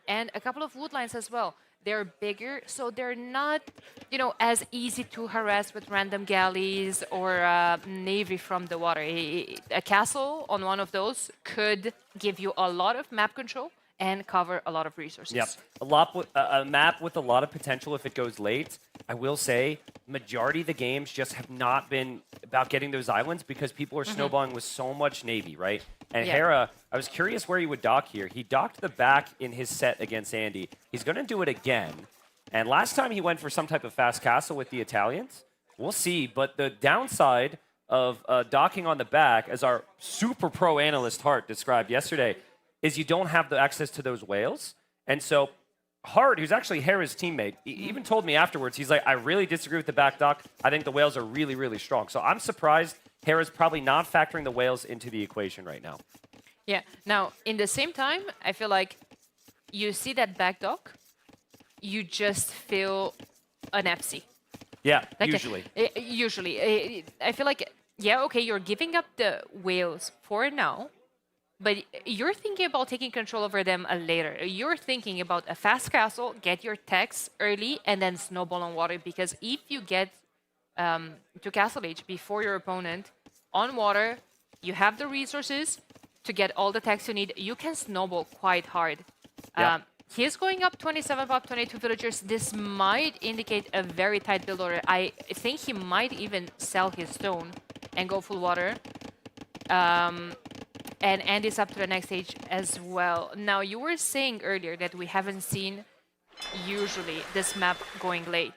and a couple of wood lines as well. They're bigger, so they're not, as easy to harass with random galleys or navy from the water. A castle on one of those could give you a lot of map control and cover a lot of resources. Yep, a map with a lot of potential if it goes late. I will say, majority of the games just have not been about getting those islands because people are snowballing with so much navy, right? And Hera, I was curious where he would dock here. He docked the back in his set against Andy. He's going to do it again. And last time he went for some type of fast castle with the Italians. We'll see. But the downside of docking on the back, as our super pro analyst Hart described yesterday, is you don't have the access to those whales. And so Hart, who's actually Hera's teammate, he even told me afterwards, he's like, I really disagree with the back dock. I think the whales are really, really strong. So I'm surprised Hera's probably not factoring the whales into the equation right now. Yeah. Now, in the same time, I feel like you see that back dock, you just feel an FC. Yeah, Like, usually. Usually. I feel like, yeah, okay, you're giving up the whales for now, but you're thinking about taking control over them later. You're thinking about a fast castle, get your techs early, and then snowball on water. Because if you get to Castle Age before your opponent on water, you have the resources to get all the techs you need. You can snowball quite hard. Yeah. He's going up 27 pop, 22 villagers. This might indicate a very tight build order. I think he might even sell his stone and go full water. And Andy's up to the next stage as well. Now, you were saying earlier that we haven't seen usually this map going late.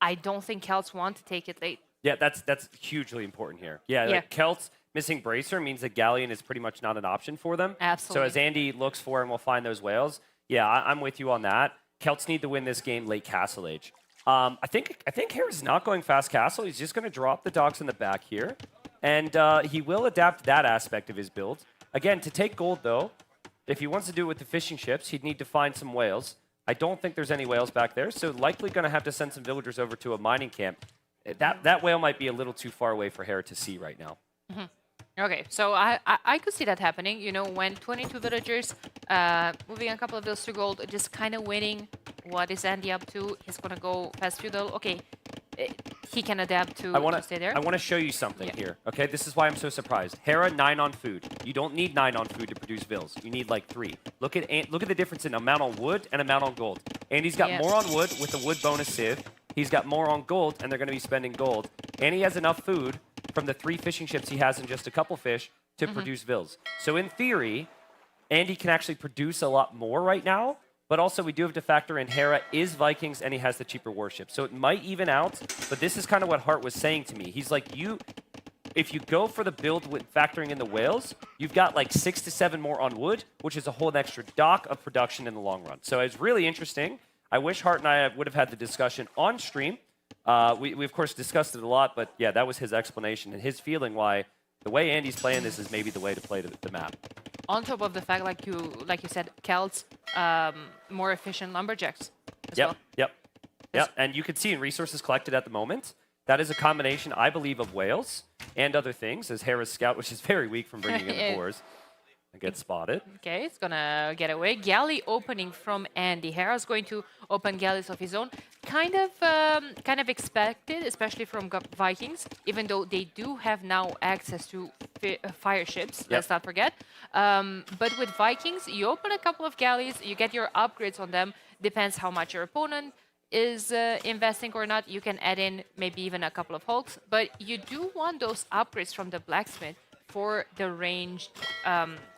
I don't think Celts want to take it late. Yeah, that's hugely important here. Yeah, like Celts missing Bracer means that Galleon is pretty much not an option for them. Absolutely. So as Andy looks for and will find those whales, yeah, I'm with you on that. Celts need to win this game late Castle Age. I think Hera's not going fast castle. He's just going to drop the dogs in the back here. And he will adapt that aspect of his build. Again, to take gold, though, if he wants to do it with the fishing ships, he'd need to find some whales. I don't think there's any whales back there, so likely going to have to send some villagers over to a mining camp. That whale might be a little too far away for Hera to see right now. Okay, so I could see that happening. You know, when 22 villagers, moving a couple of those to gold, just kind of waiting. What is Andy up to? He's going to go past feudal. Okay, he can adapt to stay there. I want to show you something here. Okay, this is why I'm so surprised. Hera 9 on food. You don't need 9 on food to produce vills. You need like 3. Look at the difference in amount on wood and amount on gold. Andy's got more on wood with the wood bonus sieve. He's got more on gold, and they're going to be spending gold. And he has enough food from the 3 fishing ships he has and just a couple fish to produce vills. So in theory, Andy can actually produce a lot more right now. But also, we do have to factor in Hera is Vikings, and he has the cheaper warship. So it might even out, but this is kind of what Hart was saying to me. He's like, if you go for the build with factoring in the whales, you've got like 6 to 7 more on wood, which is a whole extra dock of production in the long run. So it's really interesting. I wish Hart and I would have had the discussion on stream. We of course, discussed it a lot, but yeah, that was his explanation and his feeling why the way Andy's playing this is maybe the way to play the map. On top of the fact, like you said, Celts, more efficient lumberjacks as well. Yep. And you can see in resources collected at the moment, that is a combination, I believe, of whales and other things, as Hera's scout, which is very weak from bringing in the boars, and gets spotted. Okay, it's gonna get away. Galley opening from Andy. Hera's going to open galleys of his own. Kind of expected, especially from Vikings, even though they do have now access to fire ships. Let's not forget. But with Vikings, you open a couple of galleys, you get your upgrades on them. Depends how much your opponent is investing or not. You can add in maybe even a couple of hulks, but you do want those upgrades from the blacksmith for the ranged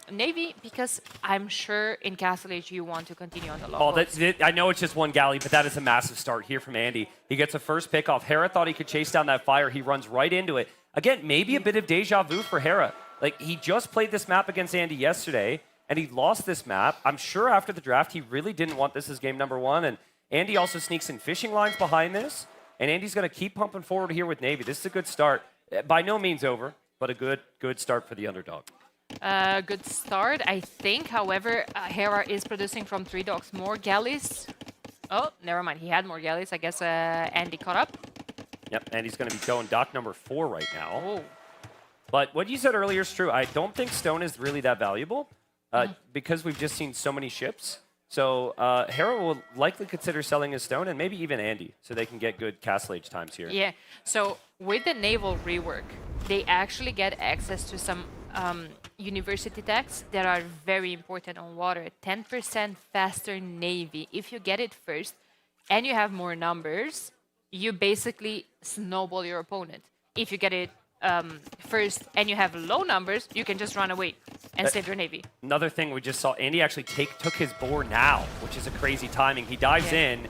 navy, because I'm sure in Castle Age you want to continue on the long I know it's just one galley, but that is a massive start here from Andy. He gets a first pick off. Hera thought he could chase down that fire. He runs right into it. Again, maybe a bit of deja vu for Hera. Like, he just played this map against Andy yesterday, and he lost this map. I'm sure after the draft, he really didn't want this as game number 1, and Andy also sneaks in fishing lines behind this, and Andy's going to keep pumping forward here with Navy. This is a good start. By no means over, but a good start for the underdog. Good start, I think. However, Hera is producing from 3 docks more galleys. Oh, never mind. He had more galleys. I guess Andy caught up. Yep, and he's going to be going dock number 4 right now. Oh. But what you said earlier is true. I don't think stone is really that valuable because we've just seen so many ships. So Hera will likely consider selling his stone, and maybe even Andy, so they can get good Castle Age times here. Yeah, so with the naval rework, they actually get access to some university techs that are very important on water. 10% faster navy. If you get it first and you have more numbers, you basically snowball your opponent. If you get it first and you have low numbers, you can just run away and save your navy. Another thing we just saw, Andy actually took his boar now, which is a crazy timing. He dives in.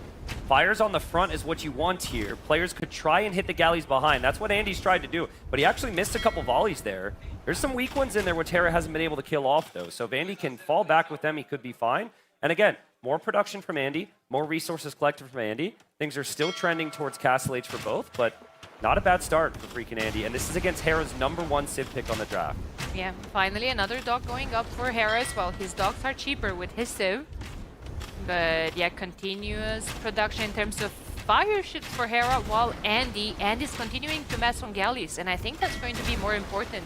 Fires on the front is what you want here. Players could try and hit the galleys behind. That's what Andy's tried to do, but he actually missed a couple volleys there. There's some weak ones in there which Hera hasn't been able to kill off, though. So if Andy can fall back with them, he could be fine. And again, more production from Andy, more resources collected from Andy. Things are still trending towards Castle Age for both, but not a bad start for freaking Andy. And this is against Hera's #1 Civ pick on the draft. Yeah, finally another dock going up for Hera as well. His docks are cheaper with his Civ. But yeah, continuous production in terms of fire ships for Hera while Andy's continuing to mess on galleys, and I think that's going to be more important.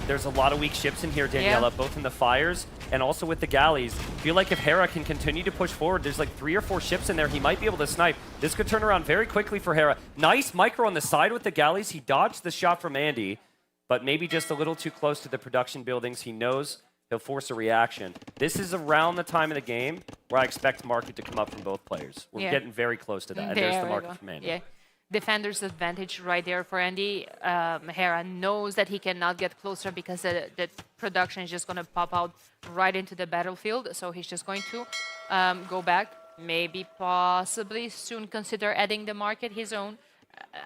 There's a lot of weak ships in here, Daniela, both in the fires and also with the galleys. Feel like if Hera can continue to push forward, there's like 3 or 4 ships in there, he might be able to snipe. This could turn around very quickly for Hera. Nice micro on the side with the galleys. He dodged the shot from Andy, but maybe just a little too close to the production buildings. He knows he'll force a reaction. This is around the time of the game where I expect market to come up from both players. We're getting very close to that. And there's the market from Andy. Yeah. Defender's advantage right there for Andy. Hera knows that he cannot get closer because the production is just going to pop out right into the battlefield. So he's just going to go back, maybe possibly soon consider adding the market his own.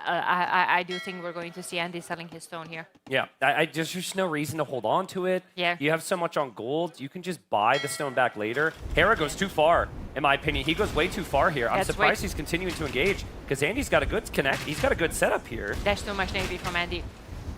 I do think we're going to see Andy selling his stone here. Yeah, there's just no reason to hold on to it. Yeah. You have so much on gold, you can just buy the stone back later. Hera goes too far, in my opinion. He goes way too far here. I'm surprised he's continuing to engage because Andy's got a good connect. He's got a good setup here. There's too much navy from Andy.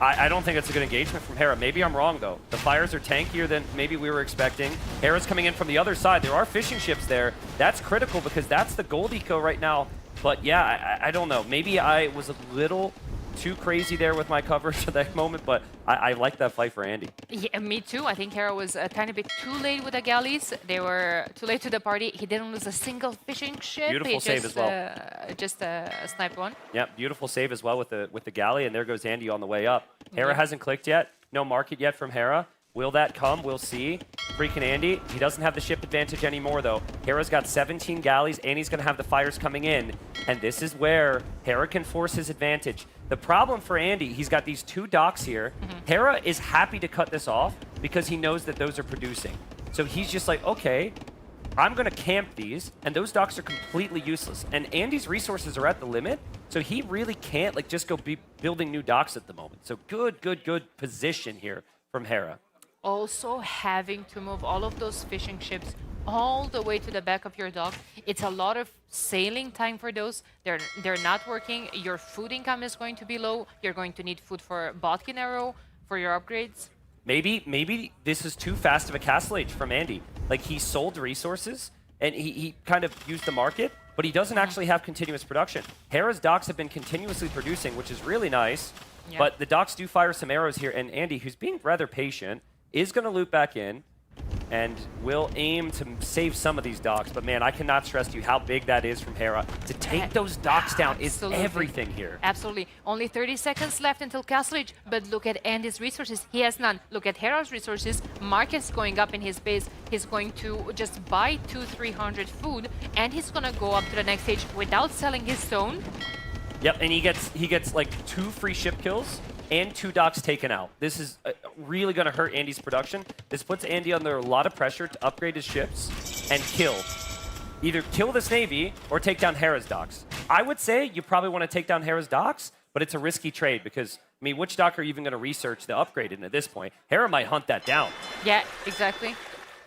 I don't think it's a good engagement from Hera. Maybe I'm wrong, though. The fires are tankier than maybe we were expecting. Hera's coming in from the other side. There are fishing ships there. That's critical because that's the gold eco right now. But yeah, I don't know. Maybe I was a little too crazy there with my coverage at that moment, but I like that fight for Andy. Yeah, me too. I think Hera was a tiny bit too late with the galleys. They were too late to the party. He didn't lose a single fishing ship. Beautiful save as well. Just a sniped one. Yeah, beautiful save as well with the galley, and there goes Andy on the way up. Hera hasn't clicked yet. No market yet from Hera. Will that come? We'll see. Freaking Andy. He doesn't have the ship advantage anymore, though. Hera's got 17 galleys. Andy's going to have the fires coming in. And this is where Hera can force his advantage. The problem for Andy, he's got these 2 docks here. Hera is happy to cut this off because he knows that those are producing. So he's just like, okay, I'm going to camp these, and those docks are completely useless. And Andy's resources are at the limit, so he really can't like just go be building new docks at the moment. So good position here from Hera. Also having to move all of those fishing ships all the way to the back of your dock. It's a lot of sailing time for those. They're not working. Your food income is going to be low. You're going to need food for Botkin Arrow, for your upgrades. Maybe this is too fast of a castle age from Andy. Like, he sold resources, and he kind of used the market, but he doesn't actually have continuous production. Hera's docks have been continuously producing, which is really nice, but the docks do fire some arrows here, and Andy, who's being rather patient, is going to loop back in and will aim to save some of these docks. But man, I cannot stress to you how big that is from Hera. To take those docks down is everything here. Absolutely. Only 30 seconds left until Castle Age, but look at Andy's resources. He has none. Look at Hera's resources. Marcus going up in his base. He's going to just buy 200-300 food, and he's going to go up to the next stage without selling his stone. Yep, and he gets like 2 free ship kills and 2 docks taken out. This is really going to hurt Andy's production. This puts Andy under a lot of pressure to upgrade his ships and either kill this navy or take down Hera's docks. I would say you probably want to take down Hera's docks, but it's a risky trade because, I mean, which dock are you even going to research the upgrade in at this point? Hera might hunt that down. Yeah, exactly.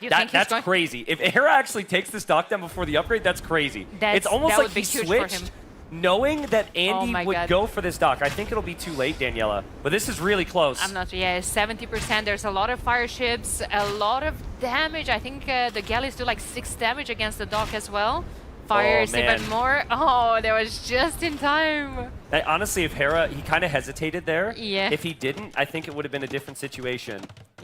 That's crazy. If Hera actually takes this dock down before the upgrade, that's crazy. It's almost like he switched knowing that Andy would go for this dock. I think it'll be too late, Daniela, but this is really close. I'm not sure. Yeah, 70%. There's a lot of fire ships, a lot of damage. I think the galleys do like 6 damage against the dock as well. Fires even more. Oh, that was just in time. Honestly, if Hera, he kind of hesitated there. Yeah. If he didn't, I think it would have been a different situation.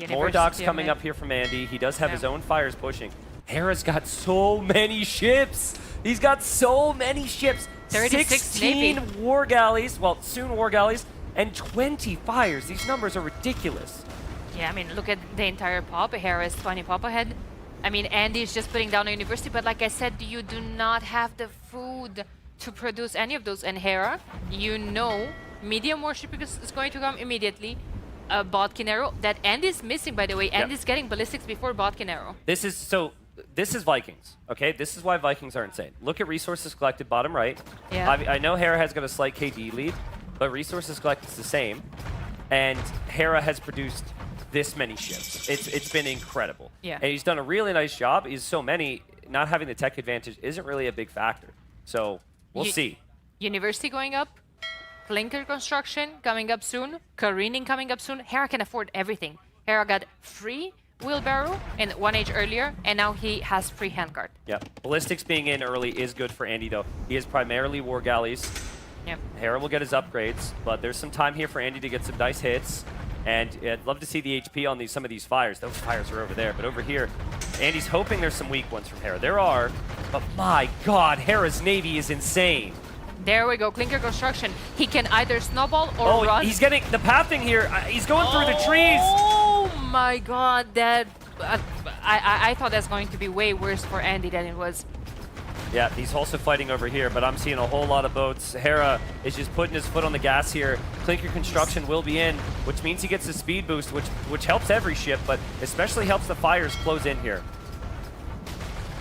More docks coming up here from Andy. He does have his own fires pushing. Hera's got so many ships. He's got so many ships. 16 war galleys, well, soon war galleys, and 20 fires. These numbers are ridiculous. Yeah, I mean, look at the entire pop. Hera is 20 pop ahead. I mean, Andy's just putting down a university, but like I said, you do not have the food to produce any of those. And Hera, you know, medium warship is going to come immediately. Botkin Arrow, that Andy's missing, by the way. Andy's getting ballistics before Botkin Arrow. This is Vikings, okay? This is why Vikings are insane. Look at resources collected, bottom right. Yeah. I know Hera has got a slight KD lead, but resources collected is the same. And Hera has produced this many ships. It's been incredible. Yeah. And he's done a really nice job. He's so many, not having the tech advantage isn't really a big factor. So we'll see. University going up, Clinker construction coming up soon, careening coming up soon. Hera can afford everything. Hera got free wheelbarrow in 1H earlier, and now he has free handguard. Yeah, Ballistics being in early is good for Andy, though. He is primarily War Galleys. Yep. Hera will get his upgrades, but there's some time here for Andy to get some nice hits. And I'd love to see the HP on some of these fires. Those fires are over there, but over here, Andy's hoping there's some weak ones from Hera. There are, but my God, Hera's Navy is insane. There we go, Clinker Construction. He can either snowball or run. He's getting the pathing here. He's going through the trees. Oh my God, that I thought that's going to be way worse for Andy than it was. Yeah, he's also fighting over here, but I'm seeing a whole lot of boats. Hera is just putting his foot on the gas here. Clinker Construction will be in, which means he gets the speed boost, which helps every ship, but especially helps the fires close in here.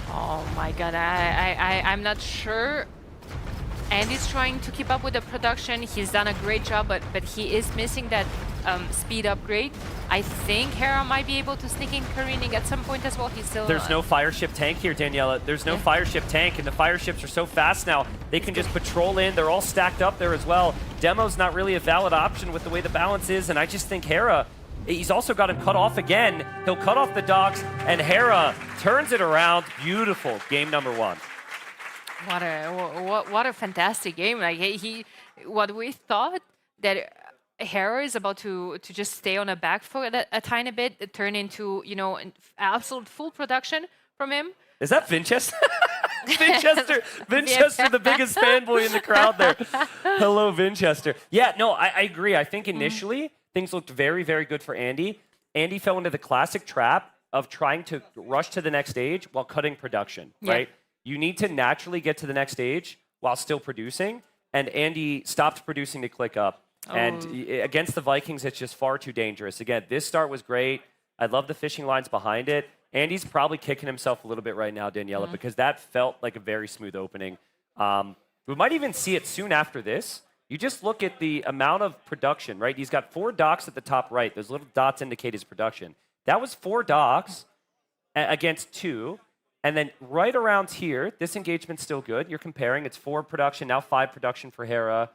Oh my God, I'm not sure. Andy's trying to keep up with the production. He's done a great job, but he is missing that speed upgrade. I think Hera might be able to sneak in careening at some point as well. He's still... There's no fire ship tank here, Daniela. There's no fire ship tank, and the fire ships are so fast now, they can just patrol in. They're all stacked up there as well. Demo's not really a valid option with the way the balance is, and I just think Hera, he's also got him cut off again. He'll cut off the docks, and Hera turns it around. Beautiful. Game number 1. What a fantastic game! Like what we thought that Hera is about to just stay on a back foot a tiny bit, it turned into an absolute full production from him. Is that Vinchester? Vinchester, the biggest fanboy in the crowd there. Hello, Vinchester. Yeah, no, I agree. I think initially things looked very, very good for Andy. Andy fell into the classic trap of trying to rush to the next stage while cutting production, right? You need to naturally get to the next stage while still producing, and Andy stopped producing to click up. And against the Vikings, it's just far too dangerous. Again, this start was great. I love the fishing lines behind it. Andy's probably kicking himself a little bit right now, Daniela, because that felt like a very smooth opening. We might even see it soon after this. You just look at the amount of production, right? He's got 4 docks at the top right. Those little dots indicate his production. That was 4 docks against 2. And then right around here, this engagement's still good. You're comparing. It's 4 production, now 5 production for Hera,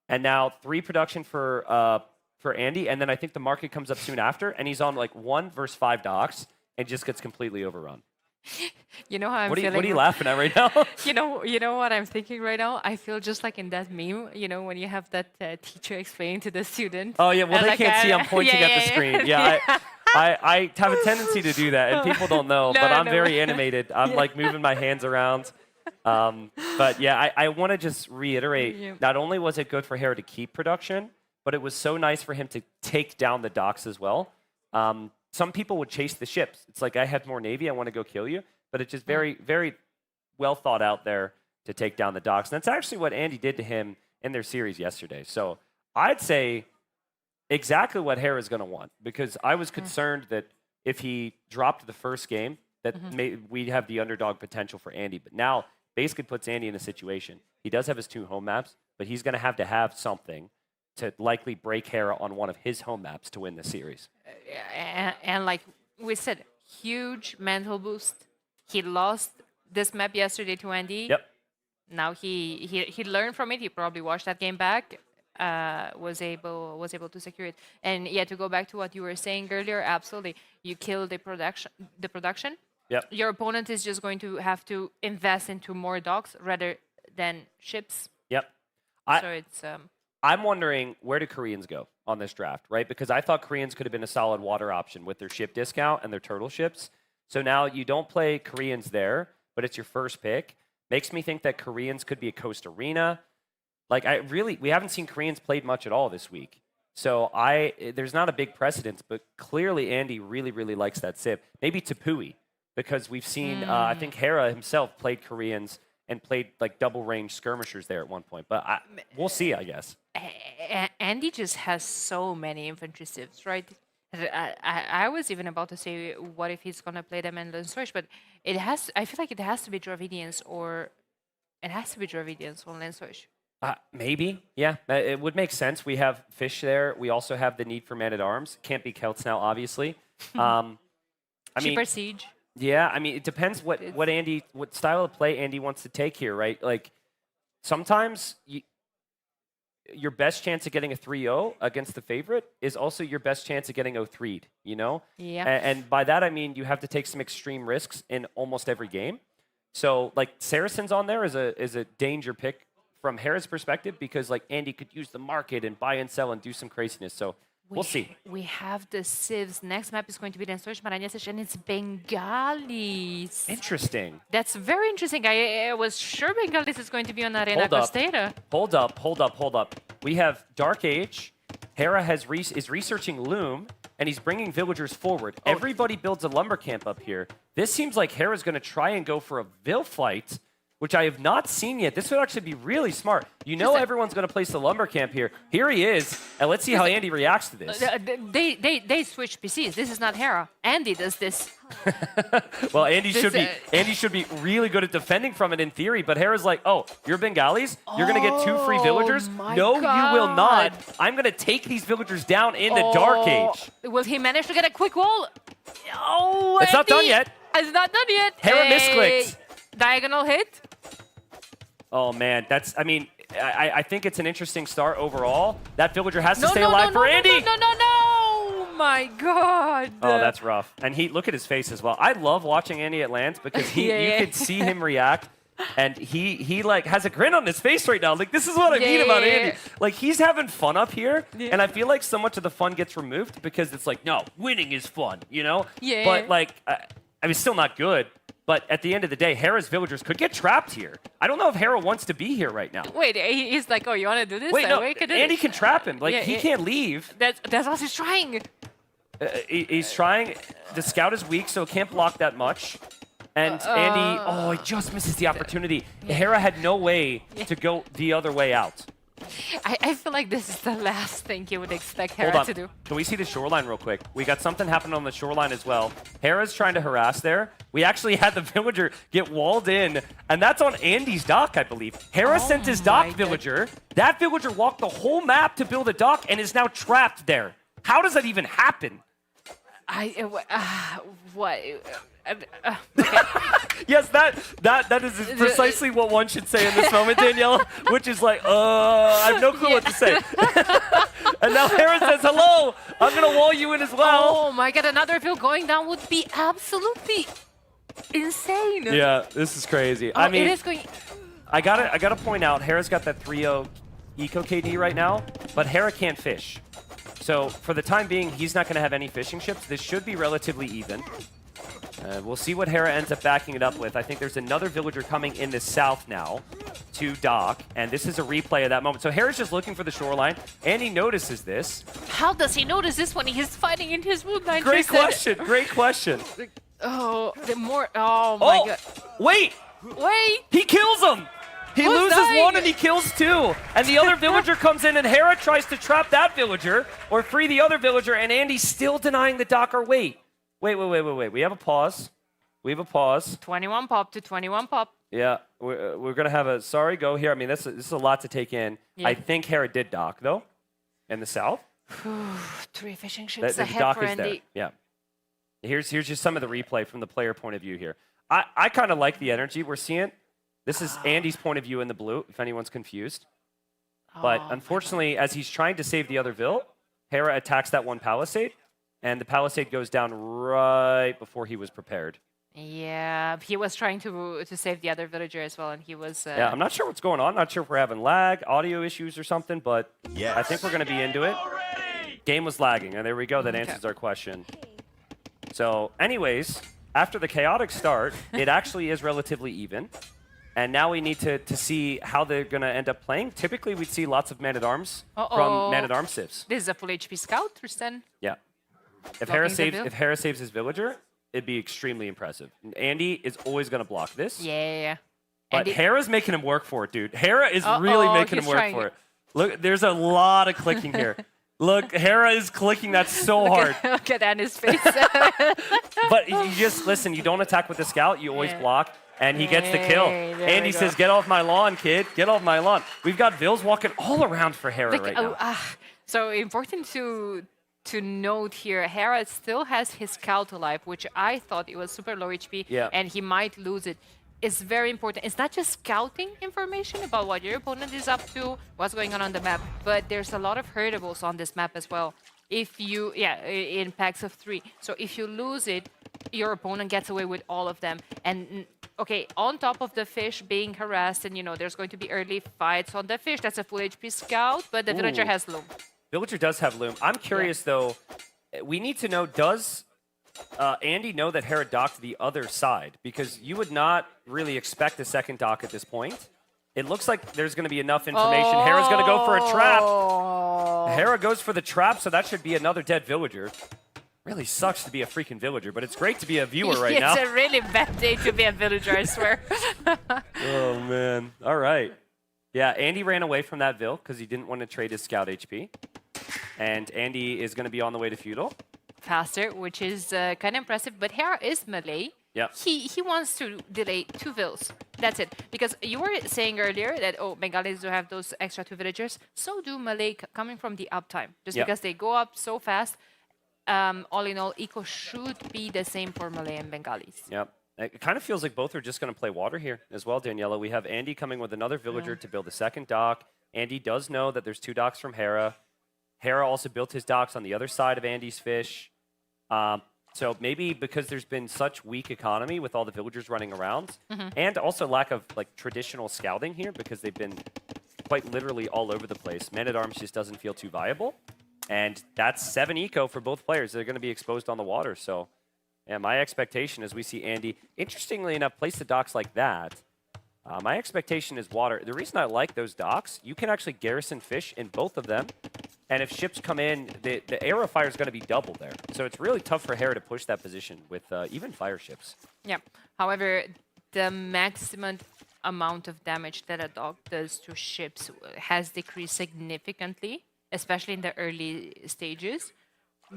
and now 3 production for Andy. And then I think the market comes up soon after, and he's on like 1 versus 5 docks and just gets completely overrun. You know how I'm feeling? What are you laughing at right now? You know what I'm thinking right now? I feel just like in that meme, when you have that teacher explaining to the student. Oh, yeah, well, they can't see I'm pointing at the screen. Yeah, I have a tendency to do that, and people don't know, but I'm very animated. I'm like moving my hands around. But yeah, I want to just reiterate, not only was it good for Hera to keep production, but it was so nice for him to take down the docks as well. Some people would chase the ships. It's like, I have more Navy, I want to go kill you. But it's just very, very well thought out there to take down the docks. And that's actually what Andy did to him in their series yesterday. So I'd say exactly what Hera's going to want, because I was concerned that if he dropped the first game, that we'd have the underdog potential for Andy. But now basically puts Andy in a situation. He does have his 2 home maps, but he's going to have something to likely break Hera on one of his home maps to win the series. And like we said, huge mental boost. He lost this map yesterday to Andy. Yep. Now he learned from it. He probably watched that game back. Was able to secure it. And yeah, to go back to what you were saying earlier, absolutely, you kill the production. Yep. Your opponent is just going to have to invest into more docks rather than ships. Yep. So it's I'm wondering, where do Koreans go on this draft, right? Because I thought Koreans could have been a solid water option with their ship discount and their turtle ships. So now you don't play Koreans there, but it's your first pick. Makes me think that Koreans could be a Coast Arena. Like, we haven't seen Koreans played much at all this week. So there's not a big precedence, but clearly Andy really, really likes that SIP. Maybe Tapui, because we've seen, I think Hera himself played Koreans and played like double range skirmishers there at one point. But we'll see, I guess. Andy just has so many infantry SIPs, right? I was even about to say, what if he's gonna play them in Landswitch? But I feel like it has to be Dravidians, or it has to be Dravidians on Landswitch. Maybe, yeah. It would make sense. We have fish there. We also have the need for man-at-arms. Can't be Celts now, obviously. Cheaper siege. Yeah, I mean, it depends what style of play Andy wants to take here, right? Like, sometimes your best chance of getting a 3-0 against the favorite is also your best chance of getting 0-3'd, you know? Yeah. And by that, I mean you have to take some extreme risks in almost every game. So, like, Saracen's on there is a danger pick from Hera's perspective because, like, Andy could use the market and buy and sell and do some craziness. So, we'll see. We have the Civs. Next map is going to be Lençóis Maranhenses, and it's Bengalis. Interesting. That's very interesting. I was sure Bengalis is going to be on Arena Costeira. Hold up. We have Dark Age. Hera is researching Loom, and he's bringing villagers forward. Everybody builds a lumber camp up here. This seems like Hera's going to try and go for a Vil fight, which I have not seen yet. This would actually be really smart. You know everyone's going to place the lumber camp here. Here he is, and let's see how Andy reacts to this. They switch PCs. This is not Hera. Andy does this. Well, Andy should be really good at defending from it in theory, but Hera's like, oh, you're Bengalis? You're going to get 2 free villagers? No, you will not. I'm going to take these villagers down in the Dark Age. Will he manage to get a quick wall? Oh, It's not done yet. It's not done yet. Hera misclicked. Diagonal hit. Oh, man. I think it's an interesting start overall. That villager has to stay alive for Andy. No, my God. Oh, that's rough. And look at his face as well. I love watching Andy at LANs because you could see him react. And he like has a grin on his face right now. Like, this is what I mean about Andy. Like, he's having fun up here. Yeah. And I feel like so much of the fun gets removed because it's like, no, winning is fun, you know? Yeah. But like, I mean, still not good. But at the end of the day, Hera's villagers could get trapped here. I don't know if Hera wants to be here right now. Wait, he's like, oh, you want to do this? Wait, no, can do Andy this. can trap him. Like, he can't leave. That's what he's trying. He's trying. The scout is weak, so can't block that much. And Andy, he just misses the opportunity. Hera had no way to go the other way out. I feel like this is the last thing you would expect Hera to do. Can we see the shoreline real quick? We got something happening on the shoreline as well. Hera's trying to harass there. We actually had the villager get walled in, and that's on Andy's dock, I believe. Hera sent his dock villager. That villager walked the whole map to build a dock and is now trapped there. How does that even happen? What? Yes, that is precisely what one should say in this moment, Danielle, which is like, I have no clue what to say. And now Hera says, hello, I'm going to wall you in as well. Oh my God, another field going down would be absolutely insane. Yeah, this is crazy. Oh, I mean, it is going... I gotta point out, Hera's got that 3-0 eco KD right now, but Hera can't fish. So for the time being, he's not going to have any fishing ships. This should be relatively even. We'll see what Hera ends up backing it up with. I think there's another villager coming in the south now to dock, and this is a replay of that moment. So Hera's just looking for the shoreline, and he notices this. How does he notice this when he's fighting in his woodline? Great question. Great question. Oh, oh my God. Wait. He kills him. He loses one and he kills 2. And the other villager comes in and Hera tries to trap that villager or free the other villager, and Andy's still denying the dock. Or wait. We have a pause. 21 pop to 21 pop. Yeah, we're going to have a sorry go here. I mean, this is a lot to take in. Yeah. I think Hera did dock, though, in the south. 3 fishing ships the ahead dock for is Andy. There. Yeah. Here's just some of the replay from the player point of view here. I kind of like the energy we're seeing. This is Andy's point of view in the blue, if anyone's confused. But unfortunately, as he's trying to save the other Vil, Hera attacks that one palisade, and the palisade goes down right before he was prepared. Yeah, he was trying to save the other villager as well, and he was... Yeah, I'm not sure what's going on. Not sure if we're having lag, audio issues or something, but I think we're going to be into it. Game was lagging, and there we go. That answers our question. So anyways, after the chaotic start, it actually is relatively even. And now we need to see how they're going to end up playing. Typically, we'd see lots of Man-at-Arms from Man-at-Arms civs. This is a full HP scout, Tristan. Yeah. If Hera saves his villager, it'd be extremely impressive. And Andy is always going to block this. Yeah. But Hera's making him work for it, dude. Hera is really making him work for it. Look, there's a lot of clicking here. Look, Hera is clicking that so hard. Look at Andy's face. But you just, listen, you don't attack with the scout. You always block. And he gets the kill. Andy says, get off my lawn, kid. Get off my lawn. We've got Vils walking all around for Hera right now. So important to note here, Hera still has his scout alive, which I thought it was super low HP, and he might lose it. is very important. It's not just scouting information about what your opponent is up to, what's going on the map, but there's a lot of hurtables on this map as well. If you, in packs of 3. So if you lose it, your opponent gets away with all of them. And okay, on top of the fish being harassed, and there's going to be early fights on the fish. That's a full HP scout, but the villager has loom. Villager does have loom. I'm curious though. We need to know, does Andy know that Hera docked the other side? Because you would not really expect a second dock at this point. It looks like there's going to be enough information. Hera's going to go for a trap. Hera goes for the trap, so that should be another dead villager. Really sucks to be a freaking villager, but it's great to be a viewer right now. It's a really bad day to be a villager, I swear. Oh, man. All right. Yeah, Andy ran away from that Vill because he didn't want to trade his scout HP. And Andy is going to be on the way to feudal. Faster, which is kind of impressive, but Hera is melee. Yeah. He wants to delay 2 vills. That's it. Because you were saying earlier that, Bengalis do have those extra 2 villagers. So do melee coming from the uptime. Just because they go up so fast. All in all, eco should be the same for melee and Bengalis. Yep. It kind of feels like both are just going to play water here as well, Daniela. We have Andy coming with another villager to build a second dock. Andy does know that there's 2 docks from Hera. Hera also built his docks on the other side of Andy's fish. So maybe because there's been such weak economy with all the villagers running around, and also lack of traditional scouting here because they've been quite literally all over the place. Man-at-Arms just doesn't feel too viable. And that's 7 eco for both players. They're going to be exposed on the water. So yeah, my expectation is we see Andy, interestingly enough, place the docks like that. My expectation is water. The reason I like those docks, you can actually garrison fish in both of them. And if ships come in, the arrow fire is going to be double there. So it's really tough for Hera to push that position with even fire ships. Yeah. However, the maximum amount of damage that a dock does to ships has decreased significantly, especially in the early stages.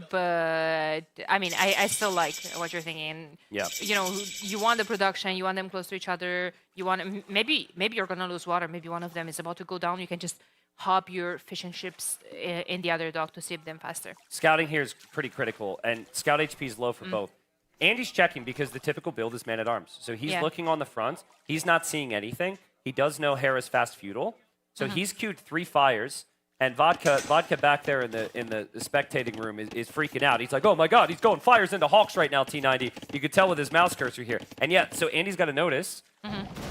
But I mean, I still like what you're thinking. Yeah. You want the production, you want them close to each other. You want maybe you're gonna lose water. Maybe one of them is about to go down. You can just hop your fishing ships in the other dock to save them faster. Scouting here is pretty critical, and scout HP is low for both. Andy's checking because the typical build is man-at-arms. So he's looking on the front. He's not seeing anything. He does know Hera's fast feudal. So he's queued 3 fires. And Vodka back there in the spectating room is freaking out. He's like, oh my god, he's going fires into Hawks right now, T90. You could tell with his mouse cursor here. And yeah, so Andy's got to notice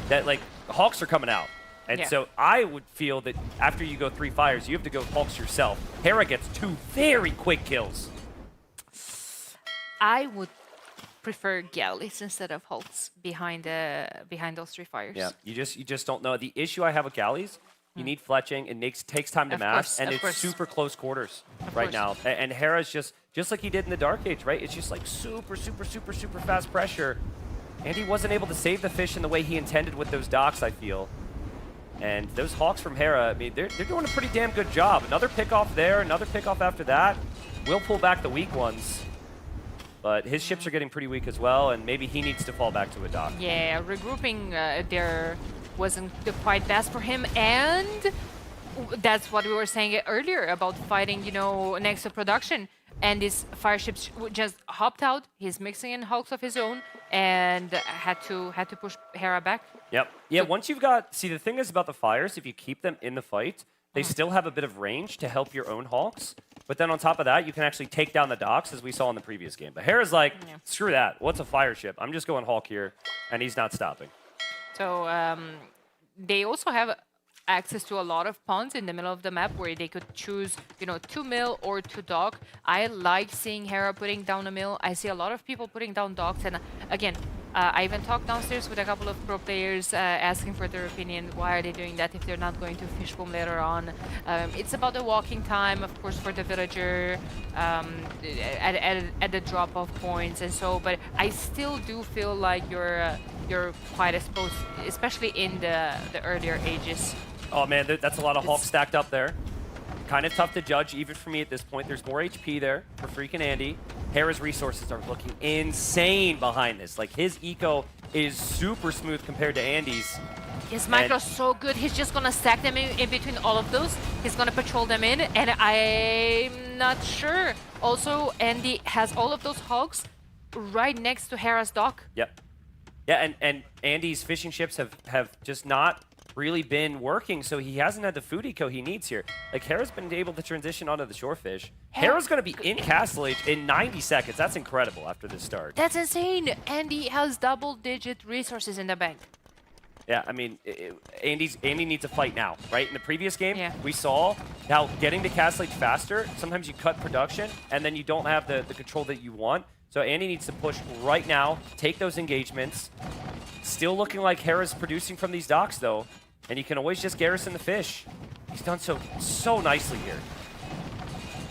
that Hawks are coming out. And so I would feel that after you go 3 fires, you have to go Hawks yourself. Hera gets 2 very quick kills. I would prefer galleys instead of Hulks behind those 3 fires. Yeah, you just don't know. The issue I have with galleys, you need fletching. It takes time to mass, and it's super close quarters right now. And Hera's just like he did in the Dark Age, right? It's just like super fast pressure. And he wasn't able to save the fish in the way he intended with those docks, I feel. And those Hawks from Hera, I mean, they're doing a pretty damn good job. Another pickoff there, another pickoff after that. Will pull back the weak ones. But his ships are getting pretty weak as well, and maybe he needs to fall back to a dock. Yeah, regrouping there wasn't quite best for him, and that's what we were saying earlier about fighting, next to production. And his fire ships just hopped out. He's mixing in hulks of his own, and had to push Hera back. Yep. Yeah. Once you've got, the thing is about the fires, if you keep them in the fight, they still have a bit of range to help your own hulks. But then on top of that, you can actually take down the docks, as we saw in the previous game. But Hera's like, screw that. What's a fire ship? I'm just going Hulk here, and he's not stopping. So they also have access to a lot of ponds in the middle of the map where they could choose, 2 mill or 2 dock. I like seeing Hera putting down a mill. I see a lot of people putting down docks, and again, I even talked downstairs with a couple of pro players asking for their opinion. Why are they doing that if they're not going to fish boom later on? It's about the walking time, of course, for the villager at the drop-off points and so. But I still do feel like you're quite exposed, especially in the earlier ages. Oh man, that's a lot of Hulk stacked up there. Kind of tough to judge, even for me at this point. There's more HP there for freaking Andy. Hera's resources are looking insane behind this. Like, his eco is super smooth compared to Andy's. His micro's so good. He's just going to stack them in between all of those. He's going to patrol them in, and I'm not sure. Also, Andy has all of those hogs right next to Hera's dock. Yep. Yeah, and Andy's fishing ships have just not really been working, so he hasn't had the food eco he needs here. Like, Hera's been able to transition onto the shorefish. Hera's going to be in Castle Age in 90 seconds. That's incredible after this start. That's insane. Andy has double-digit resources in the bank. Yeah, I mean, Andy needs a fight now, right? In the previous game, we saw how getting to Castle Age faster, sometimes you cut production, and then you don't have the control that you want. So Andy needs to push right now, take those engagements. Still looking like Hera's producing from these docks, though. And you can always just garrison the fish. He's done so nicely here.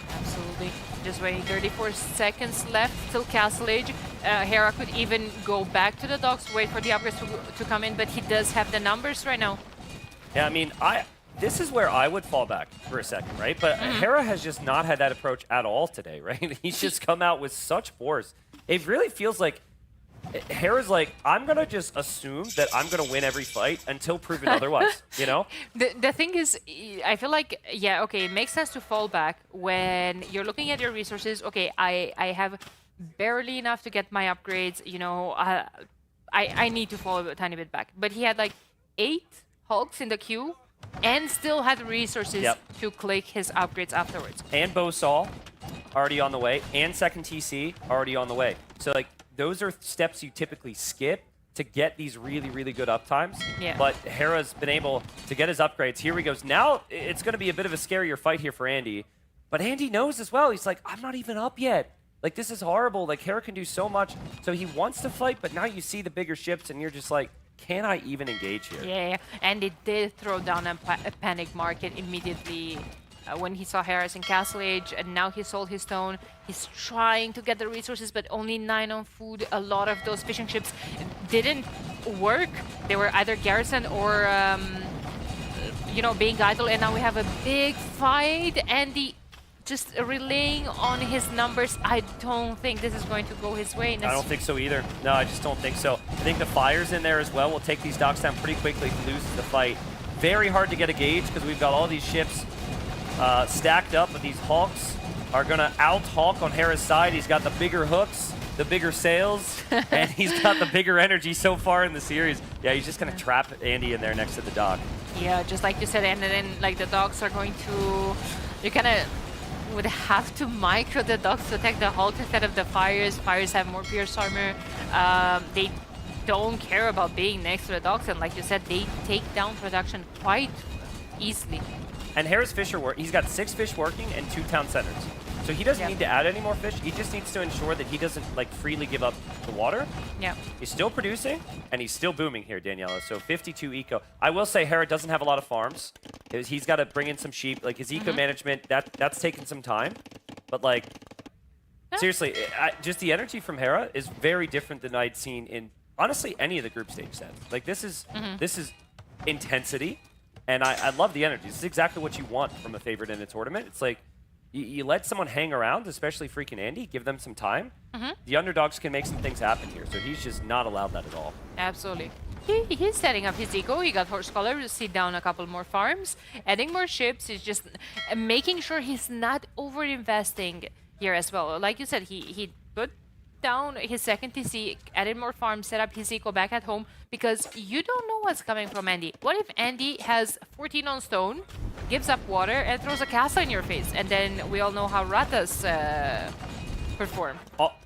Absolutely. Just waiting 34 seconds left till Castle Age. Hera could even go back to the docks, wait for the upgrades to come in, but he does have the numbers right now. Yeah, I mean, this is where I would fall back for a second, right? But Hera has just not had that approach at all today, right? He's just come out with such force. It really feels like Hera's like, I'm going to just assume that I'm going to win every fight until proven otherwise, you know? The thing is, I feel like, yeah, okay, it makes sense to fall back when you're looking at your resources. Okay, I have barely enough to get my upgrades, you know, I need to fall a tiny bit back. But he had like 8 hulks in the queue and still had resources to click his upgrades afterwards. And Bosaw already on the way, and second TC already on the way. So like, those are steps you typically skip to get these really, really good uptimes. Yeah. But Hera's been able to get his upgrades. Here he goes. Now it's going to be a bit of a scarier fight here for Andy. But Andy knows as well. He's like, I'm not even up yet. Like, this is horrible. Like, Hera can do so much. So he wants to fight, but now you see the bigger ships, and you're just like, can I even engage here? Yeah, and it did throw down a panic market immediately when he saw Hera's in Castle Age, and now he sold his stone. He's trying to get the resources, but only 9 on food. A lot of those fishing ships didn't work. They were either garrison or, you know, being idle, and now we have a big fight. Andy just relaying on his numbers. I don't think this is going to go his way. I don't think so either. No, I just don't think so. I think the fire's in there as well. We'll take these docks down pretty quickly if he loses the fight. Very hard to get a gauge because we've got all these ships stacked up, but these hawks are going to out-hawk on Hera's side. He's got the bigger hooks, the bigger sails, and he's got the bigger energy so far in the series. Yeah, he's just going to trap Andy in there next to the dock. Yeah, just like you said, and then like the docks are going to... You kind of would have to micro the docks to attack the Hulk instead of the fires. Fires have more pierce armor. They don't care about being next to the docks, and like you said, they take down production quite easily. And Hera's fish are he's got 6 fish working and 2 town centers. So he doesn't need to add any more fish. He just needs to ensure that he doesn't like freely give up the water. Yeah. He's still producing and he's still booming here, Daniela. So 52 eco. I will say Hera doesn't have a lot of farms. He's got to bring in some sheep. Like his eco management, that's taken some time. But like, seriously, just the energy from Hera is very different than I'd seen in honestly any of the group stage sets. Like this is intensity. And I love the energy. This is exactly what you want from a favorite in a tournament. It's like, you let someone hang around, especially freaking Andy, give them some time. The underdogs can make some things happen here, so he's just not allowed that at all. Absolutely. He's setting up his eco. He got Horse Collar to sit down a couple more farms, adding more ships. He's just making sure he's not over-investing here as well. Like you said, he put down his second TC, added more farms, set up his eco back at home, because you don't know what's coming from Andy. What if Andy has 14 on stone, gives up water, and throws a castle in your face? And then we all know how Ratas perform.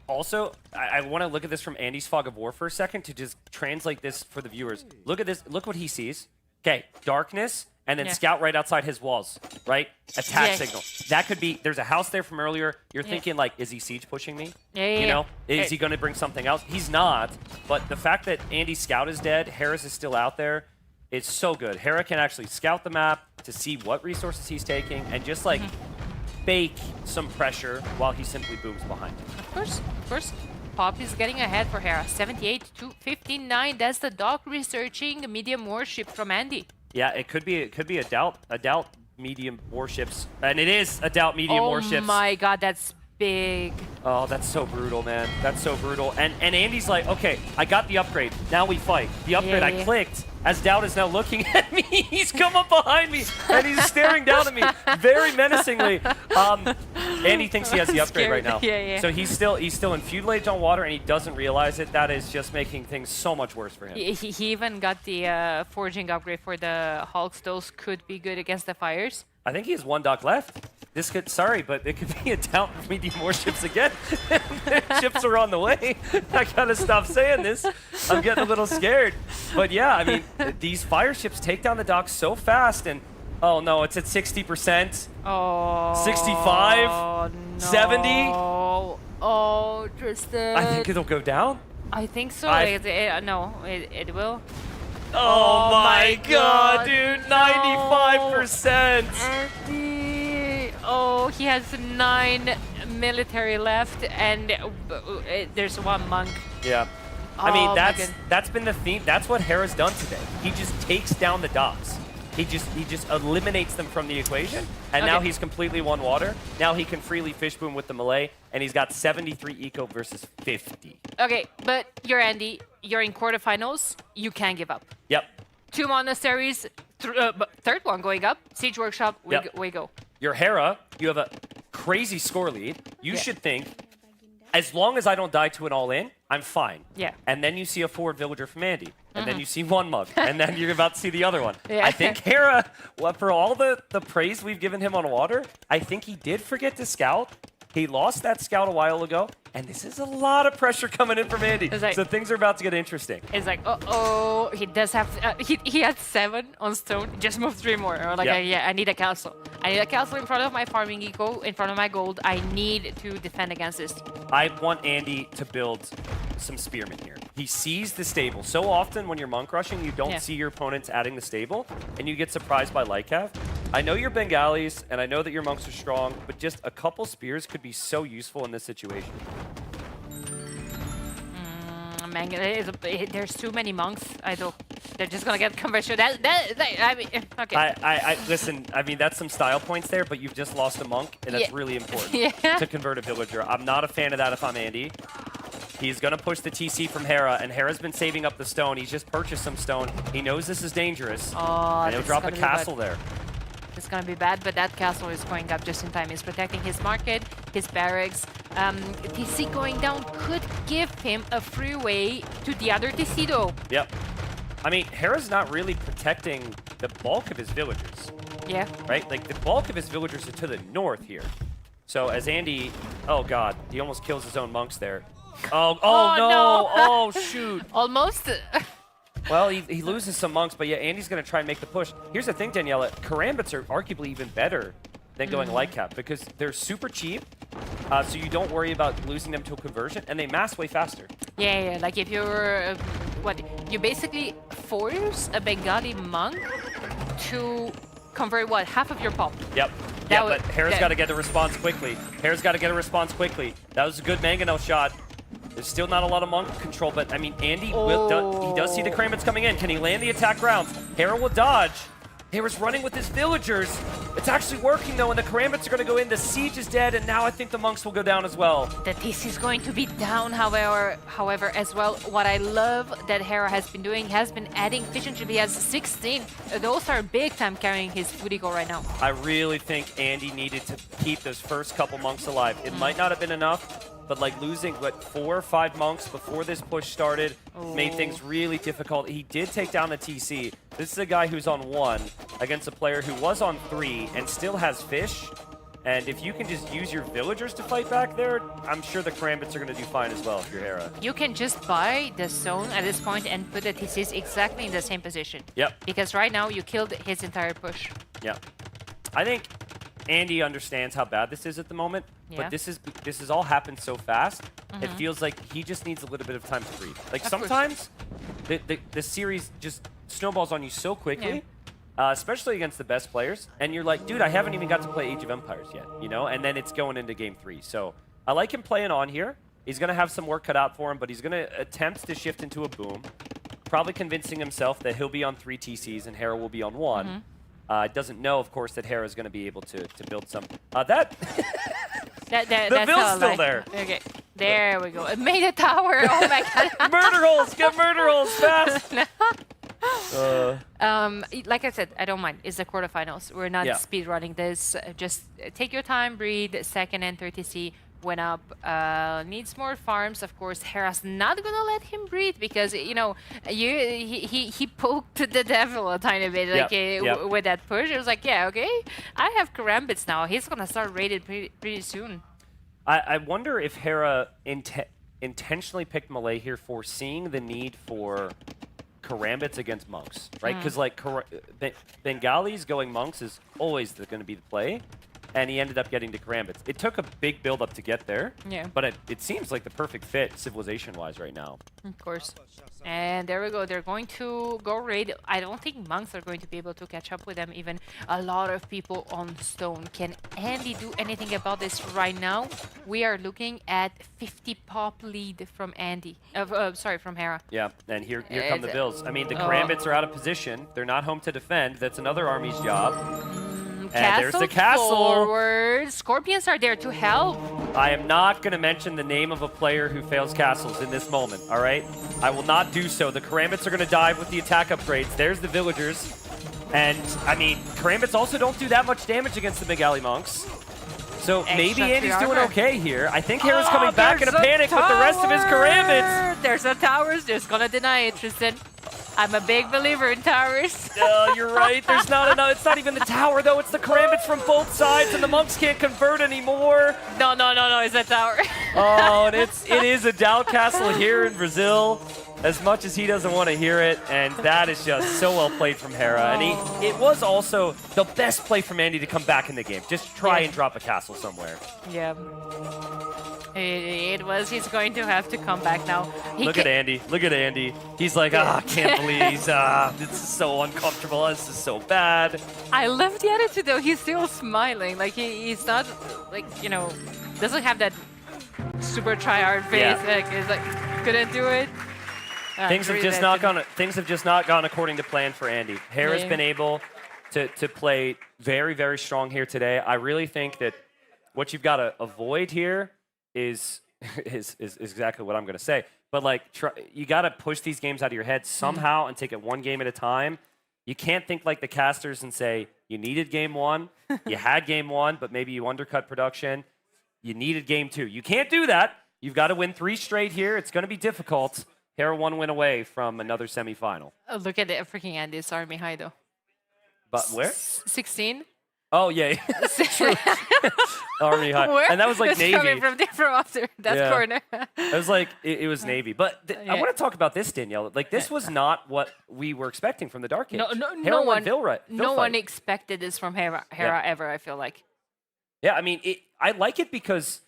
Also, I want to look at this from Andy's Fog of War for a second to just translate this for the viewers. Look at this. Look what he sees. Okay, darkness, and then scout right outside his walls, right? Attack signal. That could be, there's a house there from earlier. You're thinking like, is he siege pushing me? You know, is he going to bring something else? He's not, but the fact that Andy's scout is dead, Hera's is still out there, it's so good. Hera can actually scout the map to see what resources he's taking and just like bake some pressure while he simply booms behind him. Of course. Pop is getting ahead for Hera. 78 to 59. That's the dock researching medium warship from Andy. Yeah, it could be a doubt medium warships, and it is a doubt medium warships. Oh my god, that's big. Oh, that's so brutal, man. That's so brutal. And Andy's like, okay, I got the upgrade. Now we fight. The upgrade I clicked as Dowd is now looking at me. He's come up behind me, and he's staring down at me very menacingly. And he thinks he has the upgrade right now. Yeah. So he's still in Feudal Age on water, and he doesn't realize it. That is just making things so much worse for him. He even got the forging upgrade for the Hulks. Those could be good against the fires. I think he has 1 dock left. This could, sorry, but it could be a doubt if we need more ships again. Ships are on the way. I gotta stop saying this. I'm getting a little scared. But yeah, I mean, these fire ships take down the docks so fast, and oh no, it's at 60%. Oh. 65. No. 70. Oh, Tristan. I think it'll go down. I think so. No, it will. Oh my god, dude, 95%. Andy. Oh, he has 9 military left, and there's 1 monk. Yeah. I mean, Oh, that's been the theme. That's what Hera's done today. He just takes down the docks. He just eliminates them from the equation, and now he's completely one water. Now he can freely fish boom with the melee, and he's got 73 eco versus 50. Okay, but you're Andy. You're in quarterfinals. You can't give up. Yep. 2 monasteries. Third one going up. Siege Workshop. We go. You're Hera. You have a crazy score lead. You should think, as long as I don't die to an all-in, I'm fine. Yeah. And then you see a forward villager from Andy. And then you see 1 mug. And then you're about to see the other one. Yeah. I think Hera, well, for all the praise we've given him on water, I think he did forget to scout. He lost that scout a while ago. And this is a lot of pressure coming in from Andy. Like, so things are about to get interesting. It's like, uh-oh, he does have, he had 7 on stone, just moved 3 more. Or like, yeah, I need a castle. I need a castle in front of my farming eco, in front of my gold. I need to defend against this. I want Andy to build some spearmen here. He sees the stable. So often when you're monk rushing, you don't see your opponents adding the stable, and you get surprised by Lightcav. I know you're Bengalis, and I know that your monks are strong, but just a couple spears could be so useful in this situation. Man, there's too many monks. I don't. They're just gonna get conversion. I mean, okay. Listen. I mean, that's some style points there, but you've just lost a monk, and that's really important to convert a villager. I'm not a fan of that if I'm Andy. He's gonna push the TC from Hera, and Hera's been saving up the stone. He's just purchased some stone. He knows this is dangerous, and he'll drop a castle there. It's gonna be bad, but that castle is going up just in time. He's protecting his market, his barracks. TC going down could give him a free way to the other TC though. Yep. I mean, Hera's not really protecting the bulk of his villagers. Yeah. Right? Like, the bulk of his villagers are to the north here. So as Andy, oh god, he almost kills his own monks there. Oh no! Oh shoot! Almost. Well, he loses some monks, but yeah, Andy's going to try and make the push. Here's the thing, Daniela. Karambits are arguably even better than going Lightcap because they're super cheap, so you don't worry about losing them to a conversion, and they mass way faster. Yeah. Like if you're, you basically force a Bengali monk to convert half of your pop. Yep. Yeah, but Hera's got to get a response quickly. That was a good mangonel shot. There's still not a lot of monk control, but I mean, Andy he does see the Karambits coming in. Can he land the attack rounds? Hera will dodge. Hera's running with his villagers. It's actually working though, and the Karambits are going to go in. The siege is dead, and now I think the monks will go down as well. The TC is going to be down, however, as well. What I love that Hera has been doing has been adding efficiency. He has 16. Those are big time carrying his food eco right now. I really think Andy needed to keep those first couple monks alive. It might not have been enough, but like losing, 4 or 5 monks before this push started made things really difficult. He did take down the TC. This is a guy who's on 1 against a player who was on 3 and still has fish. And if you can just use your villagers to fight back there, I'm sure the Karambits are going to do fine as well if you're Hera. You can just buy the zone at this point and put the TCs exactly in the same position. Yep. Because right now you killed his entire push. Yep. I think Andy understands how bad this is at the moment, but this has all happened so fast. It feels like he just needs a little bit of time to breathe. Like sometimes the series just snowballs on you so quickly, especially against the best players, and you're like, dude, I haven't even got to play Age of Empires yet, you know? And then it's going into Game 3. So I like him playing on here. He's going to have some work cut out for him, but he's going to attempt to shift into a boom, probably convincing himself that he'll be on 3 TCs and Hera will be on 1. Doesn't know, of course, that Hera is going to be able to build some. The build's still there. Okay, there we go. It made a tower. Oh my god. Murder holes! Get murder holes fast! Like I said, I don't mind. It's the quarterfinals. We're not Yeah. speed running this. Just take your time, breathe. Second and 30C went up. Needs more farms. Of course, Hera's not gonna let him breathe because he poked the devil a tiny bit, like with that push. It was like, yeah, okay, I have Karambits now. He's gonna start rated pretty soon. I wonder if Hera intentionally picked Malay here, foreseeing the need for Karambits against Monks, right? Because like Bengalis going Monks is always going to be the play, and he ended up getting to Karambits. It took a big build-up to get there, but it seems like the perfect fit civilization-wise right now. Of course. And there we go. They're going to go raid. I don't think Monks are going to be able to catch up with them. Even a lot of people on stone. Can Andy do anything about this right now? We are looking at 50 pop lead from Andy. Sorry, from Hera. Yeah, and here come the Bills. I mean, the Karambits are out of position. They're not home to defend. That's another army's job. And there's the castle. Forward. Scorpions are there to help. I am not going to mention the name of a player who fails castles in this moment, all right? I will not do so. The Karambits are going to dive with the attack upgrades. There's the villagers. And, I mean, Karambits also don't do that much damage against the Bengali monks. So maybe Andy's doing okay here. I think Hera's coming back in a panic with the rest of his Karambits. There's a towers. Just going to deny it, Tristan. I'm a big believer in towers. No, you're right. There's not enough. It's not even the tower, though. It's the Karambits from both sides, and the monks can't convert anymore. No. It's a tower. Oh, and it is a doubt castle here in Brazil, as much as he doesn't want to hear it, and that is just so well played from Hera. And it was also the best play from Andy to come back in the game. Just try and drop a castle somewhere. Yeah. It was. He's going to have to come back now. Look at Andy. Look at Andy. He's like, I can't believe this is so uncomfortable. This is so bad. I love the attitude, though. He's still smiling. Like, he's not, like, doesn't have that super try-hard face. Yeah. Like, he's like, couldn't do it. Things have just not gone according to plan for Andy. Hera's been able to play very, very strong here today. I really think that what you've got to avoid here is exactly what I'm going to say. But like, you got to push these games out of your head somehow and take it one game at a time. You can't think like the casters and say you needed game one, you had game one, but maybe you undercut production. You needed game two. You can't do that. You've got to win 3 straight here. It's going to be difficult. Hera 1 win away from another semifinal. Oh, look at the freaking Andy's army high, though. But where? 16. Oh, yeah. True. Army high. Where? And that was like it's Navy. Coming from after that corner. It was like, it was Navy. But I want to talk about this, Danielle. Like, this was not what we were expecting from the Dark Age. No one fight. expected this from Hera ever, I feel like. Yeah, I mean, I like it because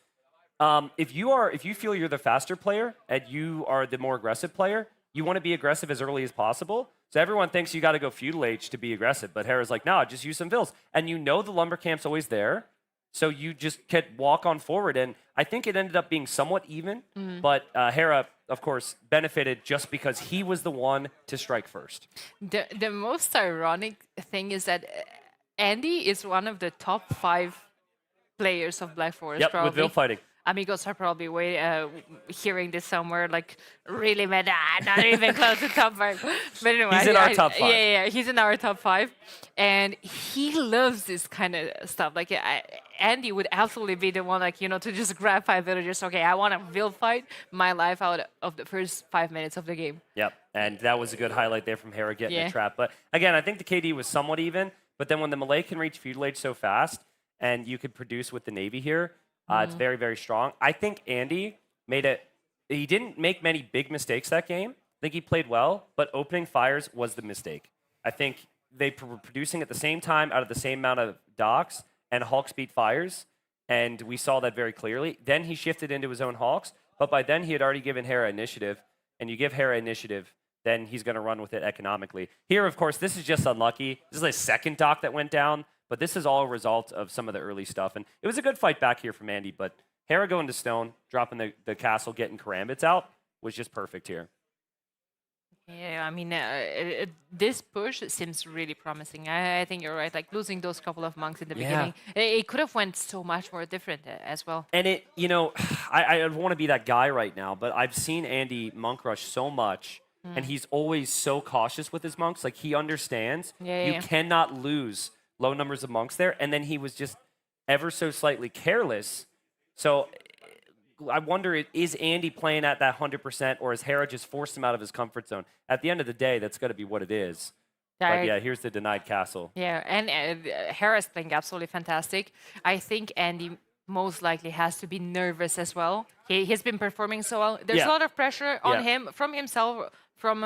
if you feel you're the faster player and you are the more aggressive player, you want to be aggressive as early as possible. So everyone thinks you got to go feudal age to be aggressive, but Hera's like, no, just use some vills. And you know the lumber camp's always there, so you just can walk on forward. And I think it ended up being somewhat even, but Hera, of course, benefited just because he was the one to strike first. The most ironic thing is that Andy is one of the top 5 players of Black Forest, Yep, probably. with vill fighting. Amigos are probably hearing this somewhere, like, really mad, not even close to top 5. But anyway, he's in our top 5. Yeah, he's in our top 5. And he loves this kind of stuff. Like, Andy would absolutely be the one, like, to just grab 5 villagers. Okay, I want to will fight my life out of the first 5 minutes of the game. Yep, and that was a good highlight there from Hera getting the trap. But again, I think the KD was somewhat even, but then when the Malay can reach feudal age so fast, and you could produce with the Navy here, it's very, very strong. I think Andy he didn't make many big mistakes that game. I think he played well, but opening fires was the mistake. I think they were producing at the same time out of the same amount of docks, and Hawks beat fires, and we saw that very clearly. Then he shifted into his own Hawks, but by then he had already given Hera initiative, and you give Hera initiative, then he's going to run with it economically. Here, of course, this is just unlucky. This is a second dock that went down. But this is all a result of some of the early stuff. And it was a good fight back here from Andy. But Hera going to stone, dropping the castle, getting Karambits out, was just perfect here. Yeah, I mean, this push seems really promising. I think you're right. Like, losing those couple of monks in the beginning, it could have went so much more different as well. And I want to be that guy right now, but I've seen Andy monk rush so much and he's always so cautious with his monks. Like, he understands you Yeah. cannot lose low numbers of monks there. And then he was just ever so slightly careless. So I wonder, is Andy playing at that 100%, or has Hera just forced him out of his comfort zone? At the end of the day, that's got to be what it is. But yeah, here's the denied castle. Yeah, and Harris playing absolutely fantastic. I think Andy most likely has to be nervous as well. He's been performing so well. There's a lot of pressure on him, from himself, from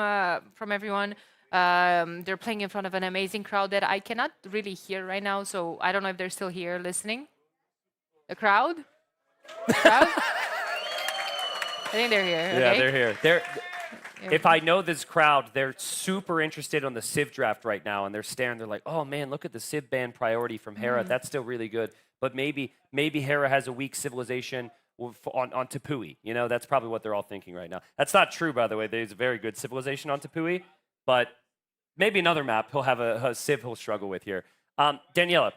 everyone. They're playing in front of an amazing crowd that I cannot really hear right now, so I don't know if they're still here listening. The crowd? Crowd? I think they're here. Yeah, okay. they're here. If I know this crowd, they're super interested on the Civ draft right now, and they're staring. They're like, "Oh man, look at the Civ ban priority from Hera. That's still really good." But maybe Hera has a weak civilization on Tepui. You know, that's probably what they're all thinking right now. That's not true, by the way. There's a very good civilization on Tepui, but maybe another map he'll have a Civ he'll struggle with here. Daniela,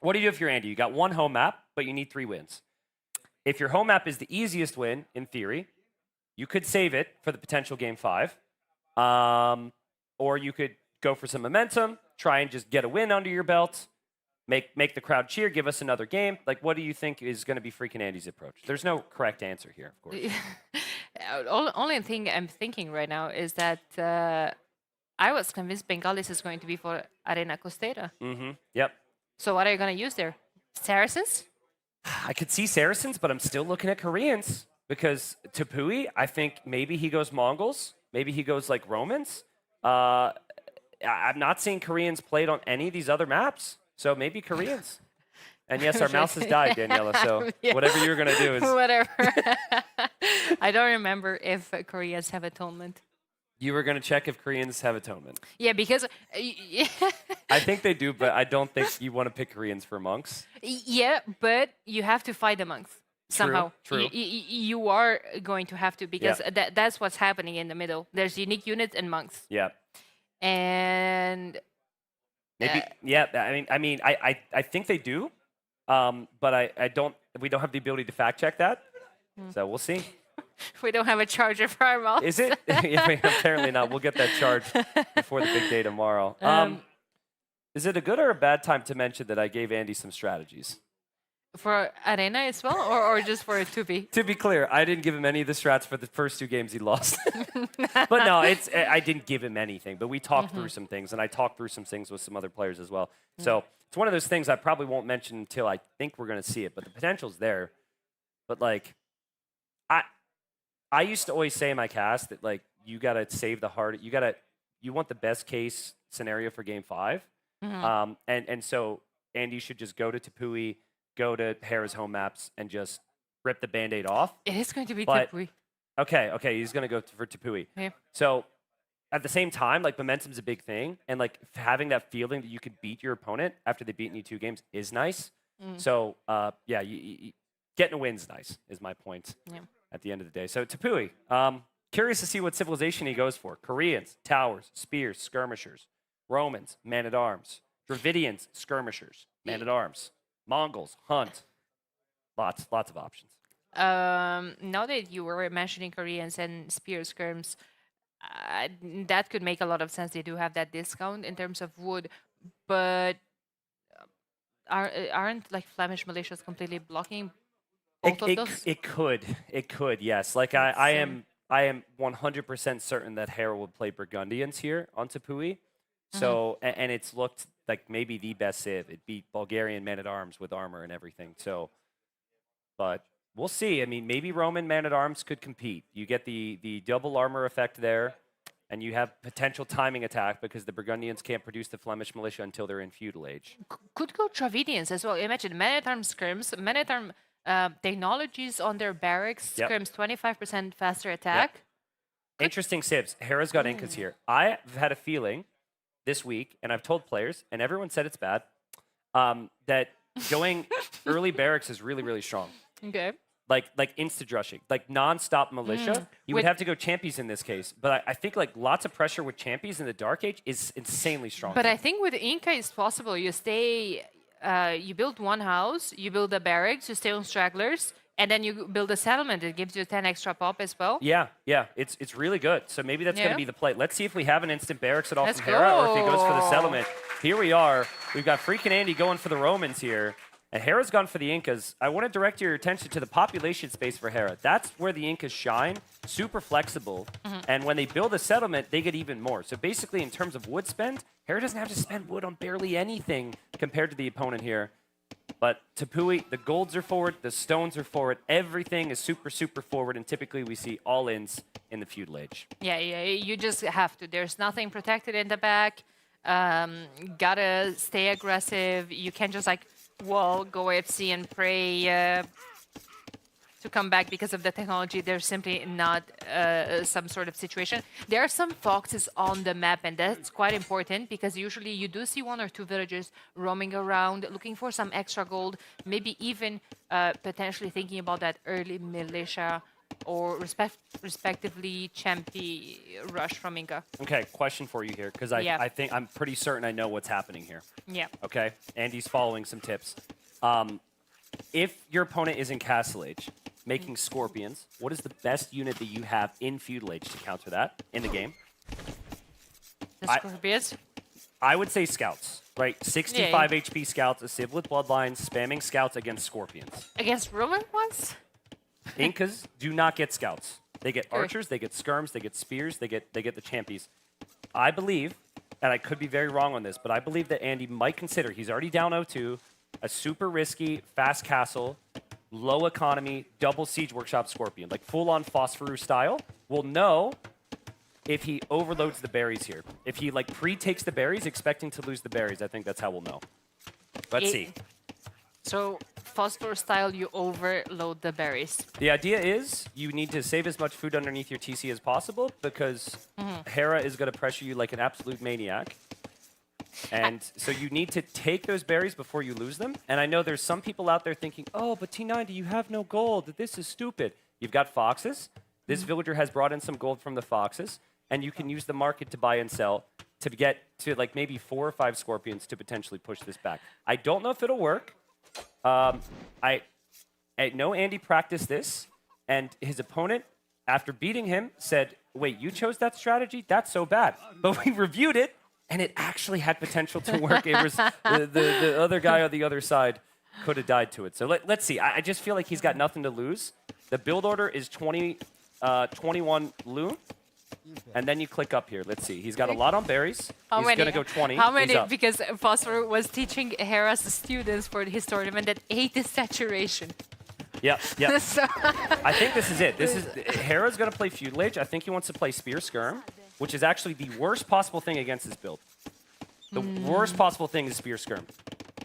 what do you do if you're Andy? You got one home map, but you need 3 wins. If your home map is the easiest win, in theory, you could save it for the potential game 5. Or you could go for some momentum, try and just get a win under your belt, make the crowd cheer, give us another game. Like, what do you think is going to be freaking Andy's approach? There's no correct answer here, of course. Only thing I'm thinking right now is that I was convinced Bengalis is going to be for Arena Costera. Yep. So what are you going to use there? Saracens? I could see Saracens, but I'm still looking at Koreans. Because Tepui, I think maybe he goes Mongols. Maybe he goes like Romans. I'm not seeing Koreans played on any of these other maps. So maybe Koreans. And yes, our mouse has died, Daniela. So whatever you're going to do is... Whatever. I don't remember if Koreans have atonement. You were going to check if Koreans have atonement. Yeah, because... I think they do, but I don't think you want to pick Koreans for monks. Yeah, but you have to fight the monks. Somehow. True. You are going to have to, because that's what's happening in the middle. There's unique units and monks. Yeah. And... Maybe, I think they do, but I don't. We don't have the ability to fact check that, so we'll see. We don't have a charger for our mouse. Is it? Yeah, apparently not. We'll get that charged before the big day tomorrow. Is it a good or a bad time to mention that I gave Andy some strategies? For Arena as well, or just for 2B? To be clear, I didn't give him any of the strats for the first 2 games he lost. But no, I didn't give him anything. But we talked through some things, and I talked through some things with some other players as well. So it's one of those things I probably won't mention until I think we're going to see it. But the potential's there. But like, I used to always say in my cast that like you got to save the heart. You want the best case scenario for game 5. And so Andy should just go to Tepui, go to Hera's home maps, and just rip the Band-Aid off. It is going to be Tepui. Okay, he's going to go for Tepui. Yeah. So at the same time, like, momentum's a big thing, and like having that feeling that you could beat your opponent after they've beaten you 2 games is nice. So getting a win's nice, is my point at the end of the day. So Tepui, curious to see what civilization he goes for. Koreans, towers, spears, skirmishers. Romans, man-at-arms. Dravidians, skirmishers, man-at-arms. Mongols, hunt. Lots of options. Now that you were mentioning Koreans and spear skirms, that could make a lot of sense. They do have that discount in terms of wood, but aren't like Flemish militias completely blocking both of those? It could, yes. Like I am 100% certain that Hera would play Burgundians here on Tepui. So and it's looked like maybe the best civ. It beat Bulgarian man-at-arms with armor and everything. So, but we'll see. I mean, maybe Roman man-at-arms could compete. You get the double armor effect there, and you have potential timing attack because the Burgundians can't produce the Flemish militia until they're in feudal age. Could go Dravidians as well. Imagine man-at-arms skirms, man-at-arm technologies on their barracks, skirms 25% faster attack. Interesting civs. Hera's got Incas here. I've had a feeling this week, and I've told players, and everyone said it's bad, that going early barracks is really, really strong. Okay. Like insta-drushing, like non-stop militia. You would have to go champies in this case, but I think like lots of pressure with champies in the Dark Age is insanely strong. But I think with Inca it's possible. You stay, you build one house, you build a barracks, you stay on stragglers, And then you build a settlement. It gives you 10 extra pop as well. Yeah, it's really good. So maybe that's going Yeah. to be the play. Let's see if we have an instant barracks at all Let's from Hera, or if he goes for the go. settlement. Here we are. We've got freaking Andy going for the Romans here. And Hera's gone for the Incas. I want to direct your attention to the population space for Hera. That's where the Incas shine. Super flexible. And when they build a settlement, they get even more. So basically, in terms of wood spend, Hera doesn't have to spend wood on barely anything compared to the opponent here. But Tepui, the golds are forward, the stones are forward, everything is super, super forward, and typically we see all-ins in the feudal age. Yeah, you just have to. There's nothing protected in the back. Gotta stay aggressive. You can't just like wall, go AFC and pray to come back because of the technology. There's simply not some sort of situation. There are some foxes on the map, and that's quite important because usually you do see 1 or 2 villagers roaming around, looking for some extra gold, maybe even potentially thinking about that early militia or respectively Champi rush from Inca. Okay, question for you here, because I think I'm pretty certain I know what's happening here. Yeah. Okay, Andy's following some tips. If your opponent is in Castle Age, making Scorpions, what is the best unit that you have in Feudal Age to counter that in the game? The Scorpions? I would say Scouts, right? 65 HP Scouts, a Civ with Bloodlines, spamming Scouts against Scorpions. Against Roman ones? Incas do not get Scouts. They get Archers, they get Skirms, they get Spears, they get the Champies. I believe, and I could be very wrong on this, but I believe that Andy might consider, he's already down 0-2, a super risky, fast castle, low economy, double Siege Workshop Scorpion, like full-on Phosphorus style. We'll know if he overloads the berries here. If he like pre-takes the berries, expecting to lose the berries, I think that's how we'll know. Let's see. So, Phosphor style, you overload the berries. The idea is you need to save as much food underneath your TC as possible because Hera is going to pressure you like an absolute maniac. And so you need to take those berries before you lose them. And I know there's some people out there thinking, oh, but T90, you have no gold. This is stupid. You've got foxes. This villager has brought in some gold from the foxes. And you can use the market to buy and sell to get to like maybe 4 or 5 scorpions to potentially push this back. I don't know if it'll work. I know Andy practiced this. And his opponent, after beating him, said, wait, you chose that strategy? That's so bad. But we reviewed it. And it actually had potential to work. It was the other guy on the other side could have died to it. So let's see. I just feel like he's got nothing to lose. The build order is 21 loon. And then you click up here. Let's see. He's got a lot on berries. He's going to go 20. How many? He's up. Because Phosphor was teaching Hera's students for his tournament that 8 is saturation. Yeah. So I think this is it. Hera's going to play Feudal Age. I think he wants to play Spear Skirm, which is actually the worst possible thing against this build. The worst possible thing is Spear Skirm.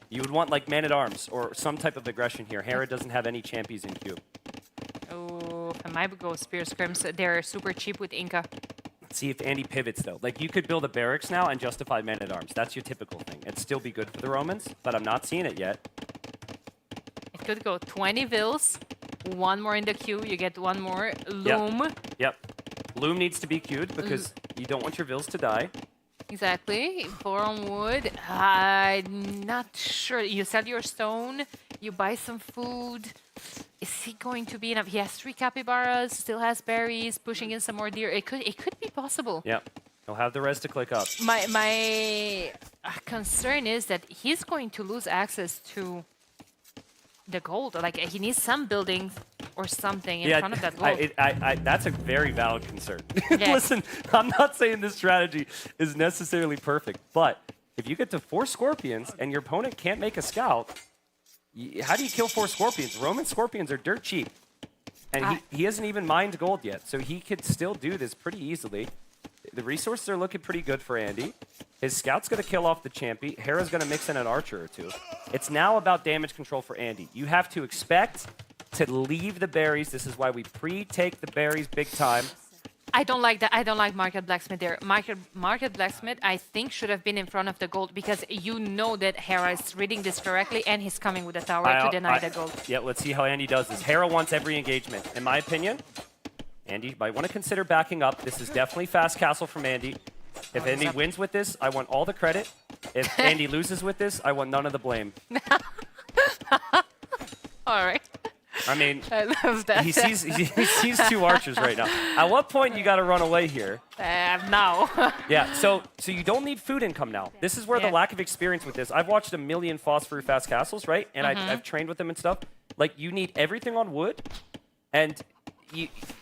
You would want like Man-at-Arms or some type of aggression here. Hera doesn't have any champions in queue. Oh, I might go Spear Scrims. They're super cheap with Inca. Let's see if Andy pivots though. Like you could build a barracks now and justify Man-at-Arms. That's your typical thing. It'd still be good for the Romans, but I'm not seeing it yet. It could go 20 vills, 1 more in the queue. You get 1 more loom. Yep. Loom needs to be queued because you don't want your vills to die. Exactly. 4 on wood. I'm not sure. You sell your stone. You buy some food. Is he going to be enough? He has 3 capybaras. Still has berries. Pushing in some more deer. It could be possible. Yep. He'll have the res to click up. My concern is that he's going to lose access to the gold. Like he needs some buildings or something in front of that gold. That's a very valid concern. Listen, I'm not saying this strategy is necessarily perfect, but if you get to 4 scorpions and your opponent can't make a scout, how do you kill 4 scorpions? Roman scorpions are dirt cheap. And he hasn't even mined gold yet, so he could still do this pretty easily. The resources are looking pretty good for Andy. His scout's going to kill off the Champy. Hera's going to mix in an archer or 2. It's now about damage control for Andy. You have to expect to leave the berries. This is why we pre-take the berries big time. I don't like that. I don't like Market Blacksmith there. Market Blacksmith, I think, should have been in front of the gold because you know that Hera is reading this correctly and he's coming with a tower to deny the gold. Yeah, let's see how Andy does this. Hera wants every engagement. In my opinion, Andy might want to consider backing up. This is definitely fast castle from Andy. If Andy wins with this, I want all the credit. If Andy loses with this, I want none of the blame. All right. I mean, I love that. he sees two archers right now. At what point you got to run away here? Now. Yeah, so you don't need food income now. This is where the lack of experience with this. I've watched a million Phosphor Fast Castles, right? And I've trained with them and stuff. Like, you need everything on wood, and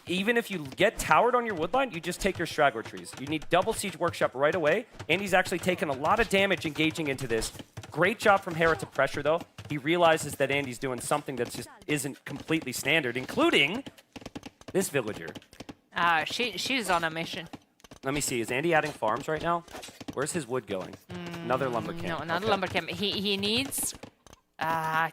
even if you get towered on your wood line, you just take your straggler trees. You need double Siege Workshop right away, and he's actually taken a lot of damage engaging into this. Great job from Hera to pressure, though. He realizes that Andy's doing something that just isn't completely standard, including this villager. She's on a mission. Let me see. Is Andy adding farms right now? Where's his wood going? Another lumber camp. No, another lumber camp. He needs. Well,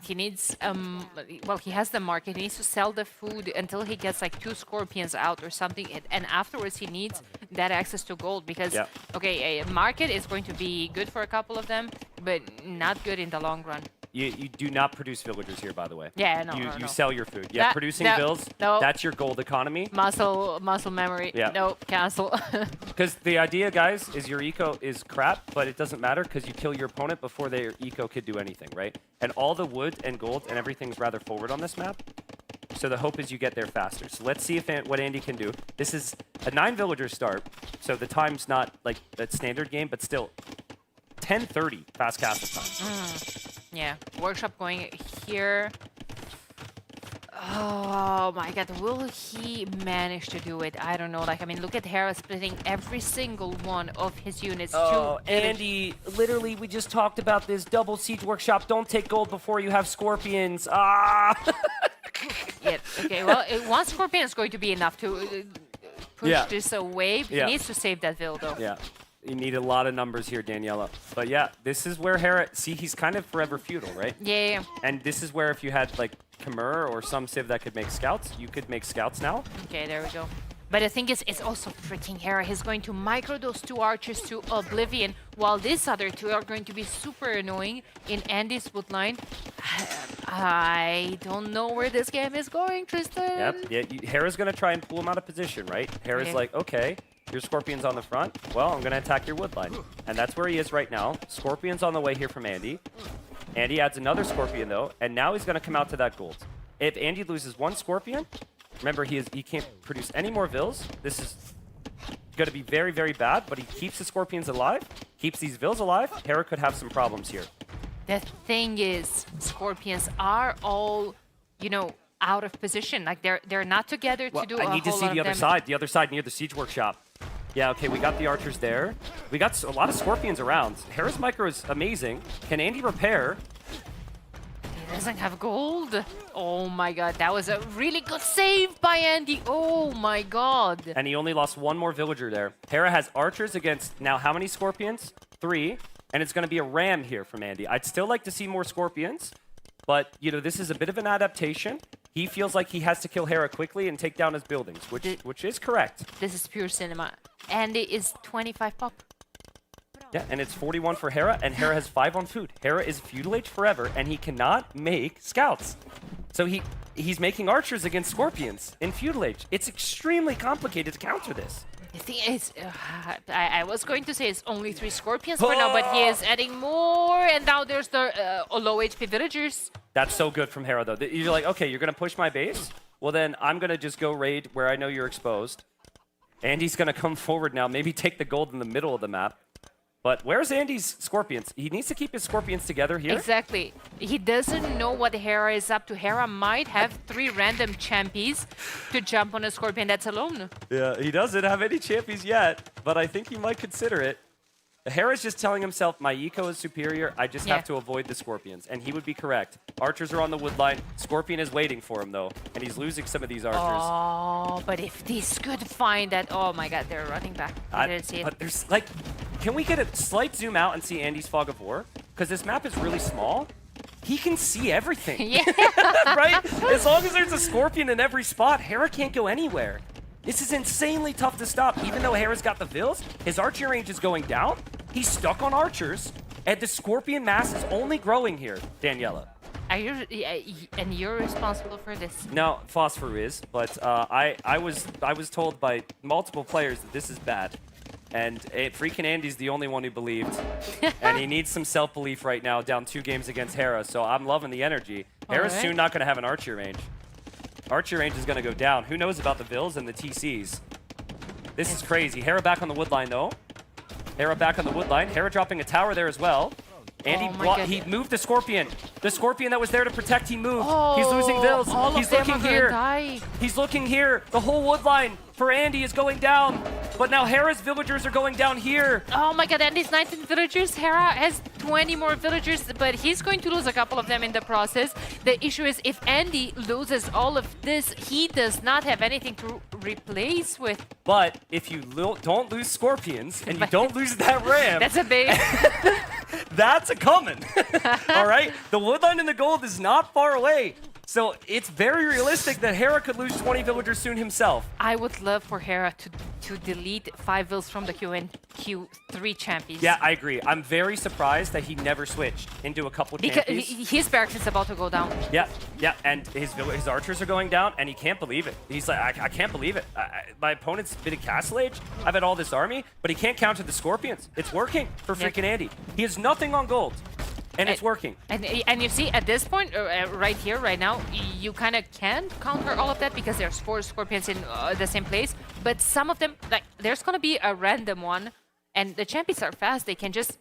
he has the market. He needs to sell the food until he gets like 2 scorpions out or something, and afterwards he needs that access to gold because okay, a market is going to be good for a couple of them, but not good in the long run. You do not produce villagers here, by the way. Yeah, no, You sell your food. Yeah, That- producing that- bills, no. that's your gold economy. Muscle memory. Yeah. No, cancel. Because the idea, guys, is your eco is crap, but it doesn't matter because you kill your opponent before their eco could do anything, right? And all the wood and gold and everything's rather forward on this map. So the hope is you get there faster. So let's see what Andy can do. This is a 9 villager start, so the time's not like that standard game, but still 10:30 fast castle time. Yeah, workshop going here. Oh my god, will he manage to do it? I don't know. Like, I mean, look at Hera splitting every single one of his units. Oh, Andy, literally, we just talked about this double siege workshop. Don't take gold before you have scorpions. Ah! Yeah, okay, well, one scorpion is going to be enough to push this away. He needs to save that vill, though. Yeah. You need a lot of numbers here, Daniela. But yeah, this is where Hera... See, he's kind of forever feudal, right? Yeah. And this is where if you had, like, Khmer or some civ that could make scouts, you could make scouts now. Okay, there we go. But the thing is, it's also freaking Hera. He's going to micro those 2 archers to oblivion, while these other 2 are going to be super annoying in Andy's woodline. I don't know where this game is going, Tristan. Yep. Yeah, Hera's going to try and pull him out of position, right? Hera's like, okay, your Scorpion's on the front. Well, I'm going to attack your woodline. And that's where he is right now. Scorpion's on the way here from Andy. Andy adds another Scorpion, though, and now he's going to come out to that gold. If Andy loses 1 Scorpion, remember, he can't produce any more vills. This is going to be very, very bad, but he keeps the Scorpions alive, keeps these vills alive. Hera could have some problems here. The thing is, Scorpions are all, you know, out of position. Like, they're not together to do a whole lot of damage. I need to see the other side near the siege workshop. Yeah, okay, we got the archers there. We got a lot of Scorpions around. Hera's micro is amazing. Can Andy repair? He doesn't have gold. Oh my god, that was a really good save by Andy. Oh my god. And he only lost 1 more villager there. Hera has archers against now how many Scorpions? 3. And it's going to be a ram here from Andy. I'd still like to see more Scorpions, but you know, this is a bit of an adaptation. He feels like he has to kill Hera quickly and take down his buildings, which is correct. This is pure cinema. Andy is 25 pop. Yeah, and it's 41 for Hera, and Hera has 5 on food. Hera is feudal age forever, and he cannot make scouts. So he's making archers against Scorpions in feudal age. It's extremely complicated to counter this. The thing is, I was going to say it's only 3 Scorpions for now, but he is adding more, and now there's the low HP villagers. That's so good from Hera, though. You're like, okay, you're going to push my base? Well, then I'm going to just go raid where I know you're exposed. Andy's going to come forward now, maybe take the gold in the middle of the map. But where's Andy's Scorpions? He needs to keep his Scorpions together here. Exactly. He doesn't know what Hera is up to. Hera might have 3 random champions to jump on a Scorpion that's alone. Yeah, he doesn't have any champions yet, but I think he might consider it. Hera's just telling himself, my eco is superior, I just have to avoid the Scorpions. And he would be correct. Archers are on the wood line. Scorpion is waiting for him, though. And he's losing some of these archers. Oh, but if these could find that... Oh my god, they're running back. I didn't see it. But there's, like... Can we get a slight zoom out and see Andy's Fog of War? Because this map is really small. He can see everything. Yeah. Right? As long as there's a Scorpion in every spot, Hera can't go anywhere. This is insanely tough to stop. Even though Hera's got the vills, his archer range is going down. He's stuck on archers, and the Scorpion mass is only growing here, Daniela. And you're responsible for this. No, Phosphor is, but I was told by multiple players that this is bad. And freaking Andy's the only one who believed. And he needs some self-belief right now, down 2 games against Hera, so I'm loving the energy. Hera's soon not going to have an archer range. Archer range is going to go down. Who knows about the Vills and the TCs? This is crazy. Hera back on the wood line, though. Hera back on the wood line. Hera dropping a tower there as well. And he moved the Scorpion. The Scorpion that was there to protect, he moved. He's losing Vills. He's looking here. He's looking here. The whole wood line for Andy is going down. But now Hera's villagers are going down here. Oh my god, Andy's 19 villagers. Hera has 20 more villagers, but he's going to lose a couple of them in the process. The issue is if Andy loses all of this, he does not have anything to replace with. But if you don't lose Scorpions and you don't lose that ram... That's a big... that's a coming. All right? The woodline and the gold is not far away. So it's very realistic that Hera could lose 20 villagers soon himself. I would love for Hera to delete 5 vills from the Q and Q3 champions. Yeah, I agree. I'm very surprised that he never switched into a couple champions. Because his barracks is about to go down. Yeah, and his archers are going down, and he can't believe it. He's like, I can't believe it. My opponent's been a Castle Age. I've had all this army, but he can't counter the Scorpions. It's working for freaking Andy. He has nothing on gold. And it's working. And you see, at this point, right here, right now, you kind of can't counter all of that because there's 4 Scorpions in the same place. But some of them, like, there's going to be a random one. And the champions are fast. They can just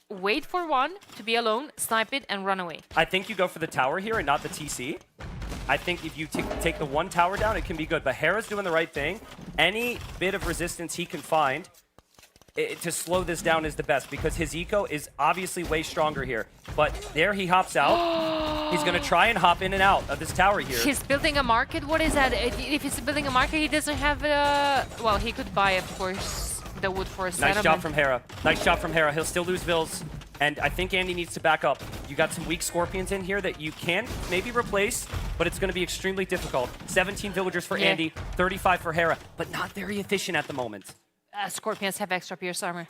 wait for one to be alone, snipe it, and run away. I think you go for the tower here and not the TC. I think if you take the one tower down, it can be good. But Hera's doing the right thing. Any bit of resistance he can find to slow this down is the best because his eco is obviously way stronger here. But there he hops out. He's going to try and hop in and out of this tower here. He's building a market. What is that? If he's building a market, he doesn't have... well, he could buy, of course, the wood for a settlement. Nice job from Hera. Nice job from Hera. He'll still lose Vills. And I think Andy needs to back up. You got some weak Scorpions in here that you can maybe replace, but it's going to be extremely difficult. 17 villagers for Andy, 35 for Hera, but not very efficient at the moment. Scorpions have extra pierce armor.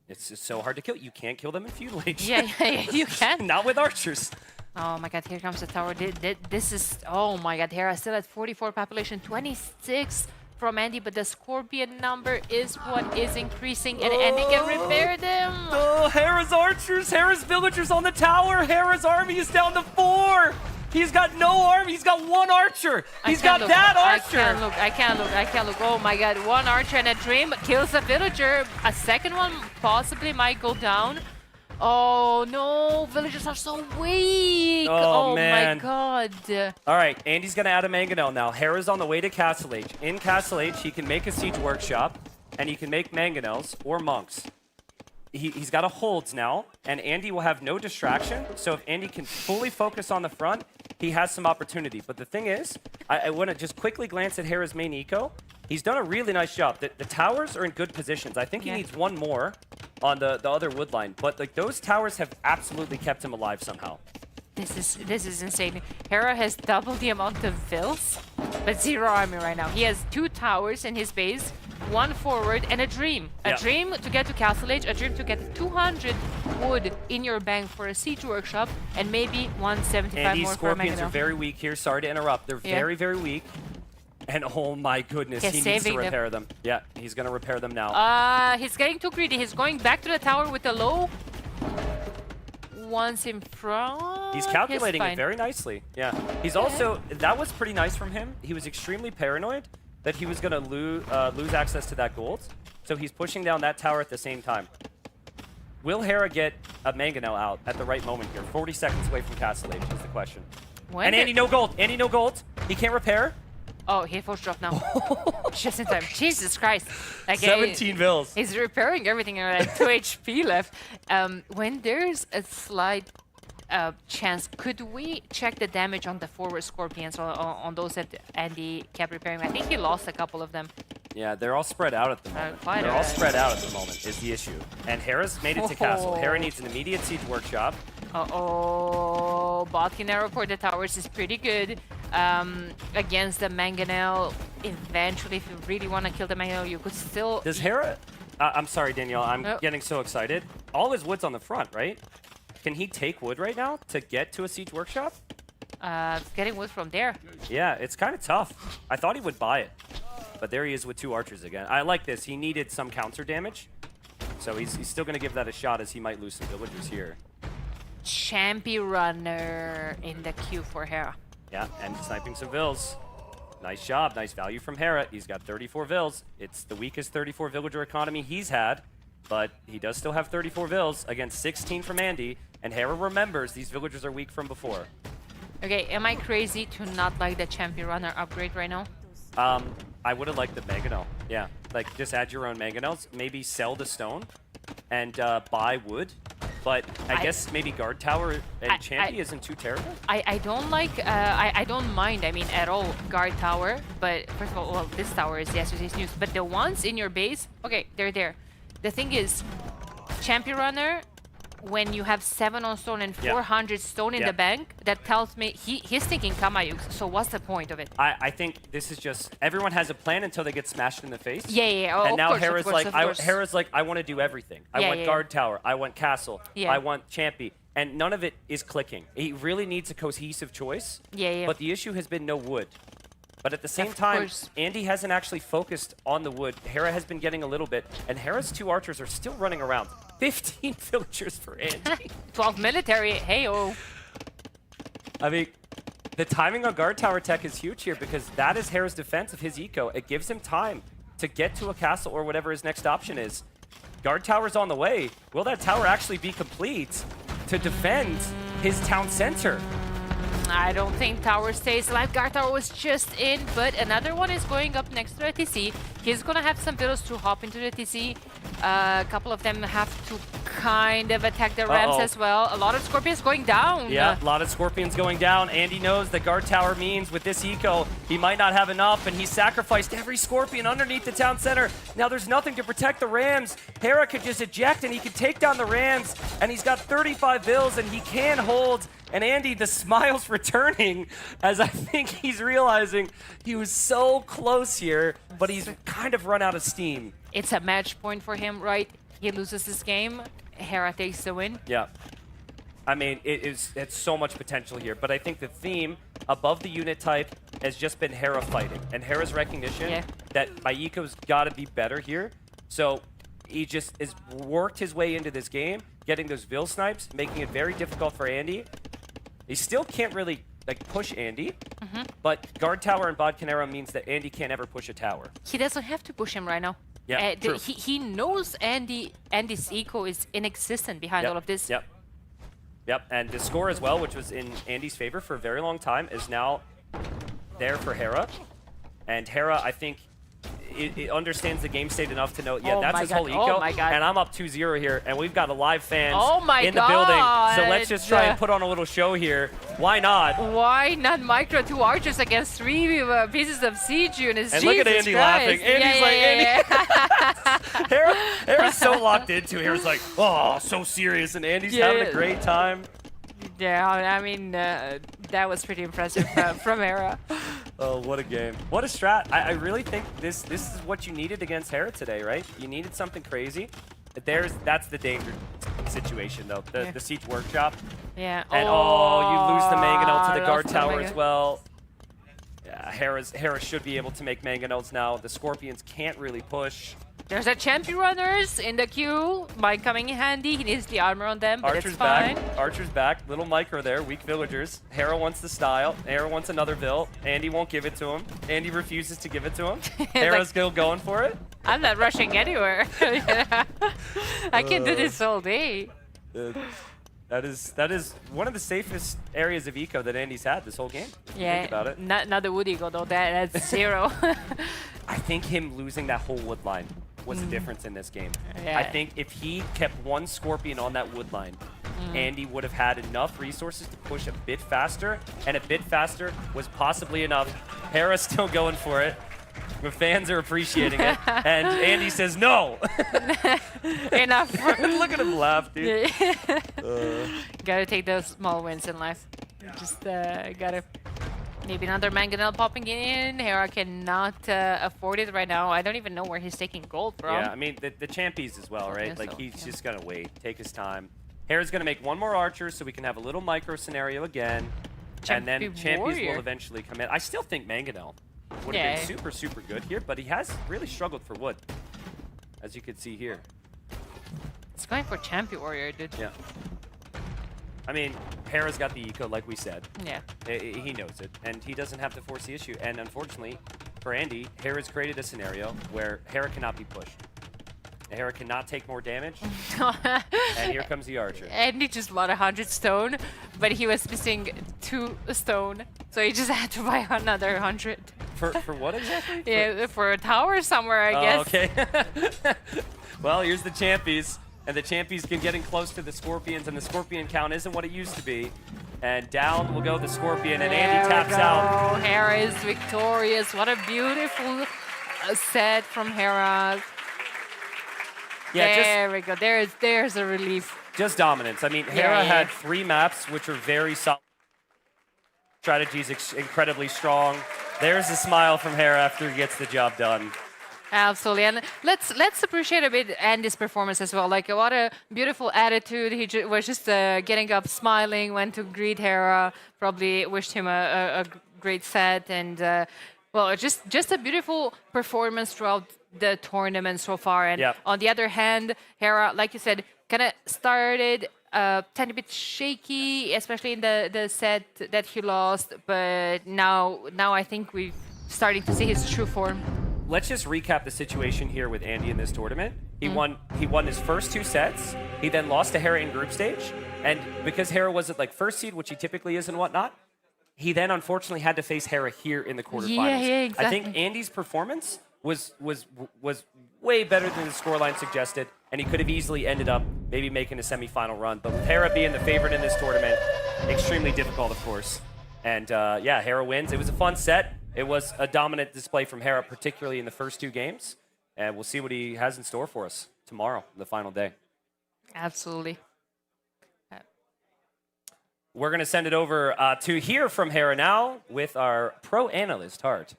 It's just so hard to kill. You can't kill them in feudal age. Yeah, you can. Not with archers. Oh my god, here comes the tower. This is... Oh my god, Hera still at 44 population, 26 from Andy, but the Scorpion number is what is increasing, and Andy can repair them. Oh, Hera's archers, Hera's villagers on the tower. Hera's army is down to 4. He's got no army. He's got 1 archer. He's got that archer. I can't look. Oh my god, 1 archer and a dream kills a villager. A second one possibly might go down. Oh no, villagers are so weak. Oh man. My god. All right, Andy's going to add a mangonel now. Hera's on the way to Castle Age. In Castle Age, he can make a siege workshop, and he can make mangonels or monks. He's got a holds now, and Andy will have no distraction. So if Andy can fully focus on the front, he has some opportunity. But the thing is, I want to just quickly glance at Hera's main eco. He's done a really nice job. The towers are in good positions. I think he needs 1 more on the other wood line. But like those towers have absolutely kept him alive somehow. This is insane. Hera has double the amount of vills, but 0 army right now. He has 2 towers in his base, 1 forward, and a dream. A dream to get to Castle Age, a dream to get 200 wood in your bank for a siege workshop, and maybe 175 and these more for a Scorpions are very weak here. Sorry to interrupt. They're very, very weak. And oh my goodness, he needs to repair them. Yeah, he's going to repair them now. He's getting too greedy. He's going back to the tower with the low. Once in front. He's calculating it very nicely. Yeah. He's also, that was pretty nice from him. He was extremely paranoid that he was going to lose access to that gold. So he's pushing down that tower at the same time. Will Hera get a mangonel out at the right moment here? 40 seconds away from Castle Age is the question. And Andy, no gold. Andy, no gold. He can't repair. Oh, he force drop now. Just in time. Jesus Christ. Okay, 17 vills. He's repairing everything at 2 HP left. When there's a slight chance, could we check the damage on the forward Scorpions, on those that Andy kept repairing? I think he lost a couple of them. Yeah, they're all spread out at the moment. They're all spread out at the moment is the issue. And Hera's made it to Castle. Hera needs an immediate siege workshop. Uh-oh. Botkin arrow for the towers is pretty good. Against the mangonel, eventually, if you really want to kill the mangonel, you could still... Does Hera... I'm sorry, Danielle. I'm getting so excited. All his wood's on the front, right? Can he take wood right now to get to a siege workshop? Getting wood from there. Yeah, it's kind of tough. I thought he would buy it. But there he is with 2 archers again. I like this. He needed some counter damage. So he's still going to give that a shot as he might lose some villagers here. Champion runner in the queue for Hera. Yeah, and sniping some vills. Nice job, nice value from Hera. He's got 34 vills. It's the weakest 34 villager economy he's had, but he does still have 34 vills against 16 from Andy, and Hera remembers these villagers are weak from before. Okay, am I crazy to not like the champion runner upgrade right now? I would have liked the mangonel. Yeah, like just add your own mangonels, maybe sell the stone, and buy wood. But I guess maybe guard tower and champy isn't too terrible. I don't like, I don't mind, I mean, at all, guard tower. But first of all, well, this tower is yesterday's news. But the ones in your base, okay, they're there. The thing is, champion runner, when you have 7 on stone and 400 stone in the bank, that tells me he's thinking Kamayuks. So what's the point of it? I think this is just, everyone has a plan until they get smashed in the face. Yeah. Oh, and now course, Hera's course. like, I want to do everything. I want guard tower. I want castle. I want champy. And none of it is clicking. He really needs a cohesive choice. Yeah. But the issue has been no wood. But at the same time, Andy hasn't actually focused on the wood. Hera has been getting a little bit, and Hera's 2 archers are still running around. 15 villagers for Andy. 12 military, hey-oh. I mean, the timing on guard tower tech is huge here because that is Hera's defense of his eco. It gives him time to get to a castle or whatever his next option is. Guard tower's on the way. Will that tower actually be complete to defend his town center? I don't think tower stays alive. Guard tower was just in, but another one is going up next to the TC. He's gonna have some villas to hop into the TC. A couple of them have to kind of attack the ramps as well. A lot of scorpions going down. Yeah, a lot of scorpions going down. Andy knows that guard tower means with this eco, he might not have enough, and he sacrificed every scorpion underneath the town center. Now there's nothing to protect the rams. Hera could just eject, and he could take down the rams, and he's got 35 vills, and he can hold. And Andy, the smile's returning as I think he's realizing he was so close here, but he's kind of run out of steam. It's a match point for him, right? He loses this game, Hera takes the win. Yeah. I mean, it's so much potential here, but I think the theme above the unit type has just been Hera fighting, and Hera's recognition that my eco's got to be better here. So he just has worked his way into this game, getting those Vil snipes, making it very difficult for Andy. He still can't really push Andy, but guard tower and Bod Canera means that Andy can't ever push a tower. He doesn't have to push him right now. Yeah, true. He knows Andy's eco is inexistent behind all of this. Yep, and the score as well, which was in Andy's favor for a very long time, is now there for Hera. And Hera, I think, it understands the game state enough to know, that's his whole eco. Oh my God. And I'm up 2-0 here, and we've got a live fans in the God. building. So let's just try and put on a little show here. Why not? Why not micro 2 archers against 3 pieces of siege units? And Jesus look at Andy Christ. laughing. Andy's Andy. Hera's so locked into. Hera's like, oh, so serious, and Andy's having a great time. Yeah, I mean, that was pretty impressive from Hera. Oh, what a game. What a strat. I really think this is what you needed against Hera today, right? You needed something crazy. That's the danger situation, though. The Siege Workshop. Yeah. And you lose the Mangonel to the guard tower as well. Yeah, Hera should be able to make Mangonels now. The Scorpions can't really push. There's a champion runners in the queue. Might coming in handy. He needs the armor on them, but Archer's it's fine. back. Archer's back. Little micro there. Weak villagers. Hera wants the style. Hera wants another Vil. Andy won't give it to him. Andy refuses to give it to him. Hera's still going for it. I'm not rushing anywhere. I can do this all day. That is one of the safest areas of eco that Andy's had this whole game. Yeah. Think about it. Not the wood eco though. That's 0. I think him losing that whole wood line was the difference in this game. Yeah. I think if he kept one Scorpion on that wood line, Andy would have had enough resources to push a bit faster, and a bit faster was possibly enough. Hera's still going for it. The fans are appreciating it, and Andy says no. Enough. Look at him laugh, dude. Gotta take those small wins in life. Just gotta. Maybe another Mangonel popping in. Hera cannot afford it right now. I don't even know where he's taking gold from. Yeah, I mean, the champies as well, right? Like, so, he's just going to wait, take his time. Hera's going to make one more archer so we can have a little micro scenario again. And then champions will eventually come in. I still think Mangonel would have been super, super good here, but he has really struggled for wood, as you can see here. It's going for champion warrior, dude. Yeah. I mean, Hera's got the eco, like we said. Yeah. He knows it, and he doesn't have to force the issue. And unfortunately, for Andy, Hera's created a scenario where Hera cannot be pushed. Hera cannot take more damage. And here comes the Archer. Andy just bought 100 stone, but he was missing 2 stone, so he just had to buy another 100. For what exactly? Yeah, for a tower somewhere, I guess. Okay. Well, here's the Champions, and the Champions can getting close to the Scorpions, and the Scorpion count isn't what it used to be. And down will go the Scorpion, and Andy taps out. Hera is victorious. What a beautiful set from Hera. Yeah, there we go. There's a relief. Just dominance. I mean, Hera had 3 maps, which are very solid. Strategies incredibly strong. There's a smile from Hera after he gets the job done. Absolutely, and let's appreciate a bit Andy's performance as well. Like, what a beautiful attitude. He was just getting up, smiling, went to greet Hera, probably wished him a great set, and well, just a beautiful performance throughout the tournament so far. And on the other hand, Hera, like you said, kind of started a tiny bit shaky, especially in the set that he lost. But now I think we're starting to see his true form. Let's just recap the situation here with Andy in this tournament. He won his first 2 sets. He then lost to Hera in group stage, and because Hera was at like first seed, which he typically is and whatnot, he then unfortunately had to face Hera here in the quarterfinals. Yeah, exactly. I think Andy's performance was way better than the scoreline suggested, and he could have easily ended up maybe making a semifinal run. But with Hera being the favorite in this tournament, extremely difficult, of course. And yeah, Hera wins. It was a fun set. It was a dominant display from Hera, particularly in the first 2 games. And we'll see what he has in store for us tomorrow, the final day. Absolutely. We're going to send it over to hear from Hera now with our pro analyst, Hart,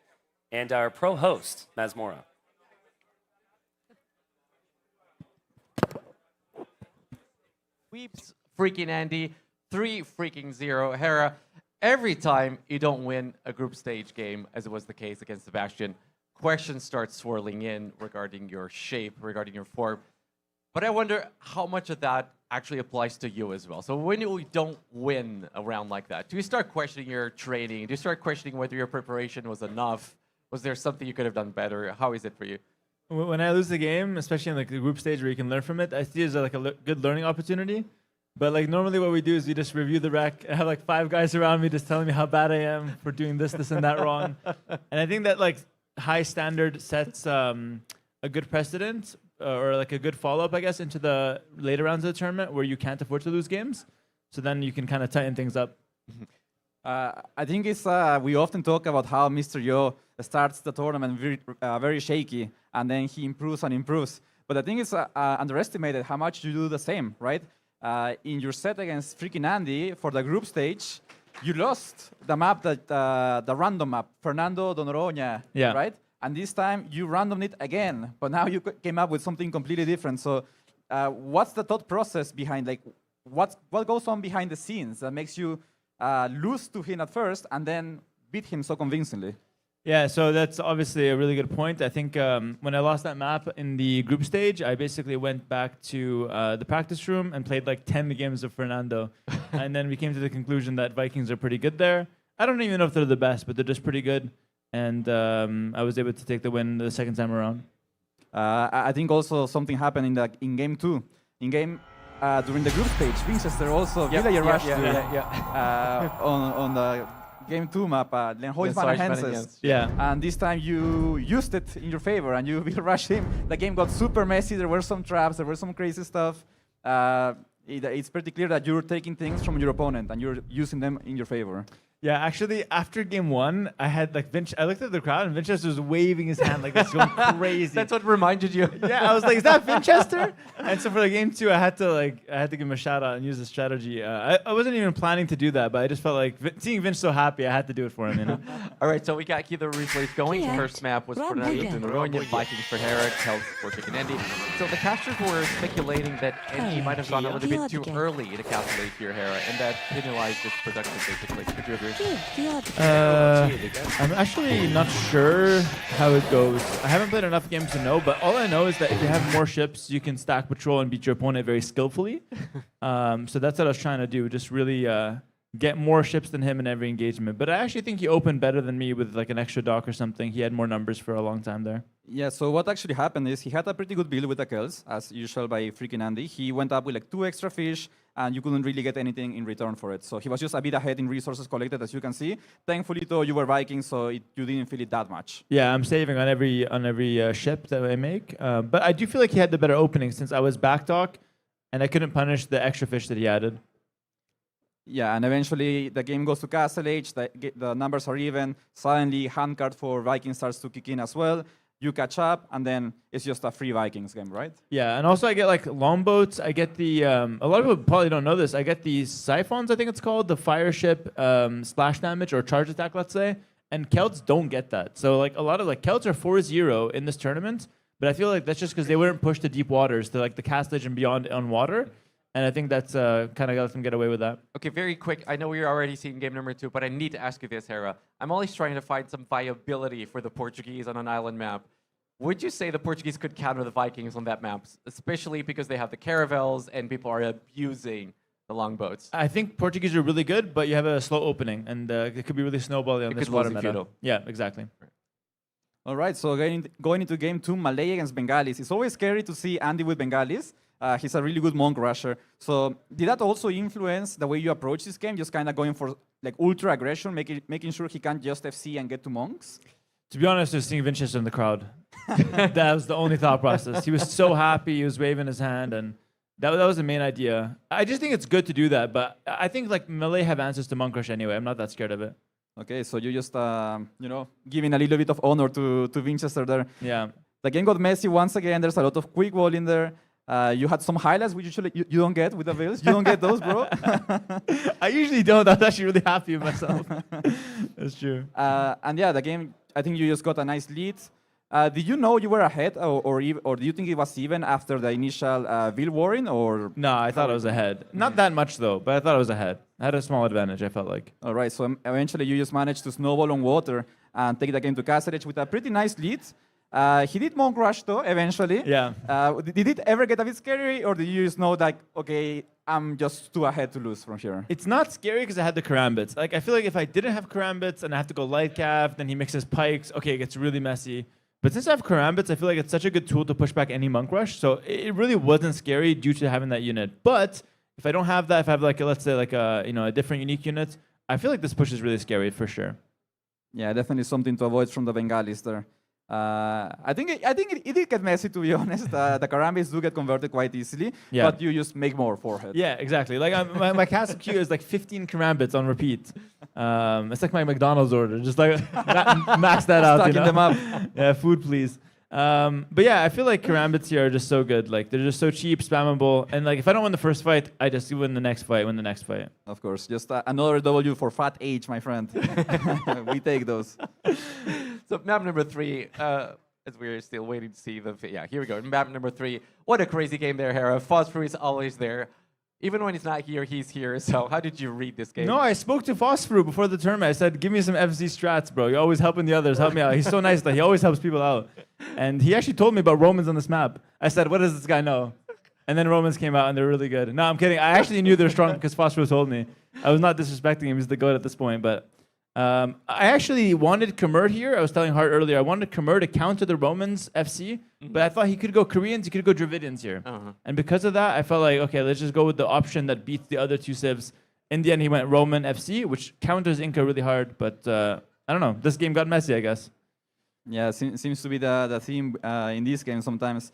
and our pro host, Mazmora. Sweeps freaking Andy, 3-0 Hera. Every time you don't win a group stage game, as it was the case against Sebastian, questions start swirling in regarding your shape, regarding your form. But I wonder how much of that actually applies to you as well. So when you don't win a round like that, do you start questioning your training? Do you start questioning whether your preparation was enough? Was there something you could have done better? How is it for you? When I lose the game, especially in like the group stage where you can learn from it, I see it as like a good learning opportunity. But like normally what we do is we just review the rec. I have like 5 guys around me just telling me how bad I am for doing this, and that wrong. And I think that like high standard sets a good precedent or like a good follow-up, I guess, into the later rounds of the tournament where you can't afford to lose games. So then you can kind of tighten things up. I think it's we often talk about how Mr. Yo starts the tournament very shaky, and then he improves and improves. But I think it's underestimated how much you do the same, right? In your set against freaking Andy for the group stage, you lost the map that the random map, Fernando de Noronha, right? And this time you randomed it again, but now you came up with something completely different. So, what's the thought process behind, like, what goes on behind the scenes that makes you lose to him at first and then beat him so convincingly? Yeah, so that's obviously a really good point. I think when I lost that map in the group stage, I basically went back to the practice room and played like 10 games of Fernando. And then we came to the conclusion that Vikings are pretty good there. I don't even know if they're the best, but they're just pretty good. And I was able to take the win the second time around. I think also something happened in game 2. In game during the group stage, Winchester also villager rushed on the game 2 map, Lenhoisman. Yeah. And this time you used it in your favor and you rushed him. The game got super messy. There were some traps. There were some crazy stuff. It's pretty clear that you're taking things from your opponent and you're using them in your favor. Yeah, actually, after game 1, I had like I looked at the crowd and Winchester was waving his hand like this, going crazy. That's what reminded you. Yeah, I was like, "Is that Winchester?" And so for the game 2, I had to give him a shout out and use the strategy. I wasn't even planning to do that, but I just felt like seeing Vince so happy, I had to do it for him. You know. All right, so we got keep the replays going. The first map was Fernando de Noronha, Vikings for Hera, held for Chicken Andy. So the casters were speculating that Andy might have gone a little bit too early to calculate here, Hera, and that penalized his production basically. Could you agree? I'm actually not sure how it goes. I haven't played enough games to know, but all I know is that if you have more ships, you can stack patrol and beat your opponent very skillfully. So that's what I was trying to do, just really get more ships than him in every engagement. But I actually think he opened better than me with like an extra dock or something. He had more numbers for a long time there. Yeah, so what actually happened is he had a pretty good build with the kills, as usual by freaking Andy. He went up with like 2 extra fish, and you couldn't really get anything in return for it. So he was just a bit ahead in resources collected, as you can see. Thankfully, though, you were Vikings, so you didn't feel it that much. Yeah, I'm saving on every ship that I make. But I do feel like he had the better opening since I was back dock, and I couldn't punish the extra fish that he added. Yeah, and eventually the game goes to Castle Age, the numbers are even. Suddenly, handcard for Vikings starts to kick in as well. You catch up, and then it's just a free Vikings game, right? Yeah, and also I get like longboats. I get the a lot of people probably don't know this. I get these siphons, I think it's called, the fire ship splash damage or charge attack, let's say. And Celts don't get that. So like a lot of like Celts are 4-0 in this tournament, but I feel like that's just because they weren't pushed to deep waters, to like the Castle Age and beyond on water. And I think that's kind of let them get away with that. Okay, very quick. I know we're already seeing game number 2, but I need to ask you this, Hera. I'm always trying to find some viability for the Portuguese on an island map. Would you say the Portuguese could counter the Vikings on that map, especially because they have the caravels and people are abusing the longboats? I think Portuguese are really good, but you have a slow opening, and it could be really snowballing on this water meta. Yeah, exactly. All right, so going into game 2, Malay against Bengalis. It's always scary to see Andy with Bengalis. He's a really good monk rusher. So did that also influence the way you approach this game? Just kind of going for like ultra aggression, making sure he can't just FC and get to monks? To be honest, I was seeing Vinicius in the crowd. That was the only thought process. He was so happy. He was waving his hand, and that was the main idea. I just think it's good to do that, but I think like Malay have answers to monk rush anyway. I'm not that scared of it. Okay, so you just giving a little bit of honor to Winchester there. Yeah. The game got messy once again. There's a lot of quick wall in there. You had some highlights which usually you don't get with the builds. You don't get those, bro. I usually don't. I was actually really happy with myself. That's true. And yeah, the game, I think you just got a nice lead. Did you know you were ahead, or do you think it was even after the initial Vil warring, or? No, I thought I was ahead. Not that much though, but I thought I was ahead. I had a small advantage, I felt like. All right, so eventually you just managed to snowball on water and take the game to Castle Age with a pretty nice lead. He did monk rush though, eventually. Yeah. Did it ever get a bit scary, or did you just know like, okay, I'm just too ahead to lose from here? It's not scary because I had the karambits. Like I feel like if I didn't have karambits and I have to go light calf, then he mixes pikes. Okay, it gets really messy. But since I have karambits, I feel like it's such a good tool to push back any monk rush. So it really wasn't scary due to having that unit. But if I don't have that, if I have like let's say like a different unique unit, I feel like this push is really scary for sure. Yeah, definitely something to avoid from the Bengalis there. I think it did get messy, to be honest. The karambits do get converted quite easily, but you just make more forehead. Yeah, exactly. Like my castle queue is like 15 karambits on repeat. It's like my McDonald's order. Just like max that out. Stacking them up. Yeah, food please. But yeah, I feel like karambits here are just so good. Like they're just so cheap, spammable, and like if I don't win the first fight, I just win the next fight. Of course, just another W for fat age, my friend. We take those. So map number 3, as we're still waiting to see here we go. Map number 3. What a crazy game there, Hera. Phosphor is always there. Even when he's not here, he's here. So how did you read this game? No, I spoke to Phosphor before the tournament. I said, give me some FC strats, bro. You're always helping the others. Help me out. He's so nice that he always helps people out. And he actually told me about Romans on this map. I said, what does this guy know? And then Romans came out, and they're really good. No, I'm kidding. I actually knew they were strong because Phosphor told me. I was not disrespecting him. He's the GOAT at this point, but... I actually wanted Khmer here. I was telling Hart earlier, I wanted Khmer to counter the Romans FC, but I thought he could go Koreans, he could go Dravidians here. And because of that, I felt like, okay, let's just go with the option that beats the other two civs. In the end, he went Roman FC, which counters Inca really hard, but I don't know. This game got messy, I guess. Yeah, seems to be the theme in this game sometimes.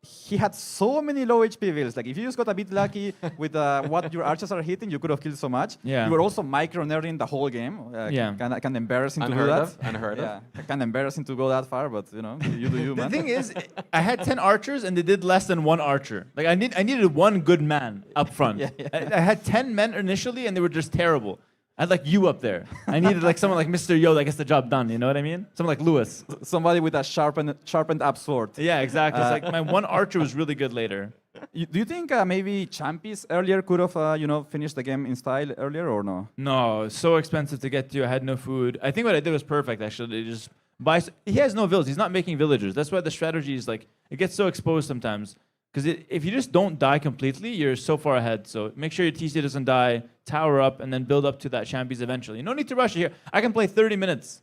He had so many low HP builds. Like if you just got a bit lucky with what your archers are hitting, you could have killed so much. Yeah. You were also micro-nerding the whole game. Kind of embarrassing to do that. Unheard of. Kind of embarrassing to go that far, but you know, you do you, man. The thing is, I had 10 archers and they did less than 1 archer. Like I needed one good man up front. I had 10 men initially and they were just terrible. I had like you up there. I needed like someone like Mr. Yo that gets the job done. You know what I mean? Someone like Lewis. Somebody with a sharpened up sword. Yeah, exactly. It's like my one archer was really good later. Do you think maybe Champies earlier could have finished the game in style earlier or no? No, it's so expensive to get to. I had no food. I think what I did was perfect actually. Just buy. He has no villas. He's not making villagers. That's why the strategy is like it gets so exposed sometimes. Because if you just don't die completely, you're so far ahead. So make sure your TC doesn't die, tower up, and then build up to that champions eventually. No need to rush it here. I can play 30 minutes.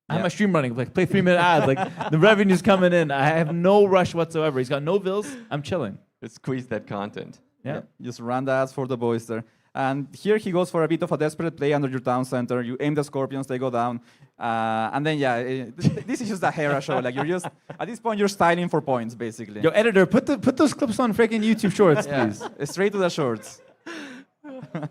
I have my stream running, like play 3-minute ads. Like the revenue's coming in. I have no rush whatsoever. He's got no bills. I'm chilling. Just squeeze that content. Yeah. Just run the ads for the boys there. And here he goes for a bit of a desperate play under your town center. You aim the scorpions, they go down. And then, this is just a Hera show. Like, you're just, at this point, you're styling for points, basically. Yo, editor, put those clips on freaking YouTube Shorts, please. Straight to the shorts. But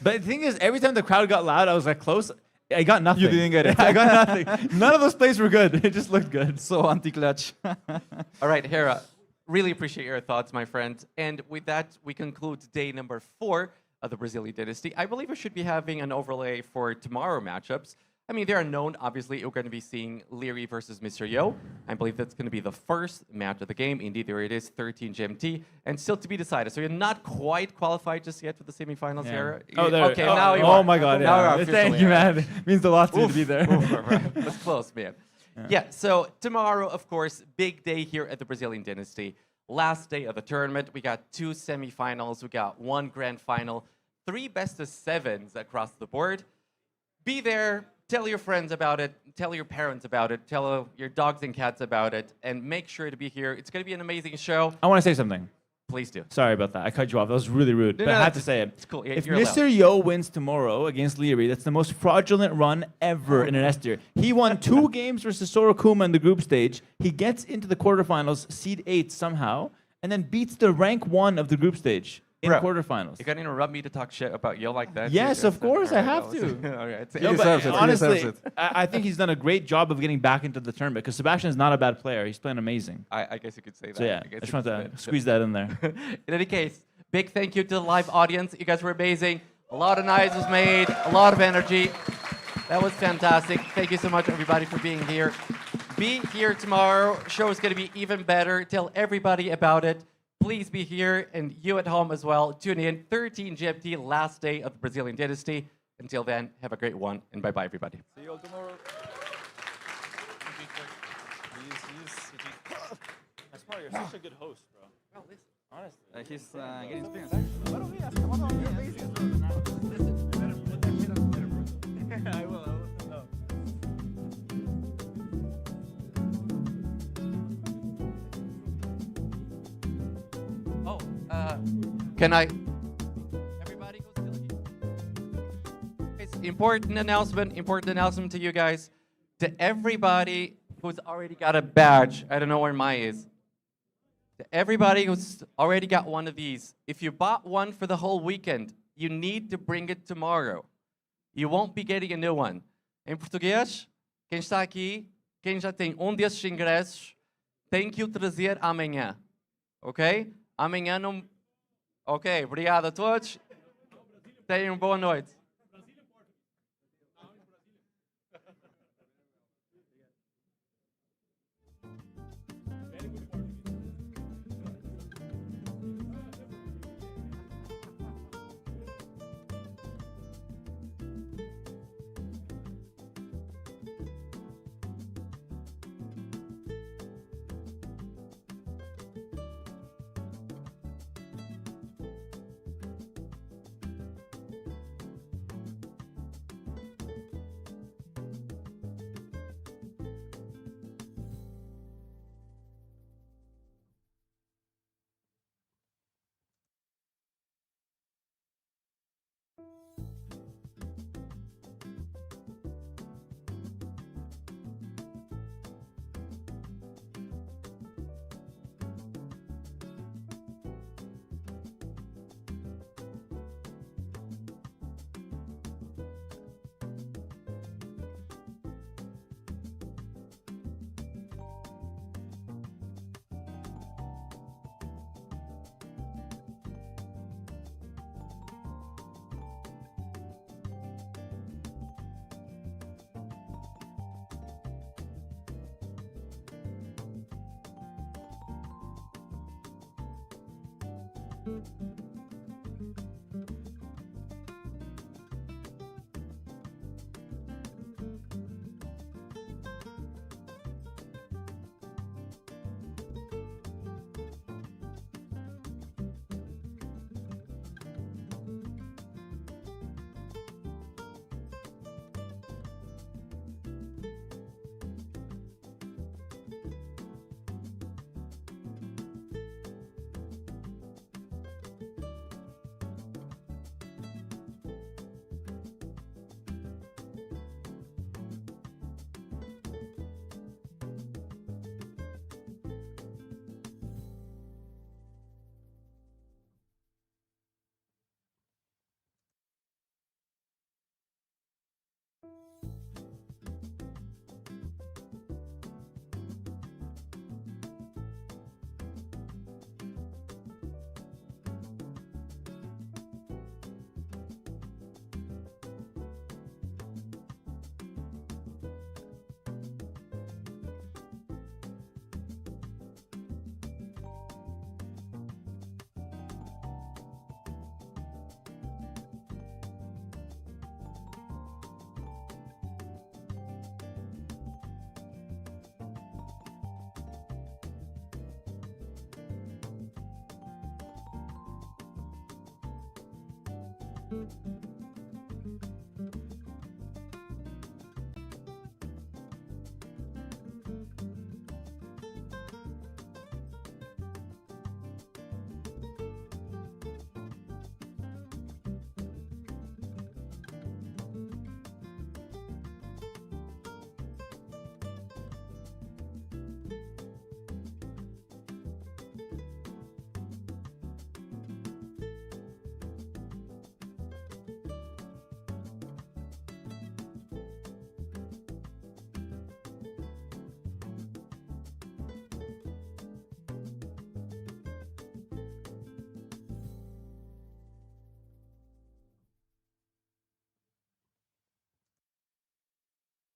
the thing is, every time the crowd got loud, I was like close. I got nothing. You didn't get it. I got nothing. None of those plays were good. It just looked good. So anti-clutch. All right, Hera, really appreciate your thoughts, my friend. And with that, we conclude day number 4 of the Brazilian Dynasty. I believe we should be having an overlay for tomorrow matchups. I mean, they are known. Obviously, we're going to be seeing Leary versus Mr. Yo. I believe that's going to be the first match of the game. Indeed, there it is, 13 GMT, and still to be decided. So you're not quite qualified just yet for the semifinals here. Oh, there. Okay, now you are. Oh my God! Now Yeah. Thank you, man. It means a lot to me to be there. That's close, man. Yeah. So tomorrow, of course, big day here at the Brazilian Dynasty. Last day of the tournament. We got 2 semifinals. We got 1 grand final. 3 best of 7s across the board. Be there. Tell your friends about it. Tell your parents about it. Tell your dogs and cats about it. And make sure to be here. It's going to be an amazing show. I want to say something. Please do. Sorry about that. I cut you off. That was really rude. No, but no, I have to say it. It's cool. If You're Mr. allowed. Yo wins tomorrow against Leary, that's the most fraudulent run ever in an S tier. He won 2 games versus Sorokuma in the group stage. He gets into the quarterfinals, seed 8 somehow, and then beats the rank 1 of the group stage in Bro, quarterfinals. You're going to interrupt me to talk shit about Yo like that? Yes, of course, I have to. All right. No, but honestly, I think he's done a great job of getting back into the tournament because Sebastian is not a bad player. He's playing amazing. I guess you could say that. So yeah, I just wanted to squeeze that in there. In any case, big thank you to the live audience. You guys were amazing. A lot of noise was made, a lot of energy. That was fantastic. Thank you so much, everybody, for being here. Be here tomorrow. Show is going to be even better. Tell everybody about it. Please be here, and you at home as well. Tune in. 13 GMT, last day of the Brazilian Dynasty. Until then, have a great one, and bye-bye, everybody. See you all tomorrow. That's why you're such a good host, bro. He's Honestly. getting experience. I will. No. Can I? Everybody go still here. It's important announcement to you guys. To everybody who's already got a badge, I don't know where mine is. To everybody who's already got one of these, if you bought one for the whole weekend, you need to bring it tomorrow. You won't be getting a new one. Em português, quem está aqui, quem já tem desses ingressos, tem que o trazer amanhã. Ok? Amanhã não... Ok, obrigado a todos. Tenham boa noite.